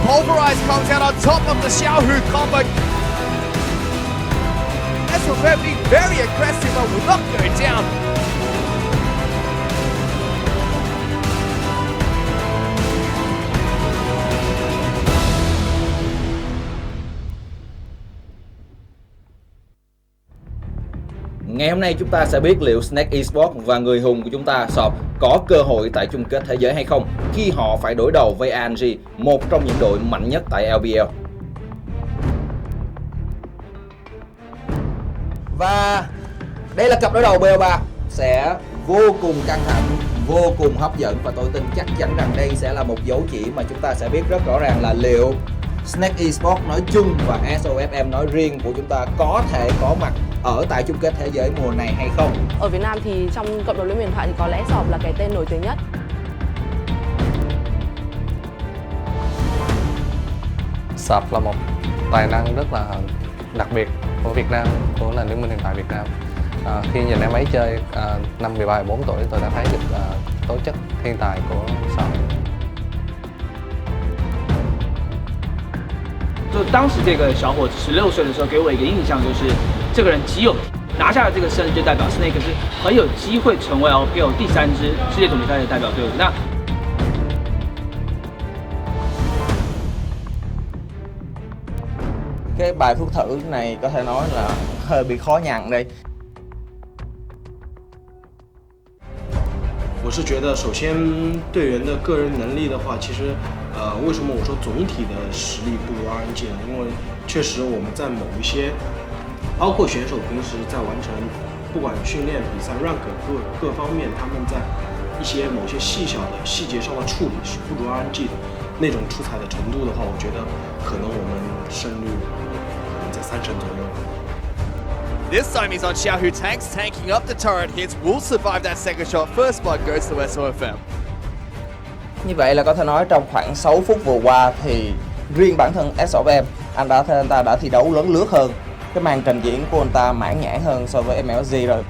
Pulverize comes out on top of the Xiaohu combo. SFM being very aggressive but will not go down. Ngày hôm nay chúng ta sẽ biết liệu Snake Esports và người hùng của chúng ta Sọp có cơ hội tại chung kết thế giới hay không khi họ phải đối đầu với ANG, một trong những đội mạnh nhất tại LPL. Và đây là cặp đối đầu BO3 sẽ vô cùng căng thẳng, vô cùng hấp dẫn và tôi tin chắc chắn rằng đây sẽ là một dấu chỉ mà chúng ta sẽ biết rất rõ ràng là liệu Snake Esports nói chung và SOFM nói riêng của chúng ta có thể có mặt ở tại chung kết thế giới mùa này hay không. Ở Việt Nam thì trong cộng đồng liên huyền thoại thì có lẽ Sọp là cái tên nổi tiếng nhất. Sọp là một tài năng rất là đặc biệt của Việt Nam, của nền liên minh hiện tại Việt Nam. Khi nhìn em ấy chơi năm 13-14 tuổi tôi đã thấy được tố chất thiên tài của Sọp. 就当时这个小伙子16岁的时候，给我一个印象就是，这个人极有拿下了这个胜利，就代表是那个是很有机会成为 LPL 第3支世界总决赛的代表队伍。那 cái bài phúc thử này có thể nói là hơi bị khó nhằn đây. 我是觉得，首先队员的个人能力的话，其实，为什么我说总体的实力不如 RNG 呢？因为确实我们在某一些，包括选手平时在完成，不管训练、比赛、rank 各方面，他们在一些某些细小的细节上的处理是不如 RNG 的那种出彩的程度的话，我觉得可能我们胜率可能在30%左右。 This time he's on Xiaohu tanks, tanking up the turret hits, will survive that second shot. First blood goes to SOFM. Như vậy là có thể nói trong khoảng 6 phút vừa qua thì riêng bản thân SOFM anh ta đã thi đấu lớn lướt hơn. Cái màn trình diễn của anh ta mãn nhãn hơn so với MLG rồi.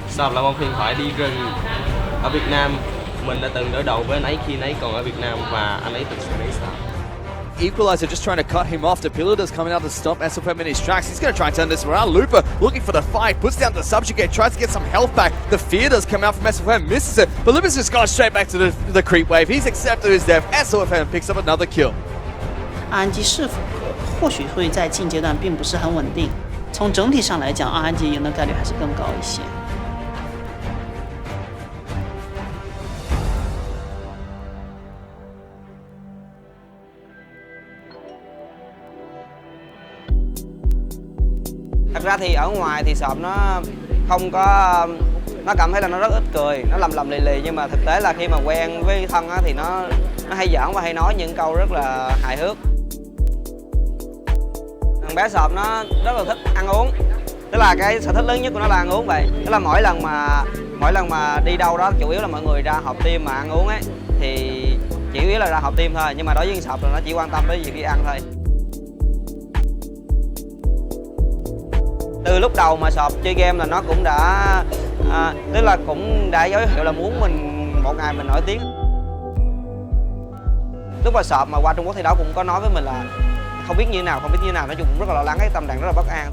Sọp là một huyền thoại đi rừng ở Việt Nam. Mình đã từng đối đầu với anh ấy khi anh ấy còn ở Việt Nam và anh ấy thực sự đấy sao. Equalizer just trying to cut him off. The Pillager's coming out to stop SOFM in his tracks. He's going to try and turn this around. Looper looking for the fight, puts down the subjugate, tries to get some health back. The fear does come out from SOFM, misses it, but Looper's just gone straight back to the creep wave. He's accepted his death. SOFM picks up another kill. RNG 是否或许会在近阶段并不是很稳定，从整体上来讲 ，RNG 赢的概率还是更高一些。 Thật ra thì ở ngoài thì Sọp nó không có, nó cảm thấy là nó rất ít cười, nó lầm lì lì, nhưng mà thực tế là khi mà quen với thân á thì nó hay giỡn và hay nói những câu rất là hài hước. Thằng bé Sọp nó rất là thích ăn uống, tức là cái sở thích lớn nhất của nó là ăn uống vậy. Tức là mỗi lần mà đi đâu đó chủ yếu là mọi người ra họp team mà ăn uống ấy thì chỉ yếu là ra họp team thôi, nhưng mà đối với Sọp là nó chỉ quan tâm tới việc đi ăn thôi. Từ lúc đầu mà Sọp chơi game là nó cũng đã tức là cũng đã dấu hiệu là muốn một ngày mình nổi tiếng. Lúc mà Sọp mà qua Trung Quốc thi đấu cũng có nói với mình là không biết như nào, nói chung cũng rất là lo lắng, cái tâm trạng rất là bất an.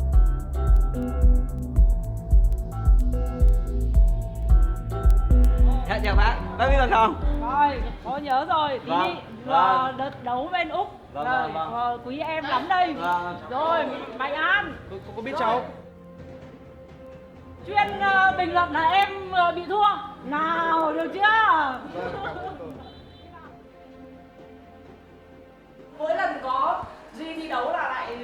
Dạ, chào bác biết mình không? Rồi, có nhớ rồi, tí đợt đấu bên Úc. Quý em lắm đây. Rồi, Mạnh An. Tôi có biết cháu. Chuyên bình luận là em bị thua. Nào, được chưa? Mỗi lần có Duy thi đấu là lại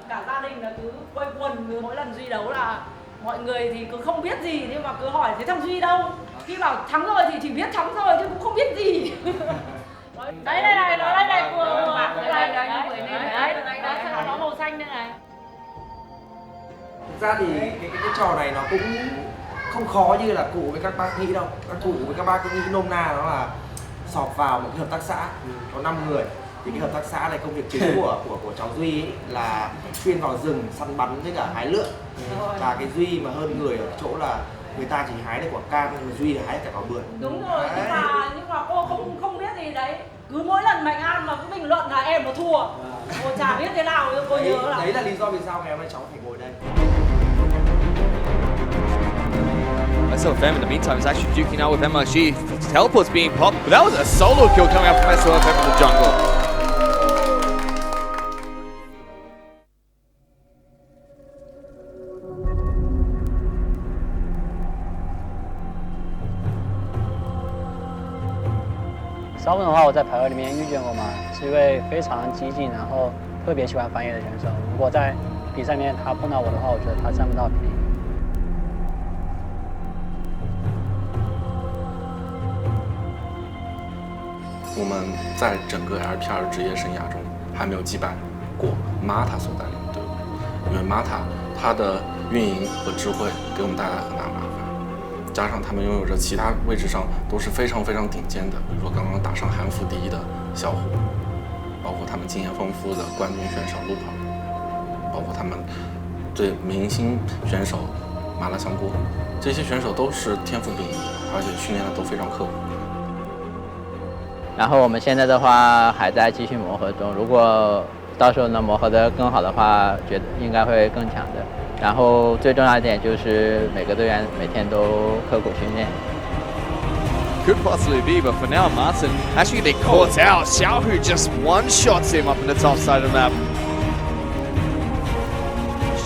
cả gia đình là cứ quây quần. Mỗi lần Duy đấu là mọi người thì cứ không biết gì, nhưng mà cứ hỏi thế thằng Duy đâu. Khi bảo thắng rồi thì chỉ biết thắng rồi chứ cũng không biết gì. Đấy này, nó đây này, đấy, nó màu xanh đây này. Thực ra thì cái trò này nó cũng không khó như là cụ với các bác nghĩ đâu. Các cụ với các bác cứ nghĩ nôm na nó là sọp vào một cái hợp tác xã có 5 người. Thì cái hợp tác xã này công việc chính của cháu Duy ấy là chuyên vào rừng săn bắn với cả hái lượm. Và cái Duy mà hơn người ở chỗ là người ta chỉ hái được quả cam nhưng mà Duy là hái cả quả bưởi. Đúng rồi, nhưng mà cô không biết gì đấy. Cứ mỗi lần Mạnh An mà cứ bình luận là em nó thua. Cô chả biết thế nào cô nhớ là. Đấy là lý do vì sao ngày hôm nay cháu phải ngồi đây. SOFM in the meantime is actually duking out with MRG. Teleport's being popped, but that was a solo kill coming out from SOFM in the jungle.稍微的话，我在排位里面遇见过嘛，是一位非常激进，然后特别喜欢翻页的选手。如果在比赛里面他碰到我的话，我觉得他占不到便宜。我们在整个 LPL 职业生涯中还没有击败过 Mata 所带领的队伍，因为 Mata 它的运营和智慧给我们带来很大麻烦，加上他们拥有着其他位置上都是非常顶尖的，比如说刚刚打上韩服第1的小虎，包括他们经验丰富的冠军选手 Lupa， 包括他们对明星选手麻辣香锅，这些选手都是天赋并异，而且训练的都非常刻苦。然后我们现在的话还在继续磨合中，如果到时候能磨合得更好的话，觉得应该会更强的。然后最重要一点就是每个队员每天都刻苦训练。Could possibly be, but for now, Martin actually getting caught out. Xiaohu just one-shots him up in the top side of the map.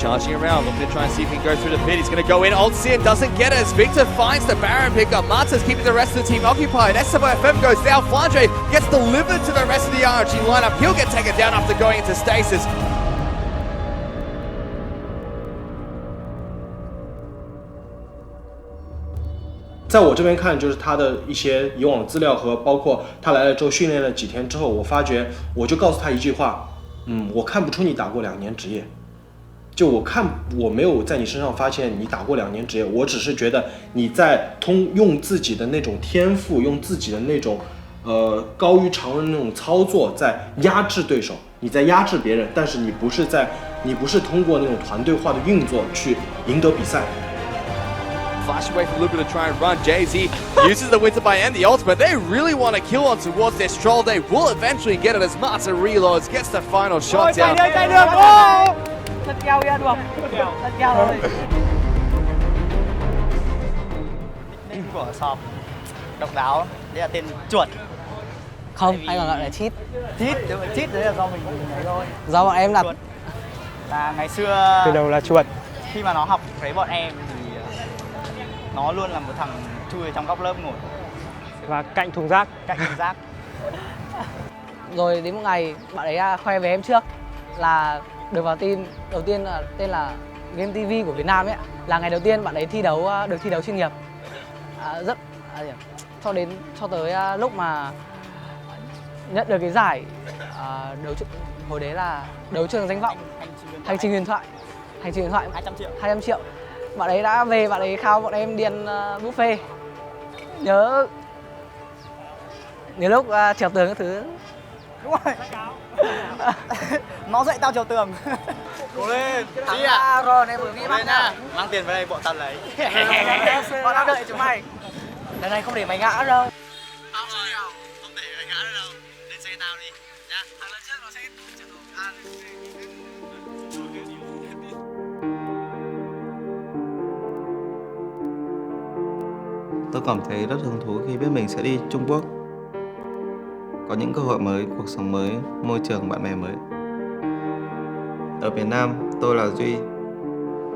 Charging around, looking to try and see if he can go through the pit. He's going to go in. Ult Sin doesn't get it as Victor finds the Baron pickup. Martin's keeping the rest of the team occupied. SFM goes down. Flandre gets delivered to the rest of the RNG lineup. He'll get taken down after going into stasis. 在我这边看，就是他的一些以往的资料和包括他来了之后训练了几天之后，我发觉我就告诉他一句话，我看不出你打过2年职业。就我没有在你身上发现你打过2年职业，我只是觉得你在用自己的那种天赋，用自己的那种高于常人的那种操作在压制对手，你在压制别人，但是你不是通过那种团队化的运作去赢得比赛。Flash away from Lupa to try and run. Jay-Z uses the winter by end the ultimate. They really want to kill on towards this troll. They will eventually get it as Marta reloads, gets the final shot down. Thật keo ra được. Thật keo rồi. Nick của shop độc đáo, đây là tên chuột. Không, anh còn gọi là cheat. Cheat đấy là do mình ấy thôi. Do bọn em đặt. Là ngày xưa Từ đầu là chuột. Khi mà nó học với bọn em thì nó luôn là một thằng chui trong góc lớp ngồi. Và cạnh thùng rác. Rồi đến một ngày bạn ấy khoe với em trước là được vào team đầu tiên là tên là Game TV của Việt Nam ấy, là ngày đầu tiên bạn ấy được thi đấu chuyên nghiệp. Cho tới lúc mà nhận được cái giải hồi đấy là đấu trường danh vọng hành trình huyền thoại 200 triệu. Bạn ấy đã về, bạn ấy khao bọn em điền buffet. Nhớ lúc trèo tường các thứ. Đúng rồi. Nó dạy tao trèo tường. Cố lên. Thắng ra rồi này, bởi vì lên nha. Mang tiền vào đây bọn tao lấy. Bọn tao đợi chúng mày. Lần này không để mày ngã đâu. Không để mày ngã đâu. Lên xe tao đi nha. Thằng lần trước nó sẽ Tôi cảm thấy rất hứng thú khi biết mình sẽ đi Trung Quốc. Có những cơ hội mới, cuộc sống mới, môi trường bạn bè mới. Ở Việt Nam, tôi là Duy.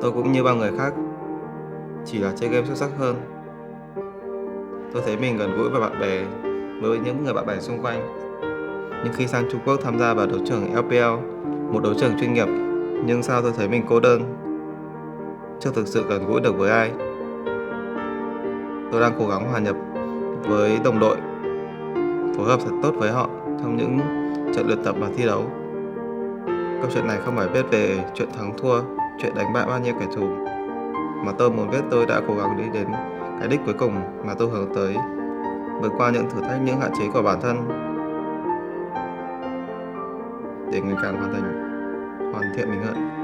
Tôi cũng như bao người khác, chỉ là chơi game xuất sắc hơn. Tôi thấy mình gần gũi với bạn bè, với những người bạn bè xung quanh. Nhưng khi sang Trung Quốc tham gia vào đấu trường LPL, một đấu trường chuyên nghiệp, nhưng sao tôi thấy mình cô đơn, chưa thực sự gần gũi được với ai. Tôi đang cố gắng hòa nhập với đồng đội, phối hợp thật tốt với họ trong những trận luyện tập và thi đấu. Câu chuyện này không phải viết về chuyện thắng thua, chuyện đánh bại bao nhiêu kẻ thù, mà tôi muốn viết tôi đã cố gắng đi đến cái đích cuối cùng mà tôi hướng tới, vượt qua những thử thách, những hạn chế của bản thân để ngày càng hoàn thiện mình hơn.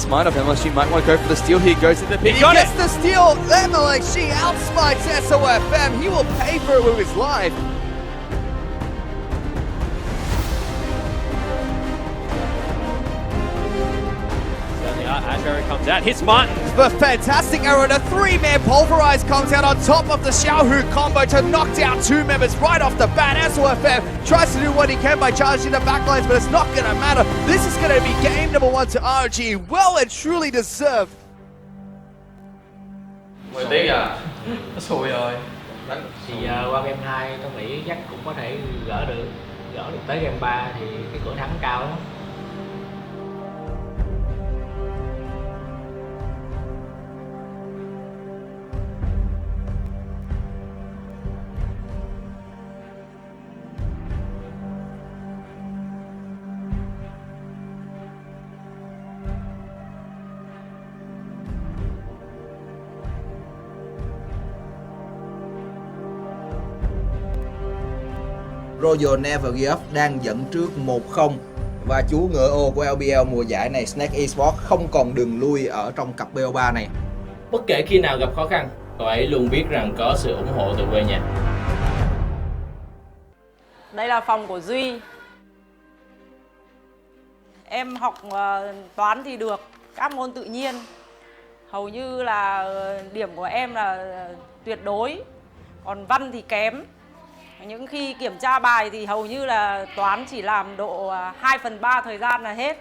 mind of MLSG might want to go for the steal. He goes in the pit. He gets the steal. MLSG outsmites SOFM. He will pay for it with his life. Asher comes out, hits Martin. The fantastic arrow and a 3-man pulverize comes out on top of the Xiaohu combo to knock down 2 members right off the bat. SOFM tries to do what he can by charging the backlines, but it's not going to matter. This is going to be game number 1 to RG. Well and truly deserved. 10 tiếng à? Nó xui rồi. Thì qua game 2 tôi nghĩ chắc cũng có thể gỡ được tới game 3 thì cái cửa thắng cao lắm. Royal Never Give Up đang dẫn trước 1-0 và chú ngựa ô của LPL mùa giải này Snake Esports không còn đường lui ở trong cặp BO3 này. Bất kể khi nào gặp khó khăn, cậu ấy luôn biết rằng có sự ủng hộ từ quê nhà. Đây là phòng của Duy. Em học toán thì được, các môn tự nhiên. Hầu như là điểm của em là tuyệt đối, còn văn thì kém. Những khi kiểm tra bài thì hầu như là toán chỉ làm độ 2/3 thời gian là hết.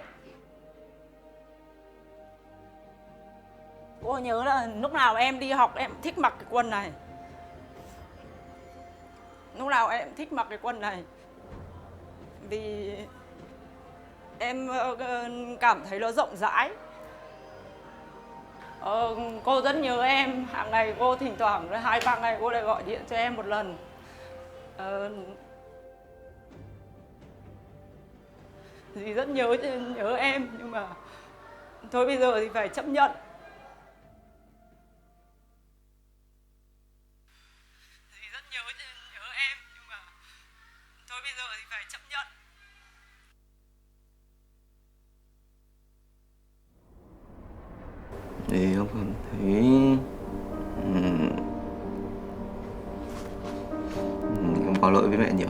Cô nhớ là lúc nào em đi học em thích mặc cái quần này. Lúc nào em thích mặc cái quần này. Vì em cảm thấy nó rộng rãi. Cô rất nhớ em, hàng ngày cô thỉnh thoảng 2-3 ngày cô lại gọi điện cho em một lần. Dì rất nhớ em, nhưng mà thôi bây giờ thì phải chấp nhận. Dì rất nhớ em, nhưng mà thôi bây giờ thì phải chấp nhận. Thì không còn thấy em có lỗi với mẹ nhiều.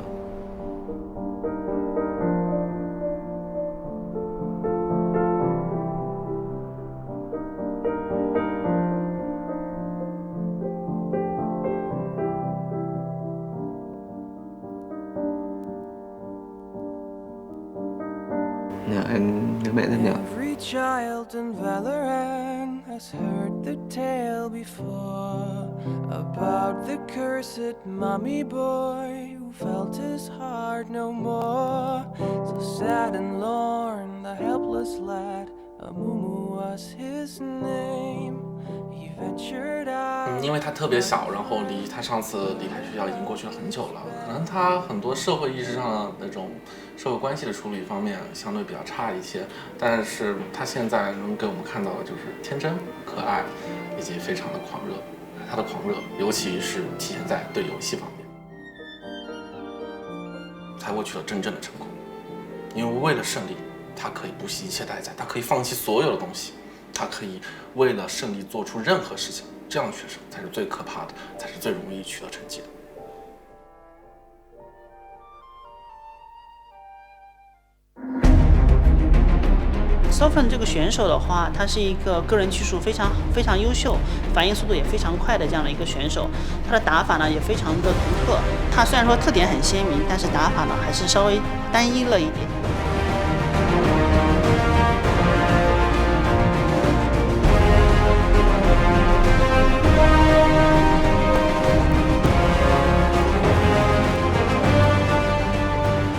Dạ, anh nhớ mẹ rất nhiều. Every child in Valorant has heard the tale before about the cursed mommy boy who felt his heart no more. So sad and lorn, the helpless lad, Amumu was his name. He ventured out. 因为他特别小，然后他上次离开学校已经过去了很久了，可能他很多社会意识上的那种社会关系的处理方面相对比较差一些，但是他现在能给我们看到的就是天真、可爱，以及非常的狂热。他的狂热，尤其是体现在对游戏方面，才获取了真正的成功。因为为了胜利，他可以不惜一切代价，他可以放弃所有的东西，他可以为了胜利做出任何事情。这样的选手才是最可怕的，才是最容易取得成绩的。Sofen 这个选手的话，他是一个个人技术非常优秀，反应速度也非常快的这样的一个选手。他的打法呢也非常的独特。他虽然说特点很鲜明，但是打法呢还是稍微单一了一点。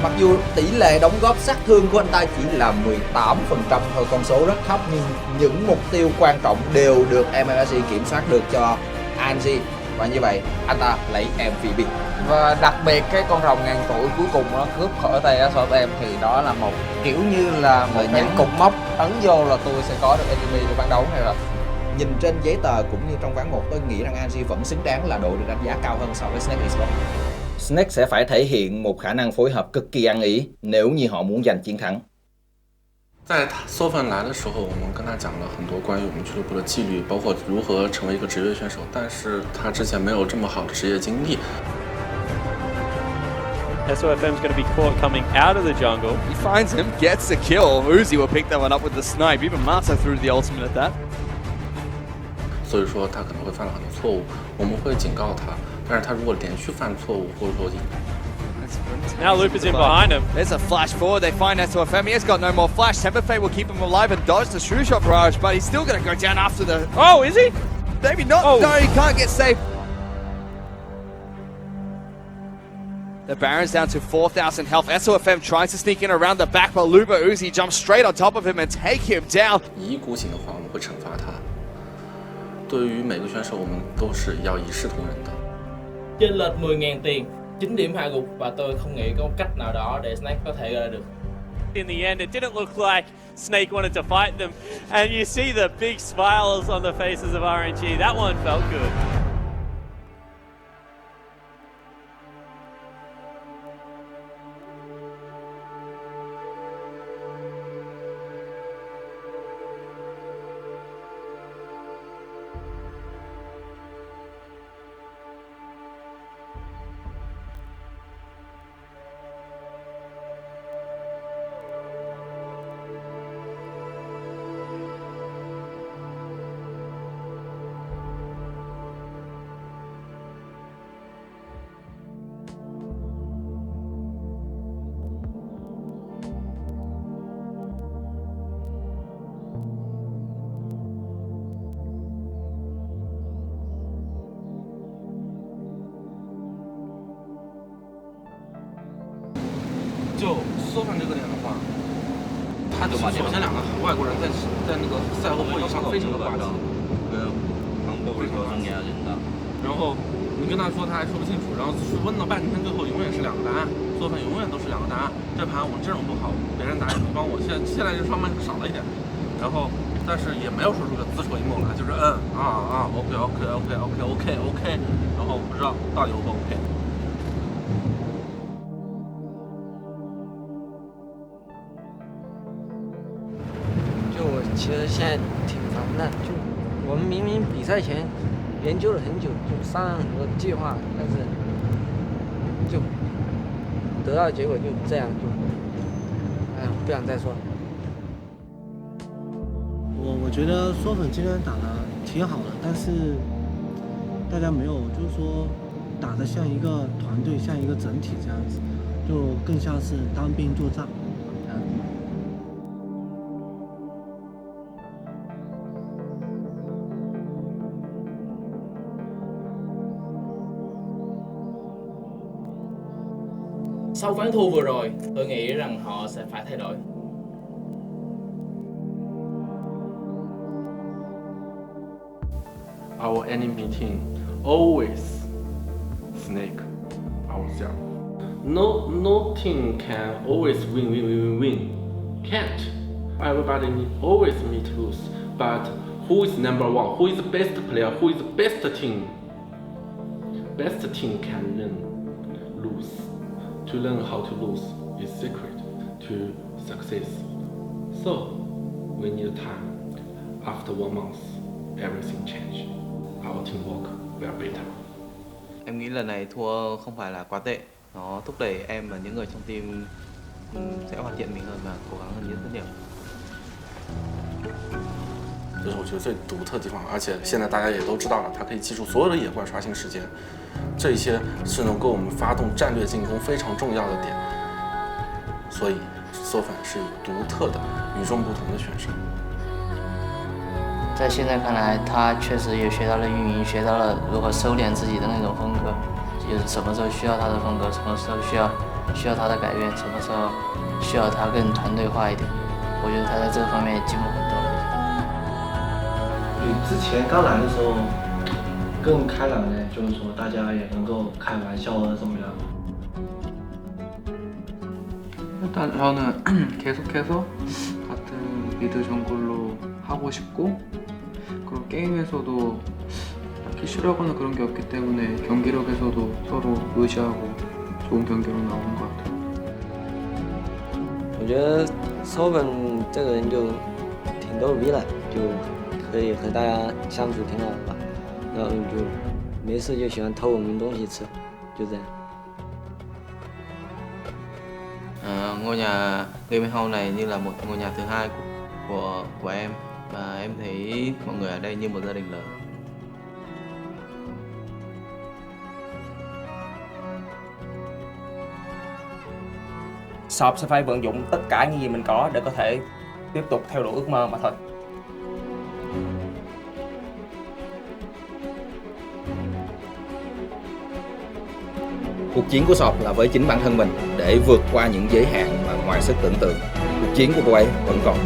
Mặc dù tỷ lệ đóng góp sát thương của anh ta chỉ là 18% thôi, con số rất thấp, nhưng những mục tiêu quan trọng đều được MLSG kiểm soát được cho Angie, và như vậy anh ta lấy MVP. Và đặc biệt cái con rồng ngàn tuổi cuối cùng nó cướp khỏi tay SOFM thì đó là một kiểu như là một cái cục mốc ấn vô là tôi sẽ có được MVP của ván đấu này rồi. Nhìn trên giấy tờ cũng như trong ván 1, tôi nghĩ rằng Angie vẫn xứng đáng là đội được đánh giá cao hơn so với Snake Esports. Snake sẽ phải thể hiện một khả năng phối hợp cực kỳ ăn ý nếu như họ muốn giành chiến thắng. 在Sofen来的时候，我们跟他讲了很多关于我们俱乐部的纪律，包括如何成为一个职业选手。但是他之前没有这么好的职业经历。SOFM's going to be caught coming out of the jungle. He finds him, gets the kill. Uzi will pick that one up with the snipe. Even Mato threw the ultimate at that. 所以说他可能会犯了很多错误，我们会警告他。但是他如果连续犯错误，或者说 Now Lupa's in behind him. There's a flash forward. They find SOFM. He has got no more flash. Temper Fate will keep him alive and dodge the shooting shot barrage, but he's still going to go down after the... Oh, is he? Maybe not. Oh. No, he can't get safe. The Baron's down to 4,000 health. SOFM tries to sneak in around the back, but Lupa Uzi jumps straight on top of him and take him down. 一意孤行的話，我們會懲罰他。對於每個選手，我們都是要一視同仁的。Chênh lệch 10.000 tiền, 9 điểm hạ gục và tôi không nghĩ có cách nào đó để Snake có thể ra được. In the end, it didn't look like Snake wanted to fight them. And you see the big smiles on the faces of RNG. That one felt good.就Sofen这个点的话，他首先两个外国人在那个赛后会议上非常的霸气，然后你跟他说他还说不清楚，然后问了半天，最后永远是两个答案，Sofen永远都是两个答案。这盘我们阵容不好，别人打也没帮我，现在这双半少了一点，然后但是也没有说出个自戳一梦来，就是OK，然后不知道到底 OK 不 OK。其实现在挺烦的，就我们明明比赛前研究了很久，就商量很多计划，但是就得到的结果就这样，就不想再说。我觉得Sofen今天打的挺好的，但是大家没有就是说打得像一个团队，像一个整体这样子，就更像是单兵作战。Sau ván thua vừa rồi, tôi nghĩ rằng họ sẽ phải thay đổi. Our enemy team always snake ourselves. No team can always win. Can't. Everybody always need to lose. But who is number one? Who is the best player? Who is the best team? Best team can lose. To learn how to lose is secret to success. So we need time. After 1 month, everything change. Our teamwork will better. Em nghĩ lần này thua không phải là quá tệ. Nó thúc đẩy em và những người trong team sẽ hoàn thiện mình hơn và cố gắng hơn rất nhiều. 这是我觉得最独特的地方，而且现在大家也都知道了，他可以记住所有的野怪刷新时间，这些是能够我们发动战略进攻非常重要的点。所以Sofen是独特的、与众不同的选手。在现在看来，他确实也学到了运营，学到了如何收敛自己的那种风格，就是什么时候需要他的风格，什么时候需要他的改变，什么时候需要他更团队化一点。我觉得他在这个方面也进步很多。比之前刚来的时候更开朗呢，就是说大家也能够开玩笑或者怎么样。 일단 저는 계속해서 같은 미드 정글로 하고 싶고 그리고 게임에서도 딱히 싫어하거나 그런 게 없기 때문에 경기력에서도 서로 의지하고 좋은 경기로 나오는 것 같아요. 我觉得 Sofen 这个人就挺逗逼的，就可以和大家相处挺好的吧。然后就没事就喜欢偷我们东西吃，就这样。Ngôi nhà Game House này như là một ngôi nhà thứ hai của em, và em thấy mọi người ở đây như một gia đình lớn. Shop sẽ phải vận dụng tất cả những gì mình có để có thể tiếp tục theo đuổi ước mơ mà thôi. Cuộc chiến của Shop là với chính bản thân mình để vượt qua những giới hạn mà ngoài sức tưởng tượng. Cuộc chiến của cô ấy vẫn còn.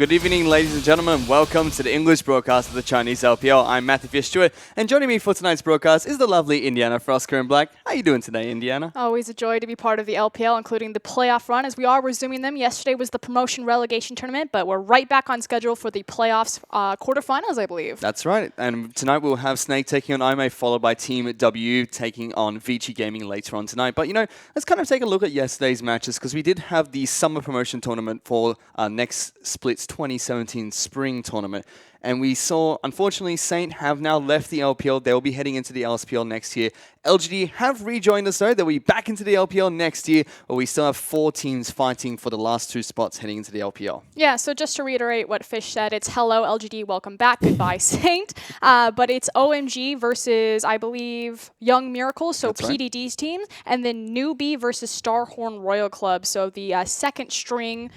Good evening, ladies and gentlemen, and welcome to the English broadcast of the Chinese LPL. I'm Matthew Fish-Stewart, and joining me for tonight's broadcast is the lovely Indiana Frosker in Black. How are you doing today, Indiana? Always a joy to be part of the LPL, including the playoff run, as we are resuming them. Yesterday was the promotion relegation tournament, but we're right back on schedule for the playoffs quarterfinals, I believe. That's right, and tonight we'll have Snake taking on IMA, followed by Team W taking on Vici Gaming later on tonight. But, you know, let's kind of take a look at yesterday's matches, because we did have the summer promotion tournament for Next Split's 2017 spring tournament. And we saw, unfortunately, Saint have now left the LPL. They'll be heading into the LSPL next year. LGD have rejoined us, though. They'll be back into the LPL next year, but we still have 4 teams fighting for the last 2 spots heading into the LPL. Yeah, so just to reiterate what Fish said, it's hello, LGD, welcome back, goodbye, Saint. But it's OMG versus, I believe, Young Miracles, so That's right. PDD's team, and then Newbie versus Starhorn Royal Club, so the second string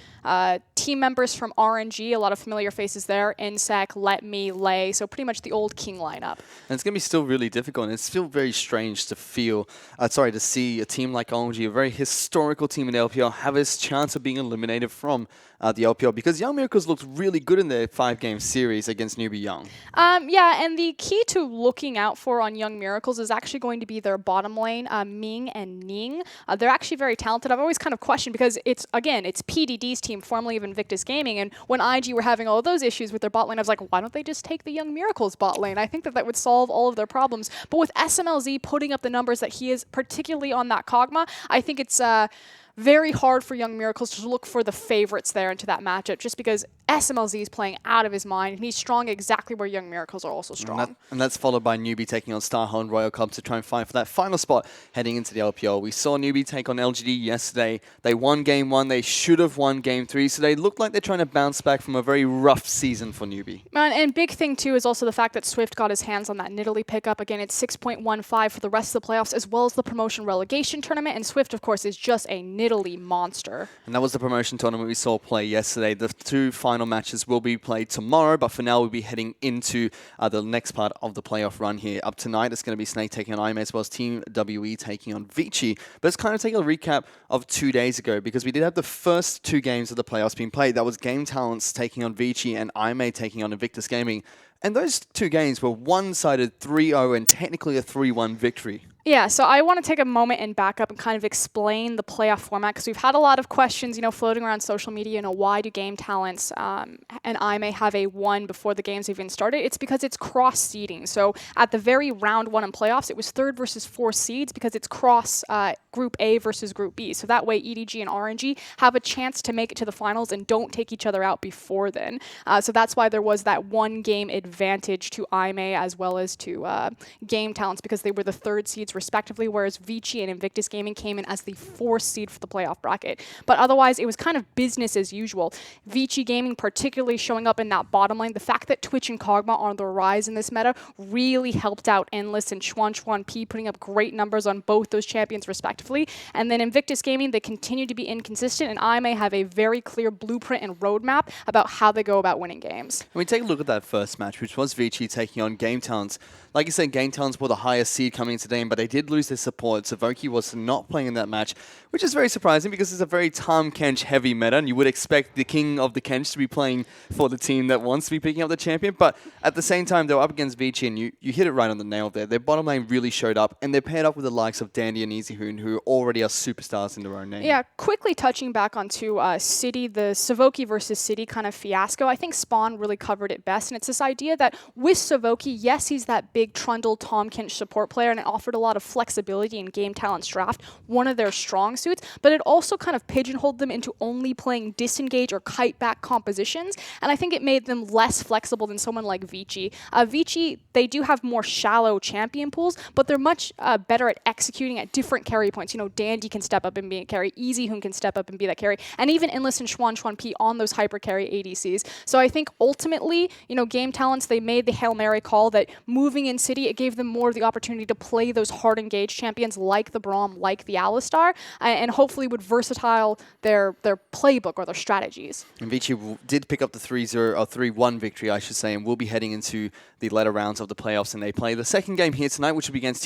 team members from RNG, a lot of familiar faces there, Insec, Let Me, Lay, so pretty much the old King lineup. And it's going to be still really difficult, and it's still very strange to feel, to see a team like OMG, a very historical team in the LPL, have this chance of being eliminated from the LPL, because Young Miracles looked really good in their 5-game series against Newbie Young. Yeah, and the key to looking out for on Young Miracles is actually going to be their bottom lane, Ming and Ning. They're actually very talented. I've always kind of questioned, because it's PDD's team, formerly of Invictus Gaming, and when IG were having all those issues with their bot lane, I was like, why don't they just take the Young Miracles bot lane? I think that would solve all of their problems. But with SMLZ putting up the numbers that he is, particularly on that Kog'Maw, I think it's very hard for Young Miracles to look for the favorites there into that matchup, just because SMLZ is playing out of his mind, and he's strong exactly where Young Miracles are also strong. And that's followed by Newbie taking on Starhorn Royal Club to try and fight for that final spot heading into the LPL. We saw Newbie take on LGD yesterday. They won Game 1. They should have won Game 3, so they look like they're trying to bounce back from a very rough season for Newbie. And big thing, too, is also the fact that Swift got his hands on that Nidalee pickup. Again, it's 6.15 for the rest of the playoffs, as well as the promotion relegation tournament, and Swift, of course, is just a Nidalee monster. And that was the promotion tournament we saw play yesterday. The 2 final matches will be played tomorrow, but for now we'll be heading into the next part of the playoff run here. Up tonight, it's going to be Snake taking on IMA, as well as Team WE taking on Vici. But let's kind of take a recap of 2 days ago, because we did have the first 2 games of the playoffs being played. That was Game Talents taking on Vici and IMA taking on Invictus Gaming. And those 2 games were one-sided 3-0 and technically a 3-1 victory. Yeah, so I want to take a moment and back up and kind of explain the playoff format, because we've had a lot of questions, floating around social media, why do Game Talents and IMA have a 1 before the games even started? It's because it's cross-seeding. So at the very round 1 in playoffs, it was 3rd versus 4th seeds, because it's cross Group A versus Group B. So that way EDG and RNG have a chance to make it to the finals and don't take each other out before then. So that's why there was that 1-game advantage to IMA as well as to Game Talents, because they were the 3rd seeds respectively, whereas Vici and Invictus Gaming came in as the 4th seed for the playoff bracket. But otherwise, it was kind of business as usual. Vici Gaming particularly showing up in that bottom lane. The fact that Twitch and Kog'Maw are on the rise in this meta really helped out Endless and Chuan P, putting up great numbers on both those champions respectively. And then Invictus Gaming, they continue to be inconsistent, and IMA have a very clear blueprint and roadmap about how they go about winning games. When we take a look at that first match, which was Vici taking on Game Talents. Like you said, Game Talents were the highest seed coming into the game, but they did lose their support. Savoki was not playing in that match, which is very surprising, because it's a very Tahm Kench heavy meta, and you would expect the king of the Kench to be playing for the team that wants to be picking up the champion. But at the same time, they were up against Vici, and you hit it right on the nail there. Their bottom lane really showed up, and they're paired up with the likes of Dandy and EasyHoon, who already are superstars in their own name. Yeah, quickly touching back onto City, the Savoki versus City kind of fiasco, I think Spawn really covered it best, and it's this idea that with Savoki, yes, he's that big Trundle Tahm Kench support player, and it offered a lot of flexibility in Game Talents draft, one of their strong suits, but it also kind of pigeonholed them into only playing disengage or kite back compositions, and I think it made them less flexible than someone like Vici. Vici, they do have more shallow champion pools, but they're much better at executing at different carry points. Dandy can step up and be a carry, EasyHoon can step up and be that carry, and even Endless and Chuan P on those hyper carry ADCs. So I think ultimately, Game Talents, they made the Hail Mary call that moving in City, it gave them more of the opportunity to play those hard engaged champions like the Braum, like the Alistar, and hopefully would versatile their playbook or their strategies. And Vici did pick up the 3-0 or 3-1 victory, I should say, and will be heading into the later rounds of the playoffs. And they play the second game here tonight, which will be against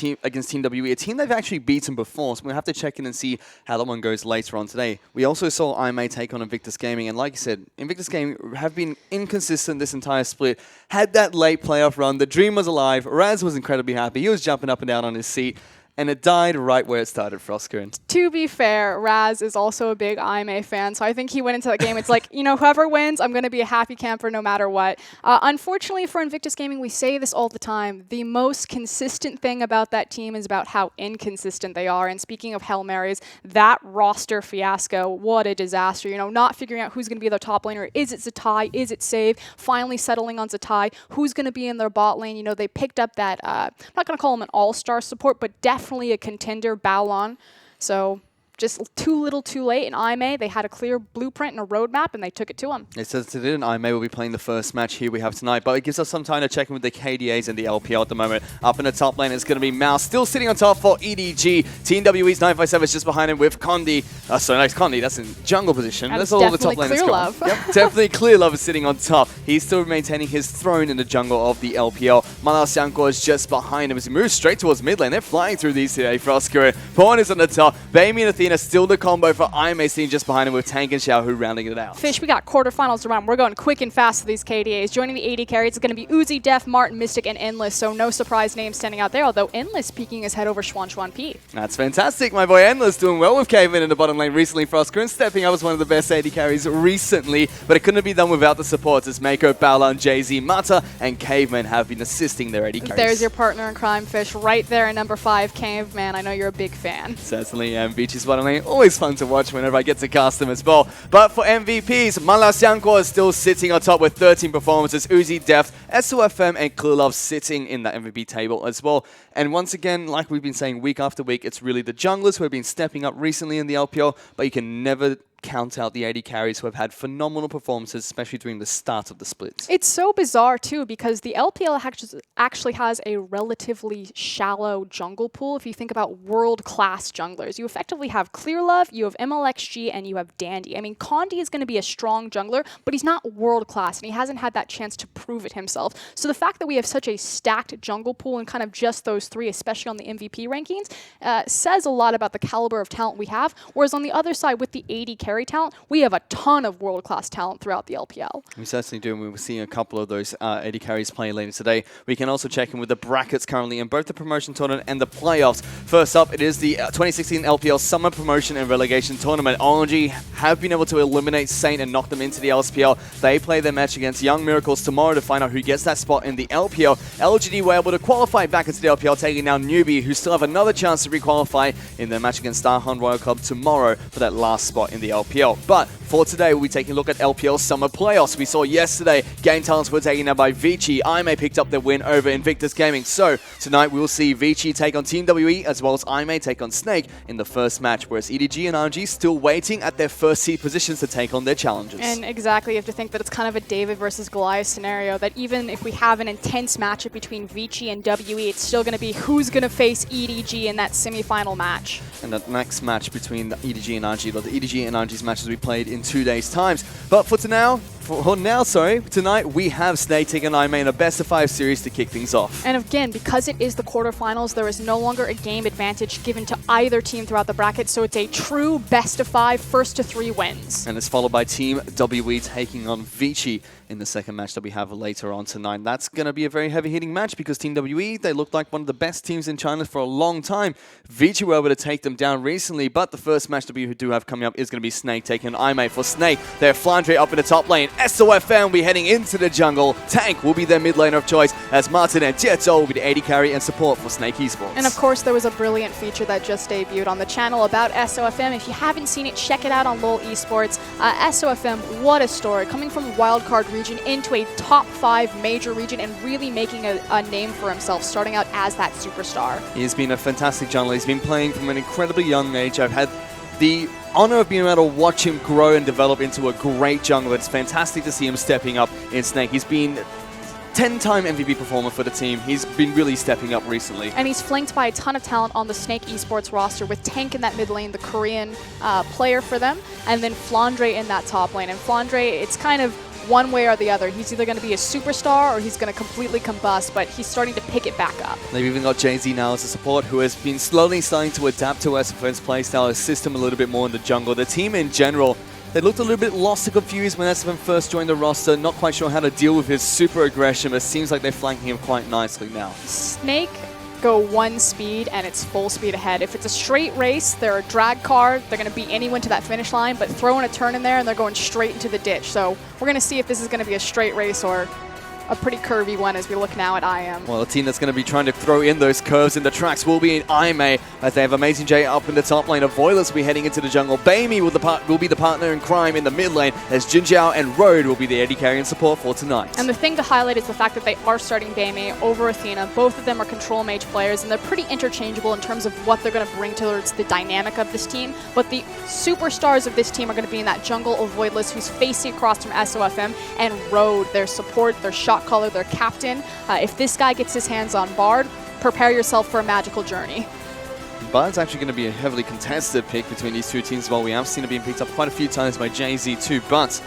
Team WE, a team they've actually beaten before. So we'll have to check in and see how that one goes later on today. We also saw IMA take on Invictus Gaming, and like you said, Invictus Gaming have been inconsistent this entire split. Had that late playoff run, the dream was alive. Raz was incredibly happy. He was jumping up and down on his seat. And it died right where it started, Frosker. To be fair, Raz is also a big IMA fan, so I think he went into that game. It's like, you know, whoever wins, I'm going to be a happy camper no matter what. Unfortunately for Invictus Gaming, we say this all the time. The most consistent thing about that team is about how inconsistent they are. And speaking of Hail Marys, that roster fiasco, what a disaster. You know, not figuring out who's going to be their top laner. Is it Zatai? Is it Save? Finally settling on Zatai. Who's going to be in their bot lane? You know, they picked up that, I'm not going to call him an all-star support, but definitely a contender, Balon. So just too little too late in IMA. They had a clear blueprint and a roadmap, and they took it to them. It says today in IMA will be playing the first match here we have tonight, but it gives us some time to check in with the KDAs and the LPL at the moment. Up in the top lane, it's going to be Mouse, still sitting on top for EDG. Team WE's 957 is just behind him with Condi. Sorry, nice Condi, that's in jungle position. And that's all the top lane is gone. Clear Love. Yep, definitely Clear Love is sitting on top. He's still maintaining his throne in the jungle of the LPL. Malau Sianko is just behind him as he moves straight towards mid lane. They're flying through these today. Frosker. Pawn is on the top. Baimi and Athena still the combo for IMA scene just behind him with Tank and Xiao Hu rounding it out. Fish, we got quarterfinals to run. We're going quick and fast to these KDAs. Joining the AD carries is going to be Uzi, Def, Martin, Mystic, and Endless, so no surprise names standing out there, although Endless peeking his head over Xuan P. That's fantastic. My boy Endless doing well with Caveman in the bottom lane recently. Frosker and stepping up as one of the best AD carries recently, but it couldn't be done without the supports as Mako, Balan, Jay-Z, Mata, and Caveman have been assisting their AD carries. There's your partner in crime, Fish, right there at number 5, Caveman. I know you're a big fan. Certainly, and Vici's bottom lane, always fun to watch whenever I get to cast them as well. But for MVPs, Malau Sianko is still sitting on top with 13 performances. Uzi, Deft, SOFM, and Clear Love sitting in that MVP table as well. And once again, like we've been saying week after week, it's really the junglers who have been stepping up recently in the LPL, but you can never count out the AD carries who have had phenomenal performances, especially during the start of the splits. It's so bizarre, too, because the LPL actually has a relatively shallow jungle pool. If you think about world-class junglers, you effectively have Clear Love, you have MLXG, and you have Dandy. I mean, Condi is going to be a strong jungler, but he's not world-class, and he hasn't had that chance to prove it himself. So the fact that we have such a stacked jungle pool and kind of just those three, especially on the MVP rankings, says a lot about the caliber of talent we have, whereas on the other side, with the AD carry talent, we have a ton of world-class talent throughout the LPL. We certainly do, and we were seeing a couple of those AD carries playing later today. We can also check in with the brackets currently in both the promotion tournament and the playoffs. First up, it is the 2016 LPL Summer Promotion and Relegation Tournament. ONG have been able to eliminate Saint and knock them into the LPL. They play their match against Young Miracles tomorrow to find out who gets that spot in the LPL. LGD were able to qualify back into the LPL, taking down Newbie, who still have another chance to requalify in their match against Starhunt Royal Club tomorrow for that last spot in the LPL. But for today, we'll be taking a look at LPL Summer Playoffs. We saw yesterday, Game Talents were taken down by Vici. IMA picked up their win over Invictus Gaming. So tonight, we'll see Vici take on Team WE, as well as IMA take on Snake in the first match, whereas EDG and RNG still waiting at their first seed positions to take on their challenges. And exactly, you have to think that it's kind of a David versus Goliath scenario, that even if we have an intense matchup between Vici and WE, it's still going to be who's going to face EDG in that semi-final match. And that next match between the EDG and RNG, or the EDG and RNG's matches we played in 2 days' times. But for tonight we have Snake taking on IMA in a best-of-5 series to kick things off. And again, because it is the quarterfinals, there is no longer a game advantage given to either team throughout the bracket, so it's a true best-of-5, first-to-3 wins. And it's followed by Team WE taking on Vici in the second match that we have later on tonight. That's going to be a very heavy-hitting match because Team WE, they look like one of the best teams in China for a long time. Vici were able to take them down recently, but the first match that we do have coming up is going to be Snake taking on IMA. For Snake, they're Flandre up in the top lane. SOFM will be heading into the jungle. Tank will be their mid laner of choice, as Martin and Tieto will be the AD carry and support for Snake Esports. And of course, there was a brilliant feature that just debuted on the channel about SOFM. If you haven't seen it, check it out on LoL Esports. SOFM, what a story. Coming from the wildcard region into a top 5 major region and really making a name for himself, starting out as that superstar. He's been a fantastic jungler. He's been playing from an incredibly young age. I've had the honor of being able to watch him grow and develop into a great jungler. It's fantastic to see him stepping up in Snake. He's been 10-time MVP performer for the team. He's been really stepping up recently. And he's flanked by a ton of talent on the Snake Esports roster, with Tank in that mid lane, the Korean player for them, and then Flandre in that top lane. And Flandre, it's kind of one way or the other. He's either going to be a superstar or he's going to completely combust, but he's starting to pick it back up. They've even got Jay-Z now as a support, who has been slowly starting to adapt to SFN's playstyle, assist him a little bit more in the jungle. The team in general, they looked a little bit lost and confused when SFN first joined the roster, not quite sure how to deal with his super aggression, but it seems like they're flanking him quite nicely now. Snake go 1 speed and it's full speed ahead. If it's a straight race, they're a drag car, they're going to beat anyone to that finish line, but throw in a turn in there and they're going straight into the ditch. So we're going to see if this is going to be a straight race or a pretty curvy one as we look now at IM. Well, the team that's going to be trying to throw in those curves in the tracks will be in IMA, as they have Amazing J up in the top lane. Avoilers will be heading into the jungle. Baimi will be the partner in crime in the mid lane, as Jinjiao and Road will be the AD carry and support for tonight. And the thing to highlight is the fact that they are starting Baimi over Athena. Both of them are control mage players, and they're pretty interchangeable in terms of what they're going to bring towards the dynamic of this team. But the superstars of this team are going to be in that jungle of Voidless, who's facing across from SOFM, and Road, their support, their shot caller, their captain. If this guy gets his hands on Bard, prepare yourself for a magical journey. Bard's actually going to be a heavily contested pick between these two teams. Well, we have seen it being picked up quite a few times by Jay-Z too, but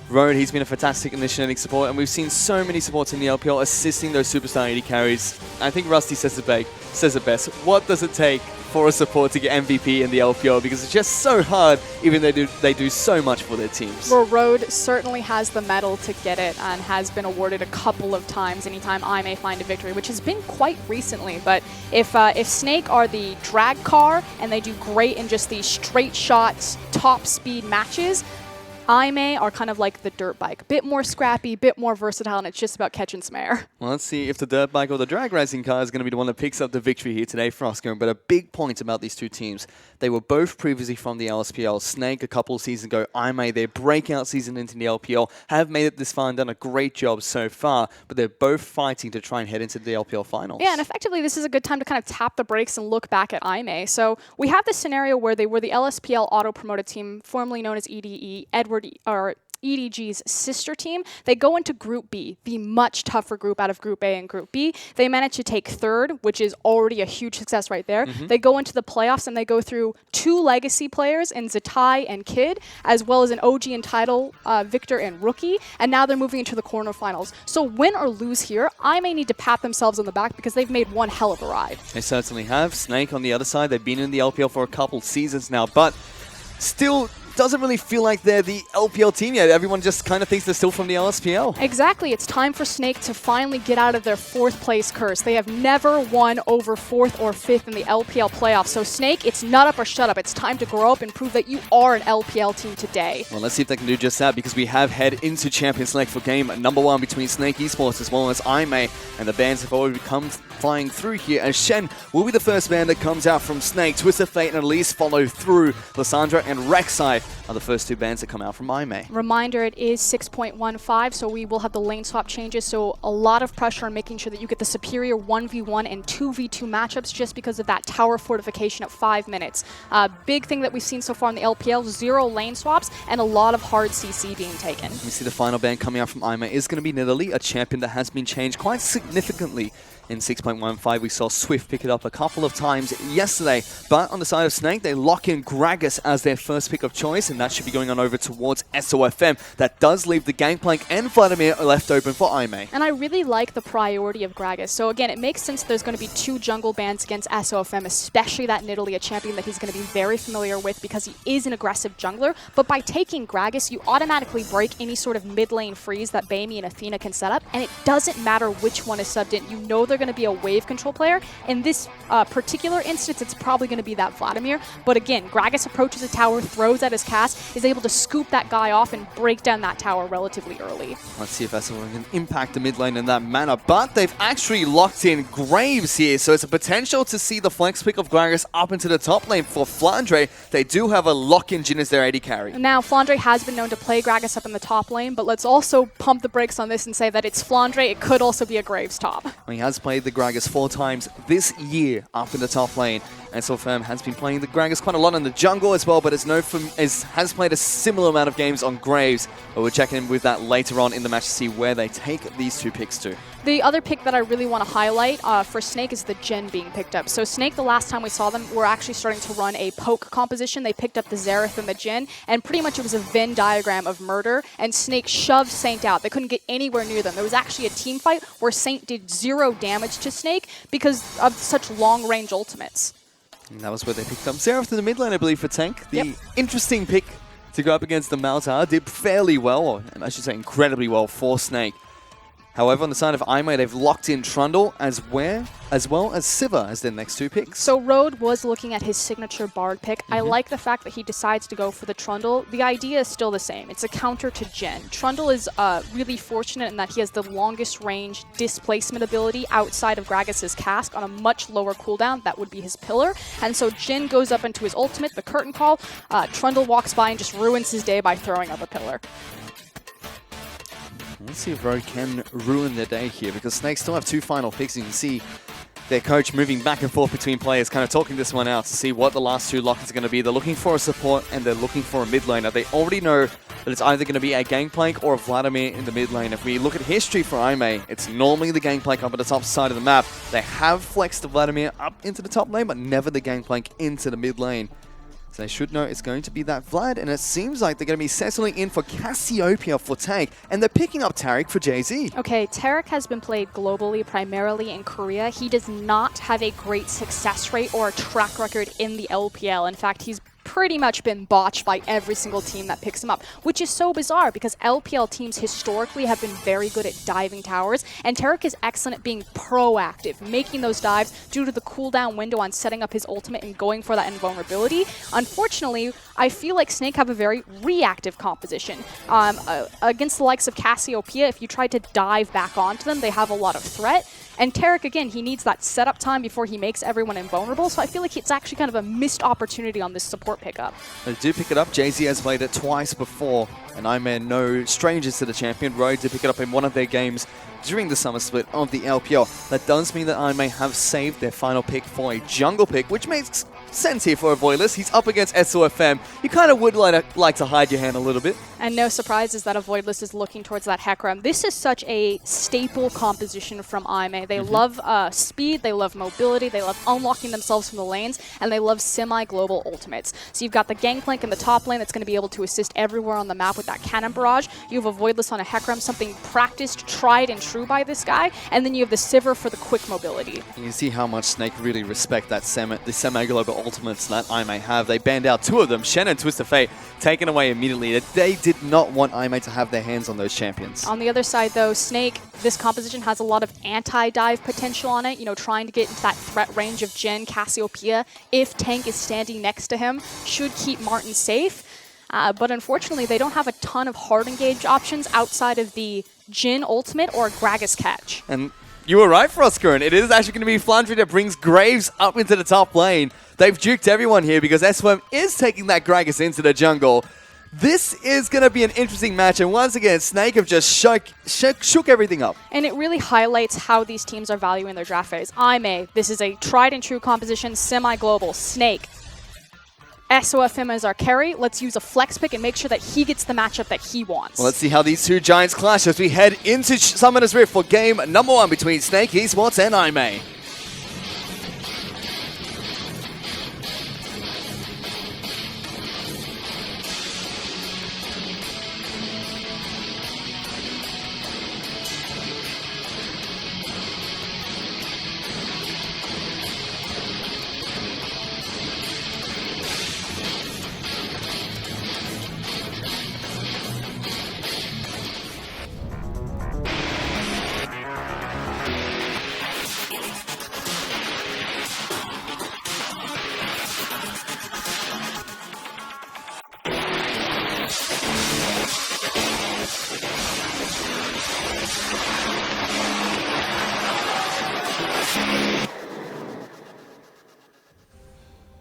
Road, he's been a fantastic initiating support, and we've seen so many supports in the LPL assisting those superstar AD carries. I think Rusty says it best. What does it take for a support to get MVP in the LPL? Because it's just so hard, even though they do so much for their teams. Well, Road certainly has the medal to get it and has been awarded a couple of times anytime I may find a victory, which has been quite recently. But if Snake are the drag car and they do great in just these straight shots, top speed matches, IMA are kind of like the dirt bike. A bit more scrappy, a bit more versatile, and it's just about catching some air. Well, let's see if the dirt bike or the drag racing car is going to be the one that picks up the victory here today for Oscar. But a big point about these two teams, they were both previously from the LSPL. Snake a couple of seasons ago, IMA, their breakout season into the LPL, have made it this far and done a great job so far, but they're both fighting to try and head into the LPL finals. Yeah, and effectively this is a good time to kind of tap the brakes and look back at IMA. So we have this scenario where they were the LSPL auto-promoted team, formerly known as EDE, EDG's sister team. They go into Group B, the much tougher group out of Group A and Group B. They manage to take third, which is already a huge success right there. They go into the playoffs and they go through 2 legacy players in Zatai and Kid, as well as an OG and title Victor and Rookie, and now they're moving into the quarterfinals. So win or lose here, I may need to pat themselves on the back because they've made one hell of a ride. They certainly have. Snake on the other side, they've been in the LPL for a couple seasons now, but still doesn't really feel like they're the LPL team yet. Everyone just kind of thinks they're still from the LSPL. Exactly. It's time for Snake to finally get out of their 4th place curse. They have never won over 4th or 5th in the LPL playoffs. So Snake, it's nut up or shut up. It's time to grow up and prove that you are an LPL team today. Well, let's see if they can do just that, because we have head into Champions League for game number 1 between Snake Esports as well as IMA, and the bands have already come flying through here, as Shen will be the first band that comes out from Snake. Twisted Fate and Elise follow through. Lysandra and Rek'Sai are the first 2 bands that come out from IMA. Reminder, it is 6.15, so we will have the lane swap changes, so a lot of pressure on making sure that you get the superior 1v1 and 2v2 matchups just because of that tower fortification at 5 minutes. Big thing that we've seen so far in the LPL, 0 lane swaps and a lot of hard CC being taken. We see the final band coming out from IMA is going to be Nidalee, a champion that has been changed quite significantly. In 6.15, we saw Swift pick it up a couple of times yesterday. But on the side of Snake, they lock in Gragas as their first pick of choice, and that should be going on over towards SOFM. That does leave the Gangplank and Vladimir left open for IMA. And I really like the priority of Gragas. So again, it makes sense there's going to be 2 jungle bans against SOFM, especially that Nidalee, a champion that he's going to be very familiar with because he is an aggressive jungler. But by taking Gragas, you automatically break any sort of mid lane freeze that Baimi and Athena can set up, and it doesn't matter which one is subbed in. You know they're going to be a wave control player. In this particular instance, it's probably going to be that Vladimir. But again, Gragas approaches a tower, throws at his cast, is able to scoop that guy off and break down that tower relatively early. Let's see if SOFM can impact the mid lane in that manner. But they've actually locked in Graves here, so it's a potential to see the flex pick of Gragas up into the top lane for Flandre. They do have a lock-in Jhin as their AD carry. Now, Flandre has been known to play Gragas up in the top lane, but let's also pump the brakes on this and say that it's Flandre. It could also be a Graves top. He has played the Gragas 4 times this year up in the top lane, SLFM has been playing the Gragas quite a lot in the jungle as well, but has played a similar amount of games on Graves. But we'll check in with that later on in the match to see where they take these two picks to. The other pick that I really want to highlight for Snake is the Jhin being picked up. So Snake, the last time we saw them, were actually starting to run a poke composition. They picked up the Xerath and the Jhin, and pretty much it was a Venn diagram of murder, and Snake shoved Saint out. They couldn't get anywhere near them. There was actually a team fight where Saint did 0 damage to Snake because of such long-range ultimates. And that was where they picked up Xerath in the mid lane, I believe, for tank. The interesting pick to go up against the Malzahar did fairly well, or I should say incredibly well for Snake. However, on the side of Aimee, they've locked in Trundle as well as Sivir as their next two picks. So Road was looking at his signature Bard pick. I like the fact that he decides to go for the Trundle. The idea is still the same. It's a counter to Jhin. Trundle is really fortunate in that he has the longest range displacement ability outside of Gragas' Cask on a much lower cooldown. That would be his pillar. And so Jhin goes up into his ultimate, the Curtain Call. Trundle walks by and just ruins his day by throwing up a pillar. Let's see if Road can ruin their day here, because Snake still have 2 final picks. You can see their coach moving back and forth between players, kind of talking this one out to see what the last 2 lock-ins are going to be. They're looking for a support and they're looking for a mid laner. They already know that it's either going to be a Gangplank or a Vladimir in the mid lane. If we look at history for Aimee, it's normally the Gangplank up at the top side of the map. They have flexed the Vladimir up into the top lane, but never the Gangplank into the mid lane. So they should know it's going to be that Vlad, and it seems like they're going to be settling in for Cassiopeia for tank, and they're picking up Taric for JZ. Okay, Taric has been played globally, primarily in Korea. He does not have a great success rate or a track record in the LPL. In fact, he's pretty much been botched by every single team that picks him up, which is so bizarre because LPL teams historically have been very good at diving towers, and Taric is excellent at being proactive, making those dives due to the cooldown window on setting up his ultimate and going for that invulnerability. Unfortunately, I feel like Snake have a very reactive composition. Against the likes of Cassiopeia, if you try to dive back onto them, they have a lot of threat. And Taric, again, he needs that setup time before he makes everyone invulnerable, so I feel like it's actually kind of a missed opportunity on this support pickup. They do pick it up. JZ has played it twice before, and I'm no strangers to the champion. Road to pick it up in one of their games during the summer split of the LPL. That does mean that Aimee have saved their final pick for a jungle pick, which makes sense here for a Voidless. He's up against SOFM. You kind of would like to hide your hand a little bit. And no surprises that a Voidless is looking towards that Hecarim. This is such a staple composition from Aimee. They love speed, they love mobility, they love unlocking themselves from the lanes, and they love semi-global ultimates. So you've got the Gangplank in the top lane that's going to be able to assist everywhere on the map with that cannon barrage. You have a Voidless on a Hecarim, something practiced, tried, and true by this guy. And then you have the Sivir for the quick mobility. You can see how much Snake really respect that the semi-global ultimates that Aimee have. They banned out 2 of them, Shen and Twist of Fate, taken away immediately. They did not want Aimee to have their hands on those champions. On the other side, though, Snake, this composition has a lot of anti-dive potential on it. You know, trying to get into that threat range of Jhin, Cassiopeia, if Tank is standing next to him, should keep Martin safe. But unfortunately, they don't have a ton of hard engage options outside of the Jhin ultimate or Gragas catch. And you were right, Frostgurn. It is actually going to be Flandry that brings Graves up into the top lane. They've juked everyone here because SWM is taking that Gragas into the jungle. This is going to be an interesting match, and once again, Snake have just shook everything up. And it really highlights how these teams are valuing their draft phase. Aimee, this is a tried and true composition, semi-global. Snake, SOFM as our carry. Let's use a flex pick and make sure that he gets the matchup that he wants. Well, let's see how these two giants clash as we head into Summoner's Rift for game number 1 between Snake Esports and Aimee.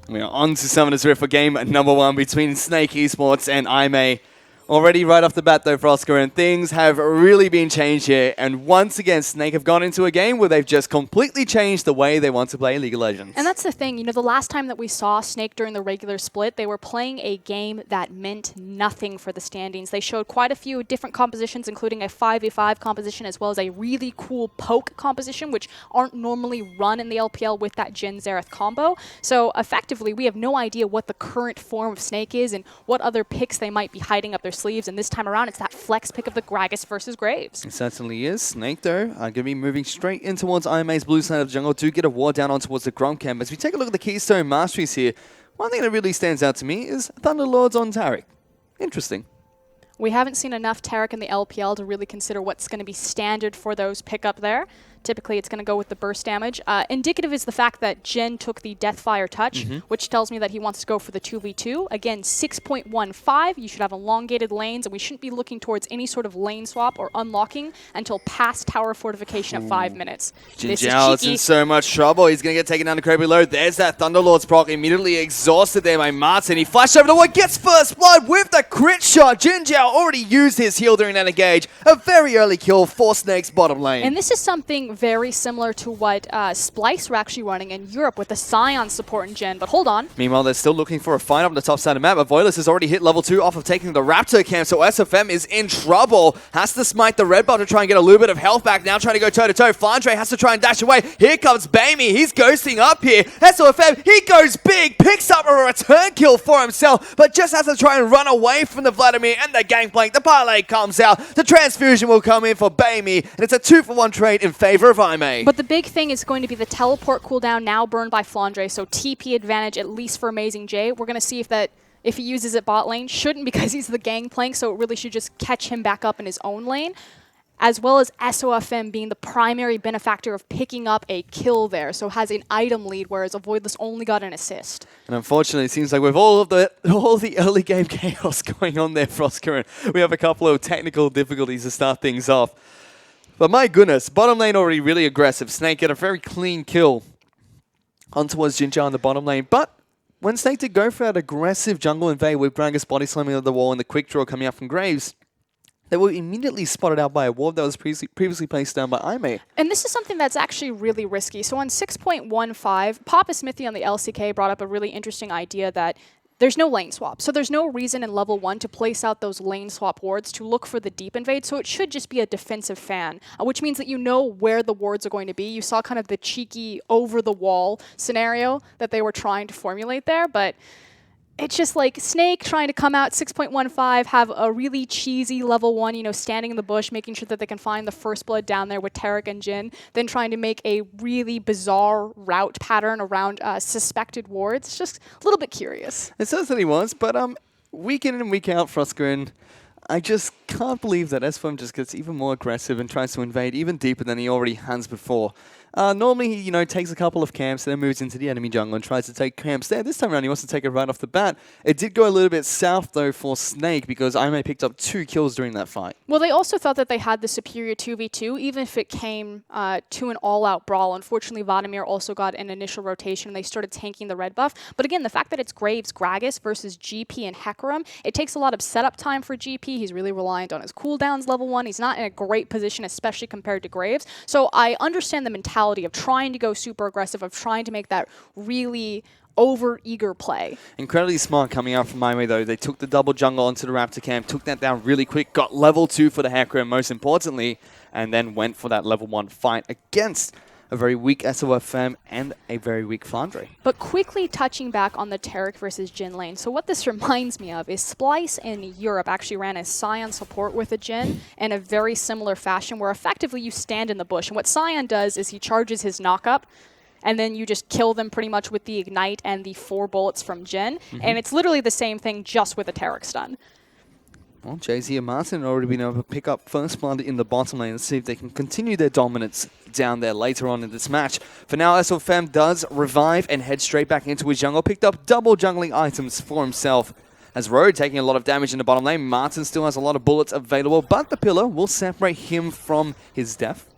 We are on to Summoner's Rift for game number 1 between Snake Esports and Aimee. Already right off the bat though, Frosker, and things have really been changed here. And once again, Snake have gone into a game where they've just completely changed the way they want to play League of Legends. And that's the thing, you know, the last time that we saw Snake during the regular split, they were playing a game that meant nothing for the standings. They showed quite a few different compositions, including a 5v5 composition, as well as a really cool poke composition, which aren't normally run in the LPL with that Jhin Xerath combo. So effectively, we have no idea what the current form of Snake is and what other picks they might be hiding up their sleeves, and this time around it's that flex pick of the Gragas versus Graves. It certainly is. Snake, though, are going to be moving straight in towards IMA's blue side of the jungle to get a ward down on towards the Grom camp. As we take a look at the Keystone Masteries here, one thing that really stands out to me is Thunderlords on Taric. Interesting. We haven't seen enough Taric in the LPL to really consider what's going to be standard for those pickup there. Typically, it's going to go with the burst damage. Indicative is the fact that Jhin took the Deathfire Touch, which tells me that he wants to go for the 2v2. Again, 6.15. You should have elongated lanes, and we shouldn't be looking towards any sort of lane swap or unlocking until past tower fortification at 5 minutes. This is Jinjiao is cheeky. in so much trouble. He's going to get taken down incredibly low. There's that Thunderlord's proc, immediately exhausted there by Martin. He flashed over the wall, gets first blood with the crit shot. Jinjiao already used his heal during that engage. A very early kill for Snake's bottom lane. And this is something very similar to what Splice were actually running in Europe with the Scion support in Jhin. But hold on. Meanwhile, they're still looking for a fight up on the top side of the map. But Voiles has already hit level 2 off of taking the Raptor camp, so SFM is in trouble. Has to smite the red buff to try and get a little bit of health back. Now trying to go toe-to-toe. Flandre has to try and dash away. Here comes Bamey. He's ghosting up here. SFM, he goes big, picks up a return kill for himself, but just has to try and run away from the Vladimir and the gangplank. The parlay comes out. The transfusion will come in for Bamey, and it's a 2-for-1 trade in favor of IMA. But the big thing is going to be the teleport cooldown now burned by Flandre, so TP advantage at least for Amazing J. We're going to see if he uses it bot lane. Shouldn't, because he's the gangplank, so it really should just catch him back up in his own lane, as well as SOFM being the primary benefactor of picking up a kill there, so has an item lead, whereas Avoidless only got an assist. And unfortunately, it seems like with all the early game chaos going on there, Frosker, we have a couple of technical difficulties to start things off. But my goodness, bottom lane already really aggressive. Snake get a very clean kill on towards Jinjiao in the bottom lane. But when Snake did go for that aggressive jungle invade with Gragas body slamming on the wall and the quick draw coming out from Graves, they were immediately spotted out by a ward that was previously placed down by IMA. And this is something that's actually really risky. So on 6.15, Papa Smithy on the LCK brought up a really interesting idea that there's no lane swap. So there's no reason in level 1 to place out those lane swap wards to look for the deep invade. So it should just be a defensive fan, which means that you know where the wards are going to be. You saw kind of the cheeky over-the-wall scenario that they were trying to formulate there, but it's just like Snake trying to come out 6.15, have a really cheesy level 1, you know, standing in the bush, making sure that they can find the first blood down there with Taric and Jhin, then trying to make a really bizarre route pattern around suspected wards. It's just a little bit curious. It certainly was, but week in and week out, Frosker, I just can't believe that SFM just gets even more aggressive and tries to invade even deeper than he already has before. Normally, he, takes a couple of camps, then moves into the enemy jungle and tries to take camps there. This time around, he wants to take it right off the bat. It did go a little bit south, though, for Snake, because IMA picked up 2 kills during that fight. Well, they also thought that they had the superior 2v2, even if it came to an all-out brawl. Unfortunately, Vladimir also got an initial rotation, and they started tanking the red buff. But again, the fact that it's Graves, Gragas versus GP and Hecarim, it takes a lot of setup time for GP. He's really reliant on his cooldowns level 1. He's not in a great position, especially compared to Graves. So I understand the mentality of trying to go super aggressive, of trying to make that really over-eager play. Incredibly smart coming out from IMA, though. They took the double jungle onto the Raptor camp, took that down really quick, got level 2 for the Hecarim, most importantly, and then went for that level 1 fight against a very weak SOFM and a very weak Flandre. But quickly touching back on the Taric versus Jhin lane. So what this reminds me of is Splice in Europe actually ran a Scion support with a Jhin in a very similar fashion where effectively you stand in the bush. And what Scion does is he charges his knock-up, and then you just kill them pretty much with the Ignite and the 4 bullets from Jhin. And it's literally the same thing, just with a Taric stun. Well, Jay-Z and Martin have already been able to pick up first blood in the bottom lane and see if they can continue their dominance down there later on in this match. For now, SOFM does revive and head straight back into his jungle. Picked up double jungling items for himself. As Road taking a lot of damage in the bottom lane, Martin still has a lot of bullets available, but the pillar will separate him from his death.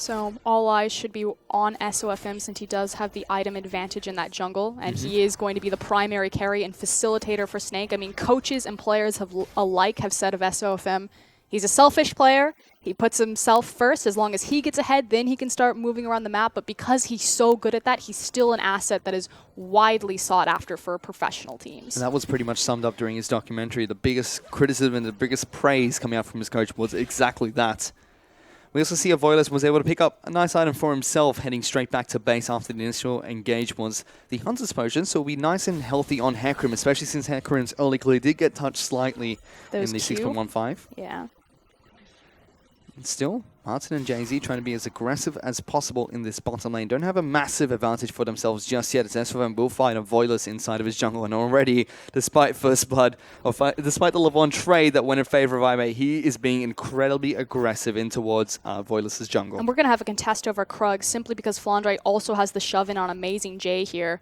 So all eyes should be on SOFM since he does have the item advantage in that jungle, and he is going to be the primary carry and facilitator for Snake. I mean, coaches and players alike have said of SOFM, he's a selfish player. He puts himself first. As long as he gets ahead, then he can start moving around the map. But because he's so good at that, he's still an asset that is widely sought after for professional teams. And that was pretty much summed up during his documentary. The biggest criticism and the biggest praise coming out from his coach was exactly that. We also see Avoilus was able to pick up a nice item for himself, heading straight back to base after the initial engage was the Hunter's Potion, so it'll be nice and healthy on Hecarim, especially since Hecarim's early clear did get touched slightly in the 6.15. Yeah. And still, Martin and Jay-Z trying to be as aggressive as possible in this bottom lane. Don't have a massive advantage for themselves just yet, as SFM will find Avoilus inside of his jungle, and already, despite First Blood, or despite the level 1 trade that went in favor of IMA, he is being incredibly aggressive in towards Avoilus' jungle. And we're going to have a contest over Krug simply because Flandre also has the shove-in on Amazing J here.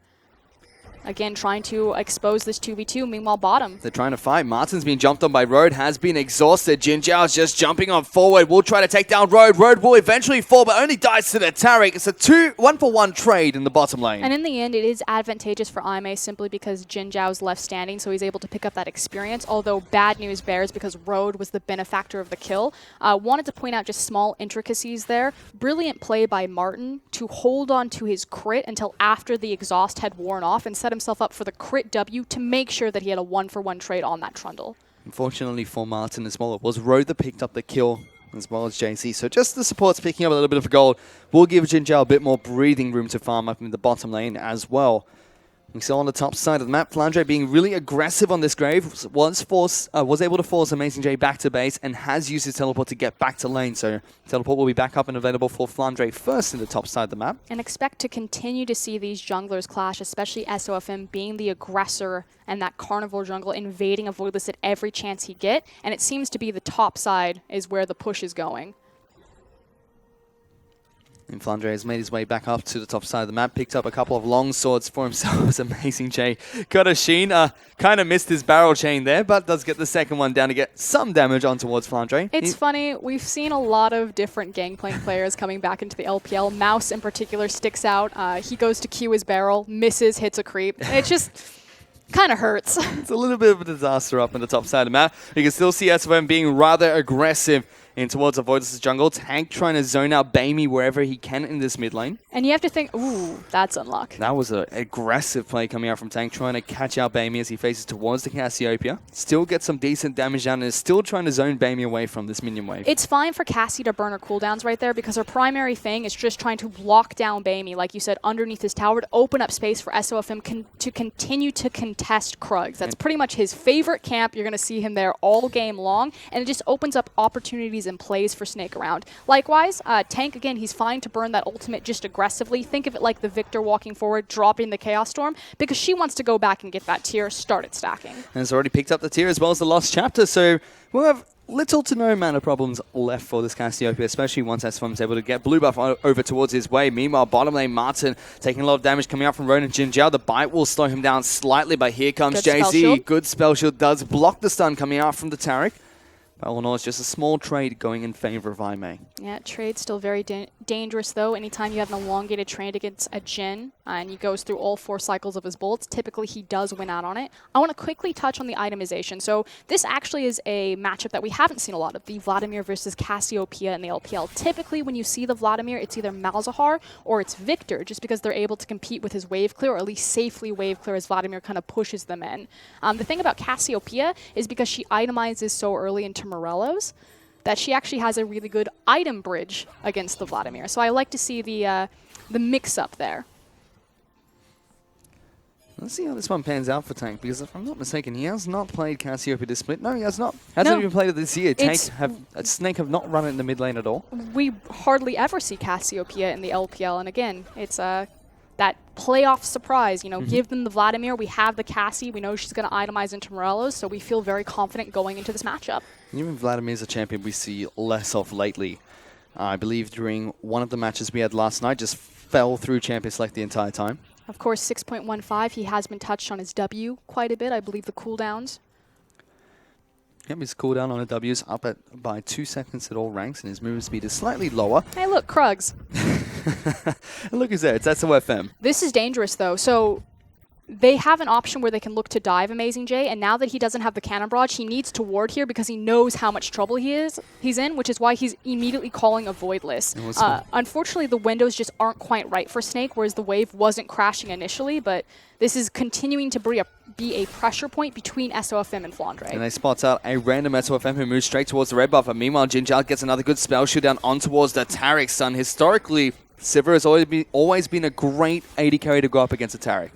Again, trying to expose this 2v2, meanwhile bottom. They're trying to fight. Martin's been jumped on by Road, has been exhausted. Jin Zhao's just jumping on forward. Will try to take down Road. Road will eventually fall, but only dies to the Taric. It's a 1-for-1 trade in the bottom lane. And in the end, it is advantageous for IMA simply because Jin Zhao's left standing, so he's able to pick up that experience. Although bad news bears because Road was the benefactor of the kill. Wanted to point out just small intricacies there. Brilliant play by Martin to hold on to his crit until after the exhaust had worn off and set himself up for the crit W to make sure that he had a 1-for-1 trade on that Trundle. Unfortunately for Martin as well, it was Road that picked up the kill as well as JC. So just the supports picking up a little bit of gold will give Jin Zhao a bit more breathing room to farm up in the bottom lane as well. We saw on the top side of the map, Flandre being really aggressive on this grave, was able to force Amazing J back to base and has used his teleport to get back to lane. So teleport will be back up and available for Flandre first in the top side of the map. And expect to continue to see these junglers clash, especially SOFM being the aggressor and that carnivore jungle invading Avoidless at every chance he get. And it seems to be the top side is where the push is going. And Flandre has made his way back up to the top side of the map, picked up a couple of long swords for himself. It's Amazing J. Got a Sheen, kind of missed his barrel chain there, but does get the second one down to get some damage on towards Flandre. It's funny, we've seen a lot of different Gangplank players coming back into the LPL. Mouse in particular sticks out. He goes to Q his barrel, misses, hits a creep. It just kind of hurts. It's a little bit of a disaster up in the top side of the map. You can still see SFM being rather aggressive in towards Avoidless' jungle. Tank trying to zone out Baimi wherever he can in this mid lane. And you have to think, ooh, that's unluck. That was an aggressive play coming out from Tank, trying to catch out Baimi as he faces towards the Cassiopeia. Still gets some decent damage down and is still trying to zone Baimi away from this minion wave. It's fine for Cassie to burn her cooldowns right there because her primary thing is just trying to lock down Baimi, like you said, underneath his tower to open up space for SOFM to continue to contest Krugs. That's pretty much his favorite camp. You're going to see him there all game long, and it just opens up opportunities and plays for Snake around. Likewise, Tank, again, he's fine to burn that ultimate just aggressively. Think of it like the Victor walking forward, dropping the Chaos Storm, because she wants to go back and get that tier, start it stacking. And has already picked up the tier as well as the Lost Chapter, so we'll have little to no mana problems left for this Cassiopeia, especially once SFM is able to get blue buff over towards his way. Meanwhile, bottom lane, Martin taking a lot of damage coming out from Ronan Jin Zhao. The bite will slow him down slightly, but here comes JZ. Good spell shield does block the stun coming out from the Taric. All in all, it's just a small trade going in favor of IMA. Yeah, trade's still very dangerous, though. Anytime you have an elongated trade against a Jin, and he goes through all 4 cycles of his bullets, typically he does win out on it. I want to quickly touch on the itemization. So this actually is a matchup that we haven't seen a lot of, the Vladimir versus Cassiopeia in the LPL. Typically, when you see the Vladimir, it's either Malzahar or it's Victor, just because they're able to compete with his wave clear, or at least safely wave clear as Vladimir kind of pushes them in. The thing about Cassiopeia is because she itemizes so early into Morello's, that she actually has a really good item bridge against the Vladimir. So I like to see the mix-up there. Let's see how this one pans out for Tank, because if I'm not mistaken, he has not played Cassiopeia this split. No, he has not. Hasn't even played it this year. Snake have not run it in the mid lane at all. We hardly ever see Cassiopeia in the LPL, and again, it's that playoff surprise, you know, give them the Vladimir, we have the Cassie, we know she's going to itemize into Morello's, so we feel very confident going into this matchup. Even Vladimir's a champion we see less of lately. I believe during one of the matches we had last night, just fell through champion select the entire time. Of course, 6.15, he has been touched on his W quite a bit, I believe the cooldowns. Yep, his cooldown on a W is up by 2 seconds at all ranks, and his movement speed is slightly lower. Hey, look, Krugs. And look who's there. It's SOFM. This is dangerous, though. So they have an option where they can look to dive Amazing J, and now that he doesn't have the cannon barrage, he needs to ward here because he knows how much trouble he's in, which is why he's immediately calling a Voidless. Unfortunately, the windows just aren't quite right for Snake, whereas the wave wasn't crashing initially, but this is continuing to be a pressure point between SOFM and Flandre. And they spot out a random SOFM who moves straight towards the red buff. And meanwhile, Jinjiao gets another good spell shoot down on towards the Taric stun. Historically, Sivir has always been a great AD carry to go up against a Taric.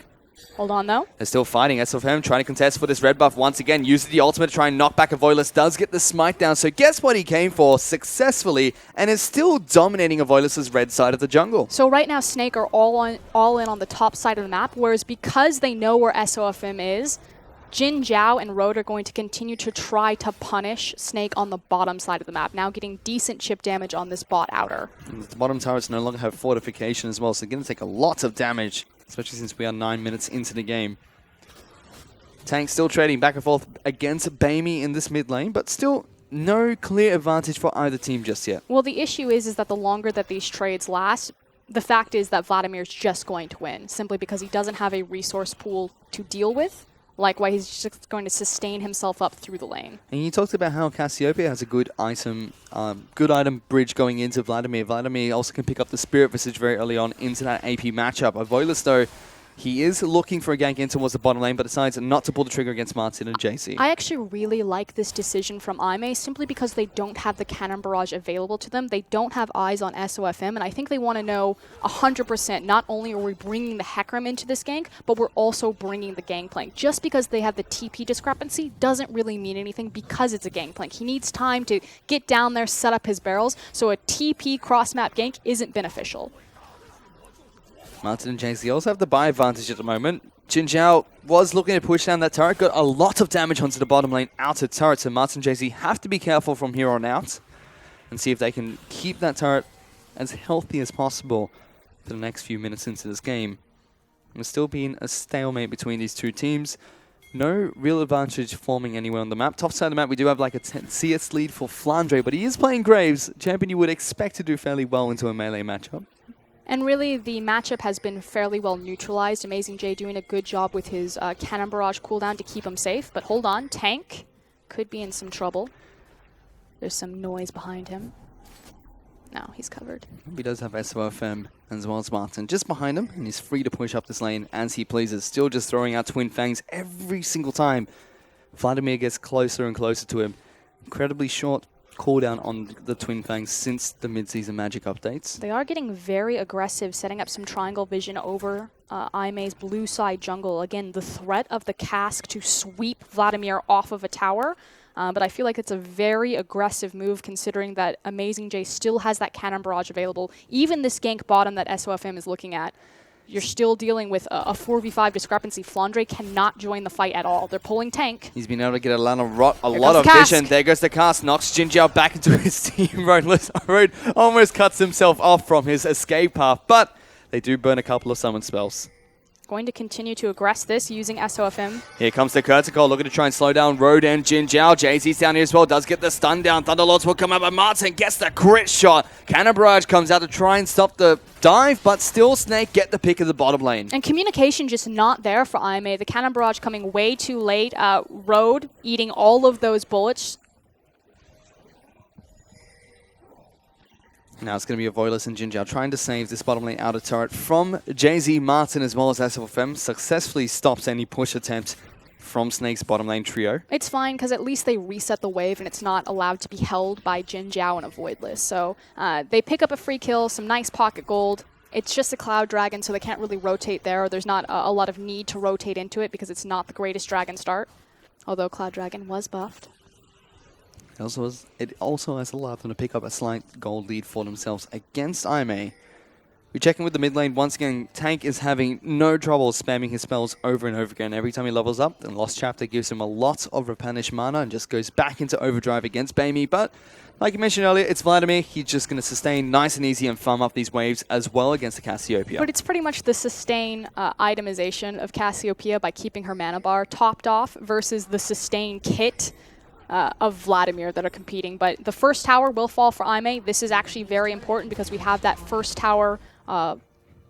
Hold on, though. They're still fighting. SOFM trying to contest for this red buff once again. Uses the ultimate to try and knock back a Voidless. Does get the smite down. So guess what he came for successfully and is still dominating a Voidless's red side of the jungle. So right now, Snake are all in on the top side of the map, whereas because they know where SOFM is, Jin, Zhao, and Road are going to continue to try to punish Snake on the bottom side of the map, now getting decent chip damage on this bot outer. And the bottom turrets no longer have fortification as well, so they're going to take a lot of damage, especially since we are 9 minutes into the game. Tank still trading back and forth against Bamey in this mid lane, but still no clear advantage for either team just yet. Well, the issue is that the longer that these trades last, the fact is that Vladimir's just going to win, simply because he doesn't have a resource pool to deal with. Likewise, he's just going to sustain himself up through the lane. And you talked about how Cassiopeia has a good item bridge going into Vladimir. Vladimir also can pick up the Spirit Visage very early on into that AP matchup. A Voidless, though, he is looking for a gank in towards the bottom lane, but decides not to pull the trigger against Martin and JC. I actually really like this decision from Aimee simply because they don't have the cannon barrage available to them. They don't have eyes on SOFM, and I think they want to know 100% not only are we bringing the Hecarim into this gank, but we're also bringing the Gangplank. Just because they have the TP discrepancy doesn't really mean anything because it's a Gangplank. He needs time to get down there, set up his barrels, so a TP cross-map gank isn't beneficial. Martin and JC also have the buy advantage at the moment. Jin Zhao was looking to push down that turret, got a lot of damage onto the bottom lane outer turret, so Martin and JC have to be careful from here on out and see if they can keep that turret as healthy as possible for the next few minutes into this game. There's still been a stalemate between these two teams. No real advantage forming anywhere on the map. Top side of the map, we do have like a CS lead for Flandre, but he is playing Graves, champion you would expect to do fairly well into a melee matchup. And really, the matchup has been fairly well neutralized. Amazing J doing a good job with his cannon barrage cooldown to keep him safe. But hold on, Tank could be in some trouble. There's some noise behind him. No, he's covered. He does have SOFM as well as Martin just behind him, and he's free to push up this lane as he pleases. Still just throwing out Twin Fangs every single time Vladimir gets closer and closer to him. Incredibly short cooldown on the Twin Fangs since the mid-season Magic updates. They are getting very aggressive, setting up some triangle vision over Aimee's blue side jungle. Again, the threat of the cask to sweep Vladimir off of a tower, but I feel like it's a very aggressive move considering that Amazing J still has that cannon barrage available. Even this gank bottom that SOFM is looking at, you're still dealing with a 4v5 discrepancy. Flandre cannot join the fight at all. They're pulling Tank. He's been able to get a lot of vision. There goes the cast. Knocks Jin Zhao back into his team. Road almost cuts himself off from his escape path, but they do burn a couple of summon spells. Going to continue to aggress this using SOFM. Here comes the Curtical, looking to try and slow down Road and Jin Zhao. JZ's down here as well, does get the stun down. Thunderlords will come up, but Martin gets the crit shot. Cannon Barrage comes out to try and stop the dive, but still Snake get the pick of the bottom lane. And communication just not there for Aimee. The Cannon Barrage coming way too late. Road eating all of those bullets. Now it's going to be a Voidless and Jin Zhao trying to save this bottom lane outer turret from JZ Martin as well as SOFM. Successfully stops any push attempt from Snake's bottom lane trio. It's fine because at least they reset the wave and it's not allowed to be held by Jin Zhao and a Voidless. So they pick up a free kill, some nice pocket gold. It's just a Cloud Dragon, so they can't really rotate there. There's not a lot of need to rotate into it because it's not the greatest dragon start. Although Cloud Dragon was buffed. It also has allowed them to pick up a slight gold lead for themselves against Aimee. We're checking with the mid lane. Once again, Tank is having no trouble spamming his spells over and over again. Every time he levels up, the Lost Chapter gives him a lot of replenished mana and just goes back into overdrive against Bamey. But like you mentioned earlier, it's Vladimir. He's just going to sustain nice and easy and farm up these waves as well against the Cassiopeia. But it's pretty much the sustain itemization of Cassiopeia by keeping her mana bar topped off versus the sustain kit of Vladimir that are competing. But the first tower will fall for Aimee. This is actually very important because we have that first tower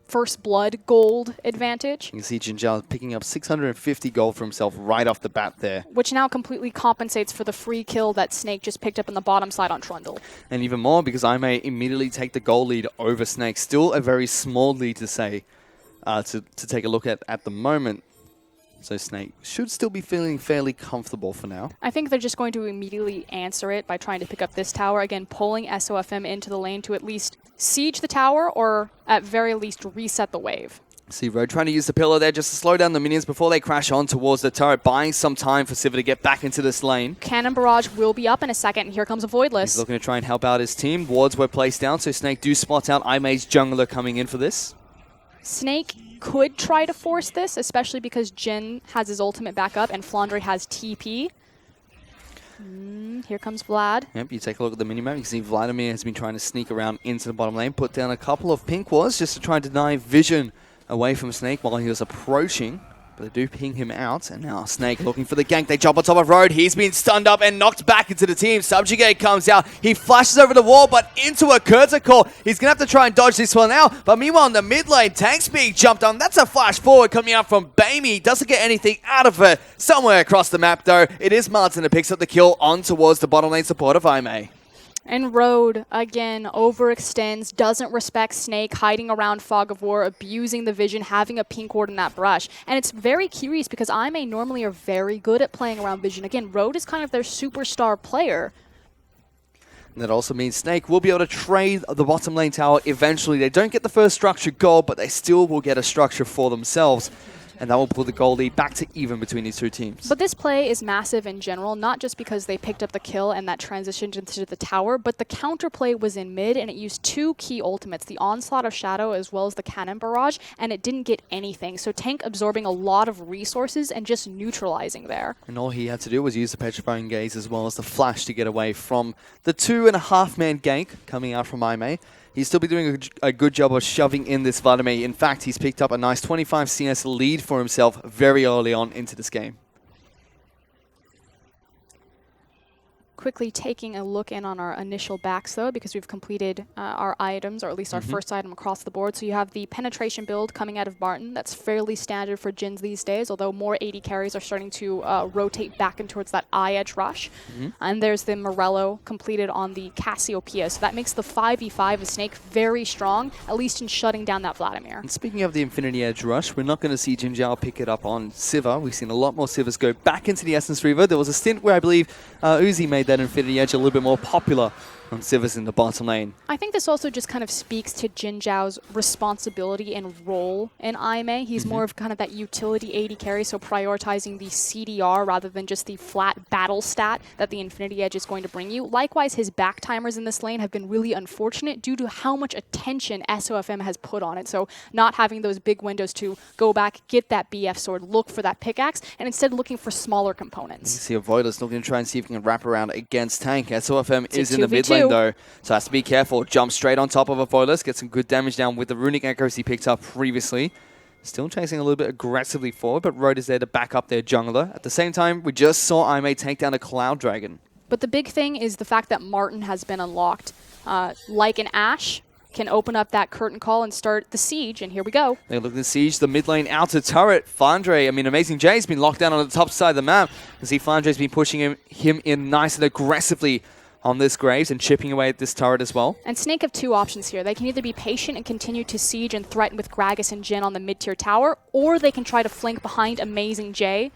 first blood gold advantage. You can see Jin Zhao picking up 650 gold for himself right off the bat there. Which now completely compensates for the free kill that Snake just picked up in the bottom side on Trundle. And even more because Aimee immediately take the goal lead over Snake. Still a very small lead to say, to take a look at the moment. So Snake should still be feeling fairly comfortable for now. I think they're just going to immediately answer it by trying to pick up this tower. Again, pulling SOFM into the lane to at least siege the tower or at very least reset the wave. See Road trying to use the pillar there just to slow down the minions before they crash on towards the turret, buying some time for Sivir to get back into this lane. Cannon Barrage will be up in a second, and here comes a Voidless. He's looking to try and help out his team. Wards were placed down, so Snake do spot out Aimee's jungler coming in for this. Snake could try to force this, especially because Jin has his ultimate back up and Flandre has TP. Here comes Vlad. Yep, you take a look at the minimap. You can see Vladimir has been trying to sneak around into the bottom lane, put down a couple of pink wards just to try and deny vision away from Snake while he was approaching. But they do ping him out, and now Snake looking for the gank. They jump on top of Road. He's been stunned up and knocked back into the team. Subjugate comes out. He flashes over the wall, but into a Curtain Call. He's going to have to try and dodge this one now. But meanwhile, in the mid lane, Tank's being jumped on. That's a flash forward coming out from Bamey. Doesn't get anything out of it. Somewhere across the map, though, it is Martin that picks up the kill on towards the bottom lane support of Aimee. And Road, again, overextends, doesn't respect Snake, hiding around Fog of War, abusing the vision, having a pink ward in that brush. And it's very curious because Aimee normally are very good at playing around vision. Again, Road is kind of their superstar player. And that also means Snake will be able to trade the bottom lane tower eventually. They don't get the first structure gold, but they still will get a structure for themselves. And that will pull the goal lead back to even between these two teams. But this play is massive in general, not just because they picked up the kill and that transitioned into the tower, but the counterplay was in mid and it used two key ultimates, the Onslaught of Shadow as well as the Cannon Barrage, and it didn't get anything. So Tank absorbing a lot of resources and just neutralizing there. And all he had to do was use the Petrifying Gaze as well as the Flash to get away from the 2.5-man gank coming out from Aimee. He's still be doing a good job of shoving in this Vladimir. In fact, he's picked up a nice 25 CS lead for himself very early on into this game. Quickly taking a look in on our initial backs though, because we've completed our items, or at least our first item across the board. So you have the penetration build coming out of Martin. That's fairly standard for Jins these days, although more AD carries are starting to rotate back in towards that eye edge rush. And there's the Morello completed on the Cassiopeia. So that makes the 5v5 of Snake very strong, at least in shutting down that Vladimir. And speaking of the Infinity Edge rush, we're not going to see Jin Zhao pick it up on Sivir. We've seen a lot more Sivers go back into the Essence Reaver. There was a stint where I believe Uzi made that Infinity Edge a little bit more popular on Sivers in the bottom lane. I think this also just kind of speaks to Jin Zhao's responsibility and role in Aimee. He's more of kind of that utility AD carry, so prioritizing the CDR rather than just the flat battle stat that the Infinity Edge is going to bring you. Likewise, his back timers in this lane have been really unfortunate due to how much attention SOFM has put on it. So not having those big windows to go back, get that BF sword, look for that pickaxe, and instead looking for smaller components. You see a Voidless looking to try and see if he can wrap around against Tank. SOFM is in the mid lane though, so has to be careful. Jump straight on top of a Voidless, get some good damage down with the Runic Echoes he picked up previously. Still chasing a little bit aggressively forward, but Road is there to back up their jungler. At the same time, we just saw Aimee take down a Cloud Dragon. But the big thing is the fact that Martin has been unlocked. Like an Ashe, can open up that curtain call and start the siege, and here we go. They look to siege the mid lane outer turret. Flandre, Amazing J's been locked down on the top side of the map. You can see Flandre's been pushing him in nice and aggressively on this Graves and chipping away at this turret as well. And Snake have two options here. They can either be patient and continue to siege and threaten with Gragas and Jin on the mid-tier tower, or they can try to flank behind Amazing J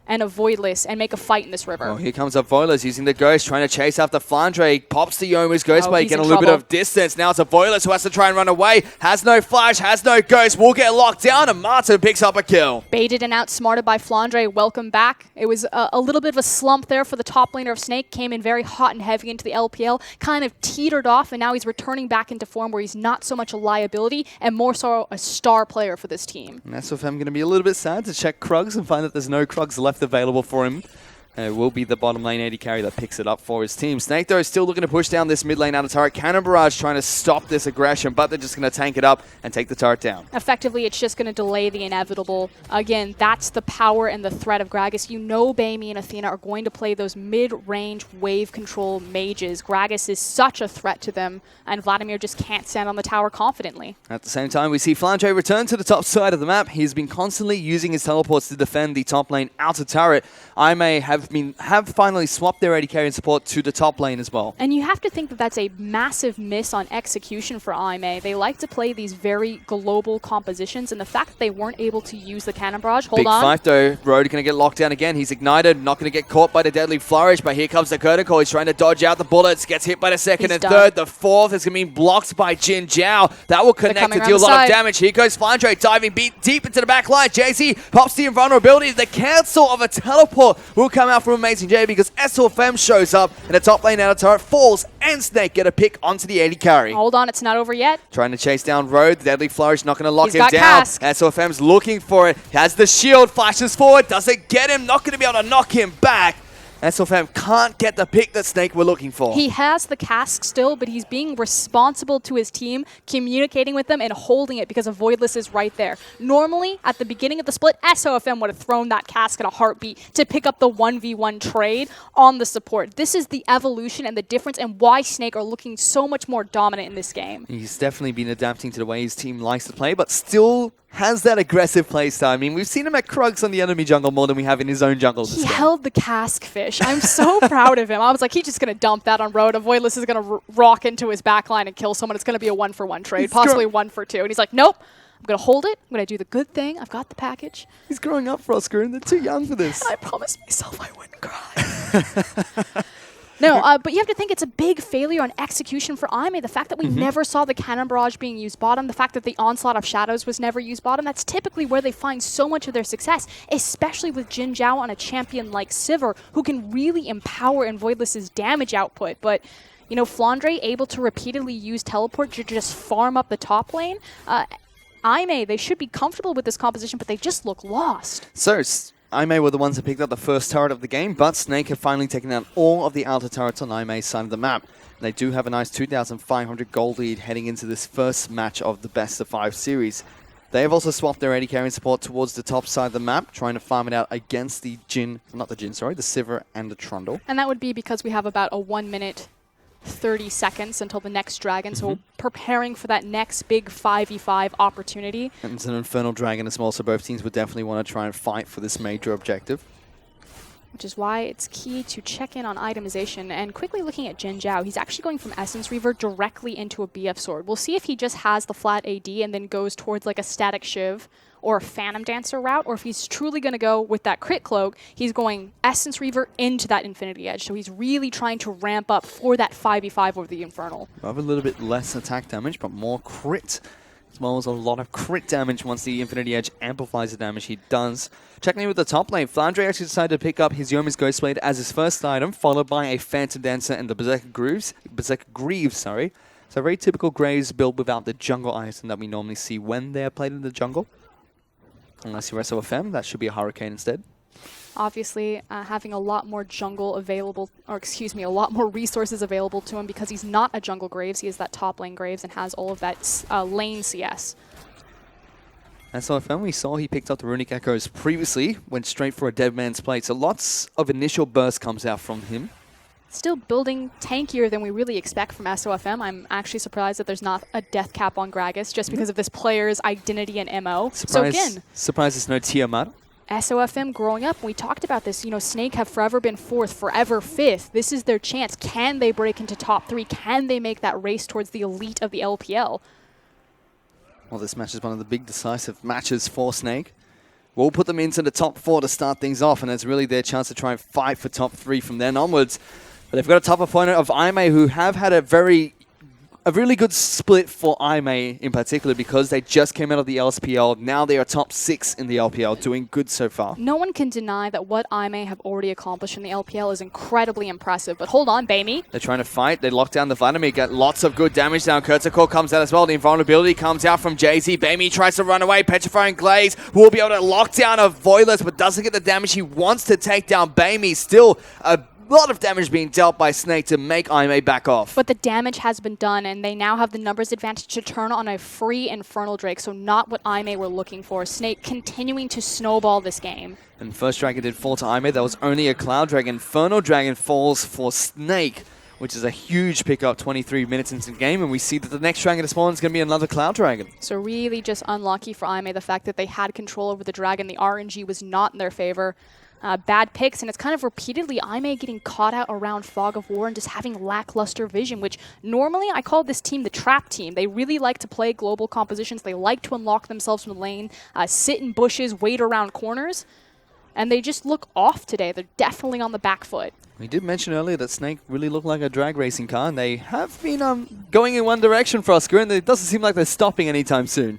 and a Voidless and make a fight in this river. Oh, here comes a Voidless using the Ghost, trying to chase after Flandre. Pops the Yomu's Ghost Blade, getting a little bit of distance. Now it's a Voidless who has to try and run away. Has no flash, has no Ghost. Will get locked down, and Martin picks up a kill. Baited and outsmarted by Flandre. Welcome back. It was a little bit of a slump there for the top laner of Snake. Came in very hot and heavy into the LPL. Kind of teetered off, and now he's returning back into form where he's not so much a liability and more so a star player for this team. And that's if I'm going to be a little bit sad to check Krugs and find that there's no Krugs left available for him. And it will be the bottom lane AD carry that picks it up for his team. Snake, though, is still looking to push down this mid lane out of turret. Cannon Barrage trying to stop this aggression, but they're just going to tank it up and take the turret down. Effectively, it's just going to delay the inevitable. Again, that's the power and the threat of Gragas. You know Baimi and Athena are going to play those mid-range wave control mages. Gragas is such a threat to them, and Vladimir just can't stand on the tower confidently. At the same time, we see Flandre return to the top side of the map. He's been constantly using his teleports to defend the top lane outer turret. IMA have finally swapped their AD carry and support to the top lane as well. And you have to think that that's a massive miss on execution for IMA. They like to play these very global compositions, and the fact that they weren't able to use the Cannon Barrage, hold Big on. fight though. Road going to get locked down again. He's ignited, not going to get caught by the deadly flourish, but here comes the curtain call. He's trying to dodge out the bullets, gets hit by the second and third. The fourth is going to be blocked by Jin Zhao. That will connect to deal a lot of damage. Here goes Flandre diving deep into the back line. JZ pops the invulnerability. The cancel of a teleport will come out from Amazing J because SLFM shows up and the top lane out of turret falls and Snake get a pick onto the AD carry. Hold on, it's not over yet. Trying to chase down Road. The deadly flourish not going to lock He's him got down. Cask. SLFM's looking for it. Has the shield, flashes forward, doesn't get him, not going to be able to knock him back. SLFM can't get the pick that Snake were looking for. He has the cask still, but he's being responsible to his team, communicating with them and holding it because a Voidless is right there. Normally, at the beginning of the split, SOFM would have thrown that cask in a heartbeat to pick up the 1v1 trade on the support. This is the evolution and the difference and why Snake are looking so much more dominant in this game. He's definitely been adapting to the way his team likes to play, but still has that aggressive playstyle. I mean, we've seen him at Krugs on the enemy jungle more than we have in his own jungle. He held the cask fish. I'm so proud of him. I was like, he's just going to dump that on Road. A Voidless is going to rock into his backline and kill someone. It's going to be a 1-for-1 trade, possibly 1-for-2. And he's like, nope, I'm going to hold it. I'm going to do the good thing. I've got the package. He's growing up, Frosker, and they're too young for this. And I promised myself I wouldn't cry. No, but you have to think it's a big failure on execution for IMA. The fact that we never saw the Cannon Barrage being used bottom, the fact that the Onslaught of Shadows was never used bottom, that's typically where they find so much of their success, especially with Jin Zhao on a champion like Sivir, who can really empower and Voidless's damage output. But, you know, Flandre able to repeatedly use teleport to just farm up the top lane. IMA, they should be comfortable with this composition, but they just look lost. So, IMA were the ones that picked up the first turret of the game, but Snake have finally taken out all of the outer turrets on IMA's side of the map. They do have a nice 2,500 gold lead heading into this first match of the best of 5 series. They have also swapped their AD carry support towards the top side of the map, trying to farm it out against the the Sivir and the Trundle. And that would be because we have about a 1 minute 30 seconds until the next dragon, so preparing for that next big 5v5 opportunity. And it's an Infernal Dragon as well, so both teams would definitely want to try and fight for this major objective. Which is why it's key to check in on itemization. And quickly looking at Jin Zhao, he's actually going from Essence Reaver directly into a BF Sword. We'll see if he just has the flat AD and then goes towards like a Static Shiv or a Phantom Dancer route, or if he's truly going to go with that Crit Cloak, he's going Essence Reaver into that Infinity Edge. So he's really trying to ramp up for that 5v5 over the Infernal. We'll have a little bit less attack damage, but more crit, as well as a lot of crit damage once the Infinity Edge amplifies the damage he does. Checking in with the top lane, Flandre actually decided to pick up his Yomi's Ghostblade as his first item, followed by a Phantom Dancer and the Berserker Greaves, sorry. So a very typical Graves build without the jungle item that we normally see when they're played in the jungle. Unless you're SOFM, that should be a Hurricane instead. Obviously, having a lot more jungle available, or excuse me, a lot more resources available to him because he's not a jungle Graves. He is that top lane Graves and has all of that lane CS. SOFM, we saw he picked up the Runic Echoes previously, went straight for a Dead Man's Plate. So lots of initial burst comes out from him. Still building tankier than we really expect from SOFM. I'm actually surprised that there's not a death cap on Gragas just because of this player's identity and MO. So again, surprised there's no Tiamat. SOFM growing up, we talked about this, you know, Snake have forever been 4th, forever 5th. This is their chance. Can they break into top 3? Can they make that race towards the elite of the LPL? Well, this match is one of the big decisive matches for Snake. We'll put them into the top 4 to start things off, and it's really their chance to try and fight for top 3 from then onwards. But they've got a tough opponent of IMA who have had a very a really good split for IMA in particular because they just came out of the LPL. Now they are top 6 in the LPL, doing good so far. No one can deny that what IMA have already accomplished in the LPL is incredibly impressive. But hold on, Baimi. They're trying to fight. They lock down the Vladimir, get lots of good damage down. Kurtzakor comes out as well. The invulnerability comes out from Jay-Z. Baimi tries to run away. Petrifying Glaze will be able to lock down a Voidless, but doesn't get the damage he wants to take down Baimi. Still a lot of damage being dealt by Snake to make IMA back off. But the damage has been done, and they now have the numbers advantage to turn on a free Infernal Drake, so not what IMA were looking for. Snake continuing to snowball this game. And first Dragon did fall to IMA. That was only a Cloud Dragon. Infernal Dragon falls for Snake, which is a huge pickup 23 minutes into the game, and we see that the next Dragon to spawn is going to be another Cloud Dragon. So really just unlucky for IMA, the fact that they had control over the Dragon. The RNG was not in their favor. Bad picks, and it's kind of repeatedly IMA getting caught out around Fog of War and just having lackluster vision, which normally I call this team the trap team. They really like to play global compositions. They like to unlock themselves from the lane, sit in bushes, wait around corners, and they just look off today. They're definitely on the back foot. We did mention earlier that Snake really looked like a drag racing car, and they have been going in one direction for Oscar, and it doesn't seem like they're stopping anytime soon.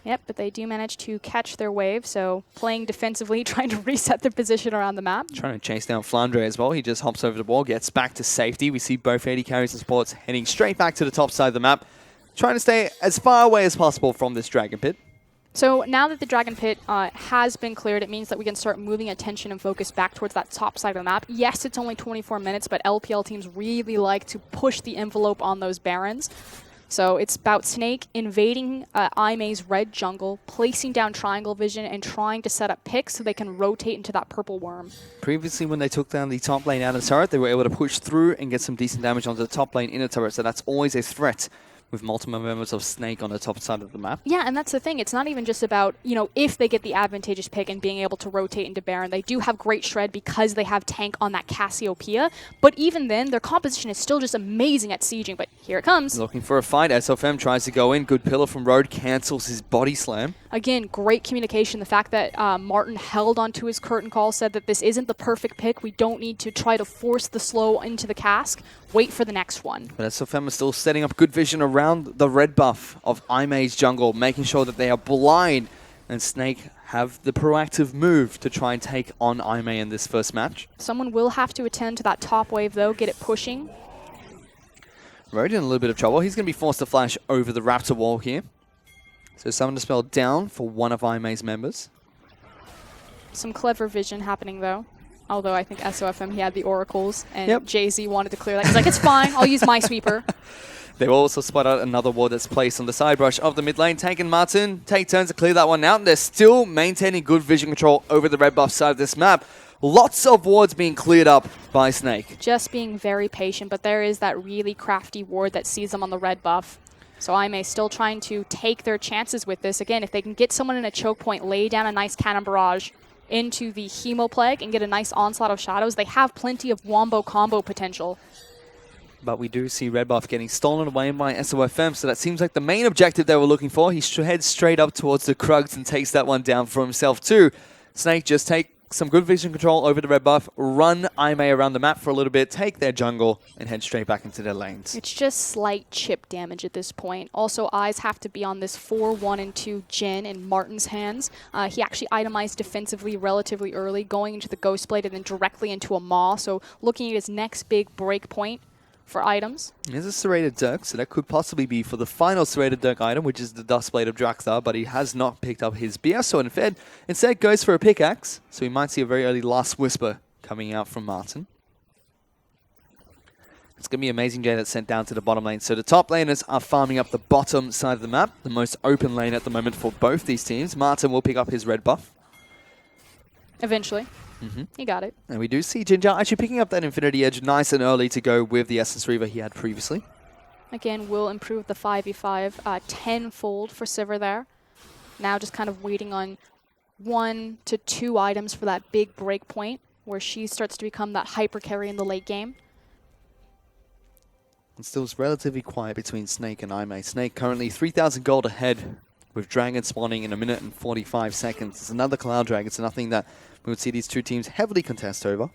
Yep, but they do manage to catch their wave, so playing defensively, trying to reset their position around the map. Trying to chase down Flandre as well. He just hops over the wall, gets back to safety. We see both AD carries and supports heading straight back to the top side of the map, trying to stay as far away as possible from this Dragon Pit. So now that the Dragon Pit has been cleared, it means that we can start moving attention and focus back towards that top side of the map. Yes, it's only 24 minutes, but LPL teams really like to push the envelope on those Barons. So it's about Snake invading IMA's red jungle, placing down triangle vision, and trying to set up picks so they can rotate into that purple worm. Previously, when they took down the top lane out of the turret, they were able to push through and get some decent damage onto the top lane in the turret, so that's always a threat with multiple members of Snake on the top side of the map. Yeah, and that's the thing. It's not even just about, you know, if they get the advantageous pick and being able to rotate into Baron. They do have great shred because they have tank on that Cassiopeia, but even then, their composition is still just amazing at sieging, but here it comes. Looking for a fight. SFM tries to go in. Good pillar from Road, cancels his body slam. Again, great communication. The fact that Martin held onto his curtain call, said that this isn't the perfect pick. We don't need to try to force the slow into the cask. Wait for the next one. But SFM is still setting up good vision around the red buff of IMA's jungle, making sure that they are blind, and Snake have the proactive move to try and take on IMA in this first match. Someone will have to attend to that top wave, though, get it pushing. Road in a little bit of trouble. He's going to be forced to flash over the Raptor wall here. So summon the spell down for one of IMA's members. Some clever vision happening, though. Although I think SOFM, he had the oracles, and Jay-Z wanted to clear that. He's like, it's fine, I'll use my sweeper. They will also spot out another ward that's placed on the side brush of the mid lane. Tank and Martin take turns to clear that one out, and they're still maintaining good vision control over the red buff side of this map. Lots of wards being cleared up by Snake. Just being very patient, but there is that really crafty ward that sees them on the red buff. So IMA still trying to take their chances with this. Again, if they can get someone in a choke point, lay down a nice cannon barrage into the Hemoplague and get a nice onslaught of shadows, they have plenty of wombo combo potential. But we do see red buff getting stolen away by SOFM, so that seems like the main objective they were looking for. He heads straight up towards the Krugs and takes that one down for himself too. Snake just take some good vision control over the red buff, run IMA around the map for a little bit, take their jungle, and head straight back into their lanes. It's just slight chip damage at this point. Also, eyes have to be on this 4-1 and 2 Jhin in Martin's hands. He actually itemized defensively relatively early, going into the Ghost Blade and then directly into a Maw, so looking at his next big break point for items. There's a Serrated Dirk, so that could possibly be for the final Serrated Dirk item, which is the Dustblade of Draxthar, but he has not picked up his BS sword. Instead goes for a pickaxe, so we might see a very early Last Whisper coming out from Martin. It's going to be Amazing J that's sent down to the bottom lane. So the top laners are farming up the bottom side of the map, the most open lane at the moment for both these teams. Martin will pick up his red buff. Eventually. He got it. And we do see Ginger actually picking up that Infinity Edge nice and early to go with the Essence Reaver he had previously. Again, will improve the 5v5 tenfold for Sivir there. Now just kind of waiting on 1 to 2 items for that big break point where she starts to become that hyper carry in the late game. And still it's relatively quiet between Snake and IMA. Snake currently 3,000 gold ahead with Dragon spawning in 1 minute and 45 seconds. It's another Cloud Dragon, so nothing that we would see these two teams heavily contest over.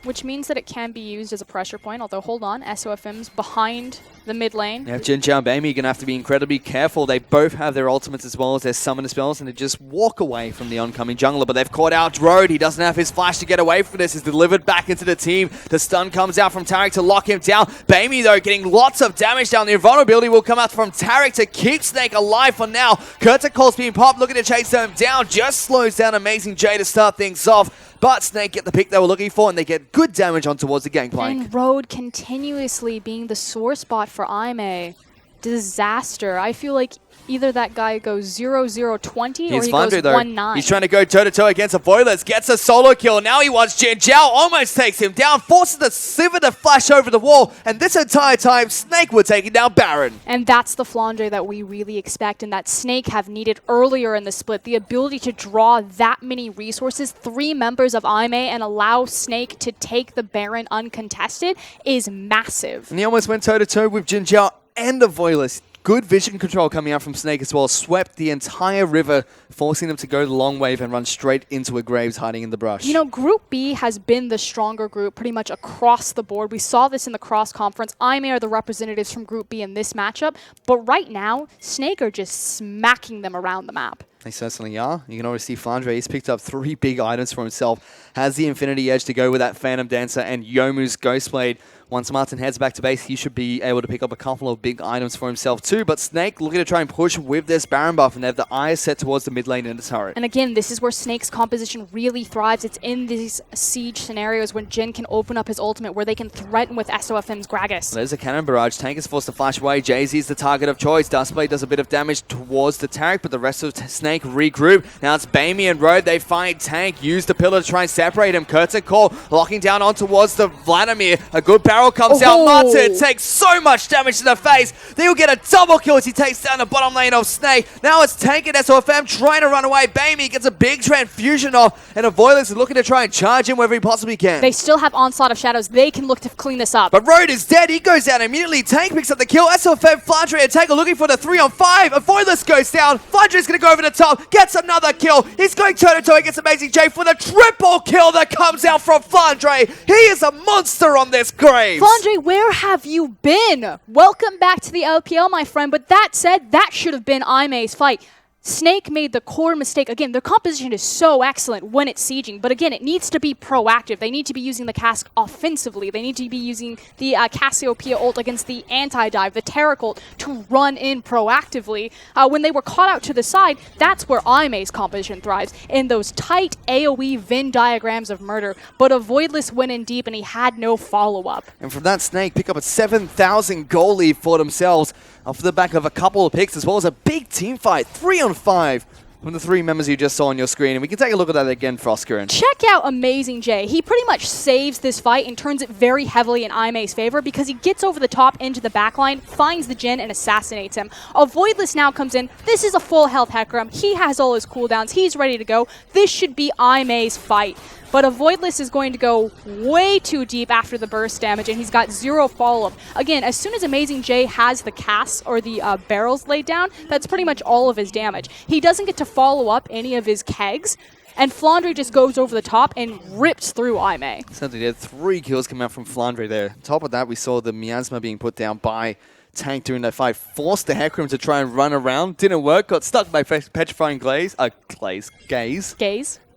which means that it can be used as a pressure point, although hold on, SOFM's behind the mid lane. Yeah, Jin Jiao and Baimi are going to have to be incredibly careful. They both have their ultimates as well as their summoner spells, and they just walk away from the oncoming jungler. But they've caught out Road. He doesn't have his flash to get away from this. He's delivered back into the team. The stun comes out from Tarek to lock him down. Baimi, though, getting lots of damage down. The invulnerability will come out from Tarek to keep Snake alive for now. Kurtakol's being popped, looking to chase them down. Just slows down Amazing J to start things off. But Snake get the pick they were looking for, and they get good damage on towards the gangplank. And Road continuously being the sore spot for Aimee. Disaster. I feel like either that guy goes 0-0-20 or he goes 1-9. He's trying to go toe-to-toe against a Voiles. Gets a solo kill. Now he wants Jin Jiao. Almost takes him down. Forces the Sliver to flash over the wall. And this entire time, Snake were taking down Baron. And that's the Flandre that we really expect and that Snake have needed earlier in the split. The ability to draw that many resources, 3 members of Aimee, and allow Snake to take the Baron uncontested is massive. And he almost went toe-to-toe with Jin Jiao and the Voiles. Good vision control coming out from Snake as well. Swept the entire river, forcing them to go the long wave and run straight into a Graves hiding in the brush. You know, Group B has been the stronger group pretty much across the board. We saw this in the cross-conference. Aimee are the representatives from Group B in this matchup. But right now, Snake are just smacking them around the map. They certainly are. You can already see Flandre. He's picked up 3 big items for himself. Has the Infinity Edge to go with that Phantom Dancer and Yomu's Ghostblade. Once Martin heads back to base, he should be able to pick up a couple of big items for himself too. But Snake looking to try and push with this Baron buff, and they have the eyes set towards the mid lane and the turret. And again, this is where Snake's composition really thrives. It's in these siege scenarios when Jin can open up his ultimate, where they can threaten with SOFM's Gragas. There's a cannon barrage. Tank is forced to flash away. Jay-Z is the target of choice. Dustblade does a bit of damage towards the Tarek, but the rest of Snake regroup. Now it's Baimi and Road. They find Tank. Use the pillar to try and separate him. Curtain call, locking down on towards the Vladimir. A good barrel comes out. Martin takes so much damage to the face. He'll get a double kill as he takes down the bottom lane of Snake. Now it's Tank and SOFM trying to run away. Baimi gets a big transfusion off, and Avoidance is looking to try and charge him wherever he possibly can. They still have Onslaught of Shadows. They can look to clean this up. But Road is dead. He goes down immediately. Tank picks up the kill. SOFM, Flandre, and Tank are looking for the 3-on-5. Avoidance goes down. Flandre's going to go over the top. Gets another kill. He's going toe-to-toe against Amazing J for the triple kill that comes out from Flandre. He is a monster on this Graves. Flandre, where have you been? Welcome back to the LPL, my friend. But that said, that should have been Aimee's fight. Snake made the core mistake. Again, their composition is so excellent when it's sieging, but again, it needs to be proactive. They need to be using the cask offensively. They need to be using the Cassiopeia ult against the anti-dive, the Taric ult, to run in proactively. When they were caught out to the side, that's where Aimee's composition thrives, in those tight AoE Venn diagrams of murder. But a Voidless went in deep, and he had no follow-up. And from that, Snake pick up a 7,000 goal lead for themselves off the back of a couple of picks, as well as a big team fight, 3-on-5 from the 3 members you just saw on your screen. And we can take a look at that again, Froskerin. Check out Amazing J. He pretty much saves this fight and turns it very heavily in Aimee's favor because he gets over the top into the backline, finds the Jhin, and assassinates him. A Voidless now comes in. This is a full health Hecarim. He has all his cooldowns. He's ready to go. This should be Aimee's fight. But a Voidless is going to go way too deep after the burst damage, and he's got 0 follow-up. Again, as soon as Amazing J has the casts or the barrels laid down, that's pretty much all of his damage. He doesn't get to follow up any of his kegs, and Flandre just goes over the top and rips through Aimee. Certainly did. 3 kills coming out from Flandre there. On top of that, we saw the Miasma being put down by Tank during that fight. Forced the Hecarim to try and run around. Didn't work. Got stuck by Petrifying Gaze.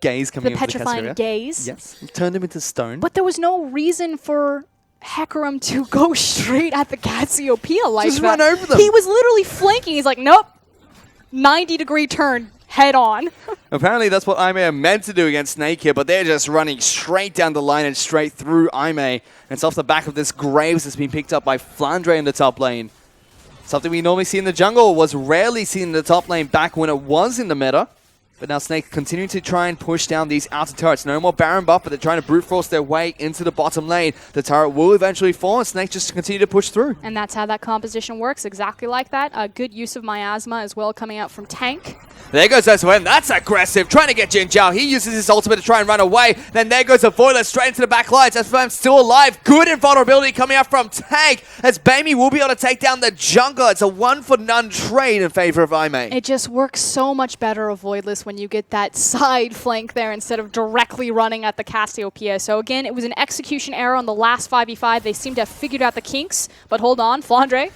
Gaze coming the petrifying gaze. Yes, turned him into stone. But there was no reason for Hecarim to go straight at the Cassiopeia like Just that. run over them. He was literally flanking. He's like, nope, 90-degree turn, head on. Apparently that's what Aimee are meant to do against Snake here, but they're just running straight down the line and straight through Aimee. And it's off the back of this Graves that's been picked up by Flandre in the top lane. Something we normally see in the jungle, was rarely seen in the top lane back when it was in the meta. But now Snake continuing to try and push down these outer turrets. No more Baron buff, but they're trying to brute force their way into the bottom lane. The turret will eventually fall, and Snake just continue to push through. And that's how that composition works, exactly like that. A good use of Miasma as well coming out from Tank. There goes SOM. That's aggressive. Trying to get Jin Zhao. He uses his ultimate to try and run away. Then there goes a Voidless straight into the back lines. SOM still alive. Good invulnerability coming out from Tank. As Bamey will be able to take down the jungler. It's a 1-for-none trade in favor of Aimee. It just works so much better of Voidless when you get that side flank there instead of directly running at the Cassiopeia. So again, it was an execution error on the last 5v5. They seem to have figured out the kinks. But hold on, Flandre.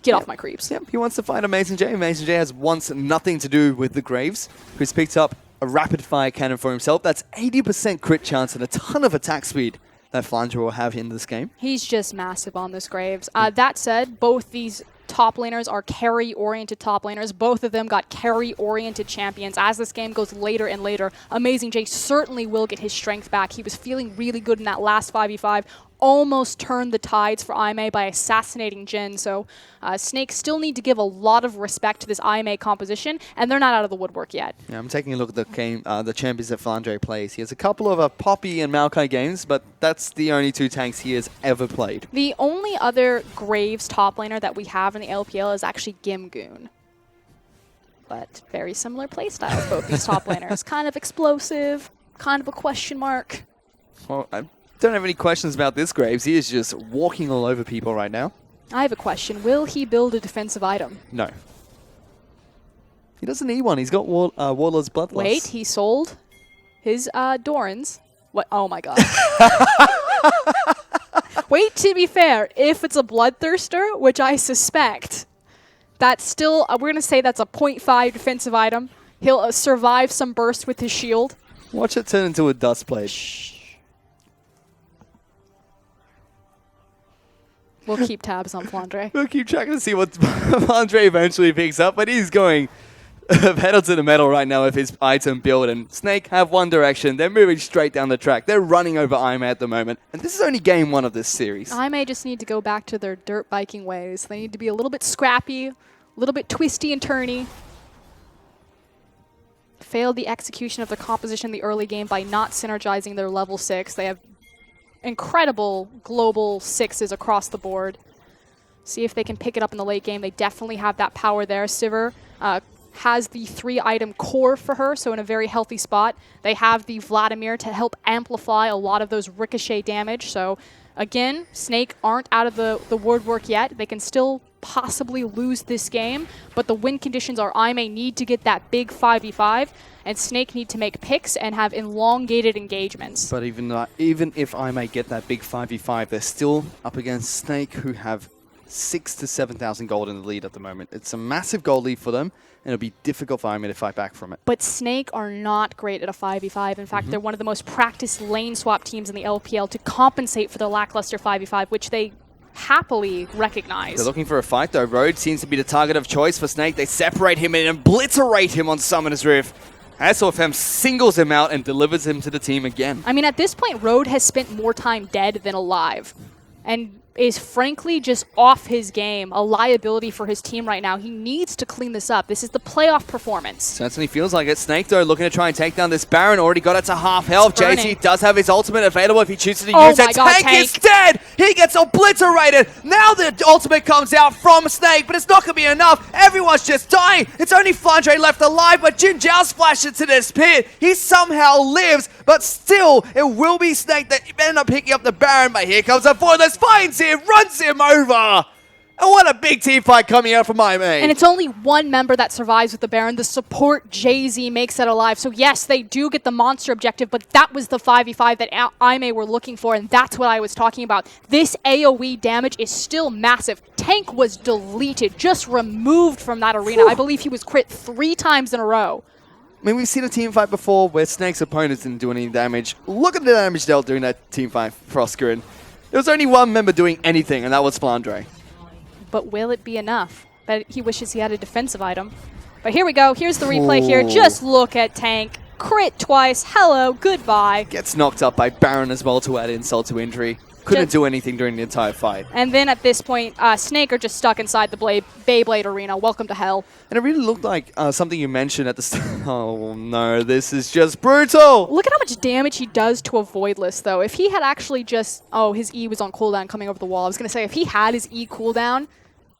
Get off my creeps. Yep, he wants to find Amazing J. Amazing J wants nothing to do with the Graves, who's picked up a rapid-fire cannon for himself. That's 80% crit chance and a ton of attack speed that Flandre will have in this game. He's just massive on this Graves. That said, both these top laners are carry-oriented top laners. Both of them got carry-oriented champions. As this game goes later and later, Amazing J certainly will get his strength back. He was feeling really good in that last 5v5. Almost turned the tides for Aimee by assassinating Jin. So Snake still need to give a lot of respect to this Aimee composition, and they're not out of the woodwork yet. Yeah, I'm taking a look at the game, the champions that Flandre plays. He has a couple of Poppy and Maokai games, but that's the only 2 tanks he has ever played. The only other Graves top laner that we have in the LPL is actually Gimgoon. But very similar playstyles, both these top laners. Kind of explosive, kind of a question mark. Well, I don't have any questions about this Graves. He is just walking all over people right now. I have a question. Will he build a defensive item? No. He doesn't need one. He's got Warlord's Bloodlust. Wait, he sold his Dorans. What? Oh my god. Wait, to be fair, if it's a Bloodthirster, which I suspect, that's still, we're going to say that's a 0.5 defensive item. He'll survive some burst with his shield. Watch it turn into a dust plate. We'll keep tabs on Flandre. We'll keep tracking to see what Flandre eventually picks up, but he's going pedal to the metal right now with his item build, and Snake have one direction. They're moving straight down the track. They're running over Aimee at the moment, and this is only game 1 of this series. Aimee just need to go back to their dirt biking ways. They need to be a little bit scrappy, a little bit twisty and turny. Failed the execution of their composition in the early game by not synergizing their level 6. They have incredible global 6s across the board. See if they can pick it up in the late game. They definitely have that power there. Sivir has the 3-item core for her, so in a very healthy spot. They have the Vladimir to help amplify a lot of those ricochet damage. So again, Snake aren't out of the woodwork yet. They can still possibly lose this game, but the win conditions are Aimee need to get that big 5v5, and Snake need to make picks and have elongated engagements. But even if Aimee get that big 5v5, they're still up against Snake, who have 6,000 to 7,000 gold in the lead at the moment. It's a massive gold lead for them, and it'll be difficult for Aimee to fight back from it. But Snake are not great at a 5v5. In fact, they're one of the most practiced lane swap teams in the LPL to compensate for the lackluster 5v5, which they happily recognize. They're looking for a fight, though. Road seems to be the target of choice for Snake. They separate him and obliterate him on Summoner's Rift. SOFM singles him out and delivers him to the team again. I mean, at this point, Road has spent more time dead than alive, and is frankly just off his game, a liability for his team right now. He needs to clean this up. This is the playoff performance. Certainly feels like it. Snake, though, looking to try and take down this Baron. Already got it to half health. JC does have his ultimate available if he chooses to use it. Tank is dead! He gets obliterated! Now the ultimate comes out from Snake, but it's not going to be enough. Everyone's just dying. It's only Flandre left alive, but Jin Zhao splashed into this pit. He somehow lives, but still, it will be Snake that end up picking up the Baron. But here comes a Voidless, finds him, runs him over. And what a big team fight coming out from Aimee. And it's only one member that survives with the Baron. The support Jay-Z makes it alive. So yes, they do get the monster objective, but that was the 5v5 that Aimee were looking for, and that's what I was talking about. This AoE damage is still massive. Tank was deleted, just removed from that arena. I believe he was crit 3 times in a row. I mean, we've seen a team fight before where Snake's opponents didn't do any damage. Look at the damage dealt during that team fight for Oscar. There was only one member doing anything, and that was Flandre. But will it be enough? But he wishes he had a defensive item. But here we go. Here's the replay here. Just look at Tank. Crit twice. Hello. Goodbye. Gets knocked up by Baron as well to add insult to injury. Couldn't do anything during the entire fight. And then at this point, Snake are just stuck inside the Beyblade arena. Welcome to hell. And it really looked like something you mentioned at the start. Oh no, this is just brutal. Look at how much damage he does to a Voidless, though. If he had actually just... Oh, his E was on cooldown coming over the wall. I was going to say, if he had his E cooldown,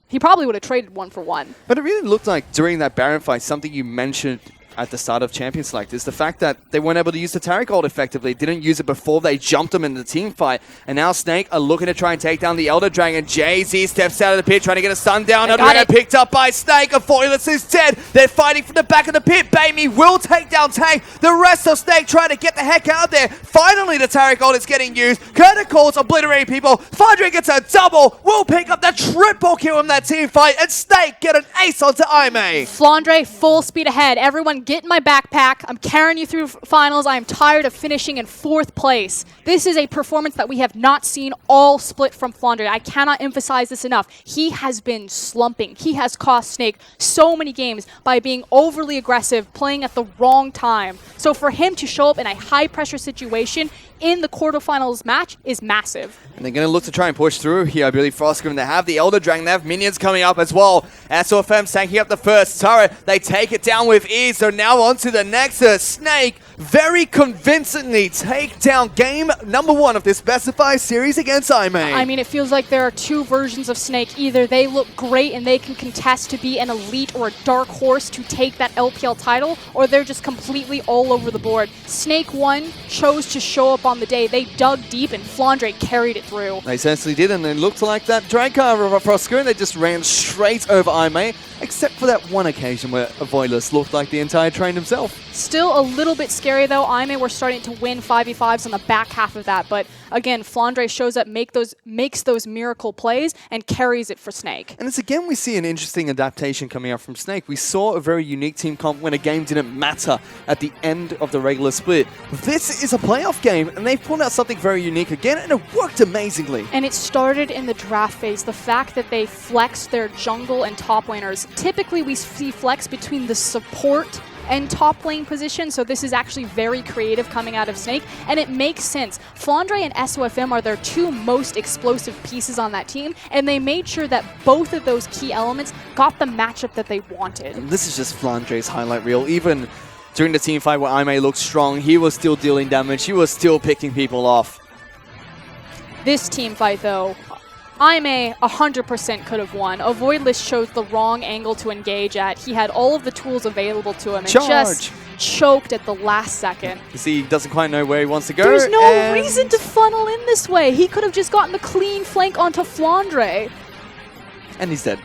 he probably would have traded 1-for-1. But it really looked like during that Baron fight, something you mentioned at the start of Champions Select is the fact that they weren't able to use the Taric ult effectively. Didn't use it before they jumped him in the team fight. And now Snake are looking to try and take down the Elder Dragon. Jay-Z steps out of the pit trying to get a stun down. Elder Dragon picked up by Snake. A Foilus is dead. They're fighting from the back of the pit. Baimi will take down Tank. The rest of Snake trying to get the heck out of there. Finally, the Taric ult is getting used. Curtain calls obliterating people. Fadre gets a double. Will pick up the triple kill in that team fight. And Snake get an ace onto Aimee. Flandre full speed ahead. Everyone get in my backpack. I'm carrying you through finals. I am tired of finishing in 4th place. This is a performance that we have not seen all split from Flandre. I cannot emphasize this enough. He has been slumping. He has cost Snake so many games by being overly aggressive, playing at the wrong time. So for him to show up in a high pressure situation in the quarterfinals match is massive. And they're going to look to try and push through here. I believe Frost going to have the Elder Dragon. They have minions coming up as well. SOFM taking up the first turret. They take it down with ease. So now on to the Nexus. Snake very convincingly take down game number 1 of this specified series against Aimee. I mean, it feels like there are 2 versions of Snake. Either they look great and they can contest to be an elite or a dark horse to take that LPL title, or they're just completely all over the board. Snake 1 chose to show up on the day. They dug deep and Flandre carried it through. They certainly did, and it looked like that Draencar of Frosco, and they just ran straight over Aimee, except for that one occasion where Avoilus looked like the entire train himself. Still a little bit scary though. Aimee were starting to win 5v5s on the back half of that, but again, Flandre shows up, makes those miracle plays, and carries it for Snake. And it's again we see an interesting adaptation coming out from Snake. We saw a very unique team comp when a game didn't matter at the end of the regular split. This is a playoff game, and they've pulled out something very unique again, and it worked amazingly. And it started in the draft phase. The fact that they flexed their jungle and top laners. Typically, we see flex between the support and top lane position, so this is actually very creative coming out of Snake, and it makes sense. Flandre and SOFM are their 2 most explosive pieces on that team, and they made sure that both of those key elements got the matchup that they wanted. And this is just Flandre's highlight reel. Even during the team fight where Aimee looked strong, he was still dealing damage, he was still picking people off. This team fight, though, Aimee 100% could have won. Avoidless chose the wrong angle to engage at. He had all of the tools available to him and just choked at the last second. You see, he doesn't quite know where he wants to go. There's no reason to funnel in this way. He could have just gotten the clean flank onto Flandre. And he's dead.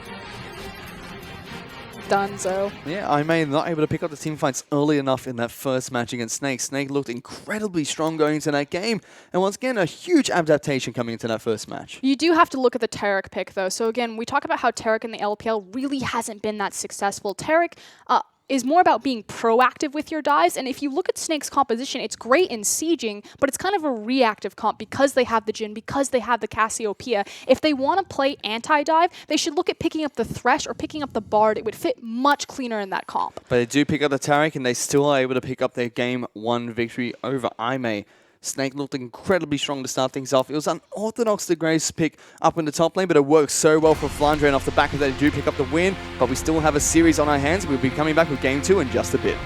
Dunzo. Yeah, Aimee not able to pick up the team fights early enough in that first match against Snake. Snake looked incredibly strong going into that game. And once again, a huge adaptation coming into that first match. You do have to look at the Taric pick, though. So again, we talk about how Taric in the LPL really hasn't been that successful. Taric is more about being proactive with your dives, and if you look at Snake's composition, it's great in sieging, but it's kind of a reactive comp because they have the Jhin, because they have the Cassiopeia. If they want to play anti-dive, they should look at picking up the Thresh or picking up the Bard. It would fit much cleaner in that comp. But they do pick up the Taric, and they still are able to pick up their Game 1 victory over Aimee. Snake looked incredibly strong to start things off. It was unorthodox to Graves pick up in the top lane, but it worked so well for Flandre, and off the back of that, they do pick up the win. But we still have a series on our hands. We'll be coming back with Game 2 in just a bit.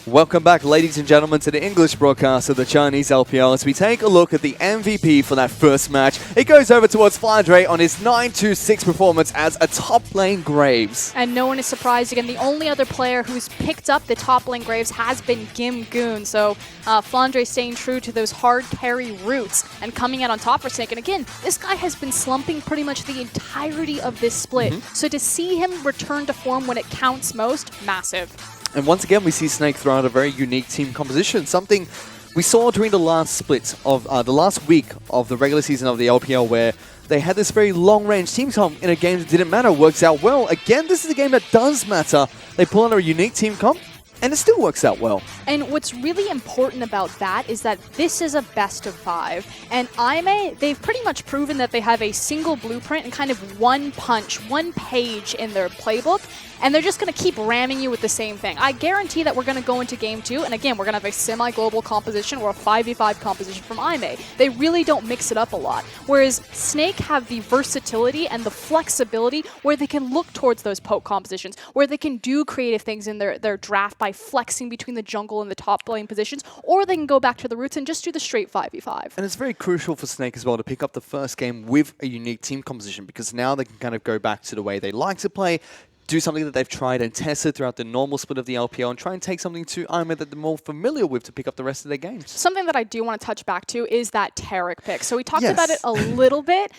Welcome back, ladies and gentlemen, to the English broadcast of the Chinese LPL as we take a look at the MVP for that first match. It goes over towards Flandre on his 9-2-6 performance as a top lane Graves. And no one is surprised. Again, the only other player who's picked up the top lane Graves has been Gim Goon. So Flandre staying true to those hard carry roots and coming out on top for Snake. And again, this guy has been slumping pretty much the entirety of this split. So to see him return to form when it counts most, massive. And once again, we see Snake throw out a very unique team composition, something we saw during the last split of the last week of the regular season of the LPL, where they had this very long-range team comp in a game that didn't matter, works out well. Again, this is a game that does matter. They pull on a unique team comp, and it still works out well. And what's really important about that is that this is a best of 5. And IMA, they've pretty much proven that they have a single blueprint and kind of one punch, one page in their playbook. And they're just going to keep ramming you with the same thing. I guarantee that we're going to go into game 2, and again, we're going to have a semi-global composition or a 5v5 composition from IMA. They really don't mix it up a lot. Whereas Snake have the versatility and the flexibility where they can look towards those poke compositions, where they can do creative things in their draft by flexing between the jungle and the top lane positions, or they can go back to the roots and just do the straight 5v5. And it's very crucial for Snake as well to pick up the first game with a unique team composition, because now they can kind of go back to the way they like to play, do something that they've tried and tested throughout the normal split of the LPL, and try and take something to IMA that they're more familiar with to pick up the rest of their games. Something that I do want to touch back to is that Tarek pick. So we talked about it a little bit,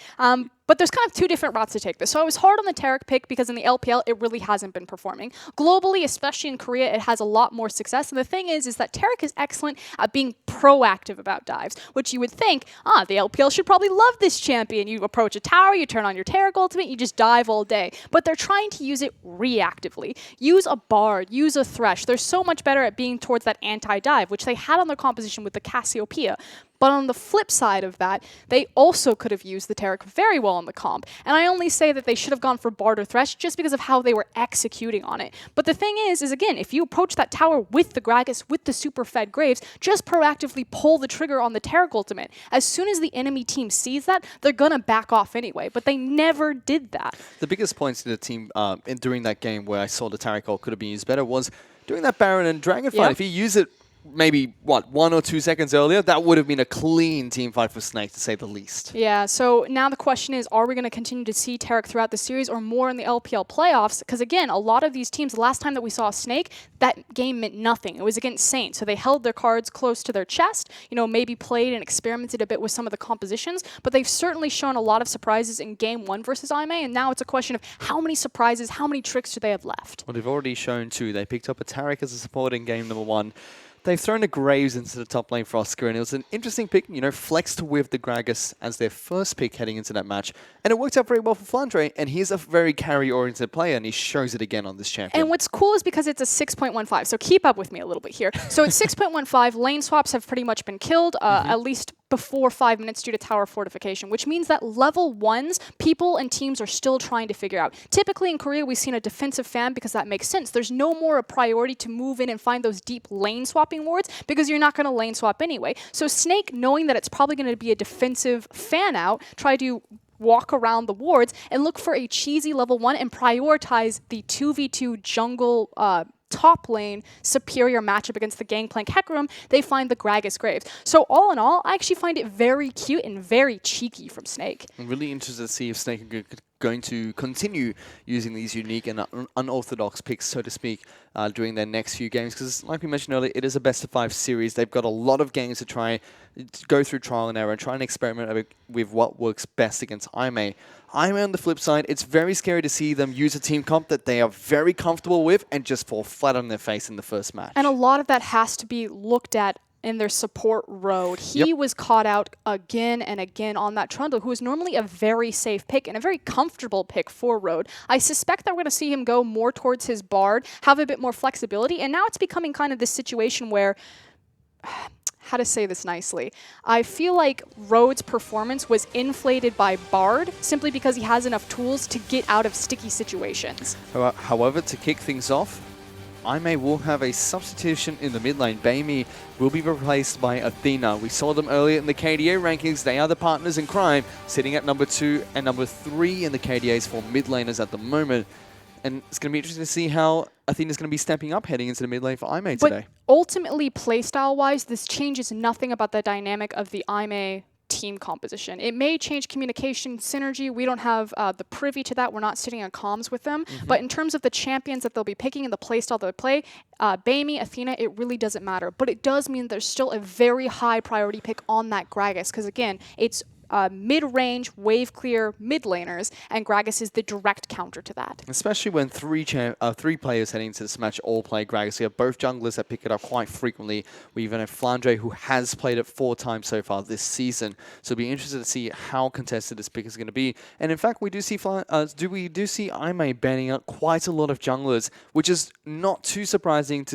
But there's kind of two different routes to take this. So I was hard on the Tarik pick because in the LPL, it really hasn't been performing. Globally, especially in Korea, it has a lot more success. And the thing is that Tarik is excellent at being proactive about dives, which you would think, the LPL should probably love this champion. You approach a tower, you turn on your Tarik ultimate, you just dive all day. But they're trying to use it reactively. Use a Bard, use a Thresh. They're so much better at being towards that anti-dive, which they had on their composition with the Cassiopeia. But on the flip side of that, they also could have used the Tarik very well in the comp. And I only say that they should have gone for Bard or Thresh just because of how they were executing on it. But the thing is again, if you approach that tower with the Gragas, with the super fed Graves, just proactively pull the trigger on the Tarik ultimate. As soon as the enemy team sees that, they're going to back off anyway. But they never did that. The biggest points to the team during that game where I saw the Tarik ult could have been used better was during that Baron and Dragon fight. Yep. If you use it maybe, 1 or 2 seconds earlier, that would have been a clean team fight for Snake, to say the least. Yeah, so now the question is, are we going to continue to see Tarik throughout the series or more in the LPL playoffs? Because again, a lot of these teams, the last time that we saw Snake, that game meant nothing. It was against Saint, so they held their cards close to their chest, maybe played and experimented a bit with some of the compositions, but they've certainly shown a lot of surprises in Game 1 versus IMA, and now it's a question of how many surprises, how many tricks do they have left? Well, they've already shown 2. They picked up a Tarik as a support in game number 1. They've thrown a Graves into the top lane for Oscar, and it was an interesting pick, flexed with the Gragas as their first pick heading into that match. And it worked out very well for Flandre, and he's a very carry-oriented player, and he shows it again on this champion. And what's cool is because it's a 6.15, so keep up with me a little bit here. So it's 6.15, lane swaps have pretty much been killed, at least before 5 minutes due to tower fortification, which means that level 1s, people and teams are still trying to figure out. Typically in Korea, we've seen a defensive fan because that makes sense. There's no more a priority to move in and find those deep lane swapping wards because you're not going to lane swap anyway. So Snake, knowing that it's probably going to be a defensive fan out, try to walk around the wards and look for a cheesy level 1 and prioritize the 2v2 jungle top lane superior matchup against the Gangplank Hecarim. They find the Gragas Graves. So all in all, I actually find it very cute and very cheeky from Snake. I'm really interested to see if Snake are going to continue using these unique and unorthodox picks, so to speak, during their next few games. Because like we mentioned earlier, it is a best-of-5 series. They've got a lot of games to try to go through trial and error and try and experiment with what works best against IMA. IMA, on the flip side, it's very scary to see them use a team comp that they are very comfortable with and just fall flat on their face in the first match. And a lot of that has to be looked at in their support road. He was caught out again and again on that Trundle, who is normally a very safe pick and a very comfortable pick for road. I suspect that we're going to see him go more towards his Bard, have a bit more flexibility, and now it's becoming kind of this situation where... how to say this nicely. I feel like Road's performance was inflated by Bard simply because he has enough tools to get out of sticky situations. However, to kick things off, IMA will have a substitution in the mid lane. Baimi will be replaced by Athena. We saw them earlier in the KDA rankings. They are the partners in crime, sitting at number 2 and number 3 in the KDAs for mid laners at the moment. And it's going to be interesting to see how Athena's going to be stepping up heading into the mid lane for IMA today. But ultimately, playstyle-wise, this changes nothing about the dynamic of the IMA team composition. It may change communication synergy. We don't have the privy to that. We're not sitting on comms with them. But in terms of the champions that they'll be picking and the playstyle they'll play, Baimi, Athena, it really doesn't matter. But it does mean there's still a very high priority pick on that Gragas because, again, it's mid-range, wave clear mid laners, and Gragas is the direct counter to that. Especially when three players heading into this match all play Gragas. We have both junglers that pick it up quite frequently. We even have Flandre, who has played it 4 times so far this season. So it'll be interested to see how contested this pick is going to be. And in fact, we do see IMA banning out quite a lot of junglers, which is not too surprising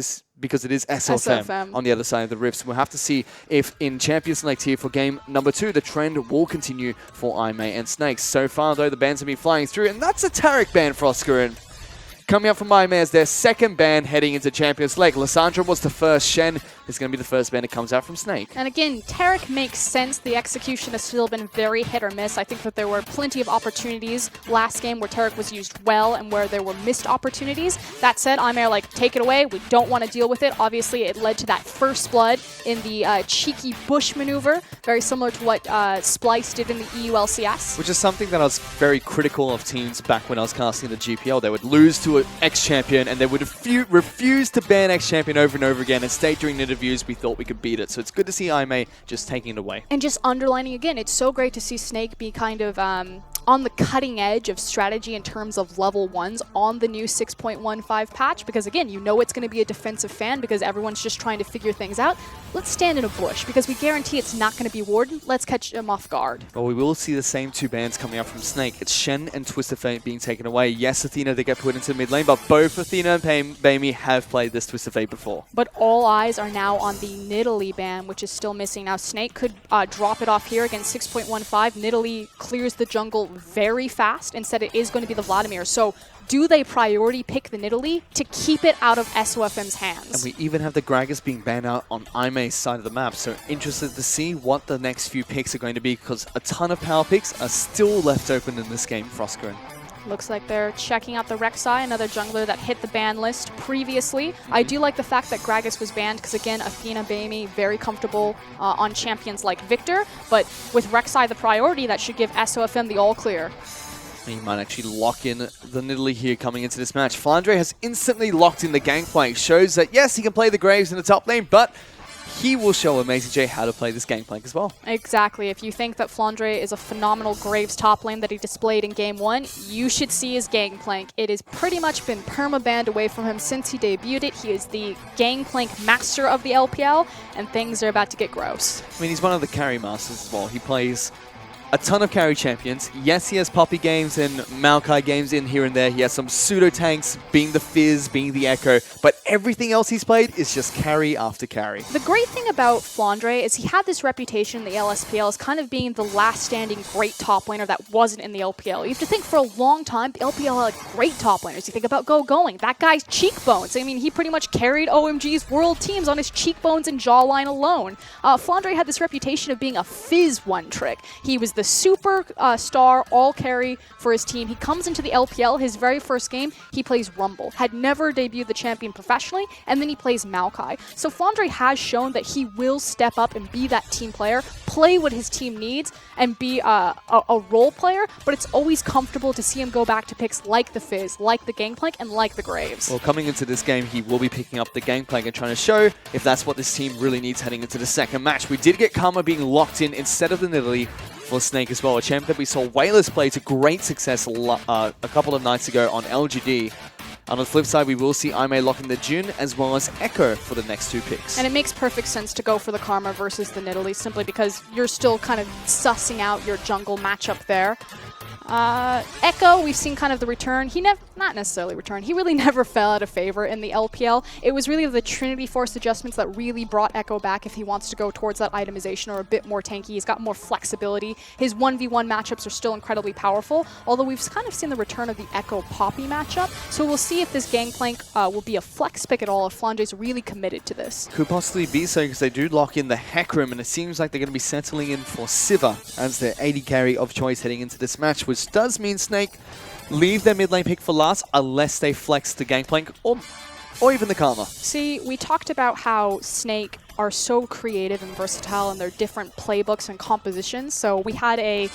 because it is SFM on the other side of the rifts. We'll have to see if in Champion Select here for game number 2, the trend will continue for IMA and Snakes. So far, though, the bans have been flying through, and that's a Tarik ban for Oscar. Coming up from IMA as their second ban heading into Champions League. Lissandra was the first. Shen is going to be the first ban that comes out from Snake. And again, Tarik makes sense. The execution has still been very hit or miss. I think that there were plenty of opportunities last game where Tarik was used well and where there were missed opportunities. That said, IMA are like, take it away. We don't want to deal with it. Obviously, it led to that first blood in the cheeky bush maneuver, very similar to what Splice did in the EU LCS. Which is something that I was very critical of teams back when I was casting the GPL. They would lose to an X-Champion and they would refuse to ban X-Champion over and over again and state during interviews we thought we could beat it. So it's good to see IMA just taking it away. And just underlining again, it's so great to see Snake be kind of on the cutting edge of strategy in terms of level 1s on the new 6.15 patch, because again, you know it's going to be a defensive fan because everyone's just trying to figure things out. Let's stand in a bush because we guarantee it's not going to be Warden. Let's catch him off guard. Well, we will see the same two bans coming out from Snake. It's Shen and Twisted Fate being taken away. Yes, Athena, they get put into mid lane, but both Athena and Baimi have played this Twisted Fate before. But all eyes are now on the Nidalee ban, which is still missing. Now, Snake could drop it off here against 6.15. Nidalee clears the jungle very fast. Instead, it is going to be the Vladimir. So do they priority pick the Nidalee to keep it out of SOFM's hands? And we even have the Gragas being banned out on Aime's side of the map, so interested to see what the next few picks are going to be, because a ton of power picks are still left open in this game, Frostgren. Looks like they're checking out the Rek'Sai, another jungler that hit the ban list previously. I do like the fact that Gragas was banned because, again, Athena, Baimi, very comfortable on champions like Victor. But with Rek'Sai the priority, that should give SOFM the all clear. He might actually lock in the Nidalee here coming into this match. Flandre has instantly locked in the gangplank. Shows that, yes, he can play the Graves in the top lane, but he will show Amazing J how to play this gangplank as well. Exactly. If you think that Flandre is a phenomenal Graves top lane that he displayed in Game 1, you should see his gangplank. It has pretty much been perma-banned away from him since he debuted it. He is the gangplank master of the LPL, and things are about to get gross. I mean, he's one of the carry masters as well. He plays a ton of carry champions. Yes, he has Poppy games and Maokai games in here and there. He has some pseudo-tanks, being the Fizz, being the Echo, but everything else he's played is just carry after carry. The great thing about Flandre is he had this reputation in the LSPL as kind of being the last standing great top laner that wasn't in the LPL. You have to think for a long time, the LPL had great top laners. You think about Going. That guy's cheekbones. I mean, he pretty much carried OMG's world teams on his cheekbones and jawline alone. Flandre had this reputation of being a Fizz one-trick. He was the super star all carry for his team. He comes into the LPL, his very first game, he plays Rumble. Had never debuted the champion professionally, and then he plays Maokai. So Flandre has shown that he will step up and be that team player, play what his team needs, and be a role player, but it's always comfortable to see him go back to picks like the Fizz, like the Gangplank, and like the Graves. Well, coming into this game, he will be picking up the Gangplank and trying to show if that's what this team really needs heading into the second match. We did get Karma being locked in instead of the Nidalee for Snake as well, a champ that we saw Wayless play to great success a couple of nights ago on LGD. On the flip side, we will see Aime lock in the June as well as Echo for the next two picks. And it makes perfect sense to go for the Karma versus the Nidalee simply because you're still kind of sussing out your jungle matchup there. Echo, we've seen kind of the return. He not necessarily return. He really never fell out of favor in the LPL. It was really the Trinity Force adjustments that really brought Echo back if he wants to go towards that itemization or a bit more tanky. He's got more flexibility. His 1v1 matchups are still incredibly powerful, although we've kind of seen the return of the Echo Poppy matchup. So we'll see if this Gangplank will be a flex pick at all, if Flandre's really committed to this. Could possibly be so because they do lock in the Hecarim, and it seems like they're going to be settling in for Siva as their AD carry of choice heading into this match, which does mean Snake leave their mid lane pick for last unless they flex the Gangplank or even the Karma. See, we talked about how Snake are so creative and versatile in their different playbooks and compositions. So we had a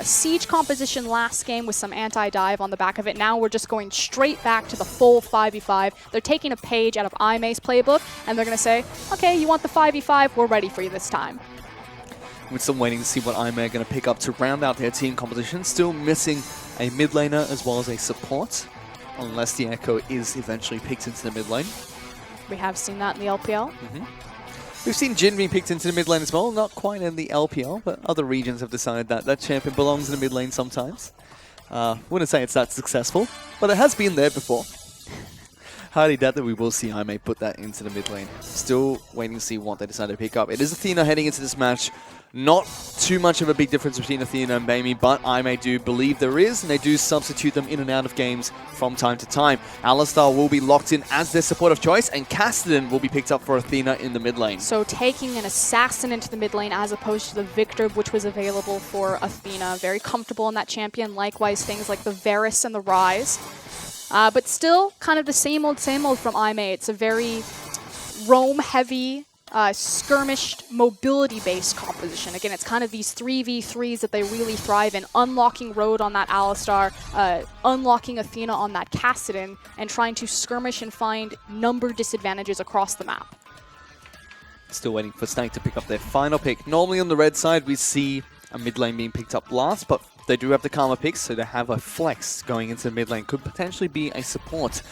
Siege composition last game with some anti-dive on the back of it. Now we're just going straight back to the full 5v5. They're taking a page out of Aime's playbook, and they're going to say, okay, you want the 5v5? We're ready for you this time. We're still waiting to see what Aime are going to pick up to round out their team composition. Still missing a mid laner as well as a support, unless the Echo is eventually picked into the mid lane. We have seen that in the LPL. We've seen Jin being picked into the mid lane as well. Not quite in the LPL, but other regions have decided that that champion belongs in the mid lane sometimes. Wouldn't say it's that successful, but it has been there before. Highly doubt that we will see Aime put that into the mid lane. Still waiting to see what they decide to pick up. It is Athena heading into this match. Not too much of a big difference between Athena and Baimi, but Aime do believe there is, and they do substitute them in and out of games from time to time. Alistar will be locked in as their support of choice, and Cassidy will be picked up for Athena in the mid lane. So taking an assassin into the mid lane as opposed to the Victor, which was available for Athena. Very comfortable in that champion. Likewise, things like the Varus and the Rise. But still kind of the same old from Aime. It's a very roam-heavy, skirmished, mobility-based composition. Again, it's kind of these 3v3s that they really thrive in, unlocking Road on that Alistar, unlocking Athena on that Cassidy, and trying to skirmish and find number disadvantages across the map. Still waiting for Snake to pick up their final pick. Normally on the red side, we see a mid lane being picked up last, but They do have the Karma picks, so they have a flex going into the mid lane. Could potentially be a support.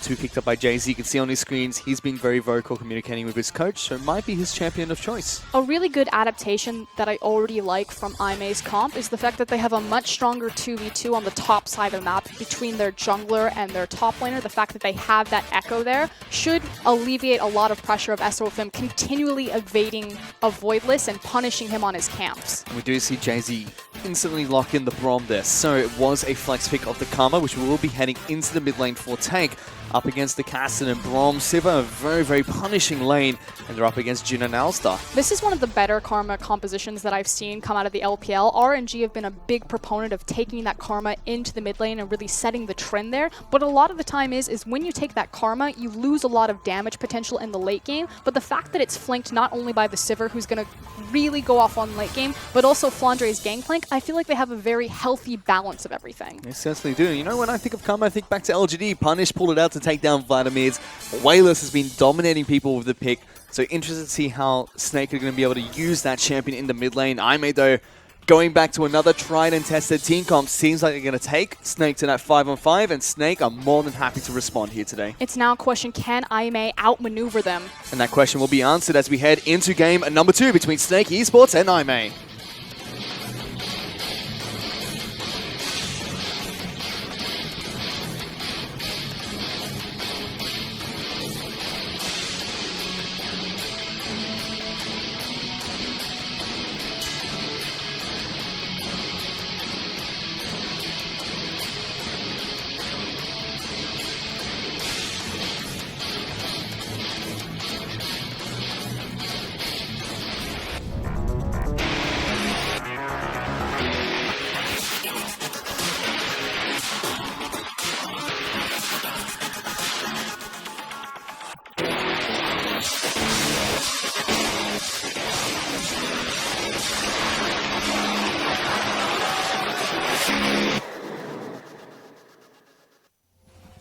2 picked up by Jay-Z. You can see on his screens, he's been very vocal communicating with his coach, so it might be his champion of choice. A really good adaptation that I already like from IMA's comp is the fact that they have a much stronger 2v2 on the top side of the map between their jungler and their top laner. The fact that they have that echo there should alleviate a lot of pressure of SOFM continually evading a Voidless and punishing him on his camps. And we do see Jay-Z instantly lock in the Braum there. So it was a flex pick of the Karma, which will be heading into the mid lane for tank. Up against the Caston and Braum. Siva, a very, very punishing lane, and they're up against Jin and Alistar. This is one of the better Karma compositions that I've seen come out of the LPL. RNG have been a big proponent of taking that Karma into the mid lane and really setting the trend there. But a lot of the time is when you take that Karma, you lose a lot of damage potential in the late game. But the fact that it's flanked not only by the Sivir, who's going to really go off on late game, but also Flandre's Gangplank, I feel like they have a very healthy balance of everything. They certainly do. You know, when I think of Karma, I think back to LGD. Punish pulled it out to take down Vladimir's. Wayless has been dominating people with the pick. So interested to see how Snake are going to be able to use that champion in the mid lane. Aimee, though, going back to another tried and tested team comp, seems like they're going to take Snake to that 5-on-5, and Snake are more than happy to respond here today. It's now a question, can Aimee outmaneuver them? And that question will be answered as we head into game number 2 between Snake Esports and Aimee.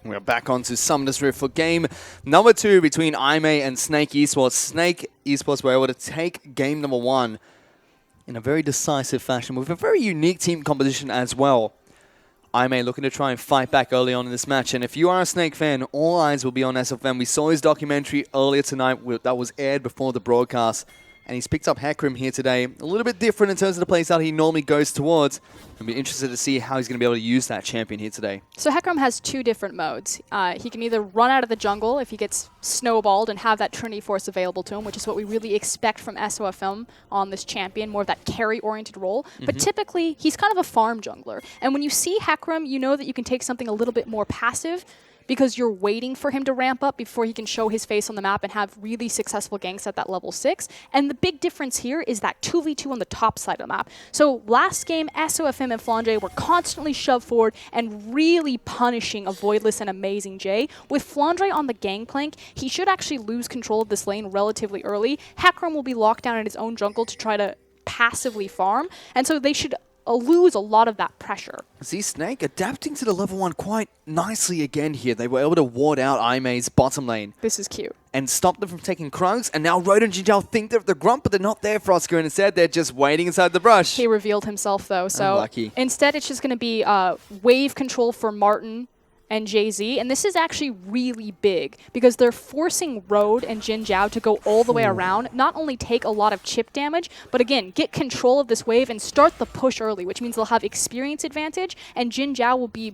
We're back onto Summoner's Rift for game number 2 between Aimee and Snake Esports. Snake Esports were able to take game number 1 in a very decisive fashion with a very unique team composition as well. Aimee looking to try and fight back early on in this match. And if you are a Snake fan, all eyes will be on SFM. We saw his documentary earlier tonight that was aired before the broadcast. And he's picked up Hecarim here today. A little bit different in terms of the playstyle he normally goes towards. I'll be interested to see how he's going to be able to use that champion here today. So Hecarim has 2 different modes. He can either run out of the jungle if he gets snowballed and have that Trinity Force available to him, which is what we really expect from SOFM on this champion, more of that carry-oriented role. But typically, he's kind of a farm jungler. And when you see Hecarim, you know that you can take something a little bit more passive, because you're waiting for him to ramp up before he can show his face on the map and have really successful ganks at that level 6. And the big difference here is that 2v2 on the top side of the map. So last game, SOFM and Flandre were constantly shoved forward and really punishing a Voidless and Amazing J. With Flandre on the gangplank, he should actually lose control of this lane relatively early. Hecarim will be locked down in his own jungle to try to passively farm, and so they should lose a lot of that pressure. See Snake adapting to the level 1 quite nicely again here. They were able to ward out Aimee's bottom lane. This is cute. And stop them from taking Krugs, and now Road and Jinjiao think they're the Grunt, but they're not there, Frostger, and instead they're just waiting inside the brush. He revealed himself though, so unlucky. Instead it's just going to be wave control for Martin and Jay-Z, and this is actually really big because they're forcing Road and Jin Zhao to go all the way around, not only take a lot of chip damage, but again, get control of this wave and start the push early, which means they'll have experience advantage, and Jin Zhao will be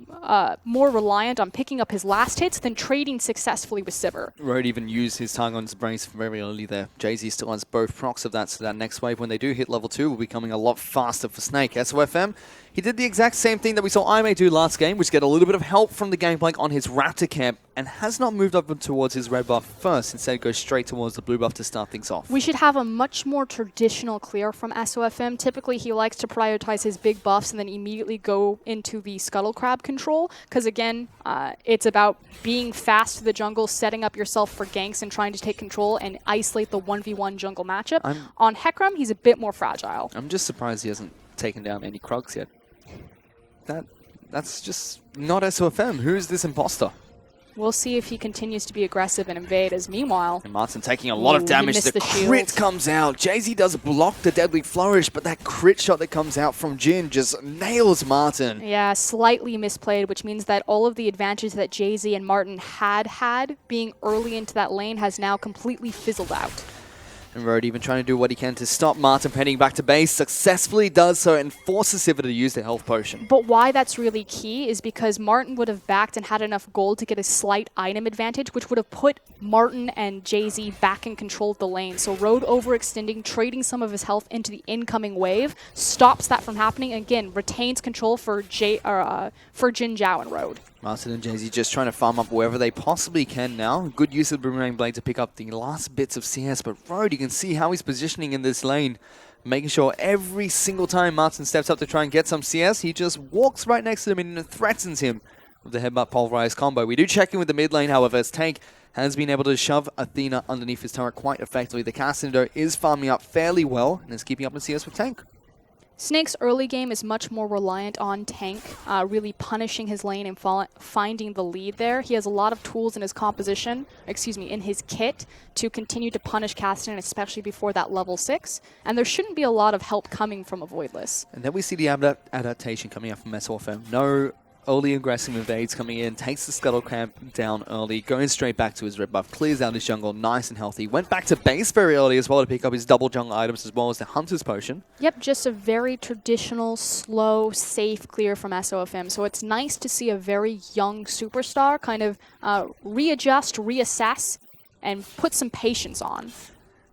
more reliant on picking up his last hits than trading successfully with Sivir. Road even used his tongue on his brains very early there. Jay-Z still has both procs of that, so that next wave, when they do hit level 2, will be coming a lot faster for Snake. SOFM, he did the exact same thing that we saw Aimee do last game, which get a little bit of help from the Gangplank on his Raptor camp, and has not moved up towards his red buff first, instead goes straight towards the blue buff to start things off. We should have a much more traditional clear from SOFM. Typically, he likes to prioritize his big buffs and then immediately go into the Scuttle Crab control, because again, it's about being fast to the jungle, setting up yourself for ganks and trying to take control and isolate the 1v1 jungle matchup. On Hecarim, he's a bit more fragile. I'm just surprised he hasn't taken down any Krugs yet. That's just not SOFM. Who's this imposter? We'll see if he continues to be aggressive and invade, as meanwhile... And Martin taking a lot of damage. The crit comes out. Jay-Z does block the deadly flourish, but that crit shot that comes out from Jin just nails Martin. Yeah, slightly misplayed, which means that all of the advantage that Jay-Z and Martin had being early into that lane has now completely fizzled out. And Road even trying to do what he can to stop Martin from heading back to base. Successfully does so and forces Sivir to use the health potion. But why that's really key is because Martin would have backed and had enough gold to get a slight item advantage, which would have put Martin and Jay-Z back in control of the lane. So Road overextending, trading some of his health into the incoming wave, stops that from happening. Again, retains control for Jin Zhao and Road. Martin and Jay-Z just trying to farm up wherever they possibly can now. Good use of the Boomerang Blade to pick up the last bits of CS, but Road, you can see how he's positioning in this lane, making sure every single time Martin steps up to try and get some CS, he just walks right next to him and threatens him with the Headbutt Pulverize combo. We do check in with the mid lane, however, as Tank has been able to shove Athena underneath his turret quite effectively. The Cassidy is farming up fairly well and is keeping up in CS with Tank. Snake's early game is much more reliant on Tank, really punishing his lane and finding the lead there. He has a lot of tools in his composition, in his kit, to continue to punish Cassidy, especially before that level 6. And there shouldn't be a lot of help coming from a Voidless. And then we see the adaptation coming out from SOFM. No early aggressive invades coming in, takes the Scuttle Camp down early, going straight back to his red buff, clears out his jungle nice and healthy. Went back to base very early as well to pick up his double jungle items as well as the Hunter's Potion. Yep, just a very traditional, slow, safe clear from SOFM. So it's nice to see a very young superstar kind of readjust, reassess, and put some patience on.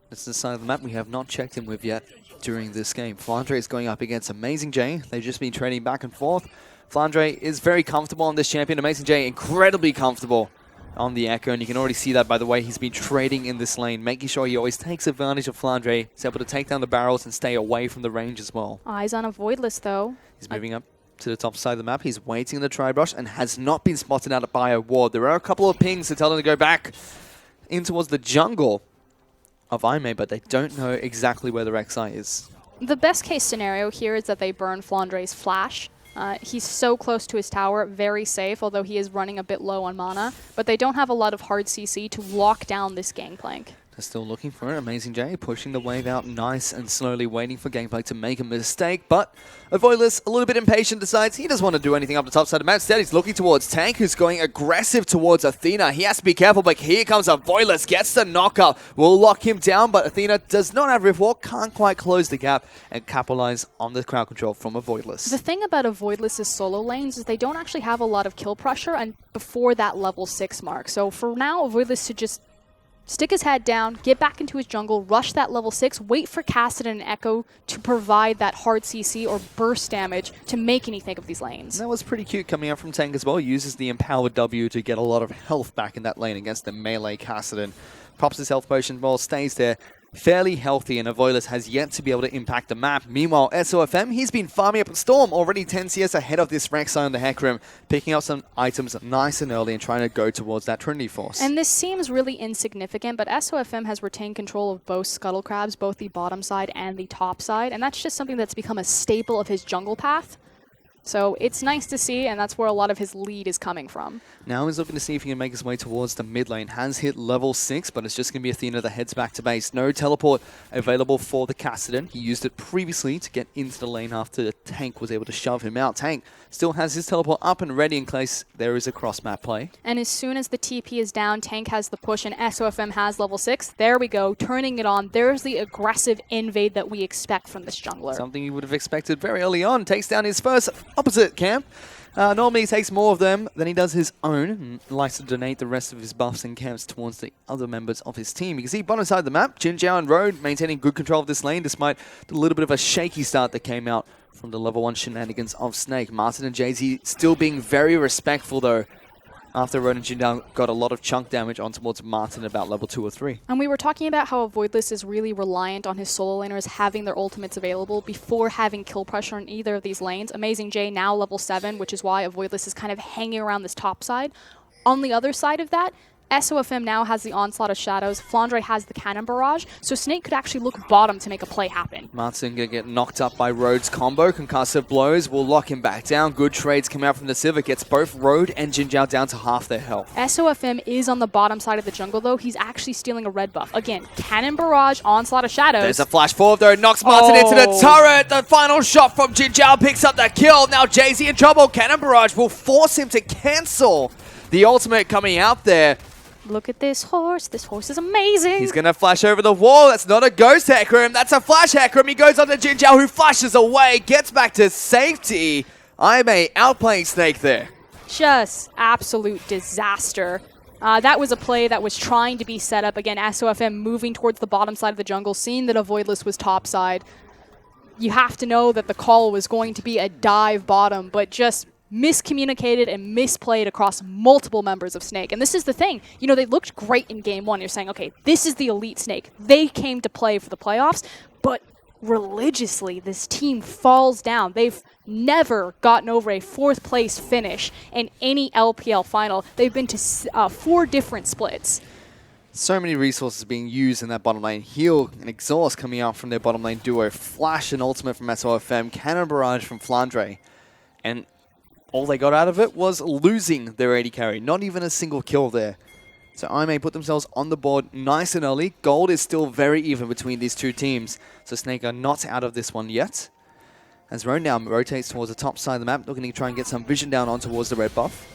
That's the side of the map we have not checked in with yet during this game. Flandre is going up against Amazing J. They've just been trading back and forth. Flandre is very comfortable on this champion. Amazing J incredibly comfortable on the Echo, and you can already see that by the way he's been trading in this lane, making sure he always takes advantage of Flandre. He's able to take down the barrels and stay away from the range as well. Eyes on a Voidless though. He's moving up to the top side of the map. He's waiting in the tri-brush and has not been spotted out by a ward. There are a couple of pings that tell him to go back in towards the jungle of Aimee, but they don't know exactly where the Rek'Sai is. The best case scenario here is that they burn Flandre's flash. He's so close to his tower, very safe, although he is running a bit low on mana. But they don't have a lot of hard CC to lock down this gangplank. They're still looking for it. Amazing J pushing the wave out nice and slowly, waiting for Gangplank to make a mistake. But Voidless, a little bit impatient, decides he doesn't want to do anything up the top side of the map. Instead, he's looking towards Tank, who's going aggressive towards Athena. He has to be careful, but here comes a Voidless, gets the knockup. Will lock him down, but Athena does not have Rift Walk, can't quite close the gap and capitalize on the crowd control from a Voidless. The thing about a Voidless's solo lanes is they don't actually have a lot of kill pressure and before that level 6 mark. So for now, a Voidless should just stick his head down, get back into his jungle, rush that level 6, wait for Cassidy and Echo to provide that hard CC or burst damage to make anything of these lanes. And that was pretty cute coming out from Tank as well. Uses the Empowered W to get a lot of health back in that lane against the melee Cassidy. Pops his health potion, ball stays there. Fairly healthy, and Voidless has yet to be able to impact the map. Meanwhile, SOFM, he's been farming up a Storm, already 10 CS ahead of this Rek'Sai on the Hecarim, picking up some items nice and early and trying to go towards that Trinity Force. And this seems really insignificant, but SOFM has retained control of both Scuttle Crabs, both the bottom side and the top side, and that's just something that's become a staple of his jungle path. So it's nice to see, and that's where a lot of his lead is coming from. Now he's looking to see if he can make his way towards the mid lane. Has hit level 6, but it's just going to be Athena that heads back to base. No teleport available for the Cassidy. He used it previously to get into the lane after the Tank was able to shove him out. Tank still has his teleport up and ready in case there is a cross-map play. And as soon as the TP is down, Tank has the push, and SOFM has level 6. There we go, turning it on. There's the aggressive invade that we expect from this jungler. Something you would have expected very early on. Takes down his first opposite camp. Normally he takes more of them than he does his own, and likes to donate the rest of his buffs and camps towards the other members of his team. You can see bottom side of the map, Jin Zhao and Road maintaining good control of this lane despite the little bit of a shaky start that came out from the level 1 shenanigans of Snake. Martin and Jay-Z still being very respectful though, after Road and Jin Zhao got a lot of chunk damage on towards Martin about level 2 or 3. And we were talking about how a Voidless is really reliant on his solo laners having their ultimates available before having kill pressure in either of these lanes. Amazing J now level 7, which is why a Voidless is kind of hanging around this top side. On the other side of that, SOFM now has the Onslaught of Shadows. Flandre has the Cannon Barrage. So Snake could actually look bottom to make a play happen. Martin going to get knocked up by Road's combo. Concussive blows will lock him back down. Good trades come out from the Civic. Gets both Road and Jin Zhao down to half their health. SOFM is on the bottom side of the jungle, though. He's actually stealing a red buff. Again, Cannon Barrage, Onslaught of Shadows. There's a flash forward, though. Knocks Martin into the turret. The final shot from Jin Zhao picks up the kill. Now Jay-Z in trouble. Cannon Barrage will force him to cancel the ultimate coming out there. Look at this horse. This horse is amazing. He's going to flash over the wall. That's not a ghost Hecarim. That's a flash Hecarim. He goes on to Jin Zhao, who flashes away, gets back to safety. Aimee outplaying Snake there. Just absolute disaster. That was a play that was trying to be set up. Again, SOFM moving towards the bottom side of the jungle, seeing that a Voidless was topside. You have to know that the call was going to be a dive bottom, but just miscommunicated and misplayed across multiple members of Snake. And this is the thing. You know, they looked great in game one. You're saying, okay, this is the elite Snake. They came to play for the playoffs, but religiously, this team falls down. They've never gotten over a 4th place finish in any LPL final. They've been to 4 different splits. So many resources being used in that bottom lane. Heal and Exhaust coming out from their bottom lane duo. Flash and Ultimate from SOFM. Cannon Barrage from Flandre. And all they got out of it was losing their AD carry. Not even a single kill there. So Aimee put themselves on the board nice and early. Gold is still very even between these two teams. So Snake are not out of this one yet. As Road now rotates towards the top side of the map, looking to try and get some vision down on towards the red buff.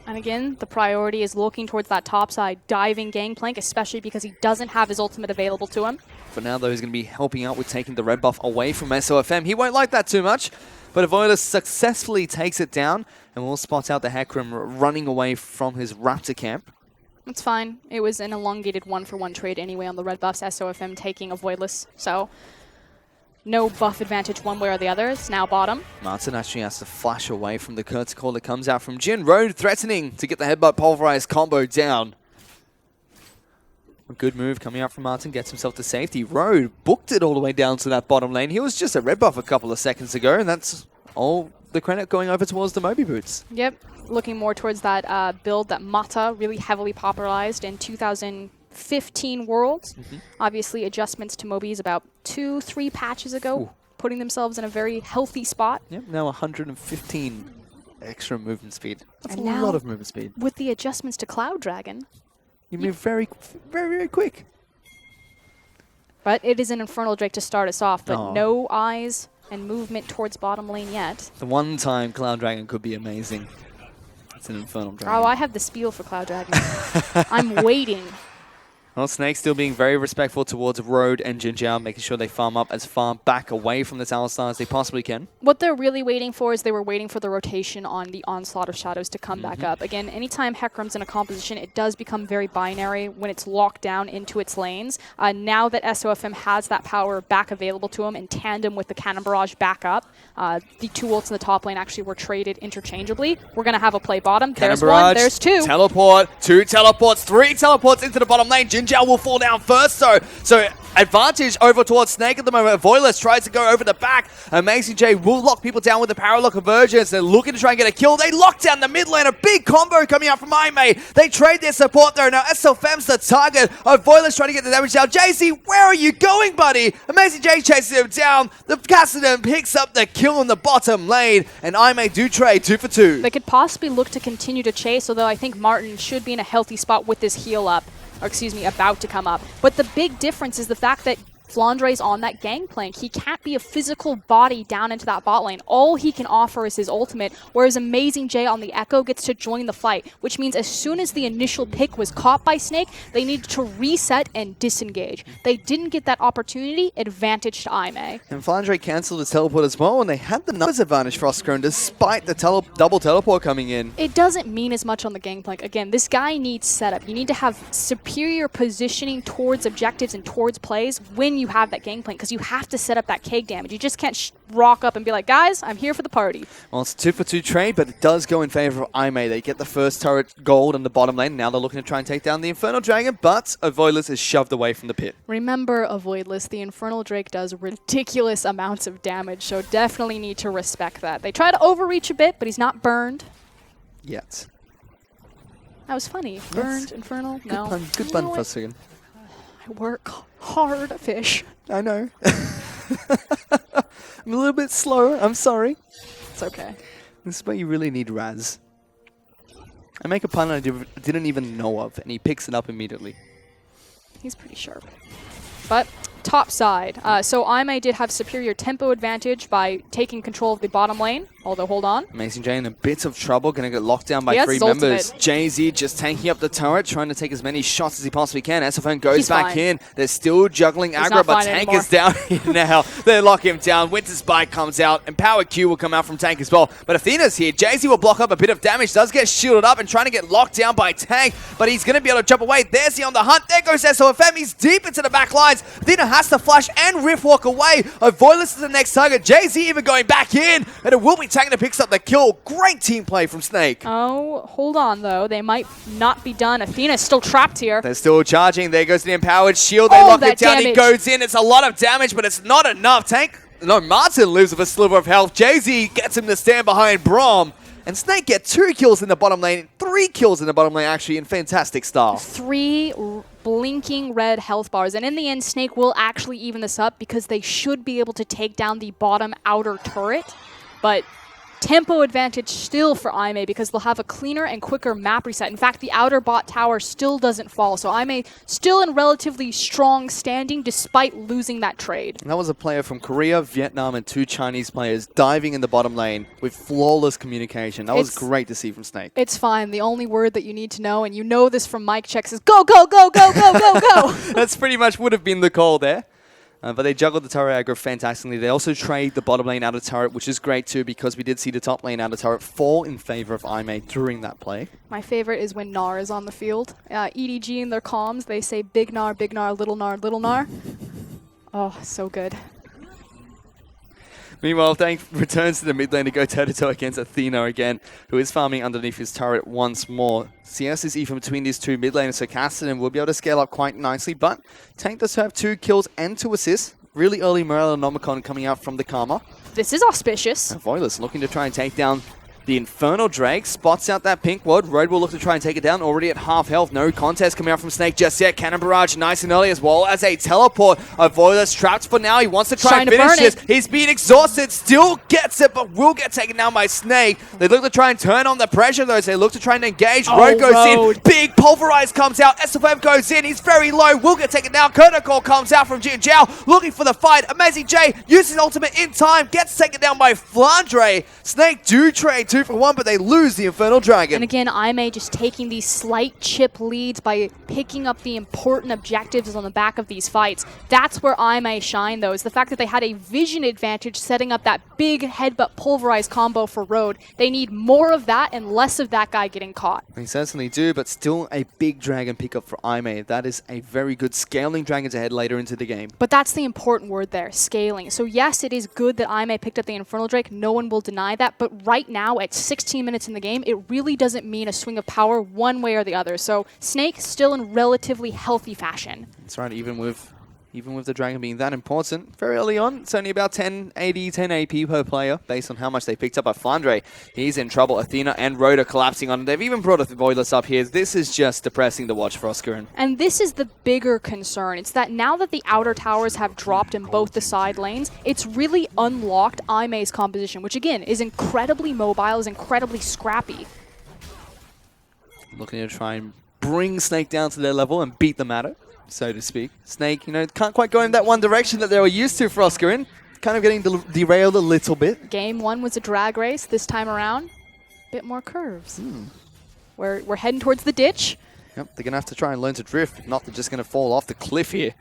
And again, the priority is looking towards that top side, diving Gangplank, especially because he doesn't have his ultimate available to him. For now, though, he's going to be helping out with taking the red buff away from SOFM. He won't like that too much, but Avoidless successfully takes it down and will spot out the Hecarim running away from his Raptor camp. It's fine. It was an elongated 1-for-1 trade anyway on the red buffs, SOFM taking a Voidless, so no buff advantage one way or the other. It's now bottom. Martin actually has to flash away from the curtain call that comes out from Jin. Road threatening to get the headbutt pulverized combo down. A good move coming out from Martin, gets himself to safety. Road booked it all the way down to that bottom lane. He was just a red buff a couple of seconds ago, and that's all the credit going over towards the Moby Boots. Yep, looking more towards that build that Mata really heavily popularized in 2015 Worlds. Obviously, adjustments to Mobi's about 2-3 patches ago, putting themselves in a very healthy spot. Yep, now 115 extra movement speed. That's And a now, lot of movement speed. with the adjustments to Cloud Dragon, You move very, very, very quick. but it is an Infernal Drake to start us off, but Aw. no eyes and movement towards bottom lane yet. The one time Cloud Dragon could be amazing. It's an Infernal Dragon. Oh, I have the spiel for Cloud Dragon. I'm waiting. Well, Snake still being very respectful towards Road and Jin Zhao, making sure they farm up as far back away from this Alistar as they possibly can. What they're really waiting for is they were waiting for the rotation on the Onslaught of Shadows to come back up. Again, anytime Hecarim's in a composition, it does become very binary when it's locked down into its lanes. Now that SOFM has that power back available to him in tandem with the Cannon Barrage back up, the 2 ults in the top lane actually were traded interchangeably. We're going to have a play bottom. Cannon There's Barrage, one, there's 2. Teleport, 2 teleports, 3 teleports into the bottom lane. Jin Zhao will fall down first, though. So advantage over towards Snake at the moment. Voidless tries to go over the back. Amazing J will lock people down with the Paralock Convergence. They're looking to try and get a kill. They lock down the mid lane. A big combo coming out from Aimee. They trade their support, though. Now SLFM's the target of Voidless trying to get the damage down. JC, where are you going, buddy? Amazing J chases him down. The Cassidon picks up the kill in the bottom lane. And Aimee do trade 2 for 2. They could possibly look to continue to chase, although I think Martin should be in a healthy spot with this heal up. Or excuse me, about to come up. But the big difference is the fact that Flandre's on that Gangplank. He can't be a physical body down into that bot lane. All he can offer is his ultimate, whereas Amazing J on the Echo gets to join the fight, which means as soon as the initial pick was caught by Snake, they needed to reset and disengage. They didn't get that opportunity, advantage to Aimee. And Flandre cancelled his teleport as well, and they had the numbers advantage for Oscrone despite the double teleport coming in. It doesn't mean as much on the Gangplank. Again, this guy needs setup. You need to have superior positioning towards objectives and towards plays when you have that Gangplank, because you have to set up that cake damage. You just can't rock up and be like, guys, I'm here for the party. Well, it's a 2 for 2 trade, but it does go in favor of Aimee. They get the first turret gold in the bottom lane. Now they're looking to try and take down the Infernal Dragon, but Avoidless is shoved away from the pit. Remember, Avoidless, the Infernal Drake does ridiculous amounts of damage, so definitely need to respect that. They try to overreach a bit, but he's not burned. Yet. That was funny. Burned, infernal. Good No. pun, good You pun know for a what? second. I work hard, fish. I know. I'm a little bit slow. I'm sorry. It's okay. This is where you really need Raz. I make a pun I didn't even know of, and he picks it up immediately. He's pretty sharp. But top side. So Aimee did have superior tempo advantage by taking control of the bottom lane. Although, hold on. Amazing J in a bit of trouble, going to get locked down by He has 3 his members. ultimate. Jay-Z just tanking up the turret, trying to take as many shots as he possibly can. SFN goes He's back fine. in. They're still juggling He's aggro, not but fine Tank anymore. is down here now. They lock him down. Winter's Bite comes out, and Power Q will come out from Tank as well. But Athena's here. Jay-Z will block up a bit of damage, does get shielded up and trying to get locked down by Tank, but he's going to be able to jump away. There's he on the hunt. There goes SOFM. He's deep into the back lines. Athena has to flash and Rift walk away. Avoidless is the next target. Jay-Z even going back in, and it will be Tank that picks up the kill. Great team play from Snake. Oh, hold on, though. They might not be done. Athena's still trapped here. They're still charging. There goes the empowered shield. They Oh, lock it that down. He damage. goes in. It's a lot of damage, but it's not enough. Tank, no, Martin lives with a sliver of health. Jay-Z gets him to stand behind Braum. And Snake get 2 kills in the bottom lane, 3 kills in the bottom lane, actually, in fantastic style. 3 blinking red health bars. And in the end, Snake will actually even this up because they should be able to take down the bottom outer turret. But tempo advantage still for Aimee because they'll have a cleaner and quicker map reset. In fact, the outer bot tower still doesn't fall. So Aimee still in relatively strong standing despite losing that trade. And that was a player from Korea, Vietnam, and 2 Chinese players diving in the bottom lane with flawless communication. That was great to see from Snake. It's fine. The only word that you need to know, and you know this from mic checks, is go, go, go, go, go, go, go. That's pretty much would have been the call there. But they juggled the turret aggro fantastically. They also trade the bottom lane out of turret, which is great too, because we did see the top lane out of turret fall in favor of Aimee during that play. My favorite is when Gnar is on the field. EDG in their comms, they say big Gnar, little Gnar, little Gnar. Oh, so good. Meanwhile, Tank returns to the mid lane to go toe-to-toe against Athena again, who is farming underneath his turret once more. CS is even between these 2 mid laners, so Cassidy will be able to scale up quite nicely, but Tank does have 2 kills and 2 assists. Really early Morellonomicon coming out from the Karma. This is auspicious. Voilis looking to try and take down the Infernal Drake, spots out that pink ward. Road will look to try and take it down, already at half health. No contest coming out from Snake just yet. Cannon Barrage nice and early as well as a teleport. Voilis trapped for now. He wants to try and finish this. He's being exhausted, still gets it, but will get taken down by Snake. They look to try and turn on the pressure though, so they look to try and engage. Road goes in, big Pulverize comes out. SFM goes in, he's very low, will get taken down. Kurnikor comes out from Jin Jiao, looking for the fight. Amazing J uses his ultimate in time, gets taken down by Flandre. Snake do trade 2 for 1, but they lose the Infernal Dragon. And again, Aimee just taking these slight chip leads by picking up the important objectives on the back of these fights. That's where Aimee shine, though, is the fact that they had a vision advantage setting up that big headbutt pulverize combo for Road. They need more of that and less of that guy getting caught. They certainly do, but still a big dragon pickup for Aimee. That is a very good scaling dragons ahead later into the game. But that's the important word there, scaling. So yes, it is good that Aimee picked up the Infernal Drake. No one will deny that. But right now, at 16 minutes in the game, it really doesn't mean a swing of power one way or the other. So Snake still in relatively healthy fashion. That's right, even with the dragon being that important, very early on, it's only about 10 AP per player, based on how much they picked up. But Flandre, he's in trouble. Athena and Rhoda collapsing on him. They've even brought a Voilis up here. This is just depressing to watch for Oscarin. And this is the bigger concern. It's that now that the outer towers have dropped in both the side lanes, it's really unlocked Aimee's composition, which again is incredibly mobile, is incredibly scrappy. Looking to try and bring Snake down to their level and beat them at it, so to speak. Snake, can't quite go in that one direction that they were used to for Oscarin. Kind of getting derailed a little bit. Game 1 was a drag race. This time around, a bit more curves. We're heading towards the ditch. Yep, they're going to have to try and learn to drift. If not, they're just going to fall off the cliff here.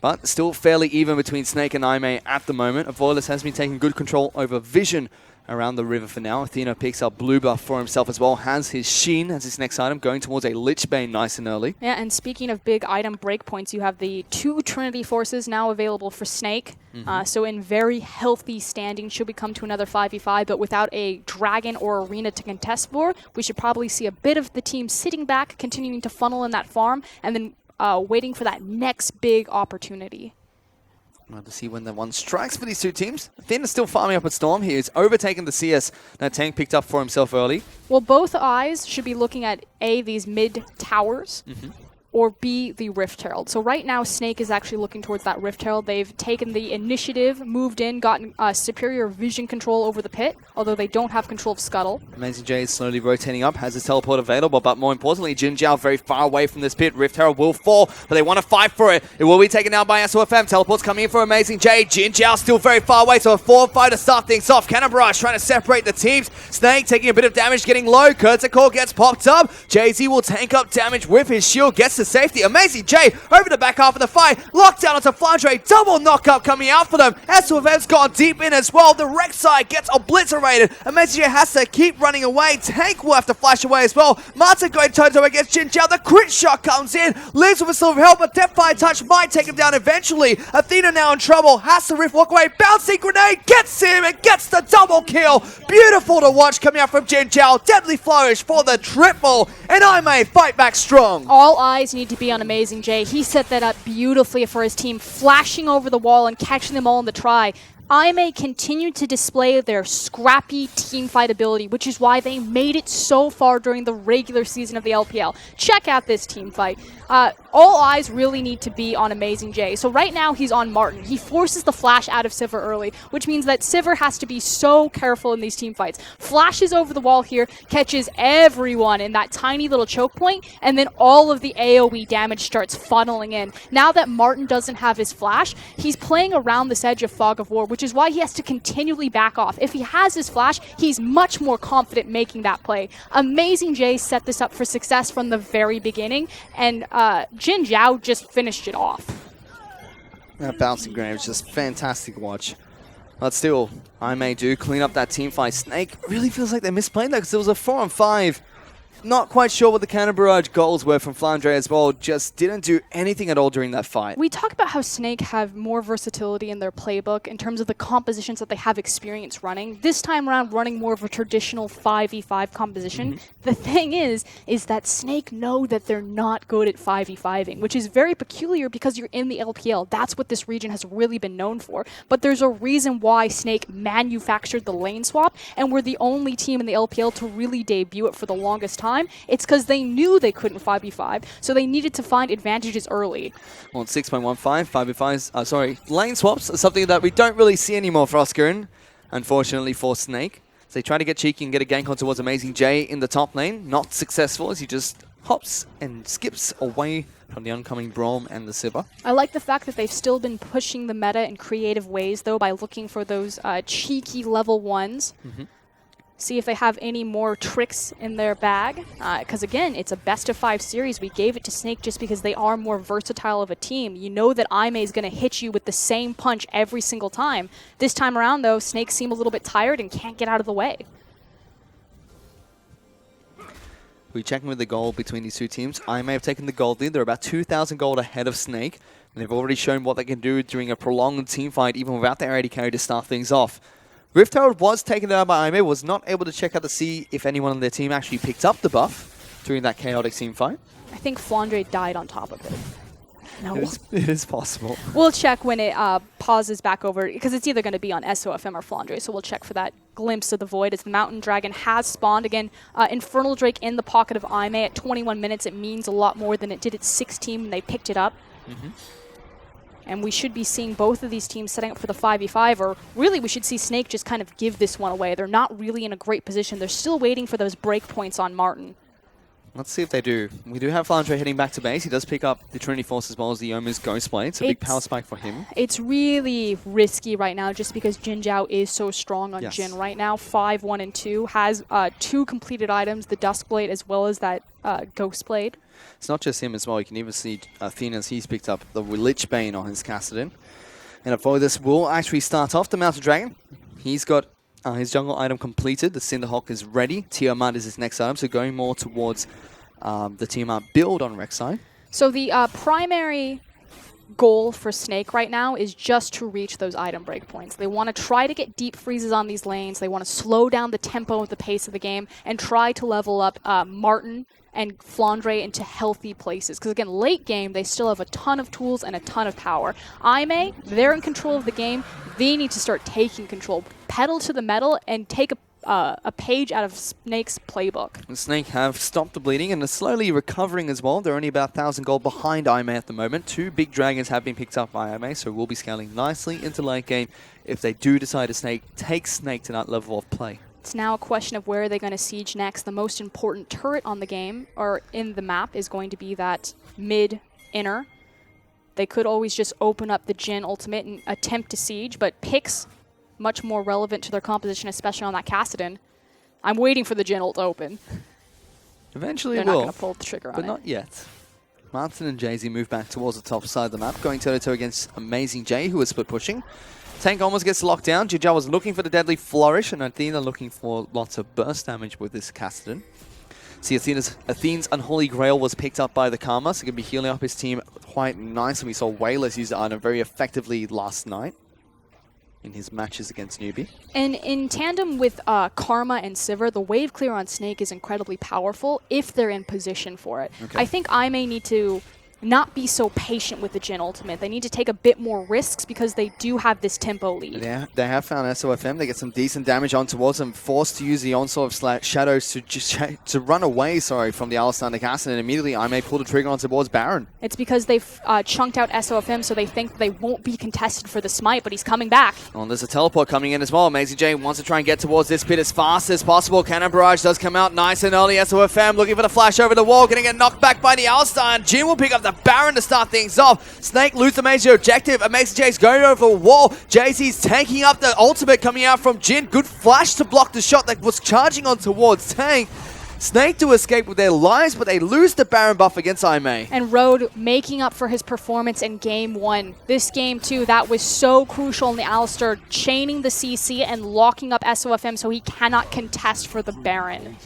But still fairly even between Snake and Aimee at the moment. Avoilus has been taking good control over Vision around the river for now. Athena picks up blue buff for himself as well. Has his Sheen as his next item, going towards a Lich Bane nice and early. Yeah, and speaking of big item breakpoints, you have the 2 Trinity Forces now available for Snake. So in very healthy standing, should we come to another 5v5, but without a dragon or arena to contest for, we should probably see a bit of the team sitting back, continuing to funnel in that farm, and then waiting for that next big opportunity. Well, to see when the one strikes for these two teams. Thin is still farming up at Storm. He is overtaking the CS. Now Tank picked up for himself early. Well, both eyes should be looking at A, these mid towers, or B, the Rift Herald. So right now, Snake is actually looking towards that Rift Herald. They've taken the initiative, moved in, gotten superior vision control over the pit, although they don't have control of Scuttle. Amazing J is slowly rotating up, has his teleport available, but more importantly, Jin Jiao very far away from this pit. Rift Herald will fall, but they want to fight for it. It will be taken out by SOFM. Teleport's coming in for Amazing J. Jin Jiao still very far away, so a 4-5 to start things off. Cannon Barrage trying to separate the teams. Snake taking a bit of damage, getting low. Kurtzakor gets popped up. Jay-Z will tank up damage with his shield, gets to safety. Amazing J over the back half of the fight. Locked down onto Flandre. Double knockup coming out for them. SOFM's gone deep in as well. The Rek'Sai gets obliterated. Amazing J has to keep running away. Tank will have to flash away as well. Martin going toe-to-toe against Jin Jiao. The crit shot comes in. Lives with a silver help, but Deathfire Touch might take him down eventually. Athena now in trouble. Has to rift walk away. Bouncing grenade gets him and gets the double kill. Beautiful to watch coming out from Jin Jiao. Deadly flourish for the triple. And I may fight back strong. All eyes need to be on Amazing J. He set that up beautifully for his team, flashing over the wall and catching them all in the try. IMA continued to display their scrappy team fight ability, which is why they made it so far during the regular season of the LPL. Check out this team fight. All eyes really need to be on Amazing J. So right now he's on Martin. He forces the flash out of Sivir early, which means that Sivir has to be so careful in these team fights. Flashes over the wall here, catches everyone in that tiny little choke point, and then all of the AoE damage starts funneling in. Now that Martin doesn't have his flash, he's playing around this edge of Fog of War, which is why he has to continually back off. If he has his flash, he's much more confident making that play. Amazing J set this up for success from the very beginning, and Jin Jiao just finished it off. That bouncing grenade was just fantastic to watch. But still, I may do clean up that team fight. Snake really feels like they misplayed that because it was a 4-on-5. Not quite sure what the Cannon Barrage goals were from Flandre as well. Just didn't do anything at all during that fight. We talk about how Snake have more versatility in their playbook in terms of the compositions that they have experience running. This time around, running more of a traditional 5v5 composition. The thing is that Snake know that they're not good at 5v5ing, which is very peculiar because you're in the LPL. That's what this region has really been known for. But there's a reason why Snake manufactured the lane swap, and we're the only team in the LPL to really debut it for the longest time. It's because they knew they couldn't 5v5, so they needed to find advantages early. Well, 6.15, 5v5s, lane swaps are something that we don't really see anymore for Oscarin, unfortunately for Snake. So they try to get cheeky and get a gank on towards Amazing J in the top lane. Not successful as he just hops and skips away from the oncoming Braum and the Sivir. I like the fact that they've still been pushing the meta in creative ways, though, by looking for those cheeky level 1s. See if they have any more tricks in their bag. Because again, it's a best-of-5 series. We gave it to Snake just because they are more versatile of a team. You know that IMA is going to hit you with the same punch every single time. This time around, though, Snake seem a little bit tired and can't get out of the way. We're checking with the gold between these two teams. IMA have taken the gold lead. They're about 2,000 gold ahead of Snake. And they've already shown what they can do during a prolonged team fight, even without their AD carry to start things off. Rift Herald was taken down by IMA, was not able to check out to see if anyone on their team actually picked up the buff during that chaotic team fight. I think Flandre died on top of it. No. It is possible. We'll check when it pauses back over, because it's either going to be on SOFM or Flandre, so we'll check for that glimpse of the void as the Mountain Dragon has spawned. Again, Infernal Drake in the pocket of IMA at 21 minutes. It means a lot more than it did at 16 when they picked it up. And we should be seeing both of these teams setting up for the 5v5, or really we should see Snake just kind of give this one away. They're not really in a great position. They're still waiting for those break points on Martin. Let's see if they do. We do have Flandre heading back to base. He does pick up the Trinity Force as well as the Yomu's Ghost Blade. It's a big power spike for him. It's really risky right now just because Jin Jiao is so strong on Jin right now. 5, 1, and 2. Has 2 completed items, the Dusk Blade as well as that Ghost Blade. It's not just him as well. You can even see Athena's, he's picked up the Lich Bane on his Kassadin. And Avoidus will actually start off the Mountain Dragon. He's got his jungle item completed. The Cinderhawk is ready. Tiamat is his next item, so going more towards the Tiamat build on Rek'Sai. So the primary goal for Snake right now is just to reach those item breakpoints. They want to try to get deep freezes on these lanes. They want to slow down the tempo of the pace of the game and try to level up Martin and Flandre into healthy places. Because again, late game, they still have a ton of tools and a ton of power. Aimee, they're in control of the game. They need to start taking control, pedal to the metal, and take a page out of Snake's playbook. And Snake have stopped the bleeding and are slowly recovering as well. They're only about 1,000 gold behind Aimee at the moment. 2 big dragons have been picked up by Aimee, so we'll be scaling nicely into late game if they do decide to take Snake to that level of play. It's now a question of where they're going to siege next. The most important turret on the game, or in the map, is going to be that mid-inner. They could always just open up the Jhin ultimate and attempt to siege, but picks much more relevant to their composition, especially on that Kassadin. I'm waiting for the Jhin ult to open. Eventually They're it will, not going to pull the trigger on but it. not yet. Martin and Jay-Z move back towards the top side of the map, going toe-to-toe against Amazing Jay, who is split pushing. Tank almost gets locked down. Jijia was looking for the deadly flourish, and Athena looking for lots of burst damage with this Kassadin. See, Athene's Unholy Grail was picked up by the Karma, so he can be healing up his team quite nicely. We saw Wayless use the item very effectively last night in his matches against Newbie. And in tandem with Karma and Sivir, the wave clear on Snake is incredibly powerful if they're in position for it. Okay. I think Aimee need to not be so patient with the Jhin ultimate. They need to take a bit more risks because they do have this tempo lead. They have found SOFM. They get some decent damage on towards them, forced to use the onslaught of shadows to run away, from the Alistar Kassadin, and immediately Aimee pull the trigger on towards Baron. It's because they've chunked out SOFM, so they think they won't be contested for the smite, but he's coming back. Oh, and there's a teleport coming in as well. Amazing J wants to try and get towards this pit as fast as possible. Cannon Barrage does come out nice and early. SOFM looking for the flash over the wall, going to get knocked back by the Alistar, and Jhin will pick up the Baron to start things off. Snake lose the major objective. Amazing J's going over the wall. Jay-Z's tanking up the ultimate coming out from Jhin. Good flash to block the shot that was charging on towards Tank. Snake to escape with their lives, but they lose the Baron buff against Aimee. And Road making up for his performance in Game 1. This game, too, that was so crucial in the Alistar, chaining the CC and locking up SOFM so he cannot contest for the Baron.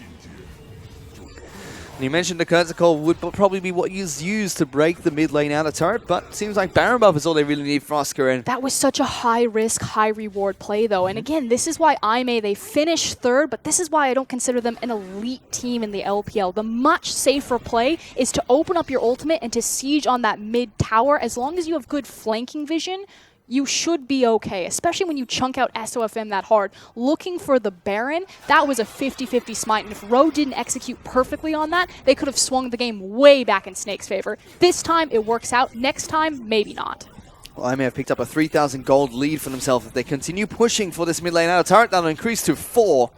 And you mentioned the Cursicle would probably be what is used to break the mid lane outer turret, but seems like Baron buff is all they really need for Oscar. And that was such a high-risk, high-reward play, though. And again, this is why Aimee, they finished third, but this is why I don't consider them an elite team in the LPL. The much safer play is to open up your ultimate and to siege on that mid tower. As long as you have good flanking vision, you should be okay, especially when you chunk out SOFM that hard. Looking for the Baron, that was a 50-50 smite, and if Roe didn't execute perfectly on that, they could have swung the game way back in Snake's favor. This time, it works out. Next time, maybe not. Well, Aimee have picked up a 3,000 gold lead for themselves. If they continue pushing for this mid lane outer turret, that'll increase to 4.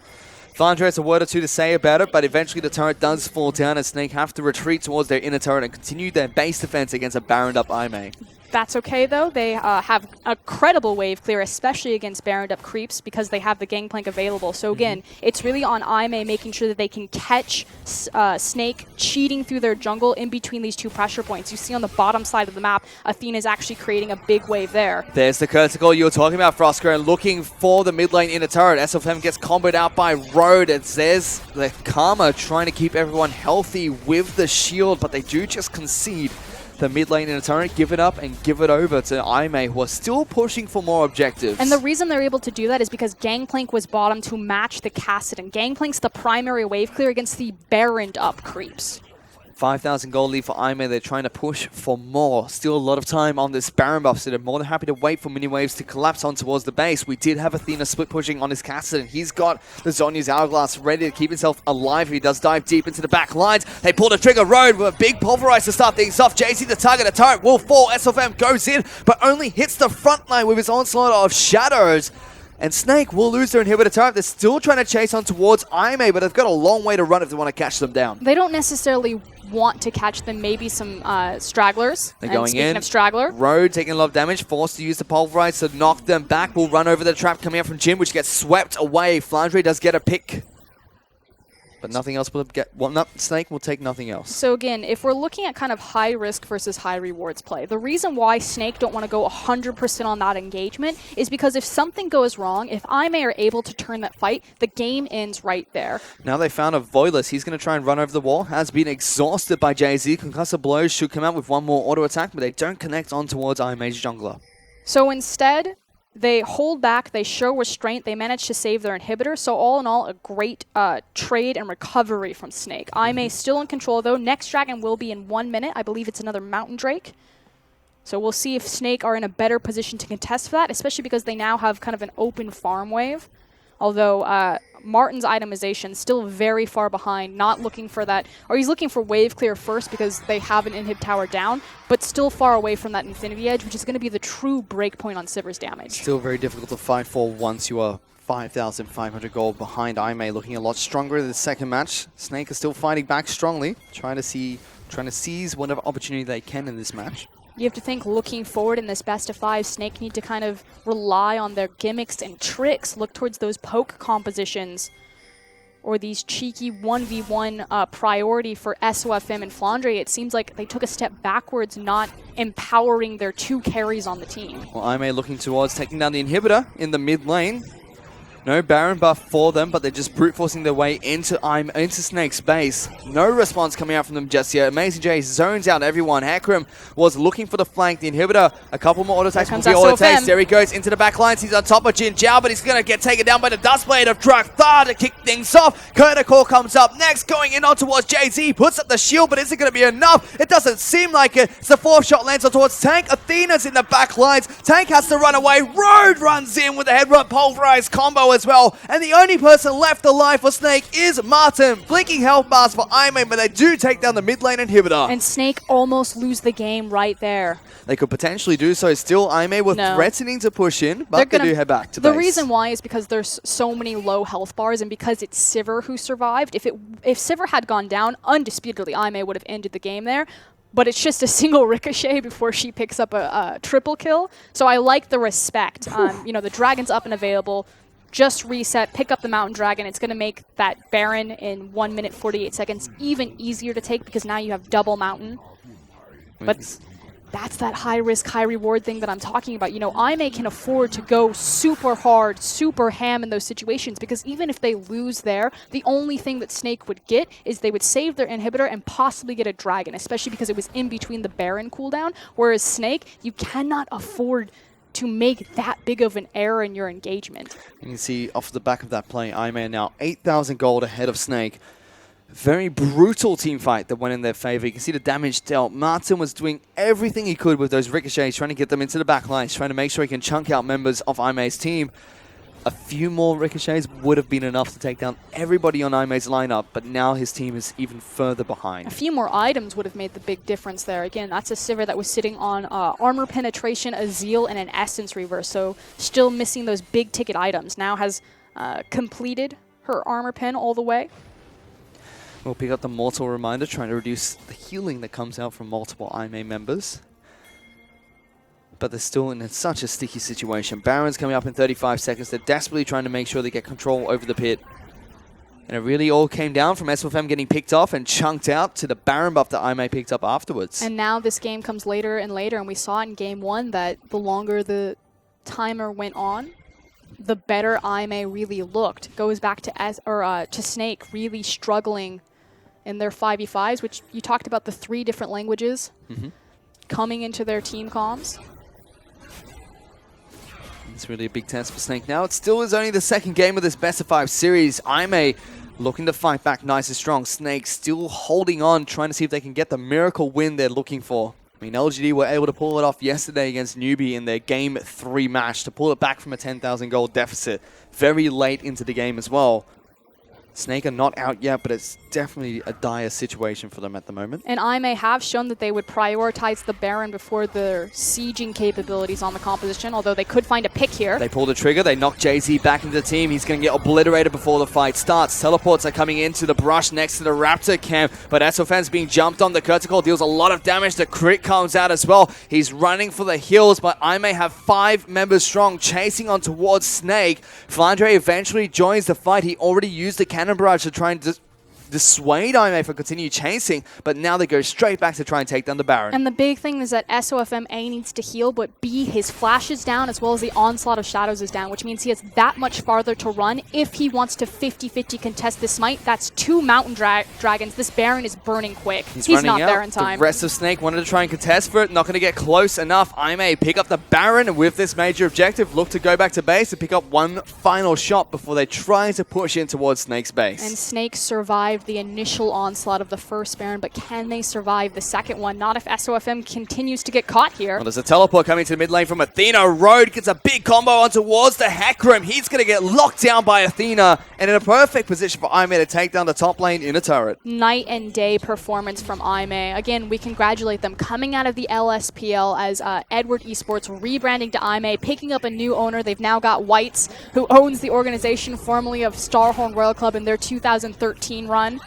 Flandre has a word or two to say about it, but eventually the turret does fall down, and Snake have to retreat towards their inner turret and continue their base defense against a Baroned up Aimee. That's okay, though. They have a credible wave clear, especially against Baroned up creeps, because they have the Gangplank available. So again, it's really on Aimee making sure that they can catch Snake cheating through their jungle in between these 2 pressure points. You see on the bottom side of the map, Athena's actually creating a big wave there. There's the Cursicle you were talking about, Frosker, and looking for the mid lane inner turret. SFM gets comboed out by Road, and there's the Karma trying to keep everyone healthy with the shield, but they do just concede the mid lane in a turret, give it up and give it over to Aimee, who are still pushing for more objectives. And the reason they're able to do that is because Gangplank was bottom to match the Kassadin. Gangplank's the primary wave clear against the Baroned up creeps. 5,000 gold lead for Aimee. They're trying to push for more. Still a lot of time on this Baron buff, so they're more than happy to wait for mini waves to collapse on towards the base. We did have Athena split pushing on his Kassadin. He's got the Zhonya's Hourglass ready to keep himself alive. He does dive deep into the back lines. They pull the trigger. Road with a big pulverize to start things off. Jay-Z the target. The turret will fall. SFM goes in, but only hits the front line with his onslaught of shadows. And Snake will lose their inhibitor turret. They're still trying to chase on towards Aimee, but they've got a long way to run if they want to catch them down. They don't necessarily want to catch them, maybe some stragglers. They're and going speaking in. of straggler, Road taking a lot of damage, forced to use the pulverize to knock them back. Will run over the trap coming out from Jhin, which gets swept away. Flandre does get a pick. But nothing else will get. Well, Snake will take nothing else. So again, if we're looking at kind of high risk versus high rewards play, the reason why Snake don't want to go 100% on that engagement is because if something goes wrong, if IMA are able to turn that fight, the game ends right there. Now they found a Voiless. He's going to try and run over the wall. Has been exhausted by Jay-Z. Concussive blows should come out with one more auto attack, but they don't connect on towards IMA's jungler. So instead, they hold back, they show restraint, they manage to save their inhibitor. So all in all, a great trade and recovery from Snake. IMA still in control though. Next dragon will be in 1 minute. I believe it's another Mountain Drake. So we'll see if Snake are in a better position to contest for that, especially because they now have kind of an open farm wave. Although Martin's itemization still very far behind, not looking for that, or he's looking for wave clear first because they have an inhib tower down, but still far away from that infinity edge, which is going to be the true breakpoint on Sivir's damage. Still very difficult to fight for once you are 5,500 gold behind IMA, looking a lot stronger in the second match. Snake is still fighting back strongly, trying to seize whatever opportunity they can in this match. You have to think, looking forward in this best of 5, Snake need to kind of rely on their gimmicks and tricks, look towards those poke compositions, or these cheeky 1v1 priority for SOFM and Flandre. It seems like they took a step backwards, not empowering their 2 carries on the team. Well, IMA looking towards taking down the inhibitor in the mid lane. No Baron buff for them, but they're just brute forcing their way into Snake's base. No response coming out from them just yet. Amazing J zones out everyone. Hecarim was looking for the flank. The inhibitor, a couple more auto attacks will be all it takes. There he goes into the back lines. He's on top of Jin Jiao, but he's going to get taken down by the Dustblade of Drakthar to kick things off. Kurtakor comes up next, going in on towards Jay-Z. Puts up the shield, but is it going to be enough? It doesn't seem like it. It's the 4th shot lands on towards Tank. Athena's in the back lines. Tank has to run away. Road runs in with the headbutt pulverized combo as well. And the only person left alive for Snake is Martin. Blinking health bars for IMA, but they do take down the mid lane inhibitor. And Snake almost lose the game right there. They could potentially do so. Still, IMA were threatening to push in, but they do head back to base. The reason why is because there's so many low health bars, and because it's Sivir who survived. If Sivir had gone down, undisputedly, IMA would have ended the game there. But it's just a single ricochet before she picks up a triple kill. So I like the respect. You know, the dragon's up and available. Just reset, pick up the Mountain Dragon. It's going to make that Baron in 1 minute 48 seconds even easier to take because now you have double Mountain. But that's that high risk, high reward thing that I'm talking about. You know, IMA can afford to go super hard, super ham in those situations because even if they lose there, the only thing that Snake would get is they would save their inhibitor and possibly get a dragon, especially because it was in between the Baron cooldown. Whereas Snake, you cannot afford to make that big of an error in your engagement. You can see off the back of that play, IMA now 8,000 gold ahead of Snake. Very brutal team fight that went in their favor. You can see the damage dealt. Martin was doing everything he could with those ricochets, trying to get them into the back lines, trying to make sure he can chunk out members of IMA's team. A few more ricochets would have been enough to take down everybody on IMA's lineup, but now his team is even further behind. A few more items would have made the big difference there. Again, that's a Sivir that was sitting on armor penetration, a Zeal, and an Essence Reverse, so still missing those big ticket items. Now has completed her armor pen all the way. We'll pick up the Mortal Reminder, trying to reduce the healing that comes out from multiple IMA members. But they're still in such a sticky situation. Baron's coming up in 35 seconds. They're desperately trying to make sure they get control over the pit. And it really all came down from SFM getting picked off and chunked out to the Baron buff that IMA picked up afterwards. And now this game comes later and later, and we saw in game 1 that the longer the timer went on, the better IMA really looked. Goes back to Snake really struggling in their 5v5s, which you talked about the 3 different languages coming into their team comms. It's really a big test for Snake now. It still is only the second game of this best of 5 series. IMA looking to fight back nice and strong. Snake still holding on, trying to see if they can get the miracle win they're looking for. I mean, LGD were able to pull it off yesterday against Newbie in their Game 3 match to pull it back from a 10,000 gold deficit very late into the game as well. Snake are not out yet, but it's definitely a dire situation for them at the moment. And IMA have shown that they would prioritize the Baron before their sieging capabilities on the composition, although they could find a pick here. They pull the trigger, they knock Jay-Z back into the team. He's going to get obliterated before the fight starts. Teleports are coming into the brush next to the Raptor camp, but SOFM's being jumped on. The Kurtakor deals a lot of damage. The crit comes out as well. He's running for the heals, but IMA have 5 members strong, chasing on towards Snake. Flandre eventually joins the fight. He already used the cannon barrage to try and dissuade IMA from continue chasing, but now they go straight back to try and take down the Baron. And the big thing is that SOFM A needs to heal, but B, his flash is down as well as the onslaught of shadows is down, which means he has that much farther to run if he wants to 50-50 contest this smite. That's 2 mountain dragons. This Baron is burning quick. He's not there in time. The rest of Snake wanted to try and contest for it, not going to get close enough. IMA pick up the Baron with this major objective, look to go back to base to pick up one final shot before they try to push in towards Snake's base. And Snake survived the initial onslaught of the first Baron, but can they survive the second one? Not if SOFM continues to get caught here. Well, there's a teleport coming to the mid lane from Athena. Road gets a big combo on towards the Hecarim. He's going to get locked down by Athena, and in a perfect position for IMA to take down the top lane in a turret. Night and day performance from IMA. Again, we congratulate them coming out of the LSPL as Edward Esports rebranding to IMA, picking up a new owner. They've now got Whites, who owns the organization formerly of Starhorn Royal Club in their 2013 run.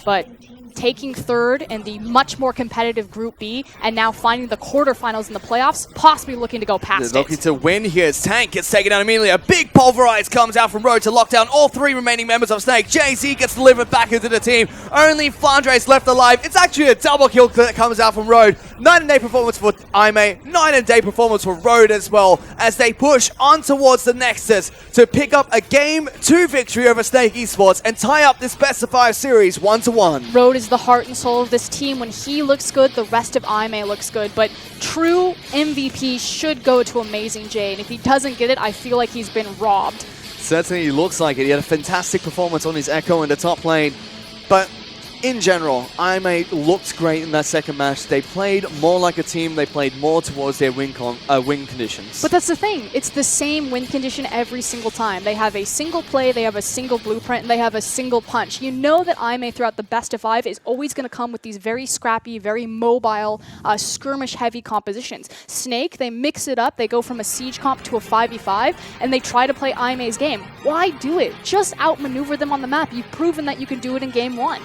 But taking third in the much more competitive Group B and now finding the quarterfinals in the playoffs, possibly looking to go past They're looking to win here as Tank gets taken down immediately. A big pulverize comes out from Road to lock down all 3 remaining members of Snake. Jay-Z gets delivered back into the team. Only Flandre's left alive. It's actually a double kill that comes out from Road. Night and day performance for IMA, night and day performance for Road as well, as they push on towards the Nexus to pick up a Game 2 victory over Snake Esports and tie up this best of 5 series 1-1. Road is the heart and soul of this team. When he looks good, the rest of IMA looks good. But true MVP should go to Amazing J, and if he doesn't get it, I feel like he's been robbed. Certainly looks like it. He had a fantastic performance on his Echo in the top lane, but in general, IMA looked great in that second match. They played more like a team. They played more towards their win conditions. But that's the thing. It's the same win condition every single time. They have a single play, they have a single blueprint, and they have a single punch. You know that IMA throughout the best of 5 is always going to come with these very scrappy, very mobile, skirmish-heavy compositions. Snake, they mix it up. They go from a siege comp to a 5v5, and they try to play IMA's game. Why do it? Just outmaneuver them on the map. You've proven that you can do it in Game 1.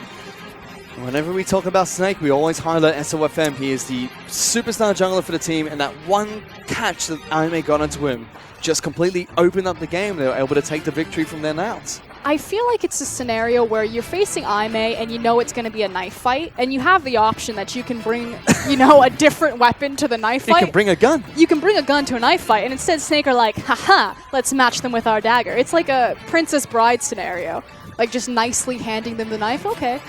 Whenever we talk about Snake, we always highlight SOFM. He is the superstar jungler for the team, and that one catch that IMA got onto him just completely opened up the game. They were able to take the victory from their outs. I feel like it's a scenario where you're facing IMA and you know it's going to be a knife fight, and you have the option that you can bring, a different weapon to the knife fight. You can bring a gun. You can bring a gun to a knife fight, and instead Snake are like, haha, let's match them with our dagger. It's like a Princess Bride scenario. Like just nicely handing them the knife, okay.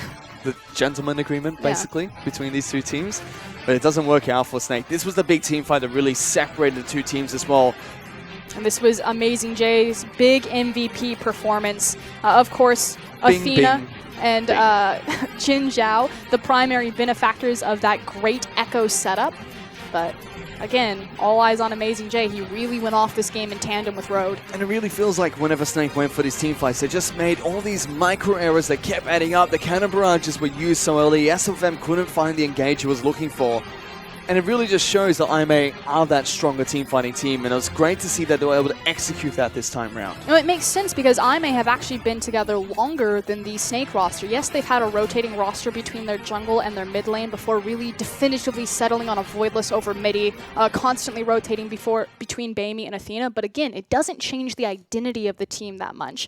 The gentleman agreement, basically, between these two teams. But it doesn't work out for Snake. This was the big team fight that really separated the two teams as well. And this was Amazing J's big MVP performance. Of course, Athena and Jin Zhao, the primary benefactors of that great Echo setup. But again, all eyes on Amazing J. He really went off this game in tandem with Road. And it really feels like whenever Snake went for these team fights, they just made all these micro errors that kept adding up. The counter barrages were used so early. SOFM couldn't find the engage he was looking for. And it really just shows that IMA are that stronger team fighting team, and it was great to see that they were able to execute that this time round. No, it makes sense because IMA have actually been together longer than the Snake roster. Yes, they've had a rotating roster between their jungle and their mid lane before really definitively settling on a voidless over midi, constantly rotating between Baimi and Athena. But again, it doesn't change the identity of the team that much.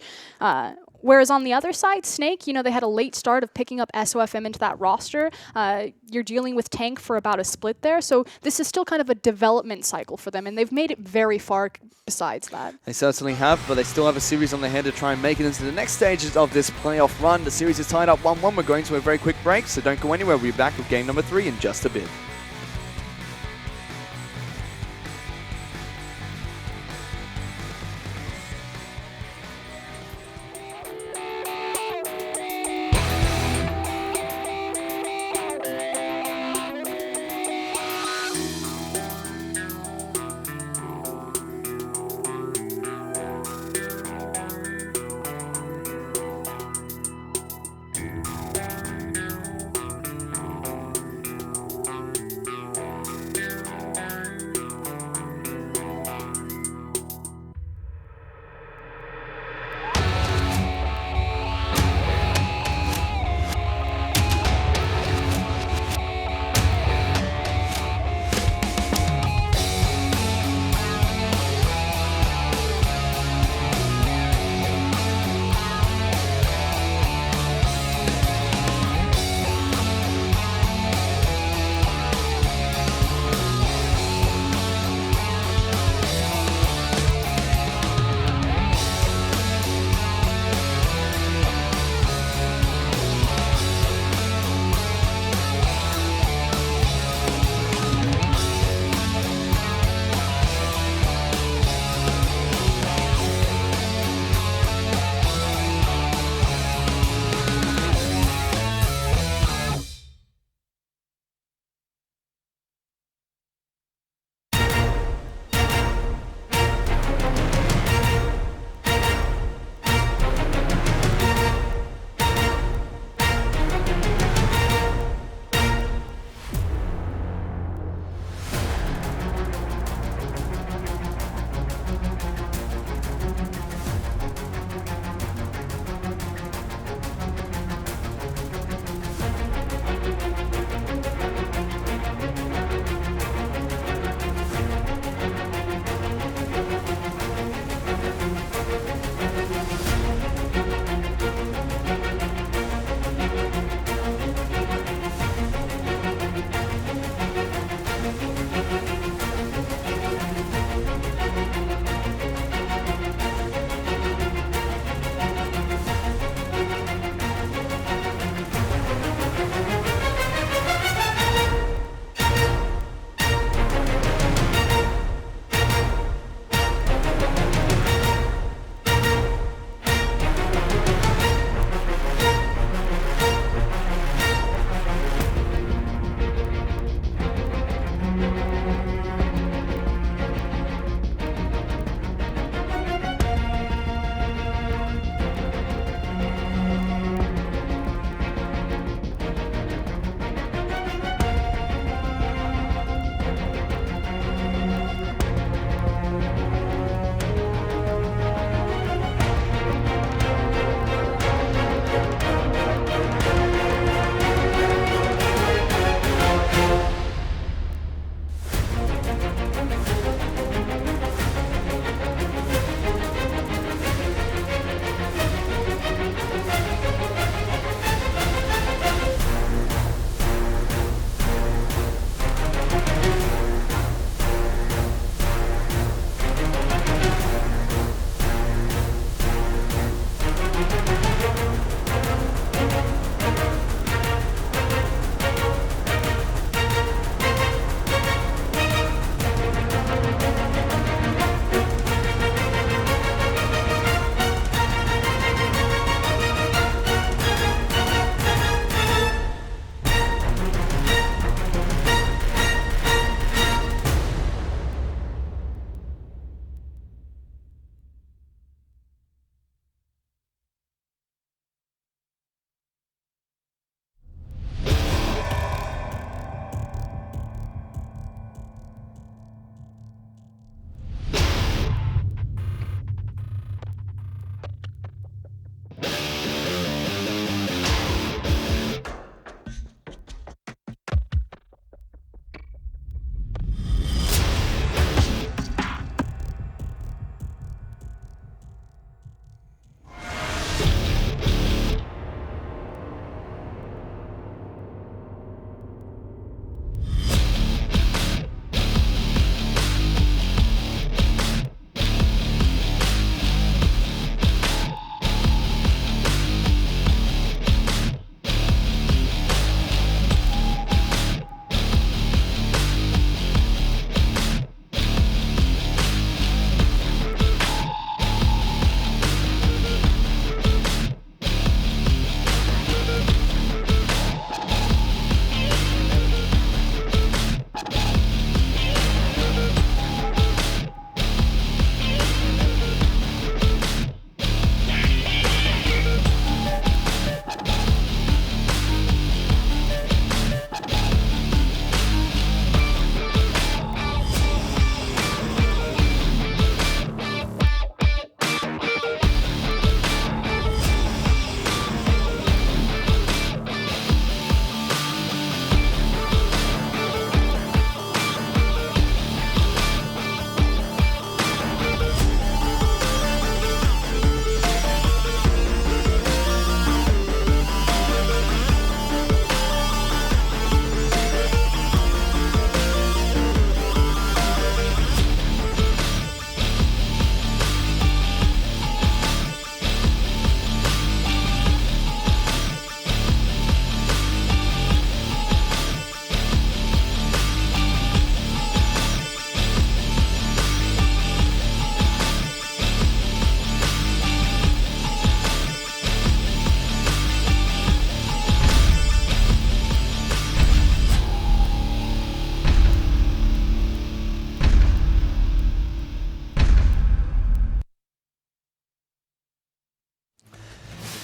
Whereas on the other side, Snake, they had a late start of picking up SOFM into that roster. You're dealing with Tank for about a split there, so this is still kind of a development cycle for them, and they've made it very far besides that. They certainly have, but they still have a series on their head to try and make it into the next stages of this playoff run. The series is tied up 1-1. We're going to a very quick break, so don't go anywhere. We'll be back with game number 3 in just a bit.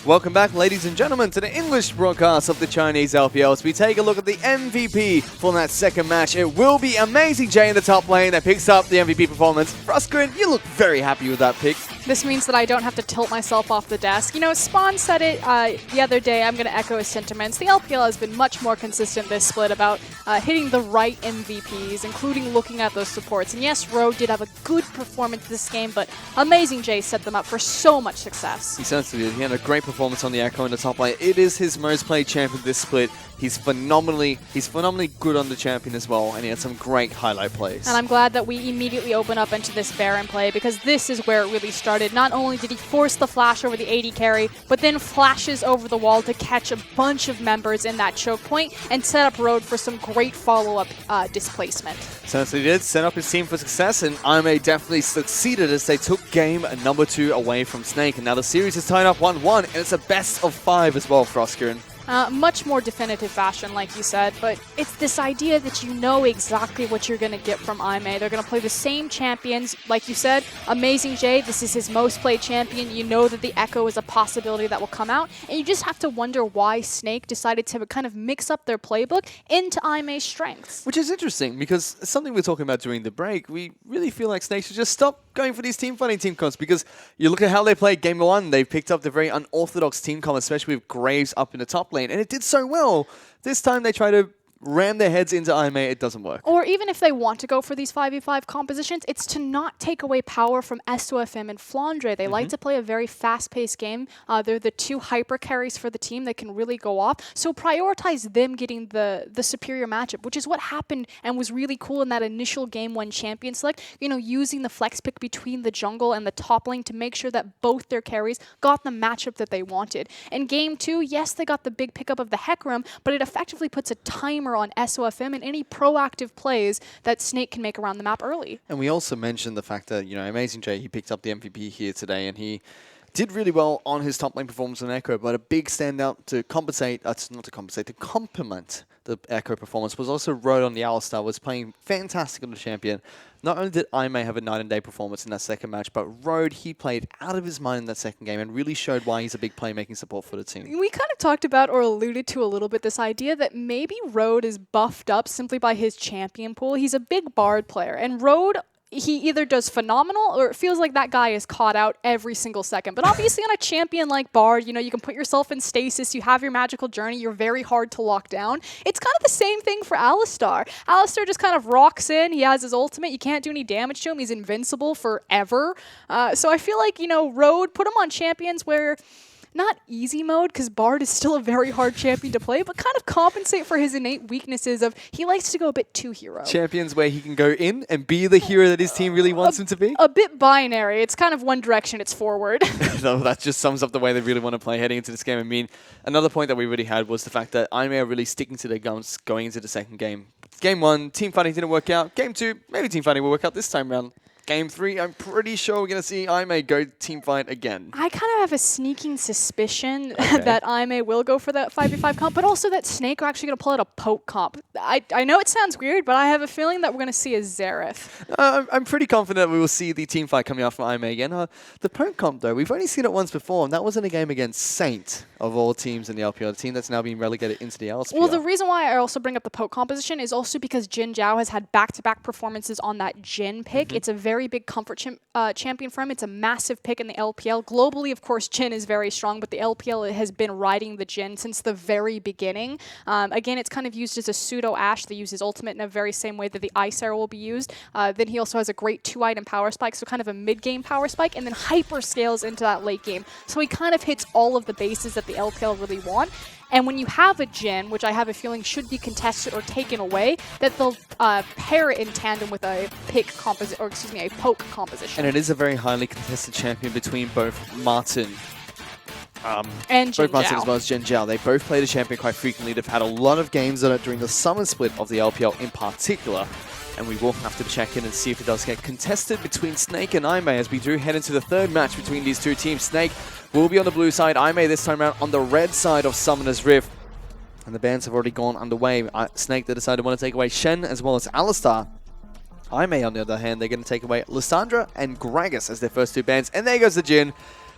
Welcome back, ladies and gentlemen, to the English broadcast of the Chinese LPL. As we take a look at the MVP for that second match, it will be Amazing J in the top lane that picks up the MVP performance. Fruskin, you look very happy with that pick. This means that I don't have to tilt myself off the desk. You know, Spawn said it the other day. I'm going to echo his sentiments. The LPL has been much more consistent this split about hitting the right MVPs, including looking at those supports. And yes, Road did have a good performance this game, but Amazing J set them up for so much success. He certainly did. He had a great performance on the Echo in the top lane. It is his most played champion this split. He's phenomenally good on the champion as well, and he had some great highlight plays. And I'm glad that we immediately open up into this Baron play, because this is where it really started. Not only did he force the flash over the AD carry, but then flashes over the wall to catch a bunch of members in that choke point and set up Road for some great follow-up displacement. Certainly did. Set up his team for success, and IMA definitely succeeded as they took game number 2 away from Snake. And now the series is tied up 1-1, and it's a best of 5 as well for Oscarin. Much more definitive fashion, like you said, but it's this idea that you know exactly what you're going to get from IMA. They're going to play the same champions. Like you said, Amazing J, this is his most played champion. You know that the Echo is a possibility that will come out, and you just have to wonder why Snake decided to kind of mix up their playbook into IMA's strengths. Which is interesting, because something we were talking about during the break, we really feel like Snake should just stop going for these team fighting team comps, because you look at how they played game 1, they picked up the very unorthodox team comp, especially with Graves up in the top lane, and it did so well. This time they try to ram their heads into IMA, it doesn't work. Or even if they want to go for these 5v5 compositions, it's to not take away power from SOFM and Flandre. They like to play a very fast-paced game. They're the 2 hyper carries for the team that can really go off. So prioritize them getting the superior matchup, which is what happened and was really cool in that initial game 1 champion select. You know, using the flex pick between the jungle and the top lane to make sure that both their carries got the matchup that they wanted. In game 2, yes, they got the big pickup of the Hecarim, but it effectively puts a timer on SOFM and any proactive plays that Snake can make around the map early. And we also mentioned the fact that, you know, Amazing J, he picked up the MVP here today, and he did really well on his top lane performance on Echo, but a big standout to compensate, to complement the Echo performance was also Road on the Alistar, was playing fantastic on the champion. Not only did IMA have a night and day performance in that second match, but Road, he played out of his mind in that second game and really showed why he's a big playmaking support for the team. We kind of talked about or alluded to a little bit this idea that maybe Road is buffed up simply by his champion pool. He's a big Bard player, and Road, he either does phenomenal or it feels like that guy is caught out every single second. But obviously on a champion like Bard, you know, you can put yourself in stasis, you have your magical journey, you're very hard to lock down. It's kind of the same thing for Alistar. Alistar just kind of rocks in, he has his ultimate, you can't do any damage to him, he's invincible forever. So I feel like, you know, Road, put him on champions where not easy mode, because Bard is still a very hard champion to play, but kind of compensate for his innate weaknesses of he likes to go a bit too hero. Champions where he can go in and be the hero that his team really wants him to be? A bit binary. It's kind of one direction, it's forward. No, that just sums up the way they really want to play heading into this game. I mean, another point that we really had was the fact that IMA are really sticking to their guns going into the second game. Game 1, team fighting didn't work out. Game 2, maybe team fighting will work out this time around. Game 3, I'm pretty sure we're going to see IMA go team fight again. I kind of have a sneaking suspicion that IMA will go for that 5v5 comp, but also that Snake are actually going to pull out a poke comp. I know it sounds weird, but I have a feeling that we're going to see a Xerath. I'm pretty confident we will see the team fight coming out from IMA again. The poke comp, though, we've only seen it once before, and that was in a game against Saint, of all teams in the LPL, the team that's now being relegated into the LPL. Well, the reason why I also bring up the poke composition is also because Jin Zhao has had back-to-back performances on that Jin pick. It's a very big comfort champion for him. It's a massive pick in the LPL. Globally, of course, Jin is very strong, but the LPL has been riding the Jin since the very beginning. Again, it's kind of used as a pseudo-Ashe. They use his ultimate in the very same way that the Ice Arrow will be used. Then he also has a great 2-item power spike, so kind of a mid-game power spike, and then hyper scales into that late game. So he kind of hits all of the bases that the LPL really want. And when you have a Jin, which I have a feeling should be contested or taken away, that they'll pair it in tandem with a a poke composition. And it is a very highly contested champion between both Martin and Jin both Martin Zhao. as well as Jin Zhao. They both play the champion quite frequently. They've had a lot of games on it during the summer split of the LPL in particular. And we will have to check in and see if it does get contested between Snake and IMA as we do head into the third match between these two teams. Snake will be on the blue side, IMA this time around on the red side of Summoner's Rift. And the bans have already gone underway. Snake, they decided to want to take away Shen as well as Alistar. IMA, on the other hand, they're going to take away Lysandra and Gragas as their first two bans. And there goes the Jin.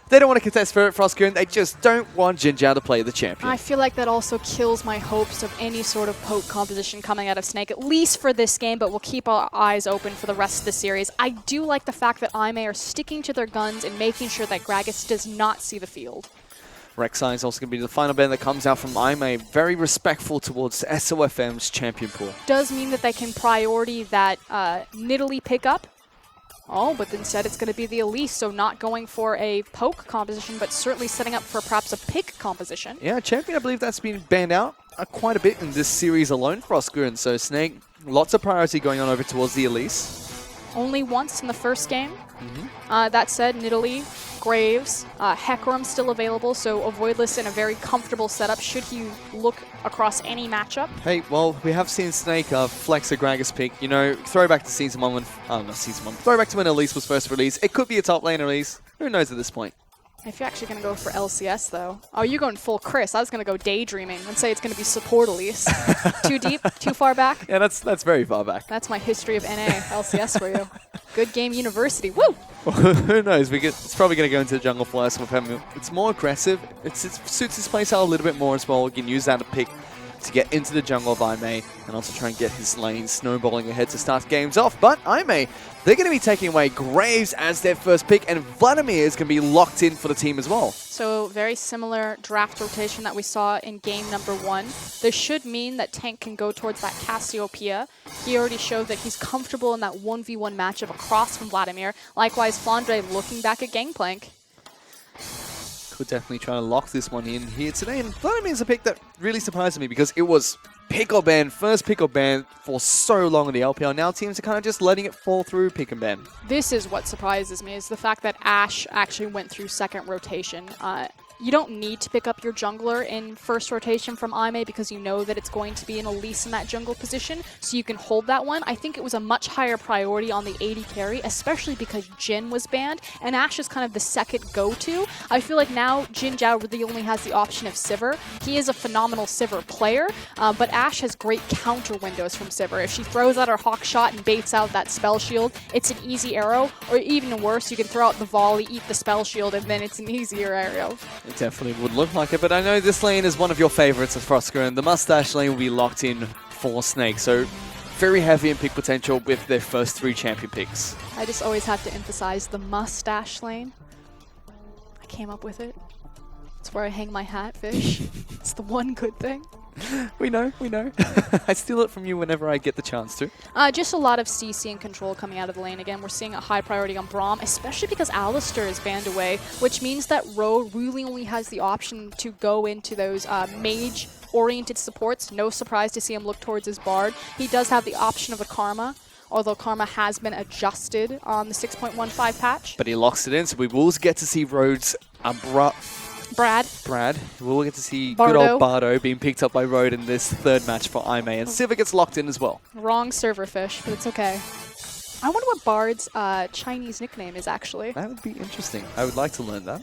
They don't want to contest for it, Frostgoon. They just don't want Jin Zhao to play the champion. I feel like that also kills my hopes of any sort of poke composition coming out of Snake, at least for this game, but we'll keep our eyes open for the rest of the series. I do like the fact that IMA are sticking to their guns and making sure that Gragas does not see the field. Rek'Sai is also going to be the final ban that comes out from IMA. Very respectful towards SOFM's champion pool. Does mean that they can priority that Nidalee pickup. Oh, but instead it's going to be the Elise, so not going for a poke composition, but certainly setting up for perhaps a pick composition. Yeah, champion, I believe that's been banned out quite a bit in this series alone for Frostgoon. So Snake, lots of priority going on over towards the Elise. Only once in the first game. That said, Nidalee, Graves, Hecarim still available, so a Voidless in a very comfortable setup should he look across any matchup. Hey, well, we have seen Snake flex a Gragas pick. You know, throwback to Season 1 when... not Season 1. Throwback to when Elise was first released. It could be a top lane Elise. Who knows at this point? If you're actually going to go for LCS, though. Oh, you're going full Chris. I was going to go daydreaming and say it's going to be support Elise. Too deep? Too far back? Yeah, that's very far back. That's my history of NA LCS for you. Good game university. Woo! Who knows? It's probably going to go into the jungle for us with him. It's more aggressive. It suits his playstyle a little bit more as well. You can use that to pick to get into the jungle of IMA and also try and get his lane snowballing ahead to start games off. But IMA, they're going to be taking away Graves as their first pick, and Vladimir is going to be locked in for the team as well. So very similar draft rotation that we saw in game number 1. This should mean that Tank can go towards that Cassiopeia. He already showed that he's comfortable in that 1v1 matchup across from Vladimir. Likewise, Flandre looking back at Gangplank. Could definitely try to lock this one in here today. And Vladimir's a pick that really surprised me because it was pick or ban, first pick or ban for so long in the LPL. Now teams are kind of just letting it fall through pick and ban. This is what surprises me, is the fact that Ashe actually went through second rotation. You don't need to pick up your jungler in first rotation from IMA because you know that it's going to be an Elise in that jungle position, so you can hold that one. I think it was a much higher priority on the AD carry, especially because Jin was banned, and Ashe is kind of the second go-to. I feel like now Jin Zhao really only has the option of Sivir. He is a phenomenal Sivir player, but Ashe has great counter windows from Sivir. If she throws out her Hawk Shot and baits out that spell shield, it's an easy arrow, or even worse, you can throw out the volley, eat the spell shield, and then it's an easier arrow. It definitely would look like it, but I know this lane is one of your favorites of Frostgoon. The Mustache lane will be locked in for Snake, so very heavy in pick potential with their first 3 champion picks. I just always have to emphasize the Mustache lane. I came up with it. It's where I hang my hat, Fish. It's the one good thing. We know. I steal it from you whenever I get the chance to. Just a lot of CC and control coming out of the lane. Again, we're seeing a high priority on Braum, especially because Alistar is banned away, which means that Ro really only has the option to go into those mage-oriented supports. No surprise to see him look towards his Bard. He does have the option of a Karma, although Karma has been adjusted on the 6.15 patch. But he locks it in, so we will get to see Rhodes Brad. We'll get to see good old Bardo being picked up by Rode in this third match for IMA, and Sivir gets locked in as well. Wrong server, Fish, but it's okay. I wonder what Bard's Chinese nickname is, actually. That would be interesting. I would like to learn that.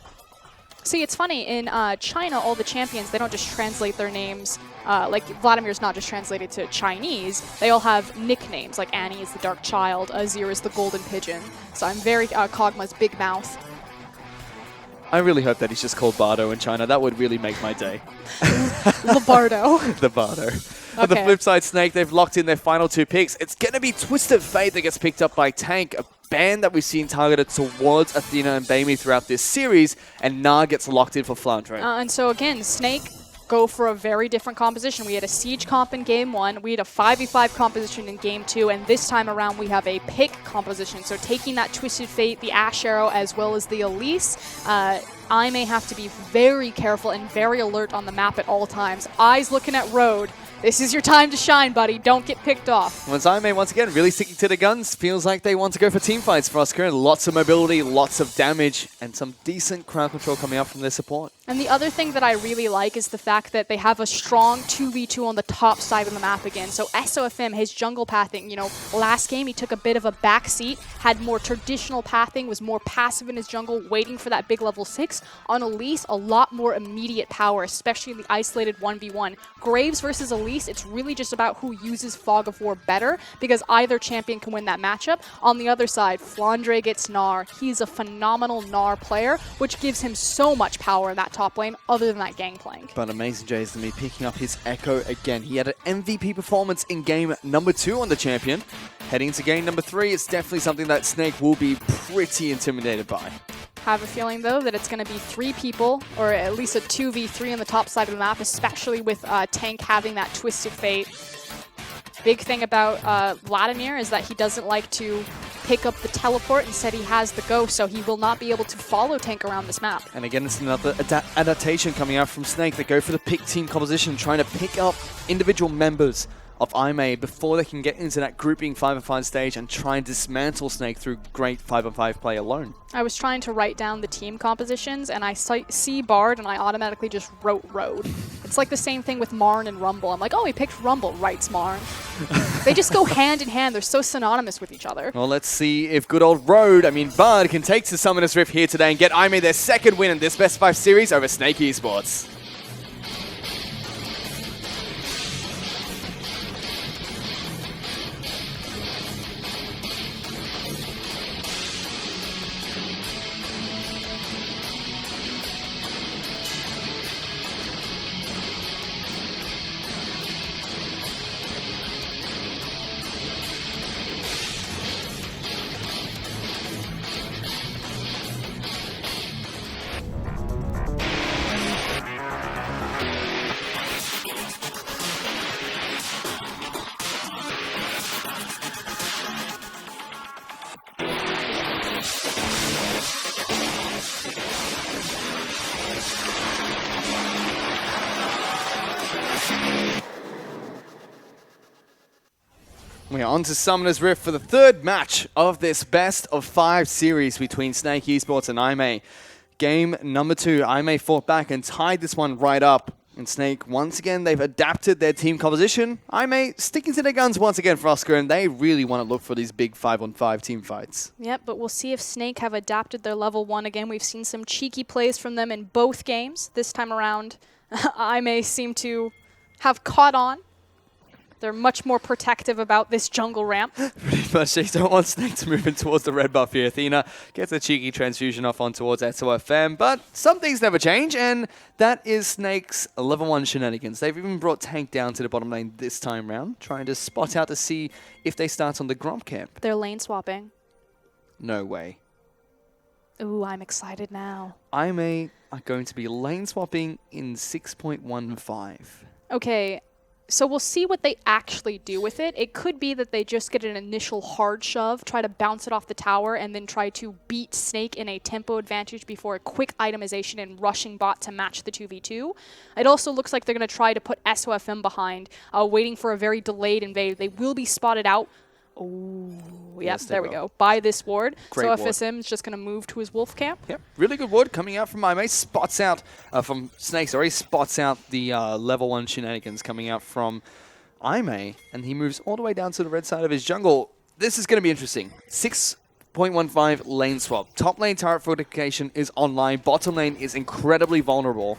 See, it's funny, in China, all the champions, they don't just translate their names, like Vladimir's not just translated to Chinese, they all have nicknames, like Annie is the Dark Child, Azir is the Golden Pigeon, so I'm very Kog'Maw's Big Mouth. I really hope that he's just called Bardo in China. That would really make my day. The Bardo. The Bardo. Okay. On the flip side, Snake, they've locked in their final 2 picks. It's going to be Twisted Fate that gets picked up by Tank, a ban that we've seen targeted towards Athena and Baimi throughout this series, and Na gets locked in for Flandre. And so again, Snake go for a very different composition. We had a Siege comp in game 1, we had a 5v5 composition in game 2, and this time around we have a pick composition. So taking that Twisted Fate, the Ashe Arrow, as well as the Elise, I may have to be very careful and very alert on the map at all times. Eyes looking at Road. This is your time to shine, buddy. Don't get picked off. Once IMA, once again, really sticking to the guns. Feels like they want to go for team fights for Frostgoon. Lots of mobility, lots of damage, and some decent crowd control coming out from their support. And the other thing that I really like is the fact that they have a strong 2v2 on the top side of the map again. So SOFM, his jungle pathing, you know, last game he took a bit of a back seat, had more traditional pathing, was more passive in his jungle, waiting for that big level 6. On Elise, a lot more immediate power, especially in the isolated 1v1. Graves versus Elise, it's really just about who uses Fog of War better, because either champion can win that matchup. On the other side, Flandre gets Gnar. He's a phenomenal Gnar player, which gives him so much power in that top lane, other than that Gangplank. But Amazing J is going to be picking up his Echo again. He had an MVP performance in game number 2 on the champion. Heading into game number 3, it's definitely something that Snake will be pretty intimidated by. Have a feeling, though, that it's going to be 3 people, or at least a 2v3 on the top side of the map, especially with Tank having that Twisted Fate. Big thing about Vladimir is that he doesn't like to pick up the teleport. Instead, he has the Ghost, so he will not be able to follow Tank around this map. And again, it's another adaptation coming out from Snake. They go for the pick team composition, trying to pick up individual members of IMA before they can get into that grouping 5-on-5 stage and try and dismantle Snake through great 5-on-5 play alone. I was trying to write down the team compositions, and I see Bard, and I automatically just wrote Road. It's like the same thing with Marn and Rumble. I'm like, oh, he picked Rumble, writes Marn. They just go hand in hand. They're so synonymous with each other. Well, let's see if good old Bard can take to Summoner's Rift here today and get IMA their second win in this Best 5 series over Snake Esports. We are on to Summoner's Rift for the third match of this Best of 5 series between Snake Esports and IMA. Game number 2, IMA fought back and tied this one right up. And Snake, once again, they've adapted their team composition. IMA sticking to their guns once again for Oscar, and they really want to look for these big 5-on-5 team fights. Yep, but we'll see if Snake have adapted their level 1 again. We've seen some cheeky plays from them in both games. This time around, IMA seem to have caught on. They're much more protective about this jungle ramp. Pretty much, they don't want Snake to move in towards the red buff here. Athena gets a cheeky transfusion off on towards SOFM, but some things never change, and that is Snake's level 1 shenanigans. They've even brought Tank down to the bottom lane this time round, trying to spot out to see if they start on the Gromp camp. They're lane swapping. No way. Ooh, I'm excited now. IMA are going to be lane swapping in 6.15. Okay. So we'll see what they actually do with it. It could be that they just get an initial hard shove, try to bounce it off the tower, and then try to beat Snake in a tempo advantage before a quick itemization and rushing bot to match the 2v2. It also looks like they're going to try to put SOFM behind, waiting for a very delayed invade. They will be spotted out. Oh, yep, yes, there we go. By this ward. Great so ward. FSM is just going to move to his wolf camp. Yep, really good ward coming out from IMA. Spots out from Snake, sorry, spots out the level 1 shenanigans coming out from IMA, and he moves all the way down to the red side of his jungle. This is going to be interesting. 6.15 lane swap. Top lane turret fortification is online. Bottom lane is incredibly vulnerable.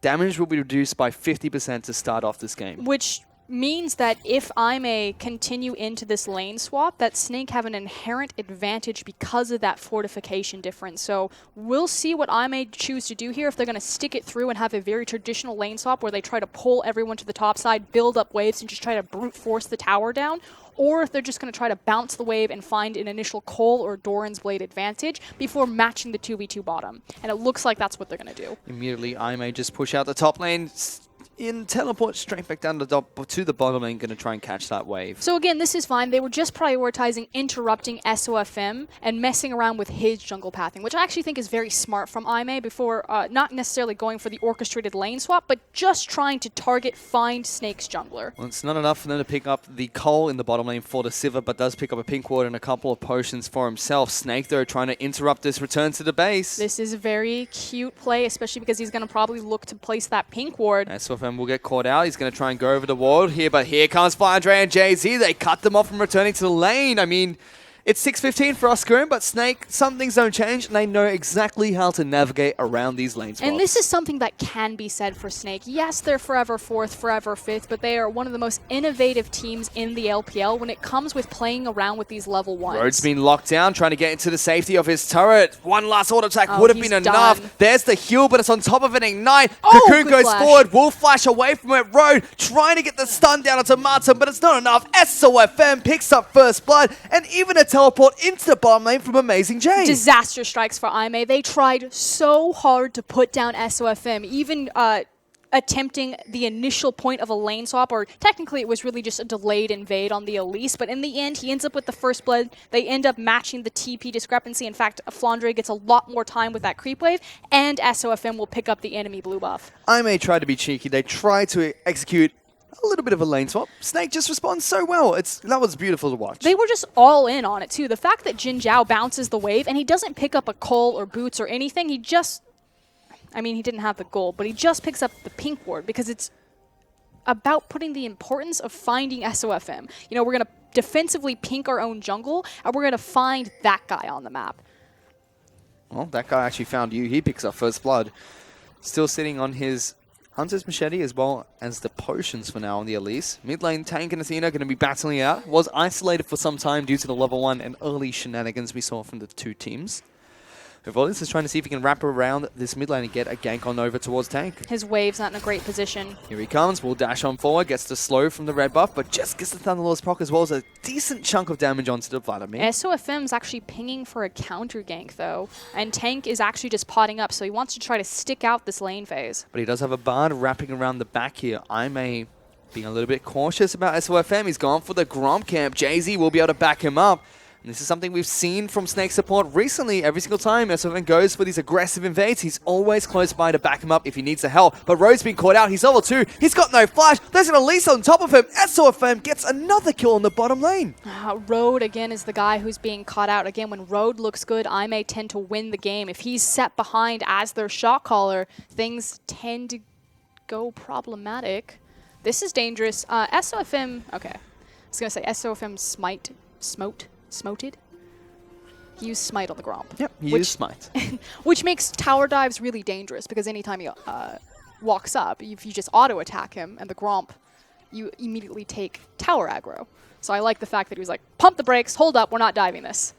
Damage will be reduced by 50% to start off this game. Which means that if I may continue into this lane swap, that Snake have an inherent advantage because of that fortification difference. So we'll see what I may choose to do here, if they're going to stick it through and have a very traditional lane swap where they try to pull everyone to the top side, build up waves, and just try to brute force the tower down, or if they're just going to try to bounce the wave and find an initial Cole or Doran's Blade advantage before matching the 2v2 bottom. And it looks like that's what they're going to do. Immediately, I may just push out the top lane. in teleport straight back down to the bottom lane, going to try and catch that wave. So again, this is fine. They were just prioritizing interrupting SOFM and messing around with his jungle pathing, which I actually think is very smart from Aimee before not necessarily going for the orchestrated lane swap, but just trying to find Snake's jungler. Well, it's not enough for them to pick up the coal in the bottom lane for the Sivir, but does pick up a pink ward and a couple of potions for himself. Snake, though, trying to interrupt this return to the base. This is a very cute play, especially because he's going to probably look to place that pink ward. SOFM will get caught out. He's going to try and go over the wall here, but here comes Firedray and Jay-Z. They cut them off from returning to the lane. I mean, it's 6:15 for Oscar, but Snake, some things don't change, and they know exactly how to navigate around these lane spots. And this is something that can be said for Snake. Yes, they're forever 4th, forever 5th, but they are one of the most innovative teams in the LPL when it comes with playing around with these level 1s. Rhodes been locked down, trying to get into the safety of his turret. One last auto attack would have been enough. Done. There's the heal, but it's on top of an ignite. Oh, Cocoon good goes flash. forward, will flash away from it. Rhodes trying to get the stun down onto Martin, but it's not enough. SOFM picks up first blood, and even a teleport into the bottom lane from Amazing Jay. Disaster strikes for Aimee. They tried so hard to put down SOFM, even attempting the initial point of a lane swap, or technically it was really just a delayed invade on the Elise, but in the end he ends up with the first blood. They end up matching the TP discrepancy. In fact, Flandre gets a lot more time with that creep wave, and SOFM will pick up the enemy blue buff. Aimee tried to be cheeky. They tried to execute a little bit of a lane swap. Snake just responds so well. That was beautiful to watch. They were just all in on it too. The fact that Jin Zhao bounces the wave and he doesn't pick up a Cole or Boots or anything, he just, I mean, he didn't have the gold, but he just picks up the pink ward because it's about putting the importance of finding SOFM. You know, we're going to defensively pink our own jungle, and we're going to find that guy on the map. Well, that guy actually found you. He picks up first blood. Still sitting on his Hunter's Machete as well as the potions for now on the Elise. Mid lane, Tank and Athena going to be battling out. Was isolated for some time due to the level 1 and early shenanigans we saw from the two teams. Vivolis is trying to see if he can wrap around this mid lane and get a gank on over towards Tank. His wave's not in a great position. Here he comes, will dash on forward, gets the slow from the red buff, but just gets the Thunderlord's proc as well as a decent chunk of damage onto the Vladimir. SOFM's actually pinging for a counter gank though, and Tank is actually just potting up, so he wants to try to stick out this lane phase. But he does have a Bard wrapping around the back here. Aimee being a little bit cautious about SOFM. He's gone for the Gromp camp. Jay-Z will be able to back him up. And this is something we've seen from Snake support recently. Every single time SOFM goes for these aggressive invades, he's always close by to back him up if he needs the help. But Rhodes been caught out. He's level 2. He's got no flash. There's an Elise on top of him. SOFM gets another kill on the bottom lane. Road, again, is the guy who's being caught out. Again, when Road looks good, Aimee tend to win the game. If he's set behind as their shot caller, things tend to go problematic. This is dangerous. SOFM, okay. I was going to say SOFM smoted. He used Smite on the Gromp. Yep, he used Smite. Which makes tower dives really dangerous, because anytime he walks up, if you just auto-attack him and the Gromp, you immediately take tower aggro. So I like the fact that he was like, pump the brakes, hold up, we're not diving this.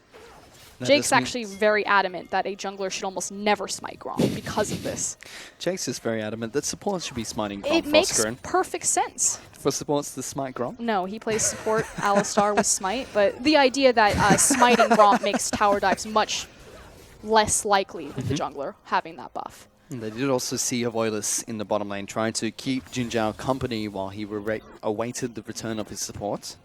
Jake's actually very adamant that a jungler should almost never smite Gromp because of this. Jake's is very adamant that supports should be smiting Gromp. It makes perfect sense. For supports to smite Gromp? No, he plays support Alistar with Smite, but the idea that smiting Gromp makes tower dives much less likely with the jungler having that buff. And they did also see Avoilus in the bottom lane trying to keep Jin Zhao company while he awaited the return of his support.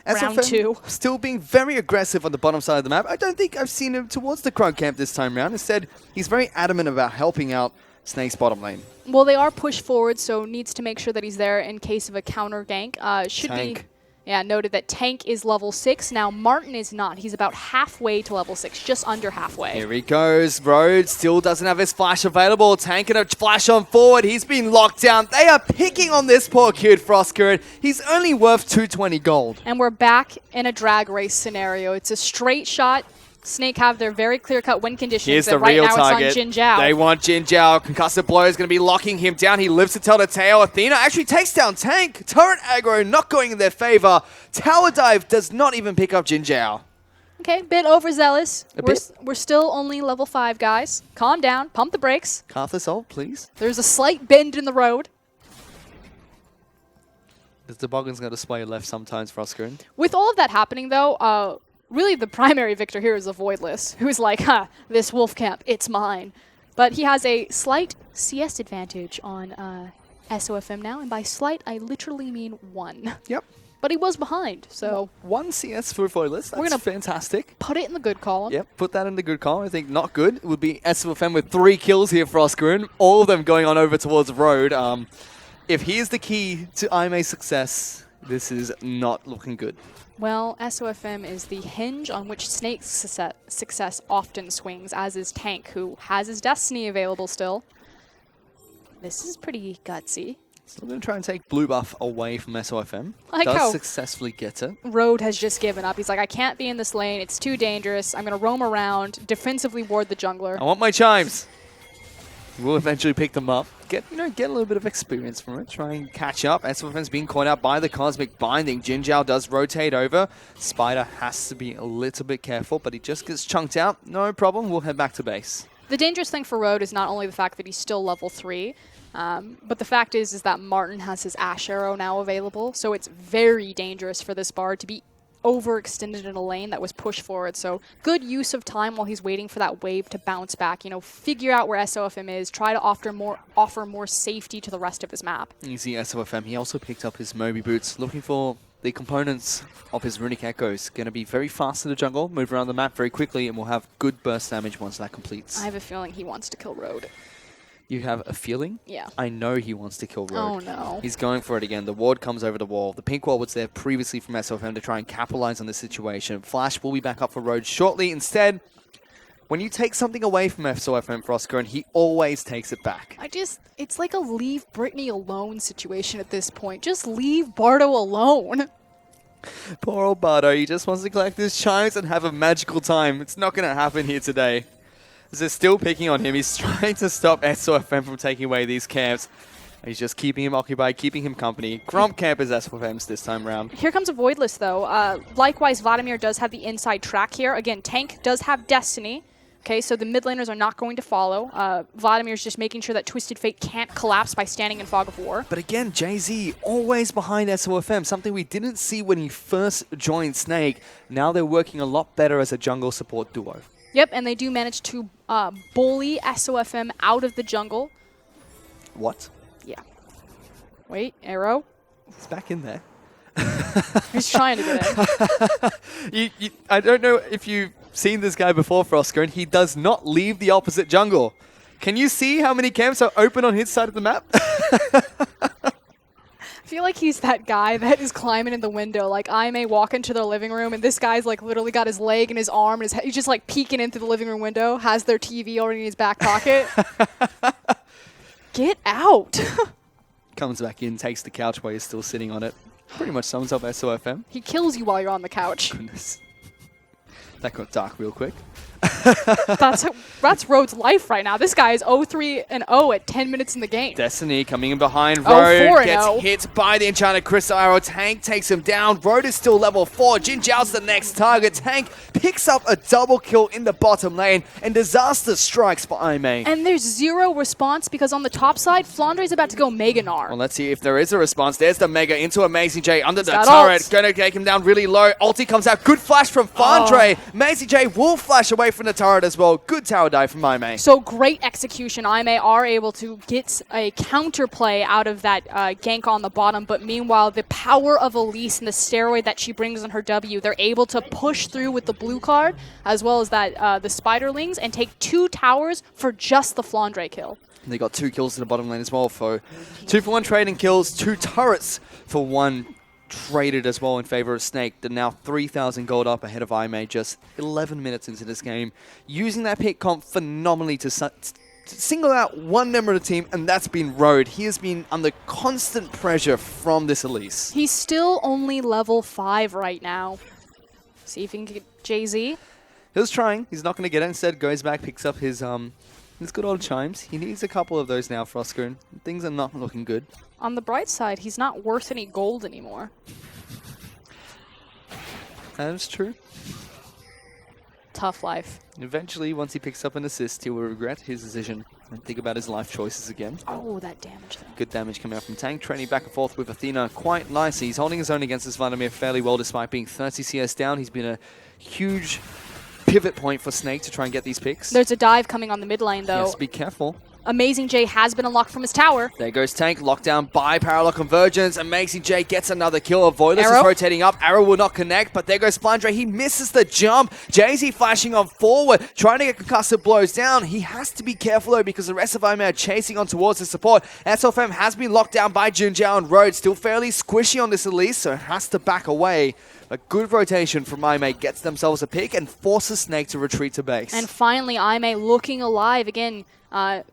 Round SOFM 2. Still being very aggressive on the bottom side of the map. I don't think I've seen him towards the Krug camp this time around. Instead, he's very adamant about helping out Snake's bottom lane. Well, they are pushed forward, so needs to make sure that he's there in case of a counter gank. Tank. Noted that Tank is level 6. Now, Martin is not. He's about halfway to level 6, just under halfway. Here he goes. Rhodes still doesn't have his flash available. Tank and a flash on forward. He's been locked down. They are picking on this poor kid, Frostgird. He's only worth 220 gold. And we're back in a drag race scenario. It's a straight shot. Snake have their very clear-cut win conditions. Here's the right real now target. It's on Jin Zhao. They want Jin Zhao. Concussive blow is going to be locking him down. He lives to tell the tale. Athena actually takes down Tank. Turret aggro not going in their favor. Tower dive does not even pick up Jin Zhao. Okay, bit overzealous. A bit. We're still only level 5, guys. Calm down. Pump the brakes. Carthus ult, please. There's a slight bend in the road. The toboggan's going to sway left sometimes, Frostgird. With all of that happening, though, really the primary victor here is a Voidless, who's like, this wolf camp, it's mine. But he has a slight CS advantage on SOFM now, and by slight, I literally mean 1. Yep. But he was behind, so... 1 CS for Voidless. That's fantastic. Put it in the good column. Yep, put that in the good column. I think not good. It would be SOFM with 3 kills here for Oscarin. All of them going on over towards Road. If he is the key to IMA's success, this is not looking good. Well, SOFM is the hinge on which Snake's success often swings, as is Tank, who has his Destiny available still. This is pretty gutsy. Still going to try and take blue buff away from SOFM. Like Does how successfully get it. Road has just given up. He's like, I can't be in this lane. It's too dangerous. I'm going to roam around, defensively ward the jungler. I want my chimes. We'll eventually pick them up. Get a little bit of experience from it. Try and catch up. SOFM's being caught out by the Cosmic Binding. Jinjiao does rotate over. Spider has to be a little bit careful, but he just gets chunked out. No problem. We'll head back to base. The dangerous thing for Road is not only the fact that he's still level 3, but the fact is that Martin has his Ash Arrow now available, so it's very dangerous for this Bard to be overextended in a lane that was pushed forward. So good use of time while he's waiting for that wave to bounce back. Figure out where SOFM is, try to offer more safety to the rest of his map. Easy SOFM. He also picked up his Moby boots, looking for the components of his Runic Echoes. Going to be very fast in the jungle, move around the map very quickly, and will have good burst damage once that completes. I have a feeling he wants to kill Road. You have a feeling? Yeah. I know he wants to kill Road. Oh, no. He's going for it again. The ward comes over the wall. The pink wall was there previously from SOFM to try and capitalize on this situation. Flash will be back up for Road shortly. Instead, when you take something away from SOFM for Oscar, and he always takes it back. It's like a leave Brittany alone situation at this point. Just leave Bardo alone. Poor old Bardo. He just wants to collect his chimes and have a magical time. It's not going to happen here today. They're still picking on him. He's trying to stop SOFM from taking away these camps. He's just keeping him occupied, keeping him company. Gromp camp is SOFM's this time around. Here comes a Voidless, though. Likewise, Vladimir does have the inside track here. Again, Tank does have Destiny. Okay, so the mid laners are not going to follow. Vladimir's just making sure that Twisted Fate can't collapse by standing in Fog of War. But again, Jay-Z always behind SOFM, something we didn't see when he first joined Snake. Now they're working a lot better as a jungle support duo. Yep, and they do manage to bully SOFM out of the jungle. What? Yeah. Wait, arrow? It's back in there. He's trying to get in. I don't know if you've seen this guy before, Frosco, and he does not leave the opposite jungle. Can you see how many camps are open on his side of the map? I feel like he's that guy that is climbing in the window. Like, I may walk into their living room, and this guy's like literally got his leg and his arm, and he's just like peeking into the living room window, has their TV already in his back pocket. Get out. Comes back in, takes the couch while he's still sitting on it. Pretty much sums up SOFM. He kills you while you're on the couch. Goodness. That got dark real quick. That's Road's life right now. This guy is 0-3-0 at 10 minutes in the game. Destiny coming in behind Road, 4-0. gets hit by the Enchanted Crystal Arrow. Tank takes him down. Road is still level 4. Jinjiao's the next target. Tank picks up a double kill in the bottom lane, and disaster strikes for Aimee. And there's zero response because on the top side, Flandre's about to go Mega Gnar. Well, let's see if there is a response. There's the Mega into Amazing J under the That turret. ult. Gonna take him down really low. Ulti comes out. Good flash from Flandre. Amazing J will flash away from the turret as well. Good tower dive from Aimee. So great execution. Aimee are able to get a counterplay out of that gank on the bottom, but meanwhile, the power of Elise and the steroid that she brings on her W, they're able to push through with the blue card, as well as that the Spiderlings, and take 2 towers for just the Flandre kill. They got 2 kills in the bottom lane as well. For 2-for-1 trading kills, 2 turrets for 1 traded as well in favor of Snake. They're now 3,000 gold up ahead of Aimee just 11 minutes into this game. Using that pick comp phenomenally to single out one member of the team, and that's been Road. He has been under constant pressure from this Elise. He's still only level 5 right now. See if he can get Jay-Z. He was trying. He's not going to get it. Instead, goes back, picks up his good old chimes. He needs a couple of those now for Oscar, and things are not looking good. On the bright side, he's not worth any gold anymore. That is true. Tough life. Eventually, once he picks up an assist, he will regret his decision and think about his life choices again. Oh, that damage though. Good damage coming out from Tank, training back and forth with Athena quite nicely. He's holding his own against this Vladimir fairly well despite being 30 CS down. He's been a huge pivot point for Snake to try and get these picks. There's a dive coming on the mid lane though. Yes, be careful. Amazing J has been unlocked from his tower. There goes Tank, locked down by Parallel Convergence. Amazing J gets another kill. Avoidless is Arrow. rotating up. Arrow will not connect, but there goes Flandre. He misses the jump. Jay-Z flashing on forward, trying to get concussive blows down. He has to be careful though, because the rest of IMA are chasing on towards the support. SFM has been locked down by Junjiao and Road. Still fairly squishy on this Elise, so it has to back away. A good rotation from IMA gets themselves a pick and forces Snake to retreat to base. And finally, IMA looking alive again.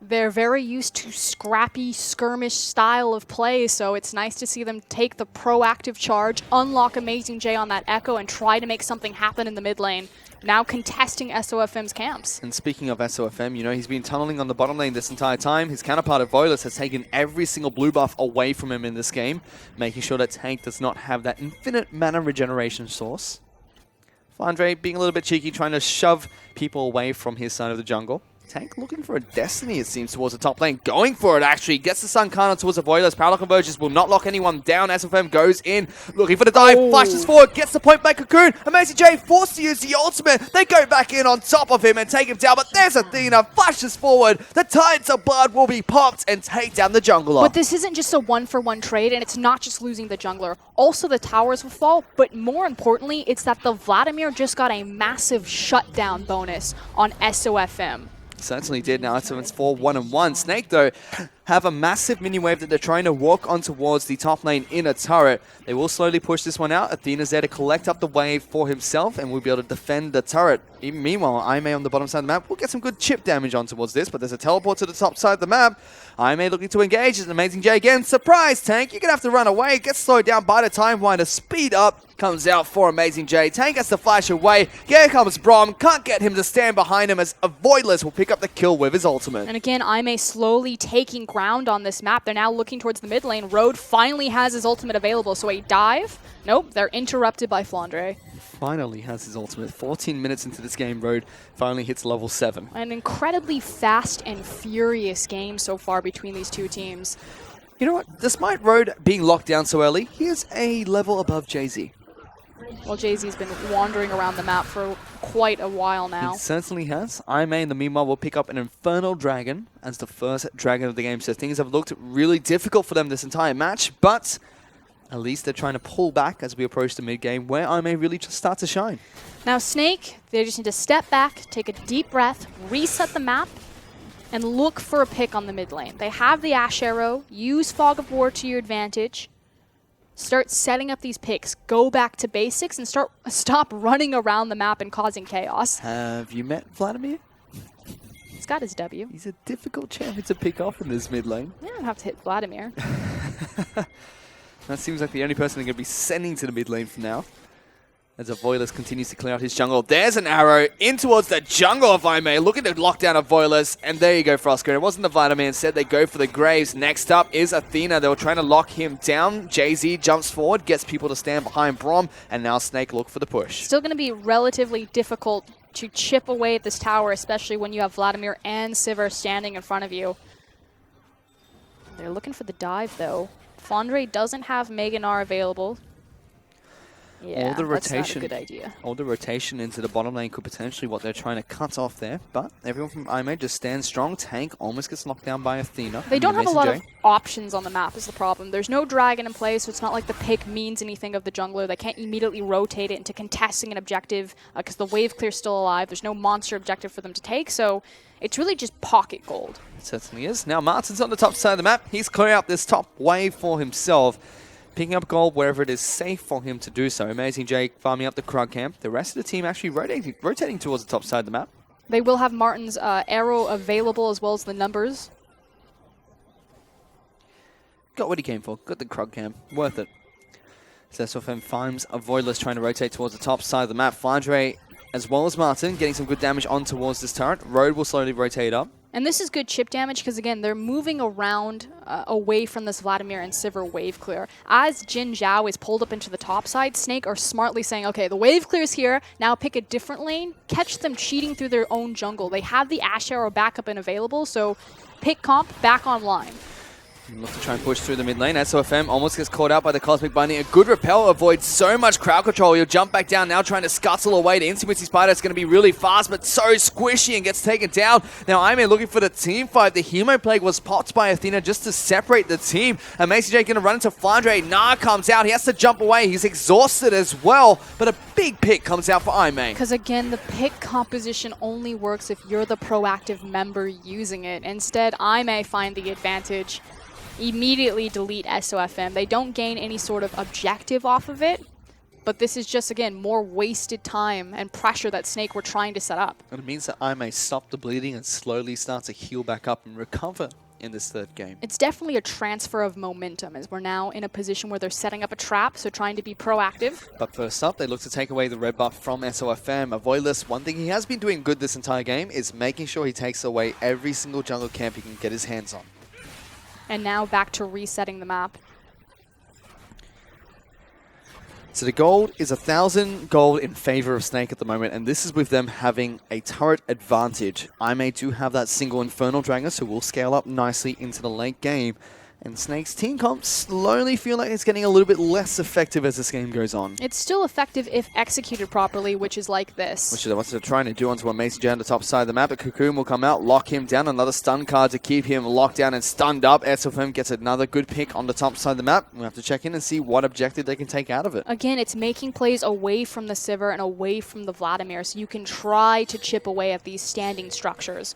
They're very used to scrappy, skirmish style of play, so it's nice to see them take the proactive charge, unlock Amazing J on that Echo, and try to make something happen in the mid lane. Now contesting SOFM's camps. And speaking of SOFM, you know, he's been tunneling on the bottom lane this entire time. His counterpart Avoidless has taken every single blue buff away from him in this game, making sure that Tank does not have that infinite mana regeneration source. Flandre being a little bit cheeky, trying to shove people away from his side of the jungle. Tank looking for a Destiny, it seems, towards the top lane. Going for it, actually. Gets the Sun Kana towards Avoidless. Parallel Convergence will not lock anyone down. SFM goes in, looking for the dive. Flashes forward, gets the point by Cocoon. Amazing J forced to use the ultimate. They go back in on top of him and take him down. But there's Athena, flashes forward. The Tides of Blood will be popped and take down the jungler. But this isn't just a one-for-one trade, and it's not just losing the jungler. Also, the towers will fall, but more importantly, it's that the Vladimir just got a massive shutdown bonus on SOFM. Certainly did. Now it's 4-1-1. Snake, though, have a massive mini wave that they're trying to walk on towards the top lane in a turret. They will slowly push this one out. Athena's there to collect up the wave for himself and will be able to defend the turret. Even meanwhile, IMA on the bottom side of the map will get some good chip damage on towards this, but there's a teleport to the top side of the map. IMA looking to engage. It's an Amazing J again. Surprise, Tank. You're going to have to run away. Gets slowed down by the Time Winder. Speed up comes out for Amazing J. Tank has to flash away. Here comes Brom. Can't get him to stand behind him as Avoidless will pick up the kill with his ultimate. And again, IMA slowly taking ground on this map. They're now looking towards the mid lane. Road finally has his ultimate available, so a dive. Nope, they're interrupted by Flandre. Finally has his ultimate. 14 minutes into this game, Road finally hits level 7. An incredibly fast and furious game so far between these two teams. You know what? Despite Road being locked down so early, he is a level above Jay-Z. Well, Jay-Z's been wandering around the map for quite a while now. He certainly has. IMA in the meanwhile will pick up an Infernal Dragon as the first dragon of the game. So things have looked really difficult for them this entire match, but at least they're trying to pull back as we approach the mid-game where IMA really just starts to shine. Now Snake, they just need to step back, take a deep breath, reset the map, and look for a pick on the mid lane. They have the Ash Arrow, use Fog of War to your advantage. Start setting up these picks, go back to basics, and stop running around the map and causing chaos. Have you met Vladimir? He's got his W. He's a difficult champion to pick off in this mid lane. Yeah, I don't have to hit Vladimir. That seems like the only person they're going to be sending to the mid lane for now. As Avoidless continues to clear out his jungle. There's an arrow in towards the jungle of IMA. Looking to lock down Avoidless. And there you go, Frostgreen. It wasn't the Vladimir. Instead, they go for the Graves. Next up is Athena. They were trying to lock him down. Jay-Z jumps forward, gets people to stand behind Brom. And now Snake look for the push. Still going to be relatively difficult to chip away at this tower, especially when you have Vladimir and Sivir standing in front of you. They're looking for the dive, though. Flandre doesn't have Meganar available. Yeah, that's not a good idea. All the rotation into the bottom lane could potentially what they're trying to cut off there. But everyone from IMA just stands strong. Tank almost gets knocked down by Athena. They don't have a lot of options on the map is the problem. There's no dragon in play, so it's not like the pick means anything of the jungler. They can't immediately rotate it into contesting an objective because the wave clear's still alive. There's no monster objective for them to take, so it's really just pocket gold. It certainly is. Now Martin's on the top side of the map. He's clearing out this top wave for himself. Picking up gold wherever it is safe for him to do so. Amazing Jake farming up the Krug camp. The rest of the team actually rotating towards the top side of the map. They will have Martin's arrow available as well as the numbers. Got what he came for. Got the Krug camp. Worth it. SFM finds Avoidless trying to rotate towards the top side of the map. Flandre as well as Martin getting some good damage on towards this turret. Road will slowly rotate up. And this is good chip damage because, again, they're moving around away from this Vladimir and Sivir wave clear. As Jin Zhao is pulled up into the top side, Snake are smartly saying, okay, the wave clear's here, now pick a different lane, catch them cheating through their own jungle. They have the Ash Arrow backup and available, so pick comp back online. Look to try and push through the mid lane. SOFM almost gets caught out by the Cosmic Binding. A good repel avoids so much crowd control. He'll jump back down now, trying to scuttle away. The Intimacy Spider is going to be really fast, but so squishy and gets taken down. Now Aime looking for the team fight. The Hemo Plague was popped by Athena just to separate the team. And Macy J going to run into Flandre. Nah comes out. He has to jump away. He's exhausted as well, but a big pick comes out for Aime. Because again, the pick composition only works if you're the proactive member using it. Instead, Aime find the advantage. Immediately delete SOFM. They don't gain any sort of objective off of it, but this is just, again, more wasted time and pressure that Snake were trying to set up. And it means that Aime stop the bleeding and slowly start to heal back up and recover in this third game. It's definitely a transfer of momentum as we're now in a position where they're setting up a trap, so trying to be proactive. But first up, they look to take away the red buff from SOFM. Avoidless, one thing he has been doing good this entire game is making sure he takes away every single jungle camp he can get his hands on. And now back to resetting the map. So the gold is 1,000 gold in favor of Snake at the moment, and this is with them having a turret advantage. Aime do have that single Infernal Dragon, so we'll scale up nicely into the late game. And Snake's team comp slowly feel like it's getting a little bit less effective as this game goes on. It's still effective if executed properly, which is like this. Which is what they're trying to do onto a Mason J on the top side of the map. But Cocoon will come out, lock him down. Another stun card to keep him locked down and stunned up. SFM gets another good pick on the top side of the map. We'll have to check in and see what objective they can take out of it. Again, it's making plays away from the Sivir and away from the Vladimir, so you can try to chip away at these standing structures.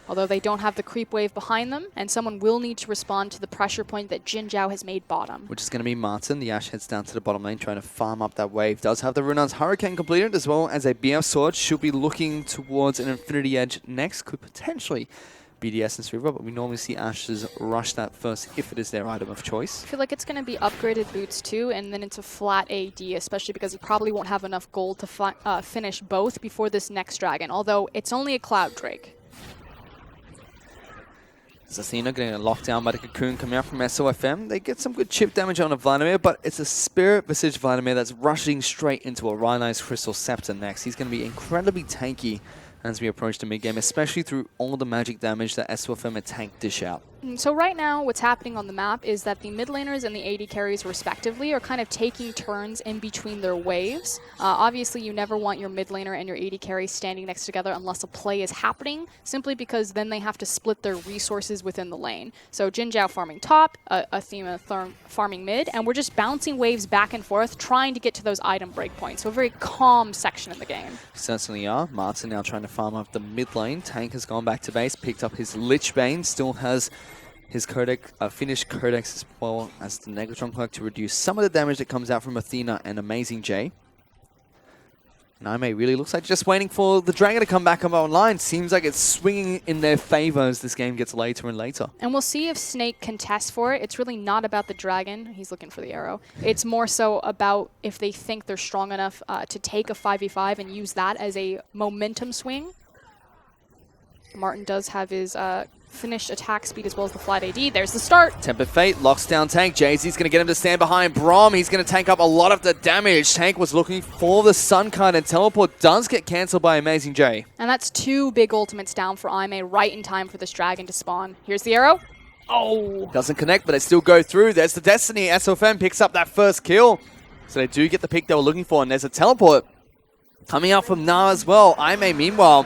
Although they don't have the creep wave behind them, and someone will need to respond to the pressure point that Jin Zhao has made bottom. Which is going to be Martin. The Ashe heads down to the bottom lane, trying to farm up that wave. Does have the Runan's Hurricane completed, as well as a BF Sword. Should be looking towards an Infinity Edge next. Could potentially be the Essence River, but we normally see Ashes rush that first if it is their item of choice. I feel like it's going to be upgraded boots too, and then it's a flat AD, especially because he probably won't have enough gold to finish both before this next dragon, although it's only a Cloud Drake. Athena getting locked down by the Cocoon coming out from SOFM. They get some good chip damage on a Vladimir, but it's a Spirit Visage Vladimir that's rushing straight into a Rhino's Crystal Scepter next. He's going to be incredibly tanky as we approach the mid-game, especially through all the magic damage that SOFM and tank dish out. So right now, what's happening on the map is that the mid laners and the AD carries, respectively, are kind of taking turns in between their waves. Obviously, you never want your mid laner and your AD carry standing next together unless a play is happening, simply because then they have to split their resources within the lane. So Jin Zhao farming top, Athena farming mid, and we're just bouncing waves back and forth, trying to get to those item breakpoints. So a very calm section of the game. Certainly are. Martin now trying to farm up the mid lane. Tank has gone back to base, picked up his Lich Bane, still has his finished Codex as well as the Negatron Cloak to reduce some of the damage that comes out from Athena and Amazing J. And Aime really looks like just waiting for the Dragon to come back up online. Seems like it's swinging in their favor as this game gets later and later. And we'll see if Snake contests for it. It's really not about the Dragon. He's looking for the arrow. It's more so about if they think they're strong enough to take a 5v5 and use that as a momentum swing. Martin does have his finished attack speed as well as the flat AD. There's the start. Tempered Fate locks down Tank. Jay-Z's going to get him to stand behind Braum. He's going to tank up a lot of the damage. Tank was looking for the Sun card, and Teleport does get cancelled by Amazing J. And that's two big ultimates down for Aime right in time for this dragon to spawn. Here's the arrow. Oh! Doesn't connect, but they still go through. There's the Destiny. SOFM picks up that first kill. So they do get the pick they were looking for, and there's a Teleport coming out from Na as well. Aime, meanwhile,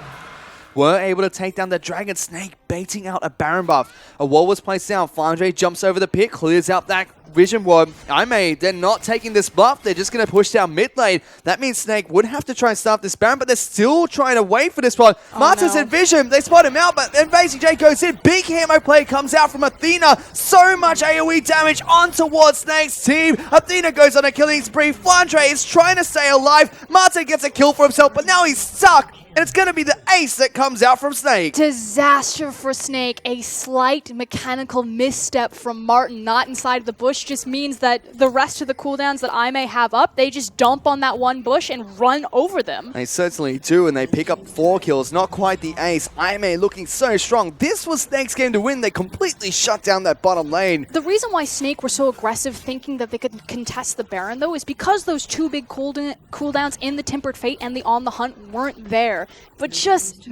were able to take down the Dragon. Snake baiting out a Baron buff. A wall was placed down. Flandre jumps over the pit, clears out that Vision Ward. Aime, they're not taking this buff. They're just going to push down mid lane. That means Snake would have to try and stop this Baron, but they're still trying to wait for this one. Oh, Martin's in Vision. They spot him out, but Amazing J goes in. Big Hemo play comes out from Athena. So much AoE damage on towards Snake's team. Athena goes on a killing spree. Flandre is trying to stay alive. Martin gets a kill for himself, but now he's stuck. And it's going to be the ace that comes out from Snake. Disaster for Snake. A slight mechanical misstep from Martin, not inside the bush, just means that the rest of the cooldowns that Aime have up, they just dump on that one bush and run over them. They certainly do, and they pick up 4 kills. Not quite the ace. Aime looking so strong. This was Snake's game to win. They completely shut down that bottom lane. The reason why Snake were so aggressive thinking that they could contest the Baron, though, is because those two big cooldowns in the Tempered Fate and the On the Hunt weren't there. But just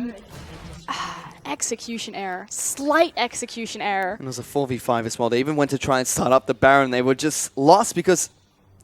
execution error. Slight execution error. And it was a 4v5 as well. They even went to try and start up the Baron. They were just lost because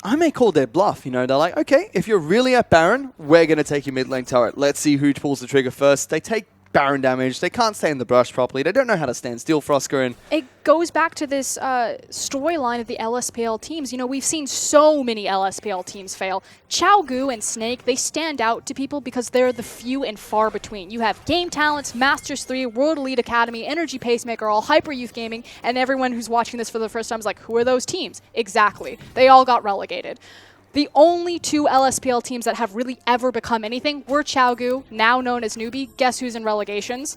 I may call their bluff. You know, they're like, okay, if you're really at Baron, we're going to take your mid lane turret. Let's see who pulls the trigger first. They take Baron damage. They can't stay in the brush properly. They don't know how to stand still, Frosker. And it goes back to this storyline of the LSPL teams. You know, we've seen so many LSPL teams fail. Xiaogu and Snake, they stand out to people because they're the few and far between. You have Game Talents, Masters 3, World Elite Academy, Energy Pacemaker, all Hyper Youth Gaming, and everyone who's watching this for the first time is like, who are those teams? Exactly. They all got relegated. The only two LSPL teams that have really ever become anything were Xiaogu, now known as Newbie. Guess who's in relegations?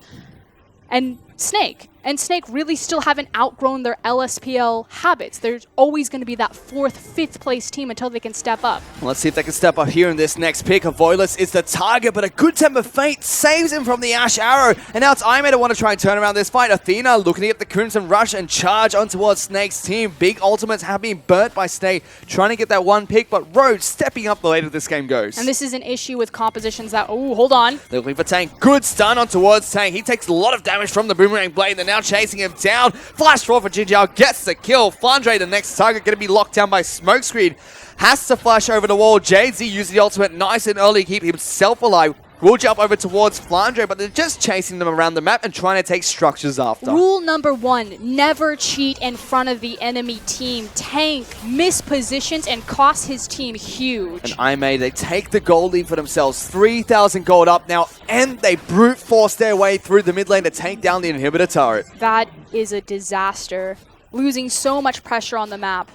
And Snake. And Snake really still haven't outgrown their LSPL habits. There's always going to be that 4th, 5th place team until they can step up. Let's see if they can step up here in this next pick. Avoidless is the target, but a good temper Fate saves him from the Ash Arrow. And now it's Imei to want to try and turn around this fight. Athena looking at the Crimson Rush and charge on towards Snake's team. Big ultimates have been burnt by Snake, trying to get that one pick, but Road stepping up the later this game goes. And this is an issue with compositions that, oh, hold on. They're looking for Tank. Good stun on towards Tank. He takes a lot of damage from the Boomerang Blade. They're now chasing him down. Flash draw for Jinjiao gets the kill. Flandre, the next target, going to be locked down by Smokescreen. Has to flash over the wall. JZ uses the ultimate nice and early to keep himself alive. Will jump over towards Flandre, but they're just chasing them around the map and trying to take structures after. Rule number 1, never cheat in front of the enemy team. Tank mispositions and costs his team huge. And Imei, they take the gold lead for themselves. 3,000 gold up now, and they brute force their way through the mid lane to take down the inhibitor turret. That is a disaster. Losing so much pressure on the map.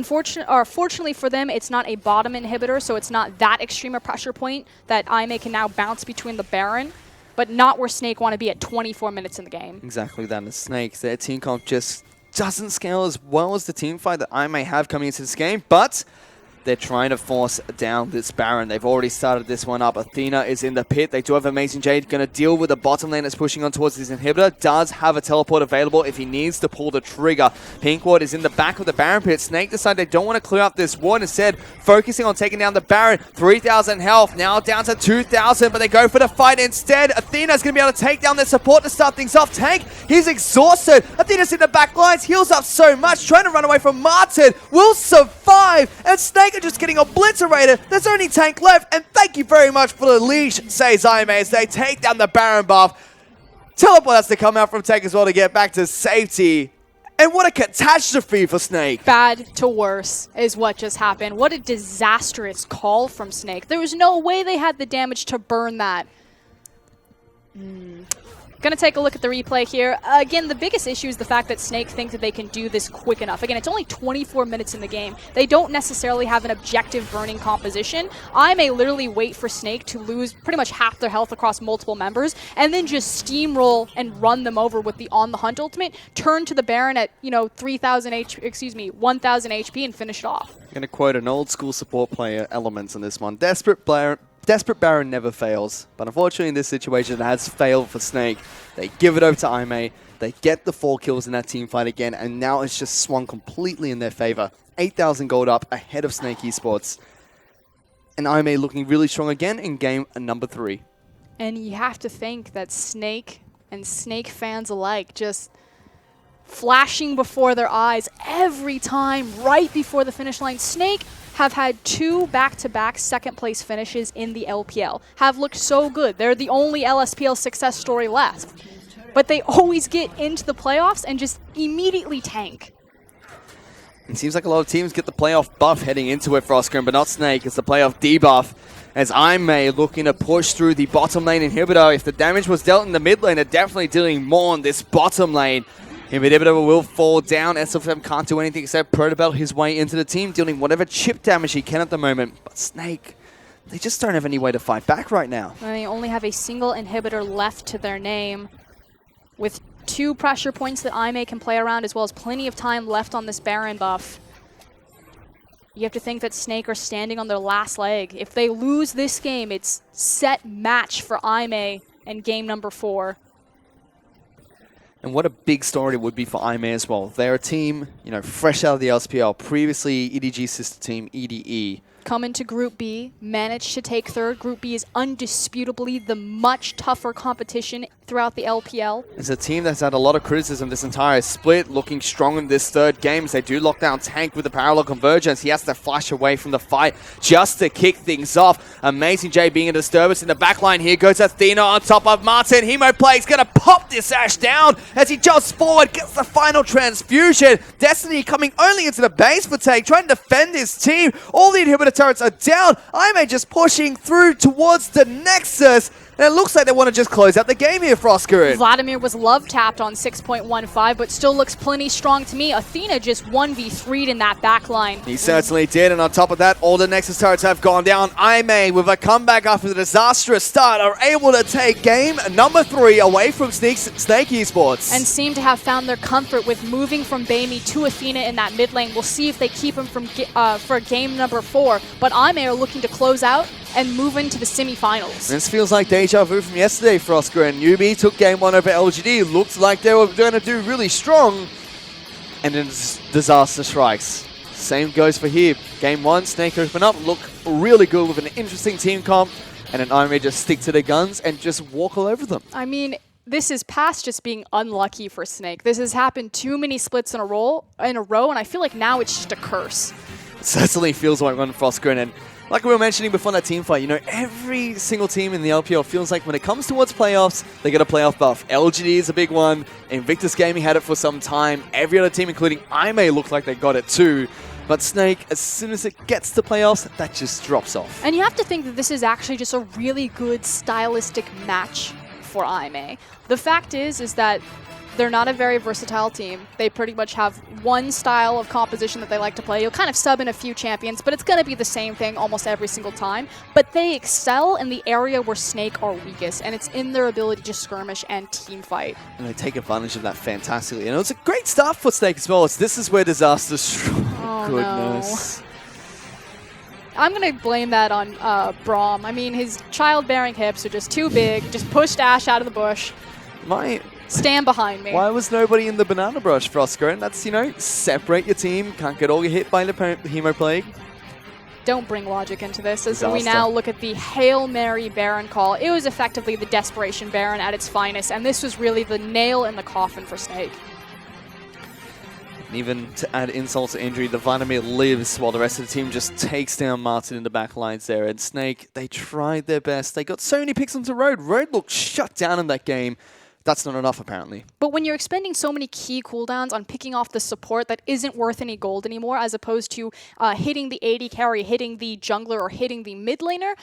Fortunately for them, it's not a bottom inhibitor, so it's not that extreme a pressure point that Imei can now bounce between the Baron, but not where Snake want to be at 24 minutes in the game. Exactly that. The Snakes, their team comp just doesn't scale as well as the team fight that Imei have coming into this game, but they're trying to force down this Baron. They've already started this one up. Athena is in the pit. They do have Amazing Jade going to deal with the bottom lane that's pushing on towards this inhibitor. Does have a teleport available if he needs to pull the trigger. Pink Ward is in the back of the Baron pit. Snake decide they don't want to clear up this ward. Instead, focusing on taking down the Baron. 3,000 health. Now down to 2,000, but they go for the fight instead. Athena's going to be able to take down their support to start things off. Tank, he's exhausted. Athena's in the back lines. Heals up so much. Trying to run away from Martin. Will survive. And Snake are just getting obliterated. There's only Tank left, and thank you very much for the leash, says Imei, as they take down the Baron buff. Teleport has to come out from Tank as well to get back to safety. And what a catastrophe for Snake. Bad to worse is what just happened. What a disastrous call from Snake. There was no way they had the damage to burn that. Gonna take a look at the replay here. Again, the biggest issue is the fact that Snake think that they can do this quick enough. Again, it's only 24 minutes in the game. They don't necessarily have an objective burning composition. I may literally wait for Snake to lose pretty much half their health across multiple members, and then just steamroll and run them over with the On the Hunt ultimate, turn to the Baron at, 1,000 HP and finish it off. I'm going to quote an old school support player elements on this one. Desperate Baron never fails, but unfortunately in this situation it has failed for Snake. They give it over to Imei, they get the 4 kills in that team fight again, and now it's just swung completely in their favor. 8,000 gold up ahead of Snake Esports. And Imei looking really strong again in game number 3. And you have to think that Snake and Snake fans alike just flashing before their eyes every time right before the finish line. Snake have had 2 back-to-back second-place finishes in the LPL, have looked so good. They're the only LSPL success story left. But they always get into the playoffs and just immediately tank. It seems like a lot of teams get the playoff buff heading into it, Frostgrim, but not Snake. It's the playoff debuff. As Imei looking to push through the bottom lane inhibitor. If the damage was dealt in the mid lane, they're definitely dealing more on this bottom lane. Inhibitor will fall down. SFM can't do anything except protobelt his way into the team, dealing whatever chip damage he can at the moment. But Snake, they just don't have any way to fight back right now. And they only have a single inhibitor left to their name, with 2 pressure points that Imei can play around, as well as plenty of time left on this Baron buff. You have to think that Snake are standing on their last leg. If they lose this game, it's set match for Imei in game number 4. And what a big story it would be for Imei as well. They're a team, fresh out of the LPL, previously EDG's sister team, EDE. Come into Group B, managed to take 3rd. Group B is undisputably the much tougher competition throughout the LPL. It's a team that's had a lot of criticism this entire split, looking strong in this third game as they do lock down Tank with the parallel convergence. He has to flash away from the fight just to kick things off. Amazing J being a disturbance in the backline. Here goes Athena on top of Martin. Hemoplague's going to pop this Ashe down as he jumps forward, gets the final transfusion. Destiny coming only into the base for Tank, trying to defend his team. All the inhibitor turrets are down. Aimee just pushing through towards the Nexus. And it looks like they want to just close out the game here, Froskerin. Vladimir was love tapped on 6.15, but still looks plenty strong to me. Athena just 1v3'd in that backline. He certainly did, and on top of that, all the Nexus turrets have gone down. Aimee, with a comeback after the disastrous start, are able to take game number 3 away from Snake Esports. And seem to have found their comfort with moving from Baimi to Athena in that mid lane. We'll see if they keep him from for game number 4. But Aimee are looking to close out and move into the semifinals. This feels like deja vu from yesterday, Frosker, and UB took game 1 over LGD. Looked like they were going to do really strong, and then disaster strikes. Same goes for here. Game 1, Snake open up, look really good with an interesting team comp, and then Aimee just stick to their guns and just walk all over them. I mean, this is past just being unlucky for Snake. This has happened too many splits in a row, and I feel like now it's just a curse. It certainly feels like one, Frosker, and like we were mentioning before that team fight, you know, every single team in the LPL feels like when it comes towards playoffs, they get a playoff buff. LGD is a big one. Invictus Gaming had it for some time. Every other team, including Aimee, looked like they got it too. But Snake, as soon as it gets to playoffs, that just drops off. And you have to think that this is actually just a really good stylistic match for Aimee. The fact is that they're not a very versatile team. They pretty much have one style of composition that they like to play. You'll kind of sub in a few champions, but it's going to be the same thing almost every single time. But they excel in the area where Snake are weakest, and it's in their ability to skirmish and team fight. And they take advantage of that fantastically. And it's a great start for Snake as well. This is where disaster Oh, goodness. No. I'm going to blame that on Braum. I mean, his childbearing hips are just too big. Just pushed Ashe out of the bush. Stand behind me. Why was nobody in the banana brush, Frosker? And that's, you know, separate your team. Can't get all hit by the Hemoplague. Don't bring logic into this. As Disaster. we now look at the Hail Mary Baron call, it was effectively the Desperation Baron at its finest, and this was really the nail in the coffin for Snake. And even to add insult to injury, the Vladimir lives while the rest of the team just takes down Martin in the back lines there. And Snake, they tried their best. They got so many picks onto Road. Road looked shut down in that game. That's not enough, apparently. But when you're expending so many key cooldowns on picking off the support that isn't worth any gold anymore, as opposed to hitting the AD carry, hitting the jungler, or hitting the mid laner,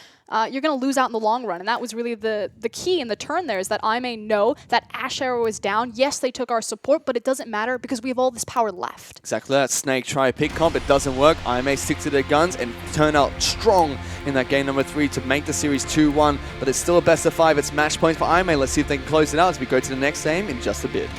you're going to lose out in the long run. And that was really the key in the turn there, is that Aimee know that Ashe Arrow is down. Yes, they took our support, but it doesn't matter because we have all this power left. Exactly that. Snake try a pick comp. It doesn't work. Aimee stick to their guns and turn out strong in that game number 3 to make the series 2-1. But it's still a best of 5. It's match points for Aimee. Let's see if they can close it out as we go to the next game in just a bit.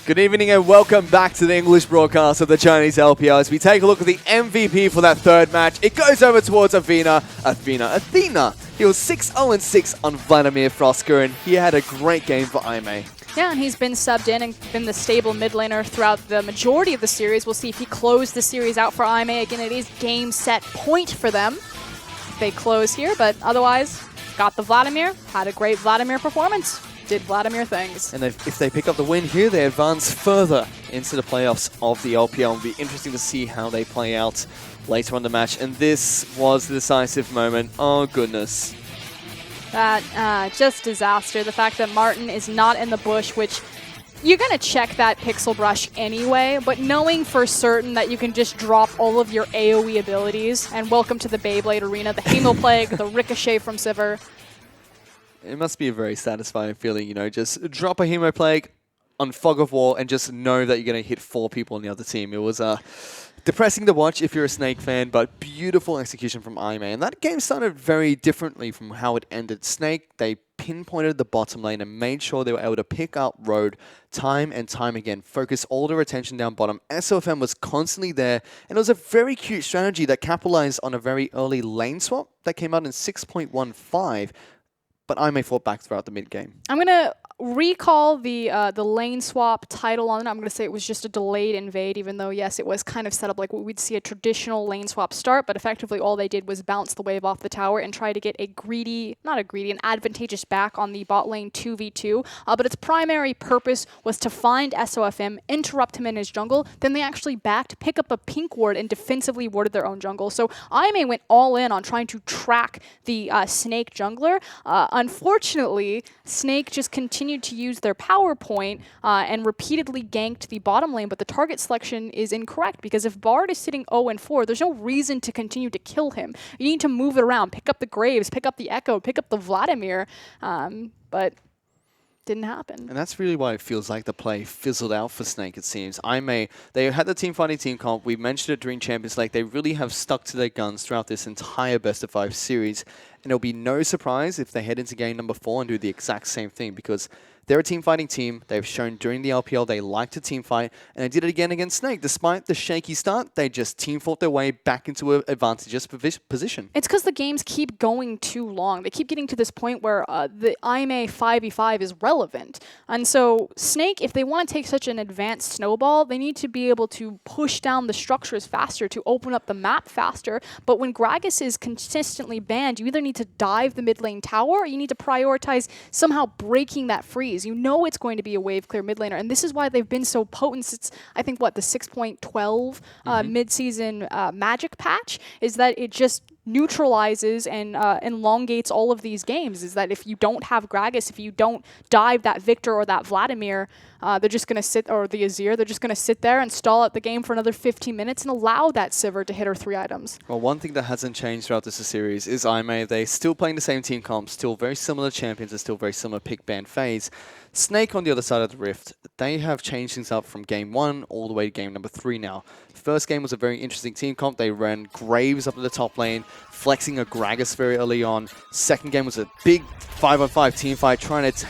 Good evening and welcome back to the English broadcast of the Chinese LPL as we take a look at the MVP for that third match. It goes over towards Athena. He was 6-0-6 on Vladimir Frosker and he had a great game for IMA. Yeah, and he's been subbed in and been the stable mid laner throughout the majority of the series. We'll see if he closed the series out for IMA. Again, it is game, set, point for them if they close here, but otherwise, got the Vladimir, had a great Vladimir performance. Did Vladimir things. And if they pick up the win here, they advance further into the playoffs of the LPL. It'll be interesting to see how they play out later on the match. And this was the decisive moment. Oh, goodness. That, just disaster. The fact that Martin is not in the bush, which you're going to check that pixel brush anyway, but knowing for certain that you can just drop all of your AoE abilities, and welcome to the Beyblade Arena, the Hemo Plague, the Ricochet from Sivir. It must be a very satisfying feeling, you know, just drop a Hemo Plague on Fog of War and just know that you're going to hit 4 people on the other team. It was depressing to watch if you're a Snake fan, but beautiful execution from IMA. And that game started very differently from how it ended. Snake, they pinpointed the bottom lane and made sure they were able to pick up road time and time again, focus all their attention down bottom. SOFM was constantly there, and it was a very cute strategy that capitalized on a very early lane swap that came out in 6.15. But IMA fought back throughout the mid-game. I'm going to recall the lane swap title on it. I'm going to say it was just a delayed invade, even though, yes, it was kind of set up like we'd see a traditional lane swap start, but effectively all they did was bounce the wave off the tower and try to get an advantageous back on the bot lane 2v2. But its primary purpose was to find SOFM, interrupt him in his jungle, then they actually backed, pick up a pink ward, and defensively warded their own jungle. So IMA went all in on trying to track the Snake jungler. Unfortunately, Snake just continued to use their power point and repeatedly ganked the bottom lane, but the target selection is incorrect because if Bard is sitting 0-4, there's no reason to continue to kill him. You need to move it around, pick up the Graves, pick up the Echo, pick up the Vladimir, but didn't happen. And that's really why it feels like the play fizzled out for Snake, it seems. IMA, they had the team fighting team comp. We mentioned it during Champions League. They really have stuck to their guns throughout this entire best-of-5 series. And it'll be no surprise if they head into game number 4 and do the exact same thing because they're a team fighting team. They've shown during the LPL they like to team fight, and they did it again against Snake. Despite the shaky start, they just team fought their way back into an advantageous position. It's because the games keep going too long. They keep getting to this point where the IMA 5v5 is relevant. And so Snake, if they want to take such an advanced snowball, they need to be able to push down the structures faster, to open up the map faster. But when Gragas is consistently banned, you either need to dive the mid lane tower or you need to prioritize somehow breaking that freeze. You know it's going to be a wave clear mid laner, and this is why they've been so potent since, I think, what, the 6.12 mid-season magic patch, is that it just neutralizes and elongates all of these games, is that if you don't have Gragas, if you don't dive that Victor or that Vladimir, they're just going to sit, or the Azir, they're just going to sit there and stall out the game for another 15 minutes and allow that Sivir to hit her 3 items. Well, one thing that hasn't changed throughout this series is IMA. They're still playing the same team comp, still very similar champions, and still very similar pick ban phase. Snake on the other side of the rift, they have changed things up from game 1 all the way to game number 3 now. The first game was a very interesting team comp. They ran Graves up in the top lane, flexing a Gragas very early on. Second game was a big 5-on-5 team fight, trying to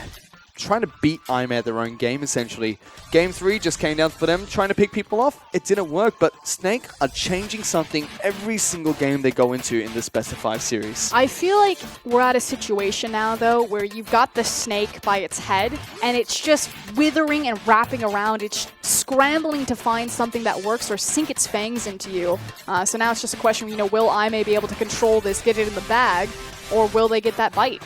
trying to beat Aime at their own game, essentially. Game 3 just came down for them, trying to pick people off. It didn't work, but Snake are changing something every single game they go into in this best of 5 series. I feel like we're at a situation now, though, where you've got the snake by its head, and it's just withering and wrapping around. It's scrambling to find something that works or sink its fangs into you. So now it's just a question, you know, will Aime be able to control this, get it in the bag, or will they get that bite?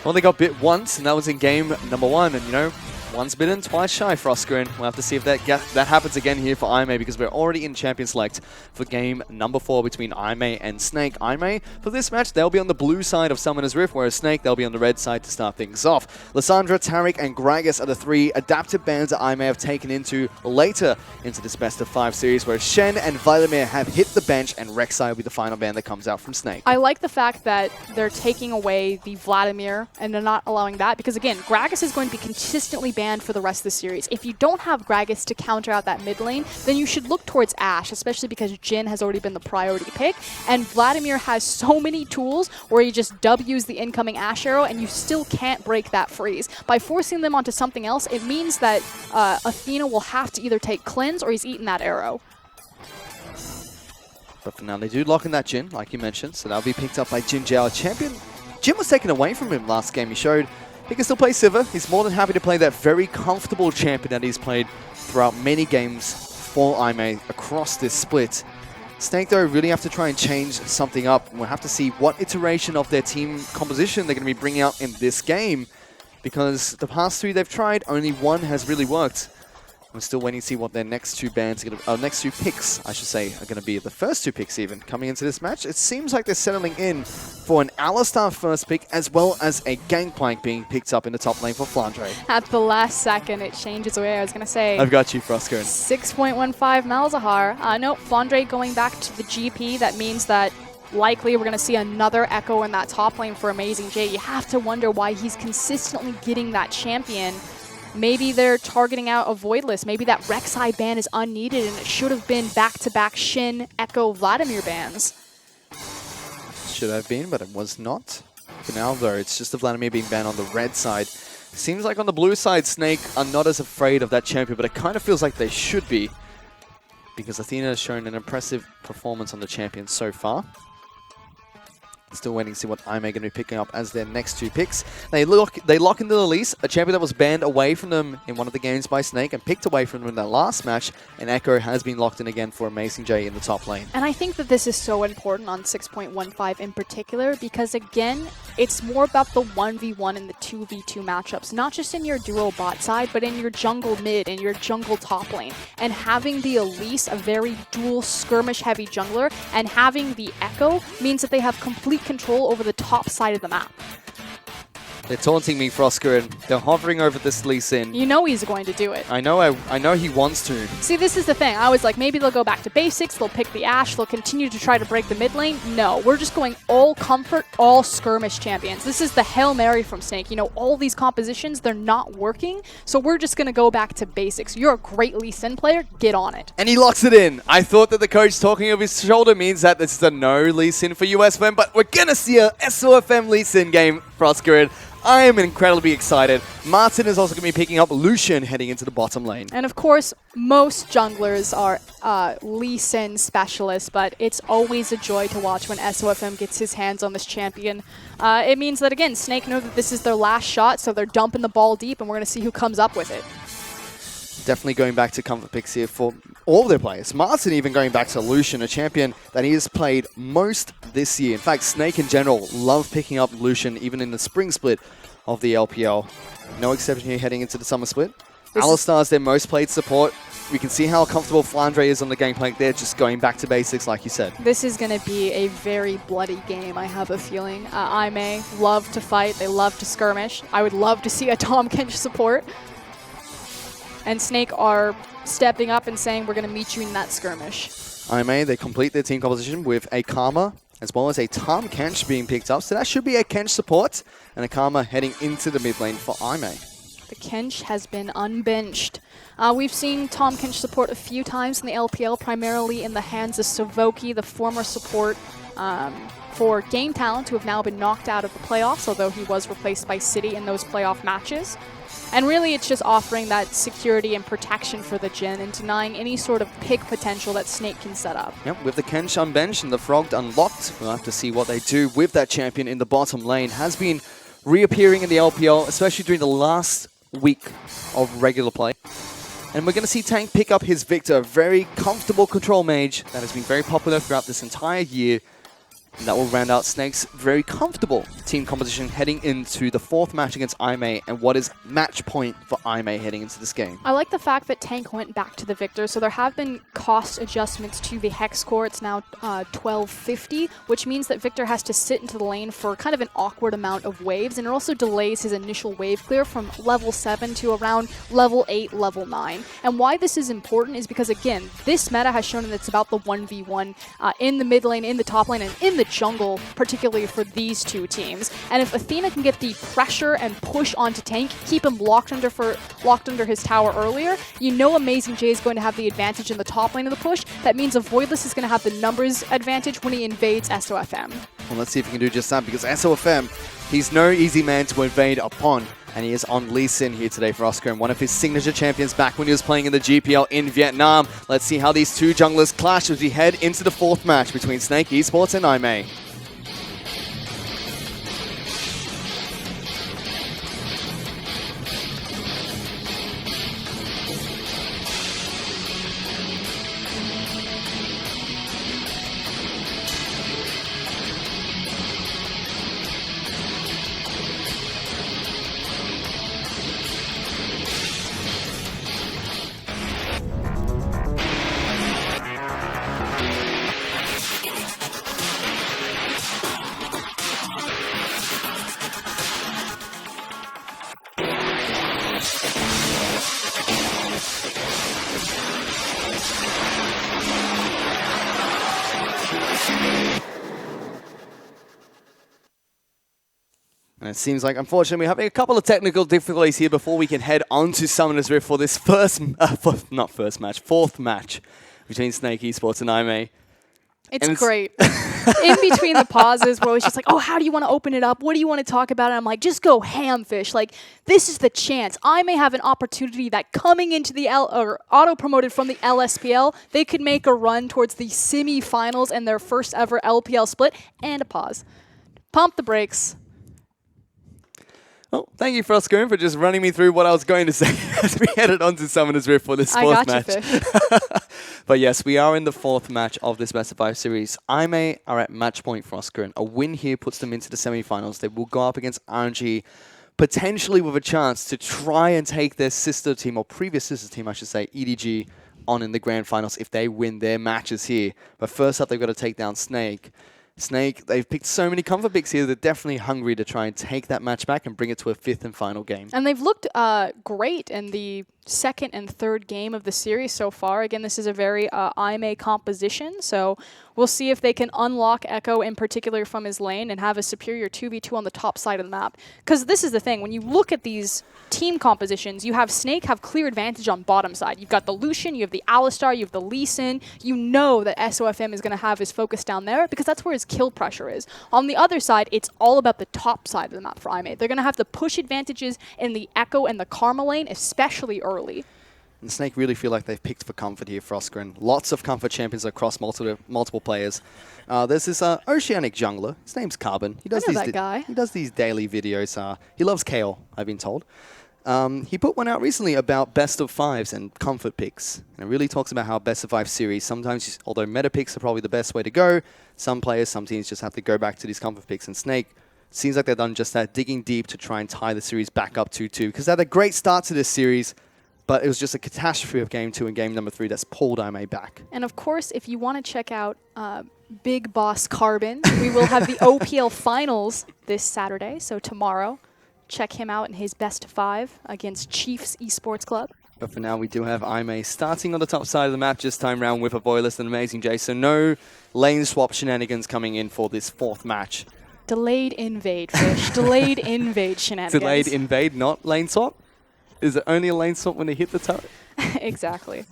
Well, they got bit once, and that was in game number 1. And, you know, once bitten, twice shy, Frostgrin. We'll have to see if that happens again here for Aime, because we're already in Champion Select for game number 4 between Aime and Snake. Aime, for this match, they'll be on the blue side of Summoner's Rift, whereas Snake, they'll be on the red side to start things off. Lissandra, Taric, and Gragas are the 3 adaptive bands that Aime have taken into later into this best of 5 series, where Shen and Vladimir have hit the bench, and Rek'Sai will be the final band that comes out from Snake. I like the fact that they're taking away the Vladimir and they're not allowing that, because again, Gragas is going to be consistently banned for the rest of the series. If you don't have Gragas to counter out that mid lane, then you should look towards Ashe, especially because Jhin has already been the priority pick, and Vladimir has so many tools where he just W's the incoming Ashe arrow, and you still can't break that freeze. By forcing them onto something else, it means that Athena will have to either take cleanse or he's eaten that arrow. But for now, they do lock in that Jhin, like you mentioned, so that'll be picked up by Jhin Zhao. Champion, Jhin was taken away from him last game. He showed he can still play Sivir. He's more than happy to play that very comfortable champion that he's played throughout many games for Aime across this split. Snake, though, really have to try and change something up. We'll have to see what iteration of their team composition they're going to be bringing out in this game, because the past 3 they've tried, only one has really worked. I'm still waiting to see what their next 2 bands are going to, next 2 picks, I should say, are going to be. The first 2 picks even coming into this match. It seems like they're settling in for an Alistar first pick, as well as a Gangplank being picked up in the top lane for Flandre. At the last second, it changes away. I was going to say... I've got you, Frostgrin. 6.15 Malzahar. No, Flandre going back to the GP. That means that likely we're going to see another Echo in that top lane for Amazing J. You have to wonder why he's consistently getting that champion. Maybe they're targeting out a Voidless. Maybe that Rek'Sai ban is unneeded and it should have been back-to-back Shin, Echo, Vladimir bans. Should have been, but it was not. For now, though, it's just the Vladimir being banned on the red side. Seems like on the blue side, Snake are not as afraid of that champion, but it kind of feels like they should be, because Athena has shown an impressive performance on the champion so far. Still waiting to see what Aime are going to be picking up as their next 2 picks. They lock into Elise, a champion that was banned away from them in one of the games by Snake and picked away from them in that last match, and Echo has been locked in again for Amazing J in the top lane. And I think that this is so important on 6.15 in particular, because again, it's more about the 1v1 and the 2v2 matchups, not just in your duo bot side, but in your jungle mid and your jungle top lane. And having the Elise, a very dual skirmish heavy jungler, and having the Echo means that they have complete control over the top side of the map. They're taunting me, Frosker, and they're hovering over this Lee Sin. You know he's going to do it. I know he wants to. See, this is the thing. I was like, maybe they'll go back to basics, they'll pick the Ashe, they'll continue to try to break the mid lane. No, we're just going all comfort, all skirmish champions. This is the Hail Mary from Snake. You know, all these compositions, they're not working, so we're just going to go back to basics. You're a great Lee Sin player, get on it. And he locks it in. I thought that the coach talking over his shoulder means that this is a no Lee Sin for USFM, but we're going to see a SOFM Lee Sin game, Frosker. I am incredibly excited. Martin is also going to be picking up Lucian heading into the bottom lane. And of course, most junglers are Lee Sin specialists, but it's always a joy to watch when SOFM gets his hands on this champion. It means that, again, Snake know that this is their last shot, so they're dumping the ball deep, and we're going to see who comes up with it. Definitely going back to comfort picks here for all of their players. Martin even going back to Lucian, a champion that he has played most this year. In fact, Snake in general love picking up Lucian even in the spring split of the LPL. No exception here heading into the summer split. Alistar is their most played support. We can see how comfortable Flandre is on the gangplank there, just going back to basics like you said. This is going to be a very bloody game, I have a feeling. Aime love to fight, they love to skirmish. I would love to see a Tahm Kench support. And Snake are stepping up and saying, we're going to meet you in that skirmish. Aime, they complete their team composition with a Karma, as well as a Tahm Kench being picked up. So that should be a Kench support, and a Karma heading into the mid lane for Aime. The Kench has been unbenched. We've seen Tom Kench support a few times in the LPL, primarily in the hands of Savoki, the former support for Game Talent, who have now been knocked out of the playoffs, although he was replaced by City in those playoff matches. And really, it's just offering that security and protection for the Jhin and denying any sort of pick potential that Snake can set up. Yep, with the Kench unbenched and the Frogged unlocked, we'll have to see what they do with that champion in the bottom lane. Has been reappearing in the LPL, especially during the last week of regular play. And we're going to see Tank pick up his Victor, a very comfortable control mage that has been very popular throughout this entire year. And that will round out Snake's very comfortable team composition heading into the 4th match against IMA, and what is match point for IMA heading into this game. I like the fact that Tank went back to the Victor, so there have been cost adjustments to the Hex core. It's now 1250, which means that Victor has to sit into the lane for kind of an awkward amount of waves, and it also delays his initial wave clear from level 7 to around level 8, level 9. And why this is important is because, again, this meta has shown that it's about the 1v1 in the mid lane, in the top lane, and in the jungle, particularly for these two teams. And if Athena can get the pressure and push onto Tank, keep him locked under his tower earlier, you know Amazing J is going to have the advantage in the top lane of the push. That means a Voidless is going to have the numbers advantage when he invades SOFM. Well, let's see if he can do just that, because SOFM, he's no easy man to invade upon. And he is on Lee Sin here today for Oscar, and one of his signature champions back when he was playing in the GPL in Vietnam. Let's see how these two junglers clash as we head into the 4th match between Snake Esports and IMA. And it seems like, unfortunately, we're having a couple of technical difficulties here before we can head on to Summoner's Rift for this fourth match between Snake Esports and IMA. It's great. In between the pauses where it's just like, oh, how do you want to open it up? What do you want to talk about? And I'm like, just go ham, Fish. Like, this is the chance. I may have an opportunity that coming into the auto-promoted from the LSPL, they could make a run towards the semi-finals and their first ever LPL split. And a pause. Pump the brakes. Well, thank you, Frostgoon, for just running me through what I was going to say as we headed on to Summoner's Rift for this 4th match. But yes, we are in the 4th match of this Best of 5 series. IMA are at match point, Frostgoon. A win here puts them into the semi-finals. They will go up against RNG, potentially with a chance to try and take their sister team, or previous sister team, I should say, EDG, on in the grand finals if they win their matches here. But first up, they've got to take down Snake. Snake, they've picked so many comfort picks here. They're definitely hungry to try and take that match back and bring it to a 5th and final game. And they've looked great in the 2nd and 3rd game of the series so far. Again, this is a very IMA composition, so we'll see if they can unlock Echo in particular from his lane and have a superior 2v2 on the top side of the map. Because this is the thing, when you look at these team compositions, you have Snake have clear advantage on bottom side. You've got the Lucian, you have the Alistar, you have the Lee Sin. You know that SOFM is going to have his focus down there because that's where his kill pressure is. On the other side, it's all about the top side of the map for IMA. They're going to have the push advantages in the Echo and the Karma lane, especially early. And Snake really feel like they've picked for comfort here for Oscarin. Lots of comfort champions across multiple players. There's this Oceanic jungler. His name's Carbon. He does that guy. He does these daily videos. He loves Kale, I've been told. He put one out recently about best of 5s and comfort picks. And it really talks about how best of 5 series, sometimes, although meta picks are probably the best way to go, some players, some teams just have to go back to these comfort picks. And Snake seems like they've done just that, digging deep to try and tie the series back up 2-2. Because they had a great start to this series, but it was just a catastrophe of Game 2 and Game number 3 that's pulled IMA back. And of course, if you want to check out Big Boss Carbon, we will have the OPL Finals this Saturday, so tomorrow. Check him out in his best of 5 against Chiefs Esports Club. But for now, we do have IMA starting on the top side of the map this time round with a Voidless and Amazing J, so no lane swap shenanigans coming in for this 4th match. Delayed invade, Fish. Delayed invade shenanigans. Delayed invade, not lane swap? Is it only a lane swap when they hit the turret? Exactly.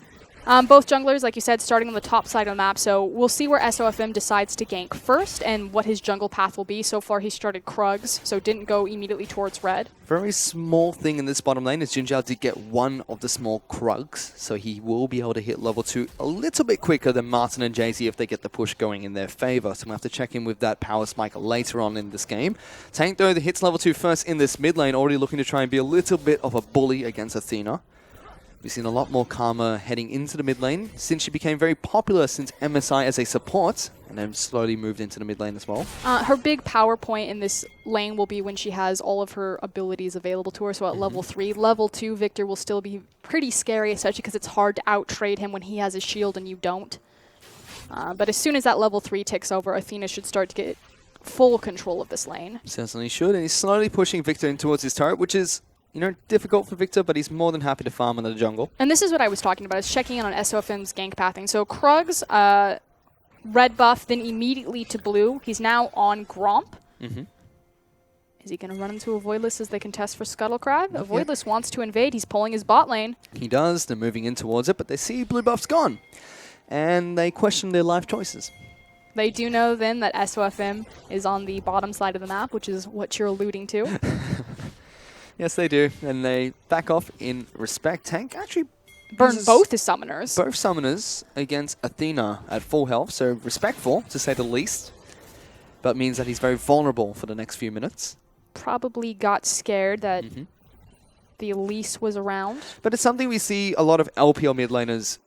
Both junglers, like you said, starting on the top side of the map, so we'll see where SOFM decides to gank first and what his jungle path will be. So far, he started Krugs, so didn't go immediately towards red. Very small thing in this bottom lane is Jinzhao did get one of the small Krugs, so he will be able to hit level 2 a little bit quicker than Martin and Jay-Z if they get the push going in their favor. So we'll have to check in with that power spike later on in this game. Tank, though, that hits level 2 first in this mid lane, already looking to try and be a little bit of a bully against Athena. We've seen a lot more Karma heading into the mid lane since she became very popular since MSI as a support, and then slowly moved into the mid lane as well. Her big power point in this lane will be when she has all of her abilities available to her, so at level 3. Level 2, Victor will still be pretty scary, especially because it's hard to out-trade him when he has his shield and you don't. But as soon as that level 3 ticks over, Athena should start to get full control of this lane. Certainly should, and he's slowly pushing Victor in towards his turret, which is, you know, difficult for Victor, but he's more than happy to farm in the jungle. And this is what I was talking about, is checking in on SOFM's gank pathing. So Krugs, red buff, then immediately to blue. He's now on Gromp. Is he going to run into a Voidless as they contest for Scuttle Crab? A Voidless wants to invade. He's pulling his bot lane. He does. They're moving in towards it, but they see blue buff's gone. And they question their life choices. They do know then that SOFM is on the bottom side of the map, which is what you're alluding to. Yes, they do. And they back off in respect. Tank actually burn both his summoners. Both summoners against Athena at full health, so respectful, to say the least. But means that he's very vulnerable for the next few minutes. Probably got scared that the Elise was around. But it's something we see a lot of LPL mid laners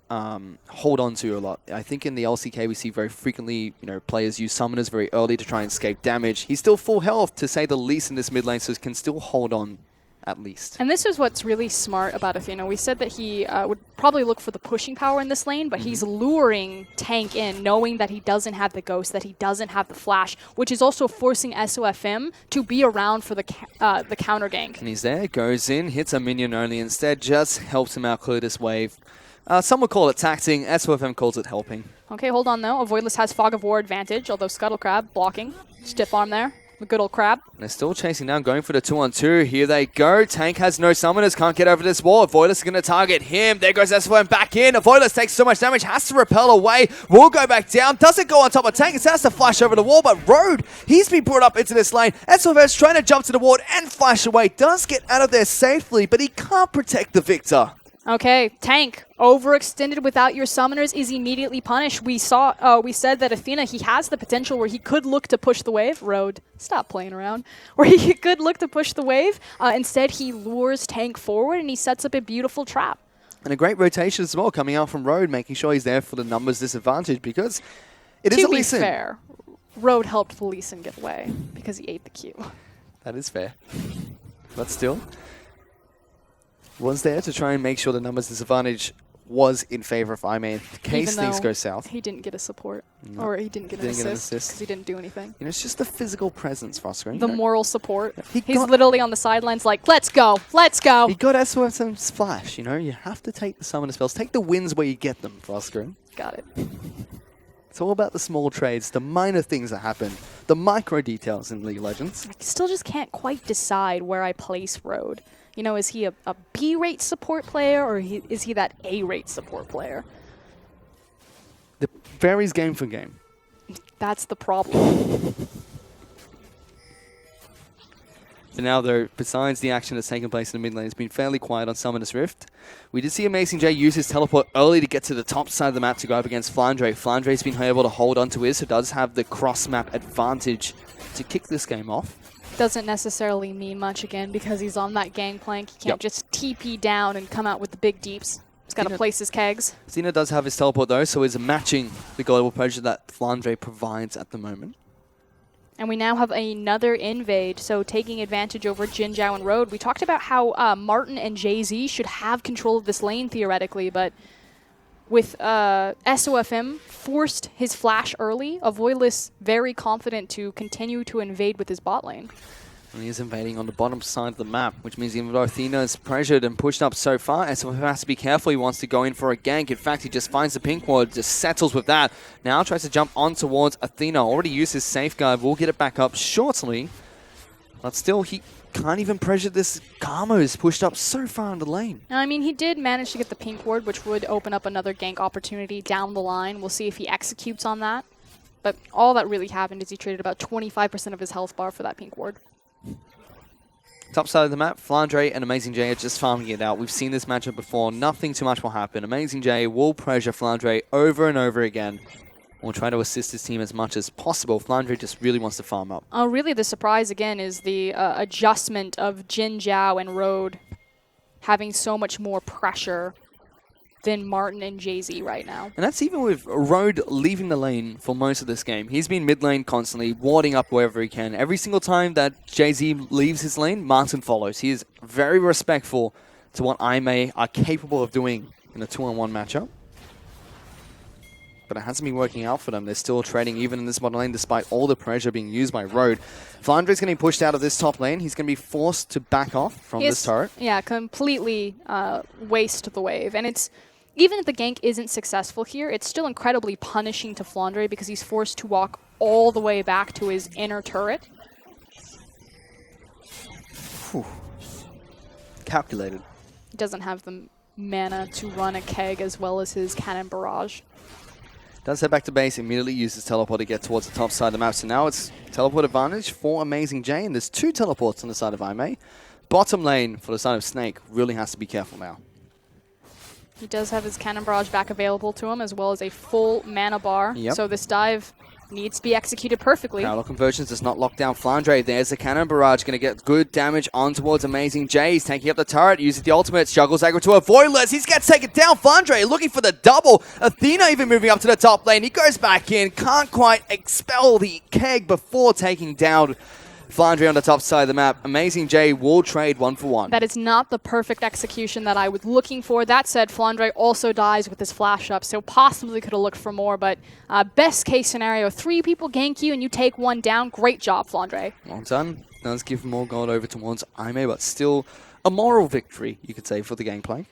hold on to a lot. I think in the LCK we see very frequently, you know, players use summoners very early to try and escape damage. He's still full health, to say the least, in this mid lane, so he can still hold on at least. And this is what's really smart about Athena. We said that he would probably look for the pushing power in this lane, but he's luring Tank in, knowing that he doesn't have the Ghost, that he doesn't have the Flash, which is also forcing SOFM to be around for the counter gank. And he's there, goes in, hits a minion only instead, just helps him out clear this wave. Some would call it taxing, SOFM calls it helping. Okay, hold on though. Voidless has Fog of War advantage, although Scuttle Crab blocking. Stiff arm there. The good old Crab. They're still chasing down, going for the 2-on-2. Here they go. Tank has no summoners, can't get over this wall. Voidless is going to target him. There goes SOFM back in. Voidless takes so much damage, has to repel away. Will go back down. Doesn't go on top of Tank. It has to flash over the wall, but Road, he's been brought up into this lane. SOFM's trying to jump to the ward and flash away. Does get out of there safely, but he can't protect the Victor. Okay, Tank, overextended without your summoners is immediately punished. We said that Athena, he has the potential where he could look to push the wave. Road, stop playing around. Where he could look to push the wave. Instead, he lures Tank forward and he sets up a beautiful trap. And a great rotation as well, coming out from Road, making sure he's there for the numbers disadvantage, because it is a Lee Sin. To be fair, Road helped the Lee Sin get away because he ate the Q. That is fair. But still, was there to try and make sure the numbers disadvantage was in favor of IMA in case things go south. He didn't get a support. No. Or he didn't get an assist because he didn't do anything. You know, it's just the physical presence, Fosker. The moral support. Yeah. He's literally on the sidelines like, let's go, let's go. He got SOFM splash, you know. You have to take the summoner spells. Take the wins where you get them, Fosker. Got it. It's all about the small trades, the minor things that happen, the micro details in League of Legends. I still just can't quite decide where I place Road. You know, is he a B-rate support player, or is he that A-rate support player? It varies game for game. That's the problem. So now, though, besides the action that's taken place in the mid lane, it's been fairly quiet on Summoner's Rift. We did see Amazing J use his teleport early to get to the top side of the map to go up against Flandre. Flandre's been able to hold on to his, so does have the cross-map advantage to kick this game off. Doesn't necessarily mean much again because he's on that gangplank. He can't just TP down and come out with the big deeps. He's got to place his kegs. Xena does have his teleport though, so is matching the global pressure that Flandre provides at the moment. And we now have another invade, so taking advantage over Jinzhao and Road. We talked about how Martin and Jay-Z should have control of this lane theoretically, but with SOFM forced his flash early, Voidless very confident to continue to invade with his bot lane. And he is invading on the bottom side of the map, which means even though Athena is pressured and pushed up so far, SOFM has to be careful. He wants to go in for a gank. In fact, he just finds the pink ward, just settles with that. Now tries to jump on towards Athena. Already used his safeguard. Will get it back up shortly. But still, he can't even pressure this. Karma is pushed up so far in the lane. I mean, he did manage to get the pink ward, which would open up another gank opportunity down the line. We'll see if he executes on that. But all that really happened is he traded about 25% of his health bar for that pink ward. Top side of the map, Flandre and Amazing J are just farming it out. We've seen this matchup before. Nothing too much will happen. Amazing J will pressure Flandre over and over again. We'll try to assist his team as much as possible. Flandre just really wants to farm up. Really, the surprise, again, is the adjustment of Jin Zhao and Road having so much more pressure than Martin and Jay-Z right now. And that's even with Road leaving the lane for most of this game. He's been mid lane constantly, warding up wherever he can. Every single time that Jay-Z leaves his lane, Martin follows. He is very respectful to what IMA are capable of doing in a 2-on-1 matchup. But it hasn't been working out for them. They're still trading even in this bottom lane despite all the pressure being used by Road. Flandre's getting pushed out of this top lane. He's going to be forced to back off from this turret. Yeah, completely waste the wave. And it's even if the gank isn't successful here, it's still incredibly punishing to Flandre because he's forced to walk all the way back to his inner turret. Whew. Calculated. He doesn't have the mana to run a keg as well as his cannon barrage. Does head back to base, immediately uses teleport to get towards the top side of the map. So now it's teleport advantage for Amazing J, and there's 2 teleports on the side of IMA. Bottom lane for the side of Snake really has to be careful now. He does have his cannon barrage back available to him, as well as a full mana bar. Yep. So this dive needs to be executed perfectly. Parallel Conversions does not lock down Flandre. There's the cannon barrage, going to get good damage on towards Amazing J. He's taking up the turret, uses the ultimate, juggles aggro to avoid less. He's gets taken down. Flandre looking for the double. Athena even moving up to the top lane. He goes back in, can't quite expel the keg before taking down Flandre on the top side of the map. Amazing J will trade 1-for-1. That is not the perfect execution that I was looking for. That said, Flandre also dies with his flash up, so possibly could have looked for more, but best case scenario, 3 people gank you and you take 1 down. Great job, Flandre. Well done. Does give more gold over towards IMA, but still a moral victory, you could say, for the gameplay.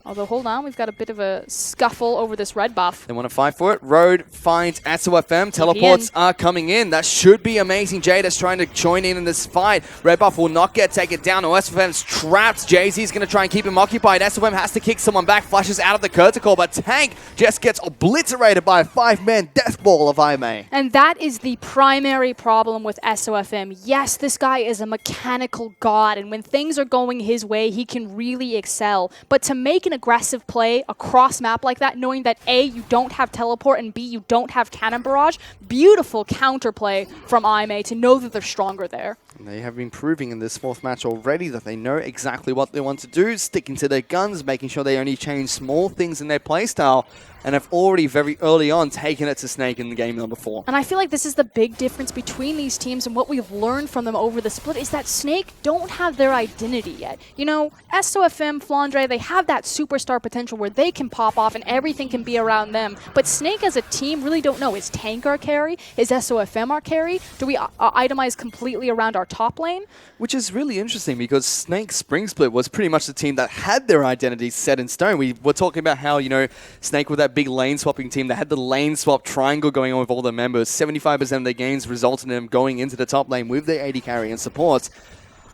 Although, hold on, we've got a bit of a scuffle over this red buff. They want to fight for it. Road finds SOFM. Teleports are coming in. That should be Amazing J that's trying to join in this fight. Red buff will not get taken down. No, SOFM's trapped. Jay-Z's going to try and keep him occupied. SOFM has to kick someone back. Flashes out of the Curtical, but Tank just gets obliterated by a 5-man death ball of IMA. And that is the primary problem with SOFM. Yes, this guy is a mechanical god, and when things are going his way, he can really excel. But to make an aggressive play across map like that, knowing that A, you don't have teleport, and B, you don't have cannon barrage, beautiful counterplay from IMA to know that they're stronger there. And they have been proving in this 4th match already that they know exactly what they want to do, sticking to their guns, making sure they only change small things in their playstyle, and have already very early on taken it to Snake in the game number 4. And I feel like this is the big difference between these teams, and what we've learned from them over the split is that Snake don't have their identity yet. You know, SOFM, Flandre, they have that superstar potential where they can pop off and everything can be around them. But Snake as a team really don't know. Is Tank our carry? Is SOFM our carry? Do we itemize completely around our top lane? Which is really interesting because Snake's Spring Split was pretty much the team that had their identity set in stone. We were talking about how, you know, Snake with that big lane swapping team that had the lane swap triangle going on with all their members. 75% of their games resulted in them going into the top lane with their AD carry and supports.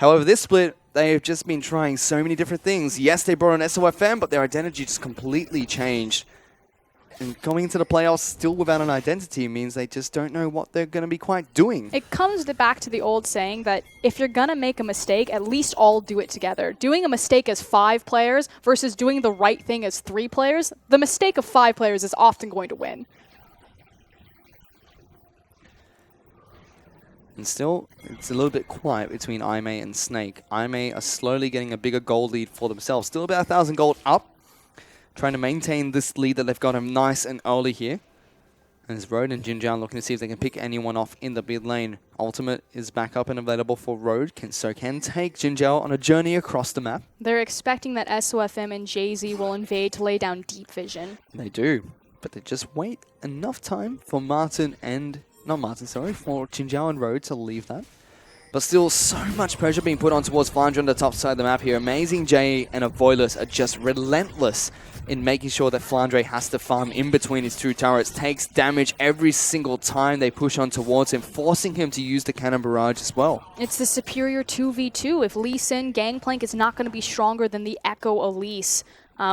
However, this split, they've just been trying so many different things. Yes, they brought on SOFM, but their identity just completely changed. And going into the playoffs still without an identity means they just don't know what they're going to be quite doing. It comes back to the old saying that if you're going to make a mistake, at least all do it together. Doing a mistake as 5 players versus doing the right thing as 3 players, the mistake of 5 players is often going to win. And still, it's a little bit quiet between IMA and Snake. IMA are slowly getting a bigger gold lead for themselves. Still about 1,000 gold up. Trying to maintain this lead that they've got him nice and early here. And it's Road and Jinjiang looking to see if they can pick anyone off in the mid lane. Ultimate is back up and available for Road, so can take Jinjiang on a journey across the map. They're expecting that SOFM and Jay-Z will invade to lay down deep vision. They do, but they just wait enough time for for Jinjiang and Road to leave that. But still, so much pressure being put on towards Flandre on the top side of the map here. Amazing J and Avoilus are just relentless in making sure that Flandre has to farm in between his two turrets, takes damage every single time they push on towards him, forcing him to use the cannon barrage as well. It's the superior 2v2. If Lee Sin Gangplank is not going to be stronger than the Echo Elise,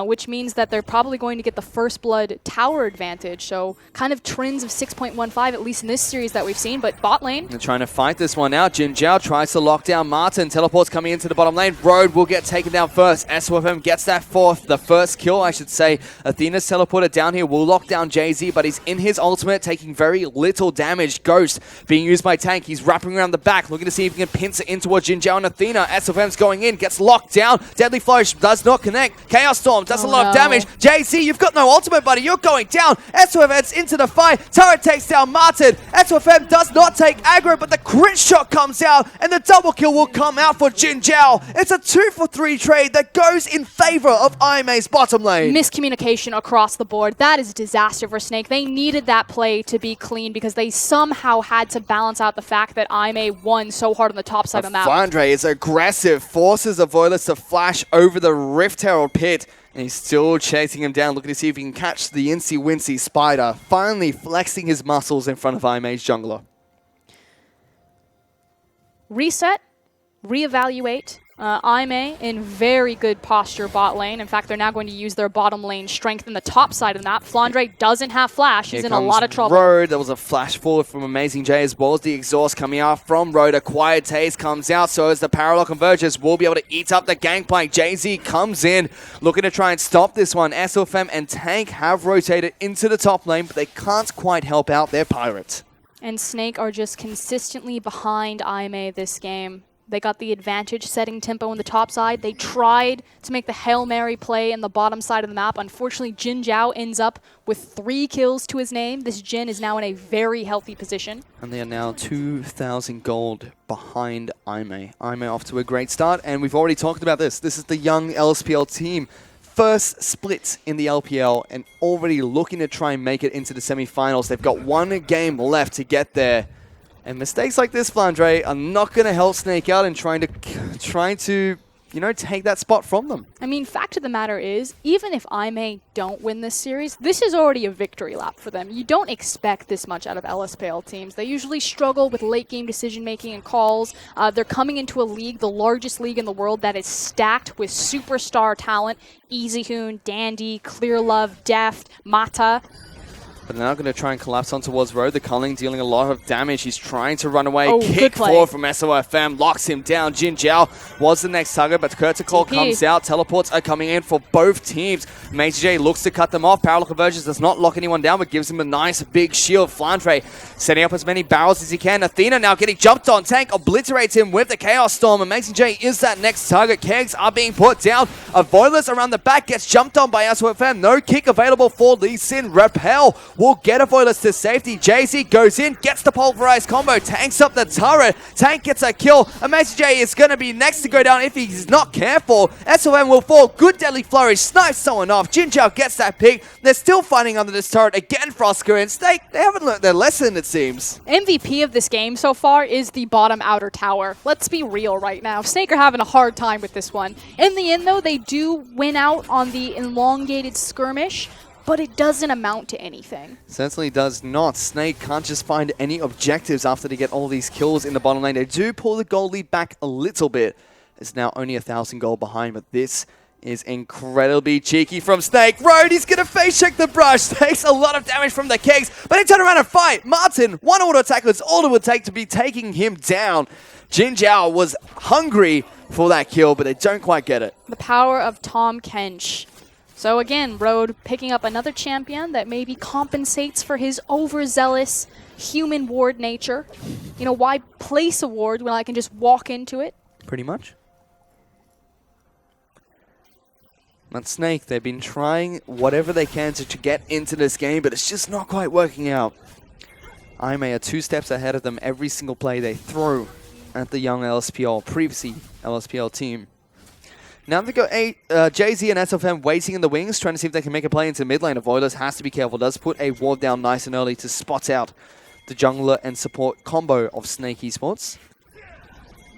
which means that they're probably going to get the First Blood tower advantage. So kind of trends of 6.15, at least in this series that we've seen, but bot lane. They're trying to fight this one out. Jin Zhao tries to lock down Martin. Teleports coming into the bottom lane. Road will get taken down first. SOFM gets that the first kill, I should say. Athena's teleported down here will lock down JZ, but he's in his ultimate, taking very little damage. Ghost being used by Tank. He's wrapping around the back, looking to see if he can pincer in towards Jin Zhao and Athena. SOFM's going in, gets locked down. Deadly Flourish does not connect. Chaos Storm does a lot of damage. JC, you've got no ultimate, buddy. You're going down. SOFM heads into the fight. Turret takes down Martin. SOFM does not take aggro, but the crit shot comes out, and the double kill will come out for Jin Zhao. It's a 2-for-3 trade that goes in favor of IMA's bottom lane. Miscommunication across the board. That is disaster for Snake. They needed that play to be clean because they somehow had to balance out the fact that IMA won so hard on the top side of the map. Flandre is aggressive, forces Avoilus to flash over the Rift Herald pit. And he's still chasing him down, looking to see if he can catch the Incy Wincy Spider, finally flexing his muscles in front of IMA's jungler. Reset, reevaluate. IMA in very good posture bot lane. In fact, they're now going to use their bottom lane strength in the top side of the map. Flandre doesn't have flash. He's in a lot of trouble. Road. There was a flash forward from Amazing J as well as the exhaust coming out from Road. Acquired Taze comes out, so as the parallel converges, will be able to eat up the gangplank. JZ comes in, looking to try and stop this one. SOFM and Tank have rotated into the top lane, but they can't quite help out their pirates. And Snake are just consistently behind IMA this game. They got the advantage setting tempo on the top side. They tried to make the Hail Mary play in the bottom side of the map. Unfortunately, Jin Zhao ends up with 3 kills to his name. This Jin is now in a very healthy position. And they are now 2,000 gold behind IMA. IMA off to a great start, and we've already talked about this. This is the young LPL team. First split in the LPL and already looking to try and make it into the semi-finals. They've got 1 game left to get there. And mistakes like this, Flandre, are not going to help Snake out in trying to, you know, take that spot from them. I mean, fact of the matter is, even if IMA don't win this series, this is already a victory lap for them. You don't expect this much out of LSPL teams. They usually struggle with late game decision making and calls. They're coming into a league, the largest league in the world, that is stacked with superstar talent. EasyHoon, Dandy, Clearlove, Deft, Mata. But they're now going to try and collapse on towards Road. The Culling dealing a lot of damage. He's trying to run away. Oh, Kick forward from SOFM. Locks him down. Jin Zhao was the next target, but Kurtikol comes out. Teleports are coming in for both teams. Major J looks to cut them off. Parallel Convergence does not lock anyone down, but gives him a nice big shield. Flandre setting up as many barrels as he can. Athena now getting jumped on. Tank obliterates him with the Chaos Storm. Amazing J is that next target. Kegs are being put down. Avoilus around the back gets jumped on by SOFM. No kick available for Lee Sin. Repel will get Avoilus to safety. JC goes in, gets the pulverized combo, tanks up the turret. Tank gets a kill. Amazing J is going to be next to go down if he's not careful. SOM will fall. Good Deadly Flourish. Snipes someone off. Jin Zhao gets that pick. They're still fighting under this turret. Again, Frosker and Snake. They haven't learned their lesson, it seems. MVP of this game so far is the bottom outer tower. Let's be real right now. Snake are having a hard time with this one. In the end, though, they do win out on the elongated skirmish, but it doesn't amount to anything. Certainly does not. Snake can't just find any objectives after they get all these kills in the bottom lane. They do pull the gold lead back a little bit. It's now only 1,000 gold behind, but this is incredibly cheeky from Snake. Road, he's going to face check the brush. Takes a lot of damage from the kegs, but he turned around and fight. Martin, 1 auto attack was all it would take to be taking him down. Jin Zhao was hungry for that kill, but they don't quite get it. The power of Tom Kench. So again, Road picking up another champion that maybe compensates for his overzealous human ward nature. You know, why place a ward when I can just walk into it? Pretty much. But Snake, they've been trying whatever they can to get into this game, but it's just not quite working out. IMA are 2 steps ahead of them every single play they throw at the young LSPL, previously LSPL team. Now they've got JZ and SFM waiting in the wings, trying to see if they can make a play into mid lane. Avoilus has to be careful, does put a ward down nice and early to spot out the jungler and support combo of Snake Esports.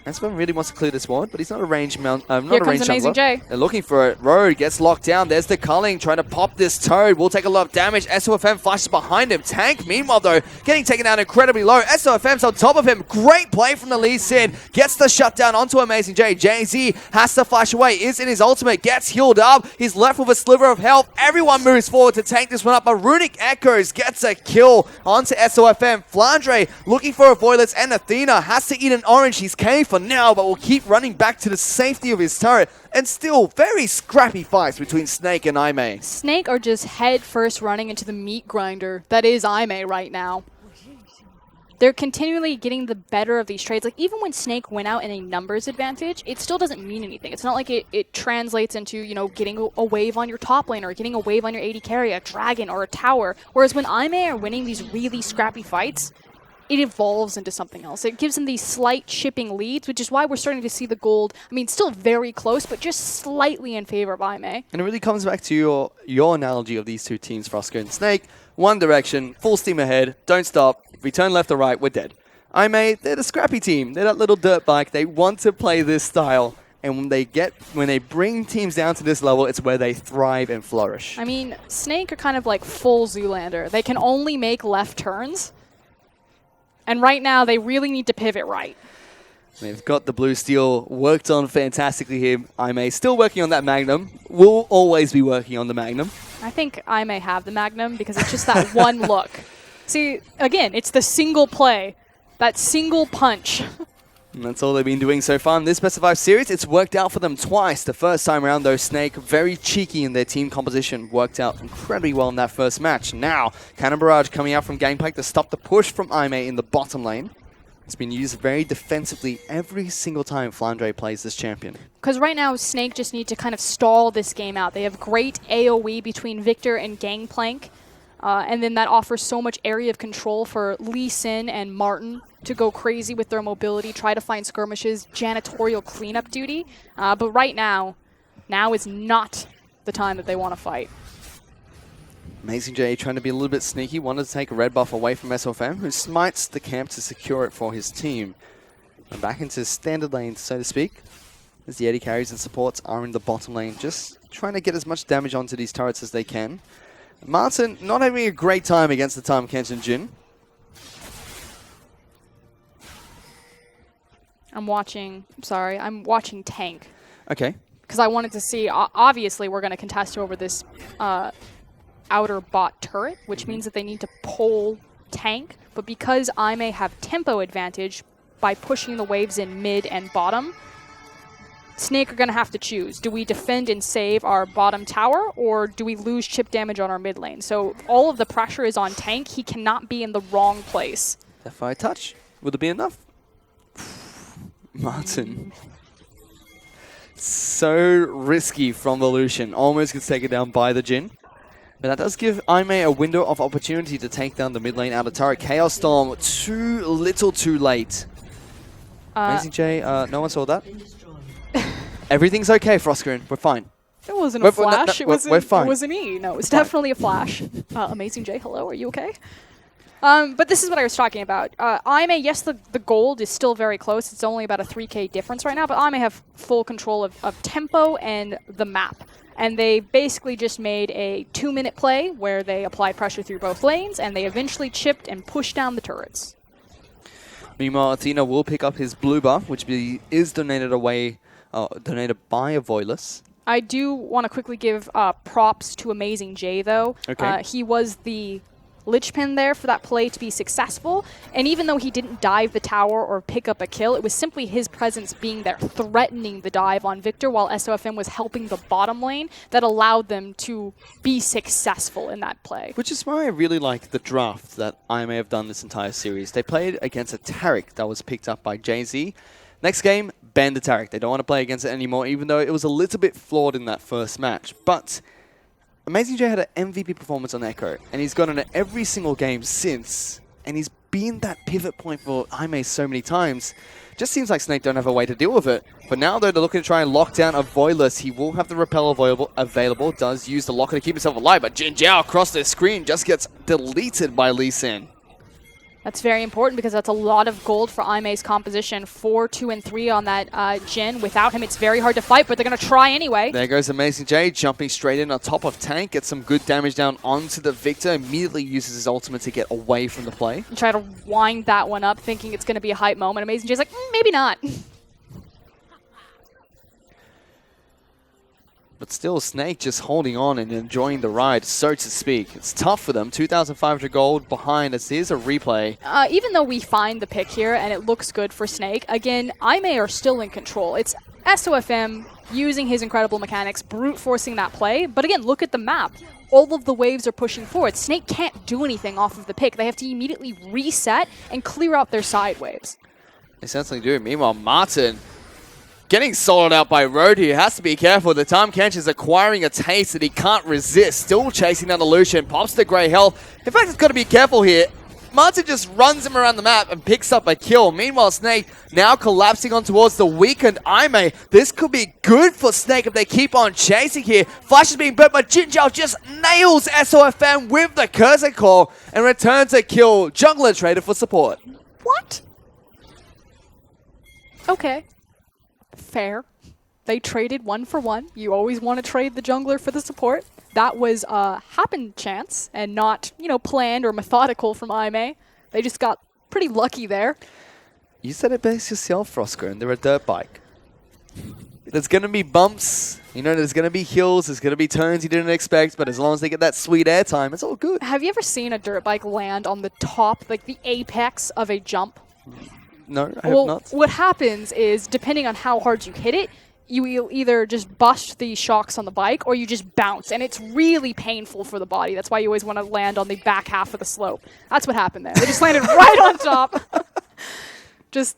SFM really wants to clear this ward, but he's not a range mount. Not Here a range comes Amazing jungler. J. They're looking for it. Road gets locked down. There's the culling trying to pop this toad. Will take a lot of damage. SOFM flashes behind him. Tank, meanwhile though, getting taken out incredibly low. SOFM's on top of him. Great play from the Lee Sin. Gets the shutdown onto Amazing J. Jay-Z has to flash away. Is in his ultimate. Gets healed up. He's left with a sliver of health. Everyone moves forward to tank this one up. But Runic Echoes gets a kill onto SOFM. Flandre looking for a Voilets, and Athena has to eat an orange. He's caved for now, but will keep running back to the safety of his turret. And still very scrappy fights between Snake and Aimee. Snake are just head first running into the meat grinder that is Aimee right now. They're continually getting the better of these trades. Like, even when Snake went out in a numbers advantage, it still doesn't mean anything. It's not like it translates into, you know, getting a wave on your top lane or getting a wave on your AD carry, a dragon or a tower. Whereas when Aimee are winning these really scrappy fights, it evolves into something else. It gives them these slight shipping leads, which is why we're starting to see the gold, I mean, still very close, but just slightly in favor of Aimee. And it really comes back to your analogy of these two teams, Frosco and Snake. One direction, full steam ahead, don't stop. If we turn left or right, we're dead. Aimee, they're the scrappy team. They're that little dirt bike. They want to play this style. And when they bring teams down to this level, it's where they thrive and flourish. I mean, Snake are kind of like full Zoolander. They can only make left turns. And right now, they really need to pivot right. They've got the blue steel worked on fantastically here. Aimee still working on that Magnum. Will always be working on the Magnum. I think I may have the Magnum because it's just that one look. See, again, it's the single play, that single punch. And that's all they've been doing so far in this best of 5 series. It's worked out for them twice. The first time around, though, Snake, very cheeky in their team composition, worked out incredibly well in that first match. Now, Cannon Barrage coming out from Gangplank to stop the push from Aimee in the bottom lane. It's been used very defensively every single time Flandre plays this champion. Because right now, Snake just need to kind of stall this game out. They have great AoE between Victor and Gangplank. And then that offers so much area of control for Lee Sin and Martin to go crazy with their mobility, try to find skirmishes, janitorial cleanup duty. But right now is not the time that they want to fight. Amazing J trying to be a little bit sneaky, wanted to take a red buff away from SOFM, who smites the camp to secure it for his team. And back into standard lane, so to speak, as the AD carries and supports are in the bottom lane, just trying to get as much damage onto these turrets as they can. Martin not having a great time against the Tahm Kench Jhin. I'm watching tank. Okay. Because I wanted to see, obviously we're going to contest over this outer bot turret, which means that they need to pull tank. But because I may have tempo advantage by pushing the waves in mid and bottom, Snake are going to have to choose. Do we defend and save our bottom tower, or do we lose chip damage on our mid lane? So all of the pressure is on tank. He cannot be in the wrong place. That fire touch, would it be enough? Martin. So risky from the Lucian. Almost gets taken down by the Jhin. But that does give Aimee a window of opportunity to take down the mid lane out of turret. Chaos Storm, too little too late. Amazing J, no one saw that. Everything's okay, Frostgrin. We're fine. It wasn't a flash. We're fine. It wasn't E. No, it was definitely a flash. Amazing J, hello, are you okay? But this is what I was talking about. Aimee, yes, the gold is still very close. It's only about a 3k difference right now, but Aimee have full control of tempo and the map. And they basically just made a 2-minute play where they applied pressure through both lanes, and they eventually chipped and pushed down the turrets. Meanwhile, Athena will pick up his blue buff, which is donated by a Voiless. I do want to quickly give props to Amazing J, though. Okay. He was the linchpin there for that play to be successful. And even though he didn't dive the tower or pick up a kill, it was simply his presence being there, threatening the dive on Victor while SOFM was helping the bottom lane that allowed them to be successful in that play. Which is why I really like the draft that Aimee have done this entire series. They played against a Taric that was picked up by Jay-Z. Next game, ban the Taric. They don't want to play against it anymore, even though it was a little bit flawed in that first match. But Amazing J had an MVP performance on Echo, and he's gone in every single game since, and he's been that pivot point for Aimee so many times. Just seems like Snake don't have a way to deal with it. But now, though, they're looking to try and lock down a Voiless. He will have the Repel available, does use the Locker to keep himself alive, but Jin Jiao across the screen just gets deleted by Lee Sin. That's very important because that's a lot of gold for Aime's composition. 4, 2, and 3 on that Jhin. Without him, it's very hard to fight, but they're going to try anyway. There goes Amazing J, jumping straight in on top of Tank. Gets some good damage down onto the Victor. Immediately uses his ultimate to get away from the play. And try to wind that one up, thinking it's going to be a hype moment. Amazing J's like, maybe not. But still, Snake just holding on and enjoying the ride, so to speak. It's tough for them. 2,500 gold behind as here's a replay. Even though we find the pick here and it looks good for Snake, again, Aime are still in control. It's SOFM using his incredible mechanics, brute forcing that play. But again, look at the map. All of the waves are pushing forward. Snake can't do anything off of the pick. They have to immediately reset and clear out their side waves. They certainly do. Meanwhile, Martin getting soloed out by Road here. Has to be careful. The time Kench is acquiring a taste that he can't resist. Still chasing down the Lucian. Pops the grey health. In fact, he's got to be careful here. Martin just runs him around the map and picks up a kill. Meanwhile, Snake now collapsing on towards the weakened Aime. This could be good for Snake if they keep on chasing here. Flash is being burnt, but Jinjiao just nails SOFM with the Cursor Call and returns a kill. Jungler traded for support. What? Okay. Fair. They traded 1 for 1. You always want to trade the jungler for the support. That was a happen chance and not, you know, planned or methodical from Aime. They just got pretty lucky there. You said it best yourself, Frosco, and they're a dirt bike. There's going to be bumps, you know, there's going to be hills, there's going to be turns you didn't expect, but as long as they get that sweet airtime, it's all good. Have you ever seen a dirt bike land on the top, like the apex of a jump? No, I have not. What happens is, depending on how hard you hit it, you will either just bust the shocks on the bike or you just bounce, and it's really painful for the body. That's why you always want to land on the back half of the slope. That's what happened there. They just landed right on top. Just...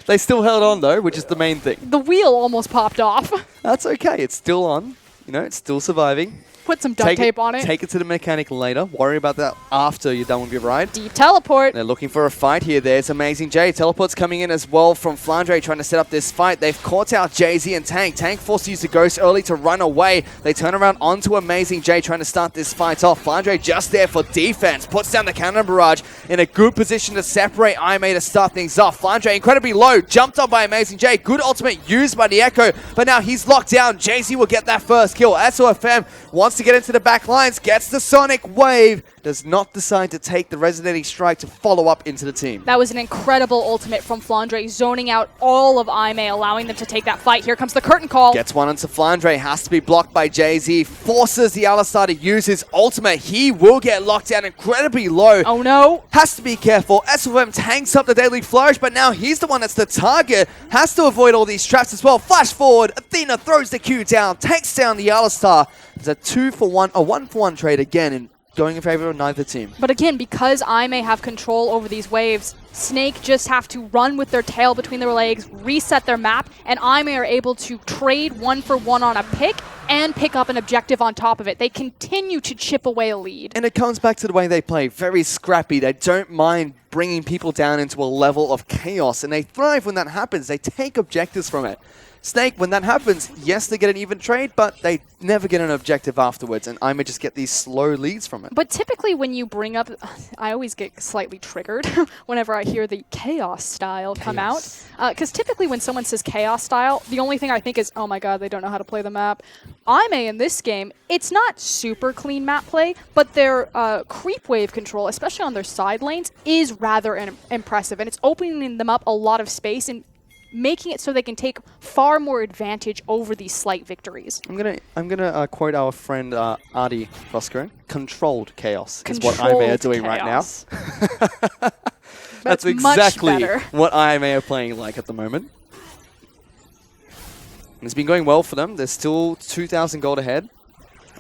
They still held on, though, which is the main thing. The wheel almost popped off. That's okay. It's still on. You know, it's still surviving. Put some duct tape on it. Take it to the mechanic later. Worry about that after you're done with your ride. Deep teleport. They're looking for a fight here. There's Amazing J. Teleport's coming in as well from Flandre trying to set up this fight. They've caught out Jay-Z and Tank. Tank forced to use the Ghost early to run away. They turn around onto Amazing J trying to start this fight off. Flandre just there for defense. Puts down the cannon barrage in a good position to separate Aime to start things off. Flandre incredibly low. Jumped on by Amazing J. Good ultimate used by the Echo, but now he's locked down. Jay-Z will get that first kill. SOFM wants to get into the back lines, gets the Sonic Wave, does not decide to take the Resonating Strike to follow up into the team. That was an incredible ultimate from Flandre, zoning out all of Aime, allowing them to take that fight. Here comes the curtain call. Gets one onto Flandre, has to be blocked by Jay-Z, forces the Alistar to use his ultimate. He will get locked down incredibly low. Oh no. Has to be careful. SOFM tanks up the Deadly Flourish, but now he's the one that's the target. Has to avoid all these traps as well. Flash forward, Athena throws the Q down, takes down the Alistar. It's a 2-for-1, a 1-for-1 trade again, and going in favor of neither team. But again, because Aime have control over these waves, Snake just have to run with their tail between their legs, reset their map, and Aime are able to trade 1-for-1 on a pick and pick up an objective on top of it. They continue to chip away a lead. And it comes back to the way they play. Very scrappy. They don't mind bringing people down into a level of chaos, and they thrive when that happens. They take objectives from it. Snake, when that happens, yes, they get an even trade, but they never get an objective afterwards, and I may just get these slow leads from it. But typically when you bring up, I always get slightly triggered whenever I hear the chaos style come out. Because typically when someone says chaos style, the only thing I think is, oh my god, they don't know how to play the map. Aime in this game, it's not super clean map play, but their creep wave control, especially on their side lanes, is rather impressive, and it's opening them up a lot of space and making it so they can take far more advantage over these slight victories. I'm gonna quote our friend Artie Frosco. Controlled chaos is what Aime are doing right now. That's exactly what Aime are playing like at the moment. And it's been going well for them. They're still 2,000 gold ahead.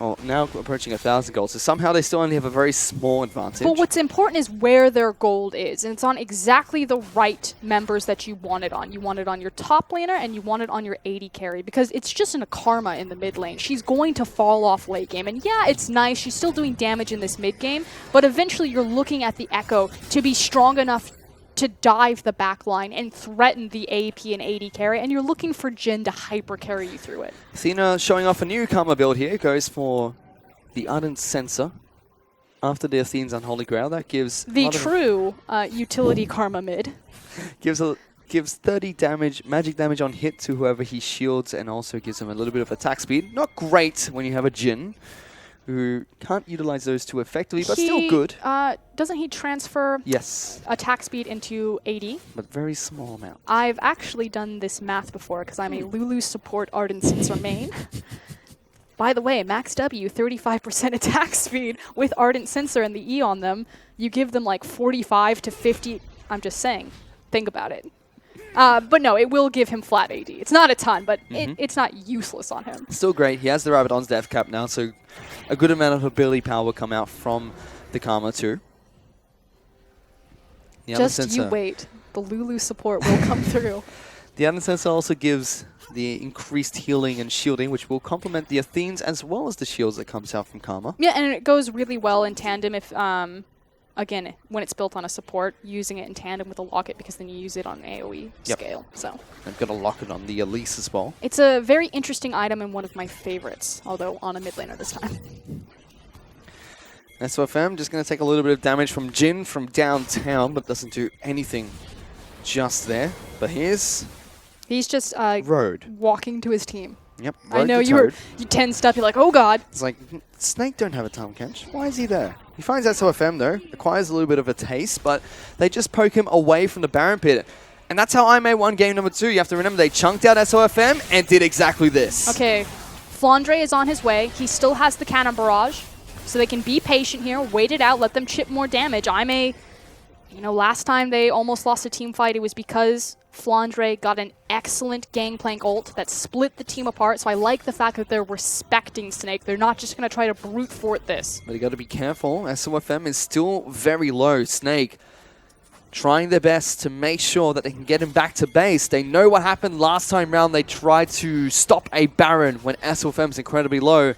Oh, now approaching 1,000 gold. So somehow they still only have a very small advantage. But what's important is where their gold is. And it's on exactly the right members that you want it on. You want it on your top laner and you want it on your AD carry. Because it's just a karma in the mid lane. She's going to fall off late game. And yeah, it's nice. She's still doing damage in this mid game. But eventually you're looking at the Echo to be strong enough to dive the back line and threaten the AP and AD carry, and you're looking for Jhin to hyper carry you through it. Athena showing off a new karma build here, goes for the Ardent Sensor. after the Athene's Unholy Grail, that gives The true utility karma mid. gives 30 damage, magic damage on hit to whoever he shields, and also gives him a little bit of attack speed. Not great when you have a Jhin, who can't utilize those too effectively, but still good. Doesn't he transfer Yes, attack speed into 80? but very small amount. I've actually done this math before because I'm a Lulu support Ardent Sensor main. By the way, Max W, 35% attack speed with Ardent Sensor and the E on them. You give them like 45 to 50. I'm just saying. Think about it. But no, it will give him flat AD. It's not a ton, but it's not useless on him. Still great. He has the Rabadon's death cap now, so a good amount of ability power will come out from the Karma too. The Just you wait. The Lulu support will come through. The Ardent Sensor also gives the increased healing and shielding, which will complement the Athenes as well as the shields that comes out from Karma. Yeah, and it goes really well in tandem if, again, when it's built on a support, using it in tandem with a locket because then you use it on an AoE scale. So I've got a locket on the Elise as well. it's a very interesting item and one of my favorites, although on a mid laner this time. SOFM just going to take a little bit of damage from Jhin from downtown, but doesn't do anything just there. But here's He's just Road walking to his team. Yep. I know you tensed up. You're like, oh god. It's like, Snake don't have a time catch. Why is he there? He finds SOFM though, acquires a little bit of a taste, but they just poke him away from the Baron Pit. And that's how IMA won game number 2. You have to remember they chunked out SOFM and did exactly this. Okay, Flandre is on his way. He still has the Cannon Barrage, so they can be patient here, wait it out, let them chip more damage. IMA, you know, last time they almost lost a team fight, it was because Flandre got an excellent Gangplank ult that split the team apart, so I like the fact that they're respecting Snake. They're not just going to try to brute force this. But you got to be careful. SOFM is still very low. Snake trying their best to make sure that they can get him back to base. They know what happened last time round. They tried to stop a Baron when SOFM's incredibly low.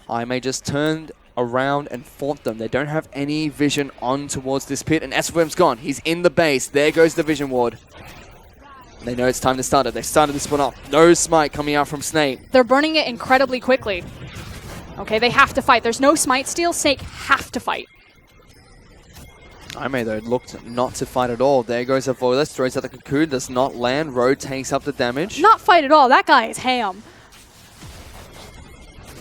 IMA just turned around and fought them. They don't have any vision on towards this pit, and SOFM's gone. He's in the base. There goes the vision ward. They know it's time to start it. They started this one off. No smite coming out from Snake. They're burning it incredibly quickly. Okay, they have to fight. There's no smite steal. Snake have to fight. IMA, though, looked not to fight at all. There goes a Voilus, throws out the cocoon, does not land. Road takes up the damage. Not fight at all. That guy is ham.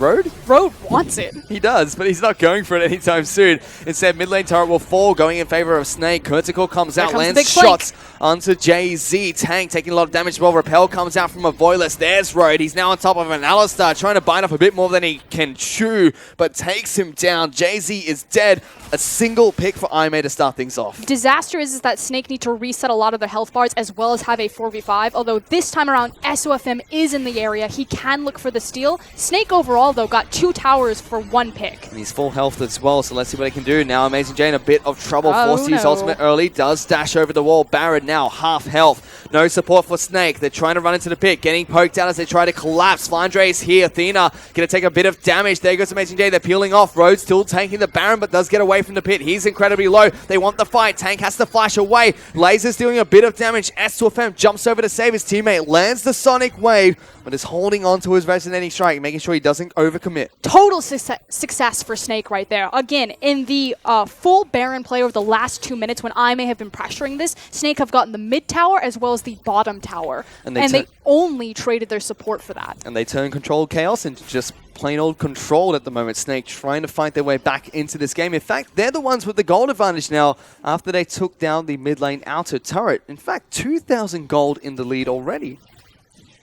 Road? Road wants it. He does, but he's not going for it anytime soon. Instead, mid lane turret will fall, going in favor of Snake. Curtical comes out, lands shots onto Jay-Z. Tank taking a lot of damage as well. Repel comes out from a Voilus. There's Road. He's now on top of an Alistar, trying to bite off a bit more than he can chew, but takes him down. Jay-Z is dead. A single pick for IMA to start things off. Disaster is that Snake need to reset a lot of their health bars as well as have a 4v5, although this time around, SOFM is in the area. He can look for the steal. Snake overall, though, got 2 towers for 1 pick. And he's full health as well, so let's see what he can do. Now Amazing Jane a bit of trouble, forced to use ultimate early, does dash over the wall. Baron now half health. No support for Snake. They're trying to run into the pit, getting poked out as they try to collapse. Flandre is here. Athena going to take a bit of damage. There goes Amazing Jane. They're peeling off. Road still taking the Baron, but does get away from the pit. He's incredibly low. They want the fight. Tank has to flash away. Laser's doing a bit of damage. S2FM jumps over to save his teammate, lands the Sonic Wave, but is holding on to his resonating strike, making sure he doesn't overcommit. Total success for Snake right there. Again, in the full Baron play over the last 2 minutes when I may have been pressuring this, Snake have gotten the mid tower as well as the bottom tower. And they only traded their support for that. And they turn Controlled Chaos into just plain old controlled at the moment. Snake trying to fight their way back into this game. In fact, they're the ones with the gold advantage now after they took down the mid lane outer turret. In fact, 2,000 gold in the lead already.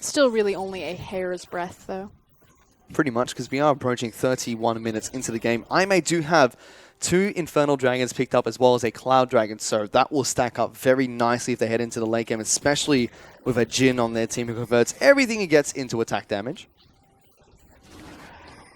Still really only a hair's breadth, though. Pretty much, because we are approaching 31 minutes into the game. IMA do have 2 Infernal Dragons picked up as well as a Cloud Dragon, so that will stack up very nicely if they head into the late game, especially with a Jhin on their team who converts everything he gets into attack damage.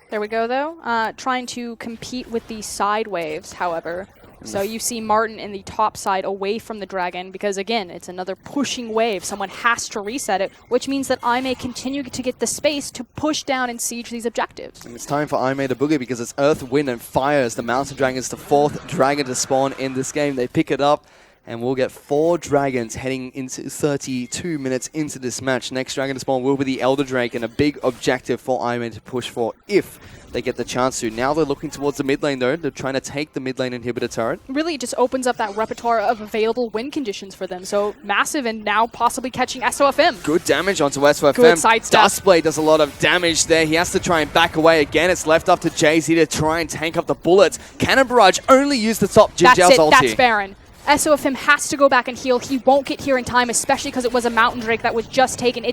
There we go, though. Trying to compete with the side waves, however. So you see Martin in the top side away from the dragon because, again, it's another pushing wave. Someone has to reset it, which means that I may continue to get the space to push down and siege these objectives. And it's time for IMA to boogie because it's Earth, Wind, and Fire as the Mountain Dragon is the 4th dragon to spawn in this game. They pick it up, And we'll get 4 Dragons heading into 32 minutes into this match. Next Dragon to spawn will be the Elder Drake, and a big objective for Ironman to push for if they get the chance to. Now they're looking towards the mid lane though. They're trying to take the mid lane inhibitor turret. Really, it just opens up that repertoire of available win conditions for them. So massive, and now possibly catching SOFM. Good damage onto SOFM. Good sidestep. Dustblade does a lot of damage there. He has to try and back away again. It's left up to Jay-Z to try and tank up the bullets. Cannon Barrage only used the top Jinjel's ulti. That's Baron. SOFM has to go back and heal. He won't get here in time, especially because it was a Mountain Drake that was just taken.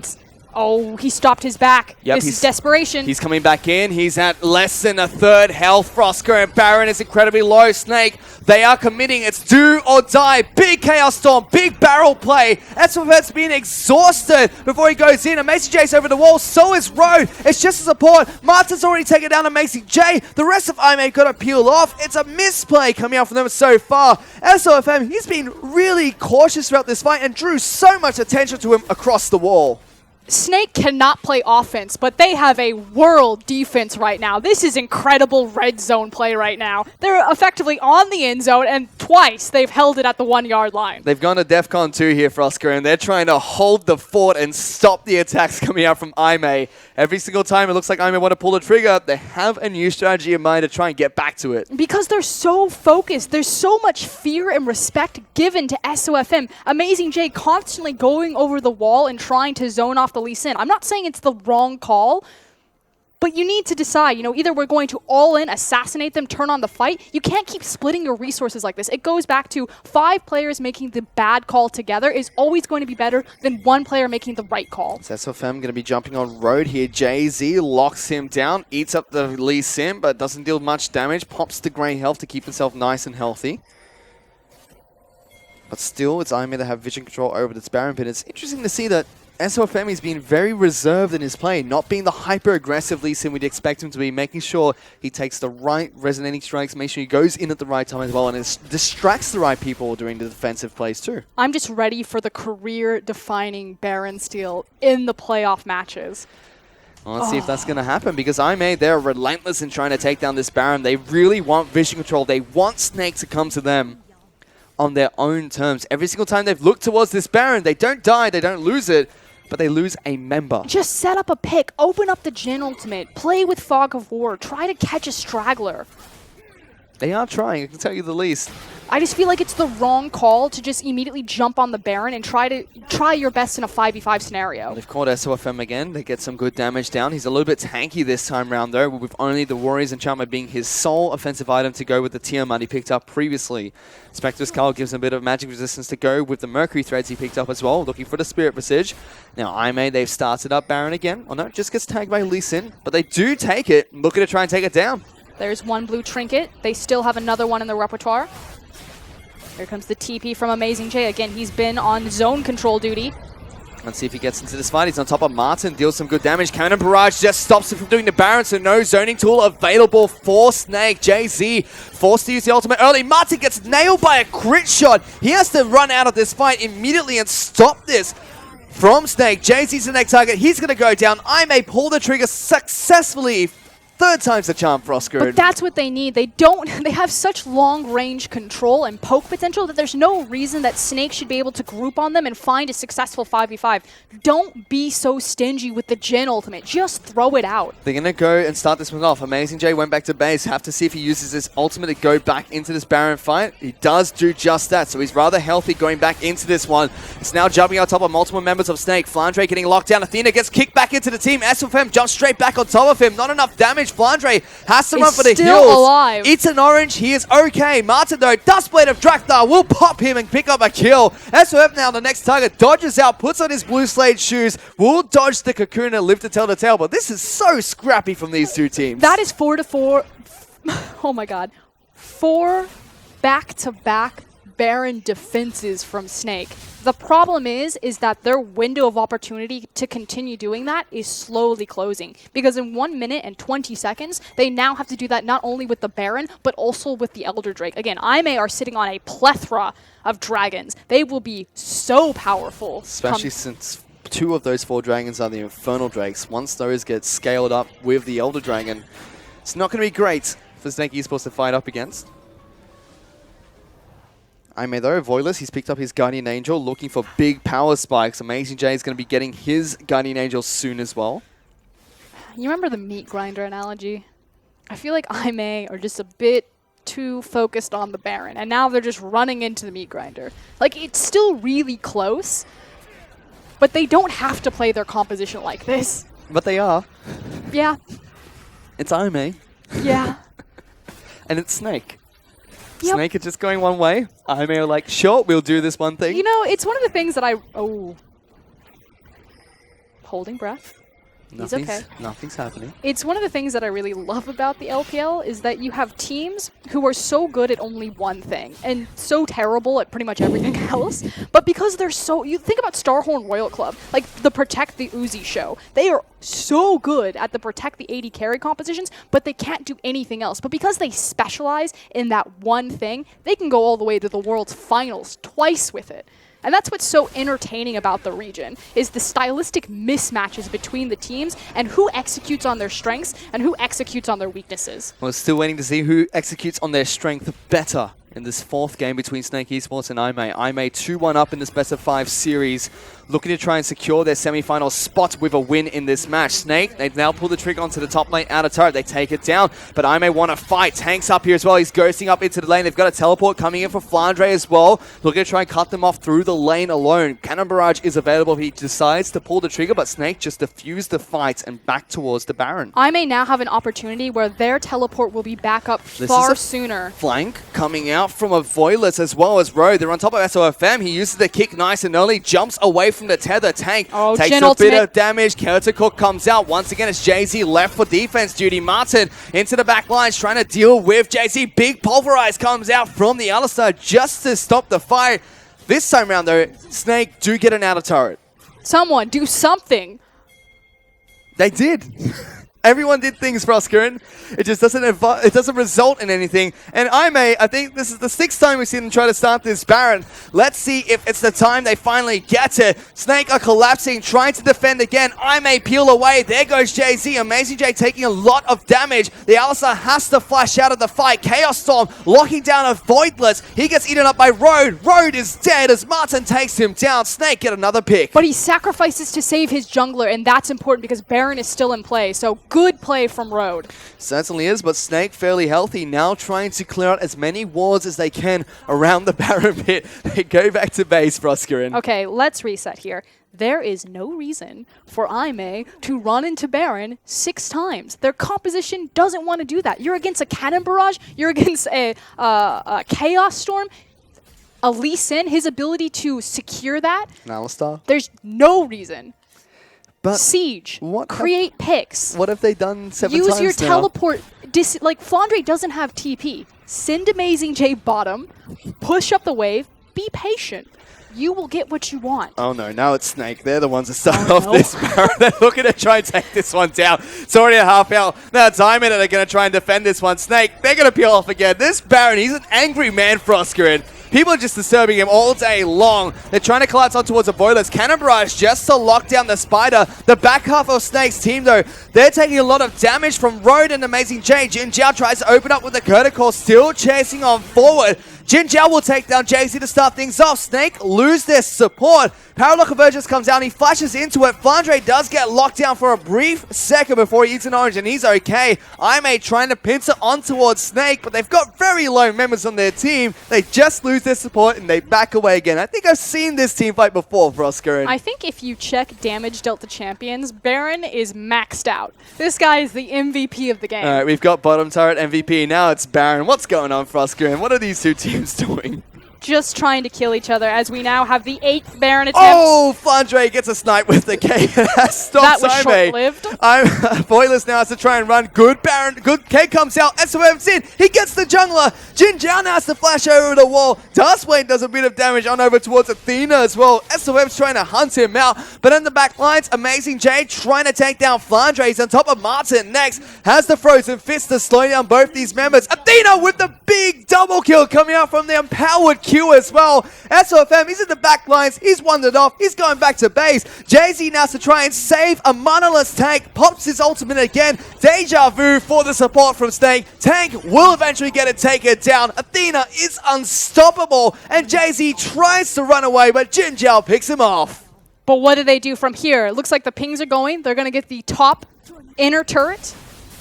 Oh, he stopped his back. Yep, this is desperation. He's coming back in. He's at less than a third health. Frosker and Baron is incredibly low. Snake, they are committing. It's do or die. Big Chaos Storm, big barrel play. SOFM's been exhausted before he goes in. Amazing J's over the wall. So is Road. It's just a support. Martin's already taken down Amazing J. The rest of IMA got to peel off. It's a misplay coming out from them so far. SOFM, he's been really cautious throughout this fight and drew so much attention to him across the wall. Snake cannot play offense, but they have a world defense right now. This is incredible red zone play right now. They're effectively on the end zone, and twice they've held it at the 1 yard line. They've gone to DEFCON 2 here for Oscar, and they're trying to hold the fort and stop the attacks coming out from IMA. Every single time it looks like IMA want to pull the trigger, they have a new strategy in mind to try and get back to it. Because they're so focused. There's so much fear and respect given to SOFM. Amazing J constantly going over the wall and trying to zone off the Lee Sin. I'm not saying it's the wrong call, but you need to decide, either we're going to all in, assassinate them, turn on the fight. You can't keep splitting your resources like this. It goes back to 5 players making the bad call together is always going to be better than 1 player making the right call. It's SOFM going to be jumping on Road here. Jay-Z locks him down, eats up the Lee Sin, but doesn't deal much damage. Pops the grey health to keep himself nice and healthy. But still, it's IMA that have vision control over this Baron pit. It's interesting to see that SOFM has been very reserved in his play, not being the hyper-aggressive Lee Sin we'd expect him to be, making sure he takes the right resonating strikes, make sure he goes in at the right time as well, and distracts the right people during the defensive plays too. I'm just ready for the career-defining Baron steal in the playoff matches. Well, let's see if that's going to happen, because IMA, they're relentless in trying to take down this Baron. They really want vision control. They want Snake to come to them on their own terms. Every single time they've looked towards this Baron, they don't die, they don't lose it, but they lose a member. Just set up a pick, open up the Jin ultimate, play with Fog of War, try to catch a straggler. They are trying, I can tell you the least. I just feel like it's the wrong call to just immediately jump on the Baron and try your best in a 5v5 scenario. They've caught SOFM again. They get some good damage down. He's a little bit tanky this time round though, with only the Warriors Enchantment being his sole offensive item to go with the Tiamat he picked up previously. Spectre's Skull gives him a bit of magic resistance to go with the Mercury Threads he picked up as well, looking for the Spirit Visage. Now IMA, they've started up Baron again. Oh no, just gets tagged by Lee Sin, but they do take it, looking to try and take it down. There's 1 blue trinket. They still have another one in the repertoire. Here comes the TP from Amazing J. Again, he's been on zone control duty. Let's see if he gets into this fight. He's on top of Martin, deals some good damage. Cannon Barrage just stops him from doing the Baron, so no zoning tool available for Snake. Jay-Z forced to use the ultimate early. Martin gets nailed by a crit shot. He has to run out of this fight immediately and stop this from Snake. Jay-Z's the next target. He's going to go down. I may pull the trigger successfully. 3rd time's the charm for Oscar. But that's what they need. They have such long-range control and poke potential that there's no reason that Snake should be able to group on them and find a successful 5v5. Don't be so stingy with the Jin ultimate. Just throw it out. They're going to go and start this one off. Amazing J went back to base. Have to see if he uses his ultimate to go back into this Baron fight. He does do just that, so he's rather healthy going back into this one. It's now jumping on top of multiple members of Snake. Flandre getting locked down. Athena gets kicked back into the team. SOFM jumps straight back on top of him. Not enough damage. Flandre has to run for the still hills. Alive. It's an orange. He is okay. Martin, though, Dustblade of Drakthar will pop him and pick up a kill. SOF now the next target. Dodges out, puts on his blue Slade shoes, will dodge the cocoon and live to tell the tale. But this is so scrappy from these two teams. That is 4-4. Oh my god. 4 back-to-back Baron defenses from Snake. The problem is that their window of opportunity to continue doing that is slowly closing. Because in 1 minute and 20 seconds, they now have to do that not only with the Baron, but also with the Elder Drake. Again, IMA are sitting on a plethora of dragons. They will be so powerful. Especially since 2 of those 4 dragons are the Infernal Drakes. Once those get scaled up with the Elder Dragon, it's not going to be great for Snake Esports to fight up against. Aimee though, Voiles, he's picked up his Guardian Angel, looking for big power spikes. Amazing J is going to be getting his Guardian Angel soon as well. You remember the meat grinder analogy? I feel like Aimee are just a bit too focused on the Baron, and now they're just running into the meat grinder. Like, it's still really close, but they don't have to play their composition like this. But they are. Yeah. It's Aimee. Yeah. And it's Snake. Yep. Snake is just going one way. Aimee are like, sure, we'll do this one thing. You know, it's one of the things that holding breath. He's okay. Nothing's happening. It's one of the things that I really love about the LPL is that you have teams who are so good at only one thing and so terrible at pretty much everything else. But because they're so... You think about Starhorn Royal Club, like the Protect the Uzi show. They are so good at the Protect the AD carry compositions, but they can't do anything else. But because they specialize in that one thing, they can go all the way to the World's Finals twice with it. And that's what's so entertaining about the region, is the stylistic mismatches between the teams and who executes on their strengths and who executes on their weaknesses. We're still waiting to see who executes on their strength better in this fourth game between Snake Esports and Aimee. Aimee 2-1 up in this best of 5 series, looking to try and secure their semi-final spot with a win in this match. Snake, they've now pulled the trigger onto the top lane out of turret. They take it down, but Aimee want to fight. Tank's up here as well. He's ghosting up into the lane. They've got a teleport coming in for Flandre as well. Looking to try and cut them off through the lane alone. Cannon Barrage is available if he decides to pull the trigger, but Snake just defused the fight and back towards the Baron. Aimee now have an opportunity where their teleport will be back up far sooner. Flank coming out from a Voiles as well as Road. They're on top of SOFM. He uses the kick nice and early, jumps away from the tether. Tank takes Jhin a ultimate. bit of damage. Cook comes out. Once again, it's Jay-Z left for defense duty. Martin into the back lines trying to deal with Jay-Z. Big Pulverize comes out from the other side just to stop the fight. This time around though, Snake do get an outer turret. Someone do something. They did. Everyone did things, Froskerin. It just doesn't result in anything. And Aimee, I think this is the 6th time we've seen them try to start this Baron. Let's see if it's the time they finally get it. Snake are collapsing, trying to defend again. Aimee peel away. There goes Jay-Z. Amazing J taking a lot of damage. The Alistar has to flash out of the fight. Chaos Storm locking down a Voidless. He gets eaten up by Road. Road is dead as Martin takes him down. Snake get another pick. But he sacrifices to save his jungler, and that's important because Baron is still in play. So good play from Road. Certainly is, but Snake fairly healthy, now trying to clear out as many wards as they can around the Baron pit. They go back to base, Froskerin. Okay, let's reset here. There is no reason for Aimee to run into Baron 6 times. Their composition doesn't want to do that. You're against a Cannon Barrage, you're against a Chaos Storm. A Lee Sin, his ability to secure that, An Alistar. there's no reason. But Siege, create picks. What have they done 7 times Use your now? teleport. Like, Flandre doesn't have TP. Send Amazing J bottom, push up the wave, be patient. You will get what you want. Oh no, now it's Snake. They're the ones that start off this Baron. They're looking to try and take this one down. It's already a half out. Now Diamond are going to try and defend this one. Snake, they're going to peel off again. This Baron, he's an angry man, Froskerin. People are just disturbing him all day long. They're trying to collapse on towards a Voiles. Cannon Barrage just to lock down the Spider. The back half of Snake's team, though, they're taking a lot of damage from Road and Amazing J. Jin Jiao tries to open up with the Curtical, still chasing on forward. Jin Jiao will take down Jay-Z to start things off. Snake lose their support. Paralock Convergence comes down. He flashes into it. Flandre does get locked down for a brief second before he eats an orange, and he's okay. Aimee trying to pincer on towards Snake, but they've got very low members on their team. They just lose their support, and they back away again. I think I've seen this team fight before, Froskerin. I think if you check damage dealt to champions, Baron is maxed out. This guy is the MVP of the game. All right, we've got bottom turret MVP. Now it's Baron. What's going on, Froskerin? What are these two teams doing? Just trying to kill each other as we now have the 8th Baron attempt. Oh, Flandre gets a snipe with the K. That stops That was short-lived. Voiles now has to try and run. Good Baron. Good K comes out. SOF's in. He gets the jungler. Jin Jiao now has to flash over the wall. Dustblade does a bit of damage on over towards Athena as well. SOF's trying to hunt him out. But in the back lines, Amazing J trying to take down Flandre. He's on top of Martin next. Has the Frozen Fist to slow down both these members. Athena with the big double kill coming out from the empowered Q as well. SOFM, he's in the back lines. He's wandered off. He's going back to base. Jay-Z now to try and save a monolith tank. Pops his ultimate again. Deja vu for the support from Snake. Tank will eventually get it taken down. Athena is unstoppable. And Jay-Z tries to run away, but Jin Jiao picks him off. But what do they do from here? It looks like the pings are going. They're going to get the top inner turret.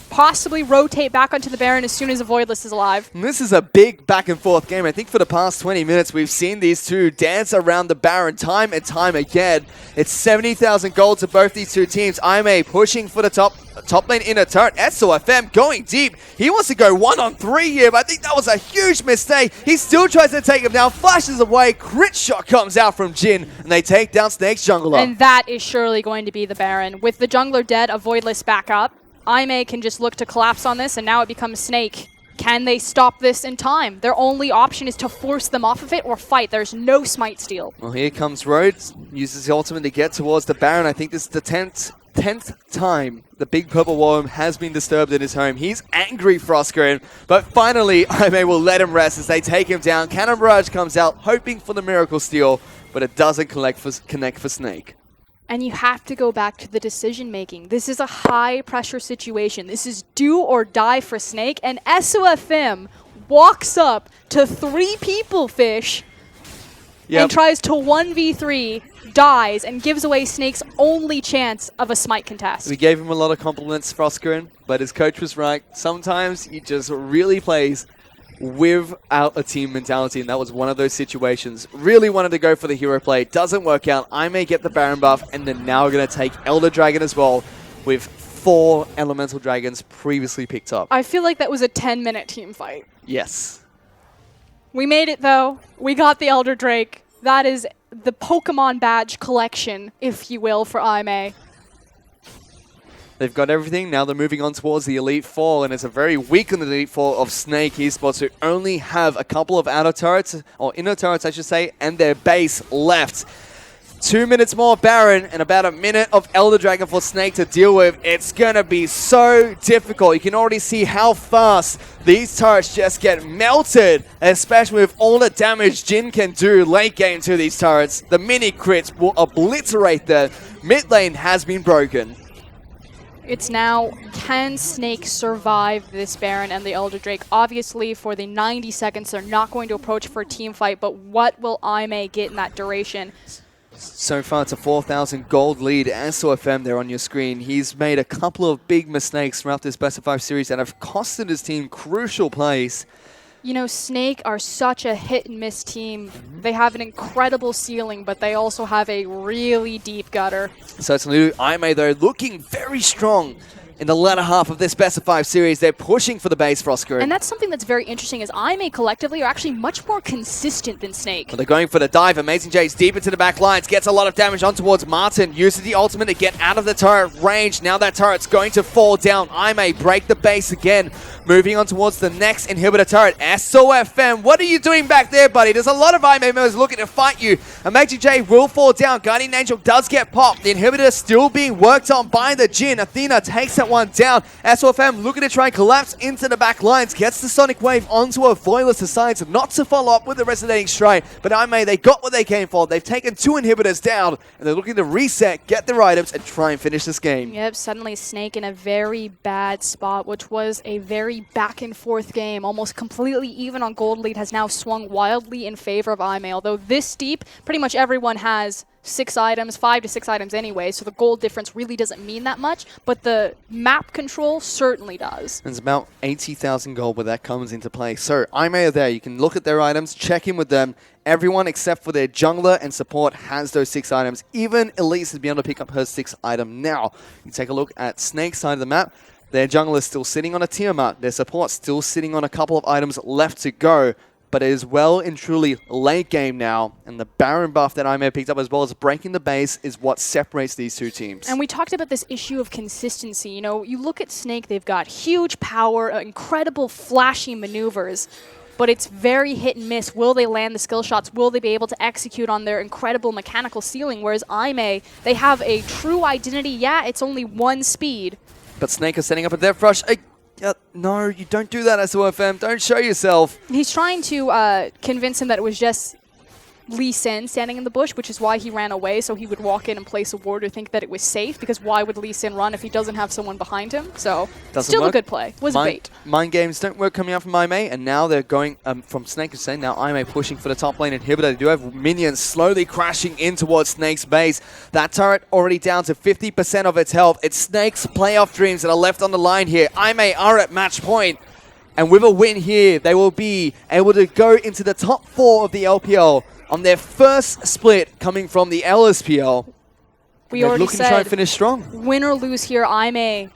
Possibly rotate back onto the Baron as soon as a Voidless is alive. And this is a big back and forth game. I think for the past 20 minutes, we've seen these two dance around the Baron time and time again. It's 70,000 gold to both these two teams. IMA pushing for the top lane inner turret. SOFM going deep. He wants to go 1-on-3 here, but I think that was a huge mistake. He still tries to take him down, flashes away. Crit shot comes out from Jin, and they take down Snake's jungler. And that is surely going to be the Baron. With the jungler dead, a Voidless back up. IMA can just look to collapse on this, and now it becomes Snake. Can they stop this in time? Their only option is to force them off of it or fight. There's no smite steal. Well, here comes Rhodes. Uses the ultimate to get towards the Baron. I think this is the 10th time the big purple worm has been disturbed in his home. He's angry, Frostgrin, but finally IMA will let him rest as they take him down. Cannon Barrage comes out, hoping for the miracle steal, but it doesn't connect for Snake. And you have to go back to the decision making. This is a high pressure situation. This is do or die for Snake, and SOFM walks up to 3 people fish and tries to 1v3, dies, and gives away Snake's only chance of a smite contest. We gave him a lot of compliments, Frostgrin, but his coach was right. Sometimes he just really plays without a team mentality, and that was one of those situations. Really wanted to go for the hero play. Doesn't work out. I may get the Baron buff, and then now we're going to take Elder Dragon as well, with 4 Elemental Dragons previously picked up. I feel like that was a 10-minute team fight. Yes. We made it, though. We got the Elder Drake. That is the Pokemon badge collection, if you will, for IMA. They've got everything. Now they're moving on towards the Elite Four, and it's a very weak on the Elite Four of Snake Esports, who only have a couple of outer turrets, or inner turrets, I should say, and their base left. 2 minutes more Baron, and about a minute of Elder Dragon for Snake to deal with. It's gonna be so difficult. You can already see how fast these turrets just get melted, especially with all the damage Jin can do late game to these turrets. The mini crits will obliterate them. Mid lane has been broken. It's now, can Snake survive this Baron and the Elder Drake? Obviously, for the 90 seconds, they're not going to approach for a team fight, but what will IMA get in that duration? So far, it's a 4,000 gold lead. SOFM there on your screen. He's made a couple of big mistakes throughout this best of 5 series that have costed his team crucial plays. You know, Snake are such a hit-and-miss team. They have an incredible ceiling, but they also have a really deep gutter. Certainly, IMA, though, looking very strong in the latter half of this best of 5 series. They're pushing for the base, Frostgrin. And that's something that's very interesting, is IMA collectively are actually much more consistent than Snake. Well, they're going for the dive. Amazing J's deep into the back lines. Gets a lot of damage on towards Martin. Uses the ultimate to get out of the turret range. Now that turret's going to fall down. IMA break the base again. Moving on towards the next inhibitor turret. SOFM, what are you doing back there, buddy? There's a lot of IMA members looking to fight you. Amazing J will fall down. Guardian Angel does get popped. The inhibitor still being worked on by the Jin. Athena takes that one down. SOFM looking to try and collapse into the back lines. Gets the Sonic Wave onto a Voidless. Decides not to follow up with the Resonating Strike. But IMA, they got what they came for. They've taken 2 inhibitors down. And they're looking to reset, get their items, and try and finish this game. Yep, suddenly Snake in a very bad spot, which was a very back and forth game. Almost completely even on gold lead, has now swung wildly in favor of IMA. Although this deep, pretty much everyone has 6 items, 5 to 6 items anyway, so the gold difference really doesn't mean that much, but the map control certainly does. It's about 80,000 gold where that comes into play. So IMA are there. You can look at their items, check in with them. Everyone except for their jungler and support has those 6 items. Even Elise has been able to pick up her 6th item now. You take a look at Snake's side of the map. Their jungler is still sitting on a Tiamat. Their support still sitting on a couple of items left to go. But it is well and truly late game now, and the Baron buff that I may have picked up as well as breaking the base is what separates these two teams. And we talked about this issue of consistency. You know, you look at Snake, they've got huge power, incredible flashy maneuvers, but it's very hit and miss. Will they land the skill shots? Will they be able to execute on their incredible mechanical ceiling? Whereas IMA, they have a true identity. Yeah, it's only 1 speed. But Snake is setting up a Death Rush Yeah, no, you don't do that, SOFM. Don't show yourself. He's trying to convince him that it was just Lee Sin standing in the bush, which is why he ran away, so he would walk in and place a ward or think that it was safe, because why would Lee Sin run if he doesn't have someone behind him? So, still a good play. Was a bait. Mind games don't work coming out from IMA, and now they're going from Snake to Snake. Now IMA pushing for the top lane inhibitor. They do have minions slowly crashing in towards Snake's base. That turret already down to 50% of its health. It's Snake's playoff dreams that are left on the line here. IMA are at match point, and with a win here, they will be able to go into the top 4 of the LPL on their first split coming from the LSPL. We already looking to try and finish strong. Win or lose here, IMA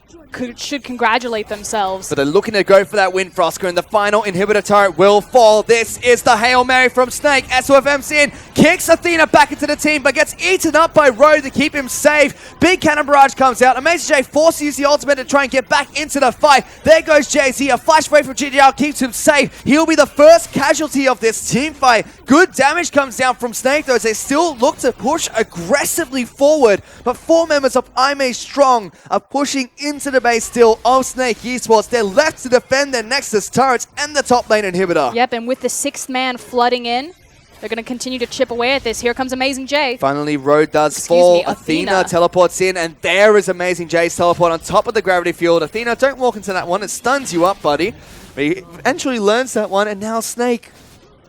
should congratulate themselves. But they're looking to go for that win, Frosker, and the final inhibitor turret will fall. This is the Hail Mary from Snake. SOFM's in, kicks Athena back into the team, but gets eaten up by Road to keep him safe. Big Cannon Barrage comes out. Amazing J forced to use the ultimate to try and get back into the fight. There goes Jay-Z. A flash away from GGR keeps him safe. He'll be the first casualty of this team fight. Good damage comes down from Snake, though, as they still look to push aggressively forward. But 4 members of IMA Strong are pushing into the base still of Snake Esports. They're left to defend their Nexus turrets and the top lane inhibitor. Yep, and with the 6th man flooding in, they're going to continue to chip away at this. Here comes Amazing J. Finally, Road does fall. Athena teleports in, and there is Amazing J's teleport on top of the gravity field. Athena, don't walk into that one. It stuns you up, buddy. But he eventually learns that one, and now Snake,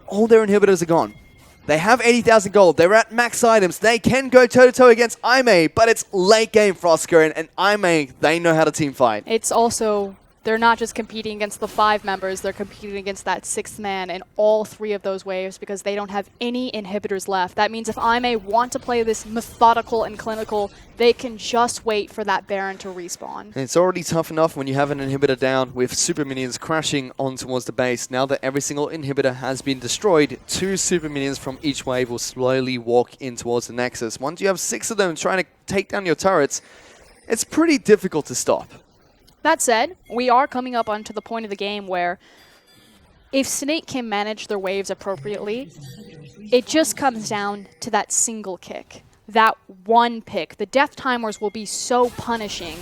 all their inhibitors are gone. They have 80,000 gold. They're at max items. They can go toe-to-toe against IMA, but it's late game, Frosker, and IMA, they know how to team fight. It's also, they're not just competing against the 5 members, they're competing against that 6th man in all 3 of those waves because they don't have any inhibitors left. That means if IMA want to play this methodical and clinical, they can just wait for that Baron to respawn. And it's already tough enough when you have an inhibitor down with super minions crashing on towards the base. Now that every single inhibitor has been destroyed, 2 super minions from each wave will slowly walk in towards the Nexus. Once you have 6 of them trying to take down your turrets, it's pretty difficult to stop. That said, we are coming up onto the point of the game where if Snake can manage their waves appropriately, it just comes down to that single kick. That one pick. The death timers will be so punishing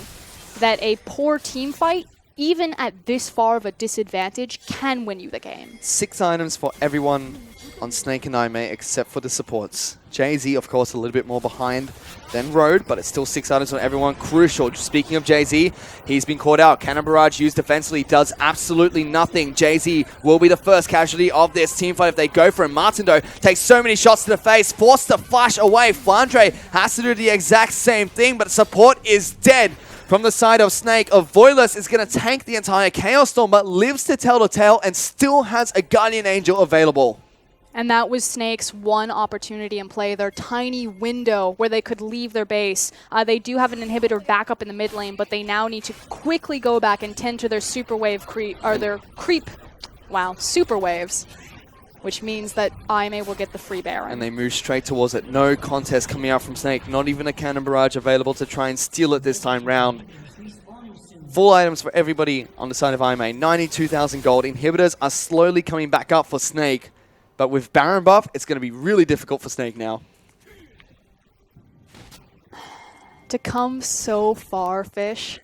that a poor team fight, even at this far of a disadvantage, can win you the game. 6 items for everyone on Snake and IMA except for the supports. Jay-Z, of course, a little bit more behind than Road, but it's still 6 items on everyone. Crucial. Speaking of Jay-Z, he's been caught out. Cannon Barrage used defensively does absolutely nothing. Jay-Z will be the first casualty of this team fight if they go for him. Martin, though, takes so many shots to the face, forced to flash away. Flandre has to do the exact same thing, but support is dead. From the side of Snake, Avoilus is going to tank the entire Chaos Storm, but lives to tell the tale and still has a Guardian Angel available. And that was Snake's one opportunity in play, their tiny window where they could leave their base. They do have an inhibitor back up in the mid lane, but they now need to quickly go back and tend to their super wave super waves, which means that IMA will get the free Baron. And they move straight towards it. No contest coming out from Snake, not even a Cannon Barrage available to try and steal it this time round. Full items for everybody on the side of IMA, 92,000 gold. Inhibitors are slowly coming back up for Snake. But with Baron buff, it's going to be really difficult for Snake now. To come so far, Fish.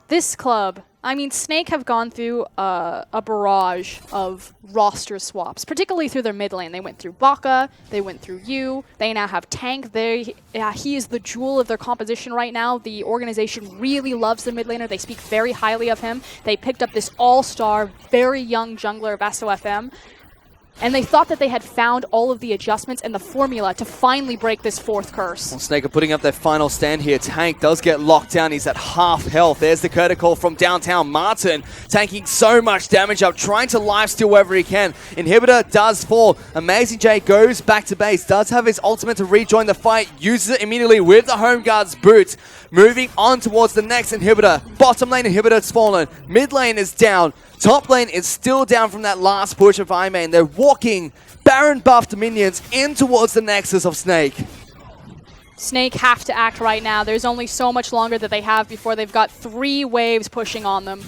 This club, I mean, Snake have gone through a barrage of roster swaps, particularly through their mid lane. They went through Baka, they went through Yu, they now have Tank. He is the jewel of their composition right now. The organization really loves their mid laner. They speak very highly of him. They picked up this all-star, very young jungler of SOFM. And they thought that they had found all of the adjustments and the formula to finally break this 4th curse. Well, Snake are putting up their final stand here. Tank does get locked down. He's at half health. There's the curtain call from downtown. Martin tanking so much damage up, trying to lifesteal wherever he can. Inhibitor does fall. Amazing J goes back to base. Does have his ultimate to rejoin the fight. Uses it immediately with the Home Guard's boots. Moving on towards the next inhibitor. Bottom lane inhibitor has fallen. Mid lane is down. Top lane is still down from that last push of IMA, and they're walking Baron buffed minions in towards the Nexus of Snake. Snake have to act right now. There's only so much longer that they have before they've got 3 waves pushing on them.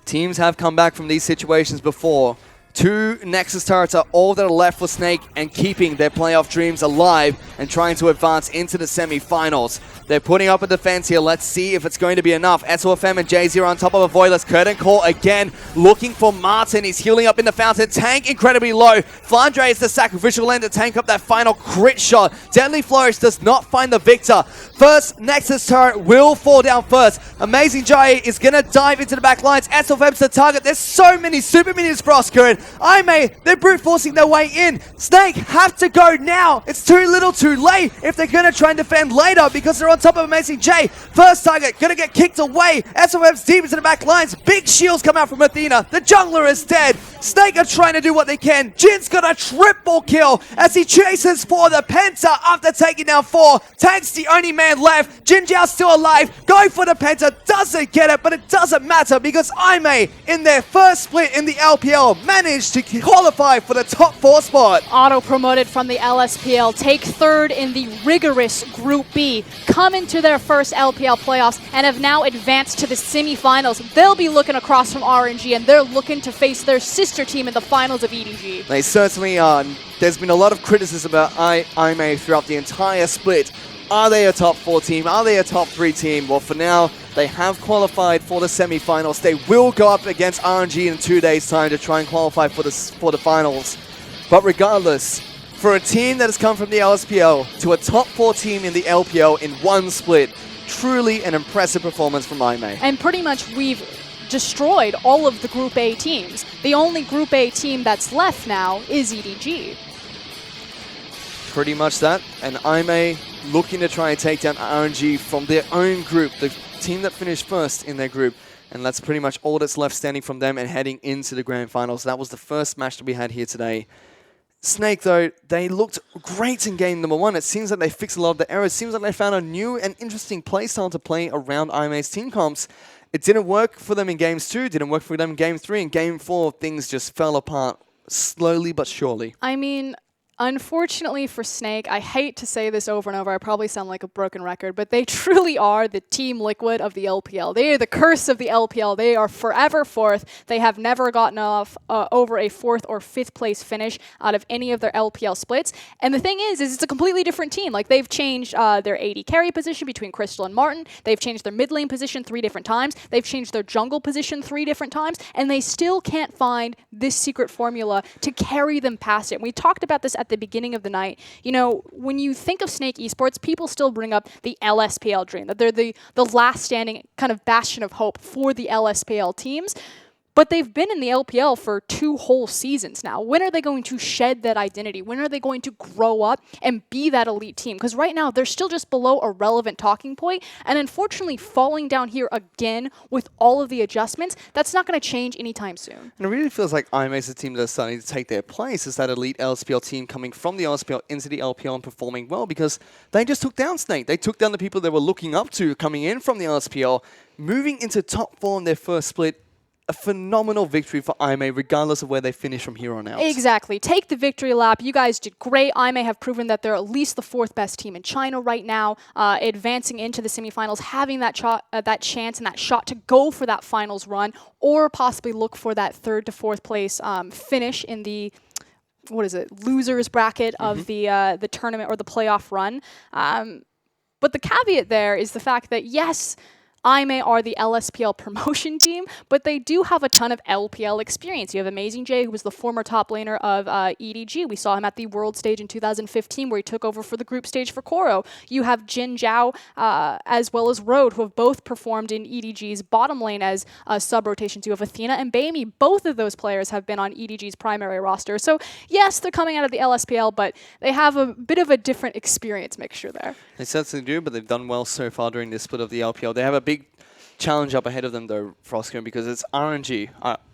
Teams have come back from these situations before. 2 Nexus turrets are all that are left for Snake and keeping their playoff dreams alive and trying to advance into the semi-finals. They're putting up a defense here. Let's see if it's going to be enough. SOFM and Jay-Z are on top of a Voidless. Curtain Call again, looking for Martin. He's healing up in the fountain. Tank incredibly low. Flandre is the sacrificial end to tank up that final crit shot. Deadly Flourish does not find the victor. First Nexus turret will fall down first. Amazing Jay is going to dive into the back lines. SOFM's the target. There's so many super minions for Oscar. Aimee, they're brute forcing their way in. Snake have to go now. It's too little too late if they're going to try and defend later because they're on top of Amazing J. First target going to get kicked away. SOF's demons in the back lines. Big shields come out from Athena. The jungler is dead. Snake are trying to do what they can. Jin's got a triple kill as he chases for the Penta after taking down 4. Tank's the only man left. Jin Jiao's still alive. Going for the Penta. Doesn't get it, but it doesn't matter because Aimee in their first split in the LPL managed to qualify for the top 4 spot. Auto-promoted from the LSPL, take 3rd in the rigorous Group B, come into their first LPL playoffs, and have now advanced to the semi-finals. They'll be looking across from RNG, and they're looking to face their sister team in the finals of EDG. They certainly are. There's been a lot of criticism about Aimee throughout the entire split. Are they a top 4 team? Are they a top 3 team? Well, for now, they have qualified for the semi-finals. They will go up against RNG in 2 days' time to try and qualify for the finals. But regardless, for a team that has come from the LSPL to a top 4 team in the LPL in 1 split, truly an impressive performance from Aimee. And pretty much we've destroyed all of the Group A teams. The only Group A team that's left now is EDG. Pretty much that, and Aimee looking to try and take down RNG from their own group, the team that finished first in their group, and that's pretty much all that's left standing from them and heading into the grand finals. That was the first match that we had here today. Snake, though, they looked great in game number 1. It seems like they fixed a lot of the errors. It seems like they found a new and interesting playstyle to play around Aimee's team comps. It didn't work for them in games 2, didn't work for them in game 3, and game 4 things just fell apart slowly but surely. I mean, unfortunately for Snake, I hate to say this over and over, I probably sound like a broken record, but they truly are the Team Liquid of the LPL. They are the curse of the LPL. They are forever 4th. They have never gotten off over a 4th or 5th place finish out of any of their LPL splits. And the thing is it's a completely different team. Like, they've changed their AD carry position between Crystal and Martin. They've changed their mid lane position 3 different times. They've changed their jungle position 3 different times. And they still can't find this secret formula to carry them past it. And we talked about this at the beginning of the night. You know, when you think of Snake Esports, people still bring up the LSPL dream, that they're the last standing kind of bastion of hope for the LSPL teams. But they've been in the LPL for 2 whole seasons now. When are they going to shed that identity? When are they going to grow up and be that elite team? Because right now, they're still just below a relevant talking point. And unfortunately, falling down here again with all of the adjustments, that's not going to change anytime soon. And it really feels like Aimee's a team that's starting to take their place as that elite LSPL team coming from the LSPL into the LPL and performing well because they just took down Snake. They took down the people they were looking up to coming in from the LSPL, moving into top 4 in their first split. A phenomenal victory for Aimee, regardless of where they finish from here on out. Exactly. Take the victory lap. You guys did great. Aimee have proven that they're at least the 4th best team in China right now, advancing into the semifinals, having that chance and that shot to go for that finals run, or possibly look for that 3rd to 4th place finish in the losers bracket of the tournament or the playoff run. But the caveat there is the fact that, yes, Aimee are the LSPL promotion team, but they do have a ton of LPL experience. You have Amazing J, who was the former top laner of EDG. We saw him at the World Stage in 2015, where he took over for the group stage for Koro. You have Jin Jiao, as well as Road, who have both performed in EDG's bottom lane as sub-rotations. You have Athena and Baimi. Both of those players have been on EDG's primary roster. So, yes, they're coming out of the LSPL, but they have a bit of a different experience mixture there. They certainly do, but they've done well so far during this split of the LPL. They have a big challenge up ahead of them, though, Frosco, because it's RNG,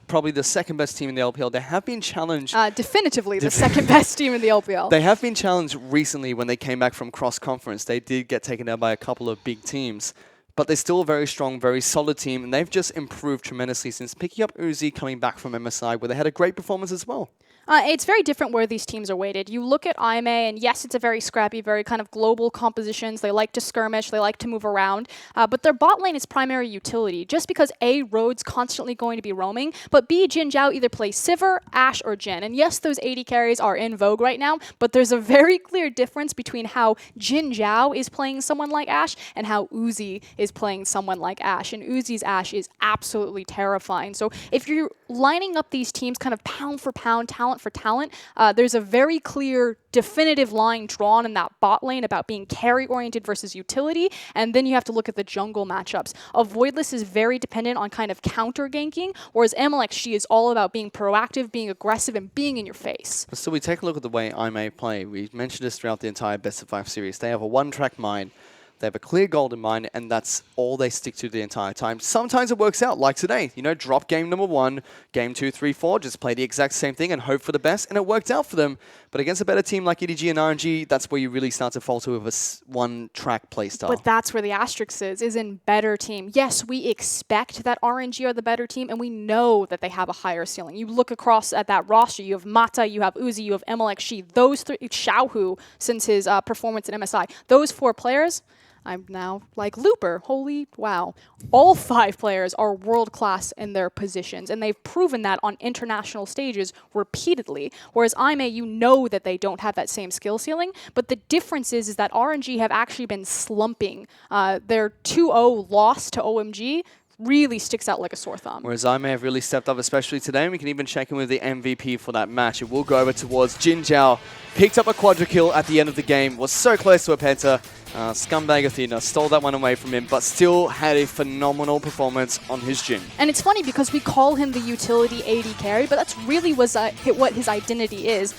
probably the 2nd best team in the LPL. They have been challenged. Definitively the 2nd best team in the LPL. They have been challenged recently when they came back from cross-conference. They did get taken down by a couple of big teams, but they're still a very strong, very solid team, and they've just improved tremendously since picking up Uzi coming back from MSI, where they had a great performance as well. It's very different where these teams are weighted. You look at IMA, and yes, it's a very scrappy, very kind of global compositions. They like to skirmish, they like to move around, but their bot lane is primary utility. Just because A, Road's constantly going to be roaming, but B, Jin Zhao either plays Sivir, Ashe, or Jhin. And yes, those AD carries are in vogue right now, but there's a very clear difference between how Jin Zhao is playing someone like Ashe and how Uzi is playing someone like Ashe. And Uzi's Ashe is absolutely terrifying. So if you're lining up these teams kind of pound for pound, talent for talent, there's a very clear, definitive line drawn in that bot lane about being carry-oriented versus utility, and then you have to look at the jungle matchups. A Voidless is very dependent on kind of counter-ganking, whereas MLXG is all about being proactive, being aggressive, and being in your face. So we take a look at the way IMA play. We mentioned this throughout the entire Best of 5 series. They have a one-track mind. They have a clear goal in mind, and that's all they stick to the entire time. Sometimes it works out, like today. You know, drop game number 1, game 2, 3, 4, just play the exact same thing and hope for the best, and it worked out for them. But against a better team like EDG and RNG, that's where you really start to falter with a one-track playstyle. But that's where the asterisk is in better team. Yes, we expect that RNG are the better team, and we know that they have a higher ceiling. You look across at that roster, you have Mata, you have Uzi, you have MLXG, those three, Xiaohu, since his performance in MSI, those 4 players, I'm now like Looper. Holy wow. All 5 players are world-class in their positions, and they've proven that on international stages repeatedly. Whereas IMA, you know that they don't have that same skill ceiling, but the difference is that RNG have actually been slumping. Their 2-0 loss to OMG really sticks out like a sore thumb. Whereas I may have really stepped up, especially today, and we can even check in with the MVP for that match. It will go over towards Jin Zhao. Picked up a quadra kill at the end of the game, was so close to a penta. Scumbag Athena stole that one away from him, but still had a phenomenal performance on his Jhin. And it's funny because we call him the utility AD carry, but that's really what his identity is.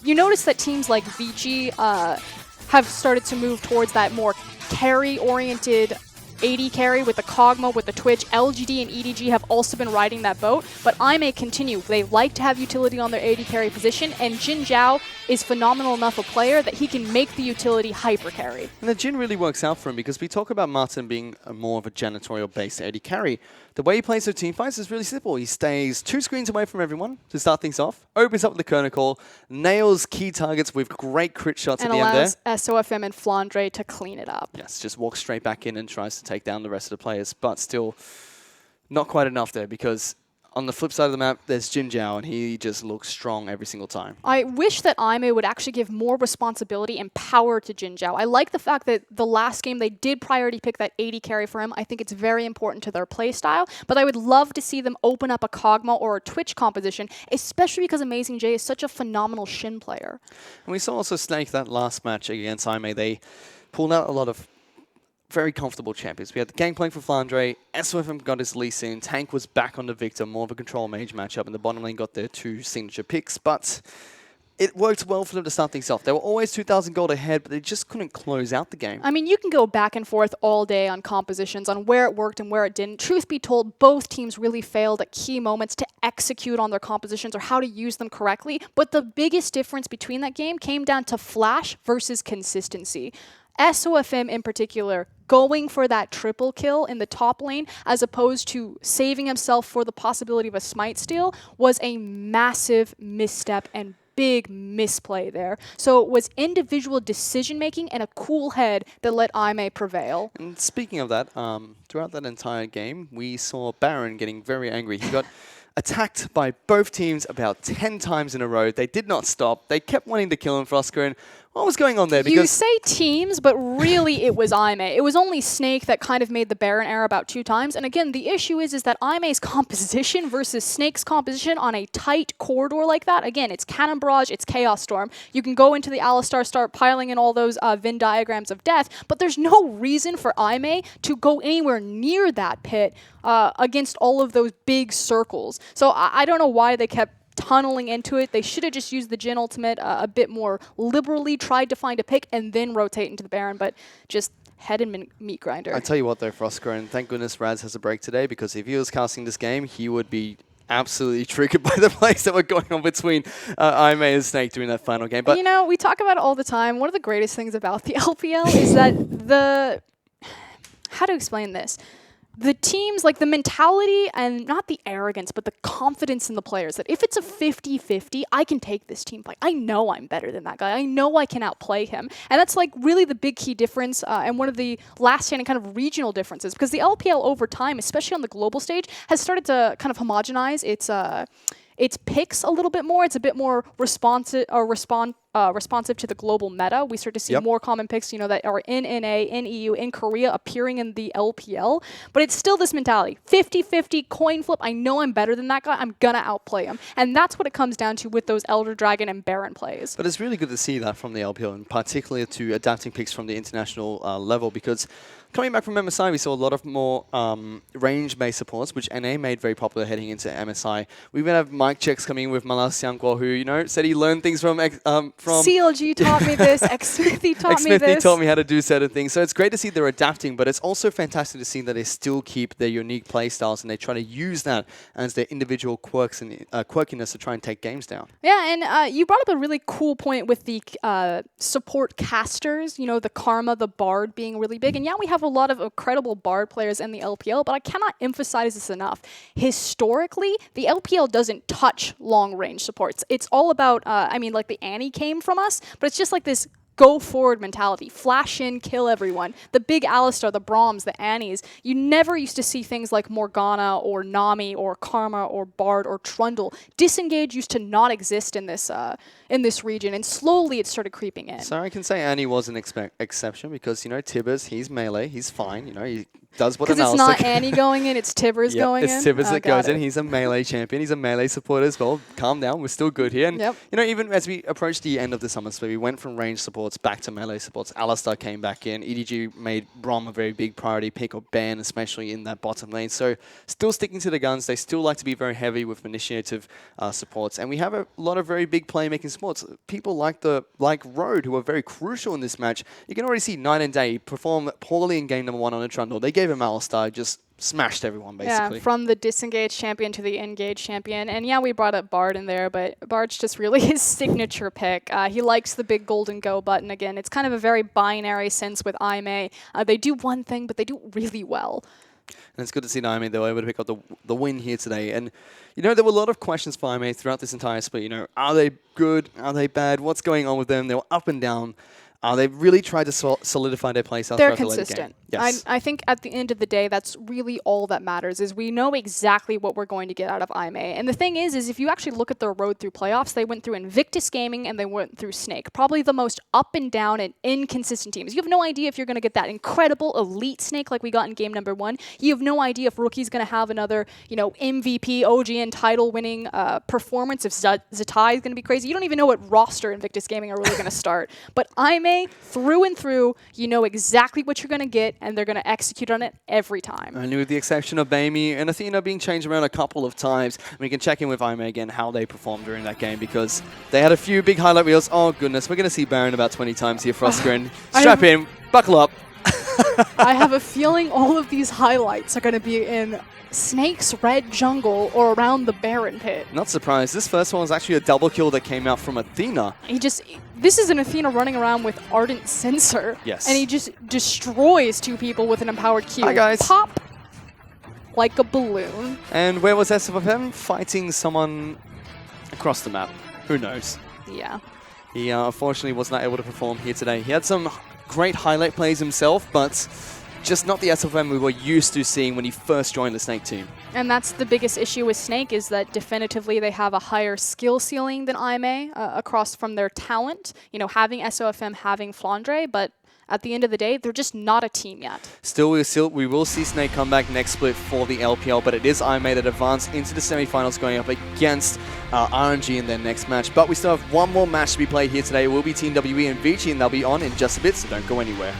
You notice that teams like Vici have started to move towards that more carry-oriented AD carry with the Kog'Maw, with the Twitch. LGD and EDG have also been riding that boat, but I may continue. They like to have utility on their AD carry position, and Jin Zhao is phenomenal enough a player that he can make the utility hyper carry. And the Jhin really works out for him because we talk about Martin being more of a janitorial-based AD carry. The way he plays their team fights is really simple. He stays 2 screens away from everyone to start things off, opens up the Kernel Call, nails key targets with great crit shots at the end there. And allows SOFM and Flandre to clean it up. Yes, just walks straight back in and tries to take down the rest of the players, but still not quite enough there because on the flip side of the map, there's Jin Zhao, and he just looks strong every single time. I wish that IMA would actually give more responsibility and power to Jin Zhao. I like the fact that the last game they did priority pick that AD carry for him. I think it's very important to their playstyle, but I would love to see them open up a Kog'Maw or a Twitch composition, especially because Amazing J is such a phenomenal Shin player. And we saw also Snake that last match against IMA. They pulled out a lot of very comfortable champions. We had the Gangplank for Flandre, SOFM got his Lee Sin, Tank was back on the Victor, more of a control mage matchup, and the bottom lane got their 2 signature picks, but it worked well for them to start things off. They were always 2,000 gold ahead, but they just couldn't close out the game. I mean, you can go back and forth all day on compositions, on where it worked and where it didn't. Truth be told, both teams really failed at key moments to execute on their compositions or how to use them correctly, but the biggest difference between that game came down to flash versus consistency. SOFM in particular going for that triple kill in the top lane as opposed to saving himself for the possibility of a smite steal was a massive misstep and big misplay there. So it was individual decision making and a cool head that let IMA prevail. And speaking of that, throughout that entire game, we saw Baron getting very angry. He got attacked by both teams about 10 times in a row. They did not stop. They kept wanting to kill him, Frosco. What was going on there? Because you say teams, but really it was IMA. It was only Snake that kind of made the Baron error about 2 times. And again, the issue is that IMA's composition versus Snake's composition on a tight corridor like that, again, it's Cannon Barrage, it's Chaos Storm. You can go into the Alistar, start piling in all those Venn diagrams of death, but there's no reason for IMA to go anywhere near that pit against all of those big circles. So I don't know why they kept tunneling into it. They should have just used the Jhin ultimate a bit more liberally, tried to find a pick, and then rotate into the Baron, but just head and meat grinder. I tell you what though, Frosco, and thank goodness Raz has a break today, because if he was casting this game, he would be absolutely triggered by the plays that were going on between IMA and Snake during that final game. But you know, we talk about it all the time. One of the greatest things about the LPL is that how to explain this? the teams, like the mentality and not the arrogance, but the confidence in the players that if it's a 50-50, I can take this team fight. I know I'm better than that guy. I know I can outplay him. And that's like really the big key difference and one of the last standing kind of regional differences, because the LPL over time, especially on the global stage, has started to kind of homogenize its picks a little bit more. It's a bit more responsive to the global meta. We start to see more common picks, that are in NA, in EU, in Korea, appearing in the LPL. But it's still this mentality. 50-50, coin flip. I know I'm better than that guy. I'm going to outplay him. And that's what it comes down to with those Elder Dragon and Baron plays. But it's really good to see that from the LPL, and particularly to adapting picks from the international level, because coming back from MSI, we saw a lot of more range-based supports, which NA made very popular heading into MSI. We even have mic checks coming in with Malas Xiangguo, who, said he learned things from CLG taught me this, Xsmithy taught me this. taught me how to do certain things. So it's great to see they're adapting, but it's also fantastic to see that they still keep their unique play styles and they try to use that as their individual quirks and quirkiness to try and take games down. Yeah, and you brought up a really cool point with the support casters, the Karma, the Bard being really big. And yeah, we have a lot of incredible Bard players in the LPL, but I cannot emphasize this enough. Historically, the LPL doesn't touch long-range supports. It's all about, like the Annie came from us, but it's just like this go forward mentality. Flash in, kill everyone. The big Alistar, the Brahms, the Annies. You never used to see things like Morgana or Nami or Karma or Bard or Trundle. Disengage used to not exist in this region, and slowly it started creeping in. So I can say Annie was an exception because, Tibbers, he's melee, he's fine, he does what an Because it's not Annie going in, it's Tibbers going in? It's Tibbers that goes in. He's a melee champion. He's a melee supporter as well. Calm down, we're still good here. And, even as we approach the end of the summer split, we went from range supports back to melee supports. Alistar came back in. EDG made Braum a very big priority pick, or ban, especially in that bottom lane. So still sticking to the guns. They still like to be very heavy with initiative supports. And we have a lot of very big playmaking supports. People like Road, who are very crucial in this match. You can already see Night and Day perform poorly in game number 1 on a Trundle. They gave him Alistar, just smashed everyone, basically. Yeah, from the disengaged champion to the engaged champion. And yeah, we brought up Bard in there, but Bard's just really his signature pick. He likes the big golden go button. Again, it's kind of a very binary sense with IMA. They do one thing, but they do it really well. And it's good to see IMA, they were able to pick up the win here today. And, there were a lot of questions for IMA throughout this entire split. Are they good? Are they bad? What's going on with them? They were up and down. They've really tried to solidify their place. They're consistent. Yes. I think at the end of the day, that's really all that matters, is we know exactly what we're going to get out of IMA. And the thing is if you actually look at their road through playoffs, they went through Invictus Gaming and they went through Snake. Probably the most up and down and inconsistent teams. You have no idea if you're going to get that incredible elite Snake like we got in game number 1. You have no idea if Rookie's going to have another, MVP, OGN title winning performance, if Zatai is going to be crazy. You don't even know what roster Invictus Gaming are really going to start. But IMA, through and through, you know exactly what you're going to get, and they're going to execute on it every time. And with the exception of Baimi and Athena being changed around a couple of times, we can check in with IMA again how they performed during that game, because they had a few big highlight reels. Oh goodness, we're going to see Baron about 20 times here for us, Grin. Strap in, buckle up. I have a feeling all of these highlights are going to be in Snake's red jungle or around the Baron pit. Not surprised. This first one was actually a double kill that came out from Athena. This is an Athena running around with Ardent Sensor. Yes. And he just destroys 2 people with an empowered Q. Hi guys. Pop like a balloon. And where was SFFM? Fighting someone across the map. Who knows? Yeah. He unfortunately was not able to perform here today. He had some great highlight plays himself, but just not the SFM we were used to seeing when he first joined the Snake team. And that's the biggest issue with Snake, is that definitively they have a higher skill ceiling than IMA across from their talent. Having SOFM, having Flandre, but at the end of the day, they're just not a team yet. Still, we will see Snake come back next split for the LPL, but it is IMA that advanced into the semifinals, going up against RNG in their next match. But we still have one more match to be played here today. It will be Team WE and Vici, and they'll be on in just a bit, so don't go anywhere.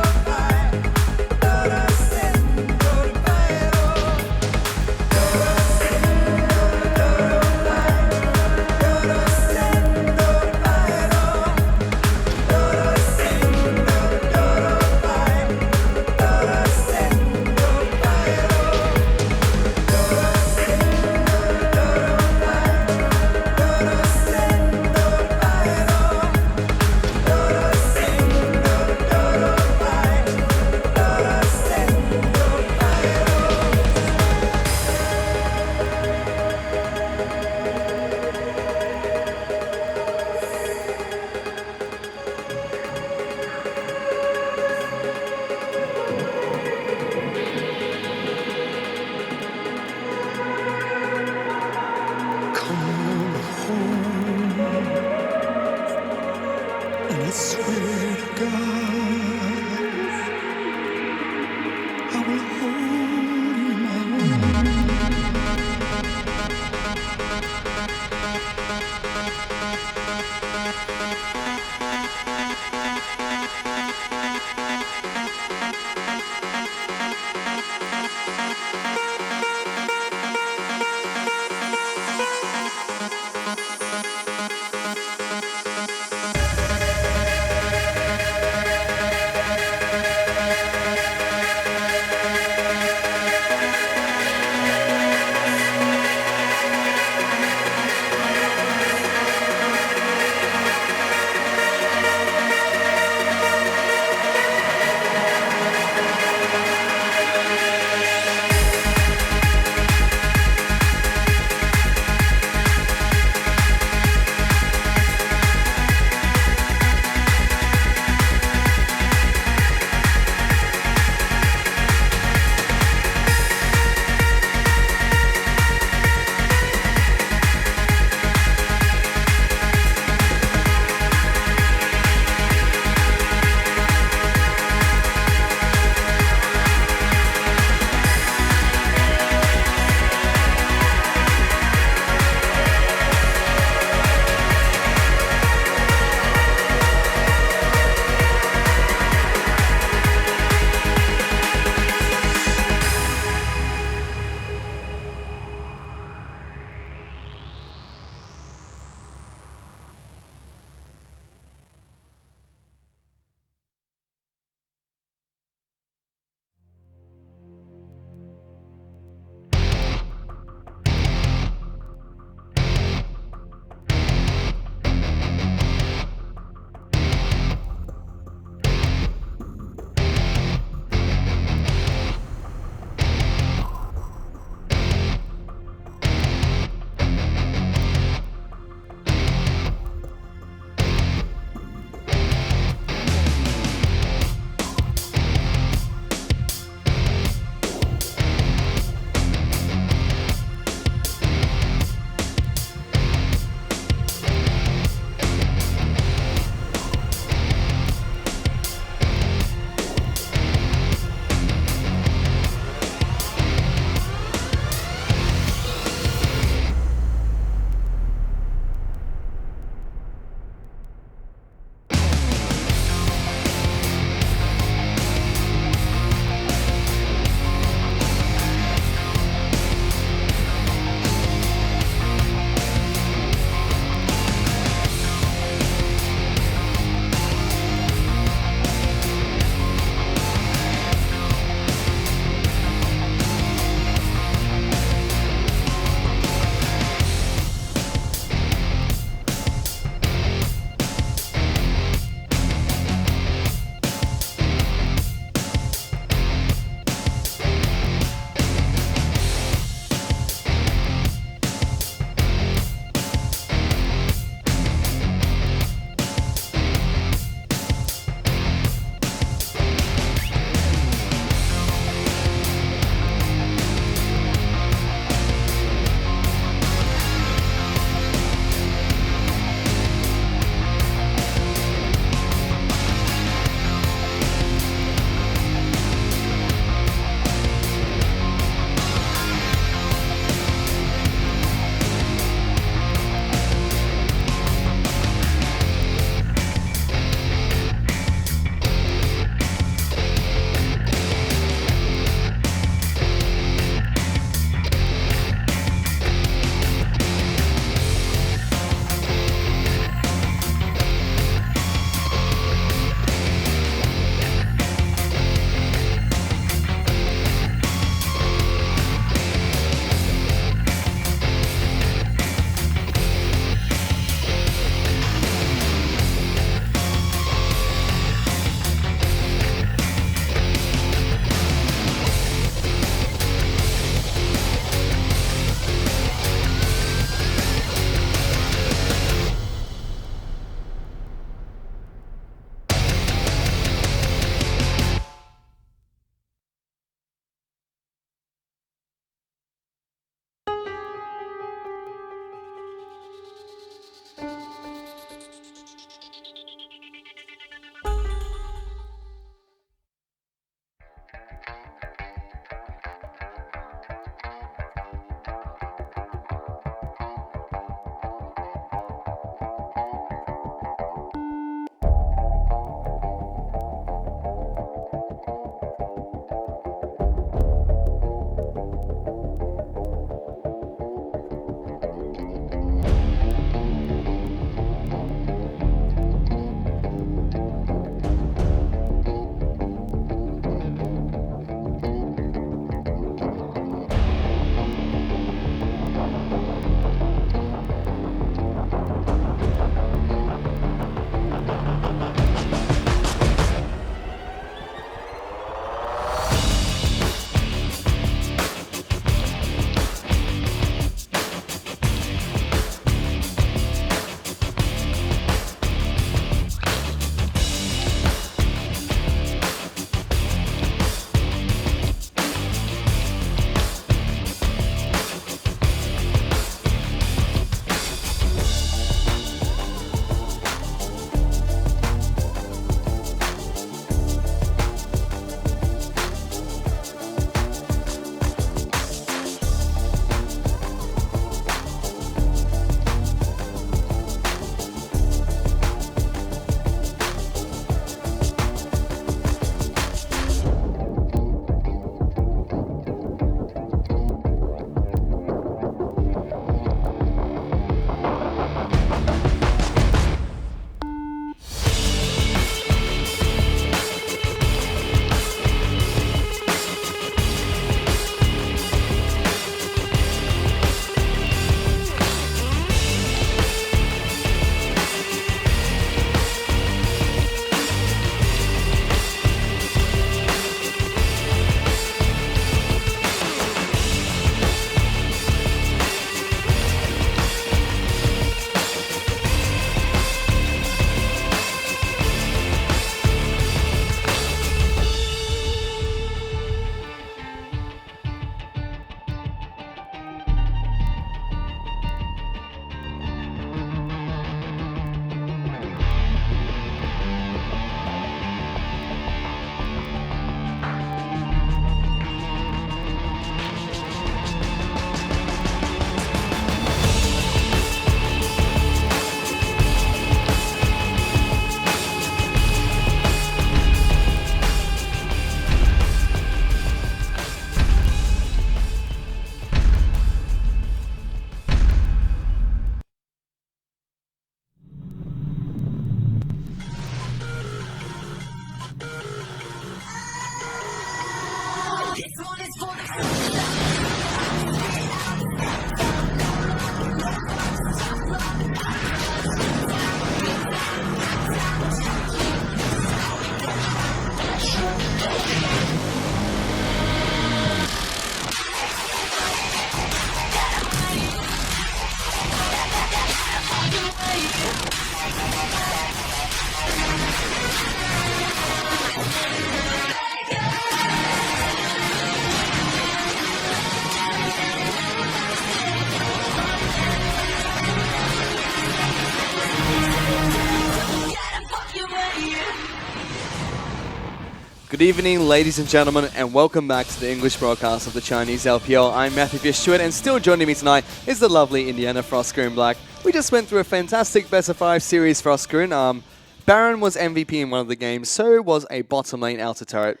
Good evening, ladies and gentlemen, and welcome back to the English broadcast of the Chinese LPL. I'm Matthew Vici, and still joining me tonight is the lovely Indiana Frosker in black. We just went through a fantastic best-of-5 series, Frosker. Baron was MVP in one of the games, so was a bottom lane outer turret.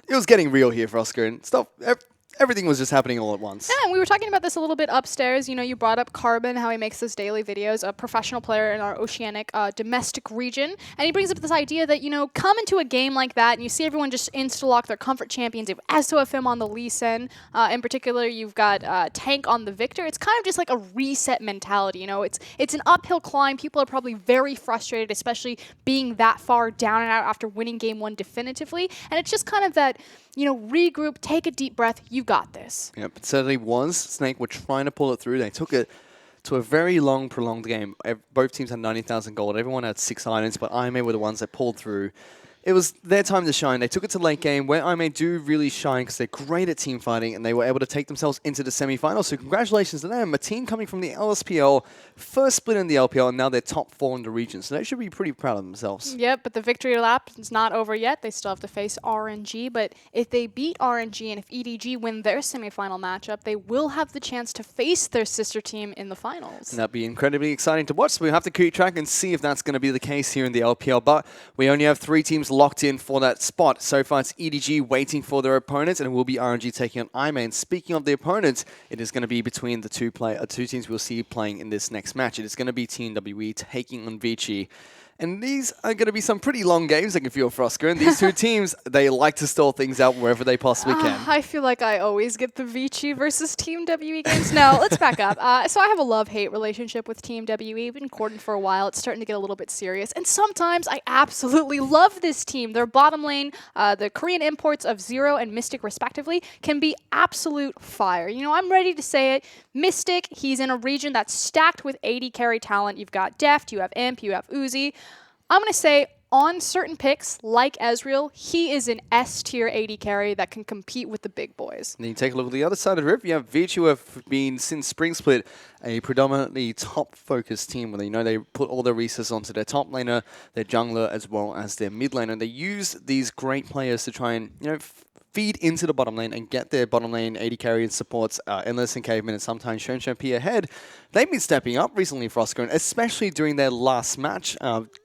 It was getting real here, Frosker, and stuff. Everything was just happening all at once. Yeah, and we were talking about this a little bit upstairs. You know, you brought up Carbon, how he makes his daily videos, a professional player in our oceanic domestic region. And he brings up this idea that, you know, come into a game like that and you see everyone just insta-lock their comfort champions. You have SOFM on the Lee Sin. In particular, you've got Tank on the Victor. It's kind of just like a reset mentality, you know. It's an uphill climb. People are probably very frustrated, especially being that far down and out after winning game 1 definitively. And it's just kind of that, you know, regroup, take a deep breath, you got this. Yep, it certainly was. Snake were trying to pull it through. They took it to a very long, prolonged game. Both teams had 90,000 gold. Everyone had 6 islands, but IMA were the ones that pulled through. It was their time to shine. They took it to late game, where IMA do really shine because they're great at team fighting, and they were able to take themselves into the semi-finals. So congratulations to them. A team coming from the LSPL, first split in the LPL, and now they're top 4 in the region. So they should be pretty proud of themselves. Yep, but the victory lap is not over yet. They still have to face RNG. But if they beat RNG and if EDG win their semi-final matchup, they will have the chance to face their sister team in the finals. And that'd be incredibly exciting to watch. So we'll have to keep track and see if that's going to be the case here in the LPL. But we only have 3 teams locked in for that spot. So far, it's EDG waiting for their opponents, and it will be RNG taking on IMA. And speaking of the opponents, it is going to be between the two teams we'll see playing in this next match. It is going to be Team WE taking on Vici. And these are going to be some pretty long games, I can feel, Frosker. And these two teams, they like to stall things out wherever they possibly can. I feel like I always get the Vici versus Team WE games. No, let's back up. So I have a love-hate relationship with Team WE. We've been courting for a while. It's starting to get a little bit serious. And sometimes I absolutely love this team. Their bottom lane, the Korean imports of Zero and Mystic, respectively, can be absolute fire. You know, I'm ready to say it. Mystic, he's in a region that's stacked with 80 carry talent. You've got Deft, you have Imp, you have Uzi. I'm going to say on certain picks, like Ezreal, he is an S-tier 80 carry that can compete with the big boys. And you take a look at the other side of the river. You have Vici, who have been, since Spring Split, a predominantly top-focused team where they put all their resources onto their top laner, their jungler, as well as their mid laner. And they use these great players to try and, feed into the bottom lane and get their bottom lane 80 carry and supports Endless and Caveman and sometimes Shen P ahead. They've been stepping up recently, Frosker, and especially during their last match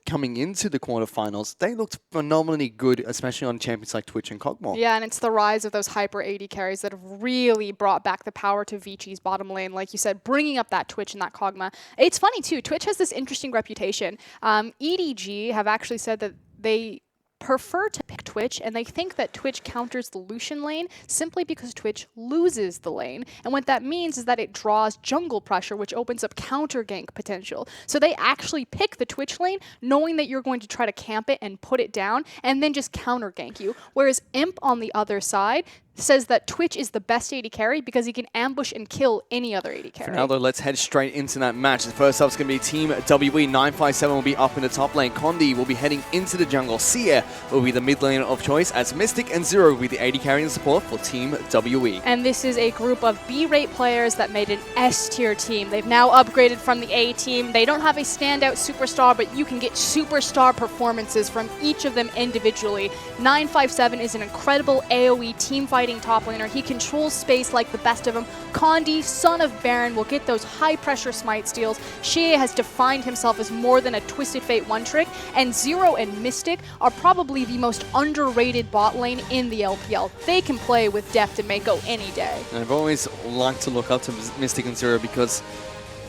coming into the quarterfinals. They looked phenomenally good, especially on champions like Twitch and Kog'Maw. Yeah, and it's the rise of those hyper 80 carries that have really brought back the power to Vici's bottom lane. Like you said, bringing up that Twitch and that Kog'Maw. It's funny, too. Twitch has this interesting reputation. EDG have actually said that they prefer to pick Twitch, and they think that Twitch counters the Lucian lane simply because Twitch loses the lane. And what that means is that it draws jungle pressure, which opens up counter gank potential. So they actually pick the Twitch lane knowing that you're going to try to camp it and put it down and then just counter gank you. Whereas Imp on the other side says that Twitch is the best 80 carry because he can ambush and kill any other 80 carry. For now, though, let's head straight into that match. The first up is going to be Team WE. 957 will be up in the top lane. Condi will be heading into the jungle. Sia will be the mid lane of choice, as Mystic and Zero will be the 80 carry and support for Team WE. And this is a group of B-rate players that made an S-tier team. They've now upgraded from the A team. They don't have a standout superstar, but you can get superstar performances from each of them individually. 957 is an incredible AoE team fighting top laner. He controls space like the best of them. Condi, son of Baron, will get those high-pressure smite steals. Shea has defined himself as more than a Twisted Fate one-trick, and Zero and Mystic are probably the most underrated bot lane in the LPL. They can play with Deft and Mako any day. And I've always liked to look up to Mystic and Zero because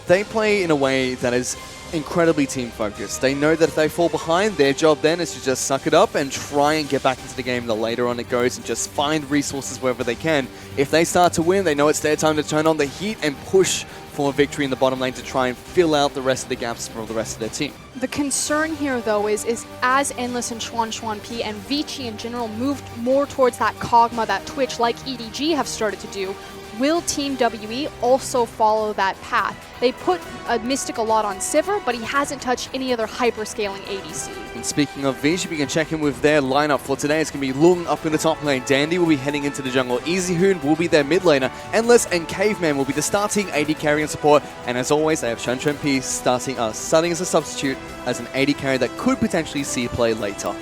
they play in a way that is incredibly team-focused. They know that if they fall behind, their job then is to just suck it up and try and get back into the game the later on it goes and just find resources wherever they can. If they start to win, they know it's their time to turn on the heat and push for victory in the bottom lane to try and fill out the rest of the gaps for the rest of their team. The concern here, though, is as Endless and Xuan P and Vici in general moved more towards that Kog'Maw, that Twitch, like EDG have started to do, will Team WE also follow that path? They put Mystic a lot on Sivir, but he hasn't touched any other hyperscaling ADC. And speaking of Vici, we can check in with their lineup for today. It's going to be Lung up in the top lane. Dandy will be heading into the jungle. Easyhoon will be their mid laner. Endless and Caveman will be the starting AD carry and support. And as always, they have Shunshuan starting as a substitute as an AD carry that could potentially see play later.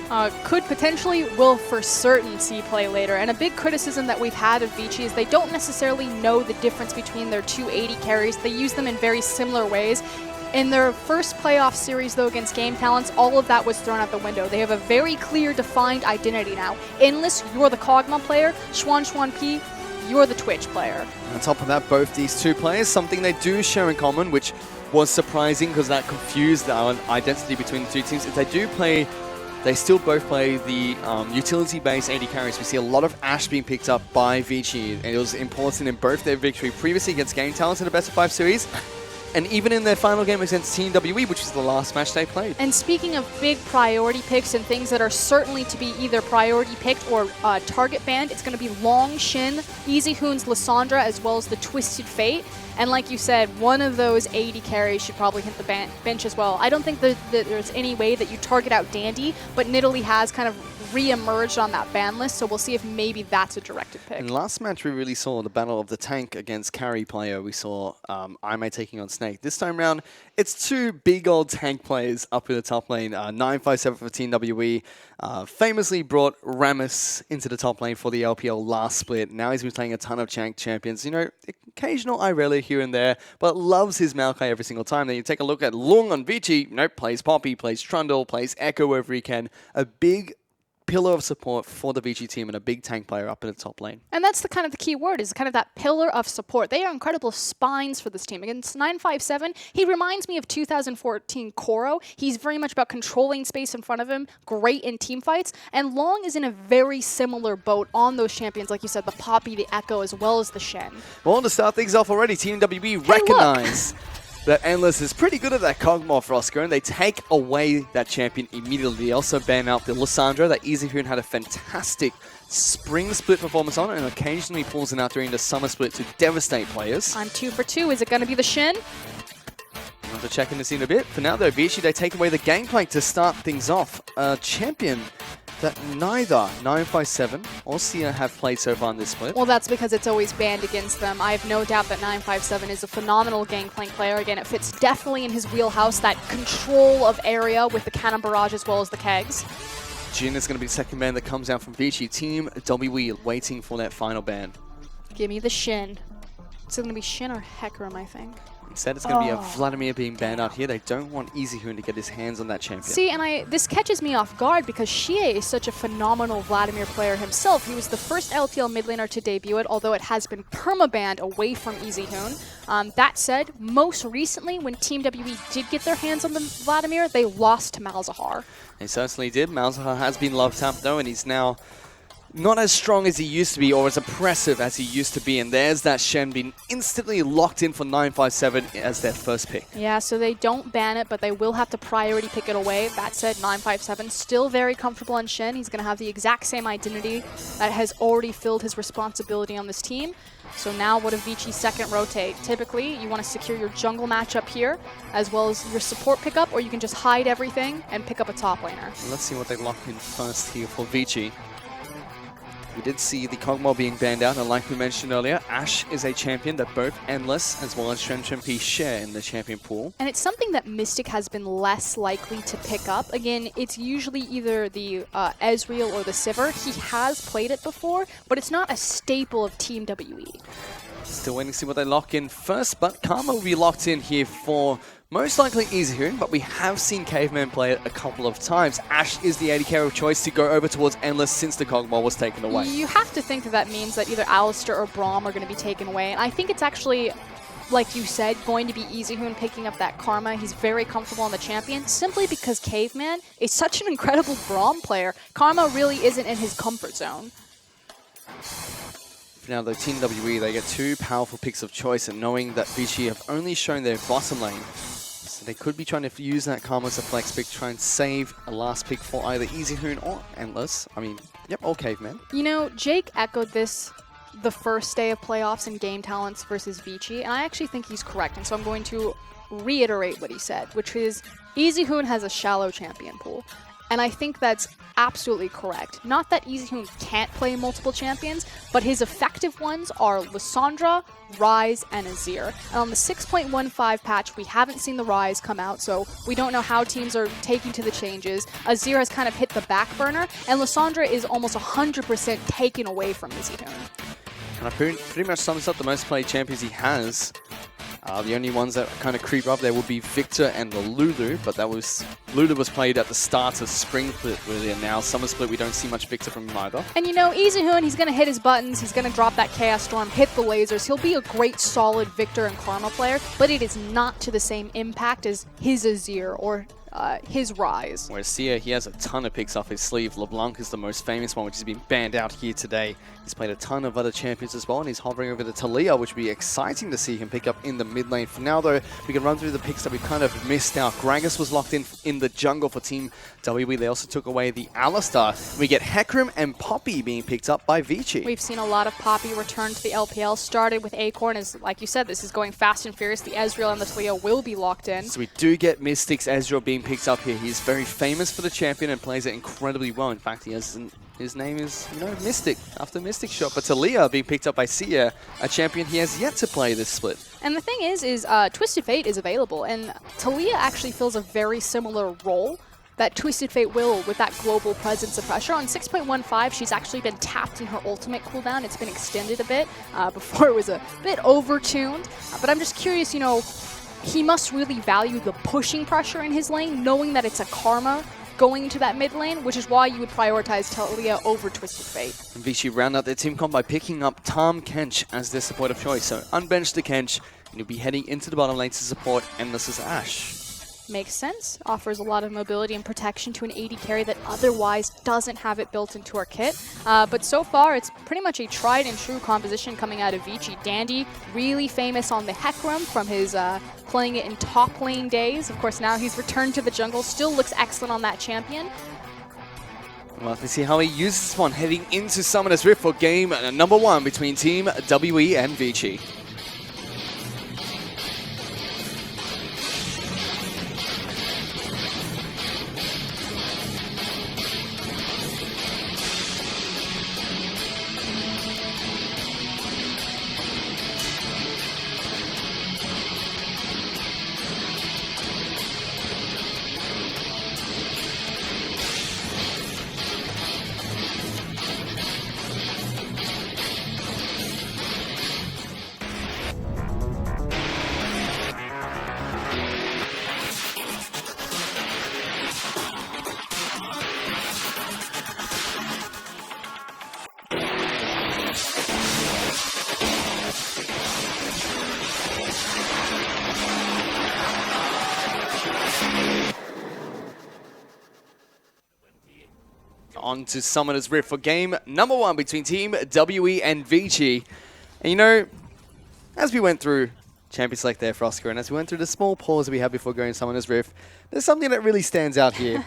Could potentially, will for certain see play later. And a big criticism that we've had of Vici is they don't necessarily know the difference between their two AD carries. They use them in very similar ways. In their first playoff series, though, against Game Talents, all of that was thrown out the window. They have a very clear, defined identity now. Endless, you're the Kog'Maw player. Xuan P, you're the Twitch player. On top of that, both these two players, something they do share in common, which was surprising because that confused our identity between the two teams, is they still both play the utility-based AD carries. We see a lot of Ashe being picked up by Vici, and it was important in both their victory previously against Game Talents in the best of 5 series, and even in their final game against Team WE, which was the last match they played. And speaking of big priority picks and things that are certainly to be either priority picked or target banned, it's going to be Long Shin, Easyhoon's Lissandra, as well as the Twisted Fate. And like you said, one of those AD carries should probably hit the bench as well. I don't think that there's any way that you target out Dandy, but Nidalee has kind of re-emerged on that ban list, so we'll see if maybe that's a directed pick. And last match we really saw the battle of the tank against carry player. We saw Aimee taking on Snake. This time round, it's two big old tank players up in the top lane. 957 for Team WE famously brought Rammus into the top lane for the LPL last split. Now he's been playing a ton of tank champions. You know, occasional Irelia here and there, but loves his Maokai every single time. Then you take a look at Lung on Vici. Nope, plays Poppy, plays Trundle, plays Echo wherever he can. A big pillar of support for the Vici team and a big tank player up in the top lane. And that's the kind of the key word, is kind of that pillar of support. They are incredible spines for this team. Against 957, he reminds me of 2014 Koro. He's very much about controlling space in front of him, great in team fights, and Long is in a very similar boat on those champions, like you said, the Poppy, the Echo, as well as the Shen. Well, to start things off already, Team WB recognize that Endless is pretty good at that Kog'Maw for Oscar, and they take away that champion immediately. They also ban out the Lissandra that Easyhoon had a fantastic spring split performance on, and occasionally pulls it out during the summer split to devastate players. I'm 2 for 2. Is it going to be the Shen? We'll have to check in this in a bit. For now, though, Vici, they take away the gangplank to start things off. A champion that neither 957 or Sia have played so far in this split. Well, that's because it's always banned against them. I have no doubt that 957 is a phenomenal gangplank player. Again, it fits definitely in his wheelhouse, that control of area with the cannon barrage as well as the kegs. Jin is going to be the second ban that comes out from Vici. Team WE waiting for that final ban. Give me the Shin. It's going to be Shin or Hecarim, I think. Instead, it's going to be a Vladimir being banned out here. They don't want Easyhoon to get his hands on that champion. See, and this catches me off guard because Xie is such a phenomenal Vladimir player himself. He was the first LPL mid laner to debut it, although it has been perma-banned away from Easyhoon. That said, most recently, when Team WE did get their hands on the Vladimir, they lost to Malzahar. They certainly did. Malzahar has been love-tapped, though, and he's now not as strong as he used to be or as oppressive as he used to be. And there's that Shen being instantly locked in for 957 as their first pick. Yeah, so they don't ban it, but they will have to priority pick it away. That said, 957 still very comfortable on Shen. He's going to have the exact same identity that has already filled his responsibility on this team. So now what if Vici second rotate? Typically, you want to secure your jungle matchup here, as well as your support pickup, or you can just hide everything and pick up a top laner. Let's see what they lock in first here for Vici. We did see the Kog'Maw being banned out, and like we mentioned earlier, Ashe is a champion that both Endless as well as Shunshuan P share in the champion pool. And it's something that Mystic has been less likely to pick up. Again, it's usually either the Ezreal or the Sivir. He has played it before, but it's not a staple of Team WE. Still waiting to see what they lock in first, but Karma will be locked in here for most likely Easyhoon, but we have seen Caveman play it a couple of times. Ashe is the AD carry of choice to go over towards Endless since the Kog'Maw was taken away. You have to think that that means that either Alistar or Braum are going to be taken away, and I think it's actually, like you said, going to be Easyhoon picking up that Karma. He's very comfortable on the champion, simply because Caveman is such an incredible Braum player. Karma really isn't in his comfort zone. Now, the Team WE, they get two powerful picks of choice, and knowing that Vici have only shown their bottom lane, so they could be trying to use that Karma as a flex pick, try and save a last pick for either Easyhoon or Endless. I mean, yep, or Caveman. You know, Jake echoed this the first day of playoffs in game talents versus Vici, and I actually think he's correct. And so I'm going to reiterate what he said, which is EasyHoon has a shallow champion pool. And I think that's absolutely correct. Not that EasyHoon can't play multiple champions, but his effective ones are Lissandra, Ryze, and Azir. And on the 6.15 patch, we haven't seen the Ryze come out, so we don't know how teams are taking to the changes. Azir has kind of hit the back burner, and Lissandra is almost 100% taken away from EasyHoon. And I pretty much sums up the most played champions he has. The only ones that kind of creep up there would be Victor and the Lulu, but Lulu was played at the start of Spring Split, really, and now Summer Split we don't see much Victor from him either. And you know, EasyHoon, he's going to hit his buttons, he's going to drop that Chaos Storm, hit the lasers, he'll be a great solid Victor and Karma player, but it is not to the same impact as his Azir or his Ryze. Whereas Sia, he has a ton of picks off his sleeve. LeBlanc is the most famous one, which has been banned out here today. He's played a ton of other champions as well, and he's hovering over the Talia, which would be exciting to see him pick up in the mid lane. For now, though, we can run through the picks that we've kind of missed out. Gragas was locked in the jungle for Team WE. They also took away the Alistar. We get Hecarim and Poppy being picked up by Vici. We've seen a lot of Poppy return to the LPL. Started with Acorn, as like you said, this is going fast and furious. The Ezreal and the Talia will be locked in. So we do get Mystic's Ezreal being picked up here. He's very famous for the champion and plays it incredibly well. In fact, his name is, Mystic, after Mystic shot. But Talia being picked up by Sia, a champion he has yet to play this split. And the thing is Twisted Fate is available, and Talia actually fills a very similar role that Twisted Fate will with that global presence of pressure. On 6.15, she's actually been tapped in her ultimate cooldown. It's been extended a bit. Before it was a bit over-tuned. But I'm just curious, he must really value the pushing pressure in his lane, knowing that it's a Karma going into that mid lane, which is why you would prioritize Talia over Twisted Fate. And Vici round out their team comp by picking up Tahm Kench as their support of choice. So unbench the Kench, and he'll be heading into the bottom lane to support Endless's Ashe. Makes sense. Offers a lot of mobility and protection to an AD carry that otherwise doesn't have it built into her kit. But so far, it's pretty much a tried and true composition coming out of Vici. Dandy, really famous on the Hecarim from his playing it in top lane days. Of course, now he's returned to the jungle. Still looks excellent on that champion. We'll have to see how he uses this one heading into Summoner's Rift for game number 1 between Team WE and Vici. On to Summoner's Rift for game number 1 between Team WE and Vici. And as we went through Champion Select there for Oscar, and as we went through the small pause that we had before going to Summoner's Rift, there's something that really stands out here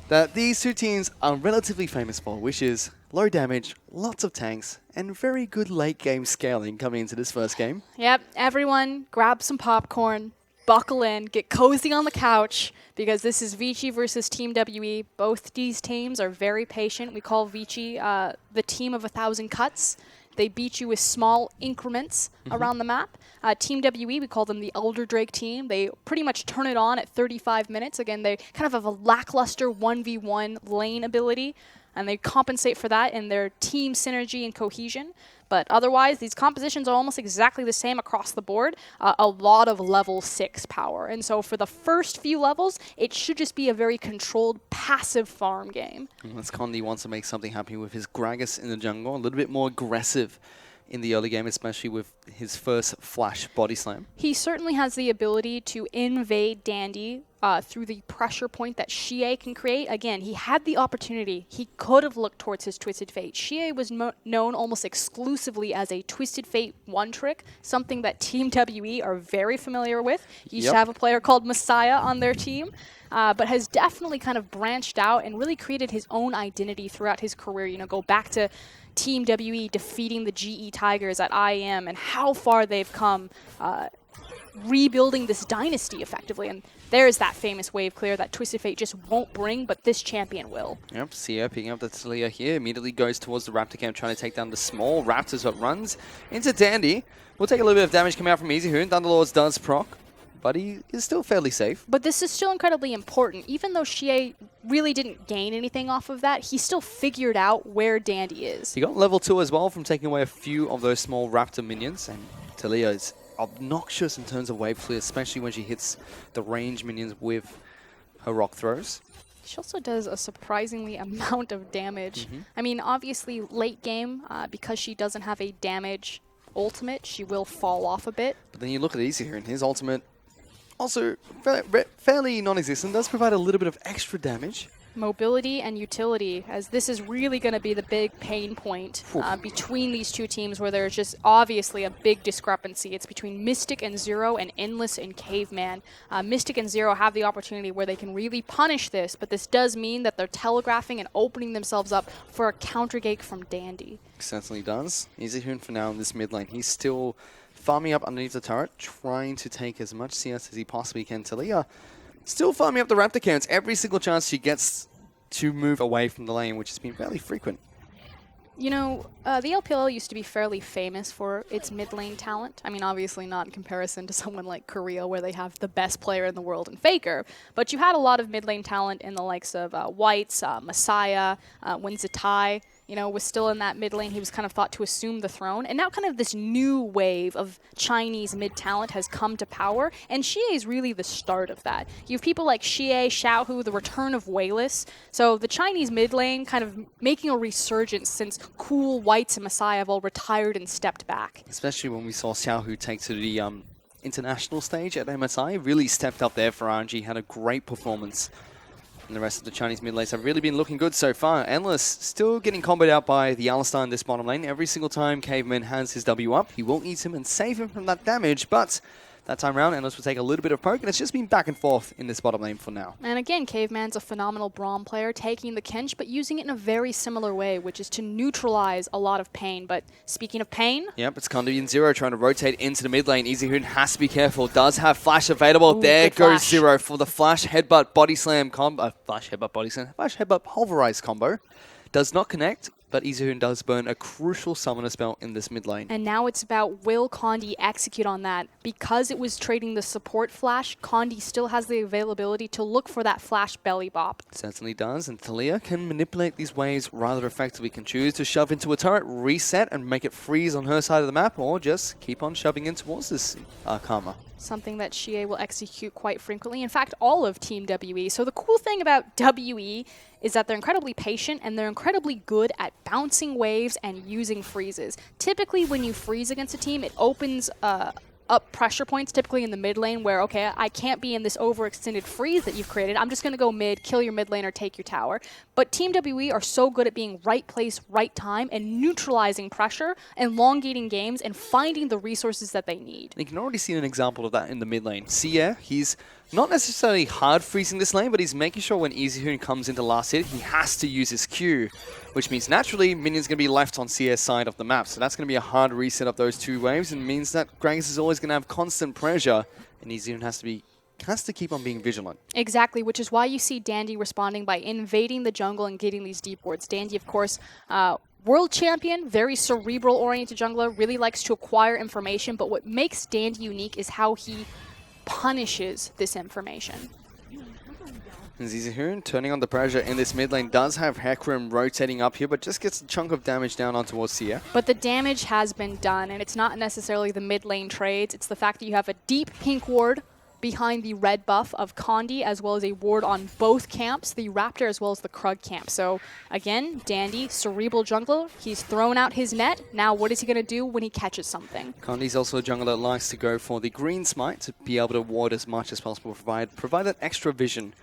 that these two teams are relatively famous for, which is low damage, lots of tanks, and very good late game scaling coming into this first game. Yep, everyone grab some popcorn, buckle in, get cozy on the couch, because this is Vici versus Team WE. Both these teams are very patient. We call Vici the team of 1,000 cuts. They beat you with small increments around the map. Team WE, we call them the Elder Drake team. They pretty much turn it on at 35 minutes. Again, they kind of have a lackluster 1v1 lane ability, and they compensate for that in their team synergy and cohesion. But otherwise, these compositions are almost exactly the same across the board. A lot of level 6 power. And so for the first few levels, it should just be a very controlled, passive farm game. As Condi wants to make something happen with his Gragas in the jungle, a little bit more aggressive in the early game, especially with his first flash body slam. He certainly has the ability to invade Dandy through the pressure point that Xie can create. Again, he had the opportunity. He could have looked towards his Twisted Fate. Xie was known almost exclusively as a Twisted Fate one-trick, something that Team WE are very familiar with. He used to have a player called Messiah on their team, but has definitely kind of branched out and really created his own identity throughout his career. You know, go back to Team WE defeating the GE Tigers at IM and how far they've come rebuilding this dynasty effectively. And there's that famous wave clear that Twisted Fate just won't bring, but this champion will. Yep, Sia picking up the Talia here, immediately goes towards the Raptor camp, trying to take down the small Raptors, but runs into Dandy. We'll take a little bit of damage coming out from Easyhoon. Thunderlords does proc, but he is still fairly safe. But this is still incredibly important. Even though Xie really didn't gain anything off of that, he still figured out where Dandy is. He got level 2 as well from taking away a few of those small Raptor minions, and Talia is obnoxious in terms of wave clear, especially when she hits the range minions with her rock throws. She also does a surprisingly amount of damage. I mean, obviously late game, because she doesn't have a damage ultimate, she will fall off a bit. But then you look at Easy here, and his ultimate, also fairly non-existent, does provide a little bit of extra damage. Mobility and utility, as this is really going to be the big pain point between these two teams, where there's just obviously a big discrepancy. It's between Mystic and Zero and Endless and Caveman. Mystic and Zero have the opportunity where they can really punish this, but this does mean that they're telegraphing and opening themselves up for a counter gate from Dandy. Certainly does. Easyhoon for now in this mid lane. He's still farming up underneath the turret, trying to take as much CS as he possibly can. Talia still farming up the Raptor counts every single chance she gets to move away from the lane, which has been fairly frequent. You know, the LPL used to be fairly famous for its mid lane talent. I mean, obviously not in comparison to someone like Korea, where they have the best player in the world in Faker, but you had a lot of mid lane talent in the likes of Whites, Messiah, when Zatai, you know, was still in that mid lane. He was kind of thought to assume the throne. And now kind of this new wave of Chinese mid talent has come to power. And Xie is really the start of that. You have people like Xie, Xiaohu, the return of Wayless. So the Chinese mid lane kind of making a resurgence since cool Whites and Messiah have all retired and stepped back. Especially when we saw Xiaohu take to the international stage at MSI. Really stepped up there for RNG. Had a great performance. And the rest of the Chinese mid lanes have really been looking good so far. Endless still getting comboed out by the Alistar in this bottom lane. Every single time Caveman has his W up, he will eat him and save him from that damage. But that time around, Endless will take a little bit of poke, and it's just been back and forth in this bottom lane for now. And again, Caveman's a phenomenal Braum player, taking the Kench, but using it in a very similar way, which is to neutralize a lot of pain. But speaking of pain... Yep, it's Kondi and Zero trying to rotate into the mid lane. Easyhoon has to be careful, does have Flash available. Ooh, there goes flash. Zero for the Flash Headbutt Body Slam combo. Flash Headbutt Body Slam. Flash Headbutt Pulverize combo. Does not connect, but Easyhoon does burn a crucial summoner spell in this mid lane. And now it's about, will Kondi execute on that? Because it was trading the support flash, Kondi still has the availability to look for that flash belly bop. Certainly does, and Talia can manipulate these waves rather effectively. Can choose to shove into a turret, reset, and make it freeze on her side of the map, or just keep on shoving in towards this Karma. Something that Xie will execute quite frequently. In fact, all of Team WE. So the cool thing about WE is that they're incredibly patient and they're incredibly good at bouncing waves and using freezes. Typically, when you freeze against a team, it opens up pressure points, typically in the mid lane, where, okay, I can't be in this overextended freeze that you've created. I'm just going to go mid, kill your mid lane, or take your tower. But Team WE are so good at being right place, right time, and neutralizing pressure, elongating games, and finding the resources that they need. You can already see an example of that in the mid lane. Sia, he's not necessarily hard freezing this lane, but he's making sure when Easyhoon comes into last hit, he has to use his Q, which means naturally minions going to be left on Sia's side of the map. So that's going to be a hard reset of those two waves, and means that Gragas is always going to have constant pressure, and Easyhoon has to keep on being vigilant. Exactly, which is why you see Dandy responding by invading the jungle and getting these deep wards. Dandy, of course, world champion, very cerebral-oriented jungler, really likes to acquire information, but what makes Dandy unique is how he punishes this information. Easyhoon turning on the pressure in this mid lane, does have Hecarim rotating up here, but just gets a chunk of damage down on towards Sia. But the damage has been done, and it's not necessarily the mid lane trades. It's the fact that you have a deep pink ward behind the red buff of Condi, as well as a ward on both camps, the Raptor as well as the Krug camp. So again, Dandy, cerebral jungler, he's thrown out his net. Now what is he going to do when he catches something? Condi's also a jungler that likes to go for the green smite to be able to ward as much as possible, provide that extra vision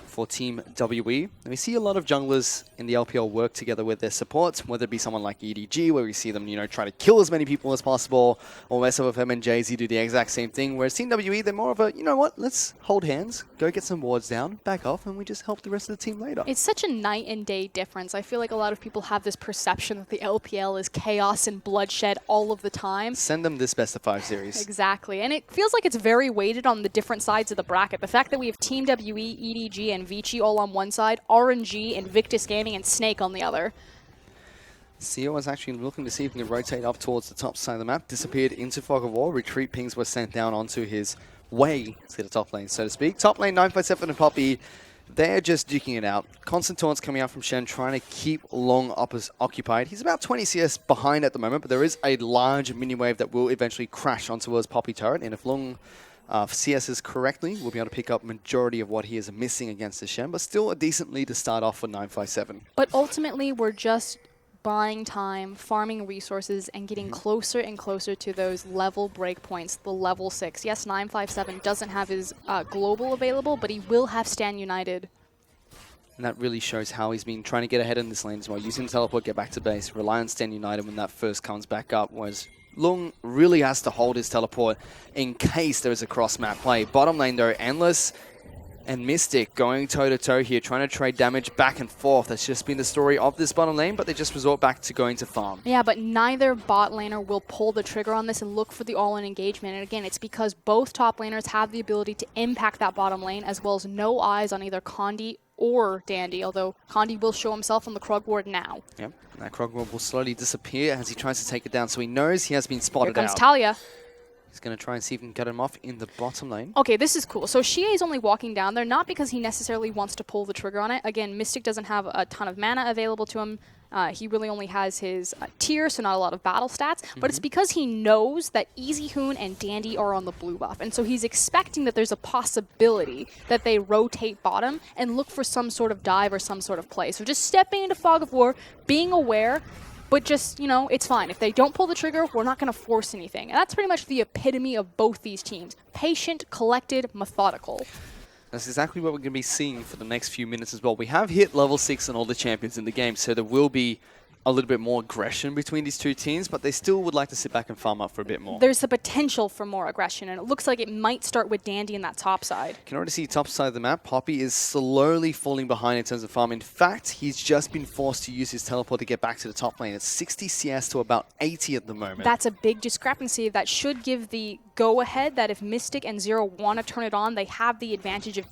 for Team WE. And we see a lot of junglers in the LPL work together with their supports, whether it be someone like EDG, where we see them, try to kill as many people as possible, or SFM and Jay-Z do the exact same thing, whereas Team WE, they're more of a, let's hold hands, go get some wards down, back off, and we just help the rest of the team later. It's such a night and day difference. I feel like a lot of people have this perception that the LPL is chaos and bloodshed all of the time. Send them this best of 5 series. Exactly, and it feels like it's very weighted on the different sides of the bracket. The fact that we have Team WE, EDG, and Vici all on one side, RNG, Invictus Gaming, and Snake on the other. Seo was actually looking to see if he can rotate up towards the top side of the map, disappeared into Fog of War, retreat pings were sent down onto his way to the top lane, so to speak. Top lane, 957 and Poppy, they're just duking it out. Constant taunts coming out from Shen, trying to keep Long occupied. He's about 20 CS behind at the moment, but there is a large mini wave that will eventually crash onto his Poppy turret, and if Long CSs correctly, we'll be able to pick up majority of what he is missing against the Shen, but still a decent lead to start off for 957. But ultimately, we're just buying time, farming resources, and getting closer and closer to those level breakpoints, the level 6. Yes, 957 doesn't have his global available, but he will have Stand United. And that really shows how he's been trying to get ahead in this lane as well, using the teleport, get back to base, rely on Stand United when that first comes back up, whereas Lung really has to hold his teleport in case there is a cross-map play. Bottom lane though, Endless and Mystic going toe-to-toe here, trying to trade damage back and forth. That's just been the story of this bottom lane, but they just resort back to going to farm. Yeah, but neither bot laner will pull the trigger on this and look for the all-in engagement. And again, it's because both top laners have the ability to impact that bottom lane, as well as no eyes on either Condi or Dandy, although Condi will show himself on the Krug ward now. Yep, that Krug ward will slowly disappear as he tries to take it down, so he knows he has been spotted Here comes out. Talia. He's going to try and see if he can cut him off in the bottom lane. Okay, this is cool. So Xie is only walking down there, not because he necessarily wants to pull the trigger on it. Again, Mystic doesn't have a ton of mana available to him. He really only has his tier, so not a lot of battle stats. But it's because he knows that Easy Hoon and Dandy are on the blue buff. And so he's expecting that there's a possibility that they rotate bottom and look for some sort of dive or some sort of play. So just stepping into Fog of War, being aware, but just, it's fine. If they don't pull the trigger, we're not going to force anything. And that's pretty much the epitome of both these teams. Patient, collected, methodical. That's exactly what we're going to be seeing for the next few minutes as well. We have hit level 6 on all the champions in the game, so there will be a little bit more aggression between these two teams, but they still would like to sit back and farm up for a bit more. There's the potential for more aggression, and it looks like it might start with Dandy in that top side. You can already see top side of the map. Poppy is slowly falling behind in terms of farm. In fact, he's just been forced to use his teleport to get back to the top lane. It's 60 CS to about 80 at the moment. That's a big discrepancy that should give the go-ahead that if Mystic and Zero want to turn it on, they have the advantage of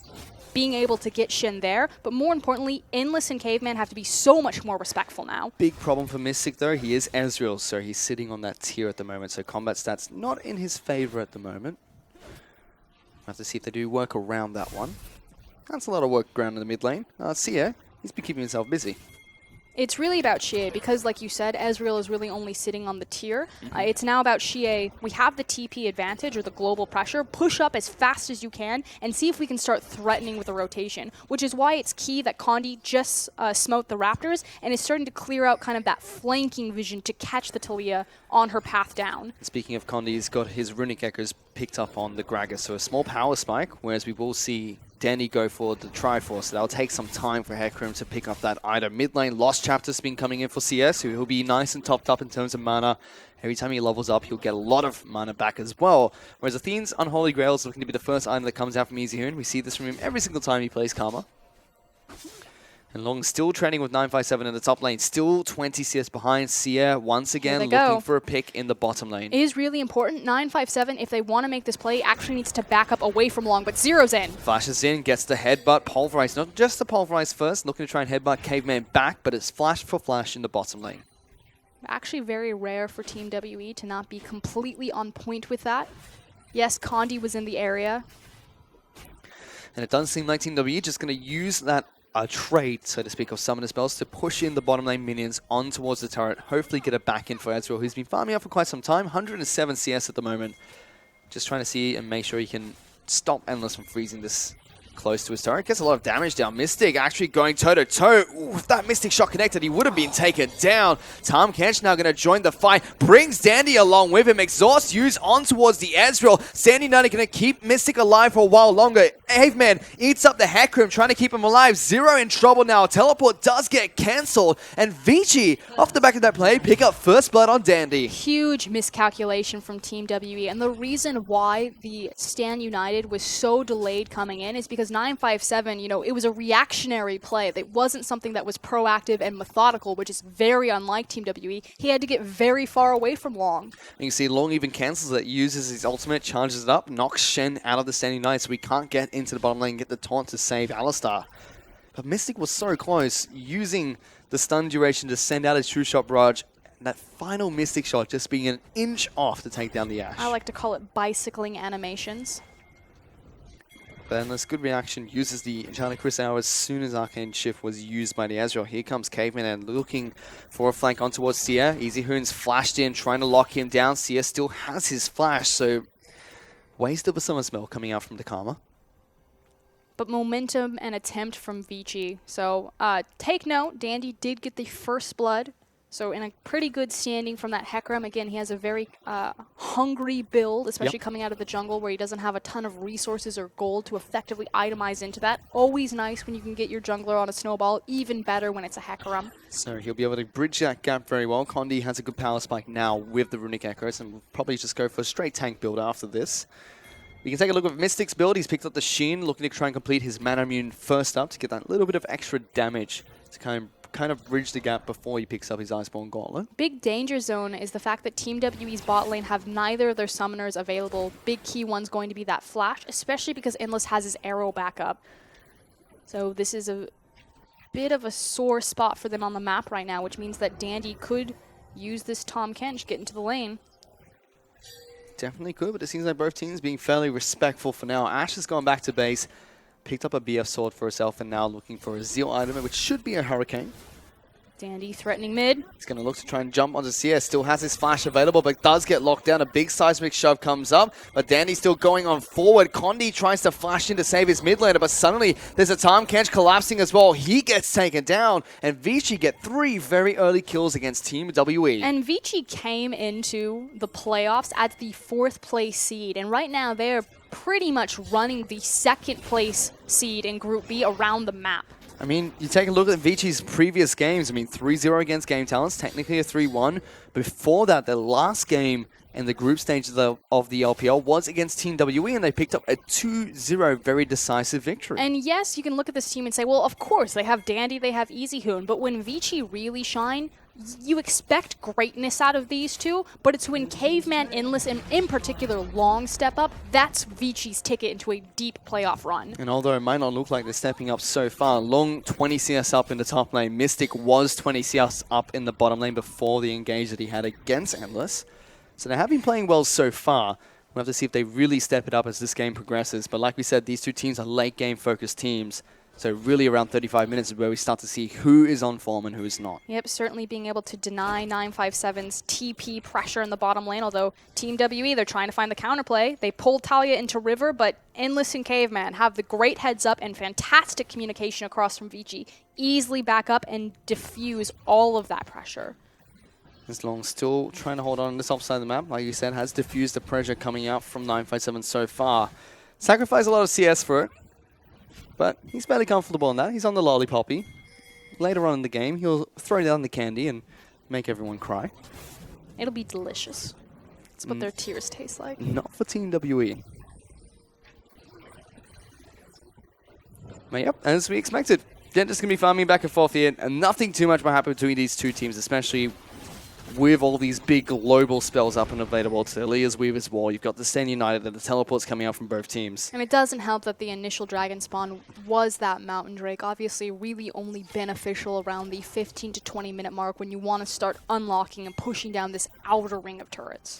being able to get Shin there. But more importantly, Endless and Caveman have to be so much more respectful now. Big problem for Mystic though, he is Ezreal, so he's sitting on that tier at the moment, so combat stats not in his favor at the moment. We'll have to see if they do work around that one. That's a lot of work around in the mid lane. Sia, he's been keeping himself busy. It's really about Xie because, like you said, Ezreal is really only sitting on the tier. It's now about Xie. We have the TP advantage or the global pressure. Push up as fast as you can and see if we can start threatening with a rotation, which is why it's key that Condi just smote the Raptors and is starting to clear out kind of that flanking vision to catch the Talia on her path down. Speaking of Condi, he's got his Runic Echoes picked up on the Gragas, so a small power spike, whereas we will see Danny go for the Triforce. That'll take some time for Hecarim to pick up that item. Mid lane, Lost Chapter's been coming in for CS, who will be nice and topped up in terms of mana. Every time he levels up, he'll get a lot of mana back as well. Whereas Athene's Unholy Grail is looking to be the first item that comes out from Easy Hoon. We see this from him every single time he plays Karma. And Long still training with 957 in the top lane. Still 20 CS behind. Sia once again looking for a pick in the bottom lane. It is really important. 957, if they want to make this play, actually needs to back up away from Long, but Zero's in. Flashes in, gets the headbutt, pulverize. Not just the pulverize first, looking to try and headbutt Caveman back, but it's flash for flash in the bottom lane. Actually very rare for Team WE to not be completely on point with that. Yes, Condi was in the area. And it doesn't seem like Team WE just going to use that trade, so to speak, of summoner spells to push in the bottom lane minions on towards the turret, hopefully get it back in for Ezreal, who's been farming up for quite some time, 107 CS at the moment. Just trying to see and make sure he can stop Endless from freezing this close to his turret. Gets a lot of damage down. Mystic actually going toe-to-toe. If that Mystic shot connected, he would have been taken down. Tahm Kench now going to join the fight. Brings Dandy along with him. Exhaust used on towards the Ezreal. Sandy United going to keep Mystic alive for a while longer. Caveman eats up the Hecarim, trying to keep him alive. Zero in trouble now. Teleport does get cancelled. And Vici, off the back of that play, pick up first blood on Dandy. Huge miscalculation from Team WE. And the reason why the Stan United was so delayed coming in is because 957, you know, it was a reactionary play. It wasn't something that was proactive and methodical, which is very unlike Team WE. He had to get very far away from Long. You can see Long even cancels it, uses his ultimate, charges it up, knocks Shen out of the Stan United, so we can't get into the bottom lane and get the taunt to save Alistar. But Mystic was so close, using the stun duration to send out his true shot barrage. And that final Mystic shot just being an inch off to take down the Ashe. I like to call it bicycling animations. But Endless, good reaction, uses the Enchanted Crystal as soon as Arcane Shift was used by the Ezreal. Here comes Caveman and looking for a flank on towards Seer. Easy Hoon's flashed in, trying to lock him down. Seer still has his flash, so waste of a summer spell coming out from the Karma. But momentum and attempt from Vici. So take note, Dandy did get the first blood. So in a pretty good standing from that Hecarim. Again, he has a very hungry build, especially coming out of the jungle where he doesn't have a ton of resources or gold to effectively itemize into that. Always nice when you can get your jungler on a snowball, even better when it's a Hecarim. So he'll be able to bridge that gap very well. Condi has a good power spike now with the Runic Echoes, and will probably just go for a straight tank build after this. We can take a look at Mystic's build. He's picked up the Sheen, looking to try and complete his Mana Immune first up to get that little bit of extra damage to kind of bridge the gap before he picks up his Iceborne Gauntlet. Big danger zone is the fact that Team WE's bot lane have neither of their summoners available. Big key one's going to be that flash, especially because Endless has his arrow backup. So this is a bit of a sore spot for them on the map right now, which means that Dandy could use this Tahm Kench, get into the lane. Definitely could, but it seems like both teams being fairly respectful for now. Ashe has gone back to base, picked up a BF sword for herself, and now looking for a Zeal item, which should be a Hurricane. Dandy threatening mid. He's going to look to try and jump onto CS. Still has his flash available, but does get locked down. A big seismic shove comes up, but Dandy's still going on forward. Condi tries to flash in to save his mid laner, but suddenly there's a Tahm Kench collapsing as well. He gets taken down, and Vici get 3 very early kills against Team WE. And Vici came into the playoffs at the 4th place seed, and right now they're pretty much running the 2nd place seed in Group B around the map. I mean, you take a look at Vici's previous games. I mean, 3-0 against Game Talents, technically a 3-1. Before that, the last game in the group stage of the LPL was against Team WE, and they picked up a 2-0 very decisive victory. And yes, you can look at this team and say, well, of course, they have Dandy, they have Easy Hoon, but when Vici really shine, you expect greatness out of these two, but it's when Caveman, Endless, and in particular Long step up, that's Vici's ticket into a deep playoff run. And although it might not look like they're stepping up so far, Long 20 CS up in the top lane, Mystic was 20 CS up in the bottom lane before the engage that he had against Endless. So they have been playing well so far. We'll have to see if they really step it up as this game progresses. But like we said, these two teams are late game focused teams. So really around 35 minutes is where we start to see who is on form and who is not. Yep, certainly being able to deny 957's TP pressure in the bottom lane, although Team WE, they're trying to find the counterplay. They pulled Talia into River, but Endless and Caveman have the great heads up and fantastic communication across from Vici. Easily back up and diffuse all of that pressure. This Long still trying to hold on this offside of the map, like you said, has diffused the pressure coming out from 957 so far. Sacrificed a lot of CS for it. But he's fairly comfortable in that. He's on the lollipoppy. Later on in the game, he'll throw down the candy and make everyone cry. It'll be delicious. That's what their tears taste like. Not for Team WE. But yep, as we expected. They're just going to be farming back and forth here, and nothing too much will happen between these two teams, especially with all these big global spells up and available to Elia's Weaver's Wall. You've got the Stan United and the teleports coming out from both teams. And it doesn't help that the initial dragon spawn was that Mountain Drake. Obviously really only beneficial around the 15 to 20 minute mark when you want to start unlocking and pushing down this outer ring of turrets.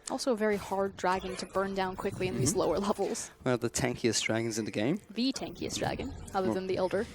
Also a very hard dragon to burn down quickly in these lower levels. One of the tankiest dragons in the game. The tankiest dragon, other than the Elder.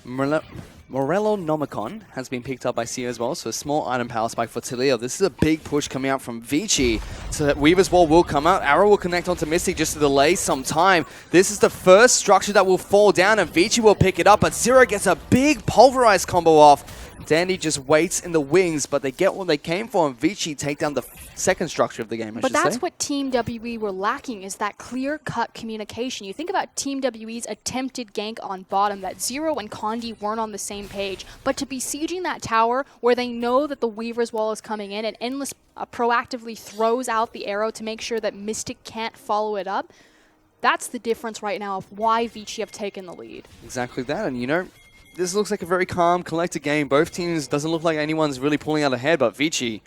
Morello Nomicon has been picked up by CEO as well, so a small item power spike for Talio. This is a big push coming out from Vici. So Weaver's Wall will come out. Arrow will connect onto Mystic just to delay some time. This is the first structure that will fall down, and Vici will pick it up, but Zero gets a big pulverized combo off. Dandy just waits in the wings, but they get what they came for, and Vici take down the second structure of the game, But that's what Team WE were lacking, is that clear-cut communication. You think about Team WE's attempted gank on bottom, that Zero and Condi weren't on the same page, but to be sieging that tower where they know that the Weaver's Wall is coming in and Endless proactively throws out the arrow to make sure that Mystic can't follow it up, that's the difference right now of why Vici have taken the lead. Exactly that, and you know, this looks like a very calm, collected game. Both teams, doesn't look like anyone's really pulling out ahead, but Vici,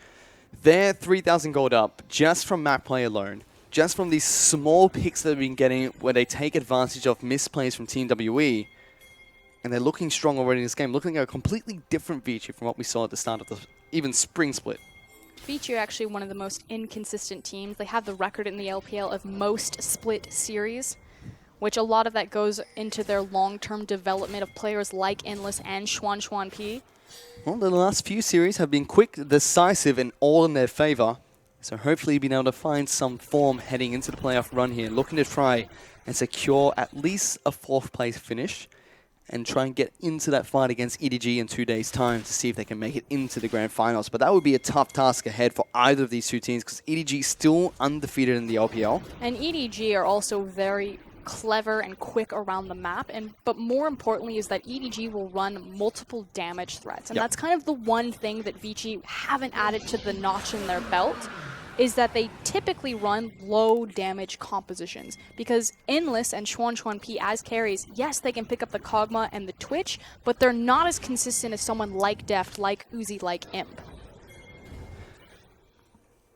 they're 3,000 gold up just from map play alone. Just from these small picks that they've been getting where they take advantage of misplays from Team WE. And they're looking strong already in this game, looking at a completely different Vici from what we saw at the start of the even spring split. Vici are actually one of the most inconsistent teams. They have the record in the LPL of most split series, which a lot of that goes into their long-term development of players like Endless and Xuan P. Well, the last few series have been quick, decisive, and all in their favor. So hopefully being able to find some form heading into the playoff run here, looking to try and secure at least a 4th place finish and try and get into that fight against EDG in 2 days' time to see if they can make it into the grand finals. But that would be a tough task ahead for either of these two teams because EDG is still undefeated in the LPL. And EDG are also very clever and quick around the map, but more importantly is that EDG will run multiple damage threats, and that's kind of the one thing that Vici haven't added to the notch in their belt, is that they typically run low damage compositions, because Endless and Xuan P as carries, yes, they can pick up the Kog'Maw and the Twitch, but they're not as consistent as someone like Deft, like Uzi, like Imp.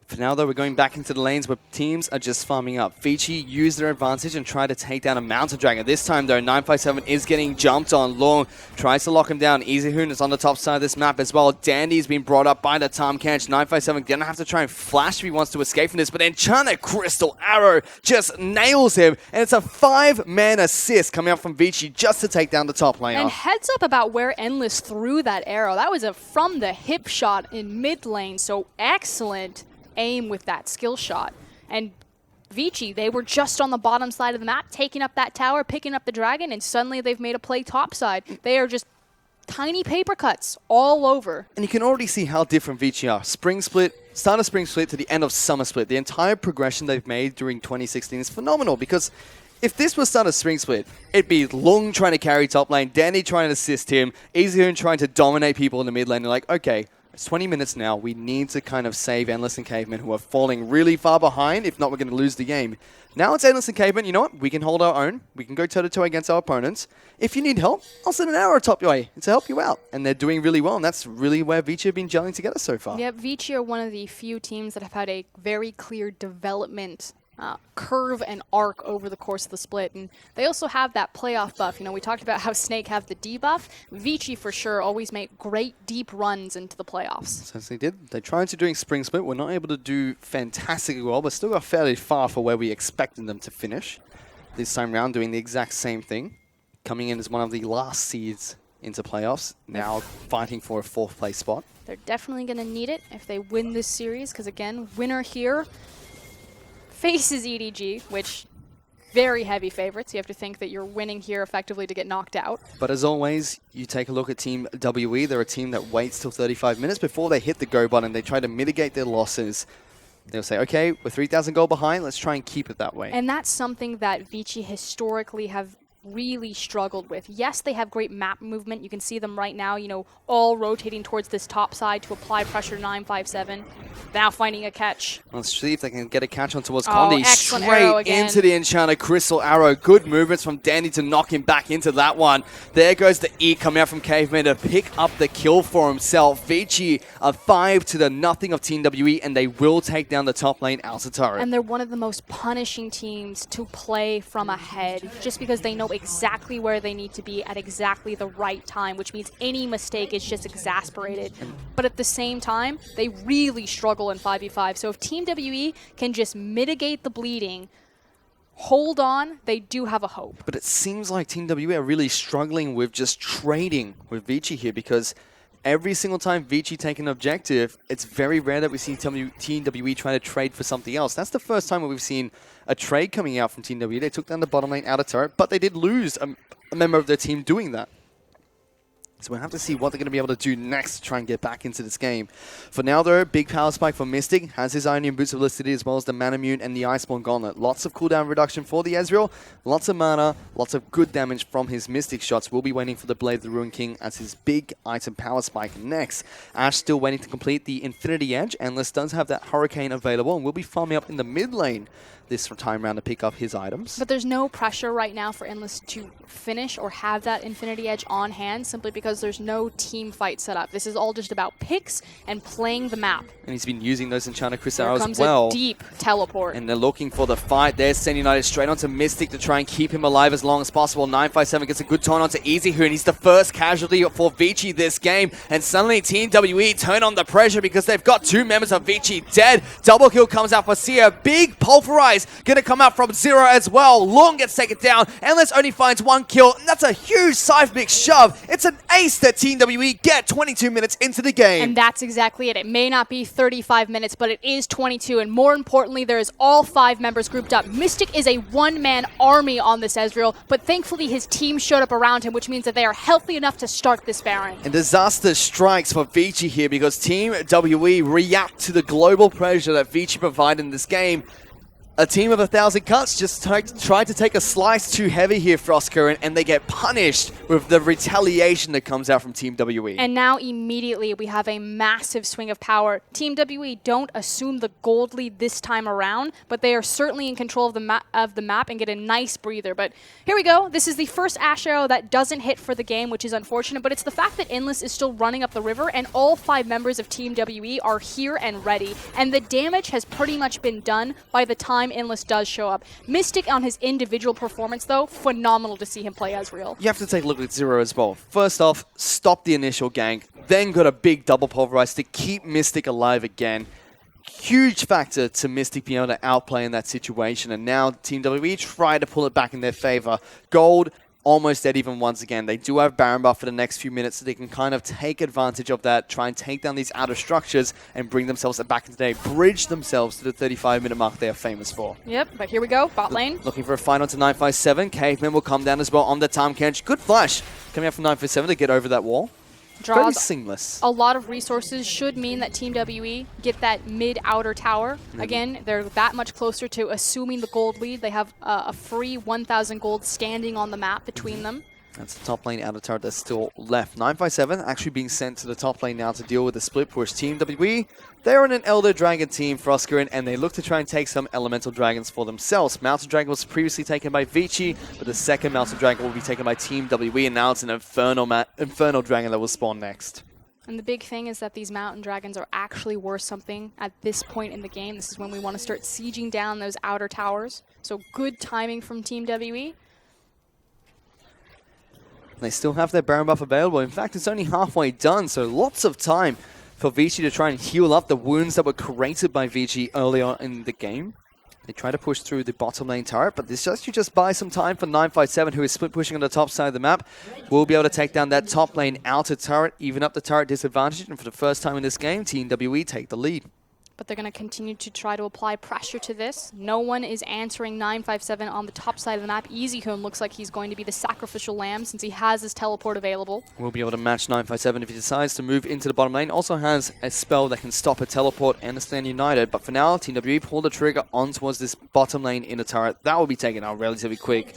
For now, though, we're going back into the lanes where teams are just farming up. Vici use their advantage and try to take down a Mountain Dragon. This time, though, 957 is getting jumped on. Long tries to lock him down. Easyhoon is on the top side of this map as well. Dandy's been brought up by the Tom Kench. 957 gonna have to try and flash if he wants to escape from this, but Enchanted Crystal Arrow just nails him, and it's a 5-man assist coming out from Vici just to take down the top laner. And heads up about where Endless threw that arrow. That was a from the hip shot in mid lane, so excellent aim with that skill shot. And Vici, they were just on the bottom side of the map, taking up that tower, picking up the dragon, and suddenly they've made a play topside. They are just tiny paper cuts all over. And you can already see how different Vici are. Spring split, start of spring split to the end of summer split. The entire progression they've made during 2016 is phenomenal, because if this was start of spring split, it'd be Lung trying to carry top lane, Danny trying to assist him, Easyhoon trying to dominate people in the mid lane. They're like, okay, it's 20 minutes now. We need to kind of save Endless and Caveman, who are falling really far behind. If not, we're going to lose the game. Now it's Endless and Caveman. You know what? We can hold our own. We can go toe-to-toe against our opponents. If you need help, I'll send an arrow top your way to help you out. And they're doing really well, and that's really where Vici have been gelling together so far. Yep, Vici are one of the few teams that have had a very clear development curve and arc over the course of the split. And they also have that playoff buff. You know, we talked about how Snake have the debuff. Vici, for sure, always make great deep runs into the playoffs. So they did. They tried to do spring split. We're not able to do fantastically well, but still got fairly far for where we expected them to finish. This time around, doing the exact same thing. Coming in as one of the last seeds into playoffs. Now fighting for a 4th place spot. They're definitely going to need it if they win this series, because again, winner here faces EDG, which very heavy favorites. You have to think that you're winning here effectively to get knocked out. But as always, you take a look at Team WE. They're a team that waits till 35 minutes before they hit the go button. They try to mitigate their losses. They'll say, okay, we're 3,000 gold behind. Let's try and keep it that way. And that's something that Vici historically have really struggled with. Yes, they have great map movement. You can see them right now, you know, all rotating towards this top side to apply pressure to 957. Now finding a catch. Let's see if they can get a catch on towards Condi. Straight into the Enchanted Crystal Arrow. Good movements from Dandy to knock him back into that one. There goes the E coming out from Caveman to pick up the kill for himself. Vici a 5-0 of Team WE, and they will take down the top lane Alta turret. And they're one of the most punishing teams to play from ahead, just because they know exactly where they need to be at exactly the right time, which means any mistake is just exasperated. But at the same time, they really struggle in 5v5. So if Team WE can just mitigate the bleeding, hold on, they do have a hope. But it seems like Team WE are really struggling with just trading with Vici here, because every single time Vici take an objective, it's very rare that we see Team WE trying to trade for something else. That's the first time where we've seen a trade coming out from Team WE. They took down the bottom lane outer turret, but they did lose a member of their team doing that. So we'll have to see what they're going to be able to do next to try and get back into this game. For now, though, big power spike for Mystic. Has his Ionian Boots of Felicity as well as the Manamune and the Iceborne Gauntlet. Lots of cooldown reduction for the Ezreal. Lots of mana, lots of good damage from his Mystic shots. We'll be waiting for the Blade of the Ruin King as his big item power spike next. Ash still waiting to complete the Infinity Edge. Endless does have that Hurricane available and will be farming up in the mid lane this time round to pick up his items. But there's no pressure right now for Endless to finish or have that Infinity Edge on hand, simply because there's no team fight set up. This is all just about picks and playing the map. And he's been using those Enchanted Crystal Here arrows comes well. a deep teleport. And they're looking for the fight. There's Sen United straight onto Mystic to try and keep him alive as long as possible. 957 gets a good turn onto Easyhu, and he's the first casualty for Vici this game. And suddenly Team WE turn on the pressure because they've got 2 members of Vici dead. Double kill comes out for Sia. Big pulverize gonna come out from Zero as well. Long gets taken down. Endless only finds 1 kill, and that's a huge seismic shove. It's an ace that Team WE get 22 minutes into the game. And that's exactly it. It may not be 35 minutes, but it is 22. And more importantly, there is all 5 members grouped up. Mystic is a one-man army on this Ezreal, but thankfully his team showed up around him, which means that they are healthy enough to start this Baron. And disaster strikes for Vici here because Team WE react to the global pressure that Vici provide in this game. A team of 1,000 cuts just tried to take a slice too heavy here, Frostcurrent, and they get punished with the retaliation that comes out from Team WE. And now immediately we have a massive swing of power. Team WE don't assume the gold lead this time around, but they are certainly in control of the map and get a nice breather. But here we go. This is the first Ash Arrow that doesn't hit for the game, which is unfortunate, but it's the fact that Endless is still running up the river and all 5 members of Team WE are here and ready. And the damage has pretty much been done by the time Endless does show up. Mystic on his individual performance, though, phenomenal to see him play Ezreal. You have to take a look at Zero as well. First off, stop the initial gank, then got a big double pulverize to keep Mystic alive again. Huge factor to Mystic being able to outplay in that situation, and now Team WE try to pull it back in their favor. Gold almost dead even once again. They do have Baron buff for the next few minutes, so they can kind of take advantage of that, try and take down these outer structures and bring themselves back into the day, bridge themselves to the 35-minute mark they are famous for. Yep, but here we go, bot lane. Looking for a fight onto 957. Caveman will come down as well on the Tahm Kench. Good flash coming out from 957 to get over that wall. Very Draws seamless. a lot of resources, should mean that Team WE get that mid-outer tower. Again, they're that much closer to assuming the gold lead. They have a free 1,000 gold standing on the map between them. That's the top lane outer turret that's still left. 957 actually being sent to the top lane now to deal with the split push. Team WE, they're in an Elder Dragon team, Frostcurrent, and they look to try and take some Elemental Dragons for themselves. Mountain Dragon was previously taken by Vici, but the second Mountain Dragon will be taken by Team WE, and now it's an Infernal Dragon that will spawn next. And the big thing is that these mountain dragons are actually worth something at this point in the game. This is when we want to start sieging down those outer towers. So good timing from Team WE. They still have their Baron buff available. In fact, it's only halfway done, so lots of time for Vici to try and heal up the wounds that were created by Vici earlier in the game. They try to push through the bottom lane turret, but this just buys some time for 957, who is split pushing on the top side of the map. Will be able to take down that top lane outer turret, even up the turret disadvantage, and for the first time in this game, Team WE take the lead. But they're going to continue to try to apply pressure to this. No one is answering 957 on the top side of the map. Easyhoon looks like he's going to be the sacrificial lamb since he has his teleport available. We'll be able to match 957 if he decides to move into the bottom lane. Also has a spell that can stop a teleport and a Stand United. But for now, Team WE pull the trigger on towards this bottom lane inner turret. That will be taken out relatively quick.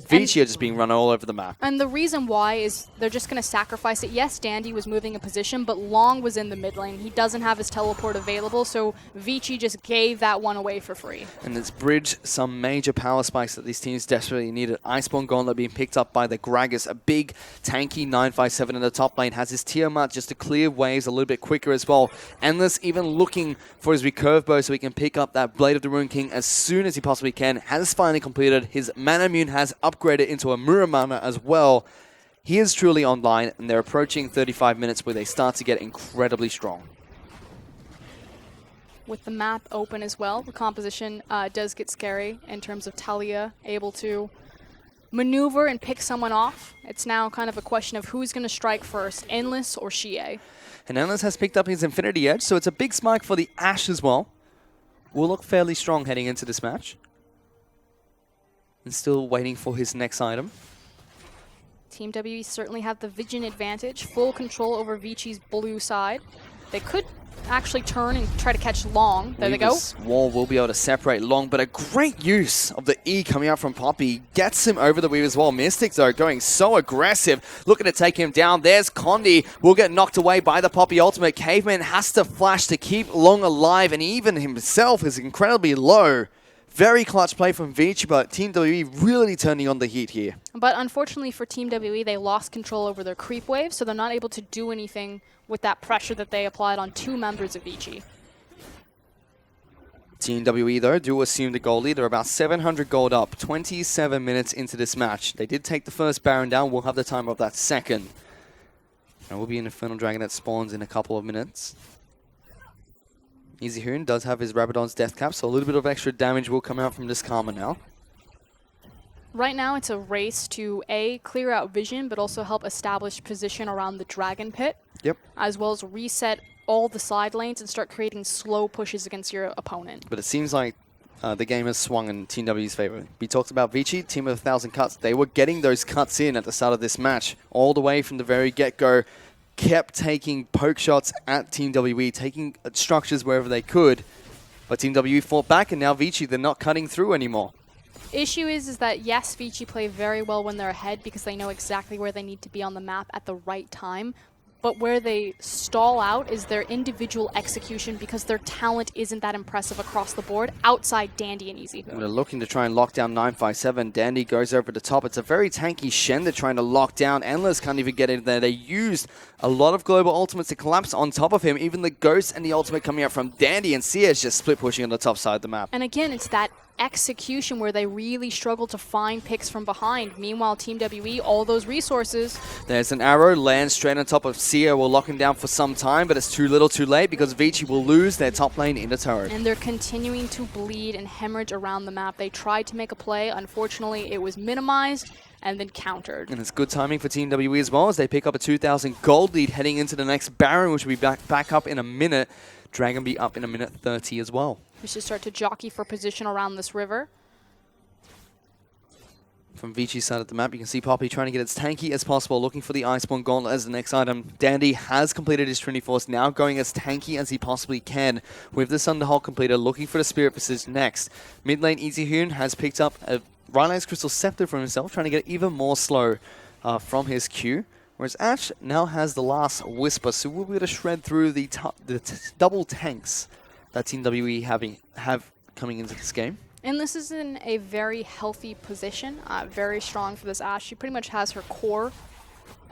Vici are just being run all over the map. And the reason why is they're just going to sacrifice it. Yes, Dandy was moving a position, but Long was in the mid lane. He doesn't have his teleport available, so Vici just gave that one away for free. And it's bridged some major power spikes that these teams desperately needed. Iceborne Gauntlet being picked up by the Gragas. A big, tanky 957 in the top lane. Has his Tiamat just to clear waves a little bit quicker as well. Endless even looking for his recurve bow so he can pick up that Blade of the Ruin King as soon as he possibly can. Has finally completed. His Manamune has upgraded into a Muramana as well. He is truly online, and they're approaching 35 minutes where they start to get incredibly strong. with the map open as well. The composition does get scary in terms of Talia able to maneuver and pick someone off. It's now kind of a question of who's going to strike first, Endless or Xie. And Endless has picked up his Infinity Edge, so it's a big spike for the Ashe as well. Will look fairly strong heading into this match. And still waiting for his next item. Team WE certainly have the vision advantage, full control over Vici's blue side. They could actually turn and try to catch Long. There they go. Wall will be able to separate Long, but a great use of the E coming out from Poppy gets him over the Weaver's wall. Mystic, though, going so aggressive, looking to take him down. There's Condi, will get knocked away by the Poppy ultimate. Caveman has to flash to keep Long alive, and even himself is incredibly low. Very clutch play from Vici, but Team WE really turning on the heat here. But unfortunately for Team WE, they lost control over their creep wave, so they're not able to do anything with that pressure that they applied on 2 members of Vici. Team WE, though, do assume the gold lead. They're about 700 gold up, 27 minutes into this match. They did take the first Baron down. We'll have the time of that second. And we'll be an Infernal Dragon that spawns in a couple of minutes. Easy Hoon does have his Rabadon's death cap, so a little bit of extra damage will come out from this Karma now. Right now, it's a race to A, clear out vision, but also help establish position around the Dragon Pit. Yep. As well as reset all the side lanes and start creating slow pushes against your opponent. But it seems like the game has swung in Team W's favor. We talked about Vici, team of 1,000 cuts. They were getting those cuts in at the start of this match, all the way from the very get-go. Kept taking poke shots at Team WE, taking structures wherever they could. But Team WE fought back, and now Vici, they're not cutting through anymore. Issue is that yes, Vici play very well when they're ahead because they know exactly where they need to be on the map at the right time. But where they stall out is their individual execution because their talent isn't that impressive across the board outside Dandy and Easy. They're looking to try and lock down 957. Dandy goes over the top. It's a very tanky Shen they're trying to lock down. Endless can't even get in there. They used a lot of global ultimates to collapse on top of him. Even the Ghost and the ultimate coming out from Dandy, and Sia's just split pushing on the top side of the map. And again, it's that execution where they really struggle to find picks from behind. Meanwhile, Team WE, all those resources. There's an arrow, lands straight on top of Sia, will lock him down for some time, but it's too little too late because Vici will lose their top lane in the turret. And they're continuing to bleed and hemorrhage around the map. They tried to make a play. Unfortunately, it was minimized and then countered. And it's good timing for Team WE as well as they pick up a 2,000 gold lead heading into the next Baron, which will be back up in a minute. Dragon be up in a minute 30 as well. We should start to jockey for position around this river. From Vici's side of the map, you can see Poppy trying to get as tanky as possible, looking for the Iceborne Gauntlet as the next item. Dandy has completed his Trinity Force, now going as tanky as he possibly can. With the Thunderhawk completed, looking for the Spirit Visage next. Mid lane, Easy Hoon has picked up a Rylai's Crystal Scepter for himself, trying to get even more slow from his Q. Whereas Ashe now has the last Whisper, so we'll be able to shred through the double tanks that Team WE have coming into this game. And this is in a very healthy position, very strong for this Ashe. She pretty much has her core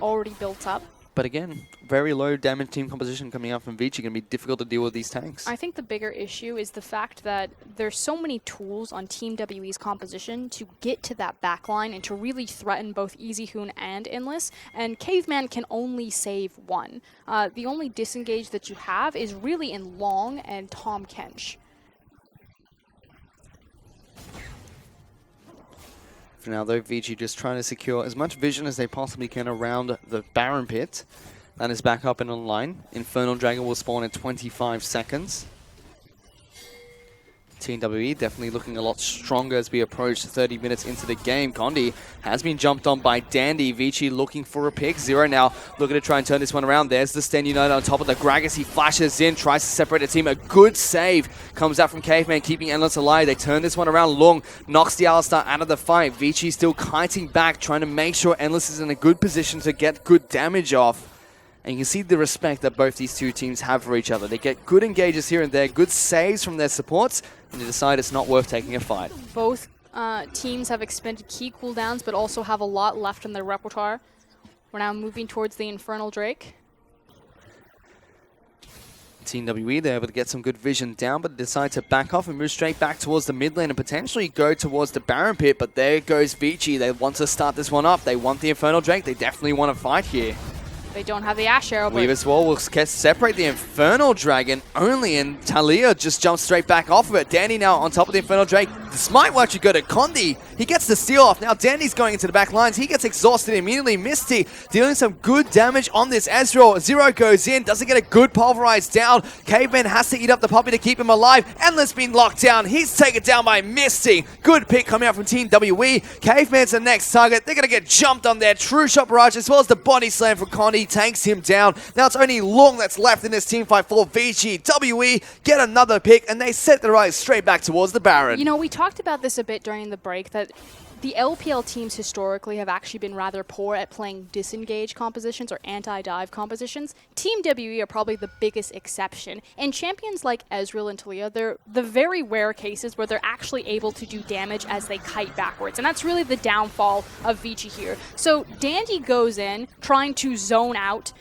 already built up. But again, very low damage team composition coming out from Vici. Going to be difficult to deal with these tanks. I think the bigger issue is the fact that there's so many tools on Team WE's composition to get to that backline and to really threaten both Easy Hoon and Endless. And Caveman can only save one. The only disengage that you have is really in Long and Tom Kench. For now, though, Vici just trying to secure as much vision as they possibly can around the Baron Pit. That is back up and online. Infernal Dragon will spawn in 25 seconds. Team WE definitely looking a lot stronger as we approach 30 minutes into the game. Condi has been jumped on by Dandy. Vici looking for a pick. Zero now looking to try and turn this one around. There's the Sten United on top of the Gragas. He flashes in, tries to separate the team. A good save comes out from Caveman, keeping Endless alive. They turn this one around. Long knocks the Alistar out of the fight. Vici still kiting back, trying to make sure Endless is in a good position to get good damage off. And you can see the respect that both these two teams have for each other. They get good engages here and there, good saves from their supports, and they decide it's not worth taking a fight. Both teams have expended key cooldowns, but also have a lot left in their repertoire. We're now moving towards the Infernal Drake. Team WE, they're able to get some good vision down, but decide to back off and move straight back towards the mid lane and potentially go towards the Baron Pit, but there goes Vici. They want to start this one up. They want the Infernal Drake. They definitely want to fight here. They don't have the Ash Arrow. Weaver's Wall will separate the Infernal Dragon only, and Talia just jumps straight back off of it. Dandy now on top of the Infernal Drake. The smite will actually go to Condi. He gets the steal off. Now Dandy's going into the back lines. He gets exhausted immediately. Misty dealing some good damage on this Ezreal. Zero goes in, doesn't get a good pulverize down. Caveman has to eat up the puppy to keep him alive. Endless being locked down. He's taken down by Misty. Good pick coming out from Team WE. Caveman's the next target. They're going to get jumped on there. True Shot Barrage as well as the body slam from Condi takes him down. Now it's only Long that's left in this team fight for Vici. WE get another pick and they set the right straight back towards the Baron. You know, we talked about this a bit during the break that the LPL teams historically have actually been rather poor at playing disengage compositions or anti-dive compositions. Team WE are probably the biggest exception. And champions like Ezreal and Talia, they're the very rare cases where they're actually able to do damage as they kite backwards. And that's really the downfall of Vici here. So Dandy goes in trying to zone out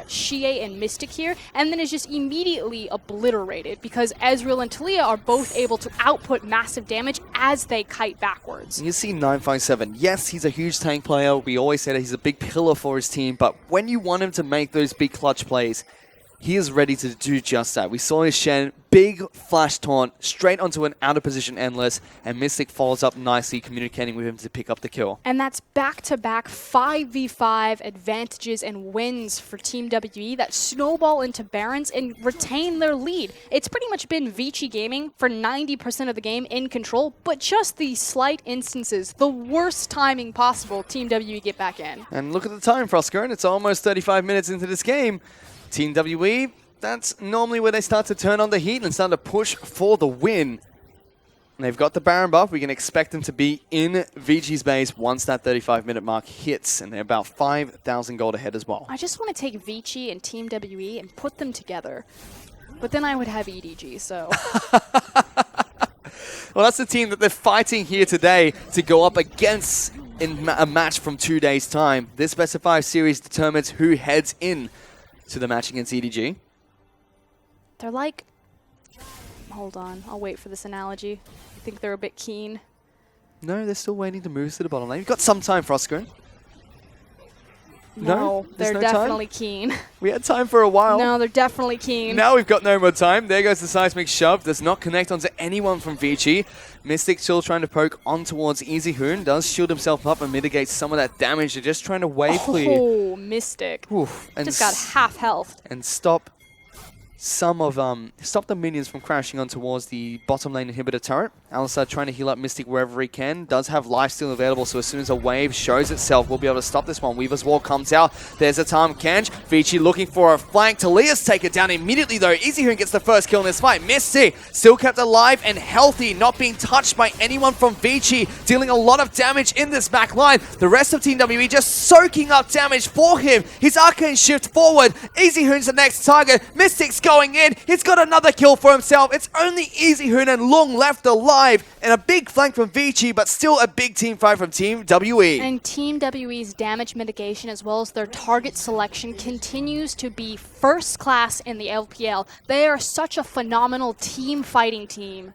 Shie and Mystic here, and then is just immediately obliterated because Ezreal and Talia are both able to output massive damage as they kite backwards. You see 957, yes, he's a huge tank player. We always say that he's a big pillar for his team, but when you want him to make those big clutch plays, he is ready to do just that. We saw his Shen, big flash taunt, straight onto an out of position Endless, and Mystic follows up nicely, communicating with him to pick up the kill. And that's back-to-back 5v5 advantages and wins for Team WE that snowball into Barons and retain their lead. It's pretty much been Vici Gaming for 90% of the game in control, but just these slight instances, the worst timing possible, Team WE get back in. And look at the time, Frosco, and it's almost 35 minutes into this game. Team WE, that's normally where they start to turn on the heat and start to push for the win. And they've got the Baron buff. We can expect them to be in Vici's base once that 35-minute mark hits, and they're about 5,000 gold ahead as well. I just want to take Vici and Team WE and put them together, but then I would have EDG, so... Well, that's the team that they're fighting here today to go up against in a match from 2 days' time. This best of 5 series determines who heads in to the match against EDG. They're like... Hold on, I'll wait for this analogy. I think they're a bit keen. No, they're still waiting to move to the bottom lane. You've got some time, Frosco. No, they're no definitely time? keen. We had time for a while. No, they're definitely keen. Now we've got no more time. There goes the seismic shove. Does not connect onto anyone from Vici. Mystic still trying to poke on towards Easy Hoon. Does shield himself up and mitigate some of that damage. They're just trying to wave clear. Oh, Mystic. Oof. And just got half health. And stop the minions from crashing on towards the bottom lane inhibitor turret. Alistar trying to heal up Mystic wherever he can. Does have lifesteal available, so as soon as a wave shows itself, we'll be able to stop this one. Weaver's Wall comes out. There's a Tam Kench. Vici looking for a flank. Talia's take it down immediately though. Easyhoon gets the first kill in this fight. Misty still kept alive and healthy, not being touched by anyone from Vici, dealing a lot of damage in this back line. The rest of Team WE just soaking up damage for him. His arcane shift forward. Easyhoon's the next target. Mystic's going in. He's got another kill for himself. It's only Easyhoon and Long left alive, and a big flank from Vici, but still a big team fight from Team WE. And Team WE's damage mitigation as well as their target selection continues to be first class in the LPL. They are such a phenomenal team fighting team.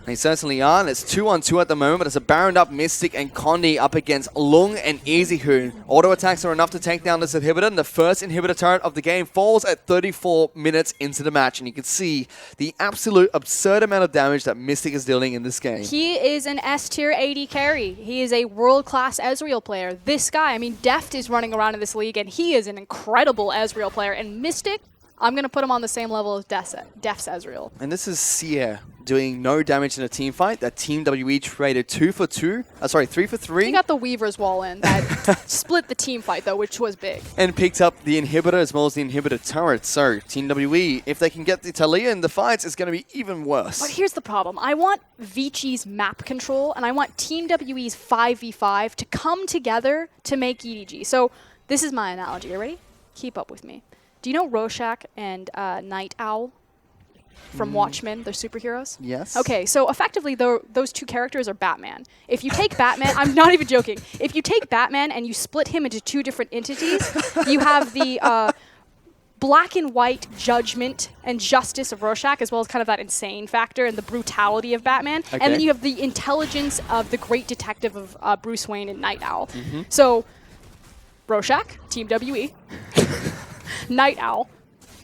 They certainly are, and it's 2-on-2 at the moment, but it's a Baron up Mystic and Condi up against Lung and Easyhoon. Auto attacks are enough to take down this inhibitor, and the first inhibitor turret of the game falls at 34 minutes into the match, and you can see the absolute absurd amount of damage that Mystic is dealing in this game. He is an S-tier AD carry. He is a world-class Ezreal player. This guy, I mean, Deft is running around in this league, and he is an incredible Ezreal player, and Mystic, I'm going to put him on the same level as Deft's Ezreal. And this is Seer doing no damage in a team fight. That Team WE traded 3 for 3. He got the Weaver's Wall in. That split the team fight, though, which was big. And picked up the inhibitor as well as the inhibitor turret. So Team WE, if they can get the Talia in the fights, it's going to be even worse. But here's the problem. I want Vici's map control, and I want Team WE's 5v5 to come together to make EDG. So this is my analogy. You ready? Keep up with me. Do you know Rorschach and Night Owl from Watchmen? They're superheroes? Yes. Okay, so effectively, those two characters are Batman. If you take Batman, I'm not even joking. If you take Batman and you split him into two different entities, you have the black and white judgment and justice of Rorschach, as well as kind of that insane factor and the brutality of Batman. Okay. And then you have the intelligence of the great detective of Bruce Wayne and Night Owl. So, Rorschach, Team WE. Night Owl,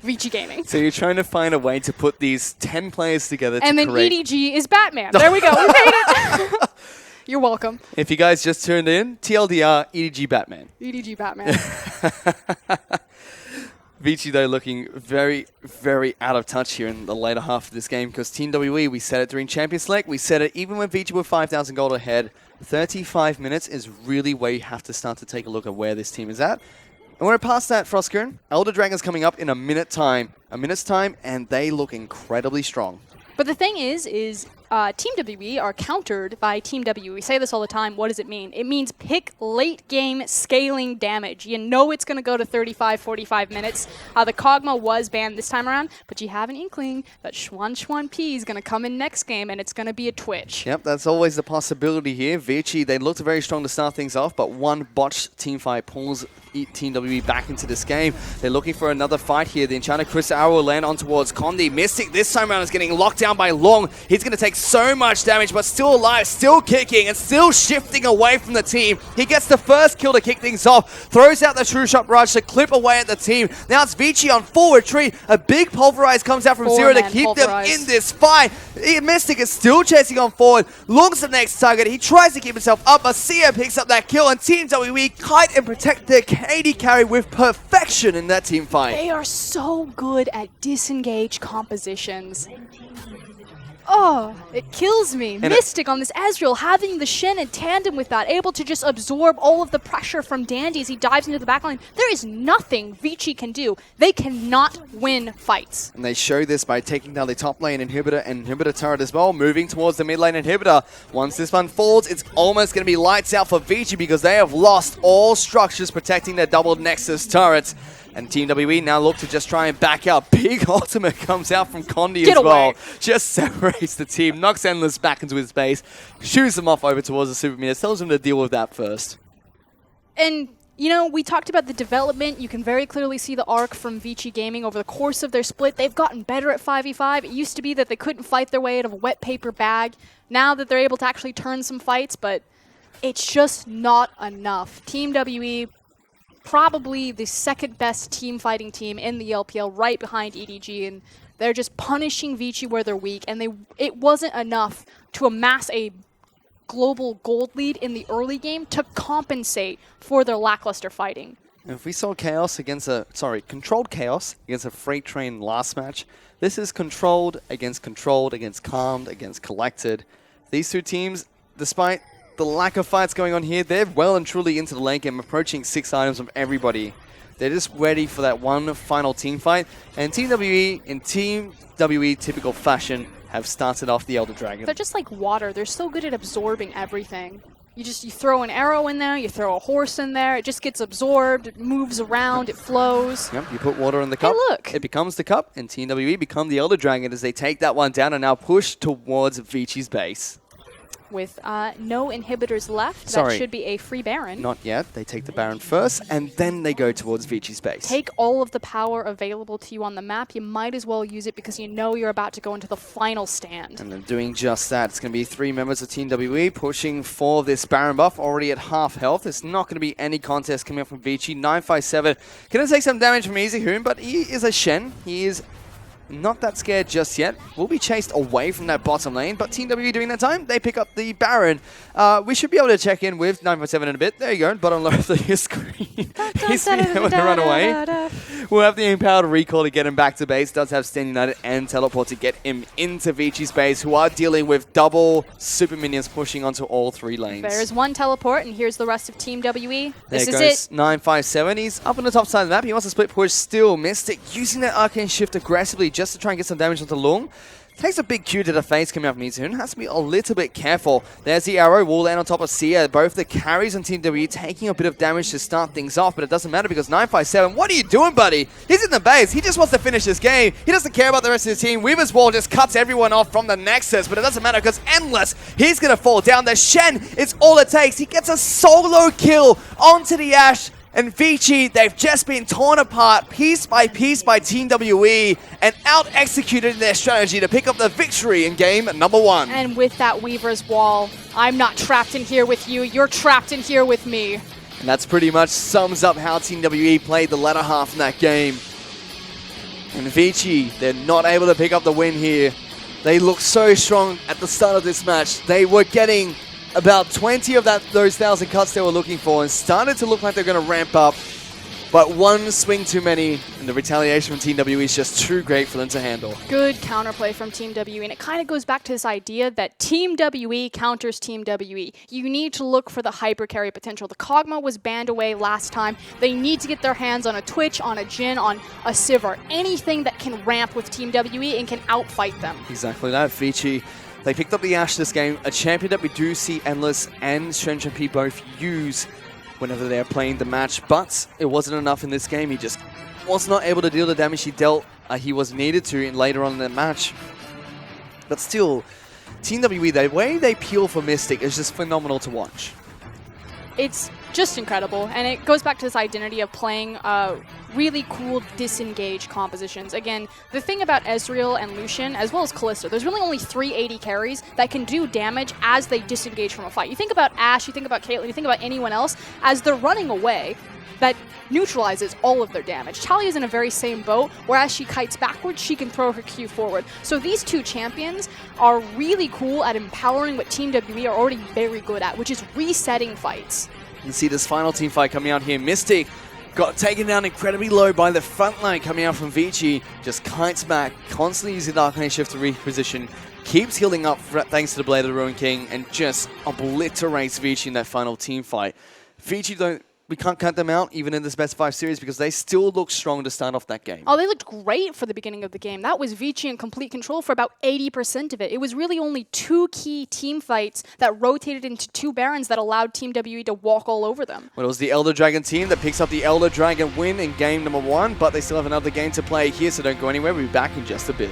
Vici Gaming. So you're trying to find a way to put these 10 players together And to then create... EDG is Batman. There we go. We made it. You're welcome. If you guys just tuned in, TLDR, EDG Batman. EDG Batman. Vici, though, looking very, very out of touch here in the later half of this game because Team WE, we said it during Champion Select, we said it even when Vici were 5,000 gold ahead, 35 minutes is really where you have to start to take a look at where this team is at. And we're past that, Frostkern. Elder Dragon's coming up in a minute's time, and they look incredibly strong. But the thing is Team WE are countered by Team W. We say this all the time. What does it mean? It means pick late game scaling damage. You know it's going to go to 35, 45 minutes. The Kog'Maw was banned this time around, but you have an inkling that Xuan P is going to come in next game, and it's going to be a Twitch. Yep, that's always the possibility here. Vici, they looked very strong to start things off, but one botched teamfight pulls Team WE back into this game. They're looking for another fight here. The Enchanted Crystal Arrow will land on towards Condi. Mystic this time around is getting locked down by Long. He's going to take so much damage, but still alive, still kicking, and still shifting away from the team. He gets the first kill to kick things off, throws out the True Shot Barrage to clip away at the team. Now it's Vici on full retreat. A big Pulverize comes out from Zero to keep them in this fight. Mystic is still chasing on forward. Long's the next target. He tries to keep himself up, but Sia picks up that kill, and Team WE kite and protect their KD carry with perfection in that team fight. They are so good at disengage compositions. Oh, it kills me. And Mystic on this Ezreal, having the Shen in tandem with that, able to just absorb all of the pressure from Dandy as he dives into the backline. There is nothing Vici can do. They cannot win fights. And they show this by taking down the top lane inhibitor and inhibitor turret as well, moving towards the mid lane inhibitor. Once this one falls, it's almost going to be lights out for Vici because they have lost all structures protecting their double Nexus turrets. And Team WE now look to just try and back out. Big ultimate comes out from Condi as well. Just separates the team, knocks Endless back into his base, shoots them off over towards the Super Meters, tells them to deal with that first. And, you know, we talked about the development. You can very clearly see the arc from Vici Gaming over the course of their split. They've gotten better at 5v5. It used to be that they couldn't fight their way out of a wet paper bag. Now that they're able to actually turn some fights, but it's just not enough. Team WE, probably the second best team fighting team in the LPL, right behind EDG, and they're just punishing Vici where they're weak, and it wasn't enough to amass a global gold lead in the early game to compensate for their lackluster fighting. And if we saw chaos against controlled chaos against a freight train last match, this is controlled, against calmed, against collected. These two teams, despite the lack of fights going on here, they're well and truly into the late game, approaching 6 items from everybody. They're just ready for that one final team fight. And Team WE, in Team WE typical fashion, have started off the Elder Dragon. They're just like water. They're so good at absorbing everything. You throw an arrow in there, you throw a horse in there, it just gets absorbed, it moves around, it flows. Yep, you put water in the cup, look. It becomes the cup, and Team WE become the Elder Dragon as they take that one down and now push towards Vici's base. With no inhibitors left, Sorry. that should be a free Baron. Not yet. They take the Baron first, and then they go towards Vici's base. Take all of the power available to you on the map. You might as well use it because you know you're about to go into the final stand. And they're doing just that. It's going to be 3 members of Team WE pushing for this Baron buff, already at half health. It's not going to be any contest coming up from Vici. 957. Going to take some damage from EasyHoon, but he is a Shen. He is not that scared just yet. Will be chased away from that bottom lane, but Team WE doing that time, they pick up the Baron. We should be able to check in with 957 in a bit. There you go, bottom left of your screen. He's been able to run away. We'll have the Empowered Recall to get him back to base. Does have Stand United and Teleport to get him into Vici's base, who are dealing with double super minions pushing onto all 3 lanes. There's one teleport, and here's the rest of Team WE. There This is goes it. 957. He's up on the top side of the map. He wants to split push still. Mystic using that Arcane Shift aggressively just to try and get some damage onto Lung. Takes a big cue to the face coming out from EasyHoon. Has to be a little bit careful. There's the arrow. Will land on top of Sia. Both the carries on Team WE taking a bit of damage to start things off, but it doesn't matter because 957, what are you doing, buddy? He's in the base. He just wants to finish this game. He doesn't care about the rest of his team. Weaver's Wall just cuts everyone off from the Nexus, but it doesn't matter because Endless, he's going to fall down. The Shen is all it takes. He gets a solo kill onto the Ashe. And Vici, they've just been torn apart piece by Team WE and out-executed their strategy to pick up the victory in game number 1. And with that Weaver's Wall, I'm not trapped in here with you, you're trapped in here with me. And that's pretty much sums up how Team WE played the latter half in that game. And Vici, they're not able to pick up the win here. They look so strong at the start of this match. They were getting about 20 of those 1,000 cuts they were looking for and started to look like they're going to ramp up. But one swing too many, and the retaliation from Team WE is just too great for them to handle. Good counterplay from Team WE, and it kind of goes back to this idea that Team WE counters Team WE. You need to look for the hyper carry potential. The Kog'Maw was banned away last time. They need to get their hands on a Twitch, on a Jhin, on a Sivir. Anything that can ramp with Team WE and can outfight them. Exactly that, Vici. They picked up the Ashe this game, a champion that we do see Endless and StrengthMP both use whenever they're playing the match, but it wasn't enough in this game. He just was not able to deal the damage he dealt, he was needed to in later on in the match. But still, Team WE, the way they peel for Mystic is just phenomenal to watch. It's just incredible, and it goes back to this identity of playing really cool disengage compositions. Again, the thing about Ezreal and Lucian, as well as Kalista, there's really only 380 carries that can do damage as they disengage from a fight. You think about Ashe, you think about Caitlyn, you think about anyone else, as they're running away, that neutralizes all of their damage. Talia's in a very same boat, where as she kites backwards, she can throw her Q forward. So these two champions are really cool at empowering what Team WE are already very good at, which is resetting fights. You can see this final team fight coming out here. Mystic got taken down incredibly low by the front line coming out from Vici. Just kites back, constantly using the Arcane Shift to reposition. Keeps healing up thanks to the Blade of the Ruin King and just obliterates Vici in that final team fight. Vici, we can't count them out even in this best 5 series because they still look strong to start off that game. Oh, they looked great for the beginning of the game. That was Vici in complete control for about 80% of it. It was really only 2 key team fights that rotated into 2 Barons that allowed Team WE to walk all over them. Well, it was the Elder Dragon team that picks up the Elder Dragon win in game number 1, but they still have another game to play here, so don't go anywhere. We'll be back in just a bit.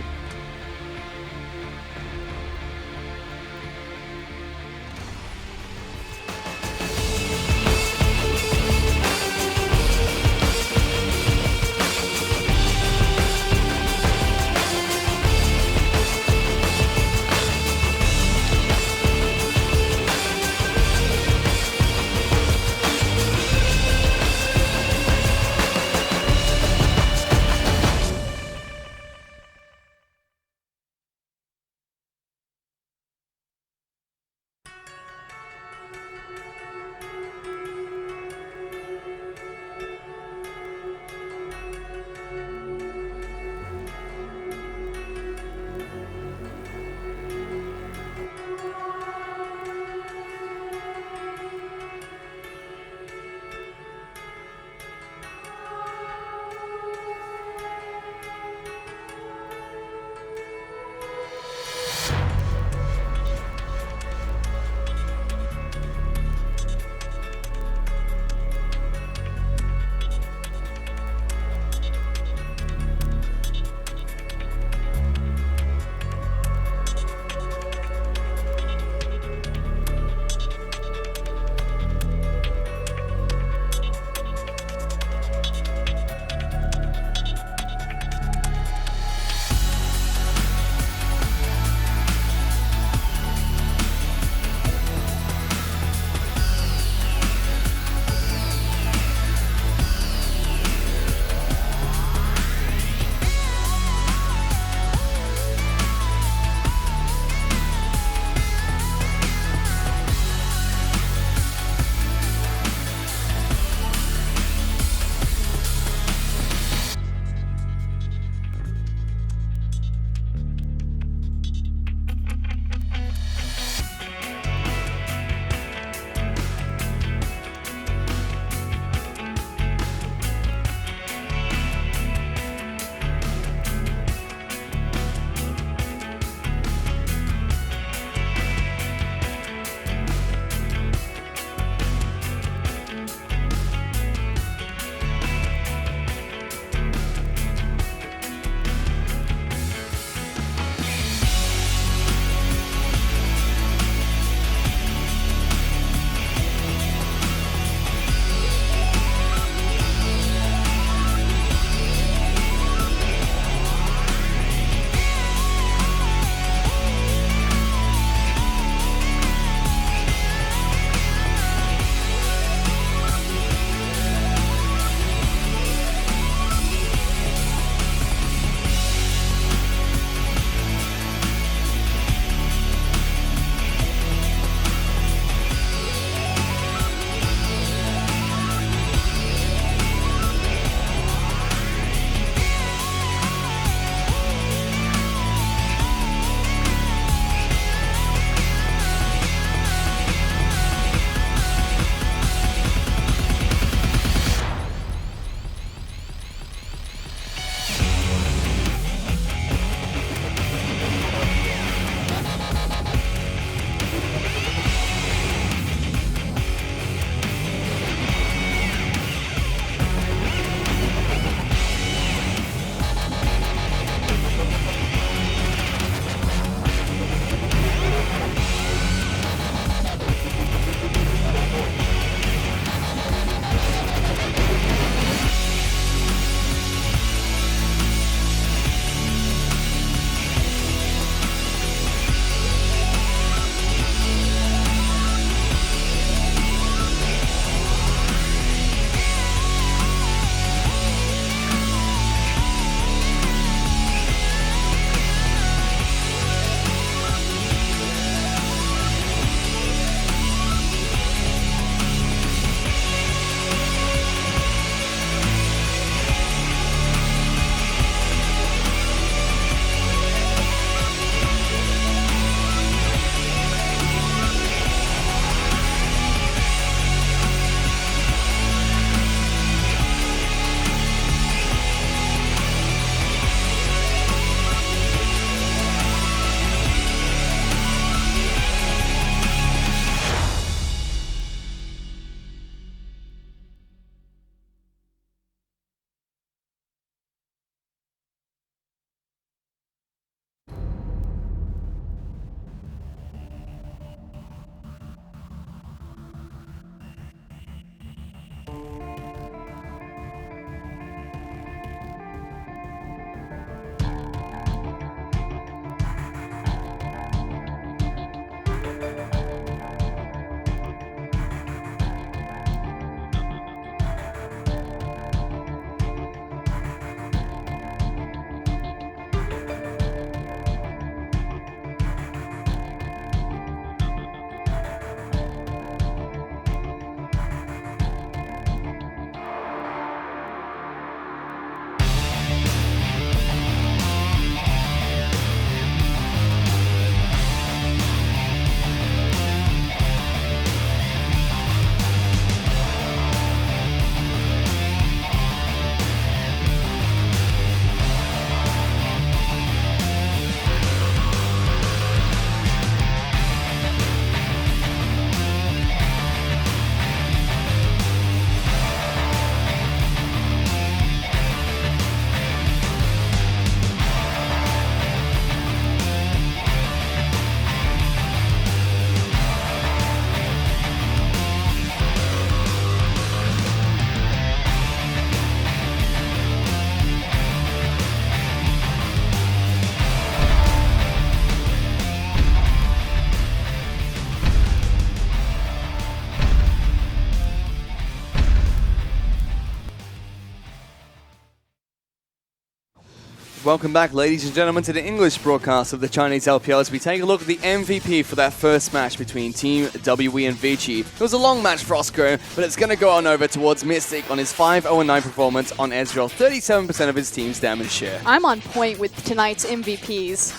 Welcome back, ladies and gentlemen, to the English broadcast of the Chinese LPL as we take a look at the MVP for that first match between Team WE and Vici. It was a long match for Oscar, but it's going to go on over towards Mystic on his 5-0-9 performance on Ezreal, 37% of his team's damage share. I'm on point with tonight's MVPs.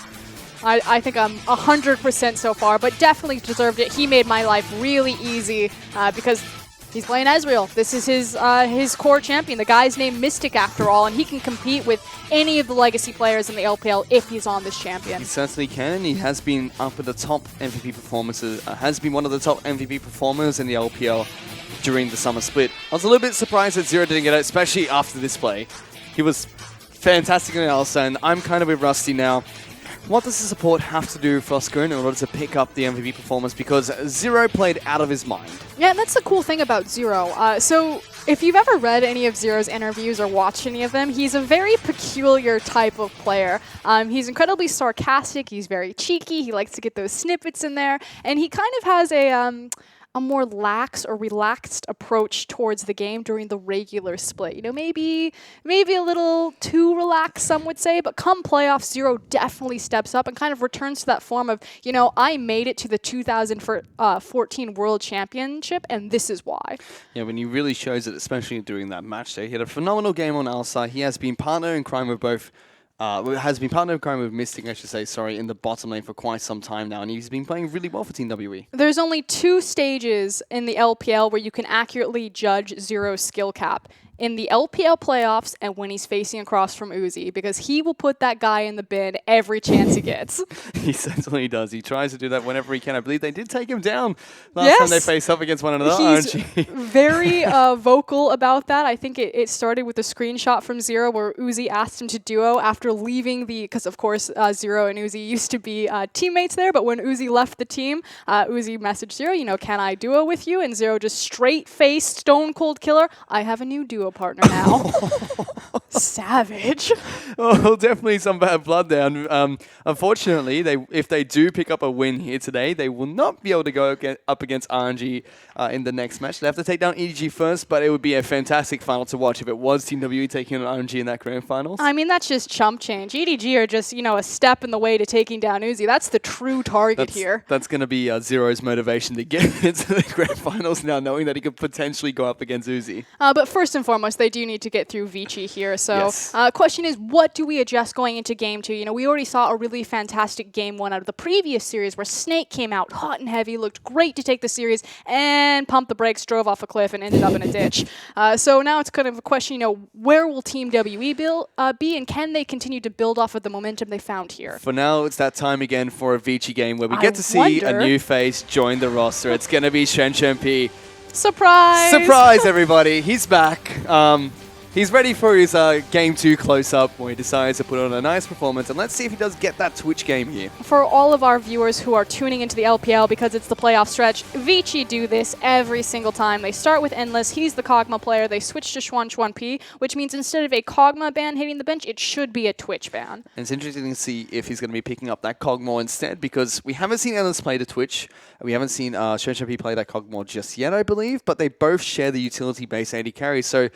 I think I'm 100% so far, but definitely deserved it. He made my life really easy because he's playing Ezreal. This is his core champion. The guy's named Mystic after all, and he can compete with any of the legacy players in the LPL if he's on this champion. He certainly can. He has been up at the top MVP performances, has been one of the top MVP performers in the LPL during the summer split. I was a little bit surprised that Zero didn't get it, especially after this play. He was fantastic in Elsa, and I'm kind of with Rusty now. What does the support have to do for Oscar in order to pick up the MVP performance? Because Zero played out of his mind. Yeah, and that's the cool thing about Zero. So if you've ever read any of Zero's interviews or watched any of them, he's a very peculiar type of player. He's incredibly sarcastic, he's very cheeky, he likes to get those snippets in there, and he kind of has a more lax or relaxed approach towards the game during the regular split. You know, maybe a little too relaxed, some would say, but come playoffs, Zero definitely steps up and kind of returns to that form of, you know, I made it to the 2014 World Championship, and this is why. Yeah, when he really shows it, especially during that match day. He had a phenomenal game on Alsa. He has been partner in crime with both with Mystic, I should say, sorry, in the bottom lane for quite some time now, and he's been playing really well for Team WE. There's only 2 stages in the LPL where you can accurately judge Zero's skill cap. In the LPL playoffs and when he's facing across from Uzi, because he will put that guy in the bin every chance he gets. He certainly does. He tries to do that whenever he can. I believe they did take him down last time they faced up against one another. He's very vocal about that. I think it started with a screenshot from Zero where Uzi asked him to duo after leaving because of course Zero and Uzi used to be teammates there, but when Uzi left the team, Uzi messaged Zero, you know, can I duo with you? And Zero just straight-faced, stone-cold killer, I have a new duo partner now. Savage. Oh, definitely some bad blood there. Unfortunately, if they do pick up a win here today, they will not be able to go up against RNG in the next match. They have to take down EDG first, but it would be a fantastic final to watch if it was Team WE taking on RNG in that grand finals. I mean, that's just chump change. EDG are just, you know, a step in the way to taking down Uzi. That's the true target here. That's going to be Zero's motivation to get into the grand finals now, knowing that he could potentially go up against Uzi. But first and foremost, they do need to get through Vici here. So question is, what do we adjust going into Game 2? You know, we already saw a really fantastic Game 1 out of the previous series where Snake came out hot and heavy, looked great to take the series, and pumped the brakes, drove off a cliff, and ended up in a ditch. So now it's kind of a question, you know, where will Team WE be, and can they continue to build off of the momentum they found here? For now, it's that time again for a Vici game where we get to see a new face join the roster. It's going to be Shen P. Surprise! Surprise, everybody. He's back. He's ready for his Game 2 close-up where he decides to put on a nice performance. And let's see if he does get that Twitch game here. For all of our viewers who are tuning into the LPL because it's the playoff stretch, Vici do this every single time. They start with Endless. He's the Kog'Maw player. They switch to P, which means instead of a Kog'Maw ban hitting the bench, it should be a Twitch ban. And it's interesting to see if he's going to be picking up that Kog'Maw instead, because we haven't seen Endless play the Twitch. We haven't seen Shen P play that Kog'Maw just yet, I believe, but they both share the utility-based AD carry. So,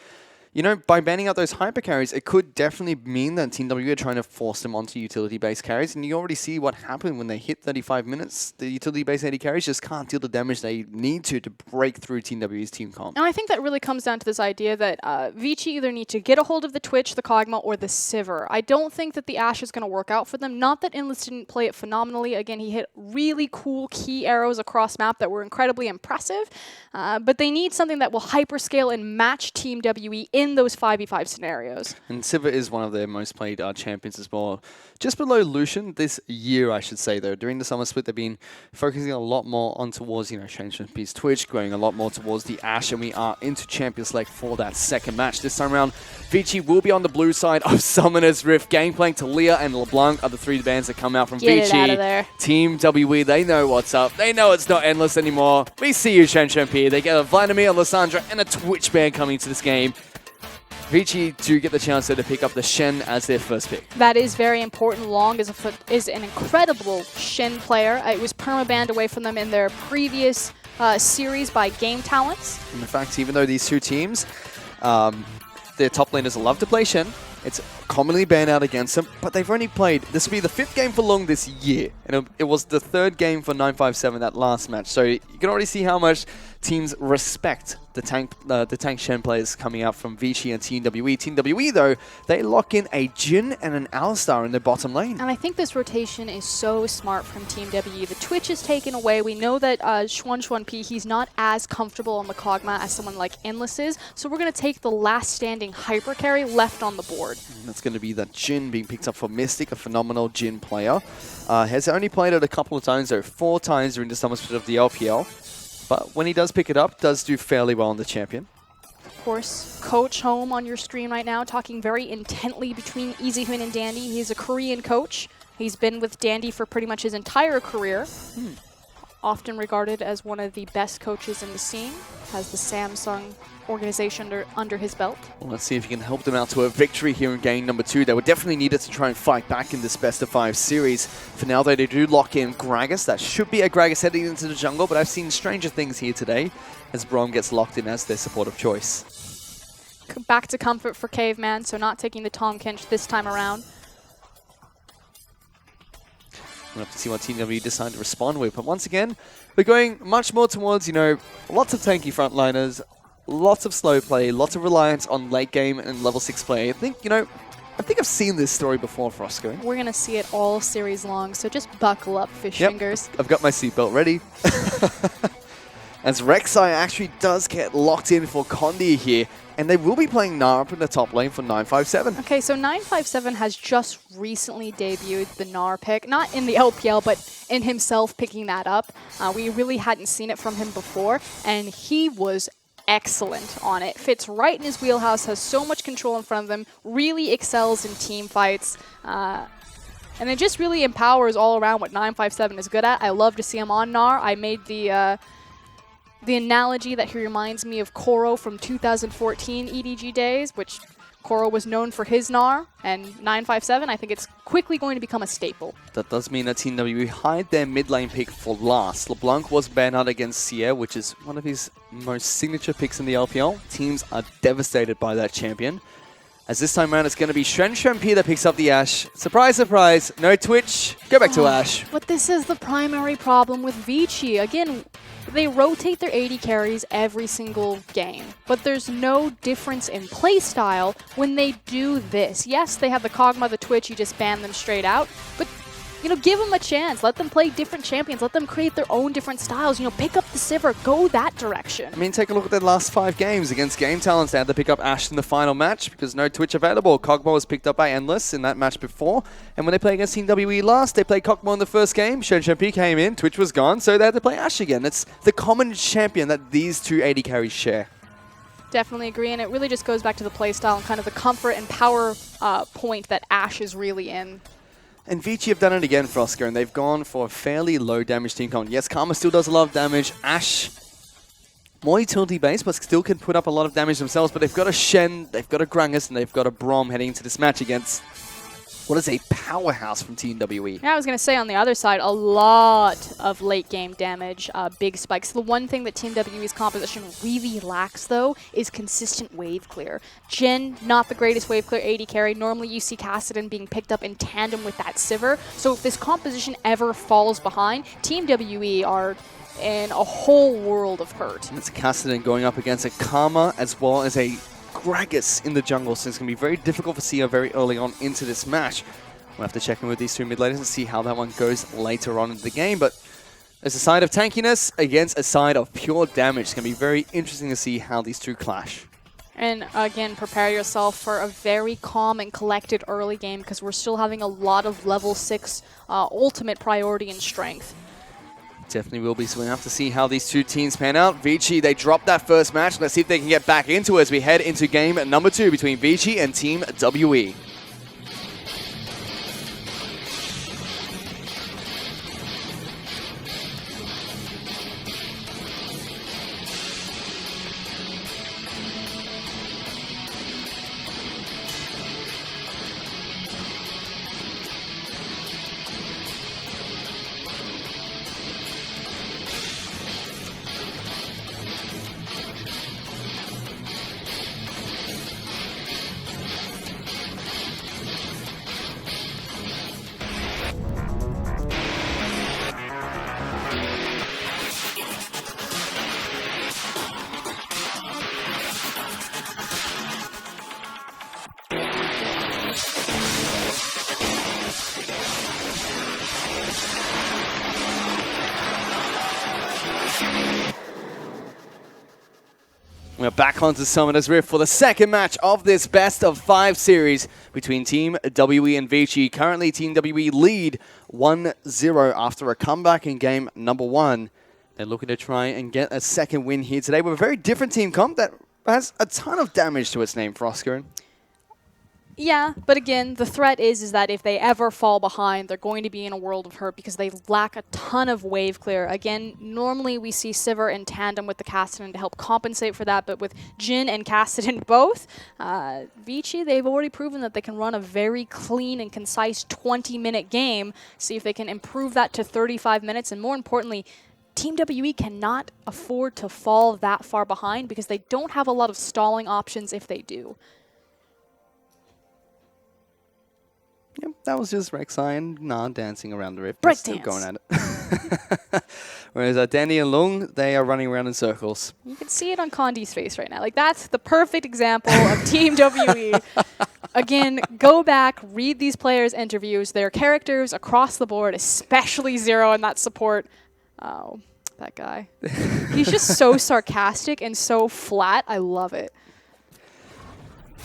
you know, by banning out those hyper carries, it could definitely mean that Team WE are trying to force them onto utility-based carries, and you already see what happened when they hit 35 minutes. The utility-based AD carries just can't deal the damage they need to break through Team WE's team comp. And I think that really comes down to this idea that Vici either need to get a hold of the Twitch, the Kog'Maw, or the Sivir. I don't think that the Ashe is going to work out for them. Not that Endless didn't play it phenomenally. Again, he hit really cool key arrows across map that were incredibly impressive, but they need something that will hyperscale and match Team WE in those 5v5 scenarios. And Sivir is one of their most played champions as well. Just below Lucian this year, I should say, though. During the summer split, they've been focusing a lot more on towards, you know, Shen P's Twitch, going a lot more towards the Ashe, and we are into Champion Select for that second match. This time around, Vici will be on the blue side of Summoner's Rift. Gangplank, Talia, and LeBlanc are the 3 bands that come out from Vici. Get it out of there. Team WE, they know what's up. They know it's not Endless anymore. We see you, Shen P. They get a Vladimir, Lysandra, and a Twitch band coming to this game. Vici do get the chance to pick up the Shen as their first pick. That is very important. Long is an incredible Shen player. It was permabanned away from them in their previous series by Game Talents. And in fact, even though these two teams, their top laners love to play Shen, it's commonly ban out against them, but they've only played, this will be the 5th game for Lung this year, and it was the 3rd game for 957 that last match. So you can already see how much teams respect the Tank Shen players coming out from Vici and Team WE. Team WE, though, they lock in a Jin and an Alistar in their bottom lane. And I think this rotation is so smart from Team WE. The Twitch is taken away. We know that Xuan P, he's not as comfortable on the Kog'Maw as someone like Endless is, so we're going to take the last standing hyper carry left on the board. And that's going to be that Jin being picked up for Mystic, a phenomenal Jin player. Has only played it a couple of times, though, 4 times during the summer split of the LPL. But when he does pick it up, does do fairly well on the champion. Of course, Coach home on your stream right now, talking very intently between Easyhuin and Dandy. He's a Korean coach. He's been with Dandy for pretty much his entire career. Often regarded as one of the best coaches in the scene. Has the Samsung organization under his belt. Well, let's see if he can help them out to a victory here in game number 2. They were definitely needed to try and fight back in this best-of-5 series. For now, though, they do lock in Gragas. That should be a Gragas heading into the jungle, but I've seen stranger things here today as Braum gets locked in as their supportive choice. Back to comfort for Caveman, so not taking the Tom Kench this time around. We'll have to see what Team W decide to respond with. But once again, we're going much more towards, you know, lots of tanky frontliners, lots of slow play, lots of reliance on late game and level 6 play. I think, you know, I've seen this story before, Frosco. We're going to see it all series long, so just buckle up, fish fingers. I've got my seatbelt ready. As Rek'Sai actually does get locked in for Condi here, and they will be playing Gnar up in the top lane for 957. Okay, so 957 has just recently debuted the Gnar pick, not in the LPL, but in himself picking that up. We really hadn't seen it from him before, and he was excellent on it. Fits right in his wheelhouse, has so much control in front of them, really excels in team fights. And it just really empowers all around what 957 is good at. I love to see him on Gnar. I made the analogy that he reminds me of Koro from 2014 EDG days, which Koro was known for his Gnar, and 957, I think it's quickly going to become a staple. That does mean that Team W hide their mid lane pick for last. LeBlanc was banned out against Sierra, which is one of his most signature picks in the LPL. Teams are devastated by that champion. As this time around, it's going to be Shen P that picks up the Ashe. Surprise, surprise, no Twitch. Go back to Ashe. But this is the primary problem with Vici. Again, they rotate their AD carries every single game, but there's no difference in playstyle when they do this. Yes, they have the Kog'Maw, the Twitch, you just ban them straight out, but you know, give them a chance. Let them play different champions. Let them create their own different styles. You know, pick up the Sivir. Go that direction. I mean, take a look at their last 5 games against Game Talents. They had to pick up Ashe in the final match because no Twitch available. Kog'Maw was picked up by Endless in that match before. And when they played against Team WE last, they played Kog'Maw in the first game. Shen P came in. Twitch was gone, so they had to play Ashe again. It's the common champion that these two AD carries share. Definitely agree, and it really just goes back to the playstyle and kind of the comfort and power point that Ashe is really in. And Vici have done it again for Oscar, and they've gone for a fairly low damage team comp. Yes, Karma still does a lot of damage. Ashe, more utility based, but still can put up a lot of damage themselves. But they've got a Shen, they've got a Gragas, and they've got a Braum heading into this match against what is a powerhouse from Team WE. Yeah, I was going to say on the other side, a lot of late game damage, big spikes. The one thing that Team WE's composition really lacks, though, is consistent wave clear. Jhin, not the greatest wave clear AD carry. Normally you see Kassadin being picked up in tandem with that Sivir. So if this composition ever falls behind, Team WE are in a whole world of hurt. And it's Kassadin going up against a Karma as well as a Gragas in the jungle, so it's going to be very difficult for Sia very early on into this match. We'll have to check in with these two mid laners and see how that one goes later on in the game, but there's a side of tankiness against a side of pure damage. It's going to be very interesting to see how these two clash. And again, prepare yourself for a very calm and collected early game because we're still having a lot of level 6 ultimate priority and strength. Definitely will be, so we'll have to see how these two teams pan out. Vici, they dropped that first match. Let's see if they can get back into it as we head into game number 2 between Vici and Team WE. We're back onto Summoner's Rift for the second match of this best of 5 series between Team WE and Vici. Currently, Team WE lead 1-0 after a comeback in game number 1. They're looking to try and get a second win here today with a very different team comp that has a ton of damage to its name, Frosker. Yeah, but again, the threat is that if they ever fall behind, they're going to be in a world of hurt because they lack a ton of wave clear. Again, normally we see Sivir in tandem with the Cassidy to help compensate for that, but with Jhin and Cassidy both, Vici, they've already proven that they can run a very clean and concise 20-minute game. See if they can improve that to 35 minutes, and more importantly, Team WE cannot afford to fall that far behind because they don't have a lot of stalling options if they do. Yep, that was just Rek'Sai and dancing around the rift. Break Still dance. going at it. Whereas Dandy and Lung, they are running around in circles. You can see it on Condi's face right now. Like, that's the perfect example of Team WE. Again, go back, read these players' interviews. Their characters across the board, especially Zero and that support. Oh, that guy. He's just so sarcastic and so flat. I love it.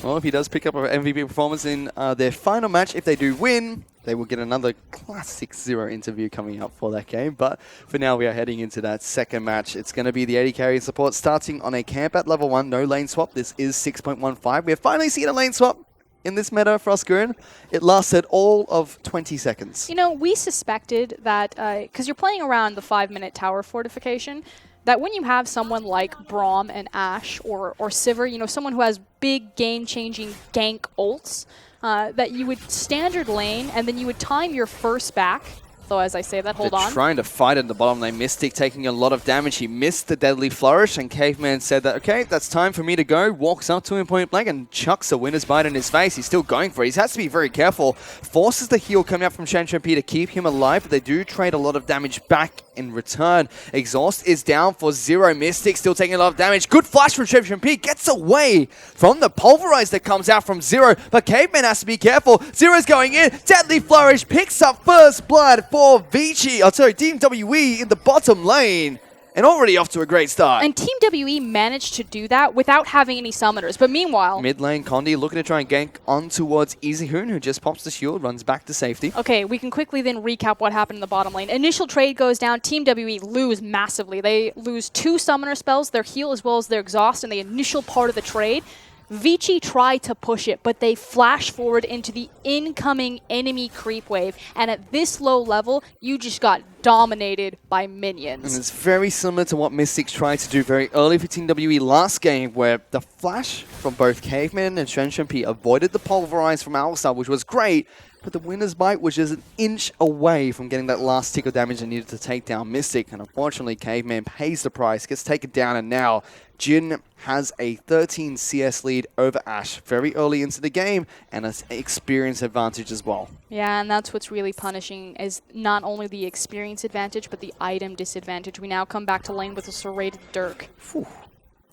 Well, if he does pick up an MVP performance in their final match, if they do win, they will get another classic Zero interview coming up for that game. But for now, we are heading into that second match. It's going to be the AD carry support starting on a camp at level 1, no lane swap. This is 6.15. We have finally seen a lane swap in this meta, Frostgurn. It lasted all of 20 seconds. You know, we suspected that, because you're playing around the 5-minute tower fortification, that when you have someone like Braum and Ashe or Sivir, you know, someone who has big game-changing gank ults, that you would standard lane and then you would time your first back. Though as I say that, hold They're on. trying to fight in the bottom lane. Mystic taking a lot of damage. He missed the deadly flourish, and Caveman said that, okay, that's time for me to go. Walks up to him point blank and chucks a winner's bite in his face. He's still going for it. He has to be very careful. Forces the heal coming up from Shanshun-P to keep him alive, but they do trade a lot of damage back in return. Exhaust is down for Zero. Mystic still taking a lot of damage. Good flash from Shanshun-P. Gets away from the pulverize that comes out from Zero, but Caveman has to be careful. Zero's going in. Deadly flourish picks up first blood for Vici, Team WE in the bottom lane, and already off to a great start. And Team WE managed to do that without having any summoners. But meanwhile, mid lane, Condi looking to try and gank on towards EasyHoon, who just pops the shield, runs back to safety. okay, we can quickly then recap what happened in the bottom lane. Initial trade goes down. Team WE lose massively. They lose 2 summoner spells, their heal as well as their exhaust in the initial part of the trade. Vici tried to push it, but they flash forward into the incoming enemy creep wave. And at this low level, you just got dominated by minions. And it's very similar to what Mystics tried to do very early for Team WE last game, where the flash from both Caveman and Shanshun-P avoided the pulverize from Alistar, which was great, but the winner's bite was just an inch away from getting that last tick of damage and needed to take down Mystic. And unfortunately, Caveman pays the price, gets taken down, and now Jhin has a 13 CS lead over Ashe very early into the game, and an experience advantage as well. Yeah, and that's what's really punishing is not only the experience advantage, but the item disadvantage. We now come back to lane with a serrated Dirk. Whew.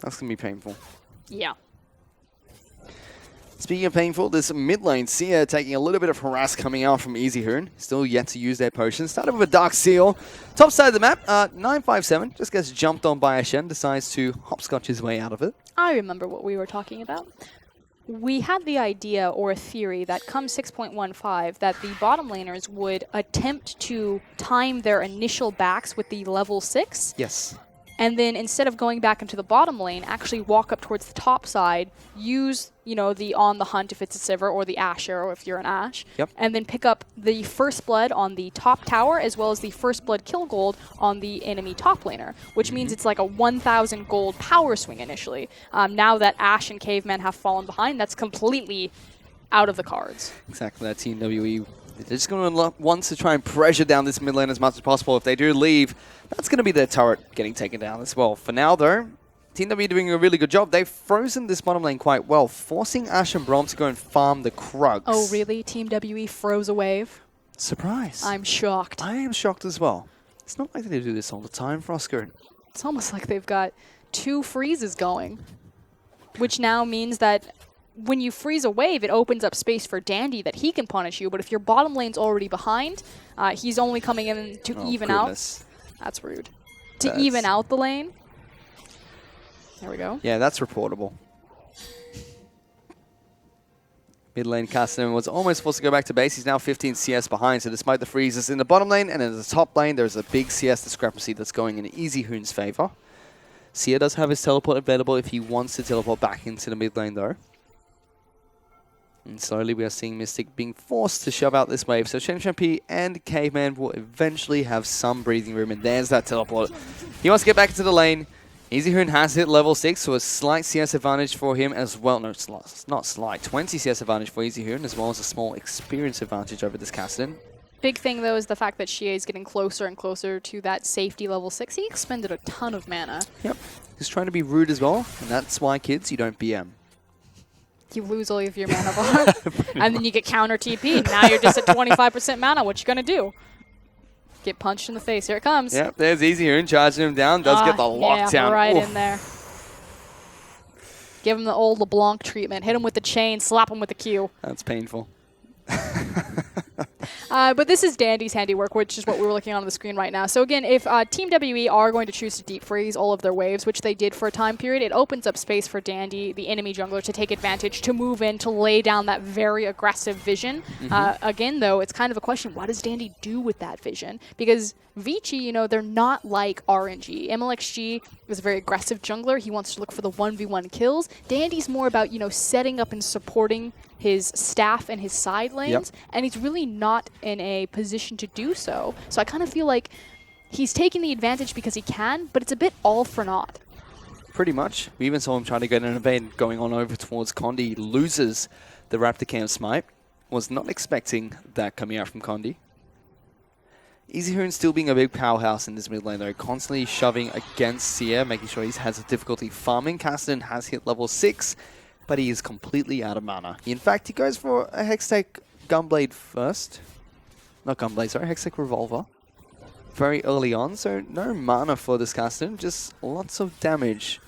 That's going to be painful. Yeah. Speaking of painful, this mid lane, Sia taking a little bit of harass coming out from EasyHoon. Still yet to use their potion. Started with a Dark Seal. Top side of the map, 957. Just gets jumped on by Ashen. Decides to hopscotch his way out of it. I remember what we were talking about. We had the idea or a theory that come 6.15 that the bottom laners would attempt to time their initial backs with the level 6. Yes. And then instead of going back into the bottom lane, actually walk up towards the top side, use, you know, the on the hunt if it's a Sivir or the Ashe arrow if you're an Ashe. Yep. And then pick up the first blood on the top tower as well as the first blood kill gold on the enemy top laner, which means it's like a 1,000 gold power swing initially. Now that Ashe and Caveman have fallen behind, that's completely out of the cards. Exactly, that Team WE. They're just going to want to try and pressure down this mid lane as much as possible. If they do leave, that's going to be their turret getting taken down as well. For now, though, Team W doing a really good job. They've frozen this bottom lane quite well, forcing Ashe and Braum to go and farm the Krugs. Oh, really? Team WE froze a wave? Surprise. I'm shocked. I am shocked as well. It's not like they do this all the time, Frostgurn. It's almost like they've got 2 freezes going, which now means that when you freeze a wave, it opens up space for Dandy that he can punish you, but if your bottom lane's already behind, he's only coming in to even out. That's rude. To even out the lane. There we go. Yeah, that's reportable. Mid lane, Castellan was almost forced to go back to base. He's now 15 CS behind, so despite the freezes in the bottom lane and in the top lane, there's a big CS discrepancy that's going in EasyHoon's favor. Sia does have his teleport available if he wants to teleport back into the mid lane, though. And slowly we are seeing Mystic being forced to shove out this wave, so Shenshempi and Caveman will eventually have some breathing room, and there's that teleport. He wants to get back into the lane. EasyHoon has hit level 6, so a slight CS advantage for him as well. No, it's not slight. 20 CS advantage for EasyHoon, as well as a small experience advantage over this Cassidy. Big thing, though, is the fact that Xie is getting closer and closer to that safety level 6. He expended a ton of mana. Yep. He's trying to be rude as well, and that's why, kids, you don't BM. You lose all of your mana bar, and then you get counter TP. Now you're just at 25% mana. What you gonna do? Get punched in the face. Here it comes. Yep, there's EasyHoon charging him down. Does get the lockdown. Yeah, right Oof. in there. Give him the old LeBlanc treatment. Hit him with the chain. Slap him with the Q. That's painful. But this is Dandy's handiwork, which is what we're looking on the screen right now. So again, if Team WE are going to choose to deep freeze all of their waves, which they did for a time period, it opens up space for Dandy, the enemy jungler, to take advantage, to move in, to lay down that very aggressive vision. Again, though, it's kind of a question, what does Dandy do with that vision? Because Vici, you know, they're not like RNG. MLXG is a very aggressive jungler. He wants to look for the 1v1 kills. Dandy's more about, you know, setting up and supporting his staff and his side lanes, and he's really not in a position to do so. So I kind of feel like he's taking the advantage because he can, but it's a bit all for naught. Pretty much. We even saw him trying to get an event going on over towards Condi. He loses the Raptor Cam Smite. Was not expecting that coming out from Condi. EasyHoon still being a big powerhouse in this mid lane, though, constantly shoving against Sia, making sure he has a difficulty farming. Cassidy has hit level 6, but he is completely out of mana. In fact, he goes for a Hextech Gunblade first. Not Gunblade, sorry, Hextech Revolver. Very early on, so no mana for this Cassidy, just lots of damage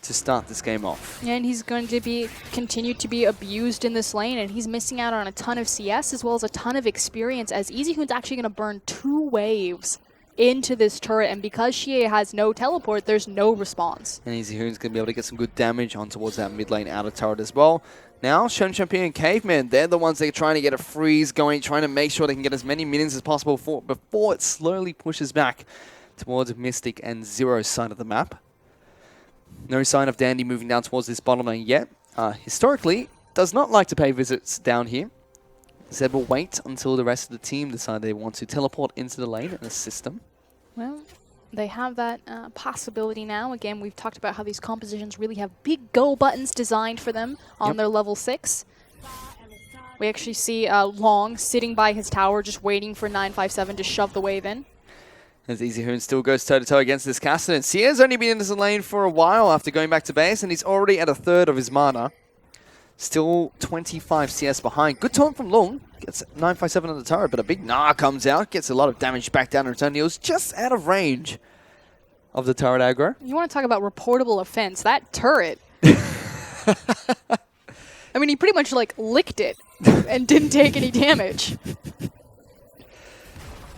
to start this game off. And he's going to continue to be abused in this lane, and he's missing out on a ton of CS as well as a ton of experience, as EasyHoon's actually going to burn 2 waves into this turret, and because Xie has no teleport, there's no response. And EasyHoon's going to be able to get some good damage on towards that mid lane outer turret as well. Now, Shenshempi and Caveman, they're the ones that are trying to get a freeze going, trying to make sure they can get as many minions as possible before it slowly pushes back towards Mystic and Zero's side of the map. No sign of Dandy moving down towards this bottom lane yet. Historically, does not like to pay visits down here. Said we'll wait until the rest of the team decide they want to teleport into the lane and assist them. Well, they have that possibility now. Again, we've talked about how these compositions really have big go buttons designed for them on their level 6. We actually see Long sitting by his tower just waiting for 957 to shove the wave in. As EasyHoon still goes toe-to-toe against this Cassidy. Sia's only been in this lane for a while after going back to base, and he's already at a third of his mana. Still 25 CS behind. Good taunt from Long. Gets 957 on the turret, but a big Gnar comes out. Gets a lot of damage back down in return. He was just out of range of the turret aggro. You want to talk about reportable offense. That turret. I mean, he pretty much like licked it and didn't take any damage.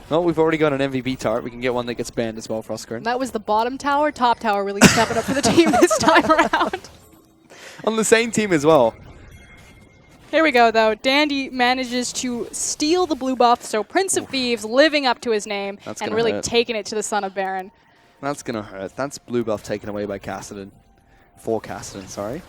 Well, we've already got an MVP turret. We can get one that gets banned as well, Frostgrin. That was the bottom tower. Top tower really stepping up for the team this time around. On the same team as well. Here we go, though. Dandy manages to steal the blue buff, so Prince of Thieves living up to his name and really taking it to the Son of Baron. That's going to hurt. That's blue buff taken away by Cassidy. For Cassidy, sorry.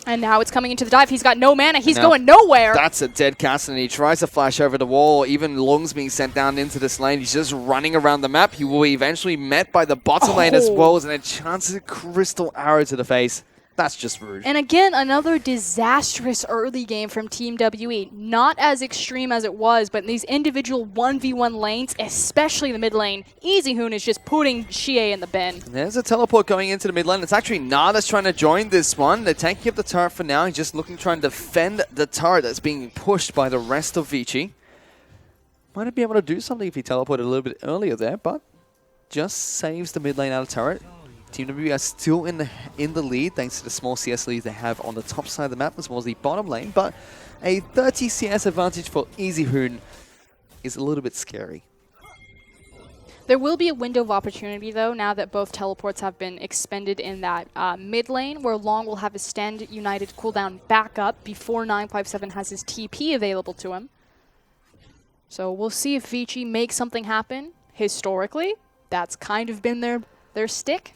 And now it's coming into the dive. He's got no mana. He's going nowhere. That's a dead Cassidy. He tries to flash over the wall. Even Long's being sent down into this lane. He's just running around the map. He will be eventually met by the bottom lane as well as a chance of crystal arrow to the face. That's just rude. And again, another disastrous early game from Team WE. Not as extreme as it was, but in these individual 1v1 lanes, especially the mid lane, EasyHoon is just putting Xie in the bin. There's a teleport going into the mid lane. It's actually Gnar that's trying to join this one. They're taking up the turret for now. He's just looking, trying to defend the turret that's being pushed by the rest of Vici. Might be able to do something if he teleported a little bit earlier there, but just saves the mid lane out of turret. Team WE are still in the lead thanks to the small CS lead they have on the top side of the map as well as the bottom lane, but a 30 CS advantage for EasyHoon is a little bit scary. There will be a window of opportunity, though, now that both teleports have been expended in that mid lane, where Long will have his Stand United cooldown back up before 957 has his TP available to him. So we'll see if Vici makes something happen. Historically, that's kind of been their stick.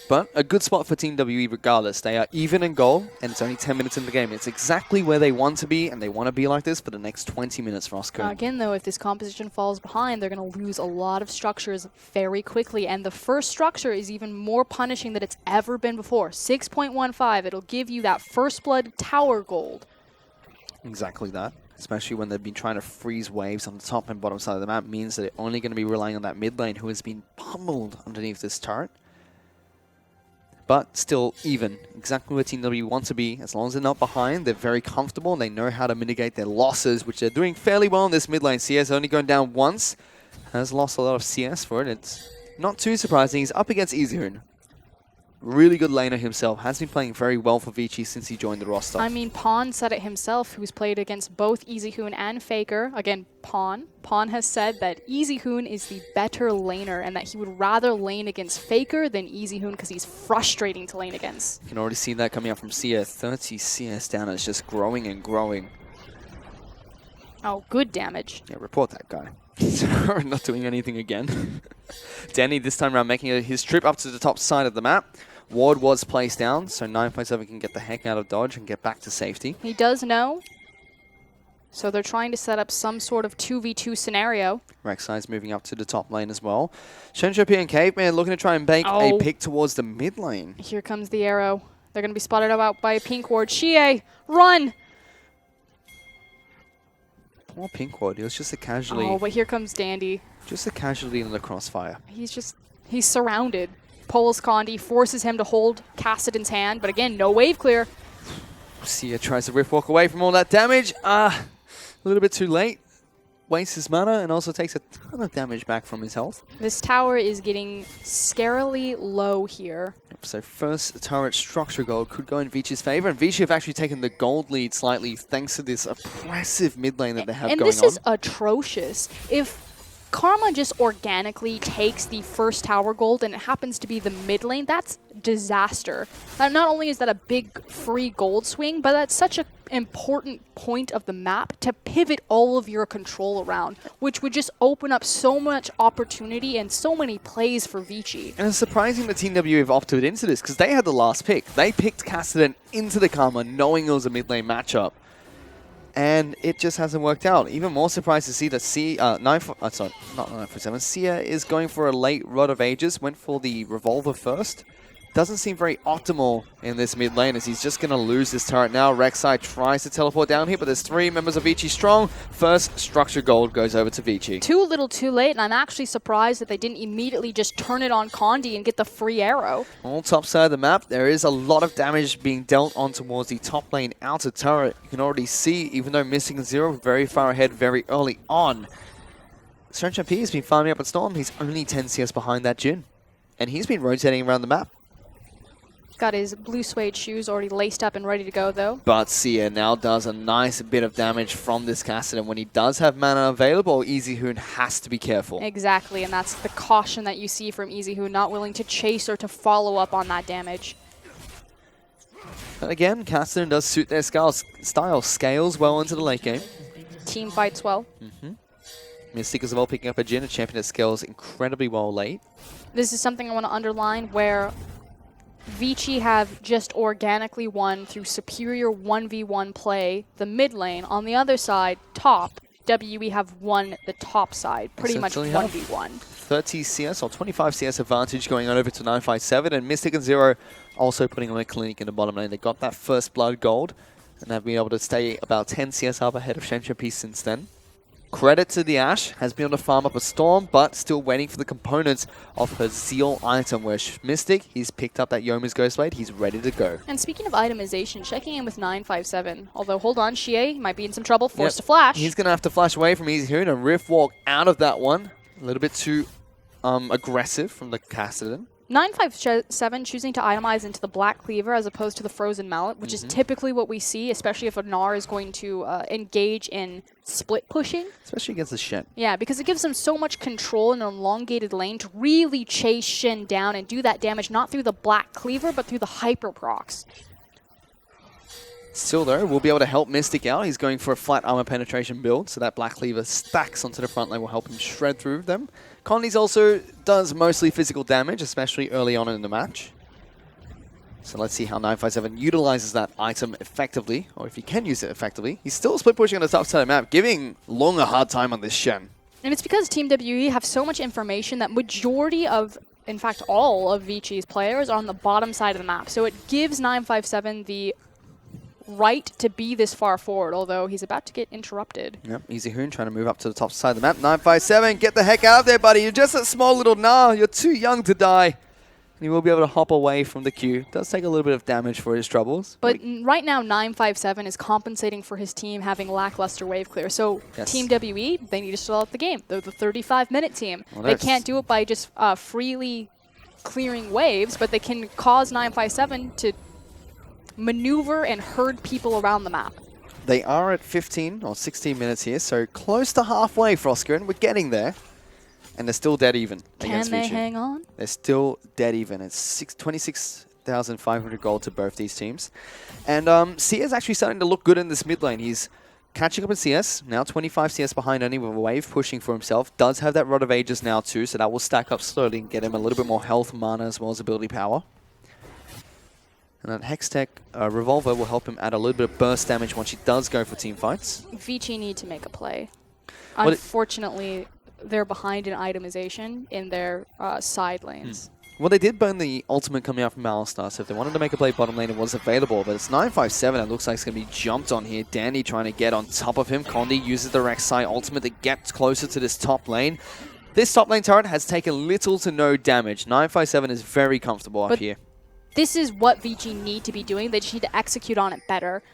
But a good spot for Team WE regardless. They are even in goal, and it's only 10 minutes in the game. It's exactly where they want to be, and they want to be like this for the next 20 minutes for Oscar. Again, though, if this composition falls behind, they're going to lose a lot of structures very quickly. And the first structure is even more punishing than it's ever been before. 6.15, it'll give you that first blood tower gold. Exactly that. Especially when they've been trying to freeze waves on the top and bottom side of the map, means that they're only going to be relying on that mid lane who has been pummeled underneath this turret. But still even, exactly where Team W want to be. As long as they're not behind, they're very comfortable and they know how to mitigate their losses, which they're doing fairly well in this mid lane. CS only going down once, has lost a lot of CS for it. It's not too surprising. He's up against Easyhoon. Really good laner himself. Has been playing very well for Vici since he joined the roster. I mean, Pawn said it himself, who's played against both Easyhoon and Faker. Again, Pawn. Pawn has said that Easyhoon is the better laner and that he would rather lane against Faker than Easyhoon because he's frustrating to lane against. You can already see that coming out from Sia. 30 CS down, and it's just growing and growing. Oh, good damage. Yeah, report that guy. Not doing anything again. Danny this time around making his trip up to the top side of the map. Ward was placed down, so 957 can get the heck out of dodge and get back to safety. He does know. So they're trying to set up some sort of 2v2 scenario. Rek'Sai's moving up to the top lane as well. Shenchopi and Caveman looking to try and bake a pick towards the mid lane. Here comes the arrow. They're going to be spotted out by a pink ward. Xie, run! Poor pink ward. He was just a casualty. Oh, but here comes Dandy. Just a casualty in the crossfire. He's surrounded. Pulls Condi, forces him to hold Kassadin's hand, but again, no wave clear. Sia tries to rift walk away from all that damage. A little bit too late. Wastes his mana and also takes a ton of damage back from his health. This tower is getting scarily low here. So first turret structure gold could go in Vici's favor, and Vici have actually taken the gold lead slightly thanks to this oppressive mid lane that they have going on. And this is atrocious. If Karma just organically takes the first tower gold and it happens to be the mid lane, that's disaster. Not only is that a big free gold swing, but that's such an important point of the map to pivot all of your control around, which would just open up so much opportunity and so many plays for Vici. And it's surprising that Team W have opted into this because they had the last pick. They picked Kassadin into the Karma knowing it was a mid lane matchup. And it just hasn't worked out. Even more surprised to see that Sia is going for a late Rod of Ages. Went for the Revolver first. Doesn't seem very optimal in this mid lane as he's just going to lose this turret now. Rek'Sai tries to teleport down here, but there's 3 members of Vici strong. First structure gold goes over to Vici. Too little too late, and I'm actually surprised that they didn't immediately just turn it on Condi and get the free arrow. On top side of the map, there is a lot of damage being dealt on towards the top lane outer turret. You can already see, even though missing 0, very far ahead very early on. Strange MP has been farming up at Storm. He's only 10 CS behind that Jhin. And he's been rotating around the map. Got his blue suede shoes already laced up and ready to go, though. But Sia now does a nice bit of damage from this Kassadin. When he does have mana available, Easyhoon has to be careful. Exactly, and that's the caution that you see from Easyhoon, not willing to chase or to follow up on that damage. And again, Kassadin does suit their style, scales well into the late game. Team fights well. Mystic as well picking up a Jhin, a champion that scales incredibly well late. This is something I want to underline where Vici have just organically won through superior 1v1 play the mid lane. On the other side, top, WE have won the top side, pretty much 1v1. 30 CS or 25 CS advantage going on over to 957, and Mystic and Zero also putting on a clinic in the bottom lane. They got that first blood gold, and have been able to stay about 10 CS up ahead of Shenchopi since then. Credit to the Ashe, has been able to farm up a Storm, but still waiting for the components of her Zeal item, where Mystic, he's picked up that Yoma's Ghostblade, he's ready to go. And speaking of itemization, checking in with 957, although hold on, Xie might be in some trouble, forced to flash. He's going to have to flash away from Easyhoon and rift walk out of that one. A little bit too aggressive from the Kassadin. 957 choosing to itemize into the Black Cleaver as opposed to the Frozen Mallet, which is typically what we see, especially if a Gnar is going to engage in split pushing. Especially against the Shen. Yeah, because it gives them so much control in an elongated lane to really chase Shen down and do that damage, not through the Black Cleaver, but through the Hyper Procs. Still, though, we'll be able to help Mystic out. He's going for a flat armor penetration build, so that Black Cleaver stacks onto the front lane will help him shred through them. Condi's also does mostly physical damage, especially early on in the match. So let's see how 957 utilizes that item effectively, or if he can use it effectively. He's still split pushing on the top side of the map, giving Long a hard time on this Shen. And it's because Team WE have so much information that majority of, in fact, all of Vici's players are on the bottom side of the map. So it gives 957 the right to be this far forward, although he's about to get interrupted. Yep, Easy Hoon trying to move up to the top side of the map. 957, get the heck out of there, buddy. You're just a small little Gnar. You're too young to die. And he will be able to hop away from the queue. Does take a little bit of damage for his troubles. But right now, 957 is compensating for his team having lackluster wave clear. So Team WE, they need to stall out the game. They're the 35-minute team. Well, they can't do it by just freely clearing waves, but they can cause 957 to maneuver and herd people around the map. They are at 15 or 16 minutes here, so close to halfway, Frosker, and we're getting there. And they're still dead even against Can they Vici. hang on? They're still dead even. It's 26,500 gold to both these teams. And Sia's actually starting to look good in this mid lane. He's catching up in CS, now 25 CS behind only with a wave pushing for himself. Does have that Rod of Ages now too, so that will stack up slowly and get him a little bit more health, mana, as well as ability power. And that Hextech Revolver will help him add a little bit of burst damage once he does go for team fights. Vici need to make a play. Unfortunately, they're behind in itemization in their side lanes. Well, they did burn the ultimate coming out from Alistar, so if they wanted to make a play bottom lane, it was available. But it's 957, it looks like it's going to be jumped on here. Dandy trying to get on top of him. Condi uses the Rek'Sai ultimate to get closer to this top lane. This top lane turret has taken little to no damage. 957 is very comfortable up here. This is what Vici need to be doing. They just need to execute on it better.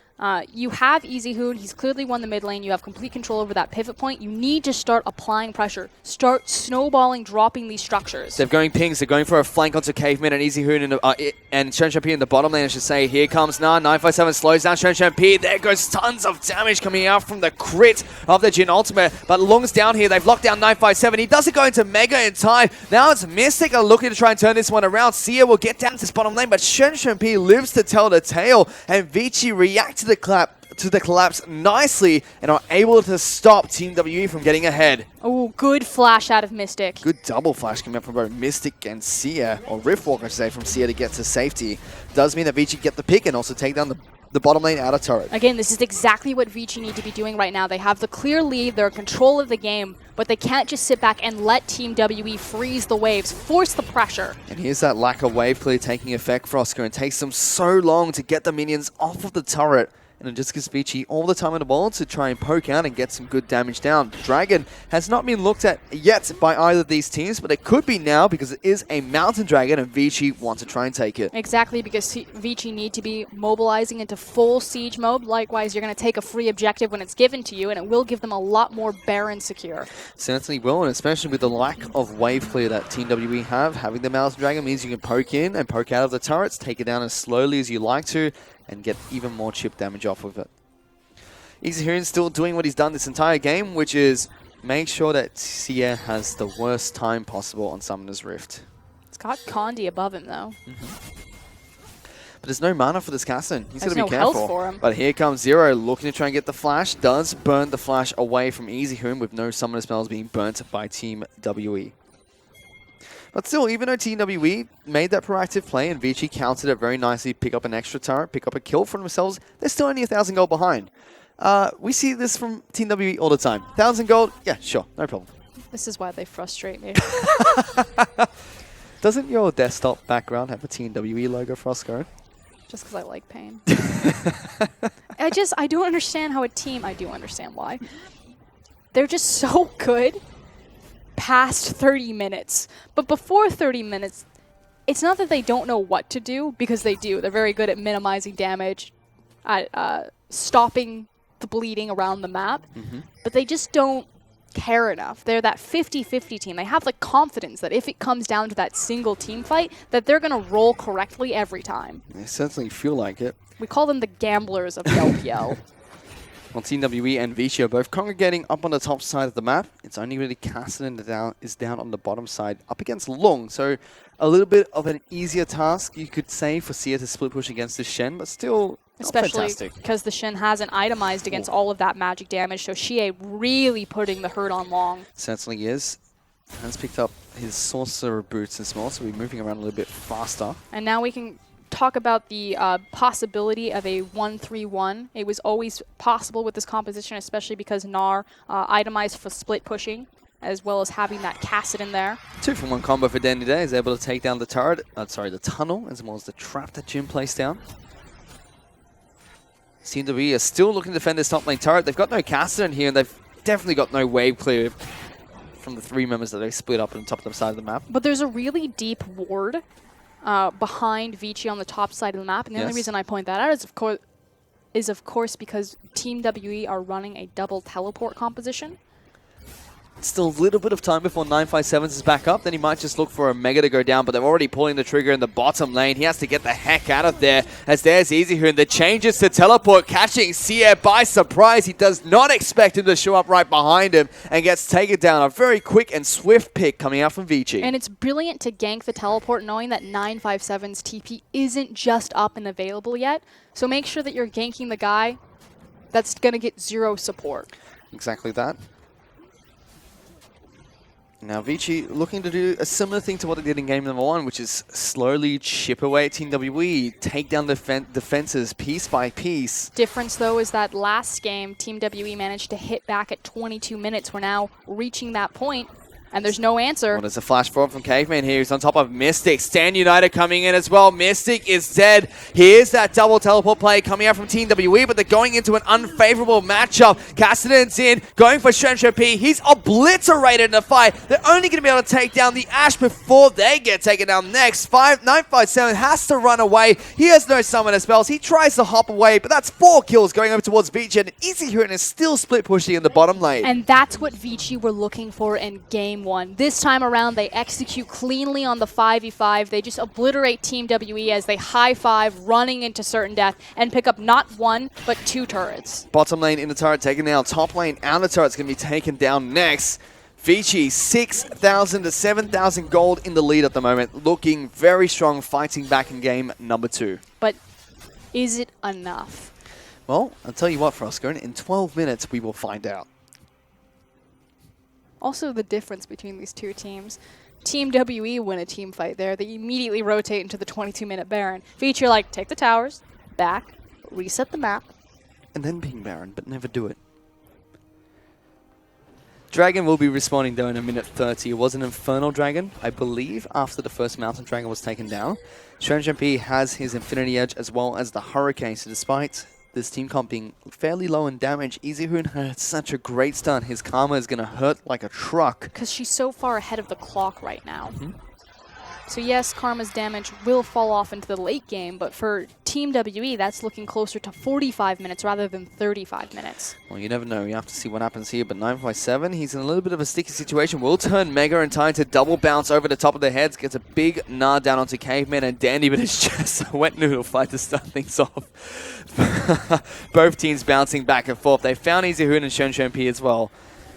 You have Easy Hoon. He's clearly won the mid lane. You have complete control over that pivot point. You need to start applying pressure. Start snowballing, dropping these structures. They're going pings. They're going for a flank onto Caveman and Easy Hoon and Shen Shen P in the bottom lane, I should say. Here comes Gnar. 957 slows down Shen Shen P. There goes tons of damage coming out from the crit of the Jhin ultimate. But Lung's down here. They've locked down 957. He doesn't go into Mega in time. Now it's Mystic are looking to try and turn this one around. Sia will get down to this bottom lane, but Shen Shen P lives to tell the tale. And Vici reacts to the collapse nicely and are able to stop Team WE from getting ahead. Oh, good flash out of Mystic. Good double flash coming up from both Mystic and Sia, or Riftwalk, I should say, from Sia to get to safety. Does mean that Vici get the pick and also take down the bottom lane out of turret. Again, this is exactly what Vici need to be doing right now. They have the clear lead, they're in control of the game, but they can't just sit back and let Team WE freeze the waves, force the pressure. And here's that lack of wave clear taking effect for Oscar, and it takes them so long to get the minions off of the turret. And it just gives Vici all the time in the ball to try and poke out and get some good damage down. Dragon has not been looked at yet by either of these teams, but it could be now because it is a Mountain Dragon and Vici want to try and take it. Exactly, because Vici need to be mobilizing into full siege mode. Likewise, you're going to take a free objective when it's given to you, and it will give them a lot more Baron secure. Certainly will, and especially with the lack of wave clear that Team WE have, having the Mountain Dragon means you can poke in and poke out of the turrets, take it down as slowly as you like to, and get even more chip damage off of it. Easy Hoon still doing what he's done this entire game, which is make sure that Sia has the worst time possible on Summoner's Rift. It's got Condi above him, though. But there's no mana for this Cassin. He's going to be no careful. health for him. But here comes Zero looking to try and get the flash. Does burn the flash away from Easy Hoon with no Summoner spells being burnt by Team WE. But still, even though Team WE made that proactive play and Vici countered it very nicely, pick up an extra turret, pick up a kill for themselves, they're still only 1,000 gold behind. We see this from Team WE all the time. 1,000 gold? Yeah, sure, no problem. This is why they frustrate me. Doesn't your desktop background have a Team WE logo, Frosco? Just because I like pain. I don't understand how a team, I do understand why. They're just so good past 30 minutes. But before 30 minutes, it's not that they don't know what to do, because they do. They're very good at minimizing damage, at stopping the bleeding around the map, but they just don't care enough. They're that 50-50 team. They have the confidence that if it comes down to that single team fight, that they're going to roll correctly every time. They certainly feel like it. We call them the gamblers of the LPL. Well, Team WE and Vici are both congregating up on the top side of the map. It's only really Cassidy is down on the bottom side, up against Long. So a little bit of an easier task, you could say, for Sia to split push against the Shen, but still Especially because the Shen hasn't itemized against all of that magic damage, so Xie really putting the hurt on Long. Certainly is. Has picked up his Sorcerer boots as well, so we're moving around a little bit faster. And now we can talk about the possibility of a 1-3-1. It was always possible with this composition, especially because Gnar itemized for split pushing, as well as having that Cassidy there. 2-for-1 combo for Dandy Day. Is able to take down the turret, the tunnel, as well as the trap that Jim placed down. Team WE are still looking to defend this top lane turret. They've got no caster in here, and they've definitely got no wave clear from the 3 members that they split up on the top of the side of the map. But there's a really deep ward behind Vici on the top side of the map, and the only reason I point that out is of course because Team WE are running a double teleport composition. Still a little bit of time before 957 is back up. Then he might just look for a Mega to go down, but they're already pulling the trigger in the bottom lane. He has to get the heck out of there, as there's Easyhoon. The changes to teleport, catching Sia by surprise. He does not expect him to show up right behind him and gets taken down. A very quick and swift pick coming out from Vici. And it's brilliant to gank the teleport knowing that 957's TP isn't just up and available yet. So make sure that you're ganking the guy that's going to get 0 support. Exactly that. Now Vici looking to do a similar thing to what they did in game number 1, which is slowly chip away at Team WE, take down defenses piece by piece. Difference though is that last game, Team WE managed to hit back at 22 minutes. We're now reaching that point, and there's no answer. Well, there's a flash forward from Caveman here. He's on top of Mystic. Stand United coming in as well. Mystic is dead. Here's that double teleport play coming out from Team WE, but they're going into an unfavorable matchup. Cassidy's in, going for Shen P. He's obliterated in the fight. They're only going to be able to take down the Ashe before they get taken down next. 957 has to run away. He has no summoner spells. He tries to hop away, but that's 4 kills going over towards Vici, and Easyhoon is still split pushing in the bottom lane. And that's what Vici were looking for in game 1. This time around, they execute cleanly on the 5v5. They just obliterate Team WE as they high-five, running into certain death, and pick up not 1, but 2 turrets. Bottom lane in the turret taken down. Top lane out of turret's going to be taken down next. Vici, 6,000 to 7,000 gold in the lead at the moment. Looking very strong, fighting back in game number 2. But is it enough? Well, I'll tell you what, Frosco, in 12 minutes we will find out. Also, the difference between these two teams. Team WE win a team fight there. They immediately rotate into the 22-minute Baron. Vici like, take the towers, back, reset the map. And then ping Baron, but never do it. Dragon will be respawning though in a minute 30. It was an Infernal Dragon, I believe, after the first Mountain Dragon was taken down. P has his Infinity Edge as well as the Hurricane, so despite this team comp being fairly low in damage, Easyhoon had such a great stun. His Karma is going to hurt like a truck. Because she's so far ahead of the clock right now. So yes, Karma's damage will fall off into the late game, but for Team WE, that's looking closer to 45 minutes rather than 35 minutes. Well, you never know. You have to see what happens here, but 957, he's in a little bit of a sticky situation. Will turn Mega in time to double bounce over the top of their heads. Gets a big nod down onto Caveman and Dandy, but it's just a wet noodle fight to start things off. Both teams bouncing back and forth. They found Easyhoon and Shen P as well.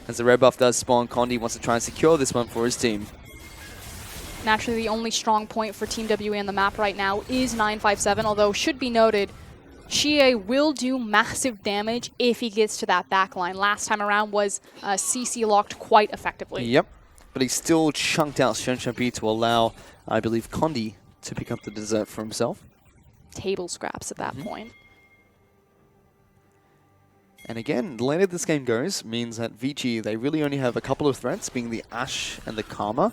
As the red buff does spawn, Condi wants to try and secure this one for his team. Naturally, the only strong point for Team WE on the map right now is 957, although should be noted, Xie will do massive damage if he gets to that backline. Last time around was CC locked quite effectively. Yep, but he still chunked out Shen P to allow, I believe, Condi to pick up the dessert for himself. Table scraps at that point. And again, the later this game goes means that Vici, they really only have a couple of threats, being the Ashe and the Karma.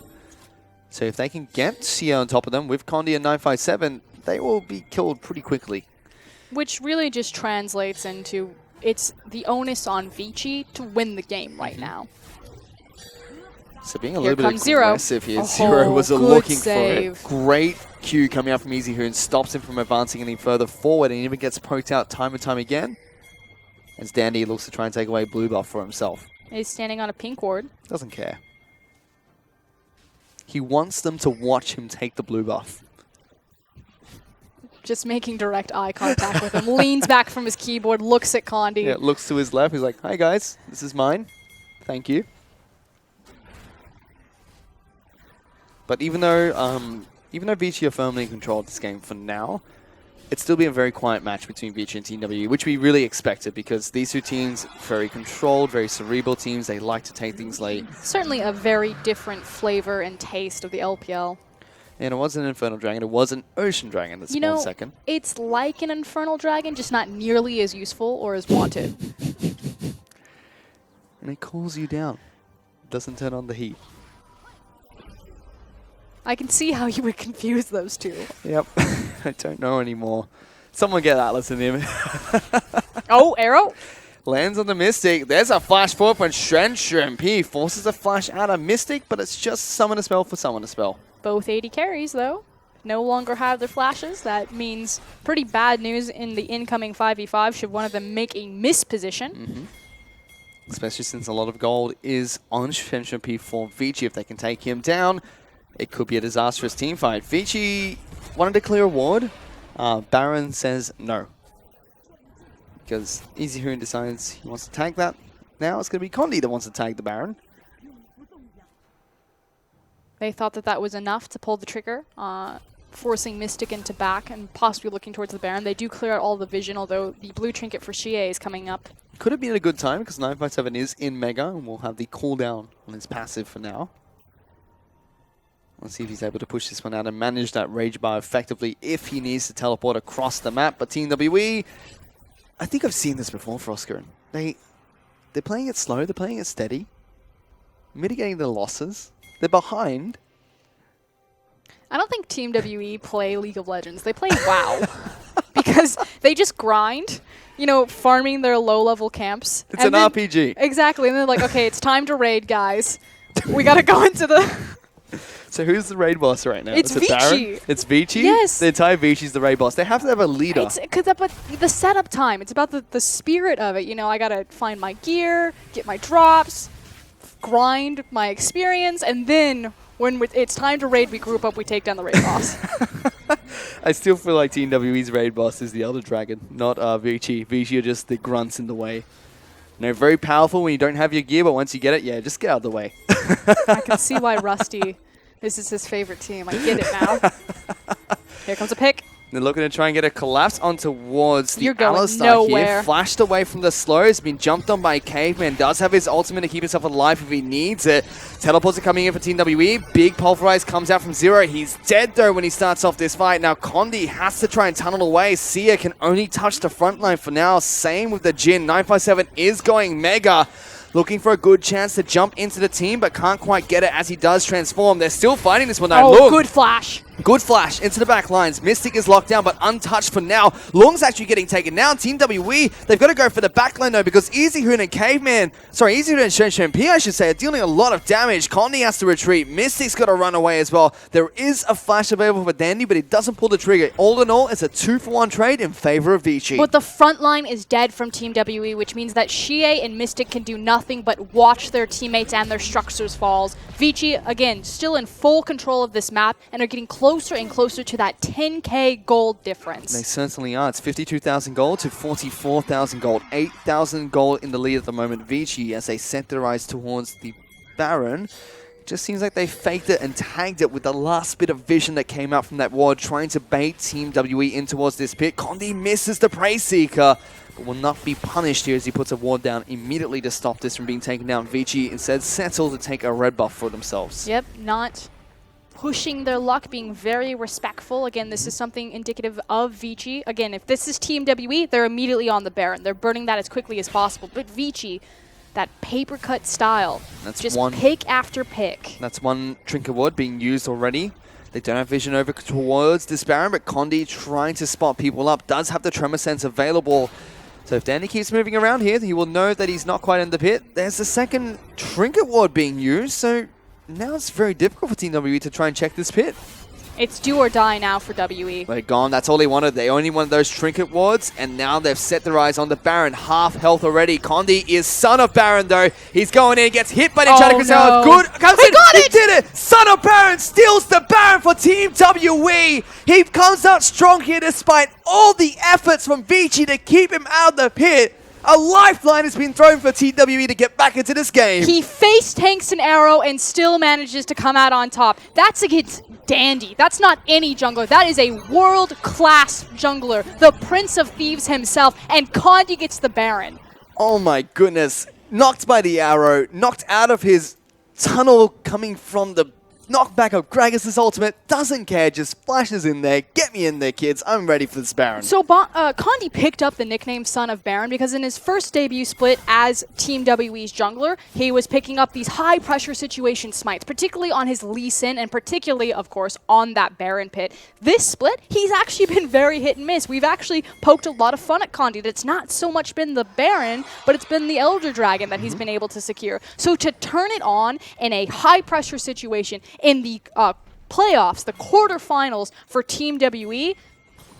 So if they can get Sia on top of them with Condi and 957, they will be killed pretty quickly. Which really just translates into it's the onus on Vici to win the game right now. So being a little bit aggressive here. Oh, Zero was looking save. for it. Great Q coming out from Easyhoon, stops him from advancing any further forward, and even gets poked out time and time again. As Dandy looks to try and take away blue buff for himself. is standing on a pink ward. Doesn't care. He wants them to watch him take the blue buff. Just making direct eye contact with him. Leans back from his keyboard, looks at Condi. Yeah, looks to his left. He's like, "Hi guys, this is mine. Thank you." But even though Vici are firmly in control of this game for now, it's still been a very quiet match between Vici and Team WWE, which we really expected because these two teams, very controlled, very cerebral teams. They like to take things late. Certainly a very different flavor and taste of the LPL. And it wasn't an Infernal Dragon, it was an Ocean Dragon this one second. It's like an Infernal Dragon, just not nearly as useful or as wanted. And it cools you down. Doesn't turn on the heat. I can see how you would confuse those two. Yep. I don't know anymore. Someone get Atlas in him. Oh, arrow. Lands on the Mystic. There's a flash forward from Shren. He forces a flash out of Mystic, but it's just summon a spell for summon a spell. Both 80 carries, though, no longer have their flashes. That means pretty bad news in the incoming 5v5 should one of them make a miss position. Especially since a lot of gold is on Shren for Vici. If they can take him down, it could be a disastrous team fight. Vici wanted to clear a ward. Baron says no. Because Easy Hoon decides he wants to tag that. Now it's going to be Condi that wants to tag the Baron. They thought that that was enough to pull the trigger, forcing Mystic into back and possibly looking towards the Baron. They do clear out all the vision, although the blue trinket for Xie is coming up. Could have been a good time because 957 is in Mega and will have the cooldown on his passive for now. Let's see if he's able to push this one out and manage that Rage Bar effectively if he needs to teleport across the map. But Team WWE, I think I've seen this before for Oscar. They're playing it slow, they're playing it steady, mitigating their losses. They're behind. I don't think Team WE play League of Legends. They play WoW. Because they just grind, farming their low-level camps. It's an RPG. Exactly. And they're like, okay, it's time to raid, guys. We got to go into the... So who's the raid boss right now? It's Vici. Vici. It's Vici? Yes. The entire Vici's the raid boss. They have to have a leader. But the setup time, it's about the spirit of it. I got to find my gear, get my drops, grind my experience, and then when it's time to raid, we group up, we take down the raid boss. I still feel like Team WE's raid boss is the other dragon, not Vici. Vici are just the grunts in the way. Very powerful when you don't have your gear, but once you get it, yeah, just get out of the way. I can see why Rusty, this is his favorite team. I get it now. Here comes a pick. They're looking to try and get a collapse on towards the You're going Alistar nowhere. here. Flashed away from the slow. Has been jumped on by Caveman. Does have his ultimate to keep himself alive if he needs it. Teleports are coming in for Team WE. Big Pulverize comes out from Zero. He's dead though when he starts off this fight. Now Condi has to try and tunnel away. Sia can only touch the front line for now. Same with the Jin. 957 is going Mega. Looking for a good chance to jump into the team, but can't quite get it as he does transform. They're still fighting this one though. Oh, Look. good flash. Good flash into the back lines. Mystic is locked down, but untouched for now. Lung's actually getting taken down. Team WE, they've got to go for the back line though, because Easy Hoon and Caveman, Easy Hoon and Shren P, I should say, are dealing a lot of damage. Condi has to retreat. Mystic's got to run away as well. There is a flash available for Dandy, but he doesn't pull the trigger. All in all, it's a 2-for-1 trade in favor of Vici. But the front line is dead from Team WE, which means that Xie and Mystic can do nothing but watch their teammates and their structures falls. Vici, again, still in full control of this map and are getting closer and closer to that 10k gold difference. They certainly are. It's 52,000 gold to 44,000 gold. 8,000 gold in the lead at the moment. Vici, as they set their eyes towards the Baron, just seems like they faked it and tagged it with the last bit of vision that came out from that ward, trying to bait Team WE in towards this pit. Condi misses the Prey Seeker, but will not be punished here as he puts a ward down immediately to stop this from being taken down. Vici instead settle to take a red buff for themselves. Yep, not pushing their luck, being very respectful. Again, this is something indicative of Vici. Again, if this is Team WE, they're immediately on the Baron. They're burning that as quickly as possible. But Vici, that paper cut style, That's just one pick after pick. That's one Trinket Ward being used already. They don't have vision over towards this Baron, but Condi trying to spot people up, does have the Tremor Sense available. So if Danny keeps moving around here, he will know that he's not quite in the pit. There's the second Trinket Ward being used, so now it's very difficult for Team WE to try and check this pit. It's do or die now for WE. They're gone. That's all they wanted. They only wanted those trinket wards, and now they've set their eyes on the Baron. Half health already. Condi is son of Baron, though. He's going in, gets hit by the Enchanted Crystal. No. Good. Comes He in. got He it! did it. Son of Baron steals the Baron for Team WE. He comes out strong here despite all the efforts from Vici to keep him out of the pit. A lifeline has been thrown for TWE to get back into this game. He face tanks an arrow and still manages to come out on top. That's against Dandy. That's not any jungler. That is a world-class jungler. The Prince of Thieves himself. And Condi gets the Baron. Oh my goodness. Knocked by the arrow. Knocked out of his tunnel coming from the knockback of Gragas' ultimate. Doesn't care. Just flashes in there. Get me in there, kids. I'm ready for this Baron. So Condi picked up the nickname Son of Baron because in his first debut split as Team WE's jungler, he was picking up these high-pressure situation smites, particularly on his Lee Sin and particularly, of course, on that Baron pit. This split, he's actually been very hit and miss. We've actually poked a lot of fun at Condi. It's not so much been the Baron, but it's been the Elder Dragon that he's been able to secure. So to turn it on in a high-pressure situation in the playoffs, the quarterfinals for Team WE,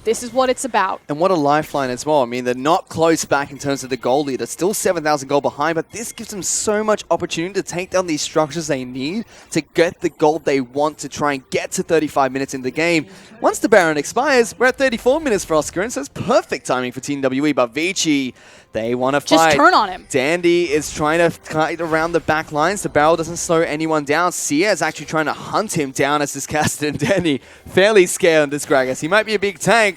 this is what it's about. And what a lifeline as well. I mean, they're not close back in terms of the goal lead. They're still 7,000 gold behind, but this gives them so much opportunity to take down these structures they need to get the gold they want to try and get to 35 minutes in the game. Once the Baron expires, we're at 34 minutes for Oscar, and so it's perfect timing for Team WE. But Vici, they want to fight. Just turn on him. Dandy is trying to kite around the back lines. The barrel doesn't slow anyone down. Sia is actually trying to hunt him down as this Castor, and Dandy fairly scared on this Gragas. He might be a big tank.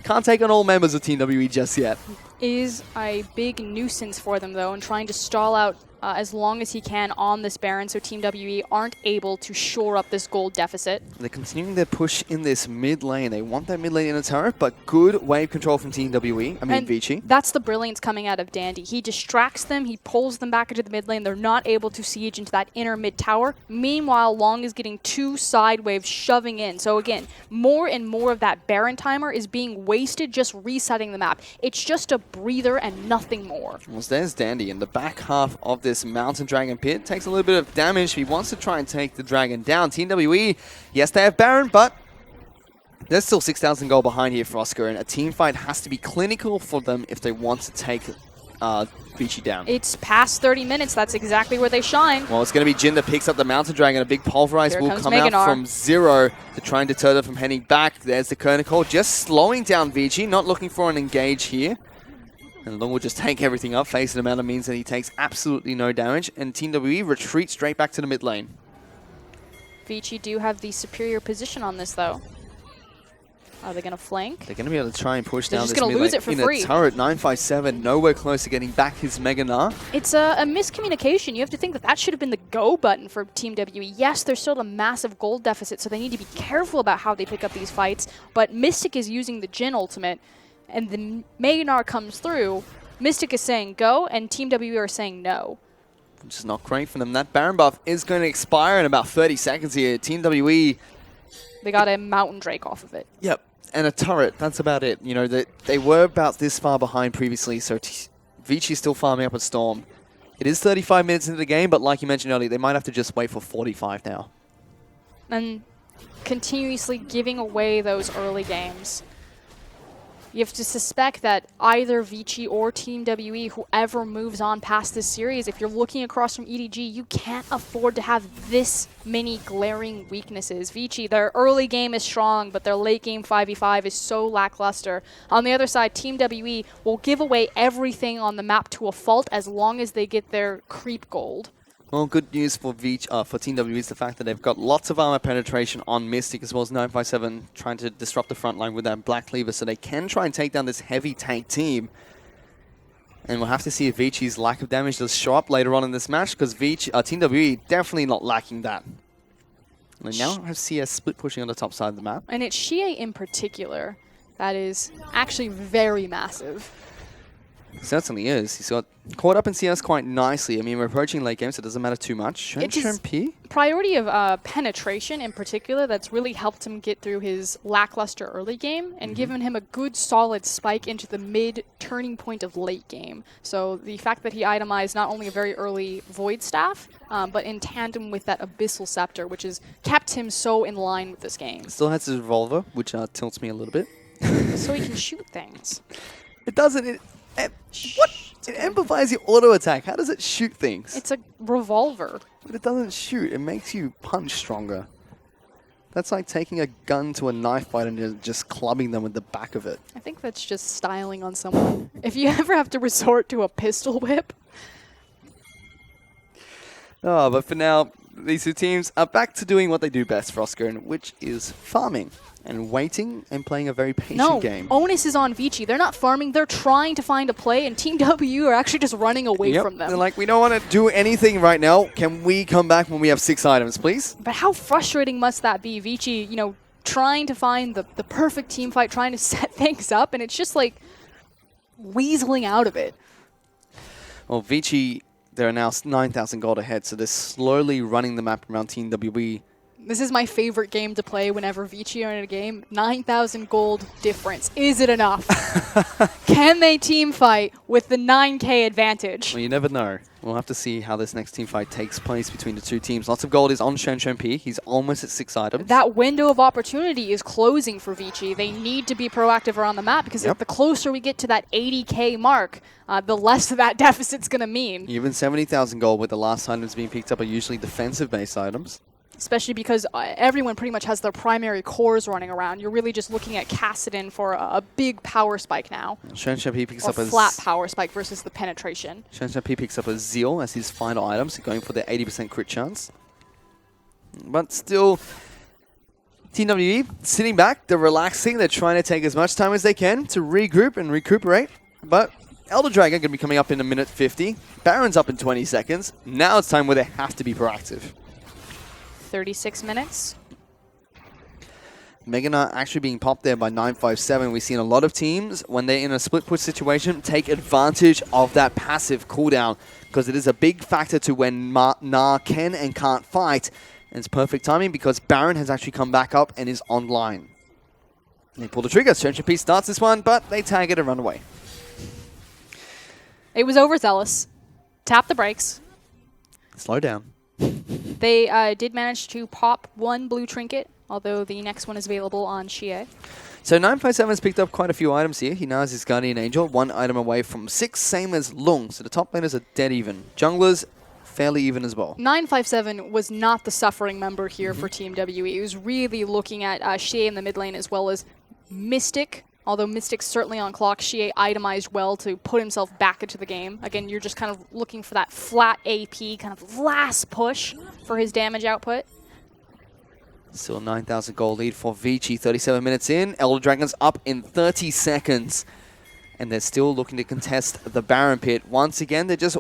Can't take on all members of Team WE just yet. Is a big nuisance for them, though, and trying to stall out as long as he can on this Baron so Team WE aren't able to shore up this gold deficit. They're continuing their push in this mid lane. They want that mid lane in a turret, but good wave control from Team WE. I mean, Vici. That's the brilliance coming out of Dandy. He distracts them, he pulls them back into the mid lane. They're not able to siege into that inner mid tower. Meanwhile, Long is getting two side waves shoving in. So again, more and more of that Baron timer is being wasted just resetting the map. It's just a breather and nothing more. Well, there's Dandy in the back half of this Mountain Dragon pit. Takes a little bit of damage. He wants to try and take the dragon down. Team WE, yes, they have Baron, but there's still 6,000 gold behind here for Oscar, and a team fight has to be clinical for them if they want to take Vici down. It's past 30 minutes. That's exactly where they shine. Well, it's going to be Jin that picks up the Mountain Dragon. A big pulverize will come out from Zero to try and deter them from heading back. There's the Kernicle, just slowing down Vici, not looking for an engage here. And Long will just tank everything up, facing him out of means that he takes absolutely no damage. And Team WE retreat straight back to the mid lane. Vici do have the superior position on this, though. Are they going to flank? They're going to be able to try and push down this mid lane. They're just going to lose it for free. In a turret, 957, nowhere close to getting back his Mega Gnar. It's a miscommunication. You have to think that that should have been the go button for Team WE. Yes, there's still a massive gold deficit, so they need to be careful about how they pick up these fights. But Mystic is using the Jhin ultimate, and the Mega Gnar comes through. Mystic is saying go, and Team WE are saying no. Which is not great for them. That Baron buff is going to expire in about 30 seconds here. Team WE... They got a Mountain Drake off of it. Yep, and a turret. That's about it. You know, they were about this far behind previously, so Vici's still farming up a Storm. It is 35 minutes into the game, but like you mentioned earlier, they might have to just wait for 45 now. And continuously giving away those early games. You have to suspect that either Vici or Team WE, whoever moves on past this series, if you're looking across from EDG, you can't afford to have this many glaring weaknesses. Vici, their early game is strong, but their late game 5v5 is so lackluster. On the other side, Team WE will give away everything on the map to a fault as long as they get their creep gold. Well, good news for Team WE is the fact that they've got lots of armor penetration on Mystic, as well as 957 trying to disrupt the front line with that Black Cleaver, so they can try and take down this heavy tank team. And we'll have to see if Vici's lack of damage does show up later on in this match, because Team WE definitely not lacking that. And they now have CS split pushing on the top side of the map. And it's Xie in particular that is actually very massive. Certainly is. He's got caught up in CS quite nicely. I mean, we're approaching late game, so it doesn't matter too much. It's his P? priority of penetration in particular that's really helped him get through his lackluster early game and given him a good solid spike into the mid turning point of late game. So the fact that he itemized not only a very early Void Staff, but in tandem with that Abyssal Scepter, which has kept him so in line with this game. Still has his revolver, which tilts me a little bit. So he can shoot things. It doesn't. What? It amplifies your auto attack. How does it shoot things? It's a revolver. But it doesn't shoot. It makes you punch stronger. That's like taking a gun to a knife fight and just clubbing them with the back of it. I think that's just styling on someone. If you ever have to resort to a pistol whip. Oh, but for now, these two teams are back to doing what they do best, Frosco, which is farming and waiting and playing a very patient game. Onus is on Vici. They're not farming. They're trying to find a play, and Team W are actually just running away from them. They're like, we don't want to do anything right now. Can we come back when we have 6 items, please? But how frustrating must that be? Vici, you know, trying to find the perfect team fight, trying to set things up, and it's just like weaseling out of it. Well, Vici, they're now 9,000 gold ahead, so they're slowly running the map around Team WE. This is my favorite game to play whenever Vici are in a game. 9,000 gold difference. Is it enough? Can they team fight with the 9k advantage? Well, you never know. We'll have to see how this next team fight takes place between the two teams. Lots of gold is on Shen P. He's almost at 6 items. That window of opportunity is closing for Vici. They need to be proactive around the map because the closer we get to that 80k mark, the less that deficit's going to mean. Even 70,000 gold with the last items being picked up are usually defensive-based items. Especially because everyone pretty much has their primary cores running around. You're really just looking at Kassadin for a big power spike now. Shen P picks up a flat power spike versus the penetration. Shen P picks up a Zeal as his final item, so going for the 80% crit chance. But still, Team WE sitting back, they're relaxing, they're trying to take as much time as they can to regroup and recuperate. But Elder Dragon going to be coming up in a minute 50. Baron's up in 20 seconds. Now it's time where they have to be proactive. 36 minutes. Mega Knight actually being popped there by 957. We've seen a lot of teams, when they're in a split push situation, take advantage of that passive cooldown because it is a big factor to when Na can and can't fight. And it's perfect timing because Baron has actually come back up and is online. And they pull the trigger. Shen P starts this one, but they tag it and run away. It was overzealous. Tap the brakes. Slow down. They did manage to pop 1 blue trinket, although the next one is available on Xie. So 957 has picked up quite a few items here. He now has his Guardian Angel, 1 item away from 6, same as Lung. So the top laners are dead even. Junglers, fairly even as well. 957 was not the suffering member here for Team WE. He was really looking at Xie in the mid lane as well as Mystic. Although Mystic's certainly on clock, Xie itemized well to put himself back into the game. Again, you're just kind of looking for that flat AP, kind of last push for his damage output. Still 9,000 gold lead for Vici, 37 minutes in. Elder Dragon's up in 30 seconds. And they're still looking to contest the Baron pit. Once again, they're just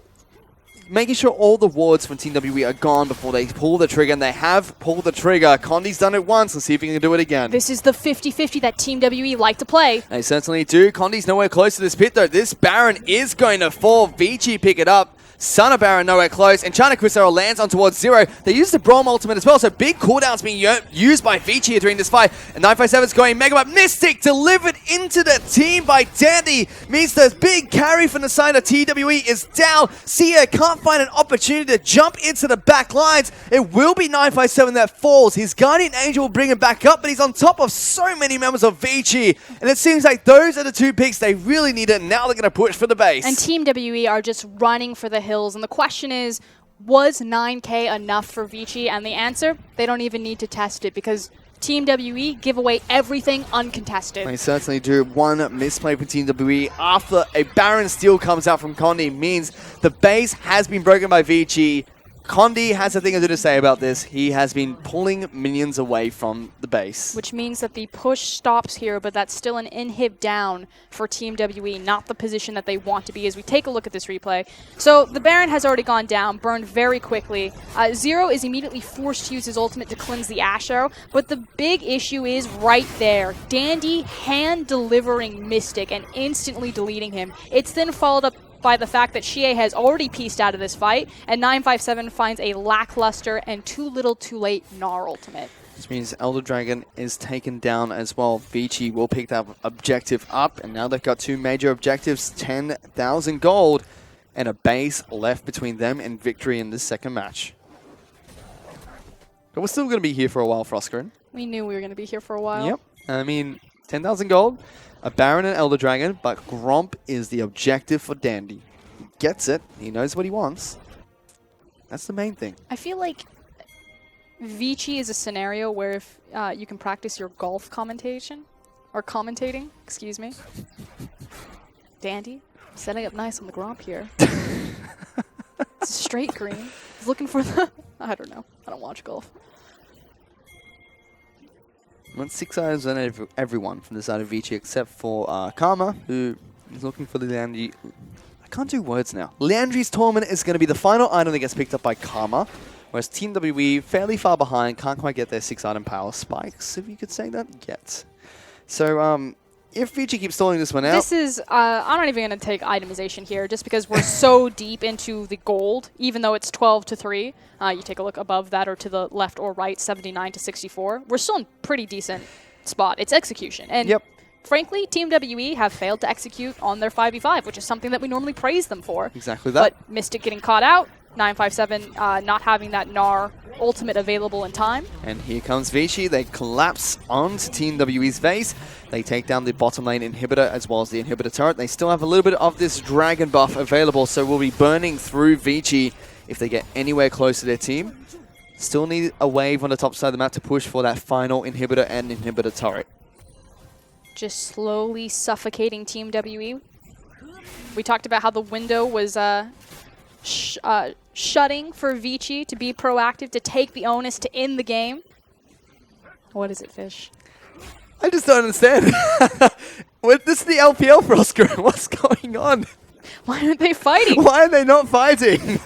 making sure all the wards from Team WE are gone before they pull the trigger, and they have pulled the trigger. Condi's done it once. Let's see if he can do it again. This is the 50-50 that Team WE like to play. They certainly do. Condi's nowhere close to this pit, though. This Baron is going to fall. Vici pick it up. Son of Baron nowhere close, and China Quisero lands on towards 0. They use the Braum ultimate as well, so big cooldowns being used by Vici during this fight. And 957's going Mega, but Mystic delivered into the team by Dandy means the big carry from the side of TWE is down. Sia can't find an opportunity to jump into the back lines. It will be 957 that falls. His Guardian Angel will bring him back up, but he's on top of so many members of Vici. And it seems like those are the 2 picks they really need, it. Now they're going to push for the base. And Team WE are just running for the hills. And the question is, was 9k enough for Vici? And the answer, they don't even need to test it because Team WE give away everything uncontested. They certainly do. 1 misplay for Team WE after a Baron steal comes out from Condi means the base has been broken by Vici. Condi has a thing to say about this. He has been pulling minions away from the base. Which means that the push stops here, but that's still an inhib down for Team WE, not the position that they want to be as we take a look at this replay. So the Baron has already gone down, burned very quickly. Zero is immediately forced to use his ultimate to cleanse the Ash Arrow, but the big issue is right there. Dandy hand-delivering Mystic and instantly deleting him. It's then followed up by the fact that Xie has already pieced out of this fight, and 957 finds a lackluster and too little too late Gnar ultimate. Which means Elder Dragon is taken down as well. Vici will pick that objective up, and now they've got two major objectives, 10,000 gold, and a base left between them and victory in this second match. But we're still going to be here for a while, Froscarin. We knew we were going to be here for a while. Yep. I mean, 10,000 gold, a Baron and Elder Dragon, but Gromp is the objective for Dandy. He gets it. He knows what he wants. That's the main thing. I feel like Vici is a scenario where if you can practice your golf commentating, excuse me. Dandy, setting up nice on the Gromp here. It's a straight green. He's looking for the... I don't know. I don't watch golf. Want 6 items on everyone from the side of Vici except for Karma, who is looking for the Leandri. I can't do words now. Leandri's Torment is going to be the final item that gets picked up by Karma, whereas Team WE fairly far behind, can't quite get their 6-item power spikes, if you could say that yet. So, if Vici keeps stalling this one out... This is... I'm not even going to take itemization here, just because we're so deep into the gold, even though it's 12-3. You take a look above that or to the left or right, 79-64. We're still in pretty decent spot. It's execution. And frankly, Team WE have failed to execute on their 5v5, which is something that we normally praise them for. Exactly that. But Mystic getting caught out, 957 not having that Gnar ultimate available in time. And here comes Vici. They collapse onto Team WE's base. They take down the bottom lane inhibitor as well as the inhibitor turret. They still have a little bit of this dragon buff available, so we'll be burning through Vici if they get anywhere close to their team. Still need a wave on the top side of the map to push for that final inhibitor and inhibitor turret. Just slowly suffocating Team WE. We talked about how the window was shutting for Vici to be proactive, to take the onus to end the game. What is it, Fish? I just don't understand. This is the LPL for Oscar. What's going on? Why aren't they fighting? Why are they not fighting?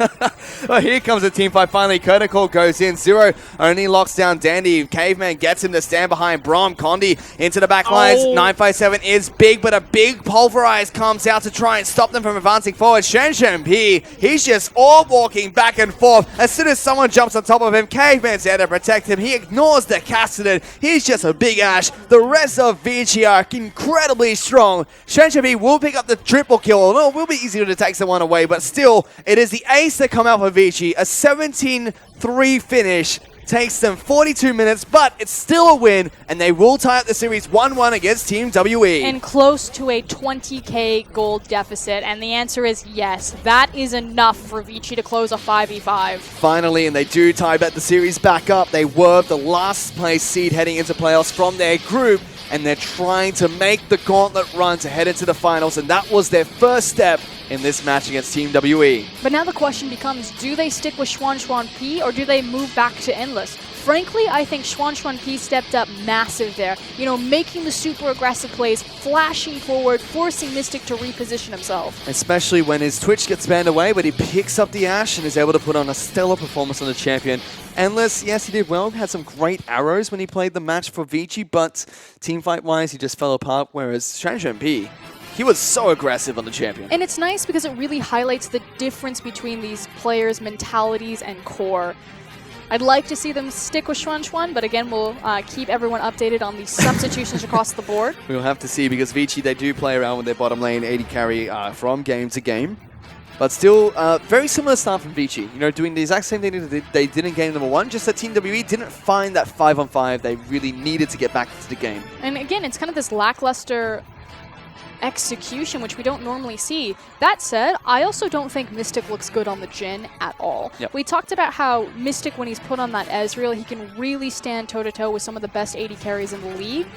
Well, here comes a team fight finally. Curticall goes in. Zero only locks down Dandy. Caveman gets him to stand behind Brom. Condi into the back lines. 957 is big, but a big Pulverize comes out to try and stop them from advancing forward. Shen he's just all walking back and forth. As soon as someone jumps on top of him, Caveman's there to protect him. He ignores the Cassidy. He's just a big Ash. The rest of Vici are incredibly strong. Shen will pick up the triple kill, although it will be easier to take someone away, but still, it is the ace that come out for Vici. A 17-3 finish takes them 42 minutes, but it's still a win, and they will tie up the series 1-1 against Team WE. And close to a 20k gold deficit, and the answer is yes. That is enough for Vici to close a 5v5. Finally, and they do tie back the series back up. They were the last place seed heading into playoffs from their group, and they're trying to make the gauntlet run to head into the finals, and that was their first step in this match against Team WE. But now the question becomes, do they stick with Xuan P or do they move back to Endless? Frankly, I think Xuan P stepped up massive there. You know, making the super aggressive plays, flashing forward, forcing Mystic to reposition himself. Especially when his Twitch gets banned away, but he picks up the Ash and is able to put on a stellar performance on the champion. Endless, yes, he did well. Had some great arrows when he played the match for Vici, but teamfight-wise, he just fell apart, whereas Shan P, he was so aggressive on the champion. And it's nice because it really highlights the difference between these players' mentalities and core. I'd like to see them stick with Xuan, but again, we'll keep everyone updated on the substitutions across the board. We'll have to see, because Vici, they do play around with their bottom lane 80 carry from game to game. But still, very similar start from Vici. You know, doing the exact same thing they did in game number 1, just that Team WE didn't find that 5-on-5 they really needed to get back into the game. And again, it's kind of this lackluster execution, which we don't normally see. That said, I also don't think Mystic looks good on the Jhin at all. Yep. We talked about how Mystic, when he's put on that Ezreal, he can really stand toe-to-toe with some of the best AD carries in the league.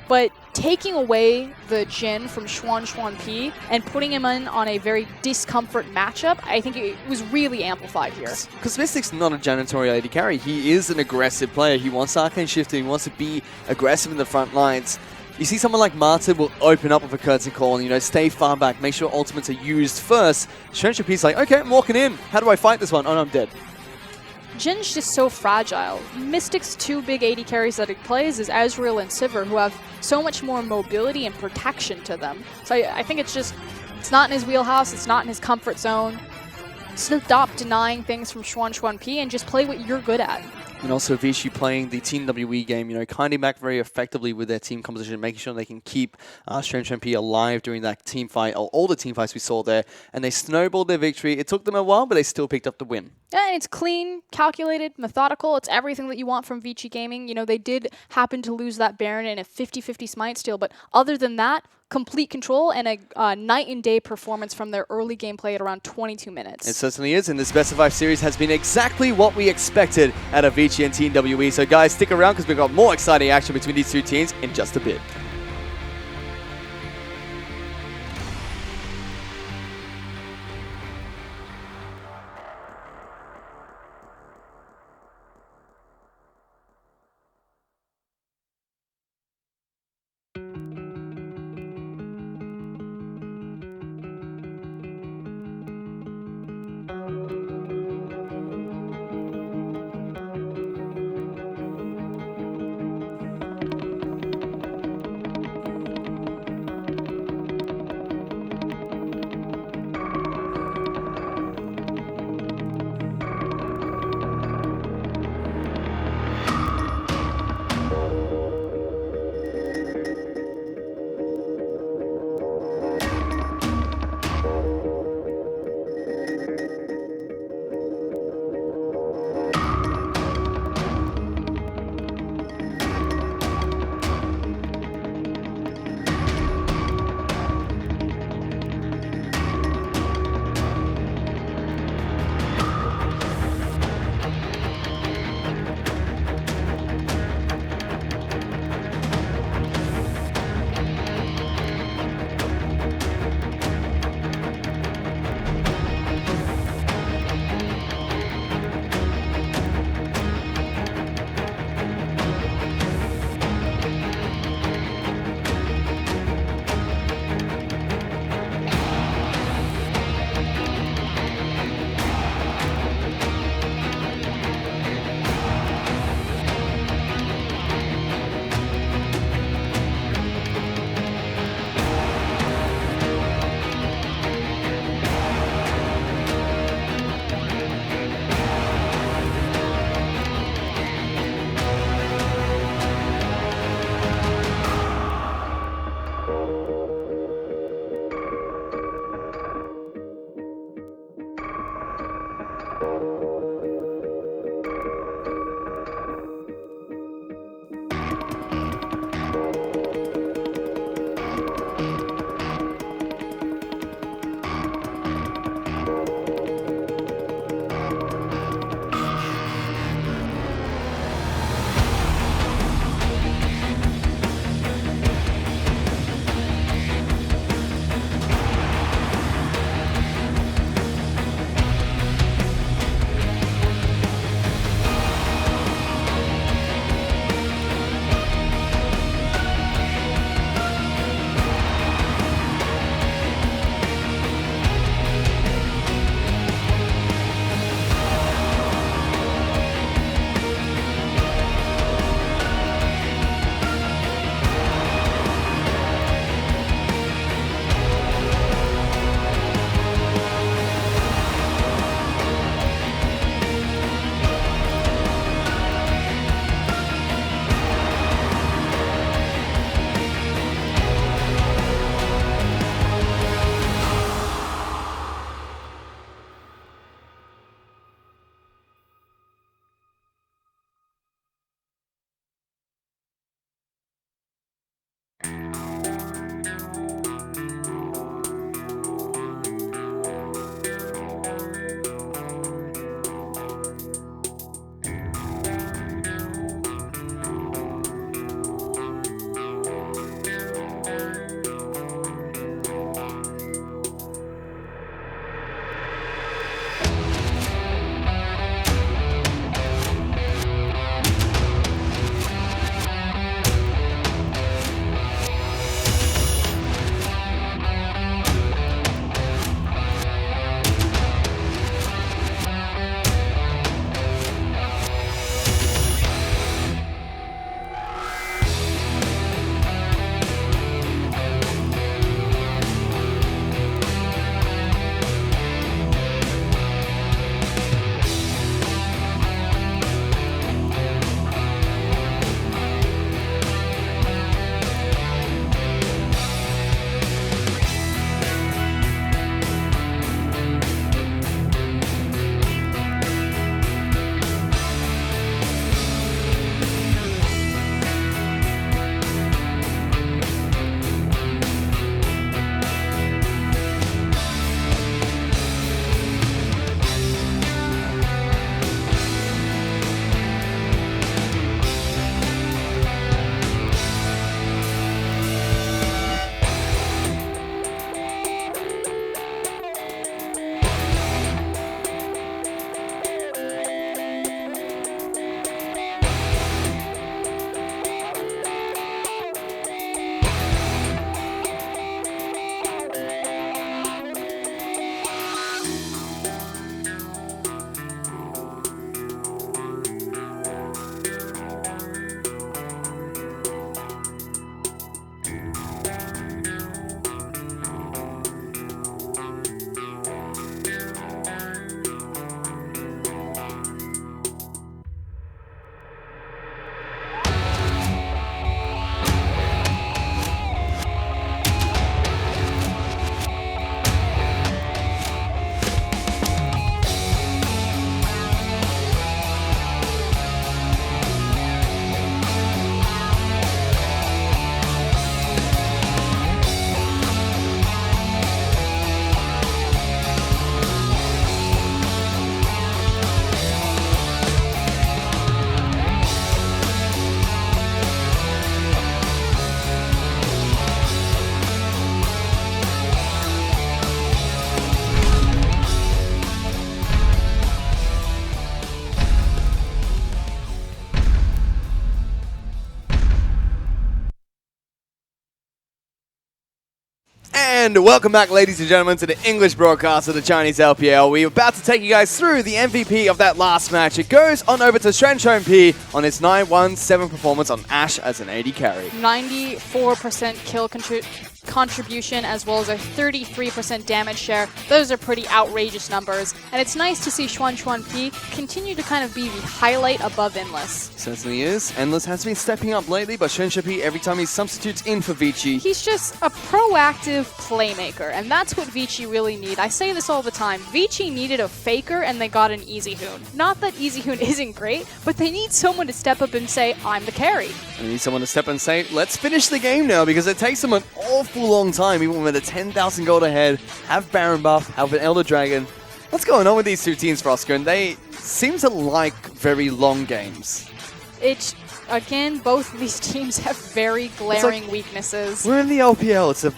But taking away the Jhin from Xuan P and putting him in on a very discomfort matchup, I think it was really amplified here. Because Mystic's not a janitorial AD carry. He is an aggressive player. He wants arcane shifting. He wants to be aggressive in the front lines. You see someone like Martin will open up with a curtsy call and, you know, stay far back, make sure ultimates are used first. Xuan P's like, okay, I'm walking in. How do I fight this one? Oh, no, I'm dead. Jhin's just so fragile. Mystic's two big AD carries that he plays is Ezreal and Sivir, who have so much more mobility and protection to them. So I think it's not in his wheelhouse, it's not in his comfort zone. Stop denying things from Xuan P and just play what you're good at. And also Vici playing the Team WE game, you know, kinding back very effectively with their team composition, making sure they can keep Xuan P alive during that team fight, or all the team fights we saw there. And they snowballed their victory. It took them a while, but they still picked up the win. Yeah, and it's clean, calculated, methodical. It's everything that you want from Vici Gaming. You know, they did happen to lose that Baron in a 50-50 smite steal, but other than that, complete control and a night and day performance from their early gameplay at around 22 minutes. It certainly is, and this Best of 5 series has been exactly what we expected out of Vici and Team WE. So guys, stick around because we've got more exciting action between these two teams in just a bit. And welcome back, ladies and gentlemen, to the English broadcast of the Chinese LPL. We're about to take you guys through the MVP of that last match. It goes on over to Shen P on its 9-1-7 performance on Ashe as an AD carry. 94% kill contribution as well as a 33% damage share. Those are pretty outrageous numbers, and it's nice to see Xuan P continue to kind of be the highlight above Endless. Certainly is. Endless has been stepping up lately, but Xuan P, every time he substitutes in for Vici, he's just a proactive playmaker, and that's what Vici really need. I say this all the time. Vici needed a faker, and they got an Easy Hoon. Not that Easy Hoon isn't great, but they need someone to step up and say, I'm the carry. They need someone to step up and say, let's finish the game now, because it takes them an awful long time, even with a 10,000 gold ahead, have Baron buff, have an Elder Dragon. What's going on with these two teams, Frosco? And they seem to like very long games. It's, again, both of these teams have very glaring weaknesses. We're in the LPL. It's a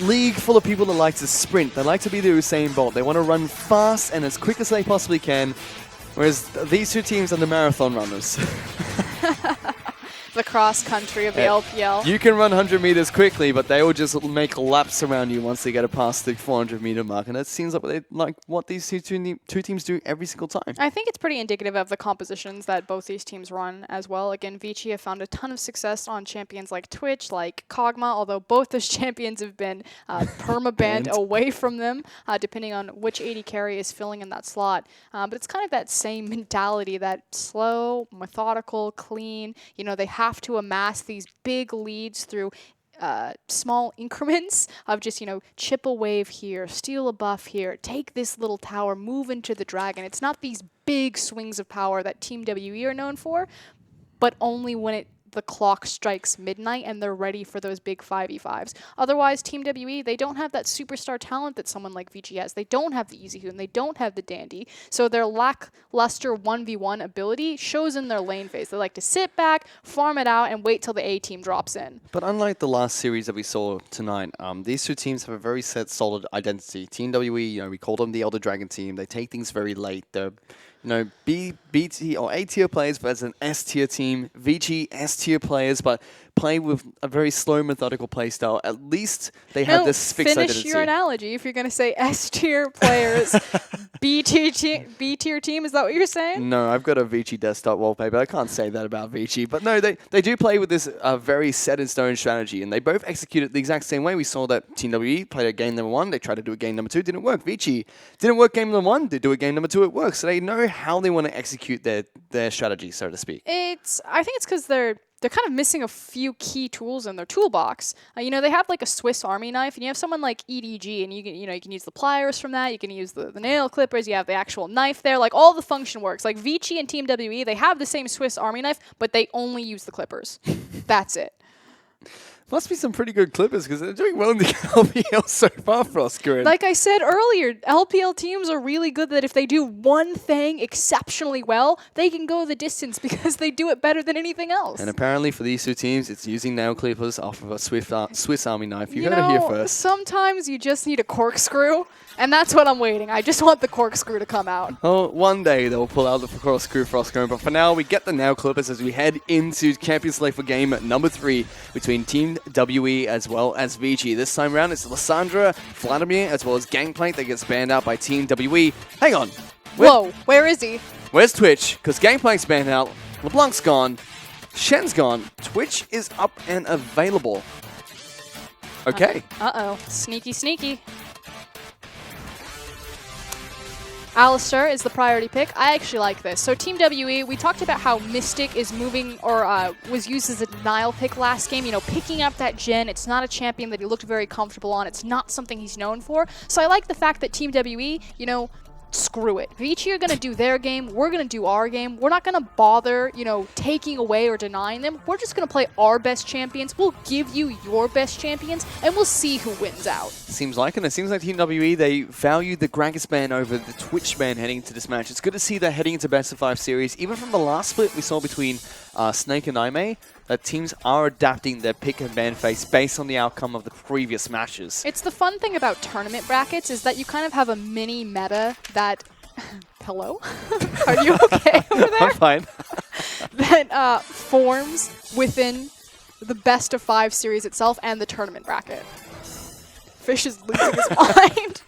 league full of people that like to sprint. They like to be the Usain Bolt. They want to run fast and as quick as they possibly can, whereas these two teams are the marathon runners. The cross country of the LPL. You can run 100 meters quickly, but they will just make laps around you once they get past the 400 meter mark, and that seems like what these two teams do every single time. I think it's pretty indicative of the compositions that both these teams run as well. Again, Vici have found a ton of success on champions like Twitch, like Kog'Maw, although both those champions have been perma-banned away from them, depending on which AD carry is filling in that slot. But it's kind of that same mentality, that slow, methodical, clean, you know, they have to amass these big leads through small increments of just, you know, chip a wave here, steal a buff here, take this little tower, move into the dragon. It's not these big swings of power that Team WE are known for, but only when the clock strikes midnight and they're ready for those big 5v5s. Otherwise, Team WE, they don't have that superstar talent that someone like Vici has. They don't have the Easy Hoon. They don't have the Dandy. So their lackluster 1v1 ability shows in their lane phase. They like to sit back, farm it out, and wait till the A team drops in. But unlike the last series that we saw tonight, these two teams have a very set, solid identity. Team WE, you know, we call them the Elder Dragon team. They take things very late. They're, you know, B or A tier players versus an S tier team. Vici S tier players, but play with a very slow, methodical play style. At least they have this fixed identity. Finish your analogy if you're going to say S tier players, B tier team. Is that what you're saying? No, I've got a Vici desktop wallpaper. I can't say that about Vici. But no, they do play with this very set in stone strategy, and they both execute it the exact same way. We saw that Team WE played a game number 1. They tried to do a game number 2. Didn't work. Vici didn't work game number 1. They do a game number 2. It works. So they know how they want to execute their strategy, so to speak. I think it's because they're kind of missing a few key tools in their toolbox. You know, they have like a Swiss Army knife, and you have someone like EDG, and you can use the pliers from that. You can use the nail clippers. You have the actual knife there. Like all the function works. Like Vici and Team WE, they have the same Swiss Army knife, but they only use the clippers. That's it. Must be some pretty good clippers because they're doing well in the LPL so far, Frosco. Like I said earlier, LPL teams are really good that if they do one thing exceptionally well, they can go the distance because they do it better than anything else. And apparently for these two teams, it's using nail clippers off of a Swiss Army knife. You heard it here first. Sometimes you just need a corkscrew, and that's what I'm waiting. I just want the corkscrew to come out. Oh, one day they'll pull out the corkscrew, Frosco. But for now, we get the nail clippers as we head into Champions League for game number 3 between Team WE as well as Vici. This time around, it's Lissandra, Vladimir, as well as Gangplank that gets banned out by Team WE. Hang on. Whoa, where is he? Where's Twitch? Because Gangplank's banned out, LeBlanc's gone, Shen's gone, Twitch is up and available. Okay. Uh-oh. Sneaky, sneaky. Alistair is the priority pick. I actually like this. So Team WE, we talked about how Mystic is moving or was used as a denial pick last game. You know, picking up that gen. It's not a champion that he looked very comfortable on. It's not something he's known for. So I like the fact that Team WE, you know, screw it. Vici are going to do their game. We're going to do our game. We're not going to bother, you know, taking away or denying them. We're just going to play our best champions. We'll give you your best champions, and we'll see who wins out. Seems like, and it seems like Team WE, they value the Gragas ban over the Twitch ban heading into this match. It's good to see that heading into best of 5 series. Even from the last split we saw between Snake and Aime, that teams are adapting their pick and ban phase based on the outcome of the previous matches. It's the fun thing about tournament brackets is that you kind of have a mini meta that... Hello? Are you okay over there? I'm fine. That forms within the best of 5 series itself and the tournament bracket. Fish is losing his mind.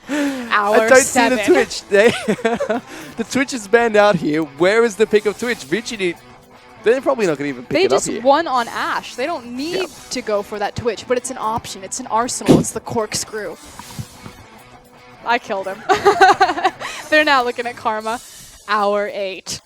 I don't see the Twitch. The Twitch is banned out here. Where is the pick of Twitch? Vici, they're probably not going to even pick it up here. They just won on Ashe. They don't need to go for that Twitch, but it's an option. It's an arsenal. It's the corkscrew. I killed him. They're now looking at Karma. Hour 8.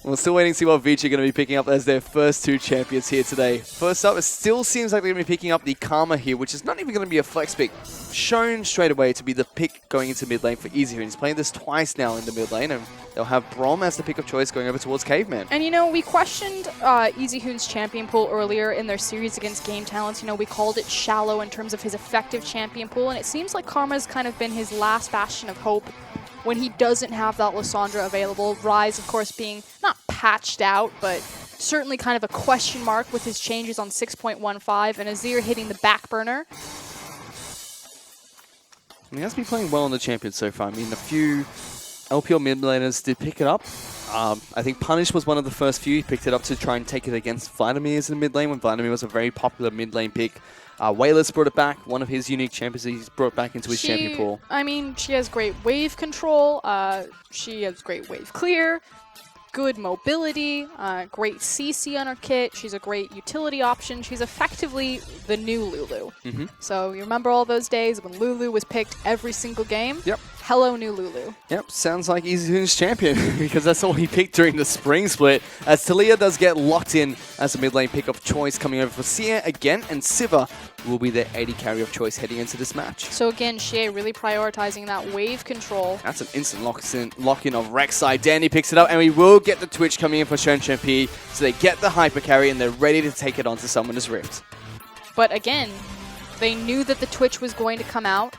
We're still waiting to see what Vici are going to be picking up as their first 2 champions here today. First up, it still seems like they're going to be picking up the Karma here, which is not even going to be a flex pick. Shown straight away to be the pick going into mid lane for Easy. He's playing this twice now in the mid lane, and they'll have Brom as the pick of choice going over towards Caveman. And, you know, we questioned Easy Hoon's champion pool earlier in their series against Game Talents. You know, we called it shallow in terms of his effective champion pool, and it seems like Karma's kind of been his last bastion of hope when he doesn't have that Lissandra available. Ryze, of course, being not patched out, but certainly kind of a question mark with his changes on 6.15, and Azir hitting the back burner. He has been playing well on the champion so far. I mean, a few LPL mid laners did pick it up. I think Punish was one of the first few. He picked it up to try and take it against Vladimir's in the mid lane when Vladimir was a very popular mid lane pick. Wayless brought it back, one of his unique champions he's brought back into his champion pool. I mean, she has great wave control, she has great wave clear, good mobility, great CC on her kit, she's a great utility option, she's effectively the new Lulu. So you remember all those days when Lulu was picked every single game? Yep. Hello, new Lulu. Yep, sounds like Easy Hoon's champion because that's all he picked during the spring split. As Talia does get locked in as a mid lane pick of choice coming over for Sia again, and Siva will be their AD carry of choice heading into this match. So again, Shea really prioritizing that wave control. That's an instant lock-in of Rek'Sai. Danny picks it up, and we will get the Twitch coming in for Shen P. So they get the hyper carry, and they're ready to take it on to Summoner's Rift. But again, they knew that the Twitch was going to come out.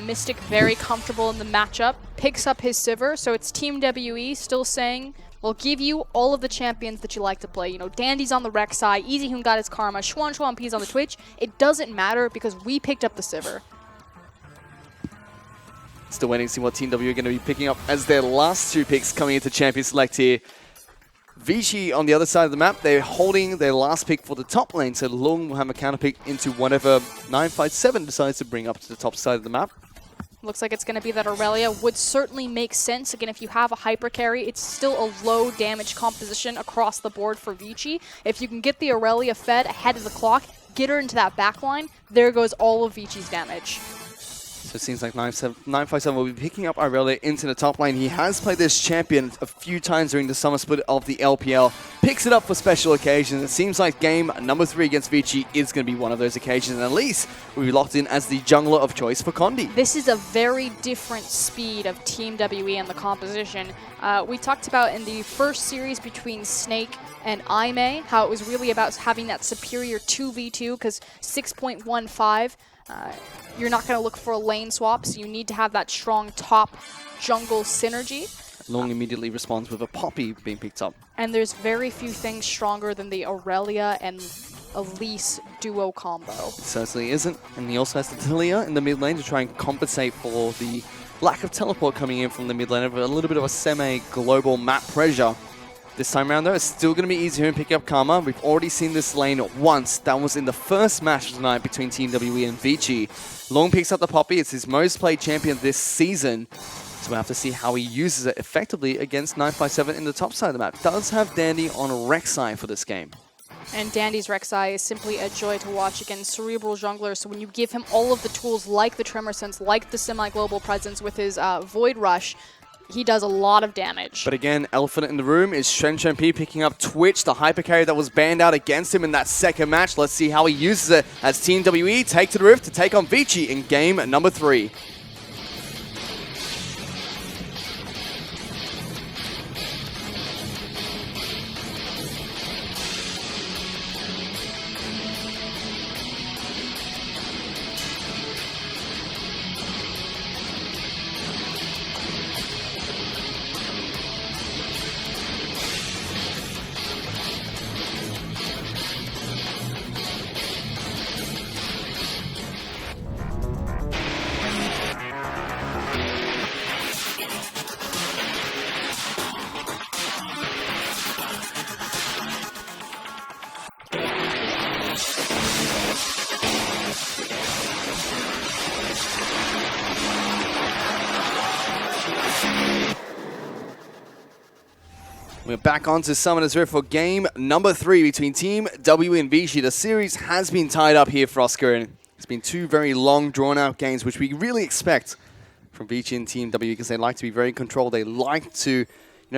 Mystic very comfortable in the matchup, picks up his Sivir, so it's Team WE still saying, we'll give you all of the champions that you like to play. You know, Dandy's on the Rek'Sai, Easy Hoon got his Karma, Xuan P's on the Twitch. It doesn't matter because we picked up the Sivir. Still waiting to see what Team W are going to be picking up as their last 2 picks coming into Champion Select here. Vici on the other side of the map, they're holding their last pick for the top lane, so Lung will have a counter pick into whatever 957 decides to bring up to the top side of the map. Looks like it's going to be that Aurelia would certainly make sense. Again, if you have a hyper carry, it's still a low damage composition across the board for Vici. If you can get the Aurelia fed ahead of the clock, get her into that backline, there goes all of Vici's damage. So it seems like 957 will be picking up Aurelia into the top lane. He has played this champion a few times during the summer split of the LPL. Picks it up for special occasions. It seems like game number 3 against Vici is going to be one of those occasions. And at least will be locked in as the jungler of choice for Condi. This is a very different speed of Team WE and the composition. We talked about in the first series between Snake and Aimee, how it was really about having that superior 2v2, because 6.15, you're not going to look for a lane swap, so you need to have that strong top jungle synergy. Long immediately responds with a Poppy being picked up. And there's very few things stronger than the Aurelia and Elise duo combo. It certainly isn't. And he also has the Talia in the mid lane to try and compensate for the lack of teleport coming in from the mid lane of a little bit of a semi-global map pressure. This time around, though, it's still going to be easier in picking up Karma. We've already seen this lane once. That was in the first match tonight between Team WE and Vici. Long picks up the Poppy. It's his most played champion this season. So we'll have to see how he uses it effectively against 957 in the top side of the map. Does have Dandy on Rek'Sai for this game. And Dandy's Rek'Sai is simply a joy to watch against cerebral jungler. So when you give him all of the tools like the Tremor Sense, like the semi-global presence with his Void Rush, he does a lot of damage. But again, elephant in the room is Shen P picking up Twitch, the hyper carry that was banned out against him in that second match. Let's see how he uses it as Team WE take to the Rift to take on Vici in game number 3. We're back on to Summoners Rift for game number 3 between Team W and Vici. The series has been tied up here for Oscar, and it's been 2 very long, drawn-out games, which we really expect from Vici and Team W because they like to be very controlled. They like to,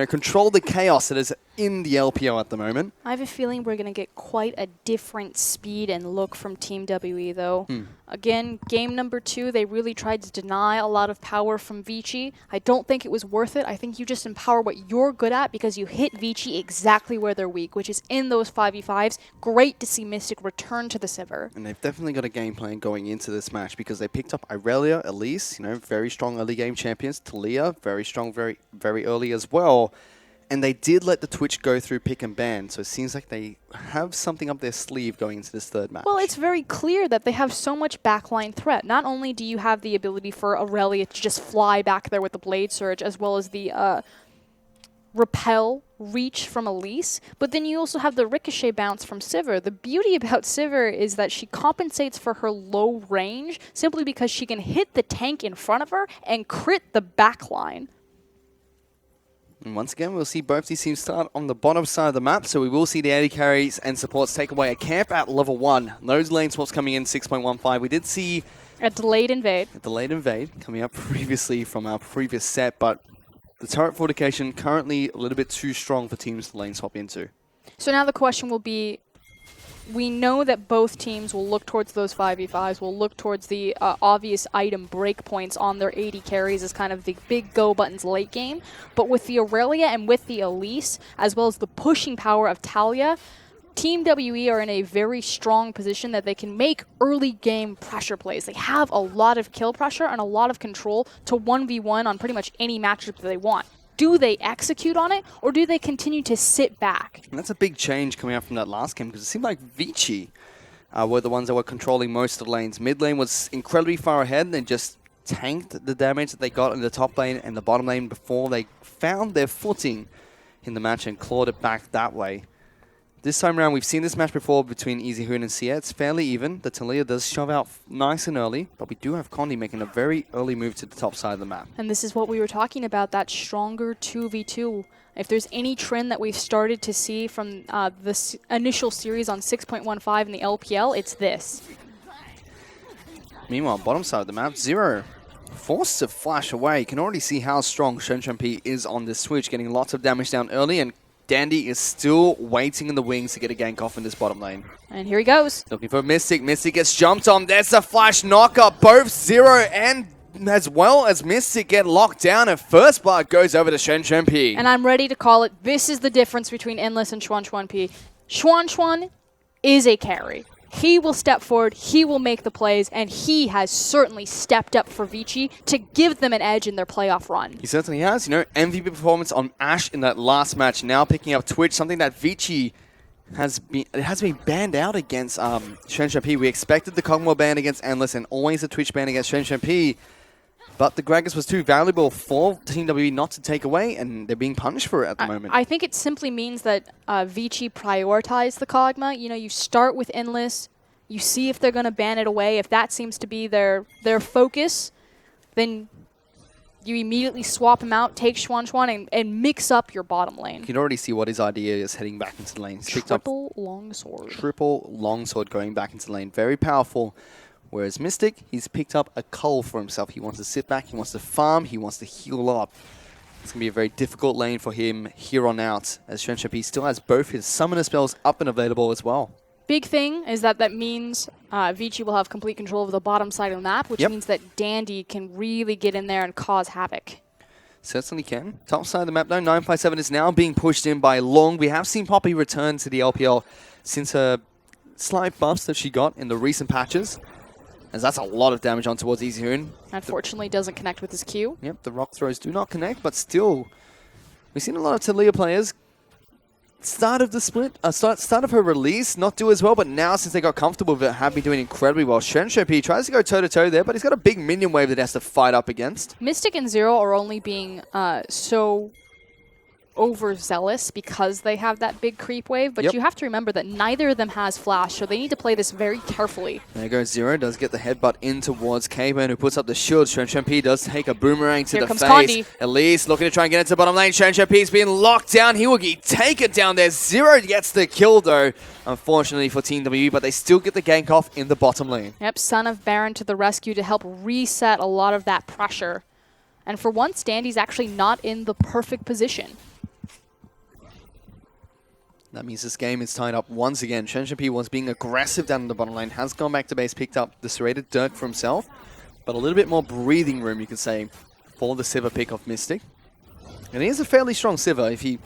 control the chaos that is in the LPL at the moment. I have a feeling we're going to get quite a different speed and look from Team WE, though. Again, game number 2, they really tried to deny a lot of power from Vici. I don't think it was worth it. I think you just empower what you're good at because you hit Vici exactly where they're weak, which is in those 5v5s. Great to see Mystic return to the Sivir. And they've definitely got a game plan going into this match because they picked up Irelia, Elise, very strong early game champions. Talia, very strong, very, very early as well. And they did let the Twitch go through pick and ban, so it seems like they have something up their sleeve going into this third match. Well, it's very clear that they have so much backline threat. Not only do you have the ability for Aurelia to just fly back there with the Blade Surge, as well as the repel reach from Elise, but then you also have the ricochet bounce from Sivir. The beauty about Sivir is that she compensates for her low range simply because she can hit the tank in front of her and crit the backline. And once again, we'll see both these teams start on the bottom side of the map, so we will see the AD carries and supports take away a camp at level 1. Those lane swaps coming in 6.15. We did see a delayed invade. Coming up previously from our previous set, but the turret fortification currently a little bit too strong for teams to lane swap into. So now the question will be, we know that both teams will look towards those 5v5s, will look towards the obvious item breakpoints on their AD carries as kind of the big go buttons late game. But with the Aurelia and with the Elise, as well as the pushing power of Talia, Team WE are in a very strong position that they can make early game pressure plays. They have a lot of kill pressure and a lot of control to 1v1 on pretty much any matchup that they want. Do they execute on it, or do they continue to sit back? And that's a big change coming out from that last game, because it seemed like Vici were the ones that were controlling most of the lanes. Mid lane was incredibly far ahead, and they just tanked the damage that they got in the top lane and the bottom lane before they found their footing in the match and clawed it back that way. This time around, we've seen this match before between Easyhoon and Sia. It's fairly even. The Talia does shove out nice and early, but we do have Condi making a very early move to the top side of the map. And this is what we were talking about, that stronger 2v2. If there's any trend that we've started to see from this initial series on 6.15 in the LPL, it's this. Meanwhile, bottom side of the map, Zero forced to flash away. You can already see how strong Shenchen is on this switch, getting lots of damage down early, and Dandy is still waiting in the wings to get a gank off in this bottom lane. And here he goes. Looking for Mystic. Mystic gets jumped on. There's a flash knockup. Both Zero and as well as Mystic get locked down. And first blood goes over to Shen P. And I'm ready to call it. This is the difference between Endless and Xuan P. Xuan is a carry. He will step forward, he will make the plays, and he has certainly stepped up for Vici to give them an edge in their playoff run. He certainly has. MVP performance on Ashe in that last match, now picking up Twitch, something that Vici has been banned out against Shen P. We expected the Kog'Maw ban against Endless and always the Twitch ban against Shen P. But the Gragas was too valuable for Team WE not to take away, and they're being punished for it at the moment. I think it simply means that Vici prioritized the Kog'Maw. You start with Endless, you see if they're going to ban it away. If that seems to be their focus, then you immediately swap him out, take Xuan and mix up your bottom lane. You can already see what his idea is heading back into the lane. He's picked up longsword. Triple longsword going back into the lane. Very powerful. Whereas Mystic, he's picked up a cull for himself. He wants to sit back, he wants to farm, he wants to heal up. It's going to be a very difficult lane for him here on out, as Shen P still has both his summoner spells up and available as well. Big thing is that means Vici will have complete control of the bottom side of the map, which means that Dandy can really get in there and cause havoc. Certainly can. Top side of the map though, 957 is now being pushed in by Long. We have seen Poppy return to the LPL since her slight buffs that she got in the recent patches. As that's a lot of damage on towards Easyhoon. Unfortunately, doesn't connect with his Q. Yep, the rock throws do not connect, but still, we've seen a lot of Talia players start of the split, start of her release, not do as well, but now since they got comfortable with it, have been doing incredibly well. Shen P tries to go toe-to-toe there, but he's got a big minion wave that he has to fight up against. Mystic and Zero are only being so overzealous because they have that big creep wave, but Yep. you have to remember that neither of them has flash, so they need to play this very carefully. There goes Zero, does get the headbutt in towards K-Burn, who puts up the shield. Shenshempi does take a boomerang to Here the comes face. Condi. Elise looking to try and get into the bottom lane. Shenshempi's being locked down. He will get taken down there. Zero gets the kill though, unfortunately for Team WE, but they still get the gank off in the bottom lane. Yep, Son of Baron to the rescue to help reset a lot of that pressure. And for once, Dandy's actually not in the perfect position. That means this game is tied up once again. Shenshempi was being aggressive down in the bottom lane, has gone back to base, picked up the serrated dirt for himself, but a little bit more breathing room, you could say, for the Sivir pick of Mystic. And he is a fairly strong Sivir. If he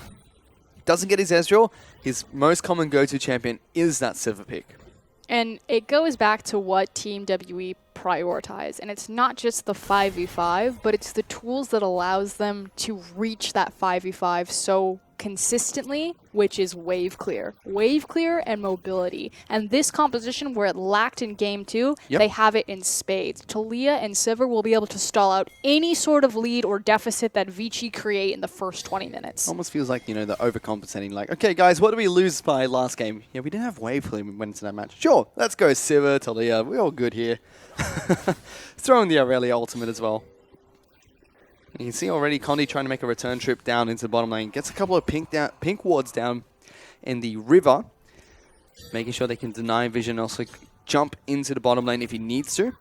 doesn't get his Ezreal, his most common go-to champion is that Sivir pick. And it goes back to what Team WE prioritize. And it's not just the 5v5, but it's the tools that allows them to reach that 5v5 so consistently, which is wave clear. Wave clear and mobility. And this composition, where it lacked in game 2, Yep. they have it in spades. Talia and Sivir will be able to stall out any sort of lead or deficit that Vici create in the first 20 minutes. Almost feels like, you know, they're overcompensating. Like, okay, guys, what did we lose by last game? Yeah, we didn't have wave clear when we went into that match. Sure, let's go Sivir, Talia. We're all good here. Throw in the Aurelia ultimate as well. And you can see already Condi trying to make a return trip down into the bottom lane. Gets a couple of pink wards down in the river. Making sure they can deny vision, also jump into the bottom lane if he needs to.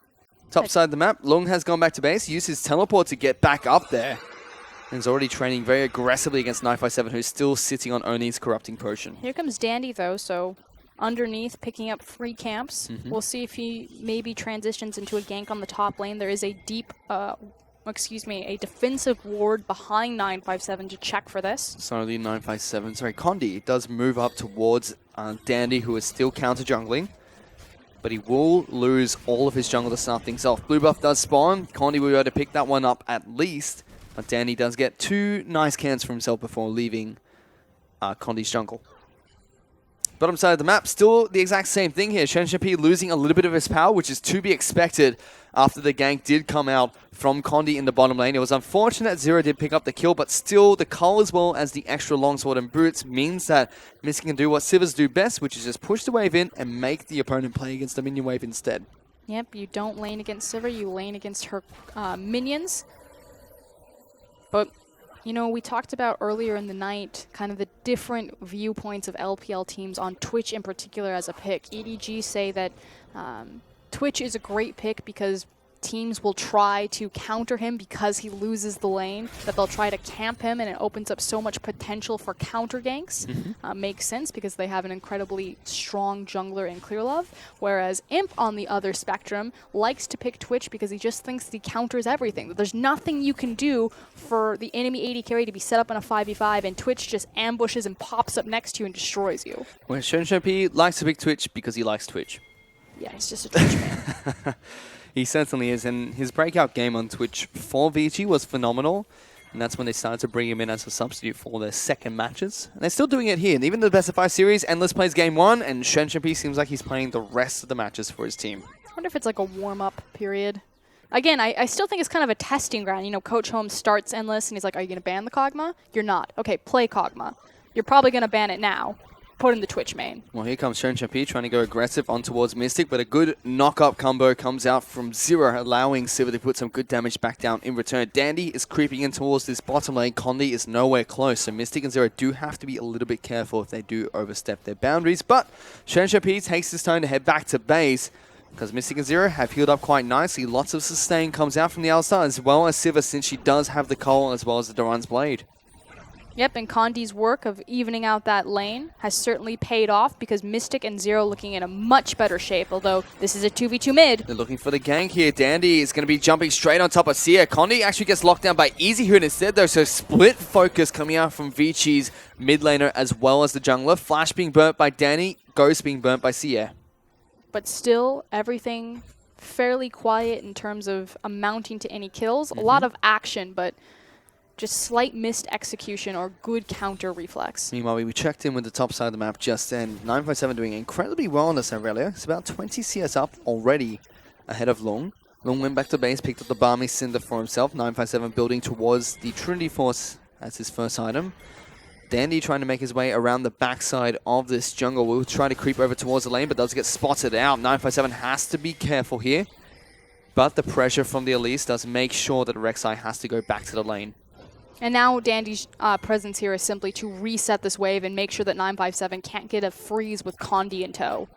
Top side of the map, Lung has gone back to base, used his teleport to get back up there. And is already training very aggressively against 957, who's still sitting on Oni's Corrupting Potion. Here comes Dandy, though, so underneath, picking up free camps. Mhm. We'll see if he maybe transitions into a gank on the top lane. There is a deep, a defensive ward behind 957 to check for this. Sorry, 957. Sorry, Condi does move up towards Dandy, who is still counter jungling. But he will lose all of his jungle to start things off. Blue buff does spawn. Condi will be able to pick that one up at least. But Dandy does get 2 nice cans for himself before leaving Condi's jungle. Bottom side of the map, still the exact same thing here. Shenshempi losing a little bit of his power, which is to be expected after the gank did come out from Condi in the bottom lane. It was unfortunate Zero did pick up the kill, but still the cull as well as the extra longsword and boots means that Mystic can do what Sivers do best, which is just push the wave in and make the opponent play against the minion wave instead. Yep, you don't lane against Sivir, you lane against her minions. But, you know, we talked about earlier in the night kind of the different viewpoints of LPL teams on Twitch in particular as a pick. EDG say that Twitch is a great pick because teams will try to counter him because he loses the lane, that they'll try to camp him and it opens up so much potential for counter ganks. Makes sense because they have an incredibly strong jungler in Clearlove, whereas Imp on the other spectrum likes to pick Twitch because he just thinks he counters everything. That there's nothing you can do for the enemy AD carry to be set up in a 5v5 and Twitch just ambushes and pops up next to you and destroys you. Well, Shenshempi likes to pick Twitch because he likes Twitch. Yeah, he's just a Twitch man. He certainly is, and his breakout game on Twitch for Vici was phenomenal, and that's when they started to bring him in as a substitute for their second matches. And they're still doing it here, and even the best of 5 series, Endless plays game 1, and Shenshempi seems like he's playing the rest of the matches for his team. I wonder if it's like a warm-up period. Again, I still think it's kind of a testing ground. You know, Coach Holmes starts Endless, and he's like, are you going to ban the Kog'Maw? You're not. Okay, play Kog'Maw. You're probably going to ban it now. Put in the Twitch main. Well, here comes Shenshempi trying to go aggressive on towards Mystic, but a good knock-up combo comes out from Zero, allowing Sivir to put some good damage back down in return. Dandy is creeping in towards this bottom lane. Condi is nowhere close, so Mystic and Zero do have to be a little bit careful if they do overstep their boundaries, but Shenshempi takes his time to head back to base, because Mystic and Zero have healed up quite nicely. Lots of sustain comes out from the outside, as well as Sivir, since she does have the Cull as well as the Duran's Blade. Yep, and Condi's work of evening out that lane has certainly paid off because Mystic and Zero looking in a much better shape, although this is a 2v2 mid. They're looking for the gank here. Dandy is going to be jumping straight on top of Sia. Condi actually gets locked down by Easy Hood instead though, so split focus coming out from Vici's mid laner as well as the jungler. Flash being burnt by Danny, Ghost being burnt by Sia. But still, everything fairly quiet in terms of amounting to any kills. A lot of action, but just slight missed execution or good counter reflex. Meanwhile, we checked in with the top side of the map just then. 957 doing incredibly well on this Aurelia. It's about 20 CS up already ahead of Lung. Lung went back to base, picked up the Balmy Cinder for himself. 957 building towards the Trinity Force as his first item. Dandy trying to make his way around the backside of this jungle. Will try to creep over towards the lane, but does get spotted out. 957 has to be careful here. But the pressure from the Elise does make sure that Rek'Sai has to go back to the lane. And now Dandy's presence here is simply to reset this wave and make sure that 957 can't get a freeze with Condi in tow.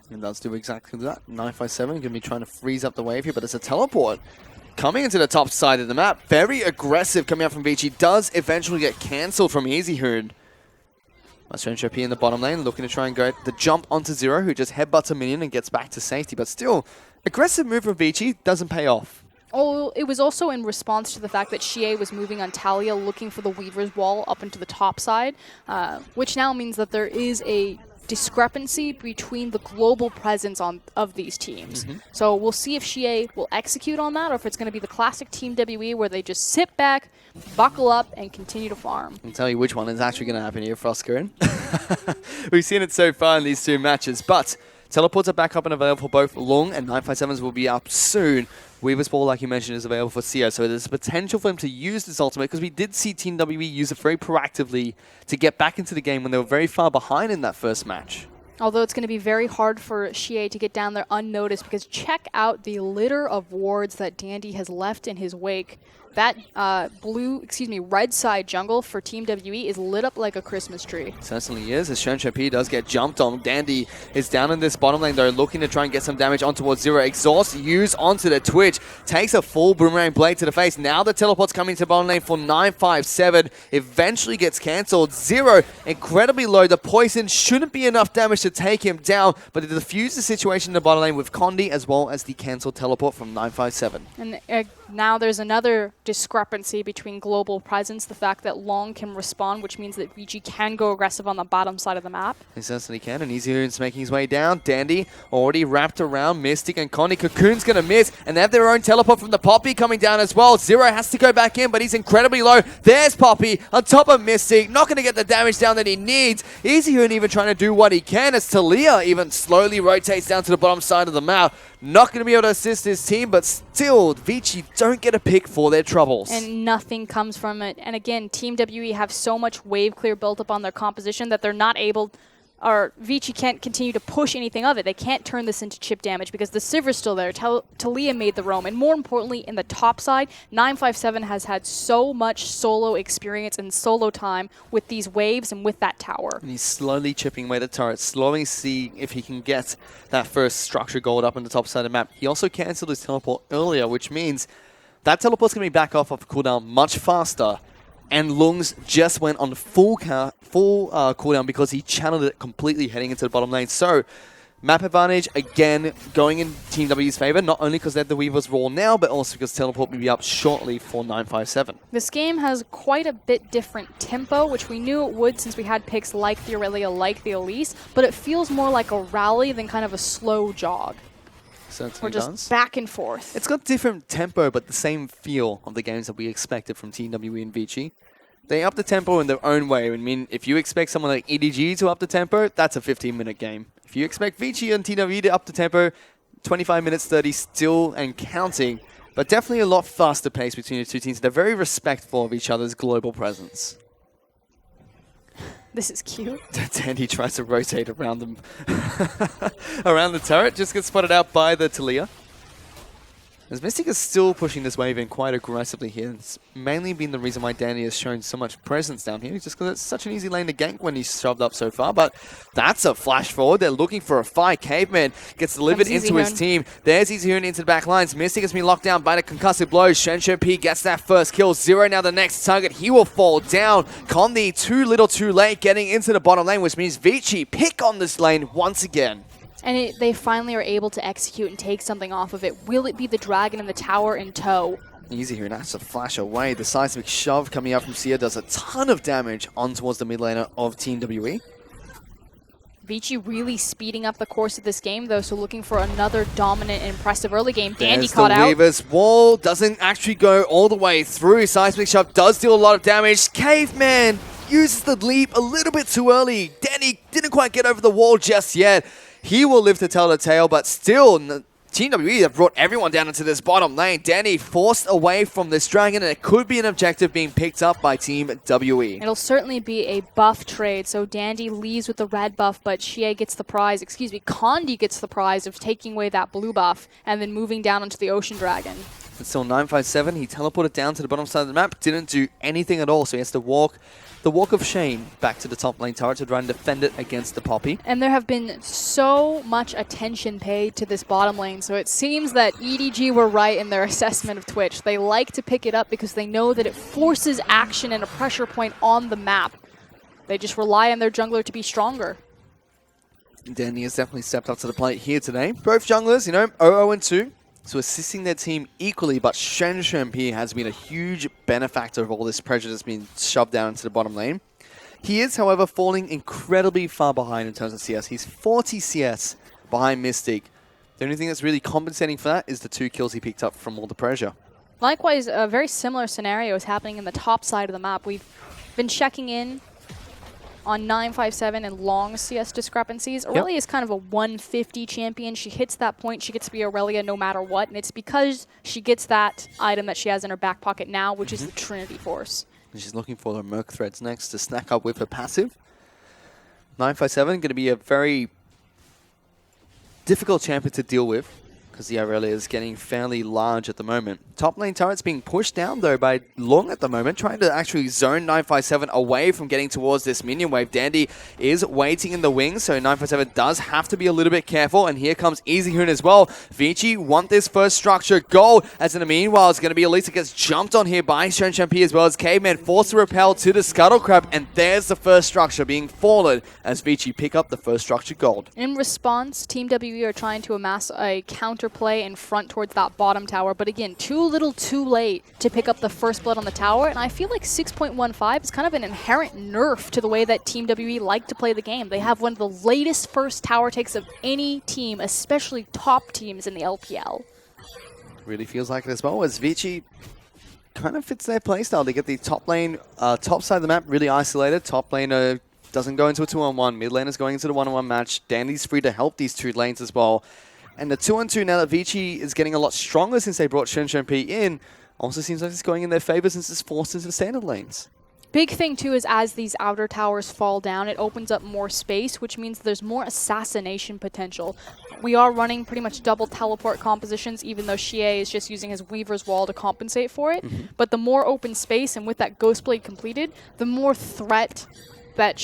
And does do exactly that. 957 going to be trying to freeze up the wave here, but it's a teleport coming into the top side of the map. Very aggressive coming out from Vici. Does eventually get cancelled from EasyHoon. Strange in the bottom lane, looking to try and go the jump onto Zero, who just headbutts a minion and gets back to safety. But still, aggressive move from Vici doesn't pay off. Oh, it was also in response to the fact that Xie was moving on Talia, looking for the Weaver's Wall up into the top side, which now means that there is a discrepancy between the global presence of these teams. So we'll see if Xie will execute on that, or if it's going to be the classic Team WE where they just sit back, buckle up, and continue to farm. I'll tell you which one is actually going to happen here, Frostgrin. We've seen it so far in these two matches, but teleports are back up and available for both Lung, and 957s will be up soon. Weaver's Ball, like you mentioned, is available for Sio, so there's potential for him to use this ultimate, because we did see Team WE use it very proactively to get back into the game when they were very far behind in that first match. Although it's going to be very hard for Xie to get down there unnoticed, because check out the litter of wards that Dandy has left in his wake. That red side jungle for Team WE is lit up like a Christmas tree. Certainly is, as Shenship does get jumped on. Dandy is down in this bottom lane though, looking to try and get some damage on towards Zero. Exhaust used onto the Twitch, takes a full boomerang blade to the face. Now the teleport's coming to bottom lane for 957, eventually gets cancelled. Zero, incredibly low. The poison shouldn't be enough damage to take him down, but it diffused the situation in the bottom lane with Condi as well as the cancelled teleport from 957. And now there's another discrepancy between global presence, the fact that Long can respond, which means that Vici can go aggressive on the bottom side of the map. He certainly can, and EasyHoon's making his way down. Dandy already wrapped around Mystic and Condi. Cocoon's going to miss, and they have their own teleport from the Poppy coming down as well. Zero has to go back in, but he's incredibly low. There's Poppy on top of Mystic, not going to get the damage down that he needs. EasyHoon even trying to do what he can as Talia even slowly rotates down to the bottom side of the map. Not going to be able to assist his team, but still, Vici don't get a pick for their troubles. And nothing comes from it. And again, Team WE have so much wave clear built up on their composition that they're not able, or Vici can't continue to push anything of it. They can't turn this into chip damage because the Sivir's still there. Talia made the roam. And more importantly, in the top side, 957 has had so much solo experience and solo time with these waves and with that tower. And he's slowly chipping away the turret, slowly see if he can get that first structure gold up on the top side of the map. He also cancelled his teleport earlier, which means that teleport's going to be back off cooldown much faster. And Lung's just went on full cooldown because he channeled it completely heading into the bottom lane. So, map advantage, again, going in Team W's favor, not only because they have the Weaver's Wall now, but also because teleport will be up shortly for 957. This game has quite a bit different tempo, which we knew it would since we had picks like the Aurelia, like the Elise, but it feels more like a rally than kind of a slow jog. Certainly We're just does. back and forth. It's got different tempo, but the same feel of the games that we expected from Team WE and Vici. They up the tempo in their own way. I mean, if you expect someone like EDG to up the tempo, that's a 15-minute game. If you expect Vici and TWE to up the tempo, 25 minutes, 30 still and counting, but definitely a lot faster pace between the two teams. They're very respectful of each other's global presence. This is cute. Dandy tries to rotate around them, around the turret, just gets spotted out by the Talia. As Mystic is still pushing this wave in quite aggressively here. It's mainly been the reason why Dandy has shown so much presence down here, just because it's such an easy lane to gank when he's shoved up so far. But that's a flash forward. They're looking for a fight. Caveman gets delivered into his team. There's EasyHoon into the back lines. Mystic has been locked down by the concussive blows. Shenship gets that first kill. Zero now the next target. He will fall down. Condi too little too late getting into the bottom lane, which means Vici pick on this lane once again. And they finally are able to execute and take something off of it. Will it be the dragon in the tower in tow? EasyHoon has to flash away. The seismic shove coming out from Sia does a ton of damage on towards the mid laner of Team WE. Vici really speeding up the course of this game, though, so looking for another dominant and impressive early game. Dandy caught out. The Weaver's Wall doesn't actually go all the way through. Seismic shove does deal a lot of damage. Caveman uses the leap a little bit too early. Dandy didn't quite get over the wall just yet. He will live to tell the tale, but still, Team WE have brought everyone down into this bottom lane. Dandy forced away from this dragon, and it could be an objective being picked up by Team WE. It'll certainly be a buff trade, so Dandy leaves with the red buff, but Xie gets the prize, Condi gets the prize of taking away that blue buff and then moving down onto the Ocean Dragon. It's still 957. He teleported down to the bottom side of the map, didn't do anything at all, so he has to walk the walk of shame back to the top lane turret to try and defend it against the Poppy. And there have been so much attention paid to this bottom lane, so it seems that EDG were right in their assessment of Twitch. They like to pick it up because they know that it forces action and a pressure point on the map. They just rely on their jungler to be stronger. Danny has definitely stepped up to the plate here today. Both junglers, 0-0-2. So assisting their team equally, but Shenshempi has been a huge benefactor of all this pressure that's been shoved down into the bottom lane. He is, however, falling incredibly far behind in terms of CS. He's 40 CS behind Mystic. The only thing that's really compensating for that is the 2 kills he picked up from all the pressure. Likewise, a very similar scenario is happening in the top side of the map. We've been checking in on 957 and long CS discrepancies. Aurelia is kind of a 150 champion. She hits that point, she gets to be Aurelia no matter what, and it's because she gets that item that she has in her back pocket now, which is the Trinity Force. And she's looking for her Merc Threads next to snack up with her passive. 957 going to be a very difficult champion to deal with, because the Aurelia is getting fairly large at the moment. Top lane turret's being pushed down, though, by Long at the moment, trying to actually zone 957 away from getting towards this minion wave. Dandy is waiting in the wings, so 957 does have to be a little bit careful, and here comes EasyHoon as well. Vici want this first structure goal, as in the meanwhile, it's going to be Elisa gets jumped on here by Shenshempi as well as Caveman, forced to repel to the Scuttle Crab, and there's the first structure being fallen as Vici pick up the first structure gold. In response, Team WE are trying to amass a counterplay in front towards that bottom tower, but again, too little too late to pick up the first blood on the tower, and I feel like 6.15 is kind of an inherent nerf to the way that Team WE like to play the game. They have one of the latest first tower takes of any team, especially top teams in the LPL. Really feels like it as well, as Vici kind of fits their playstyle. They get the top lane, top side of the map really isolated. Top lane doesn't go into a 2-on-1. Mid lane is going into the 1-on-1 match. Dandy's free to help these 2 lanes as well. And the 2-on-2 now that Vici is getting a lot stronger since they brought Shenshempi in, also seems like it's going in their favor since it's forced into the standard lanes. Big thing too is as these outer towers fall down, it opens up more space, which means there's more assassination potential. We are running pretty much double teleport compositions, even though Xie is just using his Weaver's Wall to compensate for it. But the more open space, and with that Ghostblade completed, the more threat that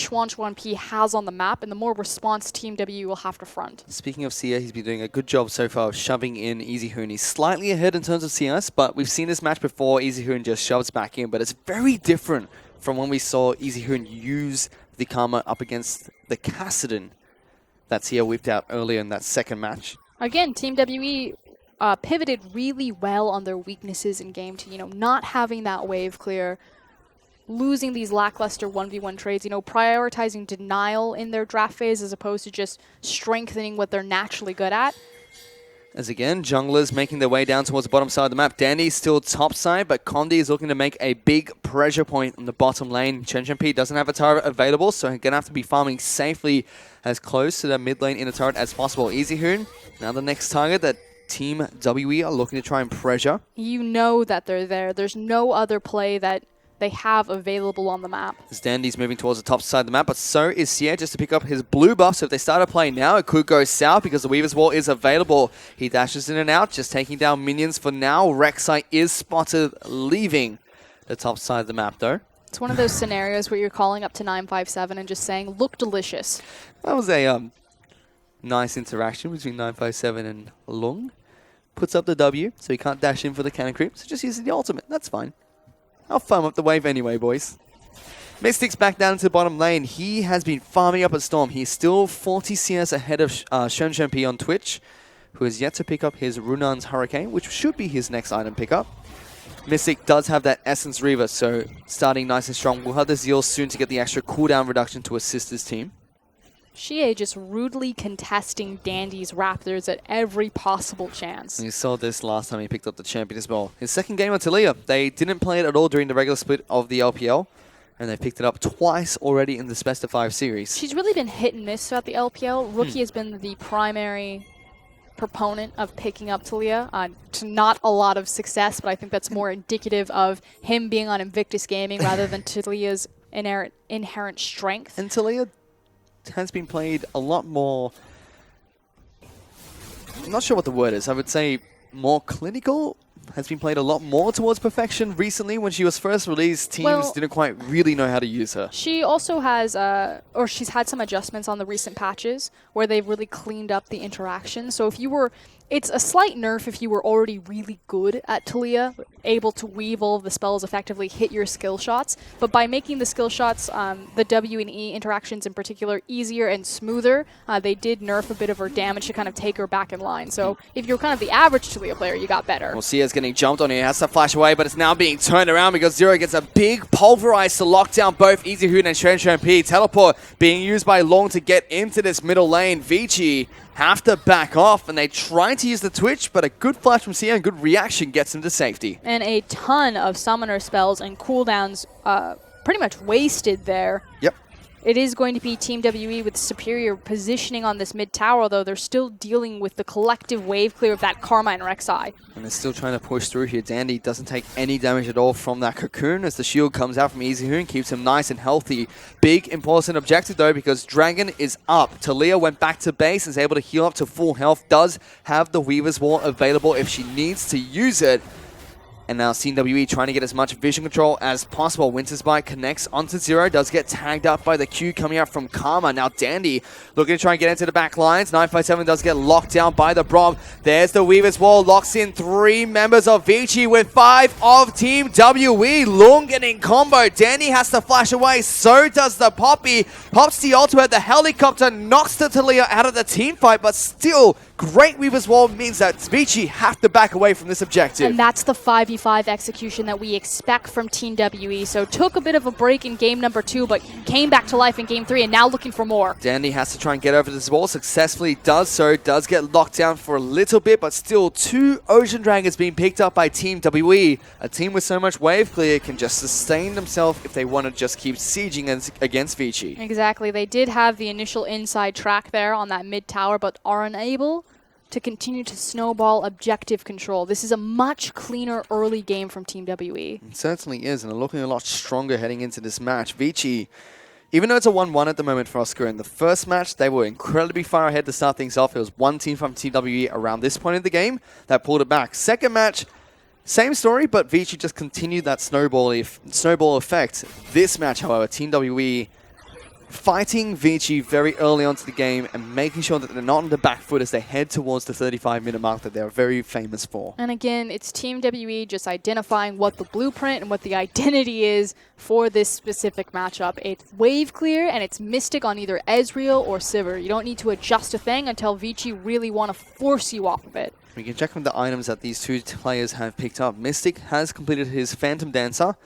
P has on the map, and the more response Team WE will have to front. Speaking of CS, he's been doing a good job so far of shoving in EasyHoon. He's slightly ahead in terms of CS, but we've seen this match before. EasyHoon just shoves back in, but it's very different from when we saw EasyHoon use the Karma up against the Kassadin that Tia whipped out earlier in that second match. Again, Team WE pivoted really well on their weaknesses in game to, not having that wave clear, losing these lackluster 1v1 trades, prioritizing denial in their draft phase as opposed to just strengthening what they're naturally good at. As again, junglers making their way down towards the bottom side of the map. Dandy's still top side, but Condi is looking to make a big pressure point on the bottom lane. Shenshempi doesn't have a turret available, so he's going to have to be farming safely as close to the mid lane inner turret as possible. EasyHoon, now the next target that Team WE are looking to try and pressure. You know that they're there. There's no other play that they have available on the map. As Dandy's moving towards the top side of the map, but so is Xie just to pick up his blue buff. So if they start a play now, it could go south because the Weaver's Wall is available. He dashes in and out, just taking down minions for now. Rek'Sai is spotted leaving the top side of the map, though. It's one of those scenarios where you're calling up to 957 and just saying, look delicious. That was a nice interaction between 957 and Lung. Puts up the W, so he can't dash in for the cannon creep, so just uses the ultimate. That's fine. I'll farm up the wave anyway, boys. Mystic's back down into the bottom lane. He has been farming up at Storm. He's still 40 CS ahead of Shenshempi on Twitch, who has yet to pick up his Runan's Hurricane, which should be his next item pickup. Mystic does have that Essence Reaver, so starting nice and strong. We'll have the Zeal soon to get the extra cooldown reduction to assist his team. Xie just rudely contesting Dandy's Raptors at every possible chance. And you saw this last time he picked up the champion as well. His second game on Talia, they didn't play it at all during the regular split of the LPL, and they picked it up twice already in this Best of 5 series. She's really been hit and miss throughout the LPL. Rookie has been the primary proponent of picking up Talia. To not a lot of success, but I think that's more indicative of him being on Invictus Gaming rather than Talia's inherent strength. And Talia has been played a lot more, I'm not sure what the word is, I would say more clinical, has been played a lot more towards perfection recently. When she was first released, teams didn't quite really know how to use her. She also has, or she's had some adjustments on the recent patches where they've really cleaned up the interaction. So if you were, it's a slight nerf if you were already really good at Talia, able to weave all of the spells effectively, hit your skill shots. But by making the skill shots, the W and E interactions in particular, easier and smoother, they did nerf a bit of her damage to kind of take her back in line. So if you're kind of the average Talia player, you got better. Well, Sia's getting jumped on here, has to flash away, but it's now being turned around because Zero gets a big pulverize to lock down both Easy Hoon and Shen P. Teleport being used by Long to get into this middle lane. Vici have to back off, and they try to use the Twitch, but a good flash from Sia and good reaction gets him to safety. And a ton of summoner spells and cooldowns pretty much wasted there. Yep. It is going to be Team WE with superior positioning on this mid tower, though they're still dealing with the collective wave clear of that Carmine Rek'Sai. And they're still trying to push through here. Dandy doesn't take any damage at all from that cocoon as the shield comes out from Easy Hoon, keeps him nice and healthy. Big, important objective, though, because Dragon is up. Talia went back to base and is able to heal up to full health, does have the Weaver's Wall available if she needs to use it. And now Team WE trying to get as much vision control as possible. Winter's Bite connects onto Zero, does get tagged up by the Q coming out from Karma. Now Dandy looking to try and get into the back lines. 957 does get locked down by the Braum. There's the Weaver's Wall, locks in 3 members of Vici with 5 of Team WE. Long getting combo. Dandy has to flash away, so does the Poppy. Pops the ultimate, the helicopter knocks the Talia out of the team fight, but still, great Weaver's Wall means that Vici have to back away from this objective. And that's the 5v5 execution that we expect from Team WE. So took a bit of a break in game number 2, but came back to life in game 3 and now looking for more. Dandy has to try and get over this wall, successfully does so, does get locked down for a little bit, but still 2 Ocean Dragons being picked up by Team WE. A team with so much wave clear can just sustain themselves if they want to just keep sieging against Vici. Exactly. They did have the initial inside track there on that mid tower, but are unable to continue to snowball objective control. This is a much cleaner early game from Team WE. It certainly is, and they're looking a lot stronger heading into this match. Vici, even though it's a 1-1 at the moment for Oscar, in the first match, they were incredibly far ahead to start things off. It was one team from Team WE around this point in the game that pulled it back. Second match, same story, but Vici just continued that snowball effect. This match, however, Team WE fighting Vici very early onto the game and making sure that they're not on the back foot as they head towards the 35-minute mark that they're very famous for. And again, it's Team WE just identifying what the blueprint and what the identity is for this specific matchup. It's wave clear and it's Mystic on either Ezreal or Sivir. You don't need to adjust a thing until Vici really want to force you off of it. We can check from the items that these 2 players have picked up. Mystic has completed his Phantom Dancer,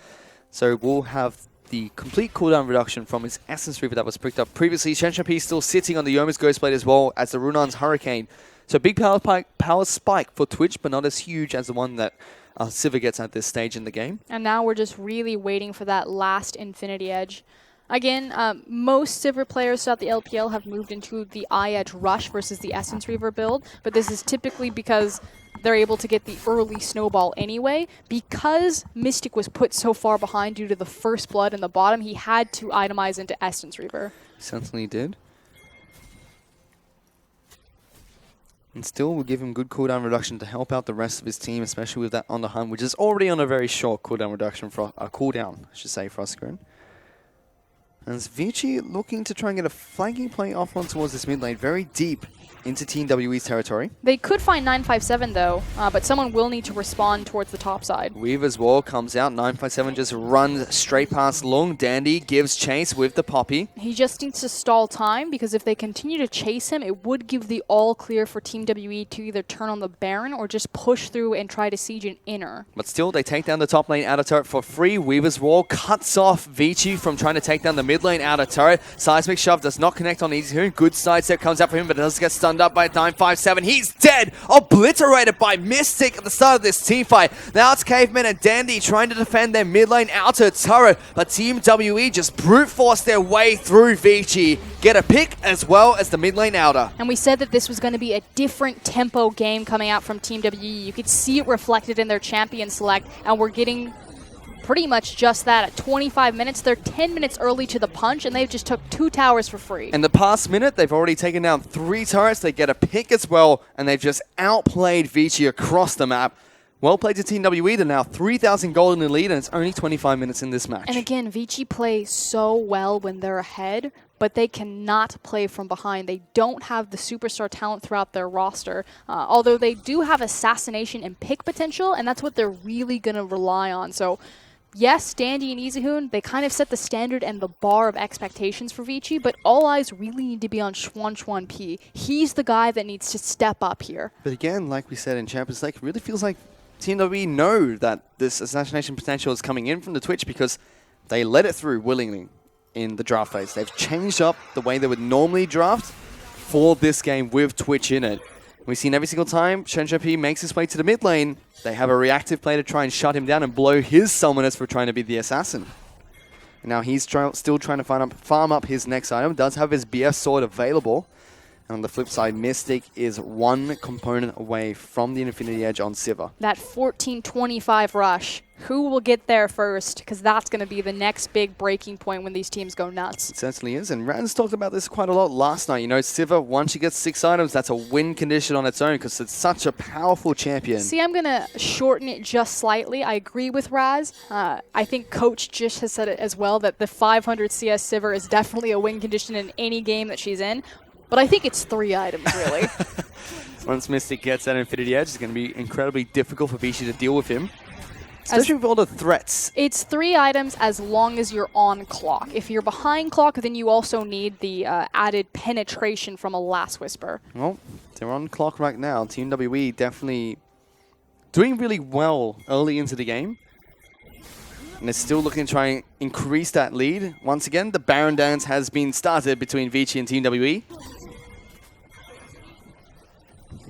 so we'll have the complete cooldown reduction from his Essence Reaver that was picked up previously. Shen P still sitting on the Yoma's Ghostblade as well as the Runan's Hurricane. So big power spike for Twitch, but not as huge as the one that Sivir gets at this stage in the game. And now we're just really waiting for that last Infinity Edge. Again, most Sivir players throughout the LPL have moved into the Eye Edge Rush versus the Essence Reaver build, but this is typically because they're able to get the early snowball anyway. Because Mystic was put so far behind due to the first blood in the bottom, he had to itemize into Essence Reaver. Certainly did. And still will give him good cooldown reduction to help out the rest of his team, especially with that on the hunt, which is already on a very short cooldown reduction for cooldown, I should say, for Oscar. As Vici looking to try and get a flanking play off on towards this mid lane, very deep into Team WE's territory. They could find 957 though, but someone will need to respond towards the top side. Weaver's Wall comes out, 957 just runs straight past Long. Dandy gives chase with the Poppy. He just needs to stall time, because if they continue to chase him, it would give the all clear for Team WE to either turn on the Baron or just push through and try to siege an inner. But still, they take down the top lane out of turret for free. Weaver's Wall cuts off Vici from trying to take down the mid lane outer turret. Seismic Shove does not connect on Easyhoon. Good sidestep comes out for him, but does get stunned up by 957. He's dead! Obliterated by Mystic at the start of this team fight. Now it's Caveman and Dandy trying to defend their mid lane outer turret, but Team WE just brute force their way through Vici. Get a pick as well as the mid lane outer. And we said that this was going to be a different tempo game coming out from Team WE. You could see it reflected in their champion select, and we're getting pretty much just that. At 25 minutes, they're 10 minutes early to the punch, and they just took 2 towers for free. In the past minute, they've already taken down 3 turrets. They get a pick as well, and they've just outplayed Vici across the map. Well played to Team WE. They're now 3,000 gold in the lead, and it's only 25 minutes in this match. And again, Vici play so well when they're ahead, but they cannot play from behind. They don't have the superstar talent throughout their roster, although they do have assassination and pick potential, and that's what they're really going to rely on. So yes, Dandy and Easyhoon, they kind of set the standard and the bar of expectations for Vici, but all eyes really need to be on Xuan P. He's the guy that needs to step up here. But again, like we said in Champions League, it really feels like Team WE know that this assassination potential is coming in from the Twitch because they let it through willingly in the draft phase. They've changed up the way they would normally draft for this game with Twitch in it. We've seen every single time Xuan makes his way to the mid lane, they have a reactive play to try and shut him down and blow his summoners for trying to be the assassin. Now he's still trying to farm up his next item, does have his BF sword available. And on the flip side, Mystic is 1 component away from the Infinity Edge on Sivir. That 14-25 rush, who will get there first? Because that's going to be the next big breaking point when these teams go nuts. It certainly is, and Rans talked about this quite a lot last night. You know, Sivir, once she gets 6 items, that's a win condition on its own because it's such a powerful champion. See, I'm going to shorten it just slightly. I agree with Raz. I think Coach just has said it as well, that the 500 CS Sivir is definitely a win condition in any game that she's in. But I think it's 3 items, really. Once Mystic gets that Infinity Edge, it's going to be incredibly difficult for Vici to deal with him. Especially with all the threats. It's 3 items as long as you're on clock. If you're behind clock, then you also need the added penetration from a Last Whisper. Well, they're on clock right now. Team WE definitely doing really well early into the game. And they're still looking to try and increase that lead. Once again, the Baron dance has been started between Vici and Team WE.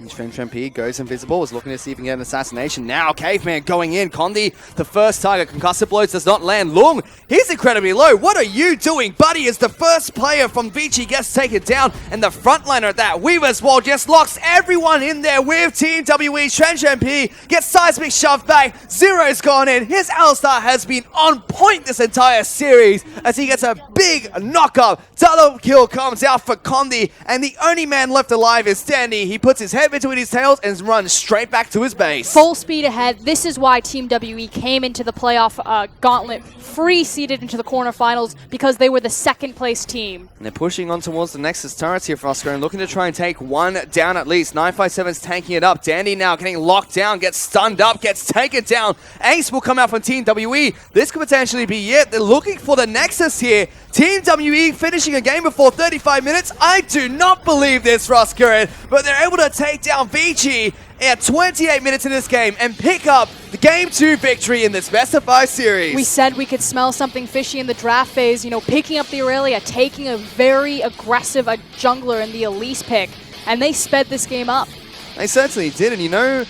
Xuan goes invisible, was looking to see if he can get an assassination. Now Caveman going in. Condi, the first target. Concussive blows does not land. Lung, he's incredibly low. What are you doing, buddy? As the first player from Vici gets taken down, and the frontliner at that, Weaver's Wall, just locks everyone in there with Team WE. Xuan gets Seismic shoved back. Zero's gone in. His Alistar has been on point this entire series as he gets a big knock-up. Double kill comes out for Condi, and the only man left alive is Dandy. He puts his head between his tails and runs straight back to his base. Full speed ahead. This is why Team WE came into the playoff gauntlet free-seeded into the quarterfinals, because they were the second-place team. And they're pushing on towards the Nexus turrets here for Oscar and looking to try and take 1 down at least. 957's tanking it up. Dandy now getting locked down, gets stunned up, gets taken down. Ace will come out from Team WE. This could potentially be it. They're looking for the Nexus here. Team WE finishing a game before 35 minutes. I do not believe this, Ross Curran, but they're able to take down Vici at 28 minutes in this game and pick up the Game 2 victory in this best-of-5 series. We said we could smell something fishy in the draft phase, you know, picking up the Aurelia, taking a very aggressive jungler in the Elise pick, and they sped this game up. They certainly did, and you know,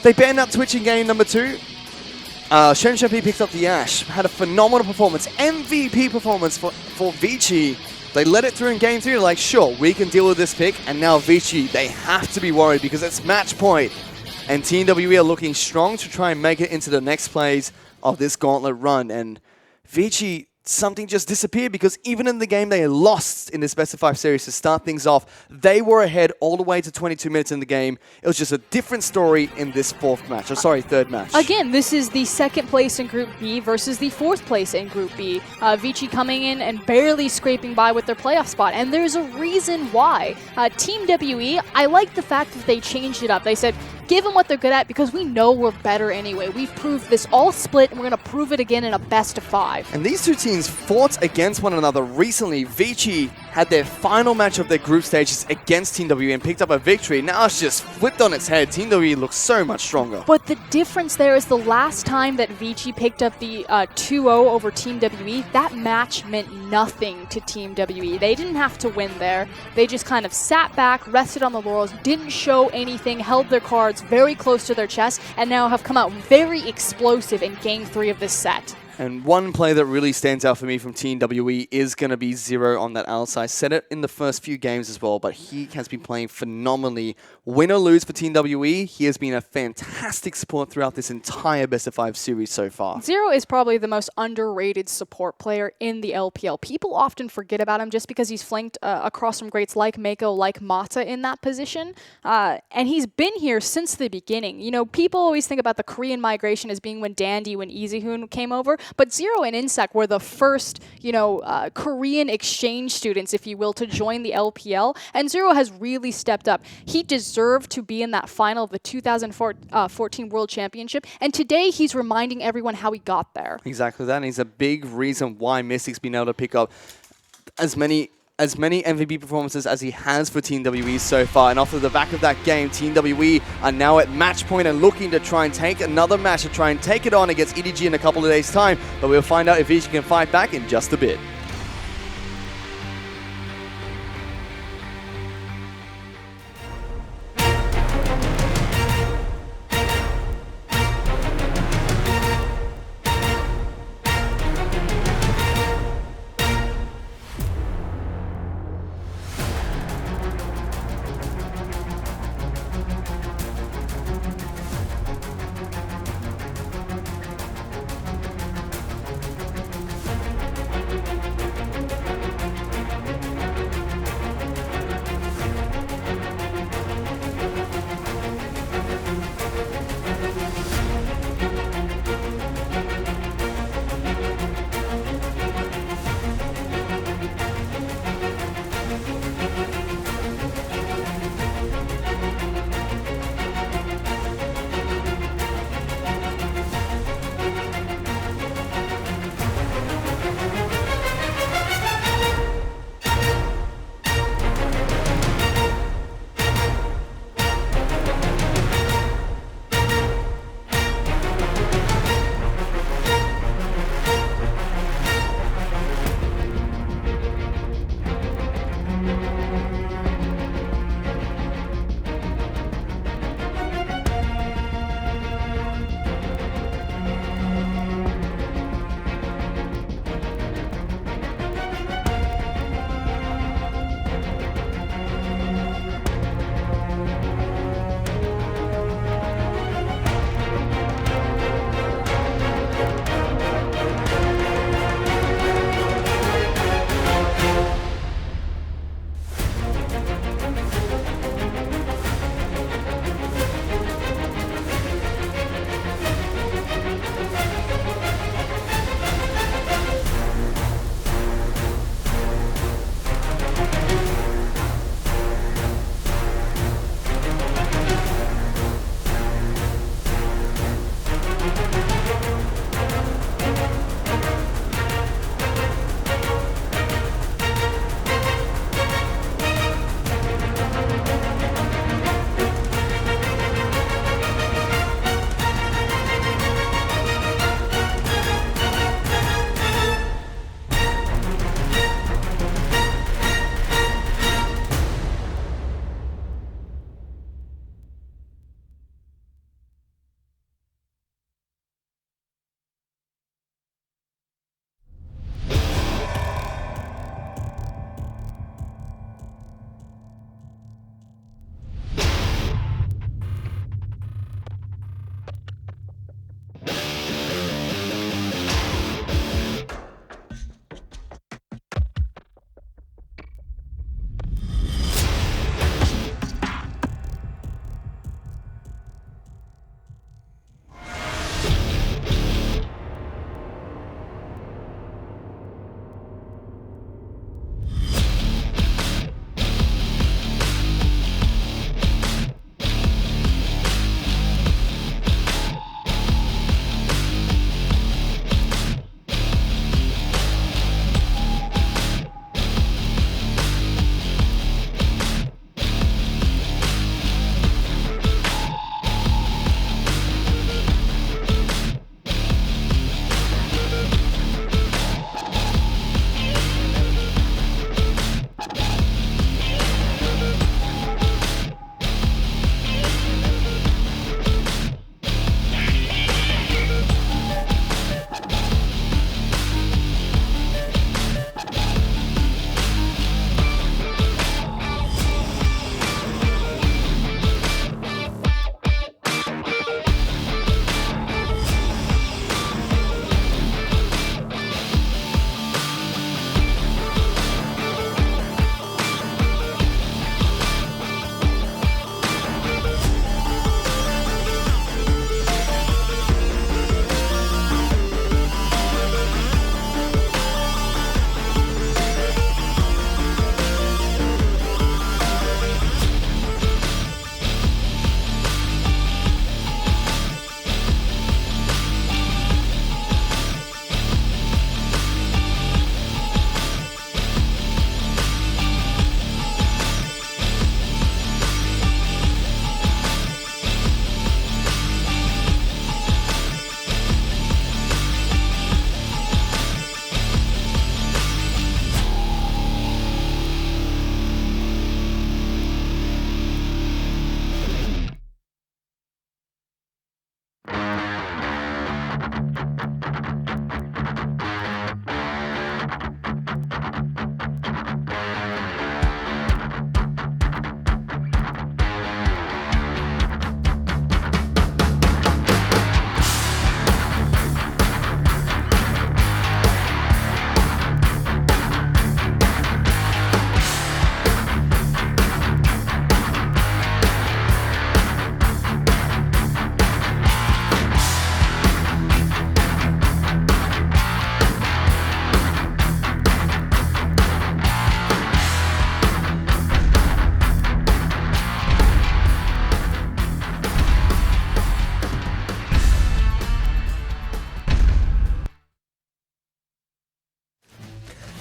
they banned out Twitch in game number 2. Xuan picked up the Ashe, had a phenomenal performance, MVP performance for Vici. They let it through in game 3, like, sure, we can deal with this pick, and now Vici, they have to be worried because it's match point. And Team WE are looking strong to try and make it into the next plays of this gauntlet run, and Vici, something just disappeared because even in the game they lost in this best-of-5 series to start things off, they were ahead all the way to 22 minutes in the game. It was just a different story in this third match. Again, this is the 2nd place in Group B versus the 4th place in Group B. Vici coming in and barely scraping by with their playoff spot, and there's a reason why. Team WE, I like the fact that they changed it up. They said, give them what they're good at because we know we're better anyway. We've proved this all split, and we're going to prove it again in a best-of-5. And these two teams fought against one another recently. Vici had their final match of their group stages against Team WE and picked up a victory. Now it's just flipped on its head. Team WE looks so much stronger. But the difference there is the last time that Vici picked up the 2-0 over Team WE, that match meant nothing to Team WE. They didn't have to win there. They just kind of sat back, rested on the laurels, didn't show anything, held their cards very close to their chest, and now have come out very explosive in Game 3 of this set. And one play that really stands out for me from Team WE is going to be Zero on that L side. Said it in the first few games as well, but he has been playing phenomenally. Win or lose for Team WE, he has been a fantastic support throughout this entire Best of 5 series so far. Zero is probably the most underrated support player in the LPL. People often forget about him just because he's flanked across from greats like Mako, like Mata in that position. And he's been here since the beginning. You know, people always think about the Korean migration as being when Dandy, when Easyhoon came over. But Zero and Insec were the first, you know, Korean exchange students, if you will, to join the LPL. And Zero has really stepped up. He deserved to be in that final of the 2014 World Championship. And today he's reminding everyone how he got there. Exactly that. And he's a big reason why Mystic's been able to pick up as many MVP performances as he has for Team WE so far. And off of the back of that game, Team WE are now at match point and looking to try and take another match to try and take it on against EDG in a couple of days' time. But we'll find out if Vici can fight back in just a bit.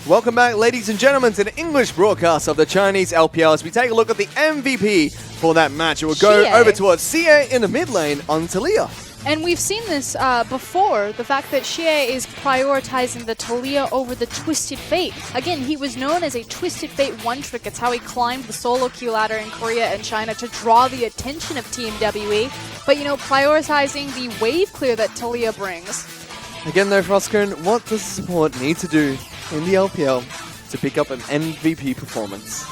Welcome back, ladies and gentlemen, to the English broadcast of the Chinese LPL as we take a look at the MVP for that match. It will go over towards CA in the mid lane on Talia. And we've seen this before, the fact that Xie is prioritizing the Talia over the Twisted Fate. Again, he was known as a Twisted Fate one-trick. It's how he climbed the solo queue ladder in Korea and China to draw the attention of Team WE. But, you know, prioritizing the wave clear that Talia brings. Again, though, Frosken, what does the support need to do in the LPL to pick up an MVP performance?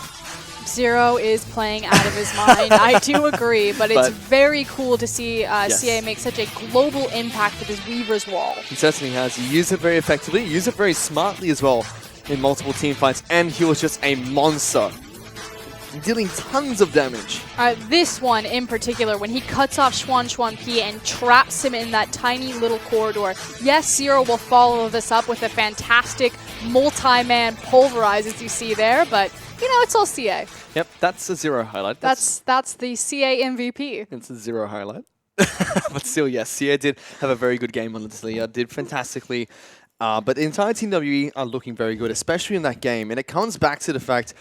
Zero is playing out of his mind. I do agree, but it's very cool to see CA make such a global impact with his Weaver's Wall. He certainly has. He used it very effectively, used it very smartly as well in multiple team fights, and he was just a monster, dealing tons of damage. This one in particular, when he cuts off Xuan P and traps him in that tiny little corridor. Yes, Zero will follow this up with a fantastic multi-man pulverize, as you see there, but you know, it's all CA. Yep, that's a Zero highlight. That's the CA MVP. It's a Zero highlight. But still, yes, CA did have a very good game on Talia, did fantastically. But the entire Team WE are looking very good, especially in that game. And it comes back to the fact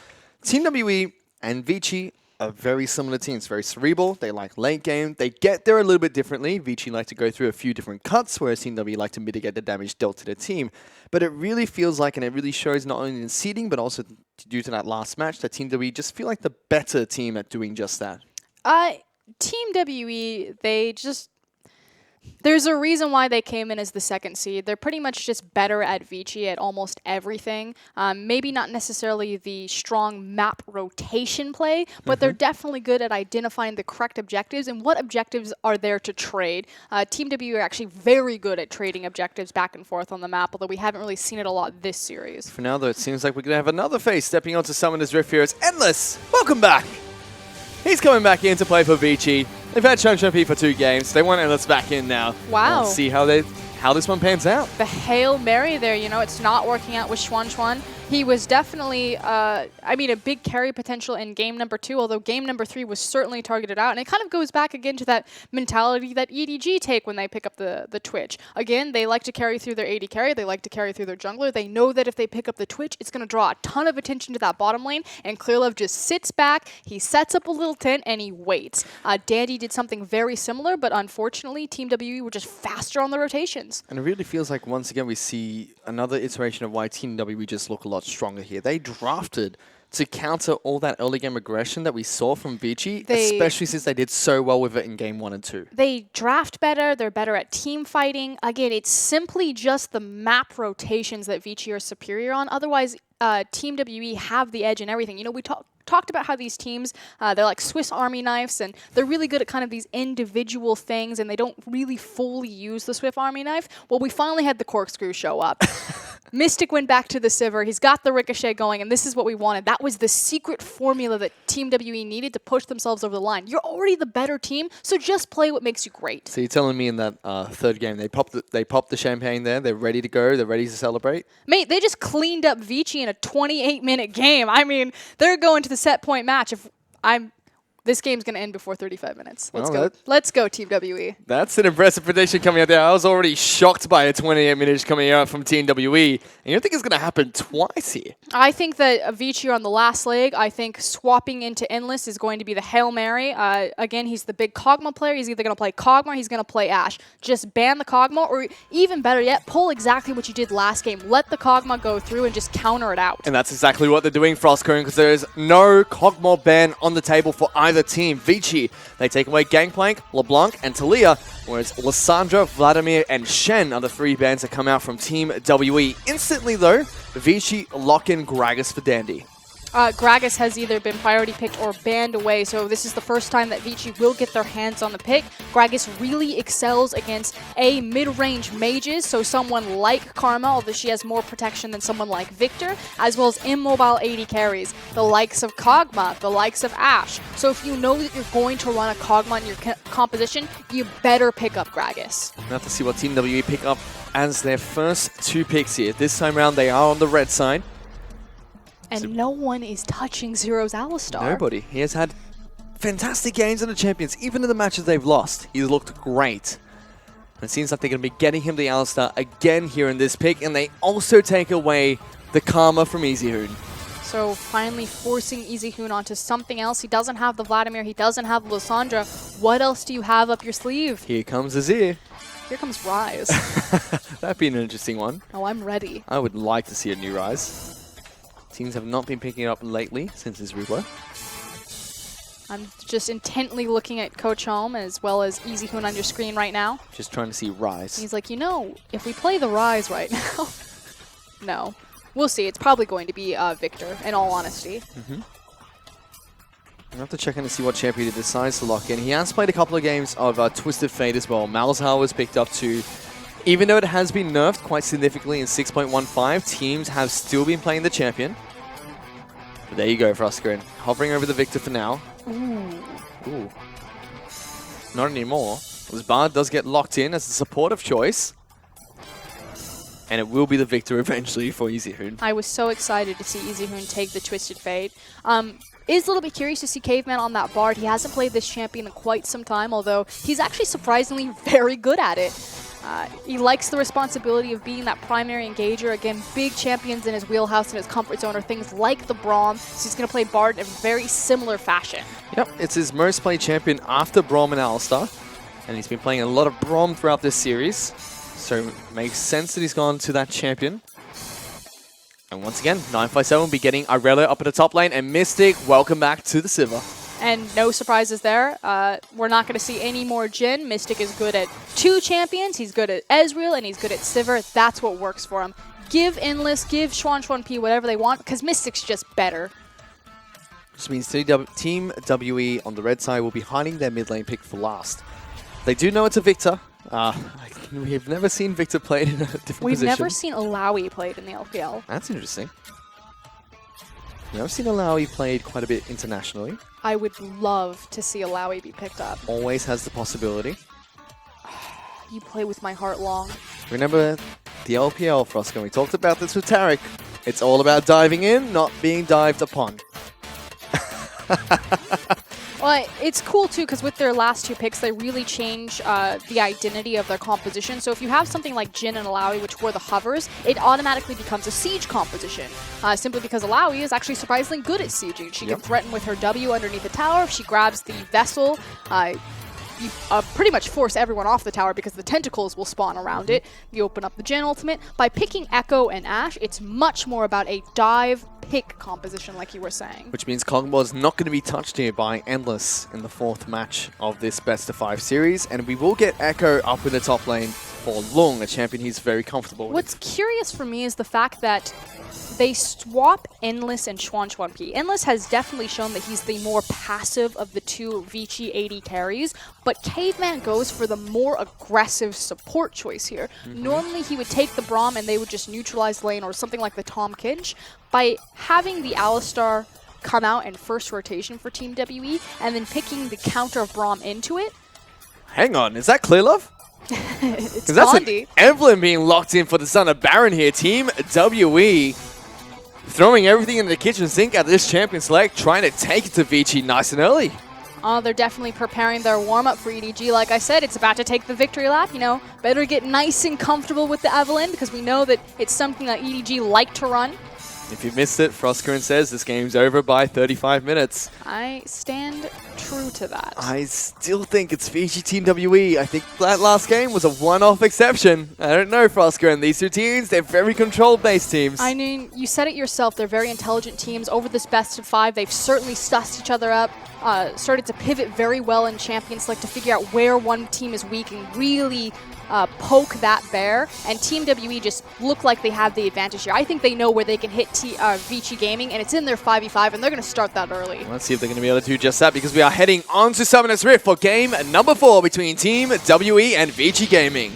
Team WE and Vici are very similar teams, very cerebral. They like late game. They get there a little bit differently. Vici like to go through a few different cuts, whereas Team WE like to mitigate the damage dealt to their team. But it really feels like, and it really shows not only in seeding, but also due to that last match, that Team WE just feel like the better team at doing just that. Team WE, they just... There's a reason why they came in as the second seed. They're pretty much just better at Vici at almost everything. Maybe not necessarily the strong map rotation play, but they're definitely good at identifying the correct objectives and what objectives are there to trade. Team W are actually very good at trading objectives back and forth on the map, although we haven't really seen it a lot this series. For now, though, it seems like we're going to have another face stepping onto Summoner's Rift here. It's Endless. Welcome back. He's coming back in to play for Vici. They've had Chun P for 2 games. They want Endless back in now. Wow. Let's see how this one pans out. The Hail Mary there, you know, it's not working out with Xuan. He was definitely, a big carry potential in game number 2, although game number 3 was certainly targeted out. And it kind of goes back again to that mentality that EDG take when they pick up the Twitch. Again, they like to carry through their AD carry. They like to carry through their jungler. They know that if they pick up the Twitch, it's going to draw a ton of attention to that bottom lane. And Clearlove just sits back, he sets up a little tent, and he waits. Dandy did something very similar, but unfortunately, Team WE were just faster on the rotations. And it really feels like, once again, we see another iteration of why Team WE just look a lot stronger here. They drafted to counter all that early game aggression that we saw from Vici, especially since they did so well with it in game 1 and 2. They draft better, they're better at team fighting. Again, it's simply just the map rotations that Vici are superior on. Otherwise, Team WE have the edge in everything. You know, we talked about how these teams, they're like Swiss Army knives, and they're really good at kind of these individual things, and they don't really fully use the Swiss Army knife. Well, we finally had the corkscrew show up. Mystic went back to the Sivir. He's got the Ricochet going, and this is what we wanted. That was the secret formula that Team WE needed to push themselves over the line. You're already the better team, so just play what makes you great. So you're telling me in that third game, they popped the champagne there, they're ready to go, they're ready to celebrate? Mate, they just cleaned up Vici in a 28-minute game. I mean, they're going to the set point match. This game's going to end before 35 minutes. Let's go. Let's go, Team WE. That's an impressive prediction coming out there. I was already shocked by a 28 minutes coming out from Team WE. And you don't think it's going to happen twice here? I think that Vici are on the last leg. I think swapping into Endless is going to be the Hail Mary. Again, he's the big Kog'Maw player. He's either going to play Kog'Maw or he's going to play Ashe. Just ban the Kog'Maw, or even better yet, pull exactly what you did last game. Let the Kog'Maw go through and just counter it out. And that's exactly what they're doing, Frostcone, because there is no Kog'Maw ban on the table for either team. Vici, they take away Gangplank, LeBlanc, and Talia, whereas Lissandra, Vladimir, and Shen are the 3 bans that come out from Team WE. Instantly, though, Vici lock in Gragas for Dandy. Gragas has either been priority picked or banned away, so this is the first time that Vici will get their hands on the pick. Gragas really excels against mid-range mages, so someone like Karma, although she has more protection than someone like Victor, as well as immobile AD carries, the likes of Kog'Maw, the likes of Ashe. So if you know that you're going to run a Kog'Maw in your composition, you better pick up Gragas. We'll have to see what Team WE pick up as their first 2 picks here. This time around, they are on the red side. And no one is touching Zero's Alistar. Nobody. He has had fantastic games in the Champions. Even in the matches they've lost, he's looked great. And it seems like they're going to be getting him the Alistar again here in this pick. And they also take away The karma from Easyhoon. So finally forcing Easyhoon onto something else. He doesn't have the Vladimir, he doesn't have the Lysandra. What else do you have up your sleeve? Here comes Azir. Here comes Rise. That'd be an interesting one. Oh, I'm ready. I would like to see a new Rise. Teams have not been picking it up lately since his replay. I'm just intently looking at Coach Home as well as Easyhoon on your screen right now. Just trying to see Rise. He's like, you know, if we play the Rise right now, no. We'll see. It's probably going to be Victor, in all honesty. We'll have to check in to see what champion he decides to lock in. He has played a couple of games of Twisted Fate as well. Malzahar was picked up too. Even though it has been nerfed quite significantly in 6.15, teams have still been playing the champion. But there you go, Froskerin. Hovering over the Victor for now. Ooh. Not anymore. As Bard does get locked in as a supportive choice. And it will be the Victor eventually for Easyhoon. I was so excited to see Easyhoon take the Twisted Fate. Is a little bit curious to see Caveman on that Bard. He hasn't played this champion in quite some time, although he's actually surprisingly very good at it. He likes the responsibility of being that primary engager. Again, big champions in his wheelhouse and his comfort zone are things like the Braum, so he's going to play Bard in a very similar fashion. Yep, it's his most played champion after Braum and Alistar, and he's been playing a lot of Braum throughout this series, so it makes sense that he's gone to that champion. And once again, 957 will be getting Irelia up at the top lane, and Mystic, welcome back to the Sivir. And no surprises there. We're not going to see any more Jhin. Mystic is good at 2 champions. He's good at Ezreal, and he's good at Sivir. That's what works for him. Give Endless, give Xuan P whatever they want, because Mystic's just better. Which means Team WE on the red side will be hiding their mid lane pick for last. They do know it's a Victor. We've never seen Victor played in a different position. We've never seen Alawi played in the LPL. That's interesting. I've seen Alawi played quite a bit internationally. I would love to see Alawi be picked up. Always has the possibility. You play with my heart long. Remember the LPL, Frosco. We talked about this with Tarek. It's all about diving in, not being dived upon. Well, it's cool too because with their last 2 picks, they really change the identity of their composition. So if you have something like Jhin and Alawi, which were the hovers, it automatically becomes a siege composition. Simply because Alawi is actually surprisingly good at sieging. She can threaten with her W underneath the tower. If she grabs the vessel, you pretty much force everyone off the tower because the tentacles will spawn around it. You open up the Jhin ultimate. By picking Echo and Ashe, it's much more about a dive pick composition like you were saying. Which means Kog'Maw is not going to be touched here by Endless in the 4th match of this best-of-5 series, and we will get Echo up in the top lane for Lung, a champion he's very comfortable with. What's curious for me is the fact that they swap Endless and Xuan P. Endless has definitely shown that he's the more passive of the 2 Vici AD carries, but Caveman goes for the more aggressive support choice here. Normally he would take the Braum and they would just neutralize lane or something like the Tom Kinch. By having the Alistar come out in first rotation for Team WE and then picking the counter of Braum into it. Hang on, is that Clear Love? It's that's Gandhi. an emblem being locked in for the son of Baron here. Team WE throwing everything in the kitchen sink at this champion select, trying to take it to Vici nice and early. Oh, they're definitely preparing their warm-up for EDG. Like I said, it's about to take the victory lap. You know, better get nice and comfortable with the Evelyn because we know that it's something that EDG like to run. If you missed it, Froskerin says this game's over by 35 minutes. I stand true to that. I still think it's Vici Team WE. I think that last game was a one-off exception. I don't know, Froskerin. These 2 teams, they're very control-based teams. I mean, you said it yourself. They're very intelligent teams. Over this best-of-5, they've certainly sussed each other up, started to pivot very well in Champions Select to figure out where one team is weak and really poke that bear. And Team WE just look like they have the advantage here. I think they know where they can hit Vici Gaming, and it's in their 5v5, and they're going to start that early. Let's see if they're going to be able to do just that, because we are heading on to Summoner's Rift for game number 4 between Team WE and Vici Gaming.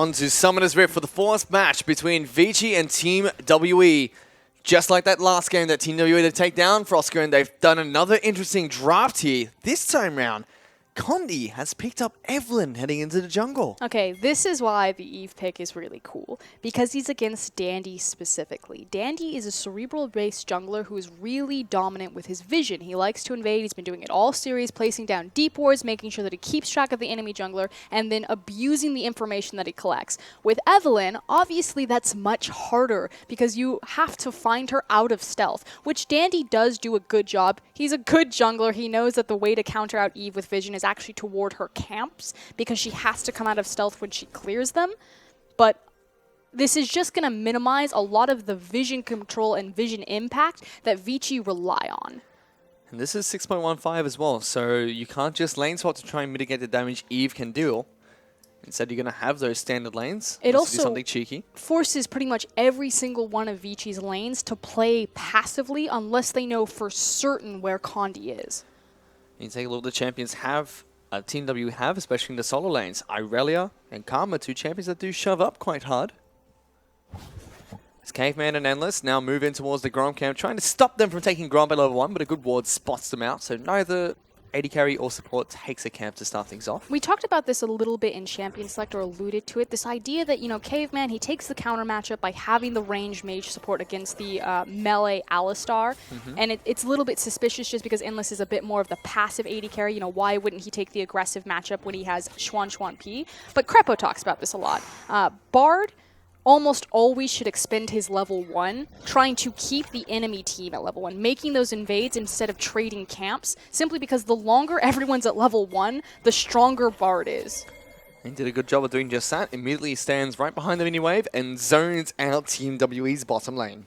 onto Summoner's Rift for the fourth match between Vici and Team WE. Just like that last game that Team WE had to take down Frosco, and they've done another interesting draft here. This time round, Condi has picked up Evelyn heading into the jungle. Okay, this is why the Eve pick is really cool, because he's against Dandy specifically. Dandy is a cerebral-based jungler who is really dominant with his vision. He likes to invade, he's been doing it all series, placing down deep wards, making sure that he keeps track of the enemy jungler, and then abusing the information that he collects. With Evelyn, obviously that's much harder, because you have to find her out of stealth, which Dandy does do a good job. He's a good jungler, he knows that the way to counter out Eve with vision is actually toward her camps, because she has to come out of stealth when she clears them. But this is just going to minimize a lot of the vision control and vision impact that Vici rely on. And this is 6.15 as well, so you can't just lane swap to try and mitigate the damage Eve can deal. Instead, you're going to have those standard lanes. It also do something cheeky. Forces pretty much every single one of Vici's lanes to play passively unless they know for certain where Condi is. You take a look at the champions Team W have, especially in the solo lanes. Irelia and Karma, two champions that do shove up quite hard. As Caveman and Endless now move in towards the Grom camp, trying to stop them from taking Grom by level 1, but a good ward spots them out, so neither AD carry or support takes a camp to start things off. We talked about this a little bit in Champion Select, or alluded to it. This idea that, you know, Caveman, he takes the counter matchup by having the ranged mage support against the melee Alistar. And it's a little bit suspicious just because Endless is a bit more of the passive AD carry. You know, why wouldn't he take the aggressive matchup when he has Xuan P? But Crepo talks about this a lot. Bard almost always should expend his level 1, trying to keep the enemy team at level 1, making those invades instead of trading camps, simply because the longer everyone's at level 1, the stronger Bard is. He did a good job of doing just that. Immediately stands right behind the mini wave and zones out Team WE's bottom lane.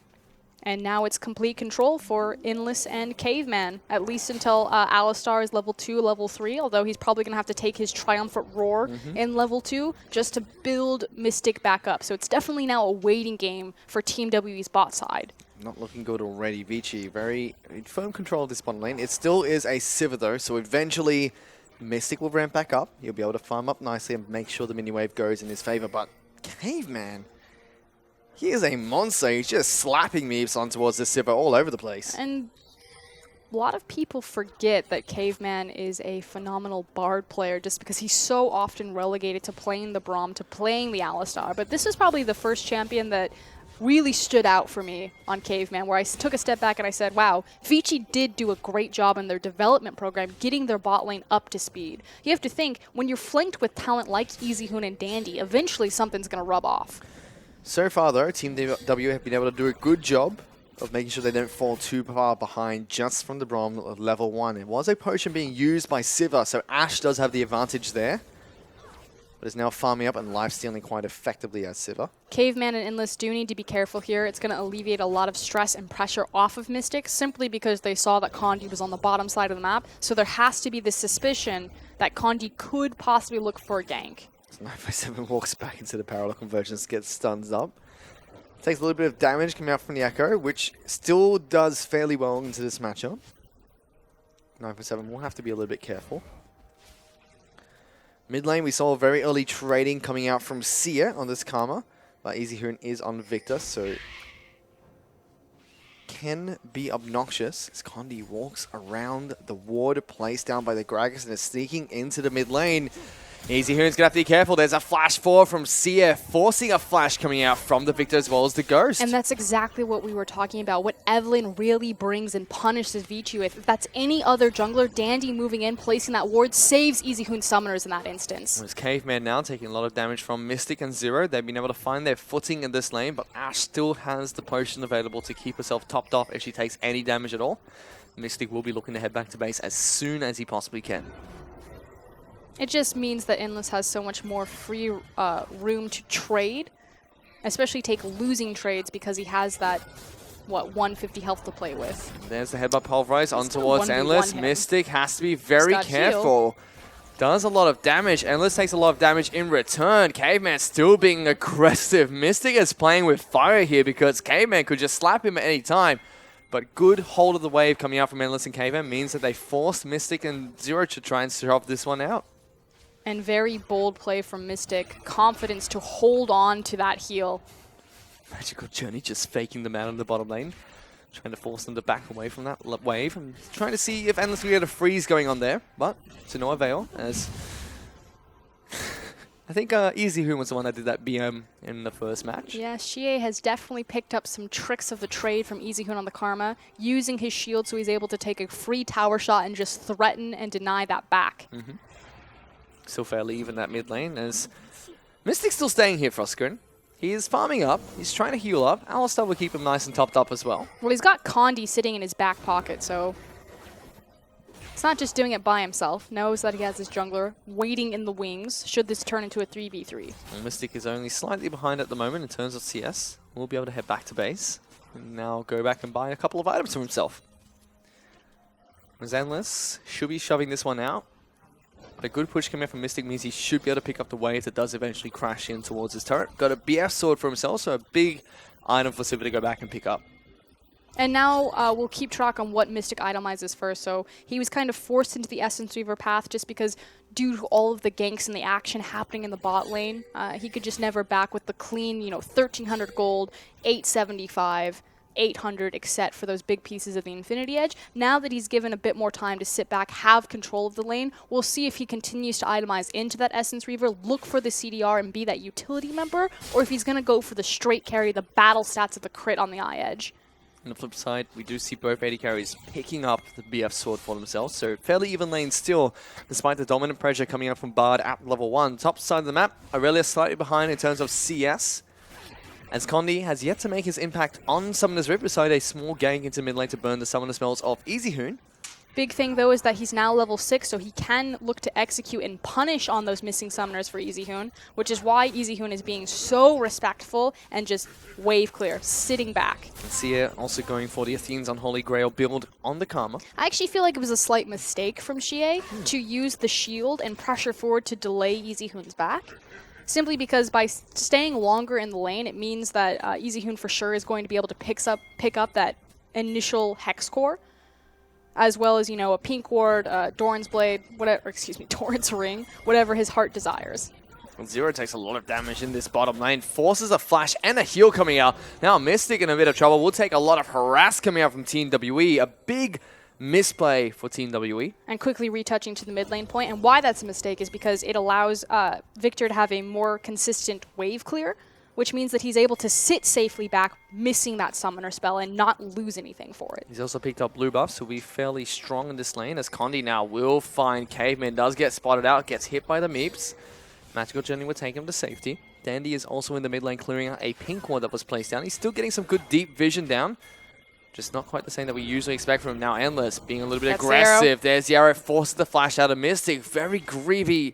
And now it's complete control for Endless and Caveman, at least until Alistar is level 2, level 3, although he's probably going to have to take his Triumphant Roar in level 2 just to build Mystic back up. So it's definitely now a waiting game for Team WE's bot side. Not looking good already. Vici, very firm control of this bottom lane. It still is a Sivir though, so eventually Mystic will ramp back up. He'll be able to farm up nicely and make sure the mini wave goes in his favor. But Caveman, he is a monster. He's just slapping Meeps on towards the Sivir all over the place. And a lot of people forget that Caveman is a phenomenal Bard player just because he's so often relegated to playing the Braum, to playing the Alistar. But this is probably the first champion that really stood out for me on Caveman, where I took a step back and I said, wow, Vici did do a great job in their development program, getting their bot lane up to speed. You have to think, when you're flanked with talent like Easyhoon and Dandy, eventually something's going to rub off. So far, though, Team W have been able to do a good job of making sure they don't fall too far behind just from the Braum level 1. It was a potion being used by Sivir, so Ashe does have the advantage there. But is now farming up and life-stealing quite effectively as Sivir. Caveman and Endless do need to be careful here. It's going to alleviate a lot of stress and pressure off of Mystic, simply because they saw that Condi was on the bottom side of the map. So there has to be this suspicion that Condi could possibly look for a gank. 957 walks back into the parallel convergence, gets stuns up. Takes a little bit of damage coming out from the Echo, which still does fairly well into this matchup. 957 will have to be a little bit careful. Mid lane, we saw very early trading coming out from Sia on this Karma, but Easyhoon is on Victor, so can be obnoxious as Condi walks around the ward placed down by the Gragas and is sneaking into the mid lane. Easyhoon's gonna have to be careful. There's a flash 4 from Sia, forcing a flash coming out from the Victor as well as the Ghost. And that's exactly what we were talking about, what Evelyn really brings and punishes Vici with. If that's any other jungler, Dandy moving in, placing that ward, saves Easyhoon summoners in that instance. There's Caveman now taking a lot of damage from Mystic and Zero. They've been able to find their footing in this lane, but Ashe still has the potion available to keep herself topped off if she takes any damage at all. Mystic will be looking to head back to base as soon as he possibly can. It just means that Endless has so much more free room to trade, especially take losing trades, because he has that, 150 health to play with. There's the headbutt pulverize on towards Endless. Mystic has to be very careful. Does a lot of damage. Endless takes a lot of damage in return. Caveman still being aggressive. Mystic is playing with fire here because Caveman could just slap him at any time. But good hold of the wave coming out from Endless and Caveman means that they forced Mystic and Zero to try and shove this one out. And very bold play from Mystic. Confidence to hold on to that heal. Magical Journey just faking them out in the bottom lane. Trying to force them to back away from that wave. And trying to see if Endless will get a freeze going on there. But to no avail, as I think EasyHoon was the one that did that BM in the first match. Yeah, Xie has definitely picked up some tricks of the trade from EasyHoon on the Karma, using his shield so he's able to take a free tower shot and just threaten and deny that back. Still fairly even that mid lane, as Mystic's still staying here, Frostgren. He is farming up, he's trying to heal up. Alistar will keep him nice and topped up as well. Well, he's got Condi sitting in his back pocket, so it's not just doing it by himself. Knows that he has his jungler waiting in the wings should this turn into a 3v3. Well, Mystic is only slightly behind at the moment in terms of CS. We'll be able to head back to base and now go back and buy a couple of items for himself. Endless should be shoving this one out. But a good push coming out from Mystic means he should be able to pick up the wave that does eventually crash in towards his turret. Got a BF sword for himself, so a big item for Siva to go back and pick up. And now we'll keep track on what Mystic itemizes first. So he was kind of forced into the Essence Weaver path just because due to all of the ganks and the action happening in the bot lane, he could just never back with the clean, 1,300 gold, 875, 800 except for those big pieces of the Infinity Edge. Now that he's given a bit more time to sit back, have control of the lane, we'll see if he continues to itemize into that Essence Reaver, look for the CDR and be that utility member, or if he's going to go for the straight carry, the battle stats of the crit on the eye edge. On the flip side, we do see both AD carries picking up the BF sword for themselves, so fairly even lane still, despite the dominant pressure coming out from Bard at level 1. Top side of the map, Aurelia slightly behind in terms of CS, as Condi has yet to make his impact on Summoner's Rift beside a small gank into mid lane to burn the Summoner spells of EasyHoon. Big thing, though, is that he's now level 6, so he can look to execute and punish on those missing summoners for EasyHoon, which is why EasyHoon is being so respectful and just wave clear, sitting back. And Sia also going for the Athene's Unholy Grail build on the Karma. I actually feel like it was a slight mistake from Xie to use the shield and pressure forward to delay EasyHoon's back. Simply because by staying longer in the lane, it means that EasyHoon for sure is going to be able to pick up that initial Hex Core, as well as, a Pink Ward, Doran's Blade, Doran's Ring, whatever his heart desires. Zero takes a lot of damage in this bottom lane, forces a flash and a heal coming out. Now Mystic in a bit of trouble. We'll take a lot of harass coming out from Team WE. A big misplay for Team WE. And quickly retouching to the mid lane point. And why that's a mistake is because it allows Victor to have a more consistent wave clear, which means that he's able to sit safely back, missing that summoner spell and not lose anything for it. He's also picked up blue buff, so we're fairly strong in this lane, as Condi now will find Caveman. Does get spotted out, gets hit by the Meeps. Magical Journey will take him to safety. Dandy is also in the mid lane clearing out a pink ward that was placed down. He's still getting some good deep vision down. Just not quite the same that we usually expect from him. Now Endless being a little bit aggressive. There's Yarrow, forces the flash out of Mystic. Very greedy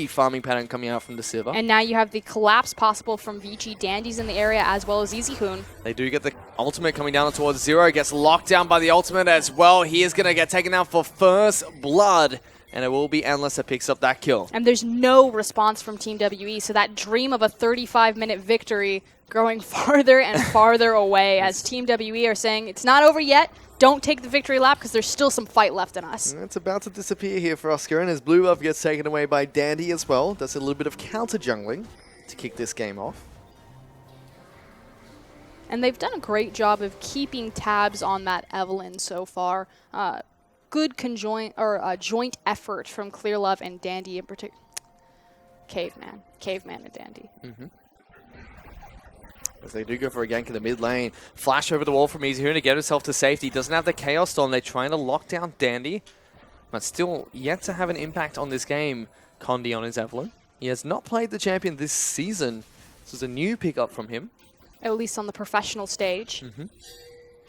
farming pattern coming out from the Sivir. And now you have the collapse possible from Vici. Dandy's in the area as well as EasyHoon. They do get the ultimate coming down towards Zero. Gets locked down by the ultimate as well. He is going to get taken down for first blood. And it will be Endless that picks up that kill. And there's no response from Team WE, so that dream of a 35-minute victory growing farther and farther away as Team WE are saying, it's not over yet, don't take the victory lap because there's still some fight left in us. It's about to disappear here for Oscar, and his blue buff gets taken away by Dandy as well. Does a little bit of counter-jungling to kick this game off. And they've done a great job of keeping tabs on that Evelynn so far. Good joint effort from Clearlove and Dandy in particular. Caveman and Dandy. As they do go for a gank in the mid lane. Flash over the wall from EasyHoon to get himself to safety. Doesn't have the Chaos Storm. They're trying to lock down Dandy, but still yet to have an impact on this game. Condi on his Evelynn. He has not played the champion this season. This is a new pickup from him. At least on the professional stage.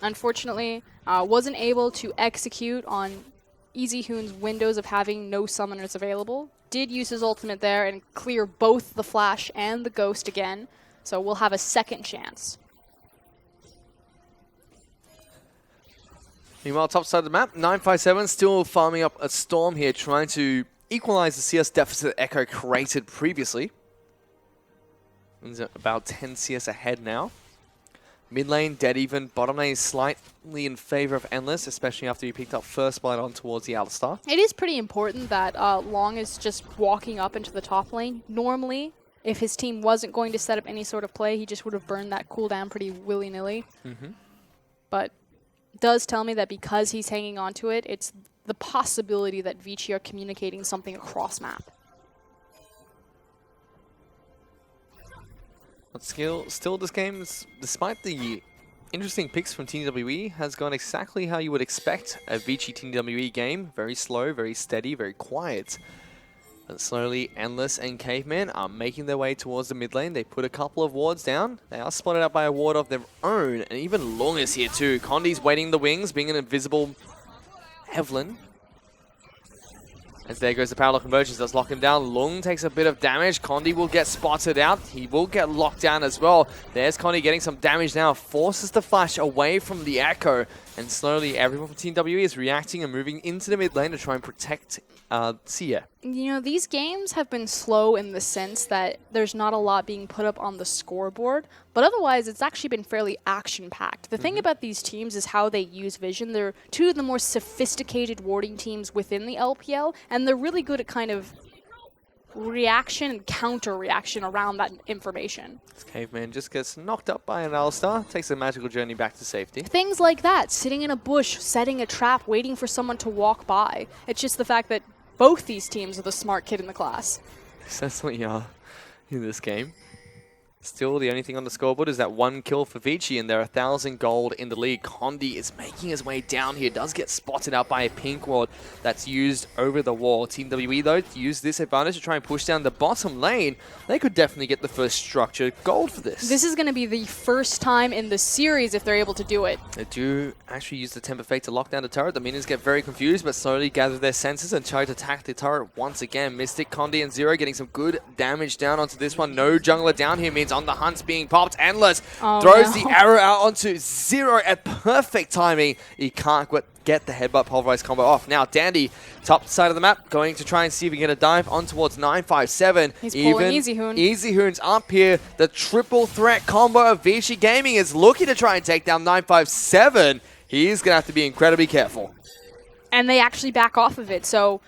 Unfortunately, wasn't able to execute on EasyHoon's windows of having no summoners available. Did use his ultimate there and clear both the Flash and the Ghost again. So we'll have a second chance. Meanwhile, top side of the map, 957 still farming up a Storm here, trying to equalize the CS deficit Echo created previously. He's about 10 CS ahead now. Mid lane, dead even. Bottom lane is slightly in favor of Endless, especially after he picked up first blood on towards the Alistar. It is pretty important that Long is just walking up into the top lane. Normally, if his team wasn't going to set up any sort of play, he just would have burned that cooldown pretty willy-nilly. But it does tell me that because he's hanging on to it, it's the possibility that Vici are communicating something across map. But still this game, despite the interesting picks from TWE, has gone exactly how you would expect a Vici TWE game. Very slow, very steady, very quiet. But slowly, Endless and Caveman are making their way towards the mid lane. They put a couple of wards down. They are spotted out by a ward of their own. And even Long is here too. Condi's waiting in the wings, being an invisible Evelyn. As there goes the Parallel Convergence, does lock him down. Lung takes a bit of damage. Condi will get spotted out. He will get locked down as well. There's Condi getting some damage now. Forces the flash away from the Echo. And slowly everyone from Team WE is reacting and moving into the mid lane to try and protect Sia. You know, these games have been slow in the sense that there's not a lot being put up on the scoreboard, but otherwise it's actually been fairly action-packed. The thing about these teams is how they use vision. They're two of the more sophisticated warding teams within the LPL, and they're really good at kind of reaction and counter-reaction around that information. This Caveman just gets knocked up by an Alistar, takes a magical journey back to safety. Things like that, sitting in a bush, setting a trap, waiting for someone to walk by. It's just the fact that both these teams are the smart kid in the class. Certainly are in this game. Still, the only thing on the scoreboard is that one kill for Vici, and they're 1,000 gold in the lead. Condi is making his way down here, does get spotted out by a pink ward that's used over the wall. Team WE, though, use this advantage to try and push down the bottom lane. They could definitely get the first structured gold for this. This is going to be the first time in the series if they're able to do it. They do actually use the Temper Fate to lock down the turret. The minions get very confused, but slowly gather their senses and try to attack the turret once again. Mystic, Condi, and Zero getting some good damage down onto this one. No jungler down here means on the hunt's being popped. Endless throws the arrow out onto Zero at perfect timing. He can't get the headbutt pulverized combo off. Now Dandy, top side of the map, going to try and see if he can get a dive on towards 957. He's pulling Easy Hoon. Easy Hoon's up here. The triple threat combo of Vici Gaming is looking to try and take down 957. He's going to have to be incredibly careful. And they actually back off of it, so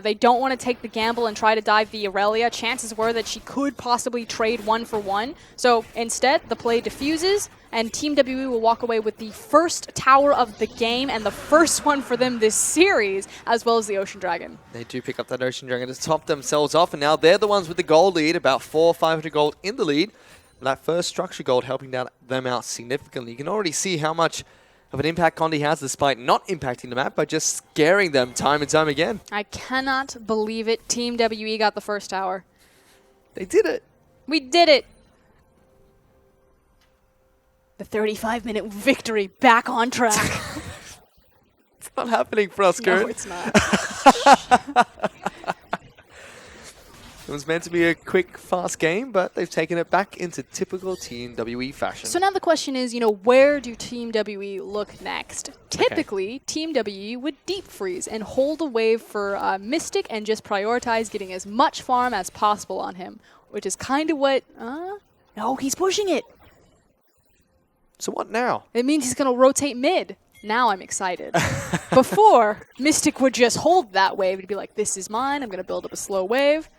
they don't want to take the gamble and try to dive the Aurelia. Chances were that she could possibly trade 1 for 1. So instead, the play diffuses, and Team WE will walk away with the first tower of the game and the first one for them this series, as well as the Ocean Dragon. They do pick up that Ocean Dragon to top themselves off, and now they're the ones with the gold lead, about 400 or 500 gold in the lead. That first structure gold helping them out significantly. You can already see how much of an impact Condi has despite not impacting the map by just scaring them time and time again. I cannot believe it. Team WE got the first tower. They did it. We did it. The 35-minute victory back on track. It's not happening for us, Kurt. No, it's not. It was meant to be a quick, fast game, but they've taken it back into typical Team WE fashion. So now the question is, where do Team WE look next? Typically, Team WE would deep freeze and hold a wave for Mystic and just prioritize getting as much farm as possible on him, which is kind of what... no, he's pushing it. So what now? It means he's going to rotate mid. Now I'm excited. Before, Mystic would just hold that wave and be like, this is mine, I'm going to build up a slow wave.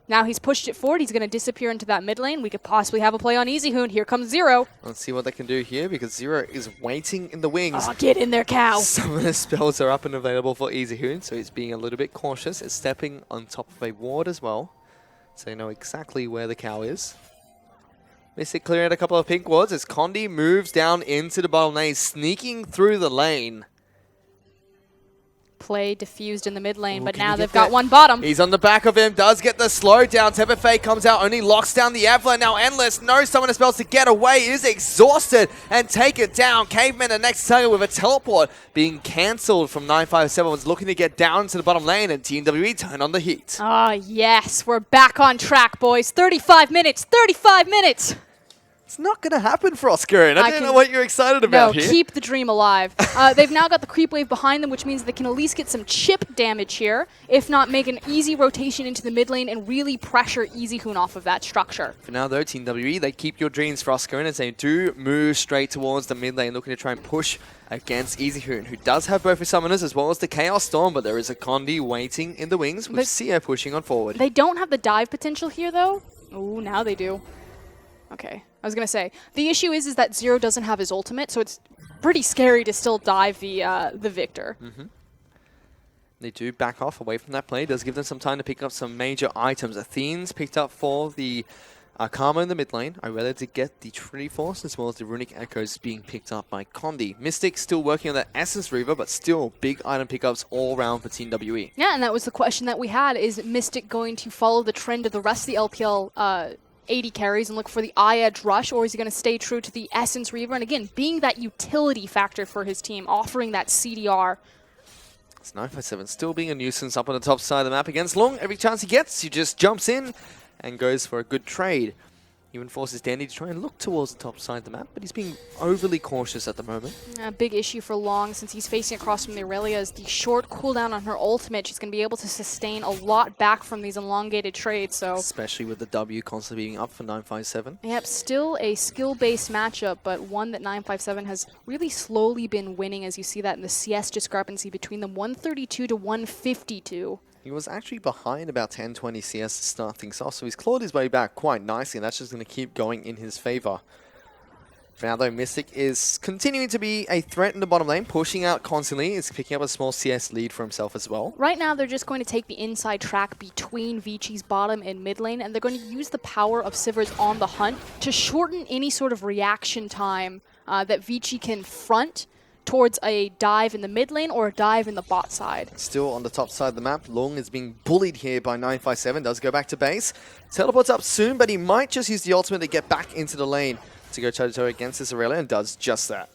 Now he's pushed it forward. He's going to disappear into that mid lane. We could possibly have a play on Easy Hoon. Here comes Zero. Let's see what they can do here because Zero is waiting in the wings. Oh, get in there, cow. Some of the spells are up and available for Easy Hoon, so he's being a little bit cautious. It's stepping on top of a ward as well, so they know exactly where the cow is. Mystic clearing out a couple of pink wards as Condi moves down into the bottom lane, sneaking through the lane. Play diffused in the mid lane, but now they've got one bottom. He's on the back of him, does get the slow down. Temper Fate comes out, only locks down the Avalon. Now Endless knows someone spells to get away, is exhausted and take it down. Caveman the next target with a teleport being cancelled from 957. Was looking to get down to the bottom lane, and Team WE turn on the heat. Oh yes, we're back on track, boys. 35 minutes, 35 minutes. It's not going to happen for Oscar, and I don't know what you're excited about here. No, keep the dream alive. They've now got the creep wave behind them, which means they can at least get some chip damage here, if not make an easy rotation into the mid lane and really pressure Easyhoon off of that structure. For now, though, Team WE, they keep your dreams for Oscar, as they do move straight towards the mid lane, looking to try and push against Easyhoon, who does have both his summoners as well as the Chaos Storm, but there is a Condi waiting in the wings with Sia pushing on forward. They don't have the dive potential here, though. Oh, now they do. Okay, I was going to say, the issue is that Zero doesn't have his ultimate, so it's pretty scary to still dive the Victor. They do back off away from that play. It does give them some time to pick up some major items. Athene's picked up for the Karma in the mid lane. Irelia to get the Trinity Force, as well as the Runic Echoes being picked up by Condi. Mystic still working on that Essence Reaver, but still big item pickups all around for Team WE. Yeah, and that was the question that we had. Is Mystic going to follow the trend of the rest of the LPL 80 carries and look for the eye-edge rush, or is he going to stay true to the Essence Reaver? And again, being that utility factor for his team, offering that CDR. It's 957 still being a nuisance up on the top side of the map against Long. Every chance he gets, he just jumps in and goes for a good trade. Even forces Dandy to try and look towards the top side of the map, but he's being overly cautious at the moment. A big issue for Long, since he's facing across from the Irelia, is the short cooldown on her ultimate. She's going to be able to sustain a lot back from these elongated trades. So, especially with the W constantly being up for 957. Yep, still a skill-based matchup, but one that 957 has really slowly been winning, as you see that in the CS discrepancy between them, 132 to 152. He was actually behind about 10-20 CS to start things off, so he's clawed his way back quite nicely, and that's just going to keep going in his favor. For now, though, Mystic is continuing to be a threat in the bottom lane, pushing out constantly. Is picking up a small CS lead for himself as well. Right now, they're just going to take the inside track between Vici's bottom and mid lane, and they're going to use the power of Sivir's On the Hunt to shorten any sort of reaction time that Vici can front towards a dive in the mid lane or a dive in the bot side. Still on the top side of the map, Long is being bullied here by 957, does go back to base. Teleports up soon, but he might just use the ultimate to get back into the lane to go toe-to-toe against this Irelia, and does just that.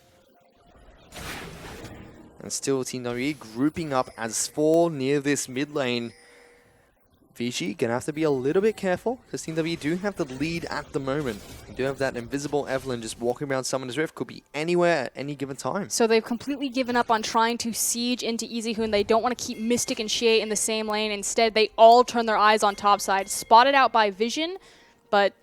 And still Team WE grouping up as 4 near this mid lane. Vici gonna have to be a little bit careful, because Team W do have the lead at the moment. You do have that invisible Evelyn just walking around Summoner's Rift, could be anywhere at any given time. So they've completely given up on trying to siege into Easyhoon. They don't want to keep Mystic and Xie in the same lane. Instead, they all turn their eyes on topside. Spotted out by Vision, but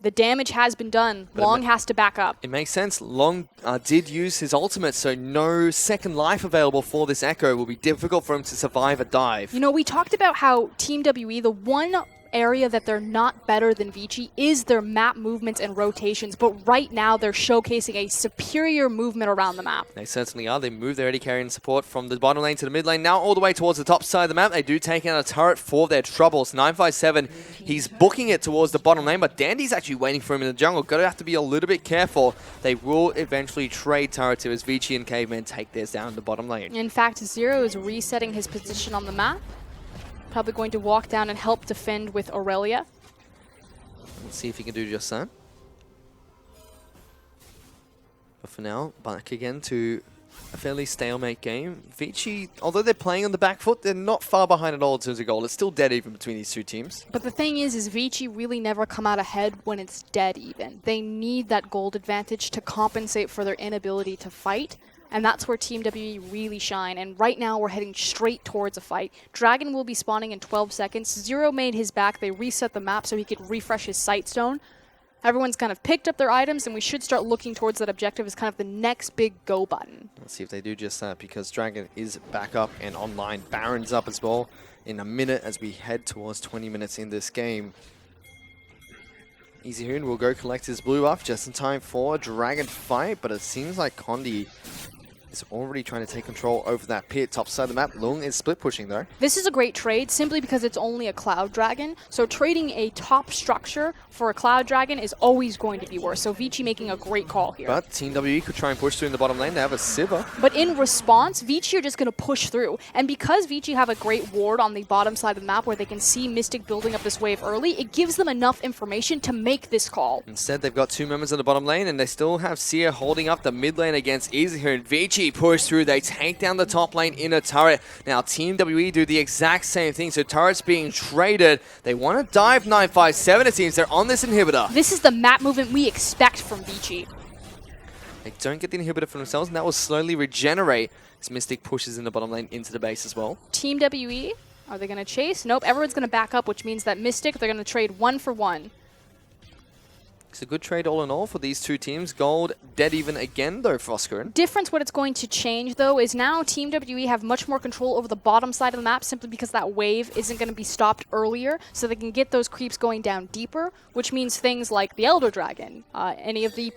the damage has been done. But Long has to back up. It makes sense. Long did use his ultimate, so no second life available for this Echo. It will be difficult for him to survive a dive. You know, we talked about how Team WE, the one area that they're not better than Vici is their map movements and rotations, but right now they're showcasing a superior movement around the map. They certainly are. They move their AD carry and support from the bottom lane to the mid lane, now all the way towards the top side of the map. They do take out a turret for their troubles. 957, he's booking it towards the bottom lane, but Dandy's actually waiting for him in the jungle. Gonna have to be a little bit careful. They will eventually trade turrets as Vici and Caveman take theirs down the bottom lane. In fact, Zero is resetting his position on the map. Probably going to walk down and help defend with Irelia. Let's see if he can do just that. But for now, back again to a fairly stalemate game. Vici, although they're playing on the back foot, they're not far behind at all in terms of goal. It's still dead even between these two teams. But the thing is Vici really never come out ahead when it's dead even. They need that gold advantage to compensate for their inability to fight. And that's where Team WE really shine. And right now, we're heading straight towards a fight. Dragon will be spawning in 12 seconds. Zero made his back. They reset the map so he could refresh his sight stone. Everyone's kind of picked up their items, and we should start looking towards that objective as kind of the next big go button. Let's see if they do just that, because Dragon is back up and online. Baron's up as well in a minute as we head towards 20 minutes in this game. Easyhoon will go collect his blue buff just in time for a Dragon fight, but it seems like Condi is already trying to take control over that pit. Top side of the map, Lung is split pushing though. This is a great trade simply because it's only a Cloud Dragon. So trading a top structure for a Cloud Dragon is always going to be worse. So Vici making a great call here. But Team WE could try and push through in the bottom lane. They have a Sivir. But in response, Vici are just going to push through. And because Vici have a great ward on the bottom side of the map where they can see Mystic building up this wave early, it gives them enough information to make this call. Instead, they've got 2 members in the bottom lane, and they still have Sia holding up the mid lane against Easyhoon. Vici Vici push through. They take down the top lane in a turret. Now Team WE do the exact same thing. So turrets being traded. They want to dive 957. It seems they're on this inhibitor. This is the map movement we expect from Vici. They don't get the inhibitor for themselves, and that will slowly regenerate as Mystic pushes in the bottom lane into the base as well. Team WE, are they going to chase? Nope, everyone's going to back up, which means that Mystic, they're going to trade 1 for 1. It's a good trade all in all for these two teams. Gold dead even again, though, Froskerin. Difference what it's going to change, though, is now Team WE have much more control over the bottom side of the map simply because that wave isn't going to be stopped earlier, so they can get those creeps going down deeper, which means things like the Elder Dragon, any of the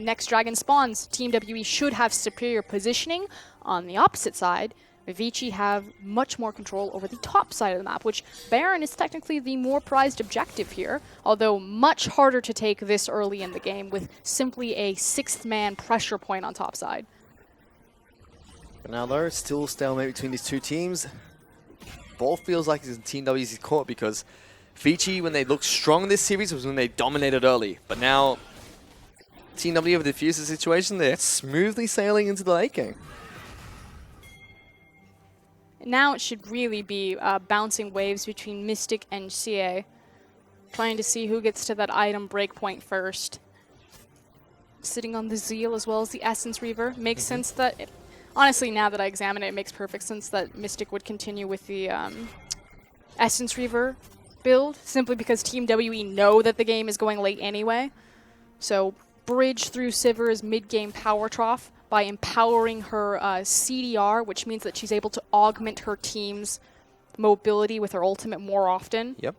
next dragon spawns, Team WE should have superior positioning. On the opposite side, Vici have much more control over the top side of the map, which Baron is technically the more prized objective here, although much harder to take this early in the game with simply a 6th man pressure point on top side. But now though, still stalemate between these two teams. Ball feels like it's in Team W's court because Vici, when they looked strong in this series, was when they dominated early. But now, Team W have diffused the situation. They're smoothly sailing into the late game. Now it should really be bouncing waves between Mystic and CA. Trying to see who gets to that item breakpoint first. Sitting on the Zeal as well as the Essence Reaver. Makes sense that... honestly, now that I examine it, it makes perfect sense that Mystic would continue with the Essence Reaver build, simply because Team WE know that the game is going late anyway. So bridge through Sivir's mid-game power trough by empowering her CDR, which means that she's able to augment her team's mobility with her ultimate more often. Yep.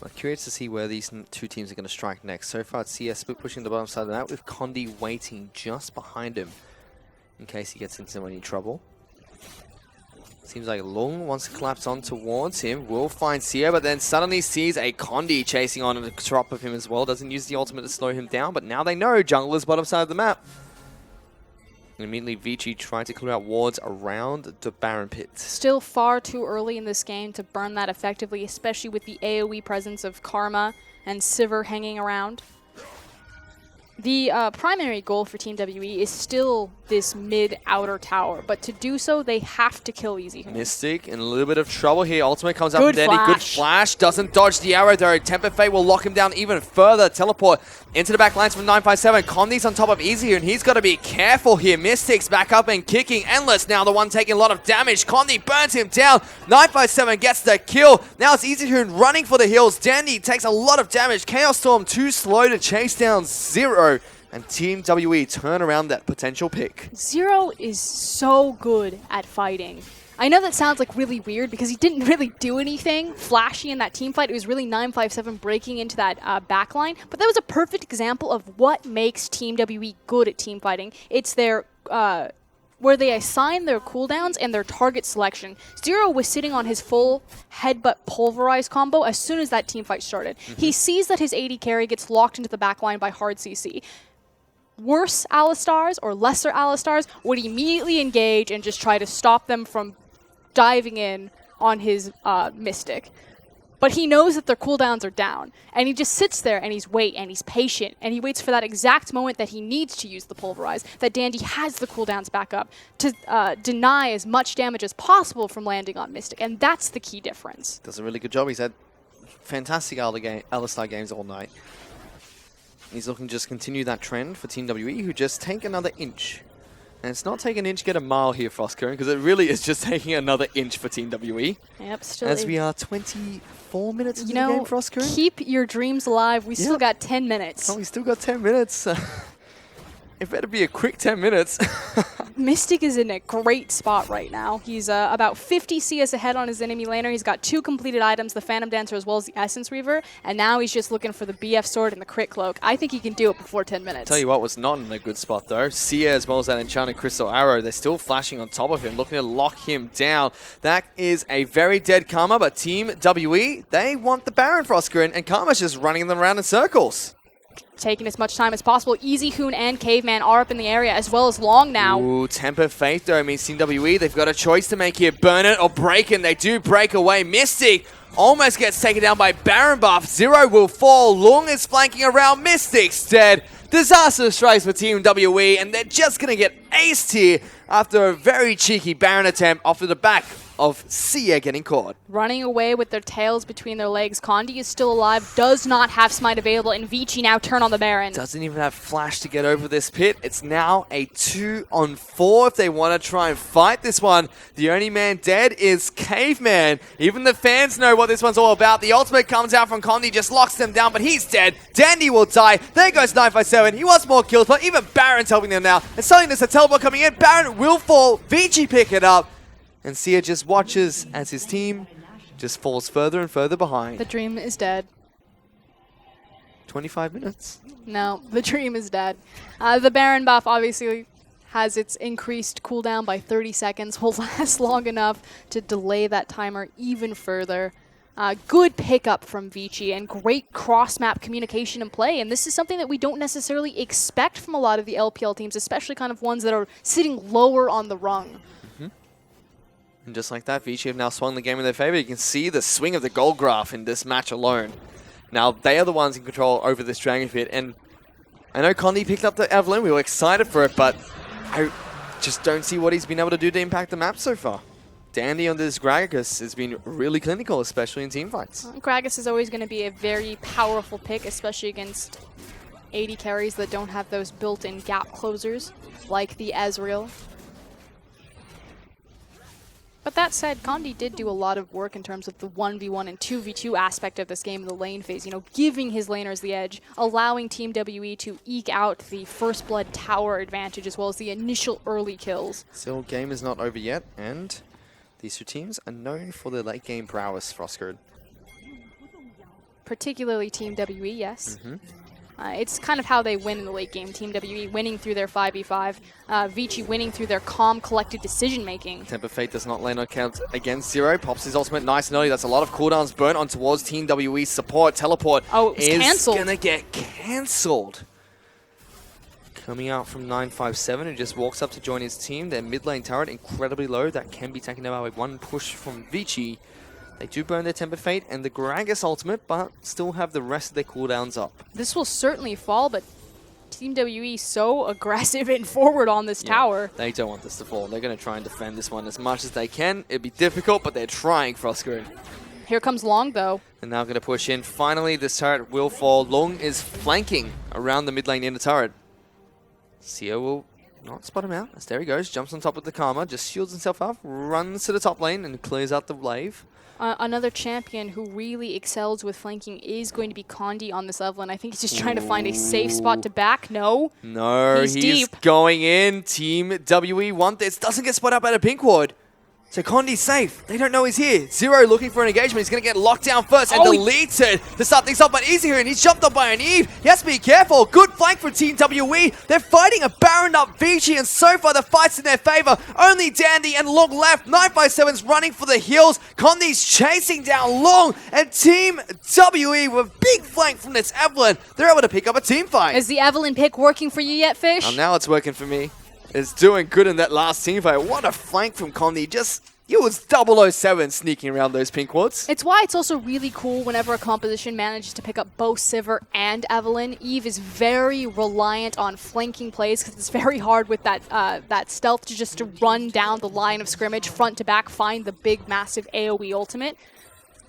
I'm curious to see where these two teams are going to strike next. So far, it's CS split pushing the bottom side of the map with Condi waiting just behind him in case he gets into any trouble. Seems like Lung wants to collapse on towards him. Will find Sia, but then suddenly sees a Condi chasing on the top of him as well. Doesn't use the ultimate to slow him down, but now they know jungler's bottom side of the map. And immediately Vici trying to clear out wards around the Baron pit. Still far too early in this game to burn that effectively, especially with the AoE presence of Karma and Sivir hanging around. The primary goal for Team WE is still this mid-outer tower, but to do so, they have to kill Easy. Mystic in a little bit of trouble here. Ultimate comes up Good from Dandy. Good flash. Doesn't dodge the arrow, though. Temper Fate will lock him down even further. Teleport into the back lines from 957. Condi's on top of Easy, and he's got to be careful here. Mystic's back up and kicking. Endless now the one taking a lot of damage. Condi burns him down. 957 gets the kill. Now it's Easy running for the hills. Dandy takes a lot of damage. Chaos Storm too slow to chase down Zero. And Team WE turn around that potential pick. Zero is so good at fighting. I know that sounds like really weird because he didn't really do anything flashy in that team fight. It was really 957 breaking into that backline. But that was a perfect example of what makes Team WE good at team fighting. It's their... where they assign their cooldowns and their target selection. Zero was sitting on his full headbutt pulverize combo as soon as that team fight started. He sees that his AD carry gets locked into the backline by hard CC. Worse Alistars or lesser Alistars would immediately engage and just try to stop them from diving in on his Mystic. But he knows that their cooldowns are down, and he just sits there and he's patient, and he waits for that exact moment that he needs to use the Pulverize, that Dandy has the cooldowns back up to deny as much damage as possible from landing on Mystic, and that's the key difference. Does a really good job. He's had fantastic Alistar games all night. He's looking to just continue that trend for Team WE, who just take another inch. And it's not taking an inch, get a mile here, Froskerin, because it really is just taking another inch for Team WE. Yep, still. As we are 24 minutes into the game, Froskerin. Keep your dreams alive. We still got 10 minutes. Oh, we still got 10 minutes. It better be a quick 10 minutes. Mystic is in a great spot right now. He's about 50 CS ahead on his enemy laner. He's got 2 completed items, the Phantom Dancer as well as the Essence Reaver, and now he's just looking for the BF Sword and the Crit Cloak. I think he can do it before 10 minutes. Tell you what was not in a good spot though. Sia as well as that Enchanted Crystal Arrow, they're still flashing on top of him, looking to lock him down. That is a very dead Karma, but Team WE, they want the Baron, Froskerin, and Karma's just running them around in circles. Taking as much time as possible. Easy Hoon and Caveman are up in the area, as well as Long now. Ooh, Temper Fate though. I mean, Team WE, they've got a choice to make here. Burn it or break it, and they do break away. Mystic almost gets taken down by Baron buff. Zero will fall. Lung is flanking around. Mystic's dead. Disaster strikes for Team WE, and they're just going to get aced here after a very cheeky Baron attempt off of the back of Sia getting caught. Running away with their tails between their legs. Condi is still alive, does not have smite available, and Vici now turn on the Baron. Doesn't even have flash to get over this pit. It's now a 2-on-4 if they want to try and fight this one. The only man dead is Caveman. Even the fans know what this one's all about. The ultimate comes out from Condi, just locks them down, but he's dead. Dandy will die. There goes 957. He wants more kills, but even Baron's helping them now. And suddenly there's a teleport coming in. Baron will fall. Vici pick it up. And Sia just watches as his team just falls further and further behind. The dream is dead. 25 minutes. No, the dream is dead. The Baron buff obviously has its increased cooldown by 30 seconds. Will last long enough to delay that timer even further. Good pickup from Vici and great cross-map communication and play. And this is something that we don't necessarily expect from a lot of the LPL teams, especially kind of ones that are sitting lower on the rung. And just like that, Vici have now swung the game in their favor. You can see the swing of the gold graph in this match alone. Now, they are the ones in control over this Dragon Pit. And I know Condi picked up the Evelyn. We were excited for it, but I just don't see what he's been able to do to impact the map so far. Dandy on this Gragas has been really clinical, especially in team fights. Gragas is always going to be a very powerful pick, especially against AD carries that don't have those built-in gap closers, like the Ezreal. But that said, Condi did do a lot of work in terms of the 1v1 and 2v2 aspect of this game in the lane phase, you know, giving his laners the edge, allowing Team WE to eke out the first blood tower advantage as well as the initial early kills. Still, game is not over yet, and these two teams are known for their late game prowess, Frostgird. Particularly Team WE, yes. It's kind of how they win in the late game. Team WE winning through their 5v5, Vici winning through their calm, collected decision-making. Temper Fate does not land on count against Zero. Pops his ultimate nice and early. That's a lot of cooldowns burnt on towards Team WE's support. Teleport is going to get cancelled. Coming out from 957, who just walks up to join his team. Their mid lane turret incredibly low. That can be taken out by one push from Vici. They do burn their Temper Fate and the Gragas ultimate, but still have the rest of their cooldowns up. This will certainly fall, but Team WE so aggressive and forward on this tower. They don't want this to fall. They're going to try and defend this one as much as they can. It'd be difficult, but they're trying, Frostgird. Here comes Long, though. And now going to push in. Finally, this turret will fall. Long is flanking around the mid lane inner turret. Sia will not spot him out. As there he goes. Jumps on top of the Karma. Just shields himself up. Runs to the top lane and clears out the wave. Another champion who really excels with flanking is going to be Condi on this level, and I think he's just trying to find a safe spot to back. No, he's deep. Going in. Team WE want this. Doesn't get spotted up by the pink ward. So Condi's safe. They don't know he's here. Zero looking for an engagement. He's going to get locked down first and deleted to start things off. But easy here, and he's jumped up by an Eve. He has to be careful. Good flank from Team WE. They're fighting a Baron up Vici, and so far the fight's in their favor. Only Dandy and Long left. 957's running for the heals. Condi's chasing down Long, and Team WE with big flank from this Evelyn. They're able to pick up a team fight. Is the Evelyn pick working for you yet, Fish? Well, now it's working for me. It's doing good in that last team fight. What a flank from Condi. It was 007 sneaking around those pink wards. It's why it's also really cool whenever a composition manages to pick up both Sivir and Evelyn. Eve is very reliant on flanking plays because it's very hard with that stealth to run down the line of scrimmage, front to back, find the big, massive AoE ultimate.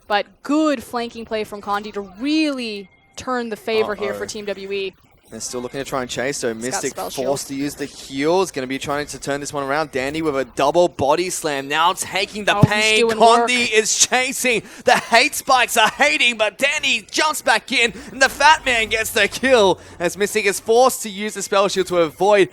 But good flanking play from Condi to really turn the favor here for Team WE. They're still looking to try and chase, so Mystic forced to use the heal. Is going to be trying to turn this one around. Dandy with a double body slam, now taking the pain. Condi is chasing. The hate spikes are hating, but Dandy jumps back in, and the Fat Man gets the kill as Mystic is forced to use the spell shield to avoid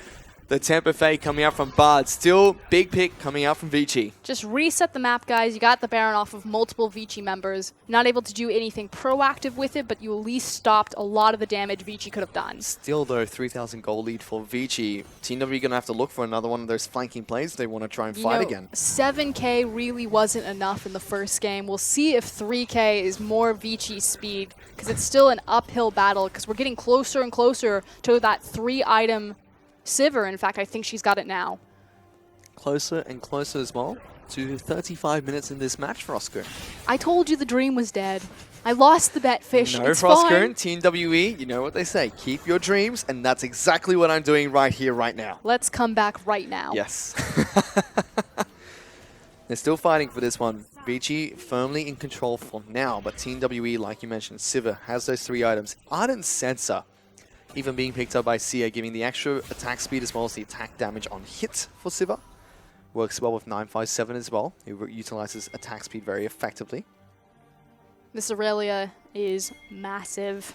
the Temper Fate coming out from Bard. Still, big pick coming out from Vici. Just reset the map, guys. You got the Baron off of multiple Vici members. Not able to do anything proactive with it, but you at least stopped a lot of the damage Vici could have done. Still, though, 3,000 gold lead for Vici. Team W going to have to look for another one of those flanking plays if they want to try and fight again. 7k really wasn't enough in the first game. We'll see if 3k is more Vici speed, because it's still an uphill battle, because we're getting closer and closer to that 3-item Sivir. In fact, I think she's got it now. Closer and closer as well. to 35 minutes in this match, Frosco. I told you the dream was dead. I lost the bet, Fish. No, It's Frosco, fine. Team WE, you know what they say. Keep your dreams, and that's exactly what I'm doing right here, right now. Let's come back right now. Yes. They're still fighting for this one. Vici firmly in control for now, but Team WE, like you mentioned, Siva has those 3 items. Ardent Sensor even being picked up by Sia, giving the extra attack speed as well as the attack damage on hit for Siva. Works well with 957 as well, who utilizes attack speed very effectively. This Aurelia is massive.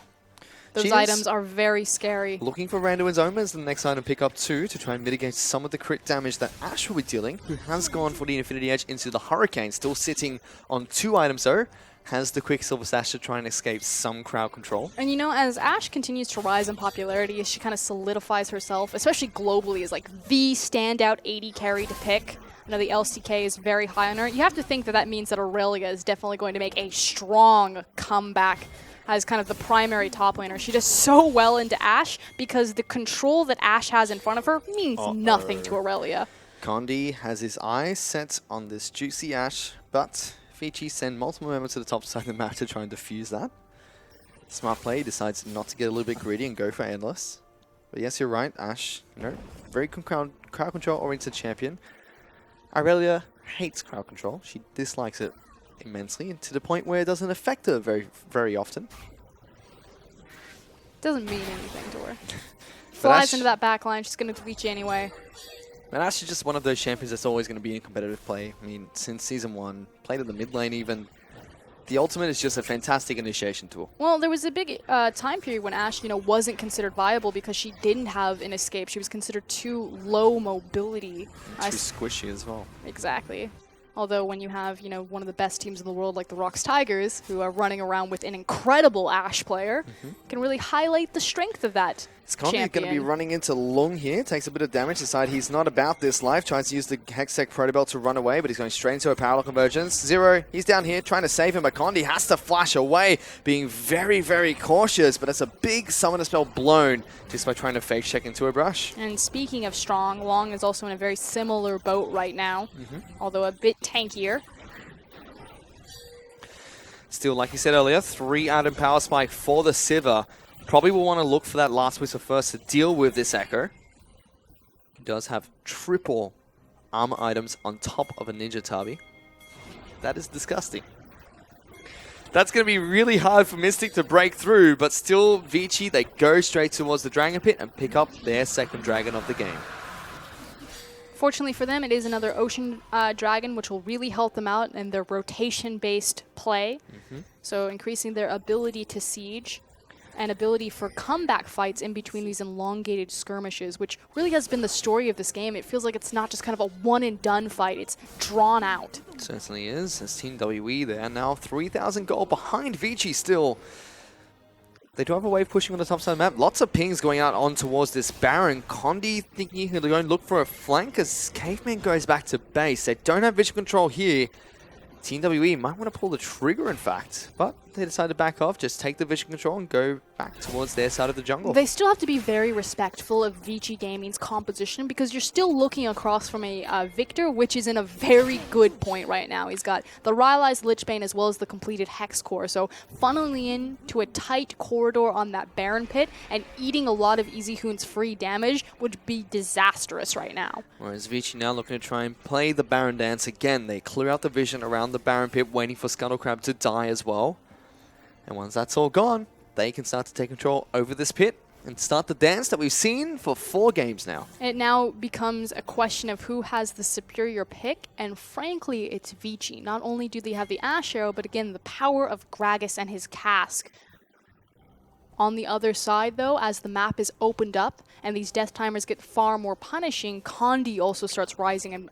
Those She is items are very scary. Looking for Randuin's Omen as the next item pick up too, to try and mitigate some of the crit damage that Ashe will be dealing, who has gone for the Infinity Edge into the Hurricane, still sitting on 2 items though. Has the Quicksilver Sash to try and escape some crowd control. And you know, as Ashe continues to rise in popularity, as she kind of solidifies herself, especially globally, as like the standout 80 carry to pick. I know the LCK is very high on her. You have to think that that means that Aurelia is definitely going to make a strong comeback as kind of the primary top laner. She does so well into Ashe because the control that Ashe has in front of her means nothing to Aurelia. Condi has his eyes set on this juicy Ashe, but Vici send multiple members to the top side of the map to try and defuse that. Smart play, decides not to get a little bit greedy and go for Endless. But yes, you're right, Ashe, you know, very crowd control oriented champion. Aurelia hates crowd control. She dislikes it immensely, and to the point where it doesn't affect her very, very often. Doesn't mean anything to her. Flies into that back line, she's going to delete you anyway. And Ashe is just one of those champions that's always going to be in competitive play. I mean, since Season 1, played at the mid lane even. The ultimate is just a fantastic initiation tool. Well, there was a big time period when Ashe, you know, wasn't considered viable because she didn't have an escape. She was considered too low mobility. Too squishy as well. Exactly. Although when you have, you know, one of the best teams in the world like the Rocks Tigers, who are running around with an incredible Ashe player, can really highlight the strength of that Condi going to be running into Lung here, takes a bit of damage, decide he's not about this life, tries to use the Hextech Protobelt to run away, but he's going straight into a Parallel Convergence. Zero, he's down here trying to save him, but Condi has to flash away, being very, very cautious, but that's a big Summoner Spell blown just by trying to face check into a brush. And speaking of strong, Long is also in a very similar boat right now, although a bit tankier. Still, like you said earlier, 3-item Power Spike for the Siva. Probably will want to look for that last whistle first to deal with this Echo. He does have triple armor items on top of a Ninja Tabi. That is disgusting. That's going to be really hard for Mystic to break through, but still, Vici, they go straight towards the Dragon Pit and pick up their second dragon of the game. Fortunately for them, it is another Ocean Dragon, which will really help them out in their rotation-based play. So increasing their ability to siege and ability for comeback fights in between these elongated skirmishes, which really has been the story of this game. It feels like it's not just kind of a one-and-done fight. It's drawn out. It certainly is. As Team WE, they are now 3,000 gold behind Vici still. They do have a wave pushing on the top side of the map. Lots of pings going out on towards this Baron. Condi thinking he'll go and look for a flank as Caveman goes back to base. They don't have visual control here. Team WE might want to pull the trigger, in fact, but they decide to back off, just take the vision control and go back towards their side of the jungle. They still have to be very respectful of Vici Gaming's composition because you're still looking across from a Victor, which is in a very good point right now. He's got the Rylai's Lichbane as well as the completed Hex Core, so funneling into a tight corridor on that Baron Pit and eating a lot of Easy Hoon's free damage would be disastrous right now. Whereas Vici now looking to try and play the Baron dance again. They clear out the vision around the Baron Pit, waiting for Scuttlecrab to die as well. And once that's all gone, they can start to take control over this pit and start the dance that we've seen for 4 games now. It now becomes a question of who has the superior pick, and frankly, it's Vici. Not only do they have the Ash Arrow, but again, the power of Gragas and his cask. On the other side, though, as the map is opened up and these death timers get far more punishing, Condi also starts rising in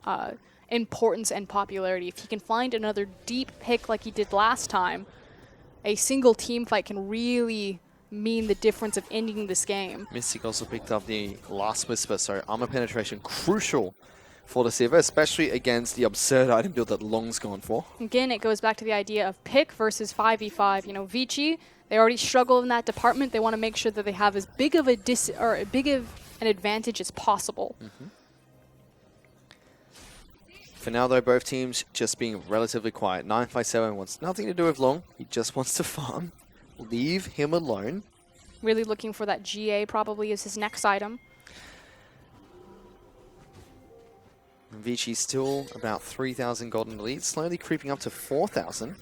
importance and popularity. If he can find another deep pick like he did last time, a single team fight can really mean the difference of ending this game. Mystic also picked up the Last Whisper, so armor penetration crucial for the Siva, especially against the absurd item build that Long's gone for. Again, it goes back to the idea of pick versus 5v5. You know, Vici, they already struggle in that department. They want to make sure that they have as big of an advantage as possible. For now, though, both teams just being relatively quiet. 957 wants nothing to do with Long. He just wants to farm. Leave him alone. Really looking for that GA probably is his next item. Vici still about 3,000 gold in the lead, slowly creeping up to 4,000.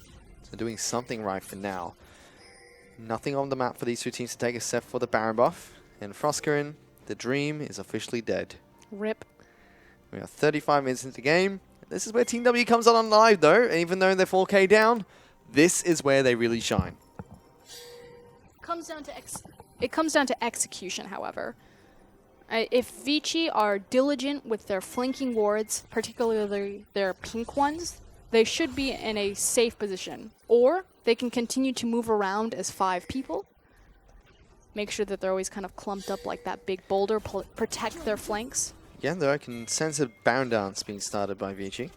So doing something right for now. Nothing on the map for these two teams to take except for the Baron buff. And Froskerin, the dream is officially dead. Rip. We are 35 minutes into the game. This is where Team W comes on live though, and even though they're 4K down, this is where they really shine. It comes down to execution, however. If Vici are diligent with their flanking wards, particularly their pink ones, they should be in a safe position. Or they can continue to move around as 5 people. Make sure that they're always kind of clumped up like that big boulder, protect their flanks. Yeah, though I can sense a Baron dance being started by Vici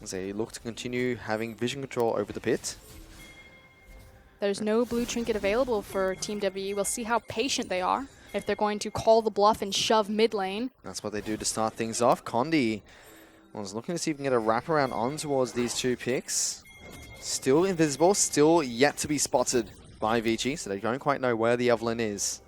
as they look to continue having vision control over the pit. There's no blue trinket available for Team WE. We'll see how patient they are. If they're going to call the bluff and shove mid lane. That's what they do to start things off. Condi was looking to see if we can get a wraparound on towards these two picks. Still invisible, still yet to be spotted by Vici, so they don't quite know where the Evelyn is.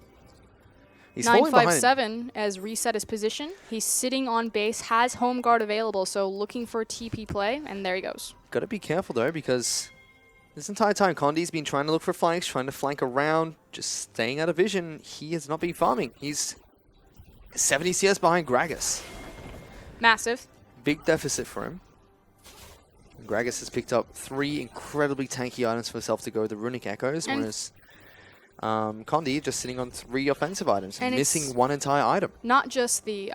He's 957 has reset his position. He's sitting on base, has home guard available, so looking for TP play, and there he goes. Got to be careful though, because this entire time Condi's been trying to look for flanks, trying to flank around, just staying out of vision. He has not been farming. He's 70 CS behind Gragas. Massive. Big deficit for him. Gragas has picked up 3 incredibly tanky items for himself to go with the Runic Echoes, whereas Condi just sitting on 3 offensive items, and missing 1 entire item. Not just the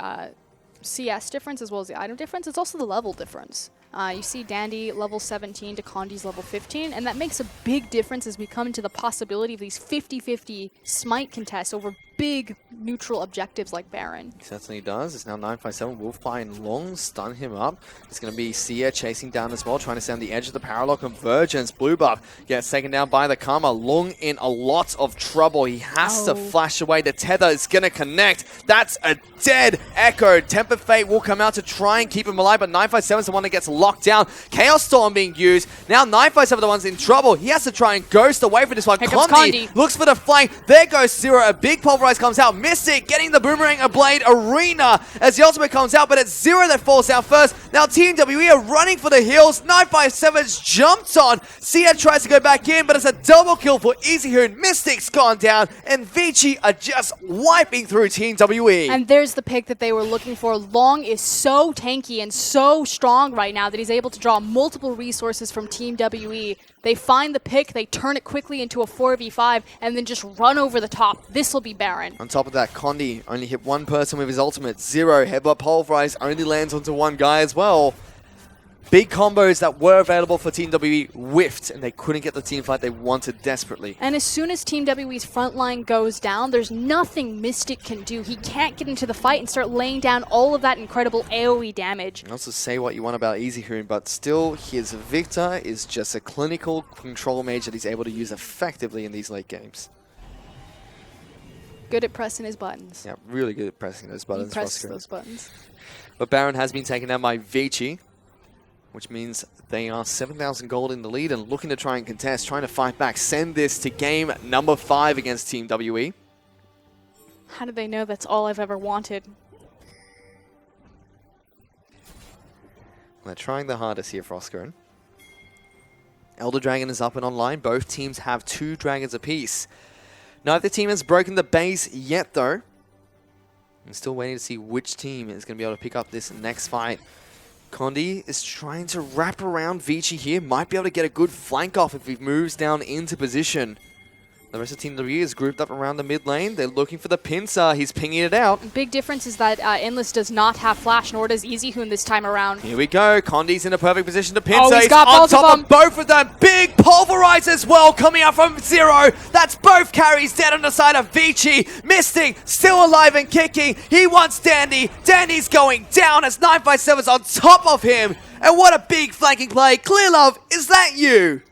CS difference as well as the item difference, it's also the level difference. You see Dandy level 17 to Condi's level 15, and that makes a big difference as we come into the possibility of these 50-50 smite contests over big neutral objectives like Baron. He certainly does. It's now 957. Wolfpie and Long stun him up. It's going to be Sia chasing down as well, trying to stay on the edge of the Paralock Convergence. Blue buff gets taken down by the Karma. Long in a lot of trouble. He has to flash away. The tether is going to connect. That's a dead Echo. Temper Fate will come out to try and keep him alive, but 957 is the one that gets locked down. Chaos Storm being used. Now 957 the one's in trouble. He has to try and ghost away from this one. Condi looks for the flank. There goes Zero. A big pulverize comes out. Mystic getting the Boomerang a Blade Arena as the ultimate comes out, but it's Zero that falls out first. Now Team WE are running for the hills. 957's jumped on. Sia tries to go back in, but it's a double kill for EasyHoon. Mystic's gone down, and Vici are just wiping through Team WE. And there's the pick that they were looking for. Long is so tanky and so strong right now that he's able to draw multiple resources from Team WE. They find the pick, they turn it quickly into a 4v5, and then just run over the top. This will be Baron. On top of that, Condi only hit 1 person with his ultimate. Zero. Headbutt Pulverize only lands onto 1 guy as well. Big combos that were available for Team WE whiffed, and they couldn't get the team fight they wanted desperately. And as soon as Team WE's front line goes down, there's nothing Mystic can do. He can't get into the fight and start laying down all of that incredible AoE damage. And also say what you want about EasyHoon, but still his Victor is just a clinical control mage that he's able to use effectively in these late games. Good at pressing his buttons. Yeah, really good at pressing those buttons. He presses those buttons. But Baron has been taken down by Vici, which means they are 7,000 gold in the lead and looking to try and contest, trying to fight back, send this to game number 5 against Team WE. How did they know that's all I've ever wanted? They're trying the hardest here, Froskerin. Elder Dragon is up and online. Both teams have 2 dragons apiece. Neither team has broken the base yet, though. I'm still waiting to see which team is going to be able to pick up this next fight. Condi is trying to wrap around Vici here. Might be able to get a good flank off if he moves down into position. The rest of Team W is grouped up around the mid lane. They're looking for the pincer. He's pinging it out. Big difference is that Endless does not have flash, nor does EasyHoon this time around. Here we go. Condi's in a perfect position to pincer. Oh, he's got on both top of them. of both of them. Big pulverize as well coming out from Zero. That's both carries dead on the side of Vici. Mystic still alive and kicking. He wants Dandy. Dandy's going down as 957's on top of him. And what a big flanking play. Clear Love, is that you?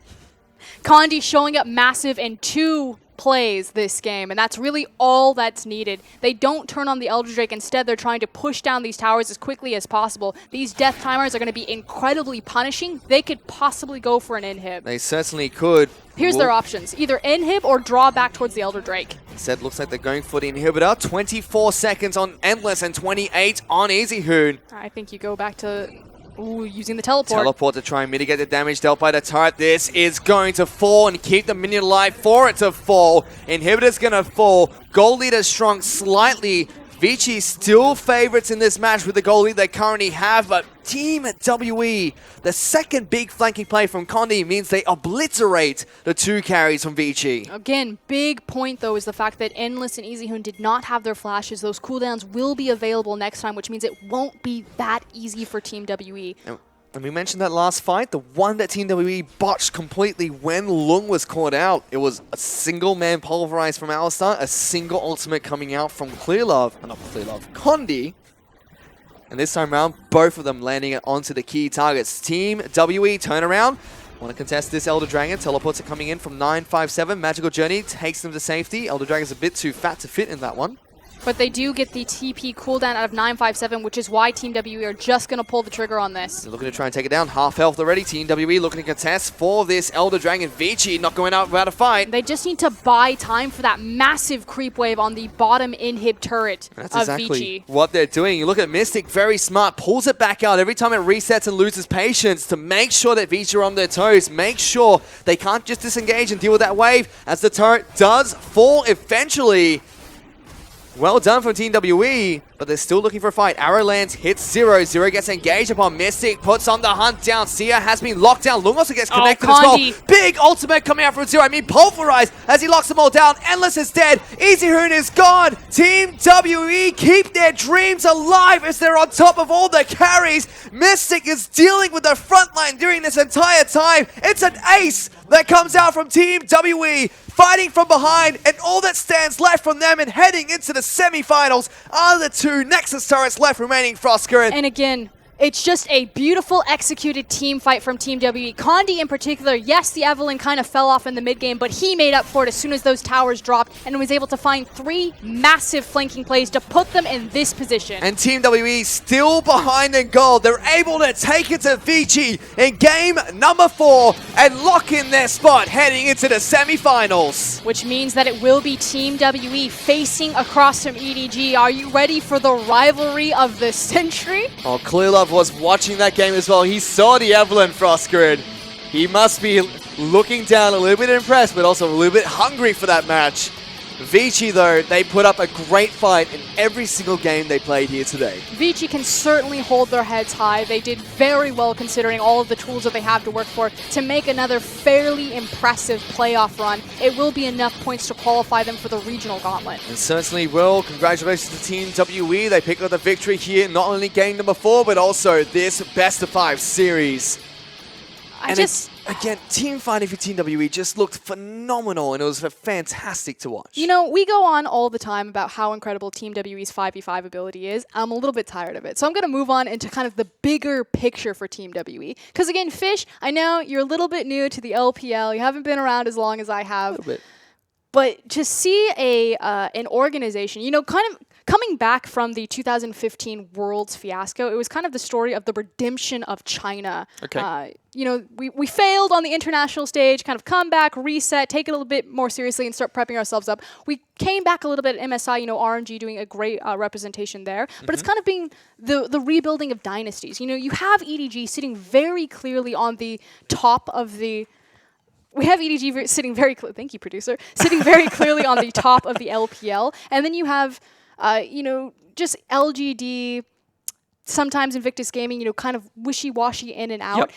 Condi showing up massive and 2 plays this game, and that's really all that's needed. They don't turn on the Elder Drake. Instead, they're trying to push down these towers as quickly as possible. These death timers are going to be incredibly punishing. They could possibly go for an inhib. They certainly could. Here's their options. Either inhib or draw back towards the Elder Drake. Instead, looks like they're going for the inhibitor. 24 seconds on Endless and 28 on Easy Hoon. I think you go back to using the teleport. Teleport to try and mitigate the damage dealt by the turret. This is going to fall and keep the minion alive for it to fall. Inhibitor's going to fall. Gold leader shrunk slightly. Vici still favorites in this match with the goal lead they currently have, but Team WE, the second big flanking play from Condi means they obliterate the 2 carries from Vici. Again, big point though is the fact that Endless and Easy Hoon did not have their flashes. Those cooldowns will be available next time, which means it won't be that easy for Team WE. And we mentioned that last fight, the one that Team WE botched completely when Lung was caught out. It was a single man pulverized from Alistar, a single ultimate coming out from Condi. And this time around, both of them landing it onto the key targets. Team WE turnaround. Want to contest this Elder Dragon. Teleports are coming in from 957. Magical Journey takes them to safety. Elder Dragon's a bit too fat to fit in that one. But they do get the TP cooldown out of 957, which is why Team WE are just going to pull the trigger on this. They're looking to try and take it down. Half health already. Team WE looking to contest for this Elder Dragon. Vici not going out without a fight. They just need to buy time for that massive creep wave on the bottom inhib turret That's of exactly Vici. what they're doing. You look at Mystic, very smart, pulls it back out every time it resets and loses patience to make sure that Vici are on their toes. Make sure they can't just disengage and deal with that wave as the turret does fall eventually. Well done from Team WE, but they're still looking for a fight. Arrow lands, hits Zero. Zero gets engaged upon Mystic, puts on the hunt down. Sia has been locked down. Lung also gets connected as well. Big ultimate coming out from Zero. I mean, pulverized as he locks them all down. Endless is dead. Easy Hoon is gone. Team WE keep their dreams alive as they're on top of all the carries. Mystic is dealing with the front line during this entire time. It's an ace that comes out from Team WE. Fighting from behind, and all that stands left from them and heading into the semi-finals are the 2 Nexus turrets left remaining, Frosker. And again, it's just a beautiful executed team fight from Team WE. Condi in particular, yes, the Evelyn kind of fell off in the mid game, but he made up for it as soon as those towers dropped and was able to find 3 massive flanking plays to put them in this position. And Team WE still behind in gold. They're able to take it to Vici in game number 4 and lock in their spot heading into the semi-finals. Which means that it will be Team WE facing across from EDG. Are you ready for the rivalry of the century? Oh, Clearlove was watching that game as well. He saw the Evelyn, Frostgrid. He must be looking down a little bit impressed, but also a little bit hungry for that match. Vici, though, they put up a great fight in every single game they played here today. Vici can certainly hold their heads high. They did very well considering all of the tools that they have to work for to make another fairly impressive playoff run. It will be enough points to qualify them for the regional gauntlet. And certainly will. Congratulations to Team WE. They picked up the victory here, not only game number 4, but also this best of 5 series. Again, team fighting for Team WE just looked phenomenal, and it was fantastic to watch. You know, we go on all the time about how incredible Team WE's 5v5 ability is. I'm a little bit tired of it. So I'm going to move on into kind of the bigger picture for Team WE. Because again, Fish, I know you're a little bit new to the LPL. You haven't been around as long as I have. A little bit. But to see an organization, you know, kind of coming back from the 2015 Worlds fiasco, it was kind of the story of the redemption of China. Okay. You know, we failed on the international stage, kind of come back, reset, take it a little bit more seriously and start prepping ourselves up. We came back a little bit at MSI, you know, RNG doing a great representation there. But it's kind of being the rebuilding of dynasties. You know, you have EDG sitting very clearly on the top of the... We have EDG sitting very thank you, producer, sitting very clearly on the top of the LPL. And then you have, you know, just LGD, sometimes Invictus Gaming, you know, kind of wishy-washy in and out. Yep.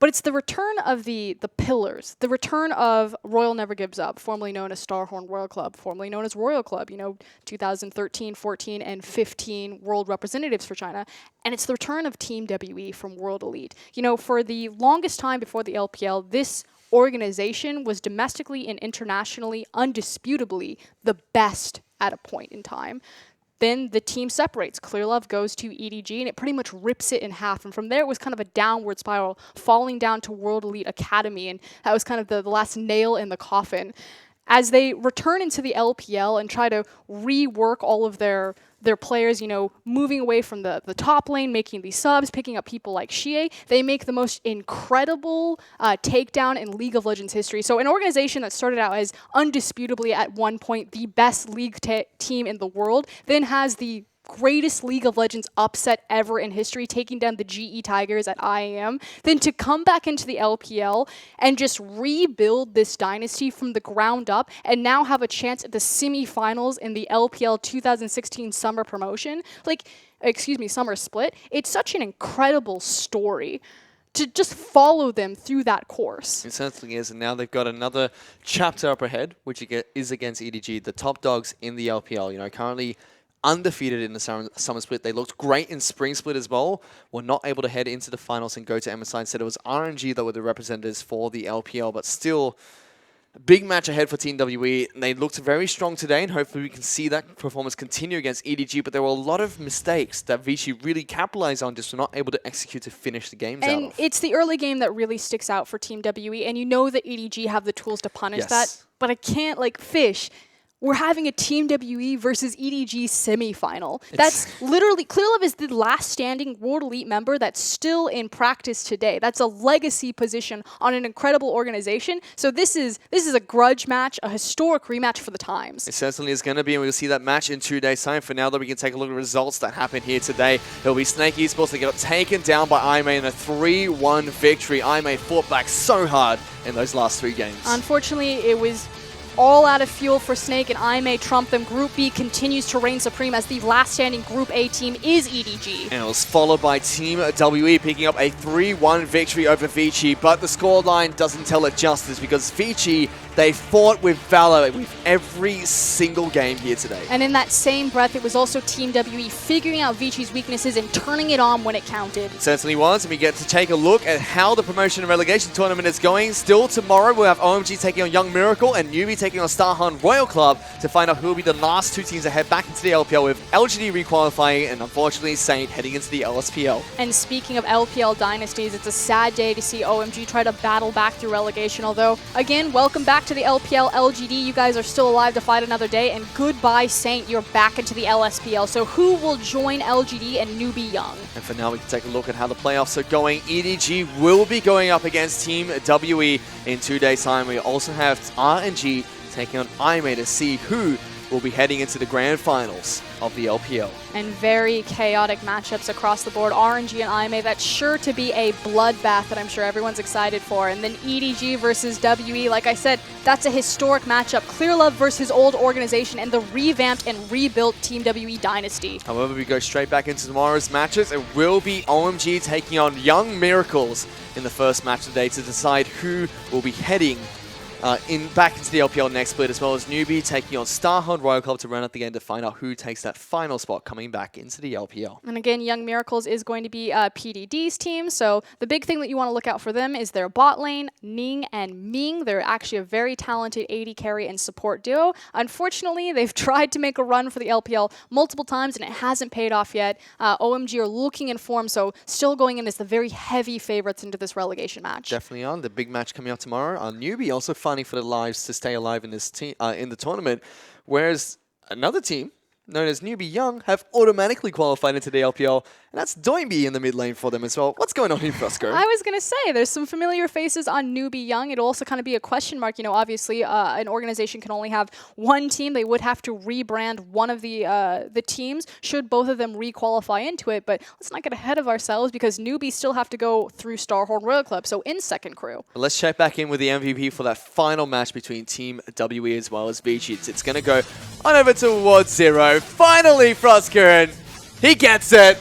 But it's the return of the pillars, the return of Royal Never Gives Up, formerly known as Starhorn Royal Club, formerly known as Royal Club, you know, 2013, 14, and 15 world representatives for China. And it's the return of Team WE from World Elite. You know, for the longest time before the LPL, this organization was domestically and internationally, undisputably, the best at a point in time. Then the team separates. Clearlove goes to EDG, and it pretty much rips it in half. And from there, it was kind of a downward spiral, falling down to World Elite Academy, and that was kind of the last nail in the coffin. as they return into the LPL and try to rework all of their players, you know, moving away from the top lane, making these subs, picking up people like Xie, they make the most incredible takedown in League of Legends history. So an organization that started out as undisputably at one point the best league team in the world, then has the greatest League of Legends upset ever in history, taking down the GE Tigers at IAM, then to come back into the LPL and just rebuild this dynasty from the ground up and now have a chance at the semifinals in the LPL 2016 summer promotion, summer split. It's such an incredible story to just follow them through that course. It certainly is, and now they've got another chapter up ahead, which is against EDG, the top dogs in the LPL. You know, currently undefeated in the summer split. They looked great in spring split as well. Were not able to head into the finals and go to MSI. Instead, it was RNG that were the representatives for the LPL, but still a big match ahead for Team WE. And they looked very strong today, and hopefully we can see that performance continue against EDG, but there were a lot of mistakes that Vici really capitalized on, just were not able to execute to finish the games out of. And it's the early game that really sticks out for Team WE, and you know that EDG have the tools to punish that, but I can't, Fish. We're having a Team WE versus EDG semifinal. That's literally, Clearlove is the last standing World Elite member that's still in practice today. That's a legacy position on an incredible organization. So this is a grudge match, a historic rematch for the times. It certainly is going to be, and we'll see that match in 2 days' time. For now, though, we can take a look at the results that happened here today. It'll be Snake Esports that got taken down by IMA in a 3-1 victory. IMA fought back so hard in those last 3 games. Unfortunately, it was all out of fuel for Snake, and IMA trumped them. Group B continues to reign supreme as the last standing Group A team is EDG. And it was followed by Team WE picking up a 3-1 victory over Vici, but the scoreline doesn't tell it justice because Vici, they fought with valor with every single game here today. And in that same breath, it was also Team WE figuring out Vici's weaknesses and turning it on when it counted. It certainly was, and we get to take a look at how the promotion and relegation tournament is going. Still tomorrow, we'll have OMG taking on Young Miracle and Newbie taking on Starhan Royal Club to find out who will be the last 2 teams that head back into the LPL, with LGD requalifying and unfortunately Saint heading into the LSPL. And speaking of LPL dynasties, it's a sad day to see OMG try to battle back through relegation, although, again, welcome back to the LPL. LGD, you guys are still alive to fight another day, and goodbye Saint, you're back into the LSPL. So who will join LGD and Newbie Young? And for now, we can take a look at how the playoffs are going. EDG will be going up against Team WE in 2 days' time. We also have RNG taking on IMA to see who will be heading into the grand finals of the LPL. And very chaotic matchups across the board. RNG and IMA, that's sure to be a bloodbath that I'm sure everyone's excited for. And then EDG versus WE, like I said, that's a historic matchup. Clearlove versus old organization and the revamped and rebuilt Team WE dynasty. However, we go straight back into tomorrow's matches. It will be OMG taking on Young Miracles in the first match of the day to decide who will be heading back into the LPL next split, as well as Newbie taking on Starhunt Royal Club to run at the end to find out who takes that final spot coming back into the LPL. And again, Young Miracles is going to be PDD's team, so the big thing that you want to look out for them is their bot lane, Ning and Ming. They're actually a very talented AD carry and support duo. Unfortunately, they've tried to make a run for the LPL multiple times and it hasn't paid off yet. OMG are looking in form, so still going in as the very heavy favorites into this relegation match. Definitely on. The big match coming up tomorrow. Newbie also fighting for their lives to stay alive in this team in the tournament, whereas another team known as Newbie Young have automatically qualified into the LPL, and that's Doinby in the mid lane for them as well. What's going on here, Frosco? I was going to say, there's some familiar faces on Newbie Young. It'll also kind of be a question mark. You know, obviously, an organization can only have one team. They would have to rebrand one of the teams should both of them requalify into it, but let's not get ahead of ourselves because Newbie still have to go through Starhorn Royal Club, so in second crew. Let's check back in with the MVP for that final match between Team WE as well as Vici. It's going to go on over towards Zero. Finally, Frostcurrent, he gets it.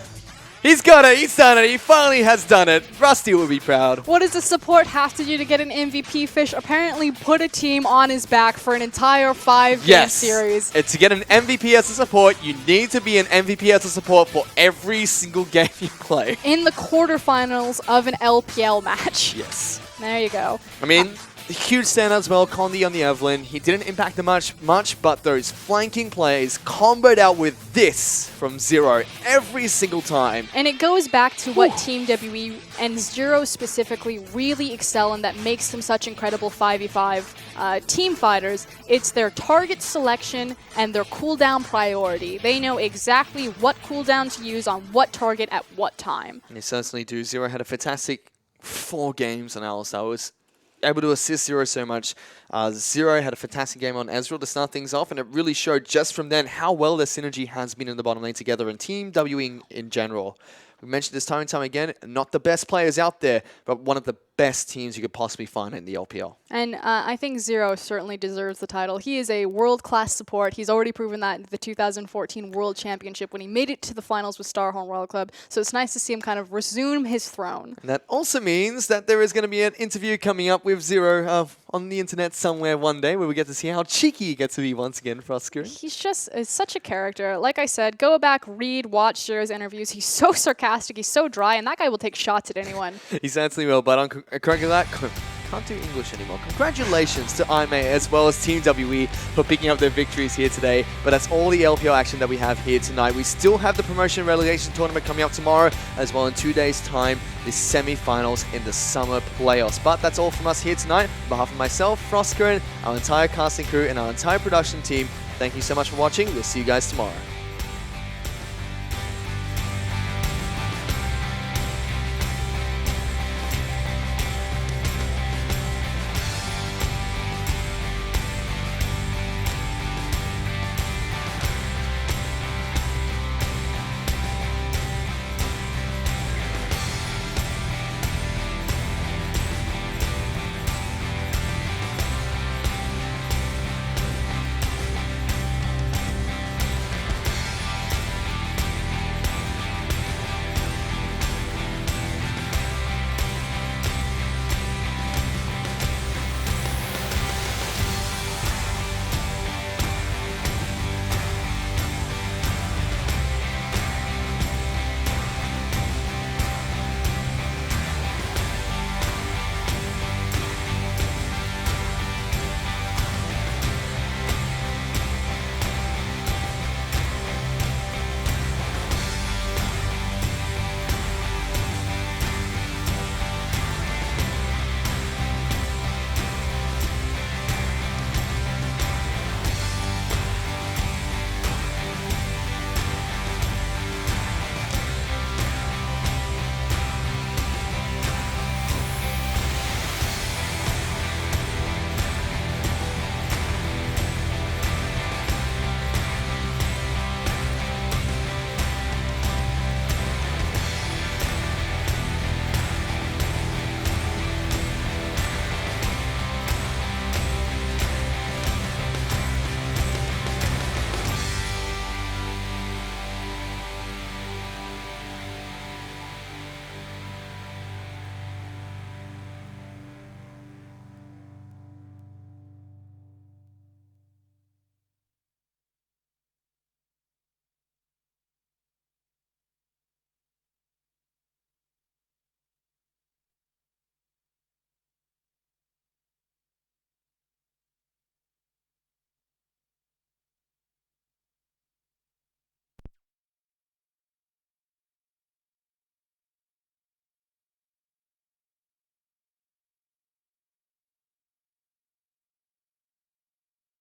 He's got it. He's done it. He finally has done it. Rusty will be proud. What does the support have to do to get an MVP? Fish apparently put a team on his back for an entire 5-game series. To get an MVP as a support, you need to be an MVP as a support for every single game you play. In the quarterfinals of an LPL match. Yes. There you go. I mean, huge standout as well, Condi on the Evelyn. He didn't impact the much, but those flanking plays comboed out with this from Zero every single time. And it goes back to what Team WE and Zero specifically really excel in that makes them such incredible 5v5 team fighters. It's their target selection and their cooldown priority. They know exactly what cooldown to use on what target at what time. They certainly do. Zero had a fantastic 4 games on Alistar. Was able to assist Zero so much. Zero had a fantastic game on Ezreal to start things off, and it really showed just from then how well their synergy has been in the bottom lane together, and Team W in general. We mentioned this time and time again, not the best players out there, but one of the best teams you could possibly find in the LPL. And I think Zero certainly deserves the title. He is a world-class support. He's already proven that in the 2014 World Championship when he made it to the finals with Starhorn Royal Club. So it's nice to see him kind of resume his throne. And that also means that there is going to be an interview coming up with Zero on the internet somewhere one day where we get to see how cheeky he gets to be once again for us. He's just such a character. Like I said, go back, read, watch Zero's interviews. He's so sarcastic, he's so dry, and that guy will take shots at anyone. He certainly will, but can't do English anymore. Congratulations to IMA as well as Team WE for picking up their victories here today. But that's all the LPL action that we have here tonight. We still have the promotion relegation tournament coming up tomorrow, as well in 2 days' time, the semi-finals in the summer playoffs. But that's all from us here tonight. On behalf of myself, Frostkern, our entire casting crew, and our entire production team, thank you so much for watching. We'll see you guys tomorrow.